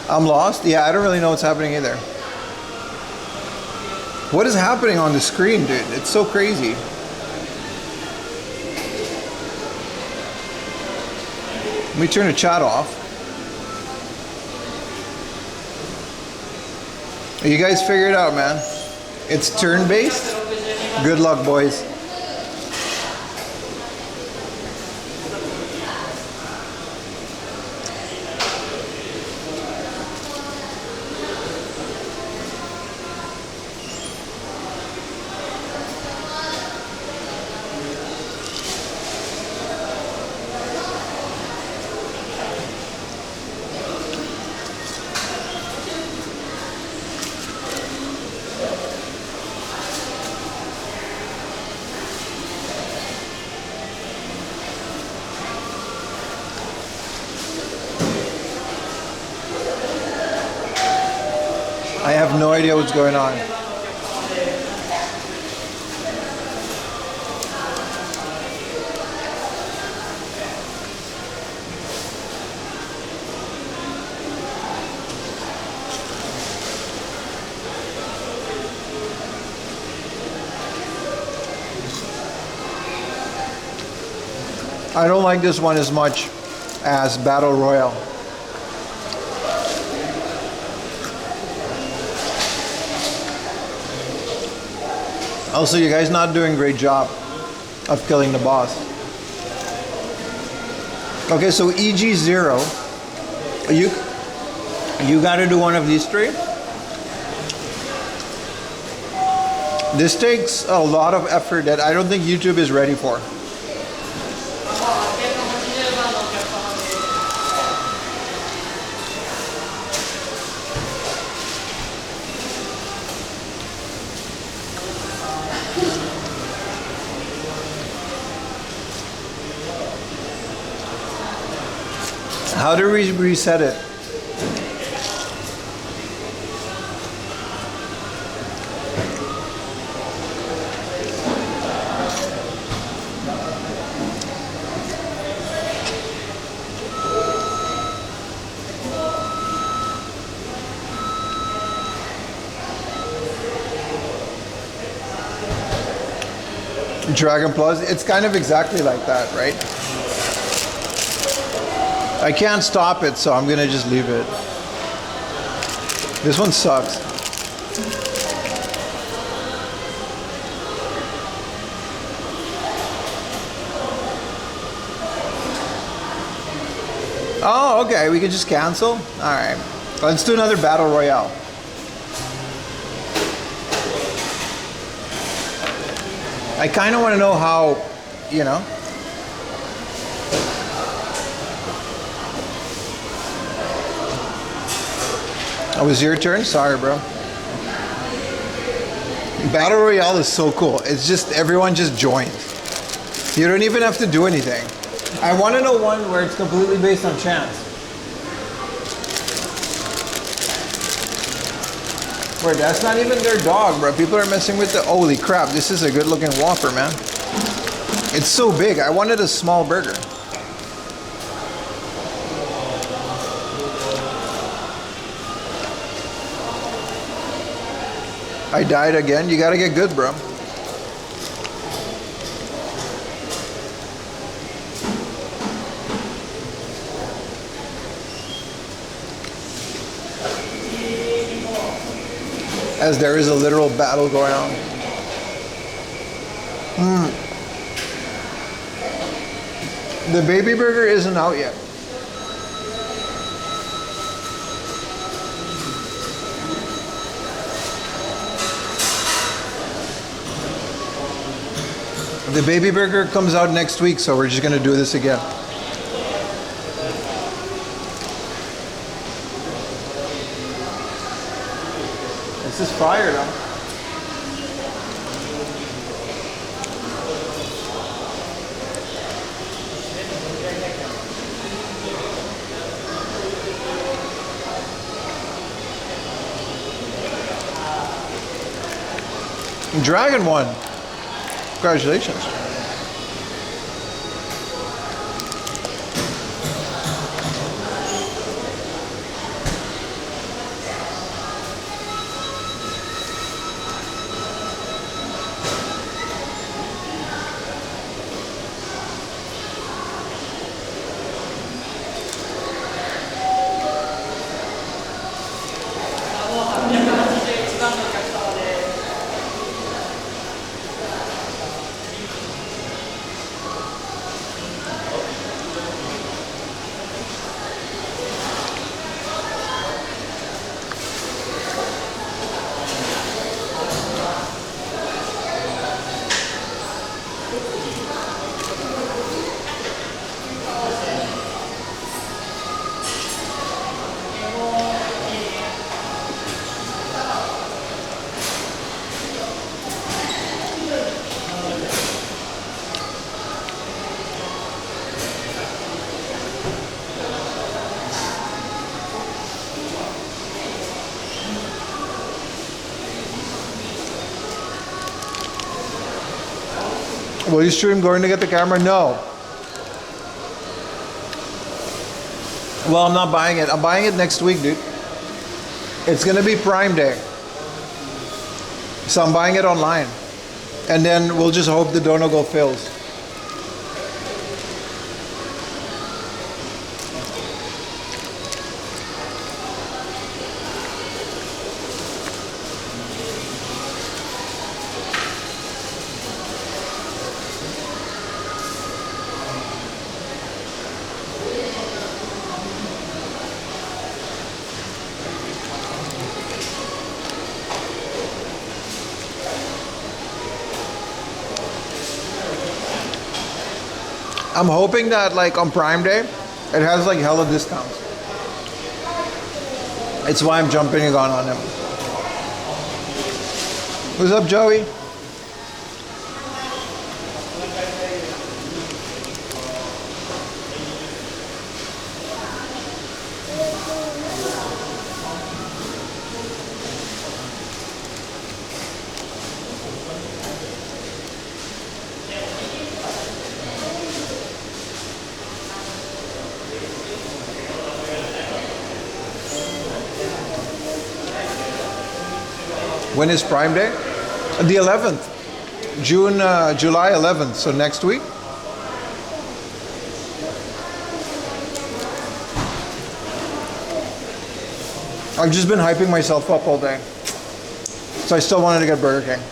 I'm lost? Yeah, I don't really know what's happening either. What is happening on the screen, dude? It's so crazy. Let me turn the chat off. You guys figure it out, man. It's turn-based. Good luck, boys. I have no idea what's going on. I don't like this one as much as Battle Royale. Also, you guys not doing a great job of killing the boss. Okay, so EG0, you got to do one of these three. This takes a lot of effort that I don't think YouTube is ready for. How do we reset it? Dragon Plus, it's kind of exactly like that, right? I can't stop it, so I'm gonna just leave it. This one sucks. Oh, okay, we can just cancel? Alright. Let's do another Battle Royale. I kind of want to know how, you know. Oh, it was your turn? Sorry, bro. Battle Royale is so cool. It's just, everyone just joins. You don't even have to do anything. I want to know one where it's completely based on chance. Wait, that's not even their dog, bro. People are messing with the... Holy crap, this is a good looking Whopper, man. It's so big. I wanted a small burger. I died again. You gotta get good, bro. As there is a literal battle going on. The baby burger isn't out yet. The baby burger comes out next week, so we're just gonna do this again. This is fire, though. Dragon won. Congratulations. Will you stream going to get the camera? No. Well, I'm not buying it. I'm buying it next week, dude. It's gonna be Prime Day. So I'm buying it online. And then we'll just hope the Donegal fails. I'm hoping that like on Prime Day, it has like hella discounts. It's why I'm jumping on him. What's up, Joey? When is Prime Day? The 11th. July 11th, so next week. I've just been hyping myself up all day. So I still wanted to get Burger King.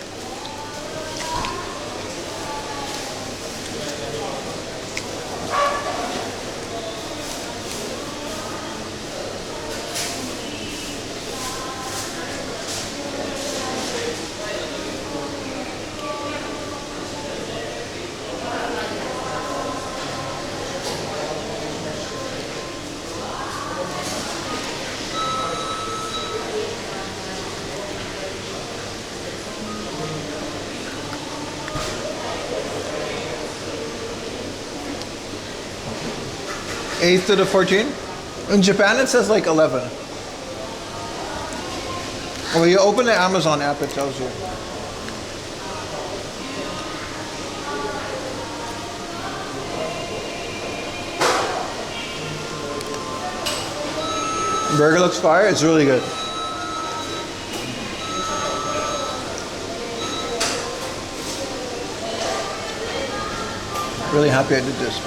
Eighth to the 14th? In Japan it says like 11. Well, you open the Amazon app, it tells you. Burger looks fire, it's really good. Really happy I did this.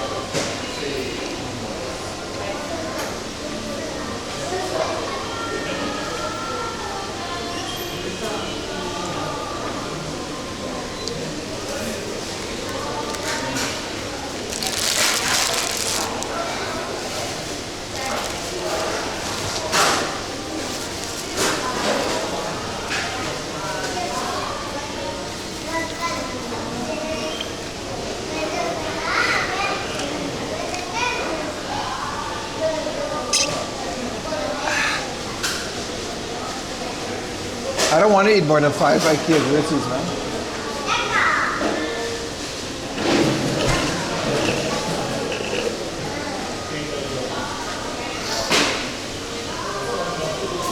I don't want to eat more than 5 IKEA Grizzlies, man.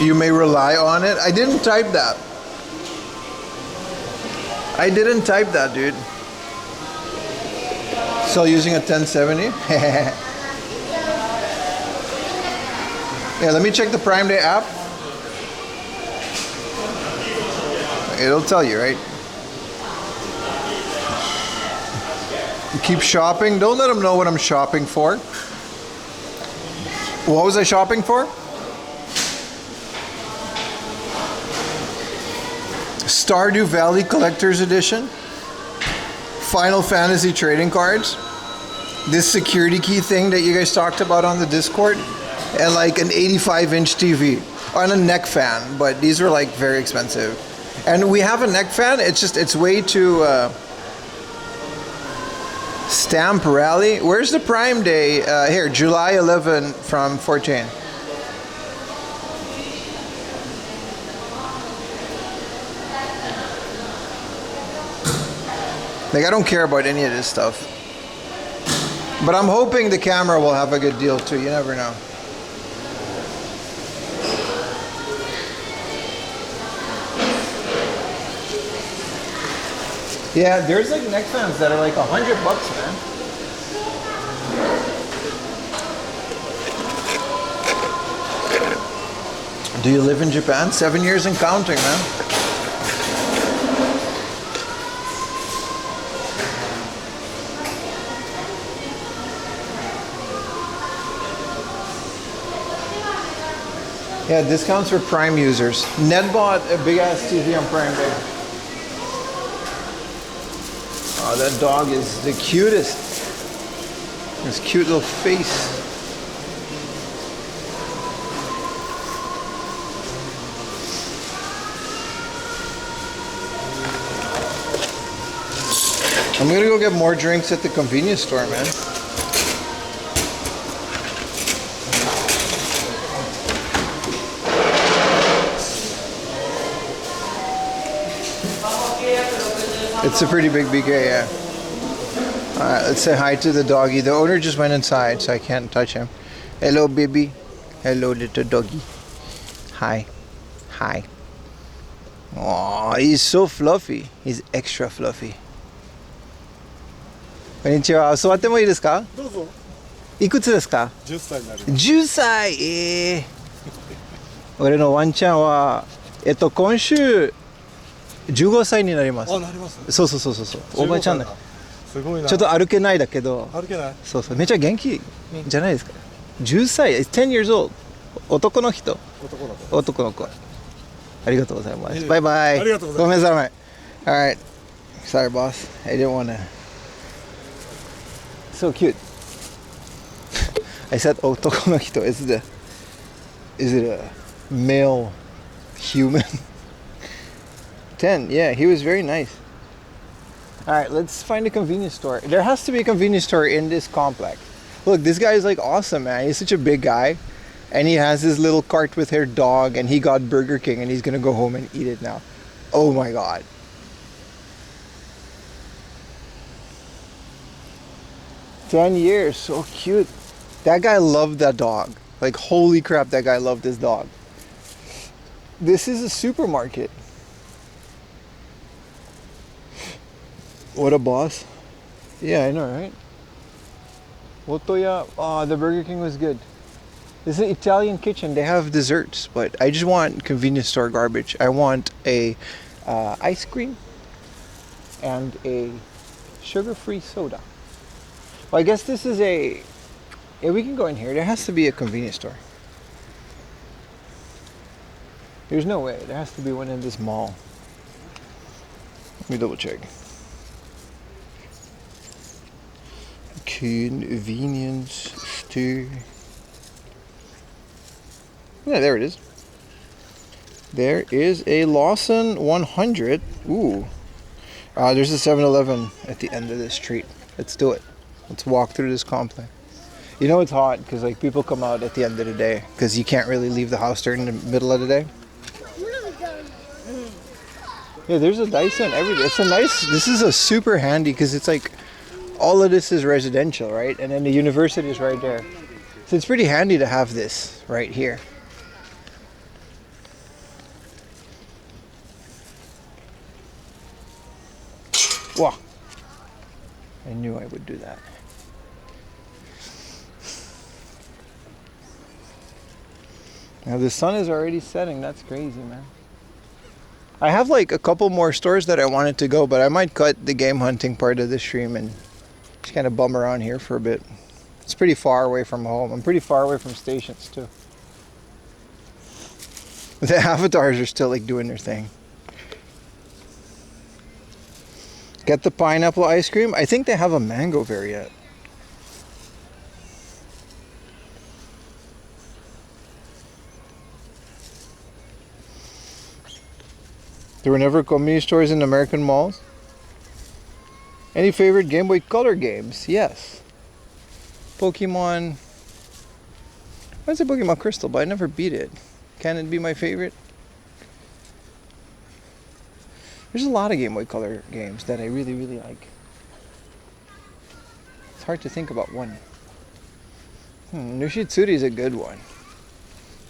You may rely on it. I didn't type that. I didn't type that, dude. Still using a 1070? Yeah, let me check the Prime Day app. It'll tell you, right? Keep shopping. Don't let them know what I'm shopping for. What was I shopping for? Stardew Valley Collector's Edition. Final Fantasy trading cards. This security key thing that you guys talked about on the Discord. And like an 85-inch TV. On a neck fan, but these were like very expensive. And we have a neck fan. It's way too Stamp Rally. Where's the Prime Day? Here, July 11 from 14. Like, I don't care about any of this stuff. But I'm hoping the camera will have a good deal too. You never know. Yeah, there's like neck fans that are like $100, man. Do you live in Japan? 7 years and counting, man. Yeah, discounts for Prime users. Ned bought a big ass TV on Prime Day. Oh, that dog is the cutest. His cute little face. I'm gonna go get more drinks at the convenience store, man. It's a pretty big BK, yeah. Alright, let's say hi to the doggy. The owner just went inside, so I can't touch him. Hello, baby. Hello, little doggy. Hi. Hi. Oh, he's so fluffy. He's extra fluffy. こんにちは。座ってもいいですか？どうぞ。いくつですか？10歳になる。10歳。俺のワンちゃんは今週15歳になります。あ、なります。そうそうそうそう。おばちゃんだ。すごいな。ちょっと歩けないだけど。歩けない。そうそう。めっちゃ元気じゃないですか。10歳。10 years old。男の人。男の子。男の子。ありがとうございます。バイバイ。ありがとうございます。ごめんなさい。Alright. Sorry, boss. I didn't want to. So cute. I said 男の人. Is it a male human? 10. Yeah, he was very nice. Alright, let's find a convenience store. There has to be a convenience store in this complex. Look, this guy is like awesome, man. He's such a big guy. And he has his little cart with her dog. And he got Burger King. And he's going to go home and eat it now. Oh my god. $10 years. So cute. That guy loved that dog. Like, holy crap, that guy loved his dog. This is a supermarket. What a boss. Yeah, I know, right? Otoya. Oh, the Burger King was good. This is an Italian kitchen. They have desserts, but I just want convenience store garbage. I want a ice cream and a sugar-free soda. Well, I guess this is a... Yeah, we can go in here. There has to be a convenience store. There's no way. There has to be one in this mall. Let me double check. Convenience store. Yeah, there it is. There is a Lawson 100. Ooh. There's a 7-Eleven at the end of this street. Let's do it. Let's walk through this complex. You know it's hot because like people come out at the end of the day because you can't really leave the house during the middle of the day. Yeah, there's a Dyson every day. It's a nice. This is a super handy because it's like all of this is residential, right? And then the university is right there. So it's pretty handy to have this right here. Wow. I knew I would do that. Now the sun is already setting. That's crazy, man. I have like a couple more stores that I wanted to go, but I might cut the game hunting part of the stream and just kind of bum around here for a bit. It's pretty far away from home. I'm pretty far away from stations too. The avatars are still like doing their thing. Get the pineapple ice cream. I think they have a mango variant. There were never convenience stores in American malls. Any favorite Game Boy Color games? Yes. Pokemon. Why is it Pokemon Crystal? But I never beat it. Can it be my favorite? There's a lot of Game Boy Color games that I really, really like. It's hard to think about one. Nushitsuri is a good one.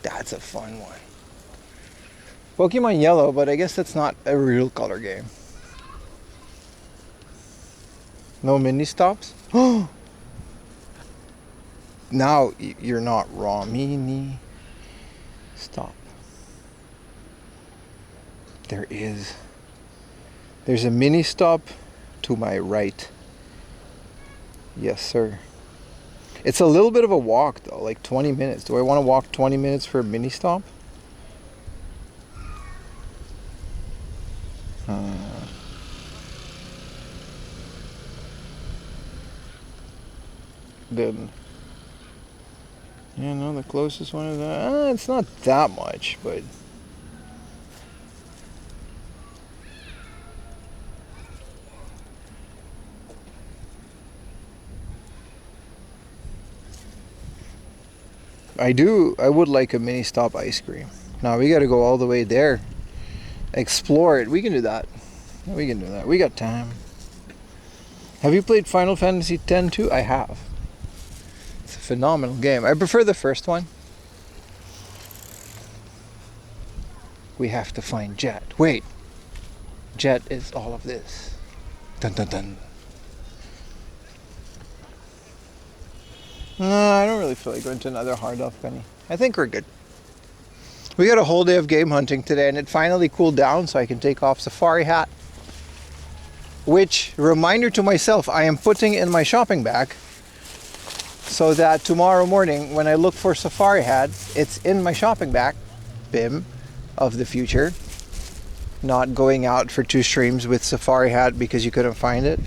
That's a fun one. Pokemon Yellow, but I guess that's not a real color game. No mini stops? Now you're not wrong. Mini stop. There is. There's a mini stop to my right. Yes, sir. It's a little bit of a walk though, like 20 minutes. Do I want to walk 20 minutes for a mini stop? Then, yeah, no, the closest one is it's not that much, but I would like a mini stop ice cream. Now we got to go all the way there, explore it. We can do that. We can do that. We got time. Have you played Final Fantasy X too? I have. It's a phenomenal game. I prefer the first one. We have to find Jet. Wait. Jet is all of this. Dun dun dun. No, I don't really feel like going to another hard elf penny. I think we're good. We got a whole day of game hunting today and it finally cooled down so I can take off safari hat. Which, reminder to myself, I am putting in my shopping bag so that tomorrow morning when I look for safari hat, it's in my shopping bag. BIM of the future. Not going out for 2 streams with safari hat because you couldn't find it.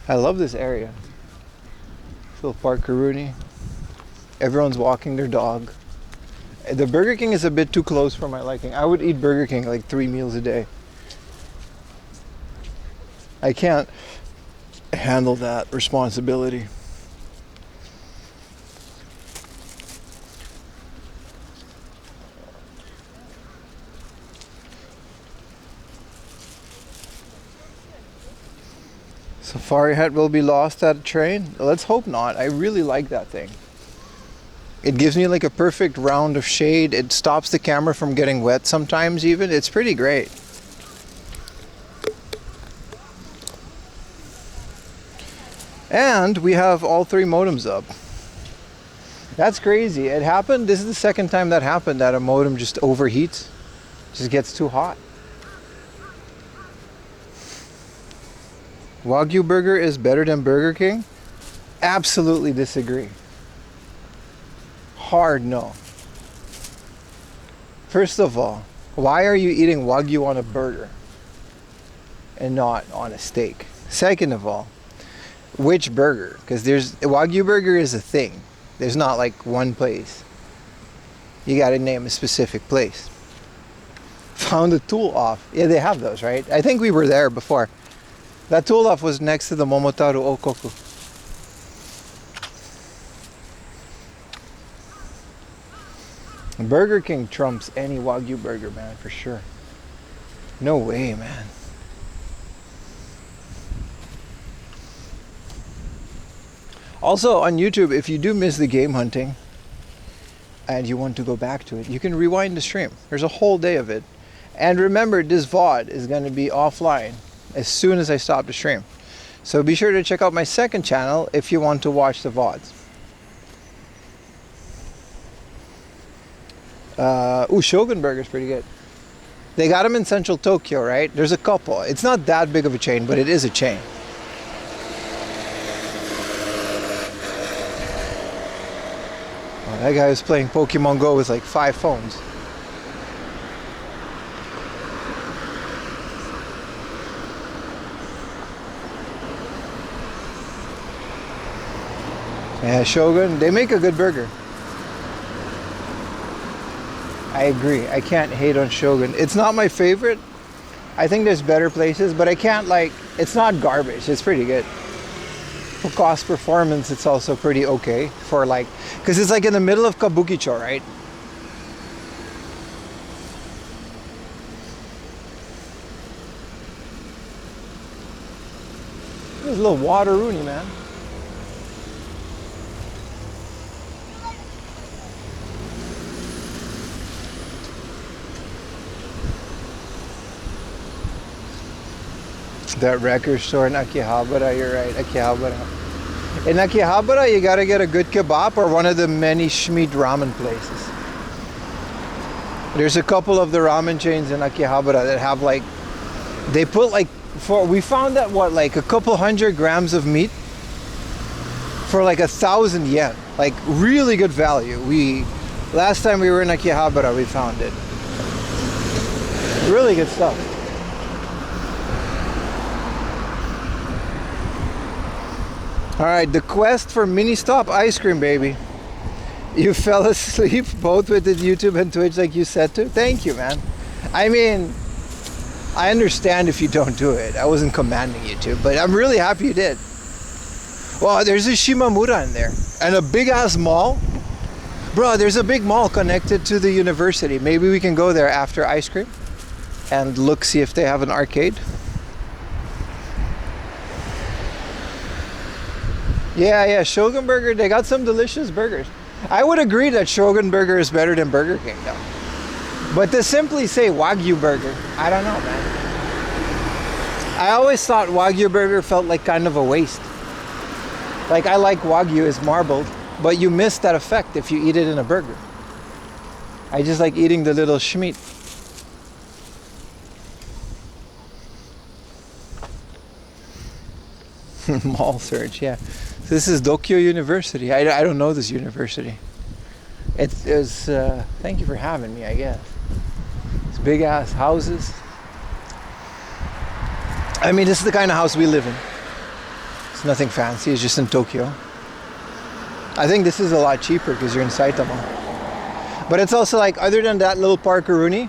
I love this area. Phil Park Karuni. Everyone's walking their dog. The Burger King is a bit too close for my liking. I would eat Burger King like 3 meals a day. I can't handle that responsibility. Safari hat will be lost at a train? Let's hope not. I really like that thing. It gives me like a perfect round of shade. It stops the camera from getting wet sometimes even. It's pretty great. And we have all 3 modems up. That's crazy. It happened. This is the second time that happened, that a modem just overheats. Just gets too hot. Wagyu burger is better than Burger King? Absolutely disagree. Hard no. First of all, why are you eating Wagyu on a burger and not on a steak? Second of all, which burger? Because Wagyu burger is a thing. There's not like one place. You gotta name a specific place. Found a tool off. Yeah, they have those, right? I think we were there before. That tool off was next to the Momotaru Okoku. Burger King trumps any Wagyu burger, man, for sure. No way, man. Also on YouTube, if you do miss the game hunting and you want to go back to it, you can rewind the stream. There's a whole day of it. And remember, this VOD is going to be offline as soon as I stop the stream. So be sure to check out my second channel if you want to watch the VODs. Shogun Burger is pretty good. They got them in Central Tokyo, right? There's a couple. It's not that big of a chain, but it is a chain. Oh, that guy was playing Pokemon Go with like 5 phones. Yeah, Shogun, they make a good burger. I agree. I can't hate on Shogun. It's not my favorite. I think there's better places, but I can't it's not garbage. It's pretty good. For cost performance, it's also pretty okay for because it's in the middle of Kabukicho, right? There's a little water Rooney, man. That record store in Akihabara, you're right, Akihabara. In Akihabara, you gotta get a good kebab or one of the many SCHMEAT ramen places. There's a couple of the ramen chains in Akihabara that have like, they put like, we found that what, like a couple 100 grams of meat for like 1,000 yen. Like really good value. Last time we were in Akihabara, we found it. Really good stuff. All right, the quest for mini stop ice cream, baby. You fell asleep both with the YouTube and Twitch like you said to. Thank you, man. I mean, I understand if you don't do it. I wasn't commanding you to, but I'm really happy you did. Well, there's a Shimamura in there and a big ass mall. Bro, there's a big mall connected to the university. Maybe we can go there after ice cream and look, see if they have an arcade. Yeah, Shogun Burger, they got some delicious burgers. I would agree that Shogun Burger is better than Burger King though. But to simply say Wagyu Burger, I don't know, man. I always thought Wagyu Burger felt like kind of a waste. Like I like Wagyu as marbled, but you miss that effect if you eat it in a burger. I just like eating the little SCHMEAT. Mall search, yeah. This is Dokyo University. I don't know this university. It was, thank you for having me, I guess. It's big ass houses. I mean, this is the kind of house we live in. It's nothing fancy, it's just in Tokyo. I think this is a lot cheaper because you're in Saitama. But it's also like, other than that little Parkeruni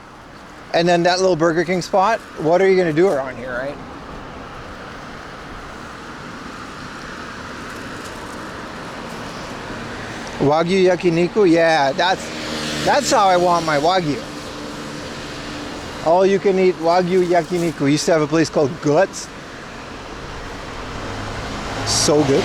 and then that little Burger King spot, what are you gonna do around here, right? Wagyu yakiniku, yeah, that's how I want my Wagyu. All you can eat Wagyu yakiniku. We used to have a place called Guts. So good.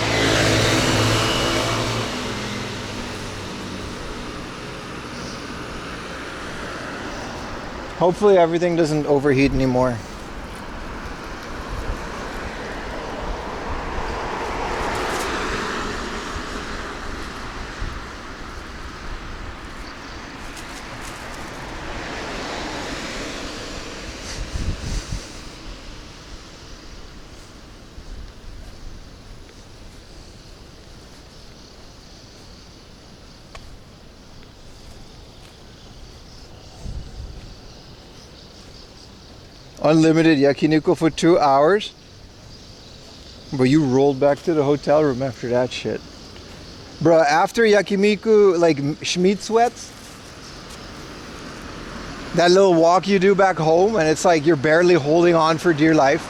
Hopefully everything doesn't overheat anymore. Unlimited yakiniku for 2 hours. But you rolled back to the hotel room after that shit. Bro, after yakiniku, like SCHMEAT sweats, that little walk you do back home and it's like you're barely holding on for dear life.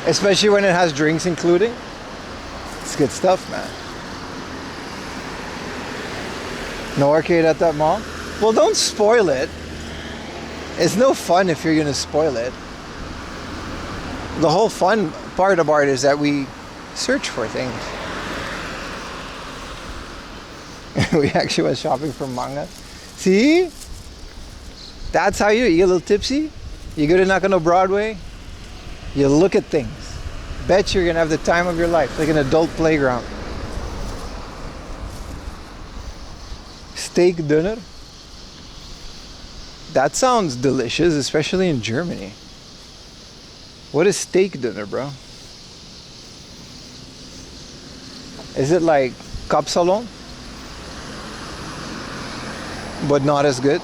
Especially when it has drinks including. It's good stuff, man. No arcade at that mall? Well, don't spoil it. It's no fun if you're gonna spoil it. The whole fun part about it is that we search for things. We actually went shopping for manga. See? That's how you get a little tipsy. You go to Nakano Broadway, you look at things. Bet you're gonna have the time of your life, like an adult playground. Steak dinner. That sounds delicious, especially in Germany. What is steak dinner, bro? Is it like kapsalon? But not as good?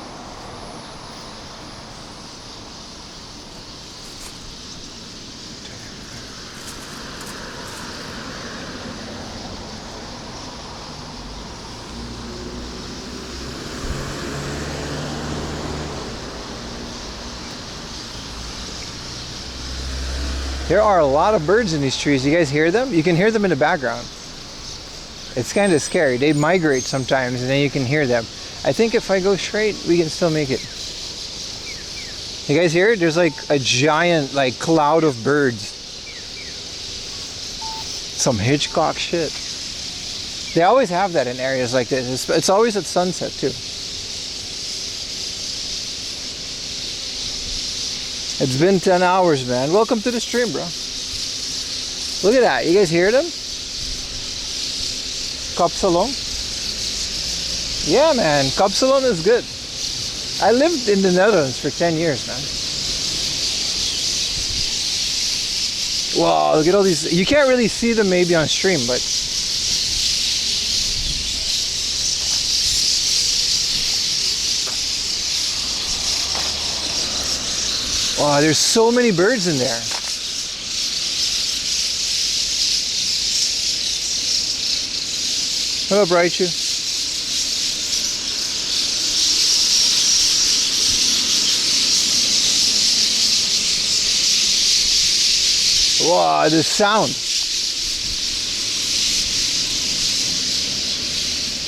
There are a lot of birds in these trees. You guys hear them? You can hear them in the background. It's kind of scary. They migrate sometimes and then you can hear them. I think if I go straight, we can still make it. You guys hear it? There's like a giant like cloud of birds. Some Hitchcock shit. They always have that in areas like this. It's always at sunset too. It's been 10 hours, man. Welcome to the stream, bro. Look at that. You guys hear them? Kapsalon. Yeah, man. Kapsalon is good. I lived in the Netherlands for 10 years, man. Wow, look at all these. You can't really see them maybe on stream, but wow, there's so many birds in there. What up, Raichu? Wow, the sound.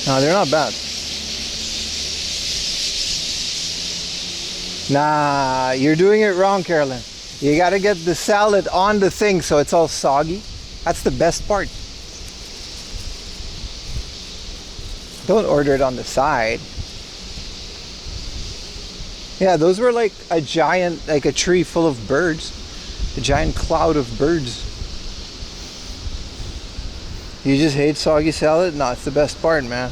No, they're not bad. Nah, you're doing it wrong, Carolyn. You gotta get the salad on the thing so it's all soggy. That's the best part. Don't order it on the side. Yeah, those were like a giant, like a tree full of birds. A giant cloud of birds. You just hate soggy salad? No, it's the best part, man.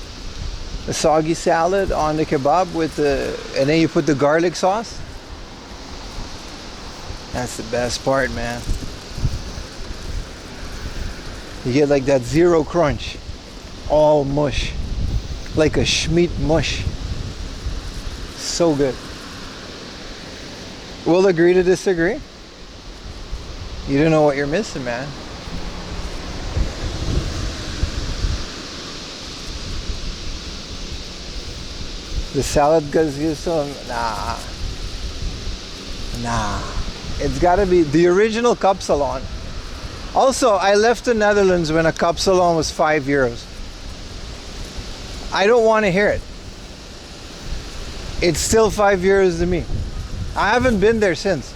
The soggy salad on the kebab with the, and then you put the garlic sauce. That's the best part, man. You get like that zero crunch. All mush. Like a SCHMEAT mush. So good. We'll agree to disagree. You don't know what you're missing, man. The salad gives you some, nah. It's gotta be the original kapsalon. Also, I left the Netherlands when a kapsalon was €5. I don't want to hear it. It's still €5 to me. I haven't been there since.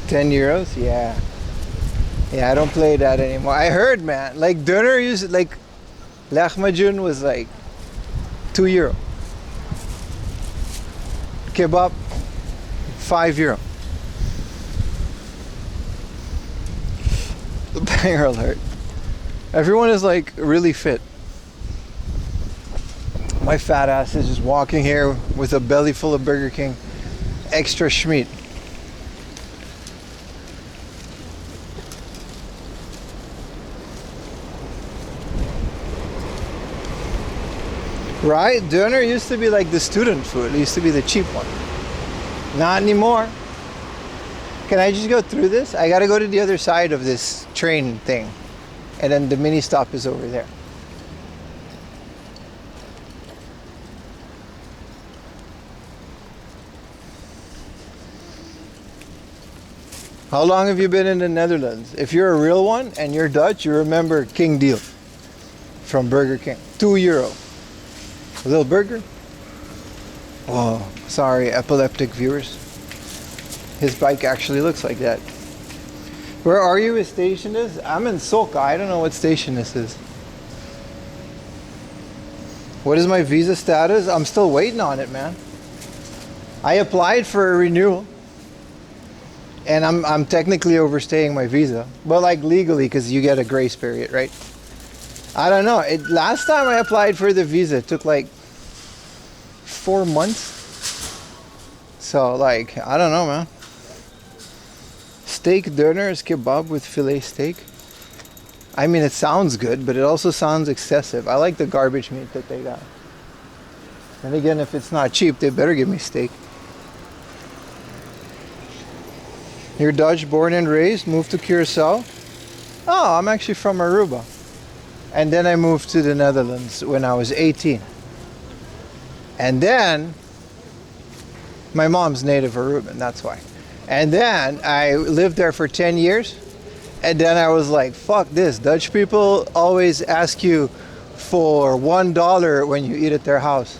€10? Yeah. Yeah, I don't play that anymore. I heard, man, like döner used, like lahmacun was like €2. Kebab, €5. The banger alert. Everyone is like really fit. My fat ass is just walking here with a belly full of Burger King extra SCHMEAT. Right? Döner used to be like the student food. It used to be the cheap one. Not anymore. Can I just go through this? I gotta go to the other side of this train thing. And then the mini stop is over there. How long have you been in the Netherlands? If you're a real one and you're Dutch, you remember King Deal from Burger King. €2. A little burger. Oh, sorry, epileptic viewers. His bike actually looks like that. Where are you? What station is? I'm in Soka. I don't know what station this is. What is my visa status? I'm still waiting on it, man. I applied for a renewal. And I'm technically overstaying my visa. But like legally, because you get a grace period, right? I don't know. Last time I applied for the visa, it took like 4 months. So like, I don't know, man. Steak döner is kebab with filet steak. I mean, it sounds good, but it also sounds excessive. I like the garbage meat that they got. And again, if it's not cheap, they better give me steak. You're Dutch, born and raised, moved to Curacao. Oh, I'm actually from Aruba. And then I moved to the Netherlands when I was 18. And then, my mom's native Aruban, that's why. And then I lived there for 10 years. And then I was like, fuck this. Dutch people always ask you for $1 when you eat at their house.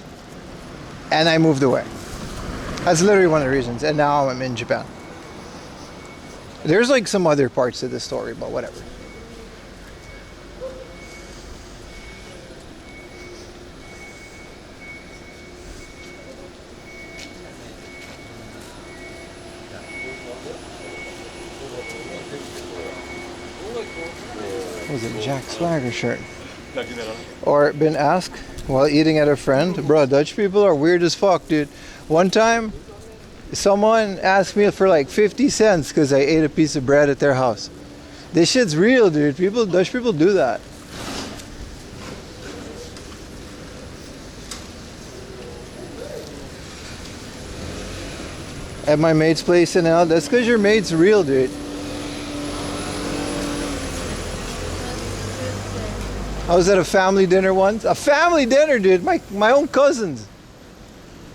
And I moved away. That's literally one of the reasons. And now I'm in Japan. There's like some other parts to this story, but whatever. Was it Jack Swagger shirt? Or been asked while eating at a friend, bro, Dutch people are weird as fuck, dude. One time, someone asked me for like 50 cents because I ate a piece of bread at their house. This shit's real, dude. Dutch people do that. At my mate's place in L, that's because your mate's real, dude. I was at a family dinner once. A family dinner, dude. My own cousins.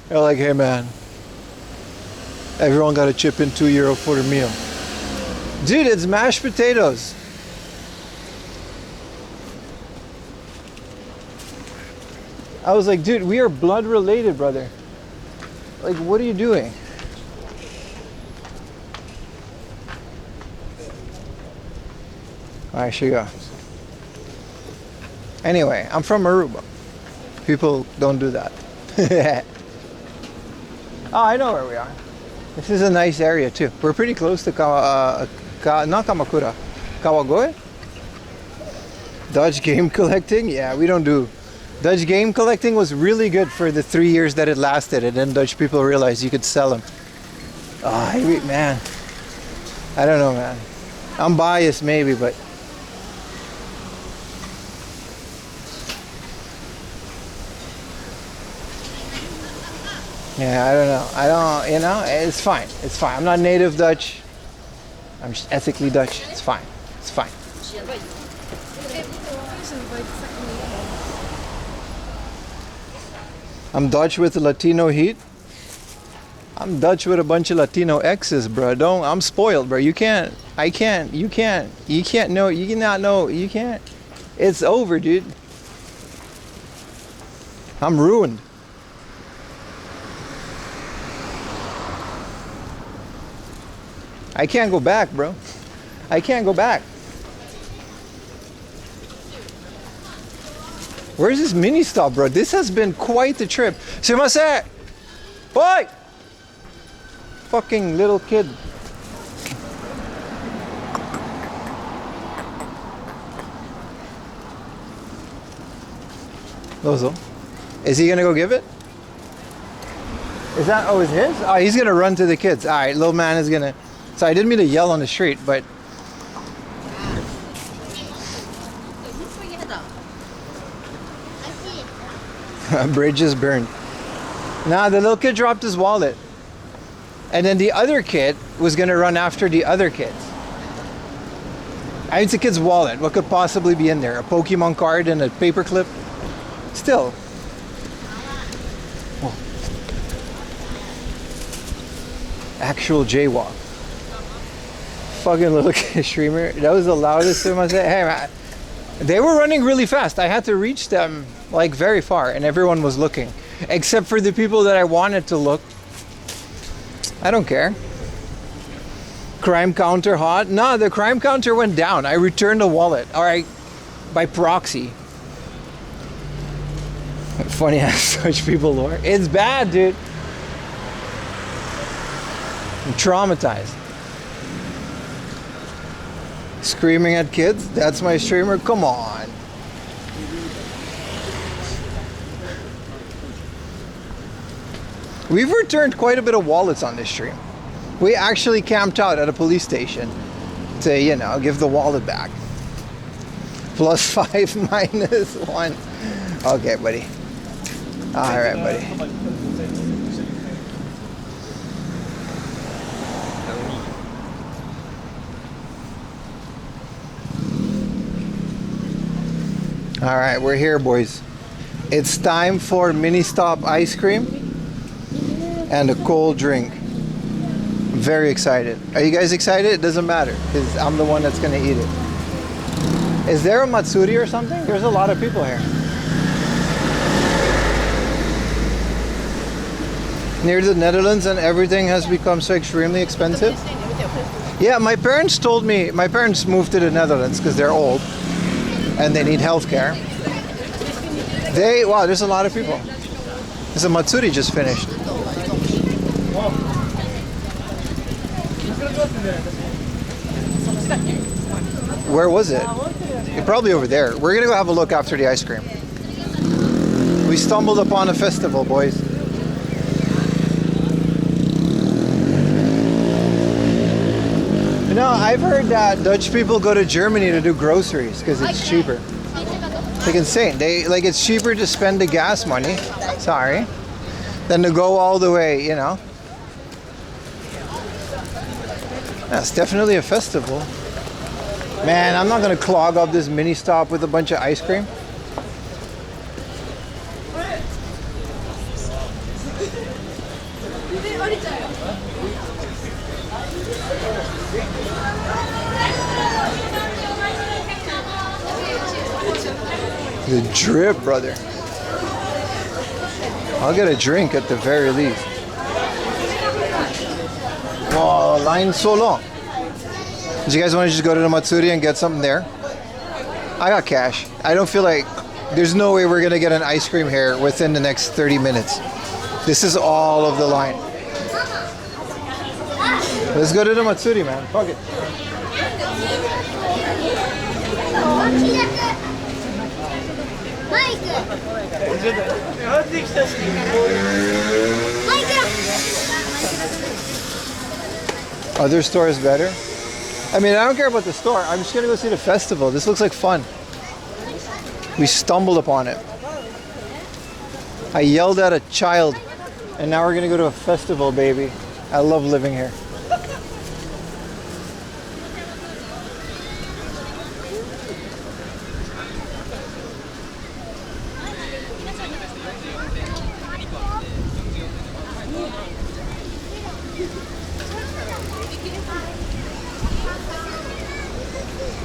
They're like, hey man, everyone got to chip in €2 for the meal. Dude, it's mashed potatoes. I was like, dude, we are blood related, brother. Like, what are you doing? Alright, should go. Anyway, I'm from Aruba. People don't do that. Oh, I know where we are. This is a nice area too. We're pretty close to not Kamakura, Kawagoe. Dutch game collecting? Yeah, we don't do. Dutch game collecting was really good for the 3 years that it lasted, and then Dutch people realized you could sell them. Oh, man. I don't know, man. I'm biased maybe, but yeah, I don't, you know, it's fine. It's fine. I'm not native Dutch. I'm just ethically Dutch. It's fine. It's fine. I'm Dutch with Latino heat. I'm Dutch with a bunch of Latino exes, bro. I'm spoiled, bro. You can't. You cannot know. You can't. It's over, dude. I'm ruined. I can't go back, bro. I can't go back. Where's this mini stop, bro? This has been quite the trip. Sumimasen! Boy! Fucking little kid. Lozo. Is he gonna go give it? Is that, oh, is his? Oh, he's gonna run to the kids. All right, little man is gonna. So I didn't mean to yell on the street, but a bridge is burned. Nah, the little kid dropped his wallet. And then the other kid was gonna run after the other kids. I mean, it's a kid's wallet. What could possibly be in there? A Pokemon card and a paperclip? Still. Oh. Actual jaywalk. Fucking little kid streamer. That was the loudest thing I said. Hey man, they were running really fast. I had to reach them like very far, and everyone was looking, except for the people that I wanted to look. I don't care. Crime counter hot? No, the crime counter went down. I returned the wallet. All right, by proxy. Funny ass such people lore. It's bad, dude. I'm traumatized. Screaming at kids? That's my streamer? Come on. We've returned quite a bit of wallets on this stream. We actually camped out at a police station to, you know, give the wallet back. +5 -1. Okay, buddy. All right, buddy. All right, we're here, boys. It's time for mini stop ice cream and a cold drink. I'm very excited. Are you guys excited? It doesn't matter because I'm the one that's gonna eat it. Is there a Matsuri or something? There's a lot of people here. near the Netherlands and everything has become so extremely expensive. Yeah, my parents told me, my parents moved to the Netherlands because they're old and they need healthcare. Wow, there's a lot of people. There's a Matsuri just finished. Where was it? Probably over there. We're gonna go have a look after the ice cream. We stumbled upon a festival, boys. You know, I've heard that Dutch people go to Germany to do groceries because it's cheaper. It's like insane. It's cheaper to spend the gas money, sorry, than to go all the way, you know. That's definitely a festival. Man, I'm not gonna clog up this mini stop with a bunch of ice cream. The drip, brother. I'll get a drink at the very least. Oh, line's so long. Do you guys want to just go to the Matsuri and get something there? I got cash. I don't feel like there's no way we're gonna get an ice cream here within the next 30 minutes. This is all of the line. Let's go to the Matsuri, man. Fuck it. Other stores better? I mean, I don't care about the store. I'm just gonna go see the festival. This looks like fun. We stumbled upon it. I yelled at a child, and now we're gonna go to a festival, baby. I love living here.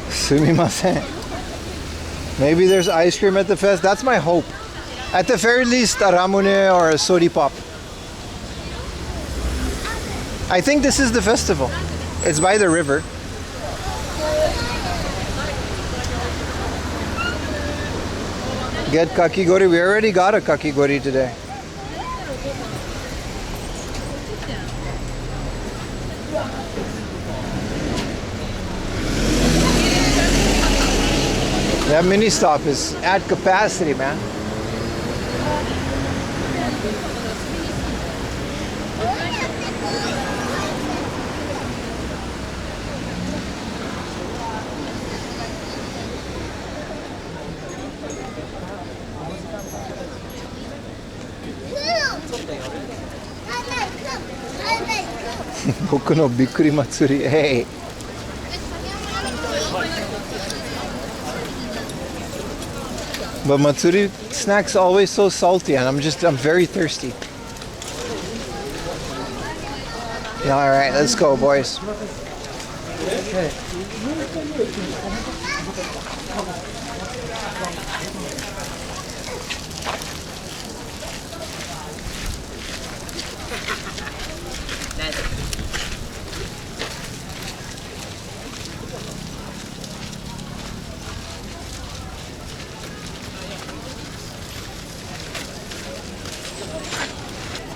Sumimasen. Maybe there's ice cream at the fest. That's my hope. At the very least, a ramune or a sodi pop. I think this is the festival. It's by the river. Get kakigori. We already got a kakigori today. That mini stop is at capacity, man. Boku no Bikkuri Matsuri. Hey. But Matsuri snacks always so salty, and I'm very thirsty. Yeah, all right, let's go, boys.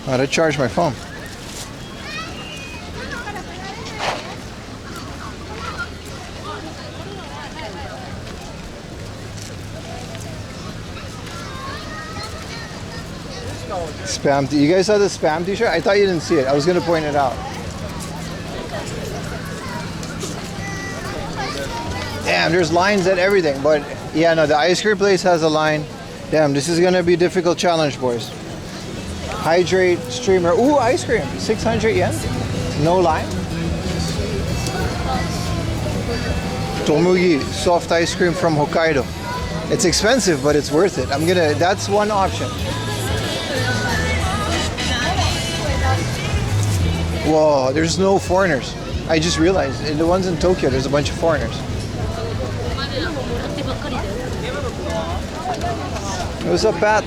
How to charge my phone? Spam. You guys saw the spam t-shirt? I thought you didn't see it. I was gonna point it out. Damn, there's lines at everything. But yeah, no, the ice cream place has a line. Damn, this is gonna be a difficult challenge, boys. Hydrate streamer. Ooh, ice cream. 600 yen. No line. Tomugi soft ice cream from Hokkaido. It's expensive, but it's worth it. That's one option. Whoa, there's no foreigners. I just realized in the ones in Tokyo, there's a bunch of foreigners. What's up, Pat?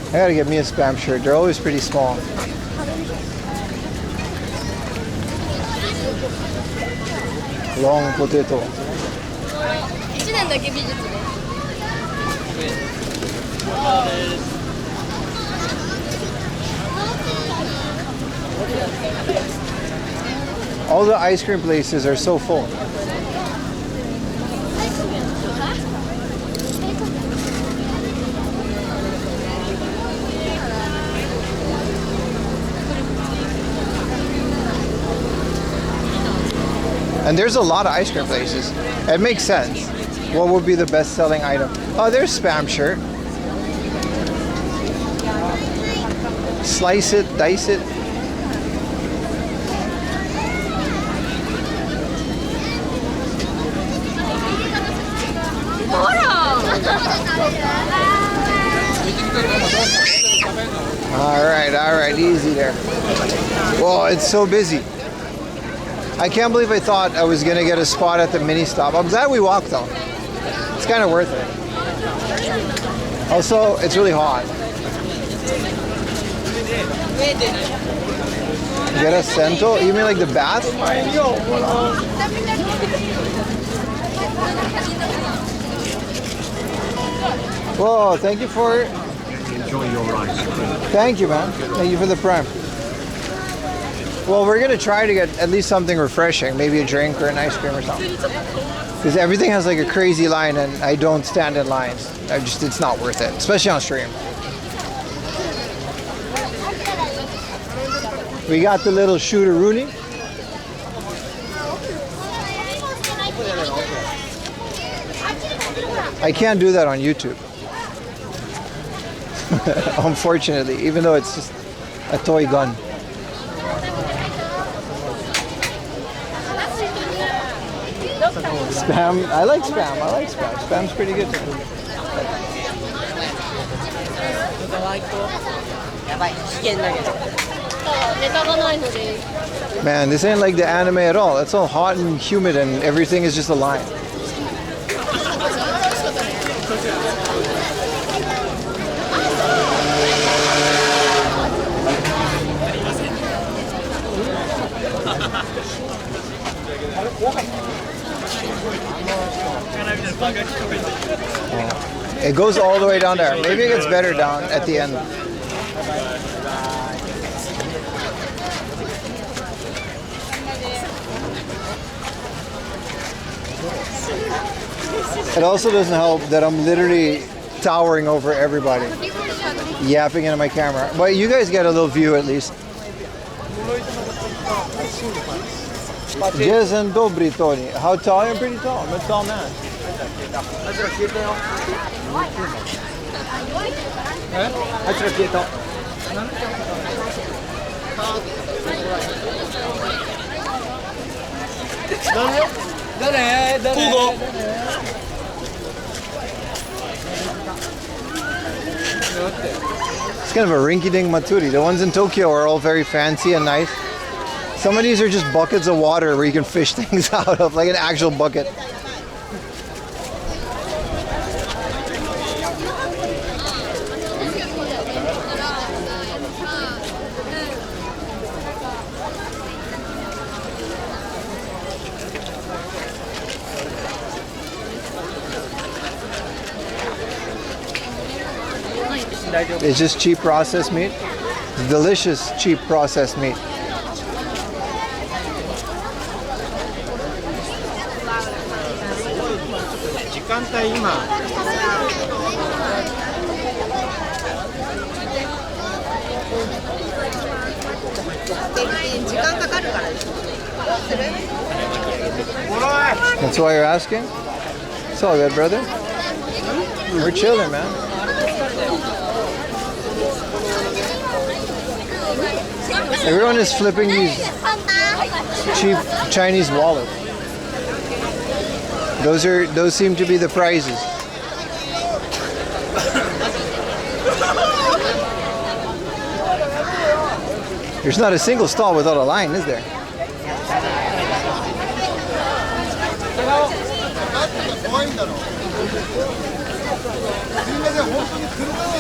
I gotta get me a Spam shirt. They're always pretty small. Long potato. 1年だけ美術です。 All the ice cream places are so full. And there's a lot of ice cream places. It makes sense. What would be the best-selling item? Oh, there's Spam shirt. Slice it, dice it. All right, easy there. Whoa, it's so busy. I can't believe I thought I was gonna get a spot at the mini stop. I'm glad we walked though. It's kind of worth it. Also, it's really hot. Get a cento? You mean like the bath? Whoa, thank you for it. Enjoy your ice cream. Thank you, man. Thank you for the prime. Well, we're gonna try to get at least something refreshing, maybe a drink or an ice cream or something. Because everything has like a crazy line and I don't stand in lines. It's not worth it, especially on stream. We got the little shooter Rooney. I can't do that on YouTube. Unfortunately, even though it's just a toy gun. Spam, I like Spam. Spam's pretty good. Man, this ain't like the anime at all. It's all hot and humid and everything is just a line. It goes all the way down there. Maybe it gets better down at the end. It also doesn't help that I'm literally towering over everybody, yapping into my camera. But you guys get a little view at least. Jason Dobry, Tony. How tall? I'm pretty tall. I'm a tall man. It's kind of a rinky-dink matsuri. The ones in Tokyo are all very fancy and nice. Some of these are just buckets of water where you can fish things out of, like an actual bucket. It's just cheap processed meat. It's delicious cheap processed meat. That's why you're asking? It's all good, brother. We're chilling, man. Everyone is flipping these cheap Chinese wallets. Those seem to be the prizes. There's not a single stall without a line, is there?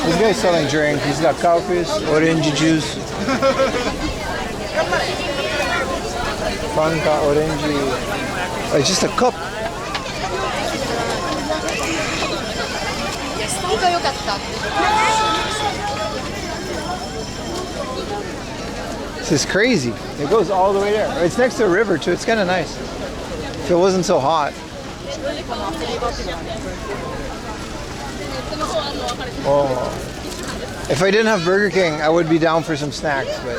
This guy's selling drink. He's got coffee, orange juice. Fanta, orange. Oh, it's just a cup. This is crazy. It goes all the way there. It's next to a river too. It's kind of nice. If it wasn't so hot. Oh. If I didn't have Burger King, I would be down for some snacks, but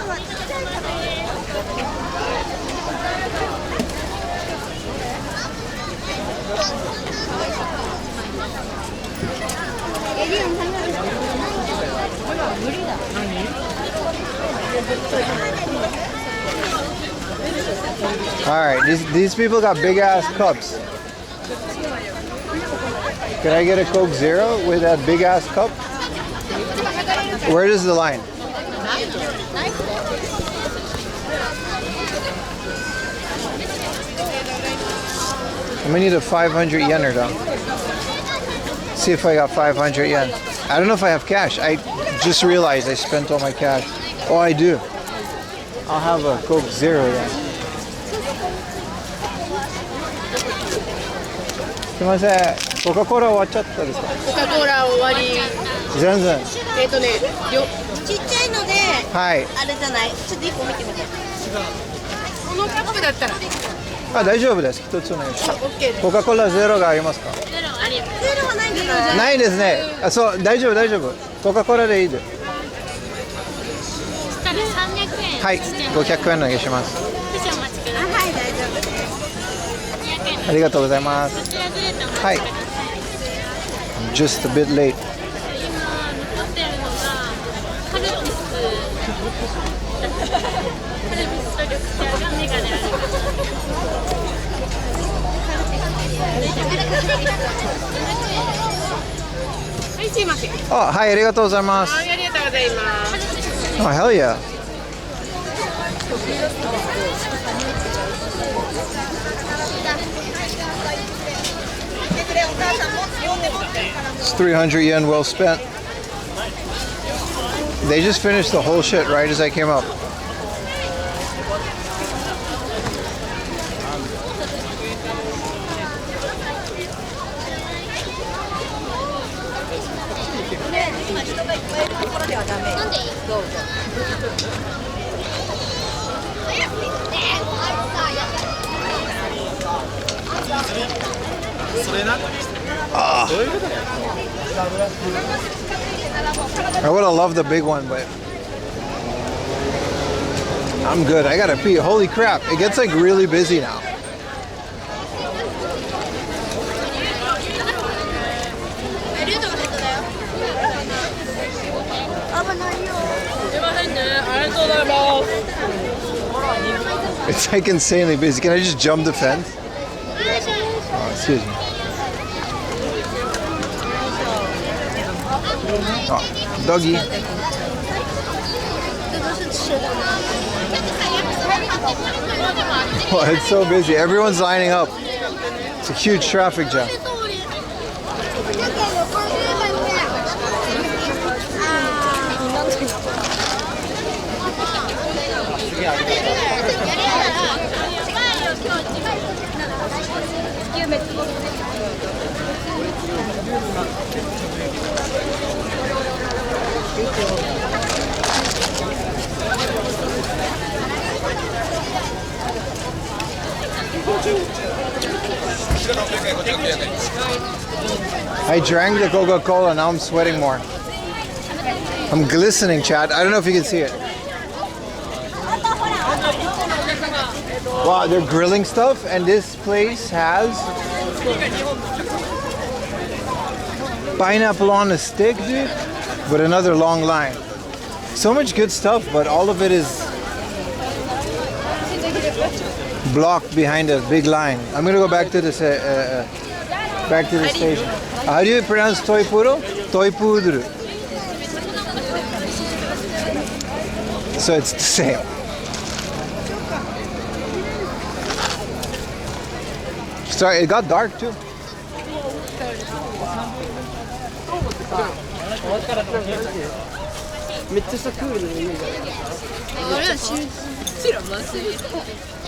alright, these people got big ass cups. Can I get a Coke Zero with that big ass cup? Where is the line? I'm gonna need a 500 yen or down. See if I got 500 yen. I don't know if I have cash. I just realized I spent all my cash. Oh, I do. I'll have a Coke Zero then. すみません。コカ・コーラ終わっちゃったですか？コカ・コーラ終わり。全然。ちっちゃいので、はい。あれじゃない。ちょっと一個見てみて。このカップだったら。あ、大丈夫です。一つお願いします。オッケーです。コカ・コーラゼロがありますか？ゼロはないんですか？ないですね。あ、そう、大丈夫大丈夫。コカ・コーラでいいです。したら300円。はい、500円お願いします。少しお待ちください。はい、大丈夫です。ありがとうございます。はい。I'm just a bit late. 今残ってるのがカルピスと緑茶がメガである。はい、すいません。あ、はい、ありがとうございます。はい、ありがとうございます。Oh, hell yeah. It's 300 yen well spent. They just finished the whole shit right as I came up. I would have loved the big one, but I'm good. I gotta pee. Holy crap. It gets like really busy now. It's like insanely busy. Can I just jump the fence? Oh, excuse me. Oh, doggy. Oh, it's so busy. Everyone's lining up. It's a huge traffic jam. I drank the Coca-Cola, now I'm sweating more. I'm glistening, Chad. I don't know if you can see it. Wow, they're grilling stuff, and this place has pineapple on a stick, dude, with another long line. So much good stuff, but all of it is blocked behind a big line. I'm gonna go back to the station. How do you pronounce toipuro? Toipudru. So it's the same. Sorry, it got dark too. めっちゃしたクールなイメージある。あれは信じろマジで。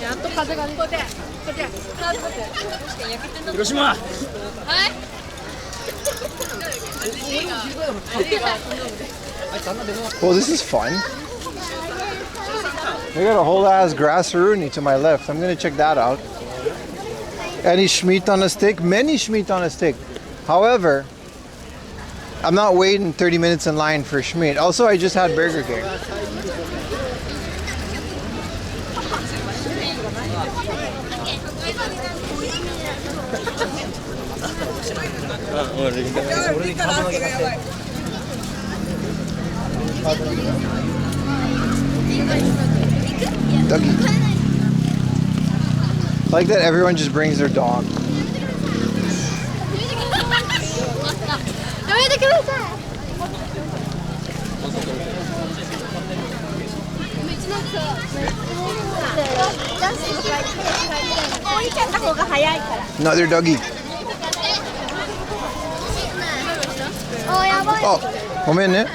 やっと風が出て。広島。はい。Well, this is fun. They got a whole ass grass-rooney to my left. I'm gonna check that out. Any SCHMEAT on a stick? Many SCHMEAT on a stick. However, I'm not waiting 30 minutes in line for SCHMEAT. Also, I just had Burger King. Dougie. I like that everyone just brings their dog. Another doggy. Oh, come in there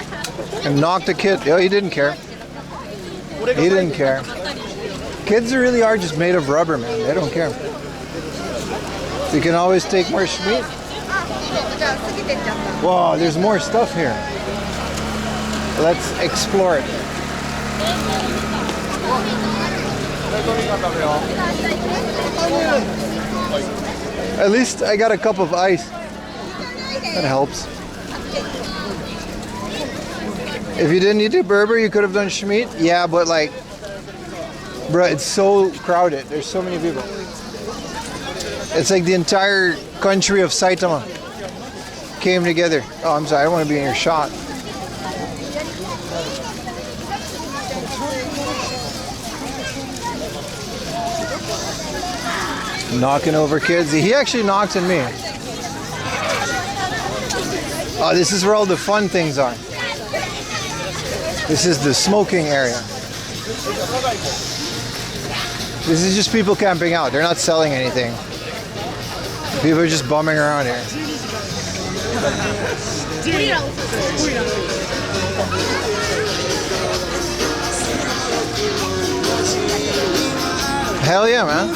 and knocked a kid. Oh, he didn't care. He didn't care. Kids really are just made of rubber, man. They don't care. You can always take more SCHMEAT. Whoa, there's more stuff here. Let's explore it. At least I got a cup of ice. That helps. If you didn't eat a burger, you could have done SCHMEAT. Yeah, but like, bruh, it's so crowded. There's so many people. It's like the entire country of Saitama came together. Oh, I'm sorry. I don't want to be in your shot. Knocking over kids. He actually knocked at me. Oh, this is where all the fun things are. This is the smoking area. This is just people camping out. They're not selling anything. People are just bumming around here. Hell yeah, man.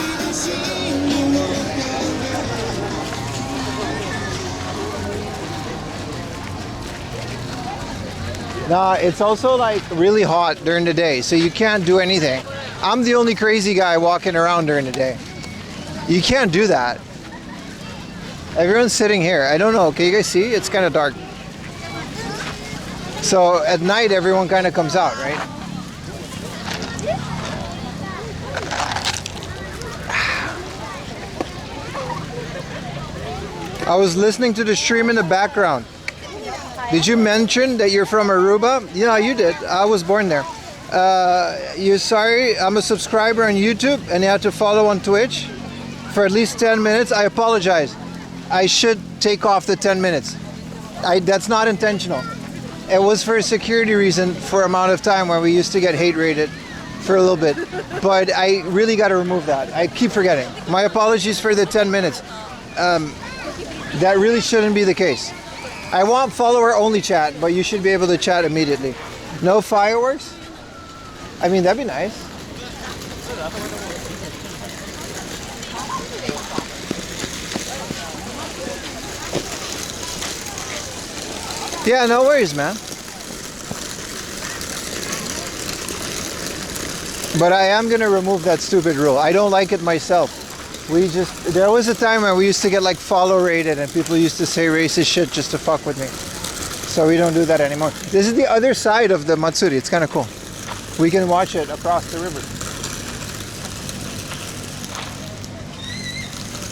Nah, it's also like really hot during the day, so you can't do anything. I'm the only crazy guy walking around during the day. You can't do that. Everyone's sitting here. I don't know. Can you guys see? It's kind of dark. So at night, everyone kind of comes out, right? I was listening to the stream in the background. Did you mention that you're from Aruba? Yeah, you did. I was born there. You're sorry, I'm a subscriber on YouTube and you have to follow on Twitch for at least 10 minutes. I apologize. I should take off the 10 minutes. That's not intentional. It was for a security reason for amount of time where we used to get hate rated for a little bit. But I really got to remove that. I keep forgetting. My apologies for the 10 minutes. That really shouldn't be the case. I want follower only chat, but you should be able to chat immediately. No fireworks? I mean, that'd be nice. Yeah, no worries, man. But I am gonna remove that stupid rule. I don't like it myself. There was a time when we used to get like follow rated and people used to say racist shit just to fuck with me. So we don't do that anymore. This is the other side of the Matsuri. It's kind of cool. We can watch it across the river.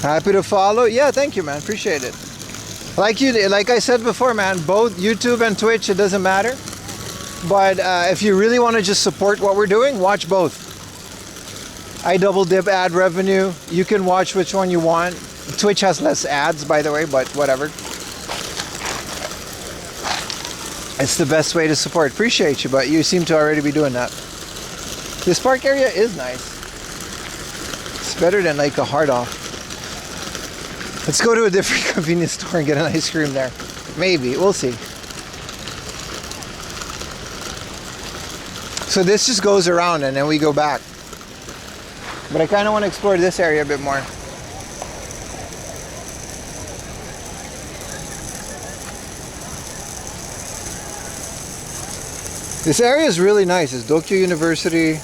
Happy to follow. Yeah, thank you, man. Appreciate it. Like I said before, man, both YouTube and Twitch, it doesn't matter. But if you really want to just support what we're doing, watch both. I double dip ad revenue. You can watch which one you want. Twitch has less ads, by the way, but whatever. It's the best way to support. Appreciate you, but you seem to already be doing that. This park area is nice. It's better than like a hard off. Let's go to a different convenience store and get an ice cream there. Maybe, we'll see. So this just goes around and then we go back. But I kind of want to explore this area a bit more. This area is really nice. It's Dokyo University.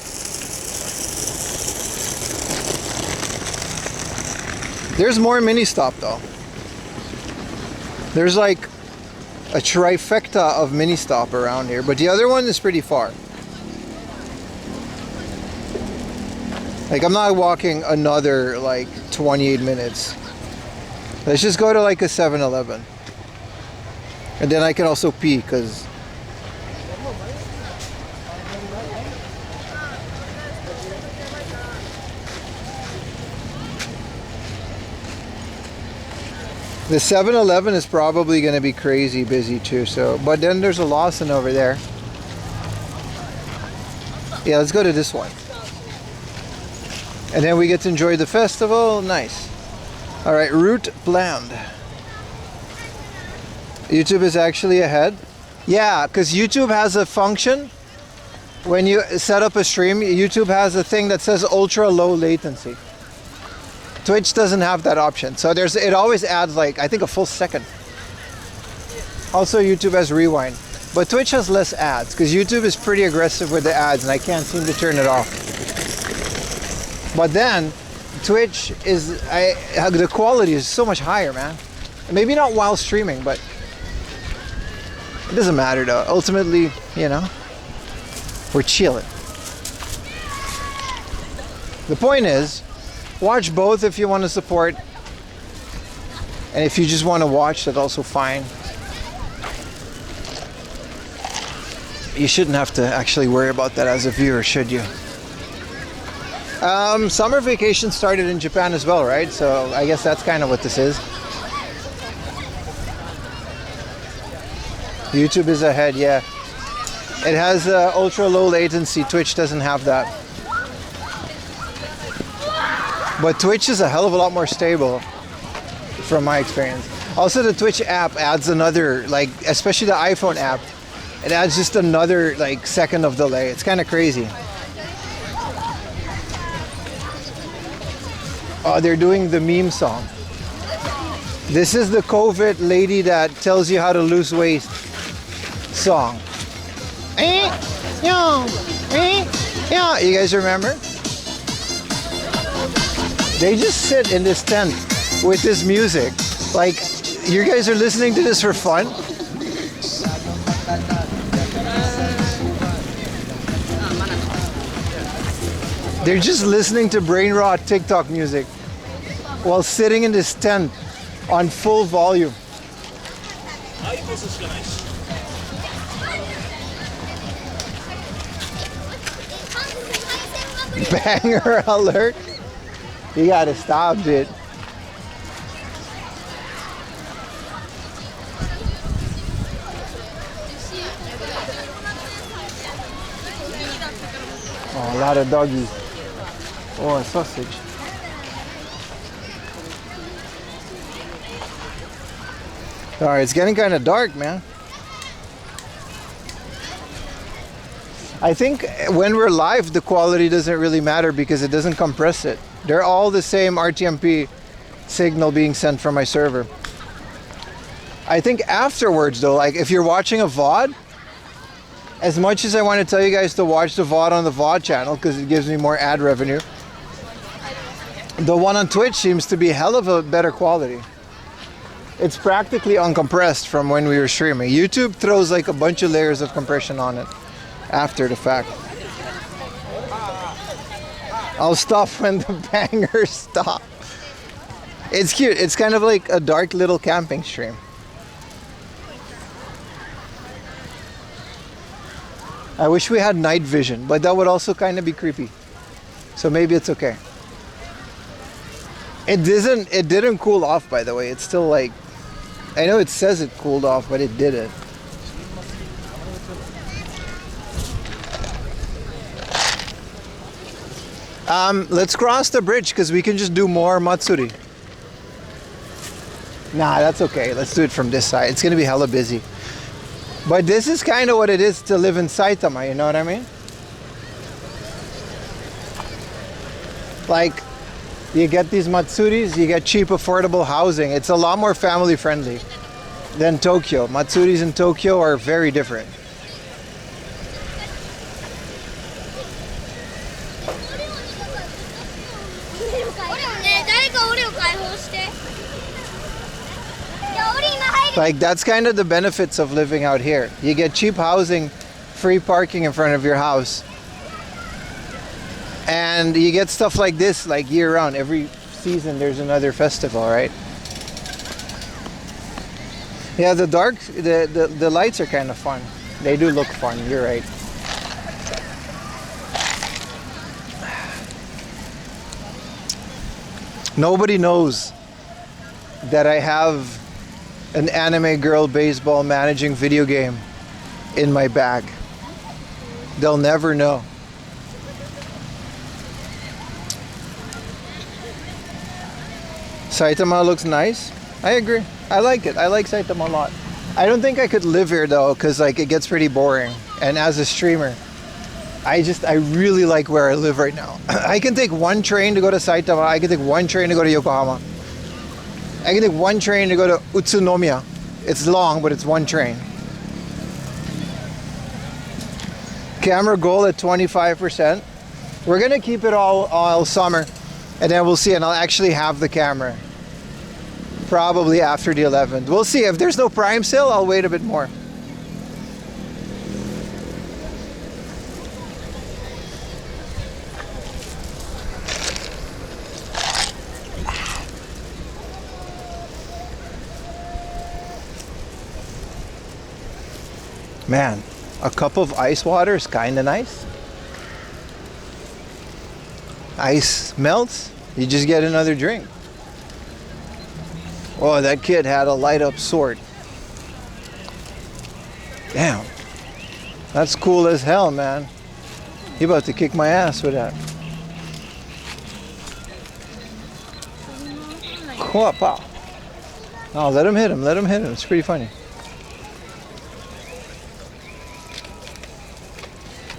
There's more mini stop though. There's like a trifecta of mini stop around here, but the other one is pretty far. Like I'm not walking another like 28 minutes. Let's just go to like a 7-Eleven. And then I can also pee because the 7-Eleven is probably going to be crazy busy too. So, but then there's a Lawson over there. Yeah, let's go to this one. And then we get to enjoy the festival. Nice. All right, route planned. YouTube is actually ahead. Yeah, because YouTube has a function. When you set up a stream, YouTube has a thing that says ultra low latency. Twitch doesn't have that option. So it always adds like, I think a full second. Also YouTube has rewind. But Twitch has less ads because YouTube is pretty aggressive with the ads and I can't seem to turn it off. But then Twitch is, the quality is so much higher, man. Maybe not while streaming, but it doesn't matter though. Ultimately, you know, we're chilling. The point is, watch both if you want to support. And if you just want to watch, that's also fine. You shouldn't have to actually worry about that as a viewer, should you? Summer vacation started in Japan as well, right? So I guess that's kind of what this is. YouTube is ahead, yeah. It has ultra low latency. Twitch doesn't have that. But Twitch is a hell of a lot more stable from my experience. Also, the Twitch app adds another, like, especially the iPhone app, it adds just another, like, second of delay. It's kind of crazy. Oh, they're doing the meme song. This is the COVID lady that tells you how to lose weight song. You guys remember? They just sit in this tent with this music. Like, you guys are listening to this for fun? They're just listening to brain rot TikTok music while sitting in this tent on full volume. Banger alert. You gotta stop it. Oh, a lot of doggies. Oh, a sausage. Alright, it's getting kind of dark, man. I think when we're live, the quality doesn't really matter because it doesn't compress it. They're all the same RTMP signal being sent from my server. I think afterwards though, like if you're watching a VOD, as much as I want to tell you guys to watch the VOD on the VOD channel because it gives me more ad revenue, the one on Twitch seems to be hell of a better quality. It's practically uncompressed from when we were streaming. YouTube throws like a bunch of layers of compression on it after the fact. I'll stop when the bangers stop. It's cute. It's kind of like a dark little camping stream. I wish we had night vision, but that would also kind of be creepy. So maybe it's okay. It didn't cool off, by the way. It's still like, I know it says it cooled off, but it didn't. Let's cross the bridge because we can just do more Matsuri. Nah, that's okay. Let's do it from this side. It's gonna be hella busy. But this is kind of what it is to live in Saitama, you know what I mean? Like, you get these Matsuris, you get cheap, affordable housing. It's a lot more family friendly than Tokyo. Matsuris in Tokyo are very different. Like, that's kind of the benefits of living out here. You get cheap housing, free parking in front of your house, and you get stuff like this like year round. Every season there's another festival, right? Yeah, the lights are kind of fun. They do look fun, you're right. Nobody knows that I have an anime girl baseball managing video game in my bag. They'll never know. Saitama looks nice. I agree. I like it. I like Saitama a lot. I don't think I could live here though, because like it gets pretty boring. And as a streamer, I really like where I live right now. I can take one train to go to Saitama. I can take one train to go to Yokohama. I can take one train to go to Utsunomiya. It's long, but it's one train. Camera goal at 25%. We're gonna keep it all summer, and then we'll see, and I'll actually have the camera probably after the 11th. We'll see. If there's no Prime sale, I'll wait a bit more. Man, a cup of ice water is kind of nice. Ice melts, you just get another drink. Oh, that kid had a light up sword. Damn. That's cool as hell, man. He about to kick my ass with that. Oh, let him hit him. Let him hit him. It's pretty funny.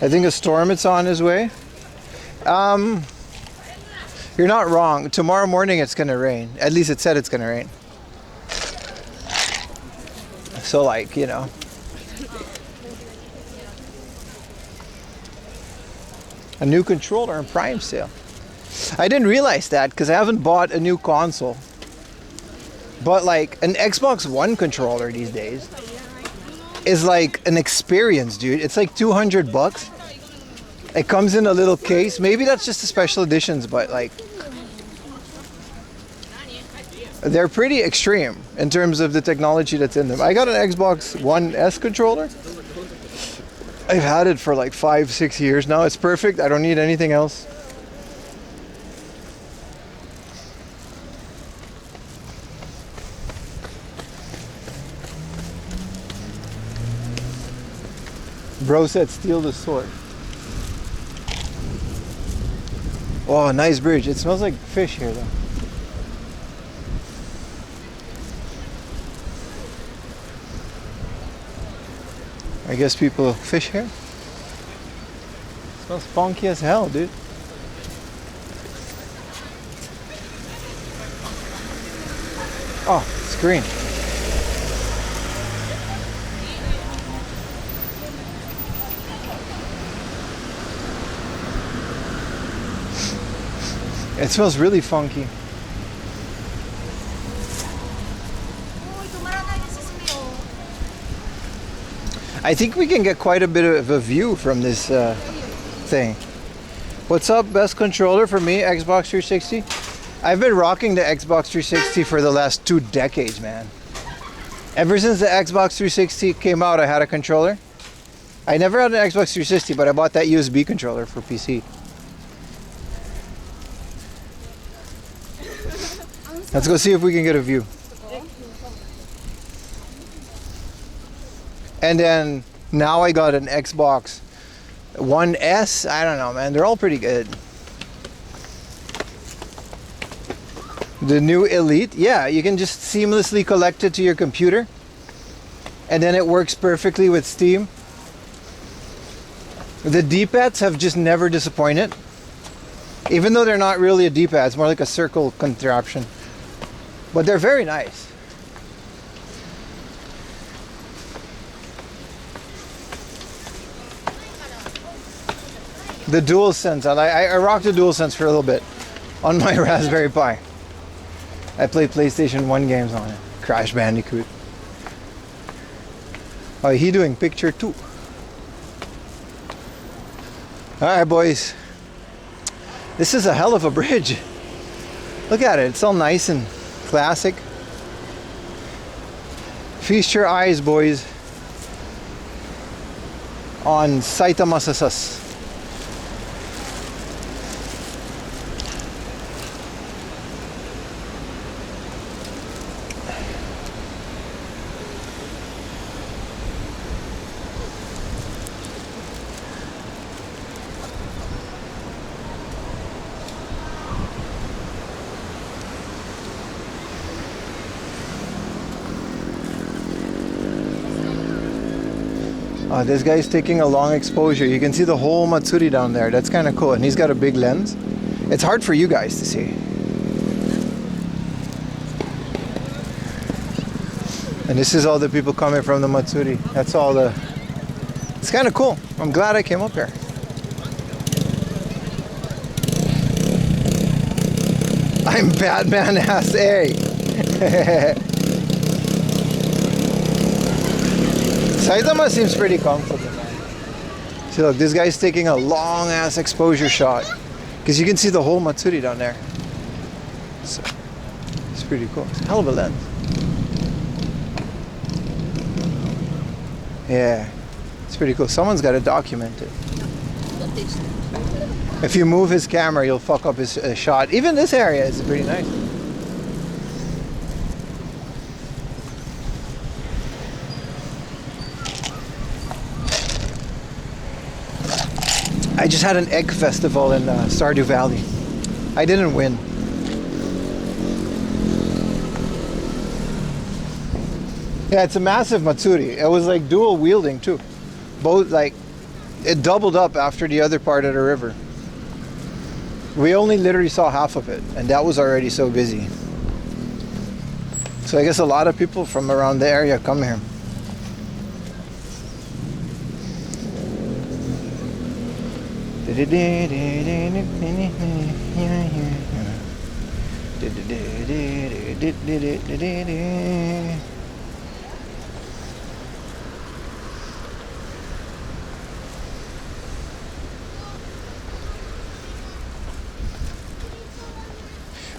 I think a storm is on his way. You're not wrong. Tomorrow morning it's gonna rain. At least it said it's gonna rain. So like, you know. A new controller on Prime sale. I didn't realize that because I haven't bought a new console. But like an Xbox One controller these days is like an experience, dude. It's like $200. It comes in a little case. Maybe that's just the special editions, but like they're pretty extreme in terms of the technology that's in them. I got an Xbox One S controller. I've had it for like 5-6 years now. It's perfect. I don't need anything else. Bro said steal the sword. Oh, nice bridge. It smells like fish here though. I guess people fish here. It smells funky as hell, dude. Oh, it's green. It smells really funky. I think we can get quite a bit of a view from this thing. What's up, best controller for me? Xbox 360. I've been rocking the Xbox 360 for the last 2 decades, man. Ever since the Xbox 360 came out, I had a controller. I never had an Xbox 360, but I bought that USB controller for PC. Let's go see if we can get a view. And then now I got an Xbox One S. I don't know, man. They're all pretty good. The new Elite. Yeah, you can just seamlessly connect it to your computer. And then it works perfectly with Steam. The D-pads have just never disappointed. Even though they're not really a D-pad, it's more like a circle contraption. But they're very nice. The DualSense, I rocked the DualSense for a little bit on my Raspberry Pi. I played PlayStation 1 games on it. Crash Bandicoot. Oh, he doing picture 2. Alright, boys. This is a hell of a bridge. Look at it. It's all nice and classic. Feast your eyes, boys, on Saitama Sasas. This guy's taking a long exposure. You can see the whole Matsuri down there. That's kind of cool. And he's got a big lens. It's hard for you guys to see. And this is all the people coming from the Matsuri. That's all the... It's kind of cool. I'm glad I came up here. I'm Batman ass A. Saitama seems pretty comfortable, man. See, look, this guy's taking a long ass exposure shot because you can see the whole Matsuri down there. So, it's pretty cool. It's a hell of a lens. Yeah, it's pretty cool. Someone's got to document it. If you move his camera, you'll fuck up his shot. Even this area is pretty nice. I just had an egg festival in Stardew Valley. I didn't win. Yeah, it's a massive Matsuri. It was like dual wielding too. Both, like, it doubled up after the other part of the river. We only literally saw half of it, and that was already so busy. So I guess a lot of people from around the area come here.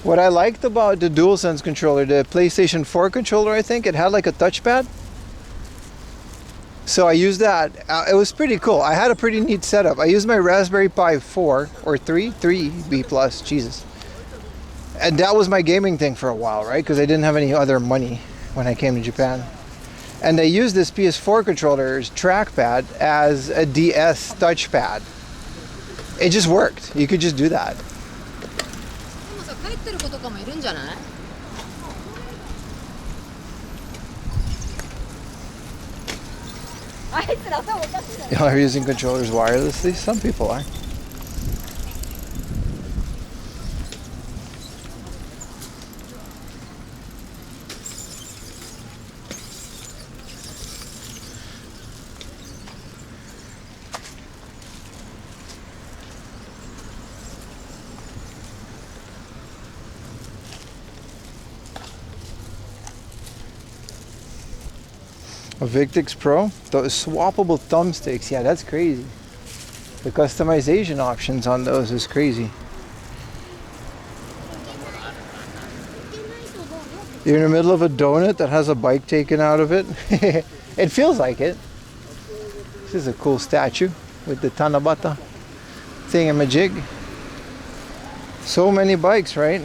What I liked about the DualSense controller, the PlayStation 4 controller, I think, it had like a touchpad. So I used that. It was pretty cool. I had a pretty neat setup. I used my Raspberry Pi 4 or 3 B plus, Jesus. And that was my gaming thing for a while, right? Because I didn't have any other money when I came to Japan. And I used this PS4 controller's trackpad as a DS touchpad. It just worked. You could just do that. You know, are using controllers wirelessly? Some people are. A Victrix Pro, those swappable thumbsticks, yeah, that's crazy. The customization options on those is crazy. You're in the middle of a donut that has a bike taken out of it. It feels like it. This is a cool statue with the Tanabata thingamajig. So many bikes, right?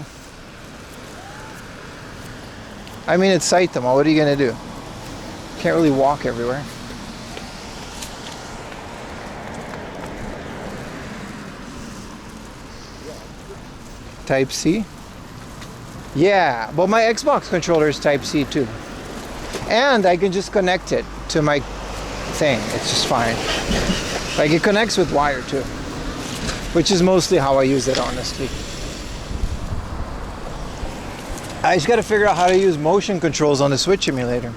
I mean, it's Saitama, what are you gonna do? Can't really walk everywhere. Type C? Yeah, but my Xbox controller is Type C too. And I can just connect it to my thing. It's just fine. Like, it connects with wire too. which is mostly how I use it, honestly. I just got to figure out how to use motion controls on the Switch emulator.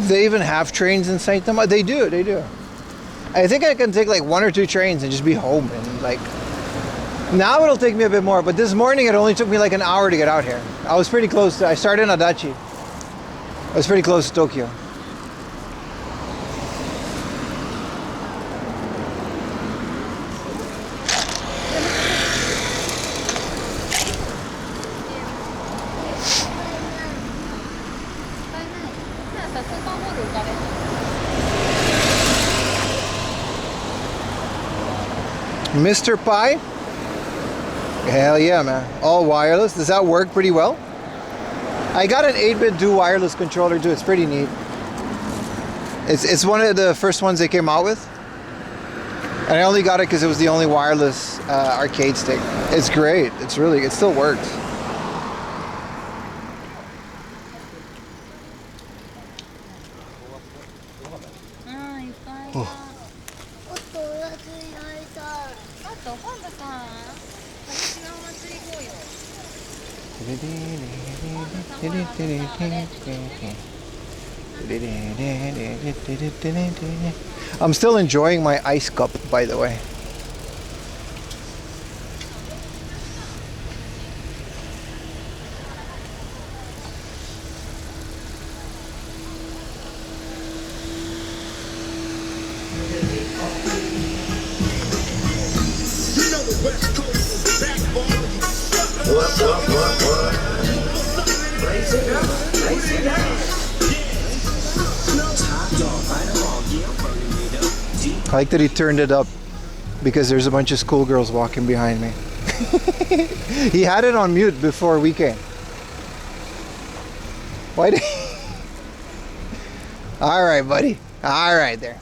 They even have trains inside them. They do. I think I can take like 1 or 2 trains and just be home. And like now it'll take me a bit more, but this morning it only took me like an hour to get out here. I was pretty close. I started in Adachi. I was pretty close to Tokyo. Mr. Pi? Hell yeah, man. All wireless. Does that work pretty well? I got an 8-bit dual wireless controller too. It's pretty neat. It's one of the first ones they came out with. And I only got it because it was the only wireless arcade stick. It's great. It still works. I'm still enjoying my ice cup, by the way. I like that he turned it up because there's a bunch of schoolgirls walking behind me. He had it on mute before we came. Why did All right, buddy. All right there.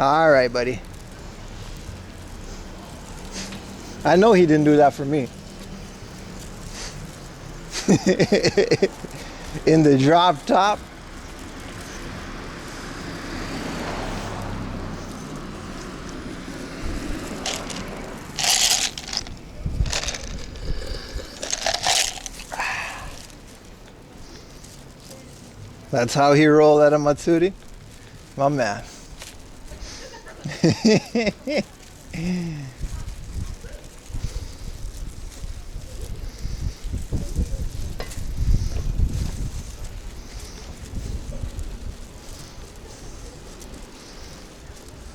All right, buddy. I know he didn't do that for me. In the drop top. That's how he rolled at a Matsuri. My man.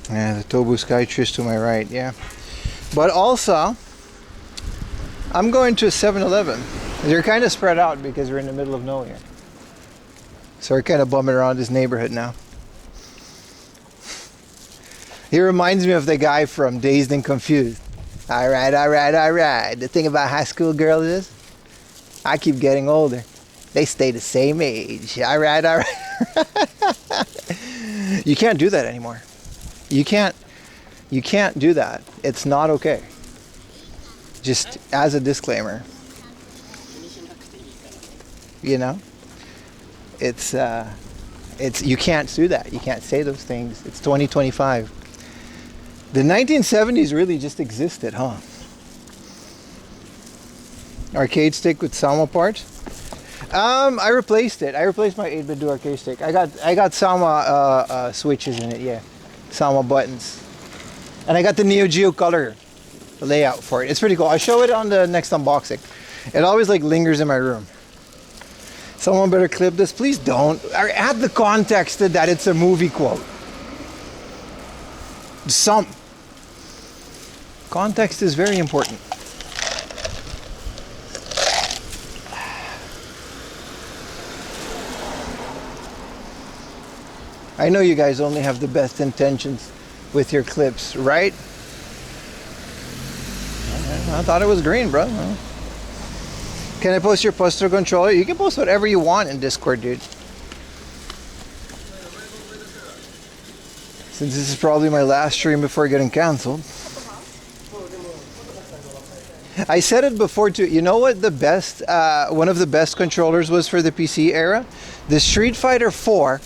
Yeah, the Tobu Skytress to my right, yeah. But also, I'm going to a 7-Eleven. They're kind of spread out because we're in the middle of nowhere. So we're kind of bumming around this neighborhood now. He reminds me of the guy from Dazed and Confused. All right. The thing about high school girls is, I keep getting older. They stay the same age. All right. You can't do that anymore. You can't do that. It's not okay. Just as a disclaimer. You know? It's you can't do that. You can't say those things. It's 2025. The 1970s really just existed, huh? Arcade stick with Sama parts. I replaced it. I replaced my 8-bit dual arcade stick. I got Sama switches in it, yeah. Sama buttons. And I got the Neo Geo color layout for it. It's pretty cool. I'll show it on the next unboxing. It always like lingers in my room. Someone better clip this. Please don't. Add the context to that it's a movie quote. Some context is very important. I know you guys only have the best intentions with your clips, right? I thought it was green, bro. Can I post your poster controller? You can post whatever you want in Discord, dude. Since this is probably my last stream before getting canceled. I said it before too. You know what the best, one of the best controllers was for the PC era? The Street Fighter 4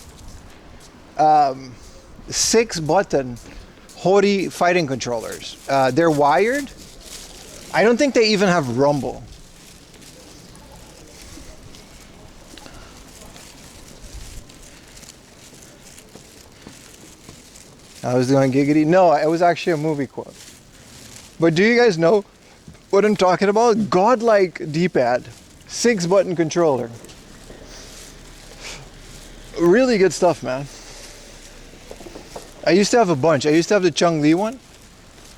6-button Hori fighting controllers. They're wired. I don't think they even have rumble. I was doing giggity. No, it was actually a movie quote. But do you guys know what I'm talking about? Godlike D-pad, 6-button controller. Really good stuff, man. I used to have a bunch. I used to have the Chung Li one,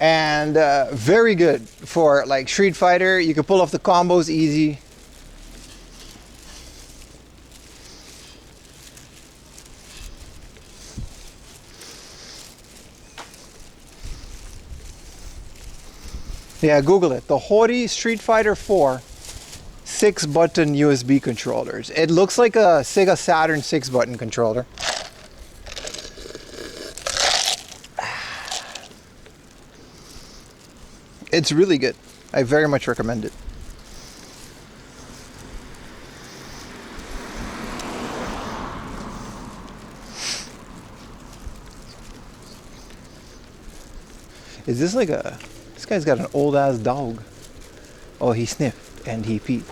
and very good for like Street Fighter. You can pull off the combos easy. Yeah, Google it. The Hori Street Fighter 4 6-button USB controllers. It looks like a Sega Saturn 6-button controller. It's really good. I very much recommend it. Is this like a... This guy's got an old ass dog. Oh, he sniffed and he peed.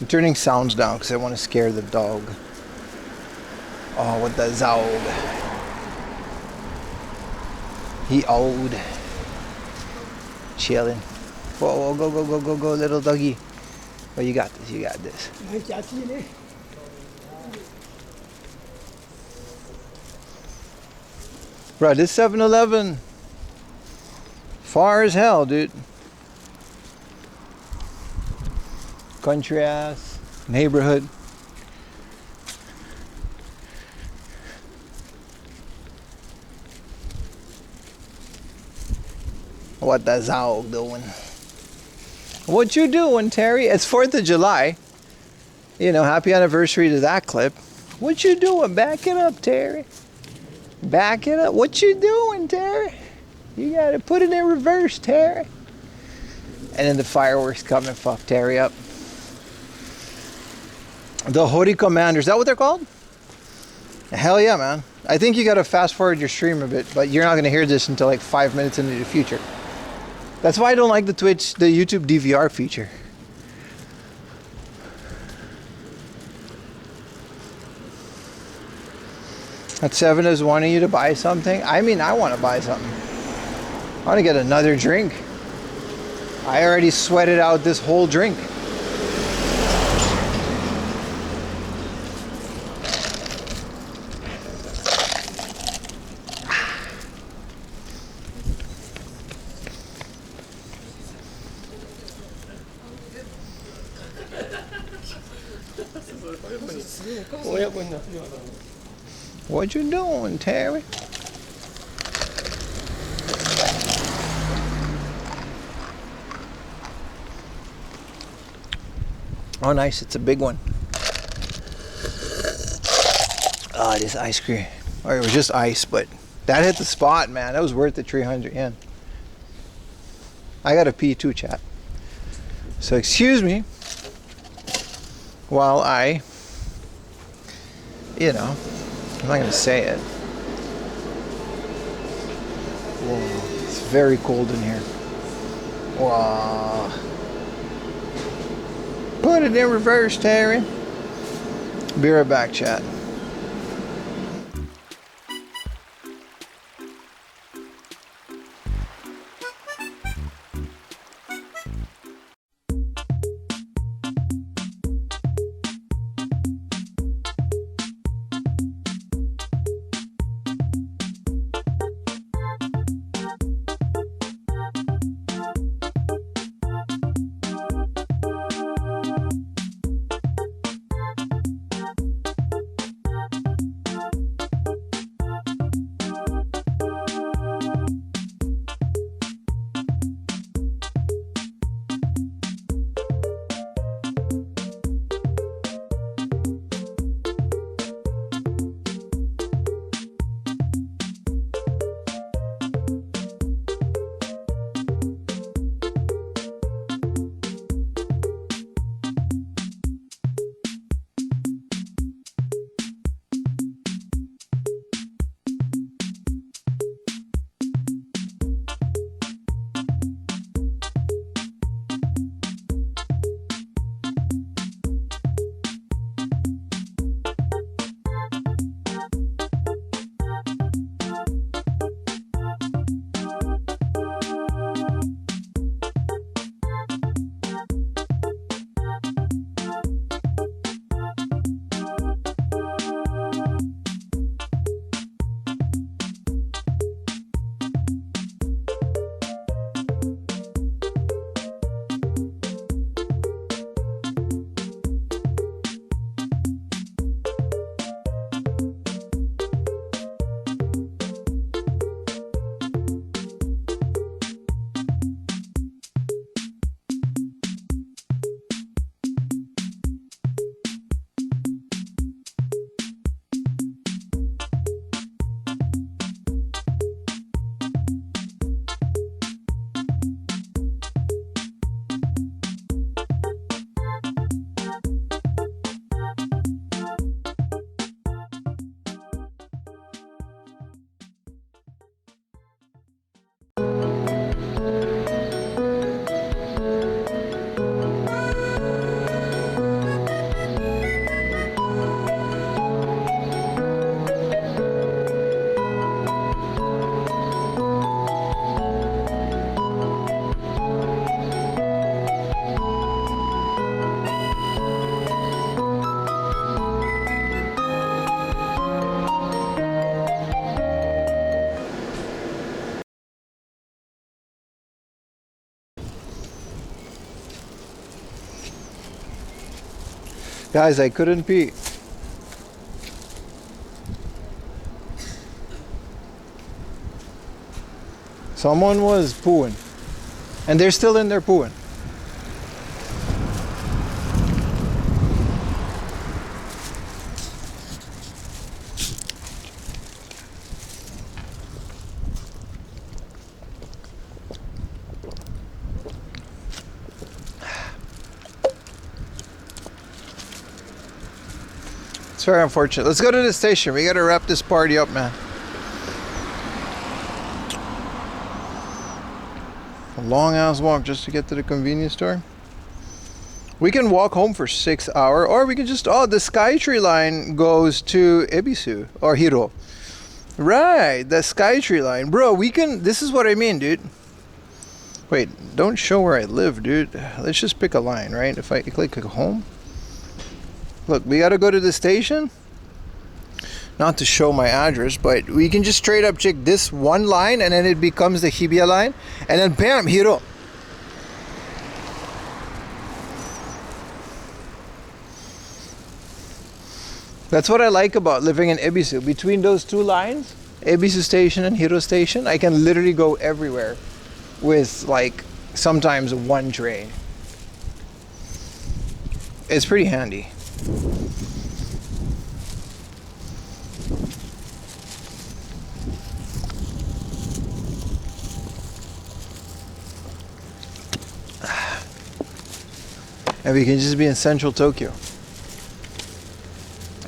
I'm turning sounds down because I want to scare the dog. Oh, what the dog. He old. Chilling. Whoa, whoa, go, little doggy. Oh, you got this, you got this. Bro, this 7-Eleven. Far as hell, dude. Country ass neighborhood. What the dog doing? What you doing, Terry? It's 4th of July. You know, happy anniversary to that clip. What you doing? Back it up, Terry. Back it up. What you doing, Terry? You gotta put it in reverse, Terry. And then the fireworks come and fuck Terry up. The Hori Commander, is that what they're called? Hell yeah, man. I think you gotta fast forward your stream a bit, but you're not gonna hear this until like 5 minutes into the future. That's why I don't like the YouTube DVR feature. That 7 is wanting you to buy something. I mean, I want to buy something. I want to get another drink. I already sweated out this whole drink. What you doing, Terry? Oh, nice. It's a big one. Oh, this ice cream. Or it was just ice, but that hit the spot, man. That was worth the 300 yen. I got to pee too, chat. So excuse me while I, you know, I'm not going to say it. Whoa, it's very cold in here. Wow. Put it in reverse, Terry. Be right back, chat. Guys, I couldn't pee. Someone was pooing. And they're still in there pooing. It's very unfortunate. Let's go to the station. We gotta wrap this party up, man. A long ass walk just to get to the convenience store. We can walk home for 6 hours, or we can just, oh, the Skytree line goes to Ebisu or Hiro. Right, the Skytree line. Bro, we can, this is what I mean, dude. Wait, don't show where I live, dude. Let's just pick a line, right? If I click home. Look, we gotta go to the station. Not to show my address, but we can just straight up check this one line and then it becomes the Hibiya line. And then bam, Hiro. That's what I like about living in Ebisu. Between those two lines, Ebisu station and Hiro station, I can literally go everywhere with like sometimes one train. It's pretty handy. And we can just be in central Tokyo.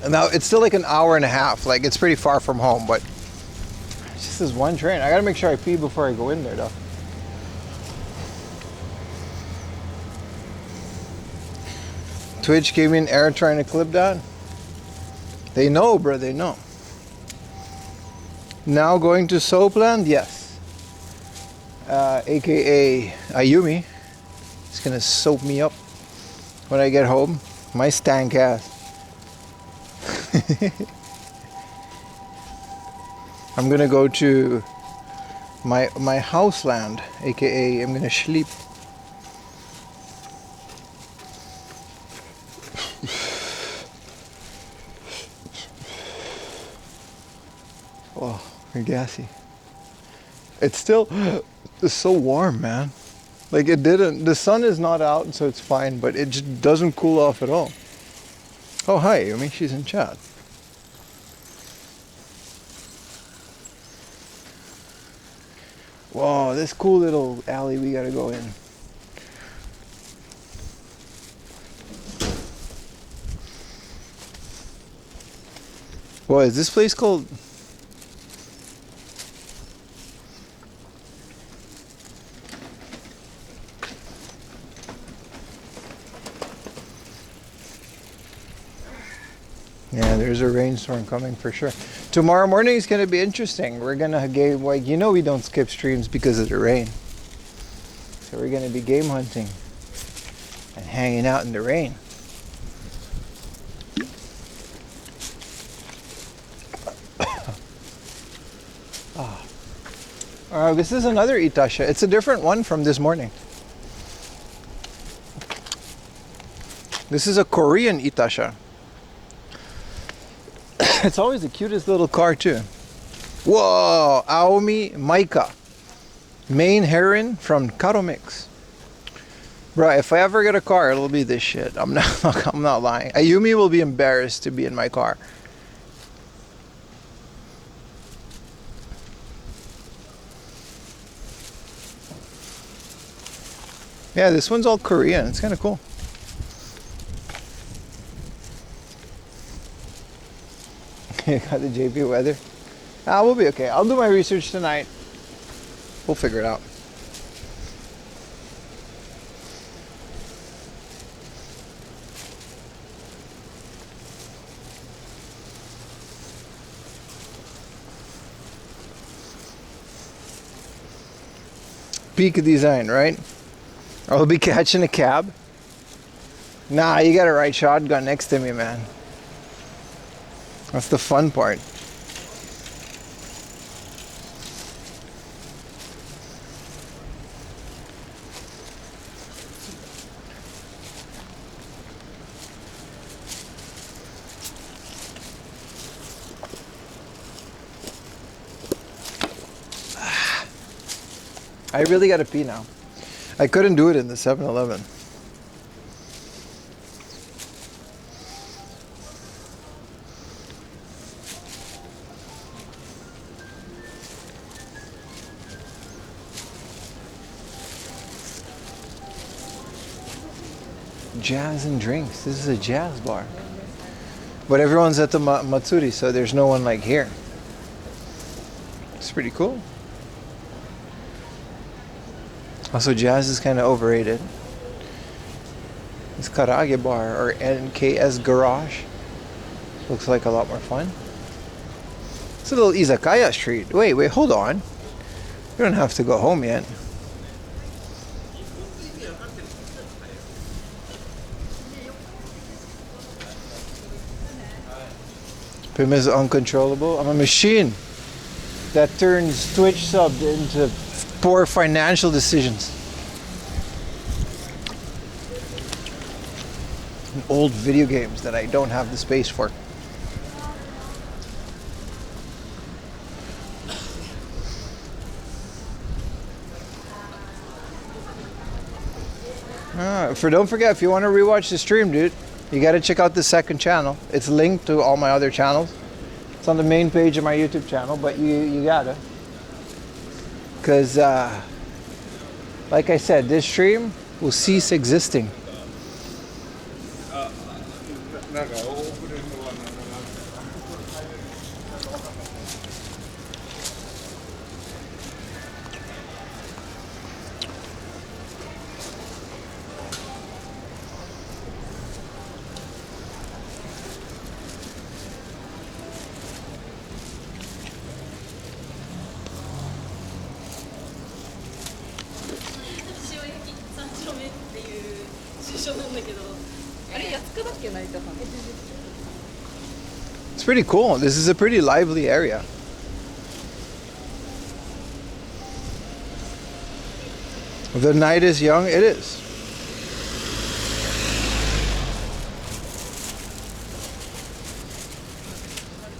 And now it's still like an hour and a half. Like it's pretty far from home, but it's just this one train. I gotta make sure I pee before I go in there though. Twitch gave me an error trying to clip that. They know, bro, they know. Now going to Soapland? Yes. AKA Ayumi. It's gonna soap me up when I get home. My stank ass. I'm gonna go to my house land, AKA I'm gonna sleep. Oh, I'm gassy. It's still, it's so warm, man. Like it didn't, the sun is not out, so it's fine, but it just doesn't cool off at all. Oh, hi, Yumi, she's in chat. Whoa, this cool little alley we gotta go in. What is this place called? Yeah, there's a rainstorm coming for sure. Tomorrow morning is gonna be interesting. We're gonna game, like, you know, we don't skip streams because of the rain. So we're gonna be game hunting and hanging out in the rain. This is another Itasha. It's a different one from this morning. This is a Korean Itasha. It's always the cutest little car too. Whoa, Aomi Maika. Main heroine from Karomix. Bro, if I ever get a car, it'll be this shit. I'm not lying. Ayumi will be embarrassed to be in my car. Yeah, this one's all Korean. It's kind of cool. You got the JP weather? We'll be okay. I'll do my research tonight. We'll figure it out. Peak design, right? I'll be catching a cab. Nah, you gotta ride shotgun next to me, man. That's the fun part. I really gotta pee now. I couldn't do it in the 7-Eleven. Jazz and drinks. This is a jazz bar. But everyone's at the Matsuri, so there's no one like here. It's pretty cool. Also, jazz is kind of overrated. This Karage bar or NKS Garage looks like a lot more fun. It's a little izakaya street. Wait, hold on. We don't have to go home yet. Pim is uncontrollable. I'm a machine that turns Twitch sub into poor financial decisions. And old video games that I don't have the space for. Don't forget, if you want to rewatch the stream, dude, you got to check out the second channel. It's linked to all my other channels. It's on the main page of my YouTube channel, but you gotta. Because, like I said, this stream will cease existing. It's pretty cool. This is a pretty lively area. The night is young. It is.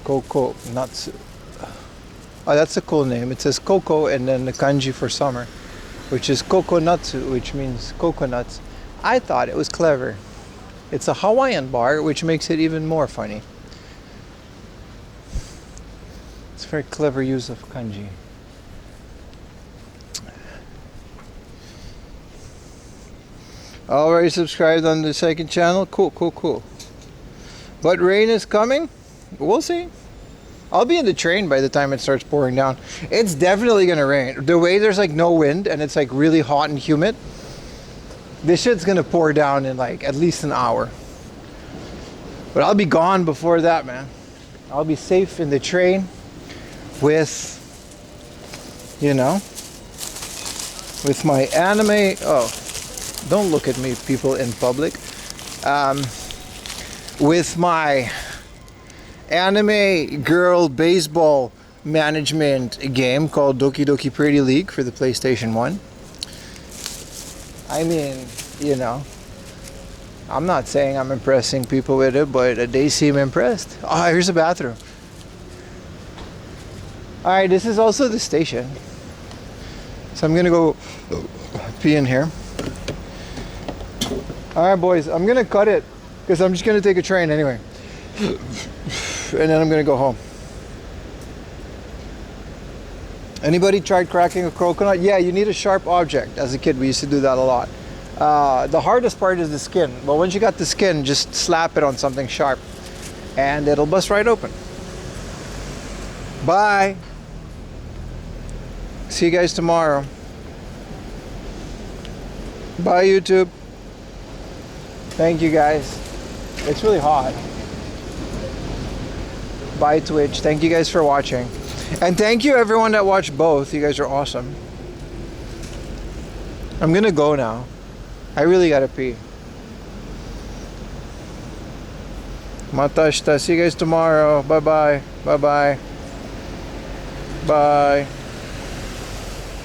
Coco Natsu. Oh, that's a cool name. It says Coco and then the kanji for summer, which is Kokonatsu, which means coconuts. I thought it was clever. It's a Hawaiian bar, which makes it even more funny. It's a very clever use of kanji. Already subscribed on the second channel? Cool. But rain is coming? We'll see. I'll be in the train by the time it starts pouring down. It's definitely gonna rain. The way there's like no wind and it's like really hot and humid, this shit's gonna pour down in like at least an hour. But I'll be gone before that, man. I'll be safe in the train with, you know, with my anime. Oh, don't look at me, people in public. With my anime girl baseball management game called Doki Doki Pretty League for the PlayStation 1. I mean, you know, I'm not saying I'm impressing people with it, but they seem impressed. Oh, here's a bathroom. Alright, this is also the station. So I'm gonna go pee in here. Alright, boys, I'm gonna cut it because I'm just gonna take a train anyway. And then I'm gonna go home. Anybody tried cracking a coconut? Yeah, you need a sharp object. As a kid, we used to do that a lot. The hardest part is the skin. But once you got the skin, just slap it on something sharp and it'll bust right open. Bye. See you guys tomorrow. Bye, YouTube. Thank you, guys. It's really hot. Bye, Twitch. Thank you guys for watching. And thank you everyone that watched both. You guys are awesome. I'm gonna go now. I really gotta pee. Matashita. See you guys tomorrow. Bye-bye. Bye-bye. Bye.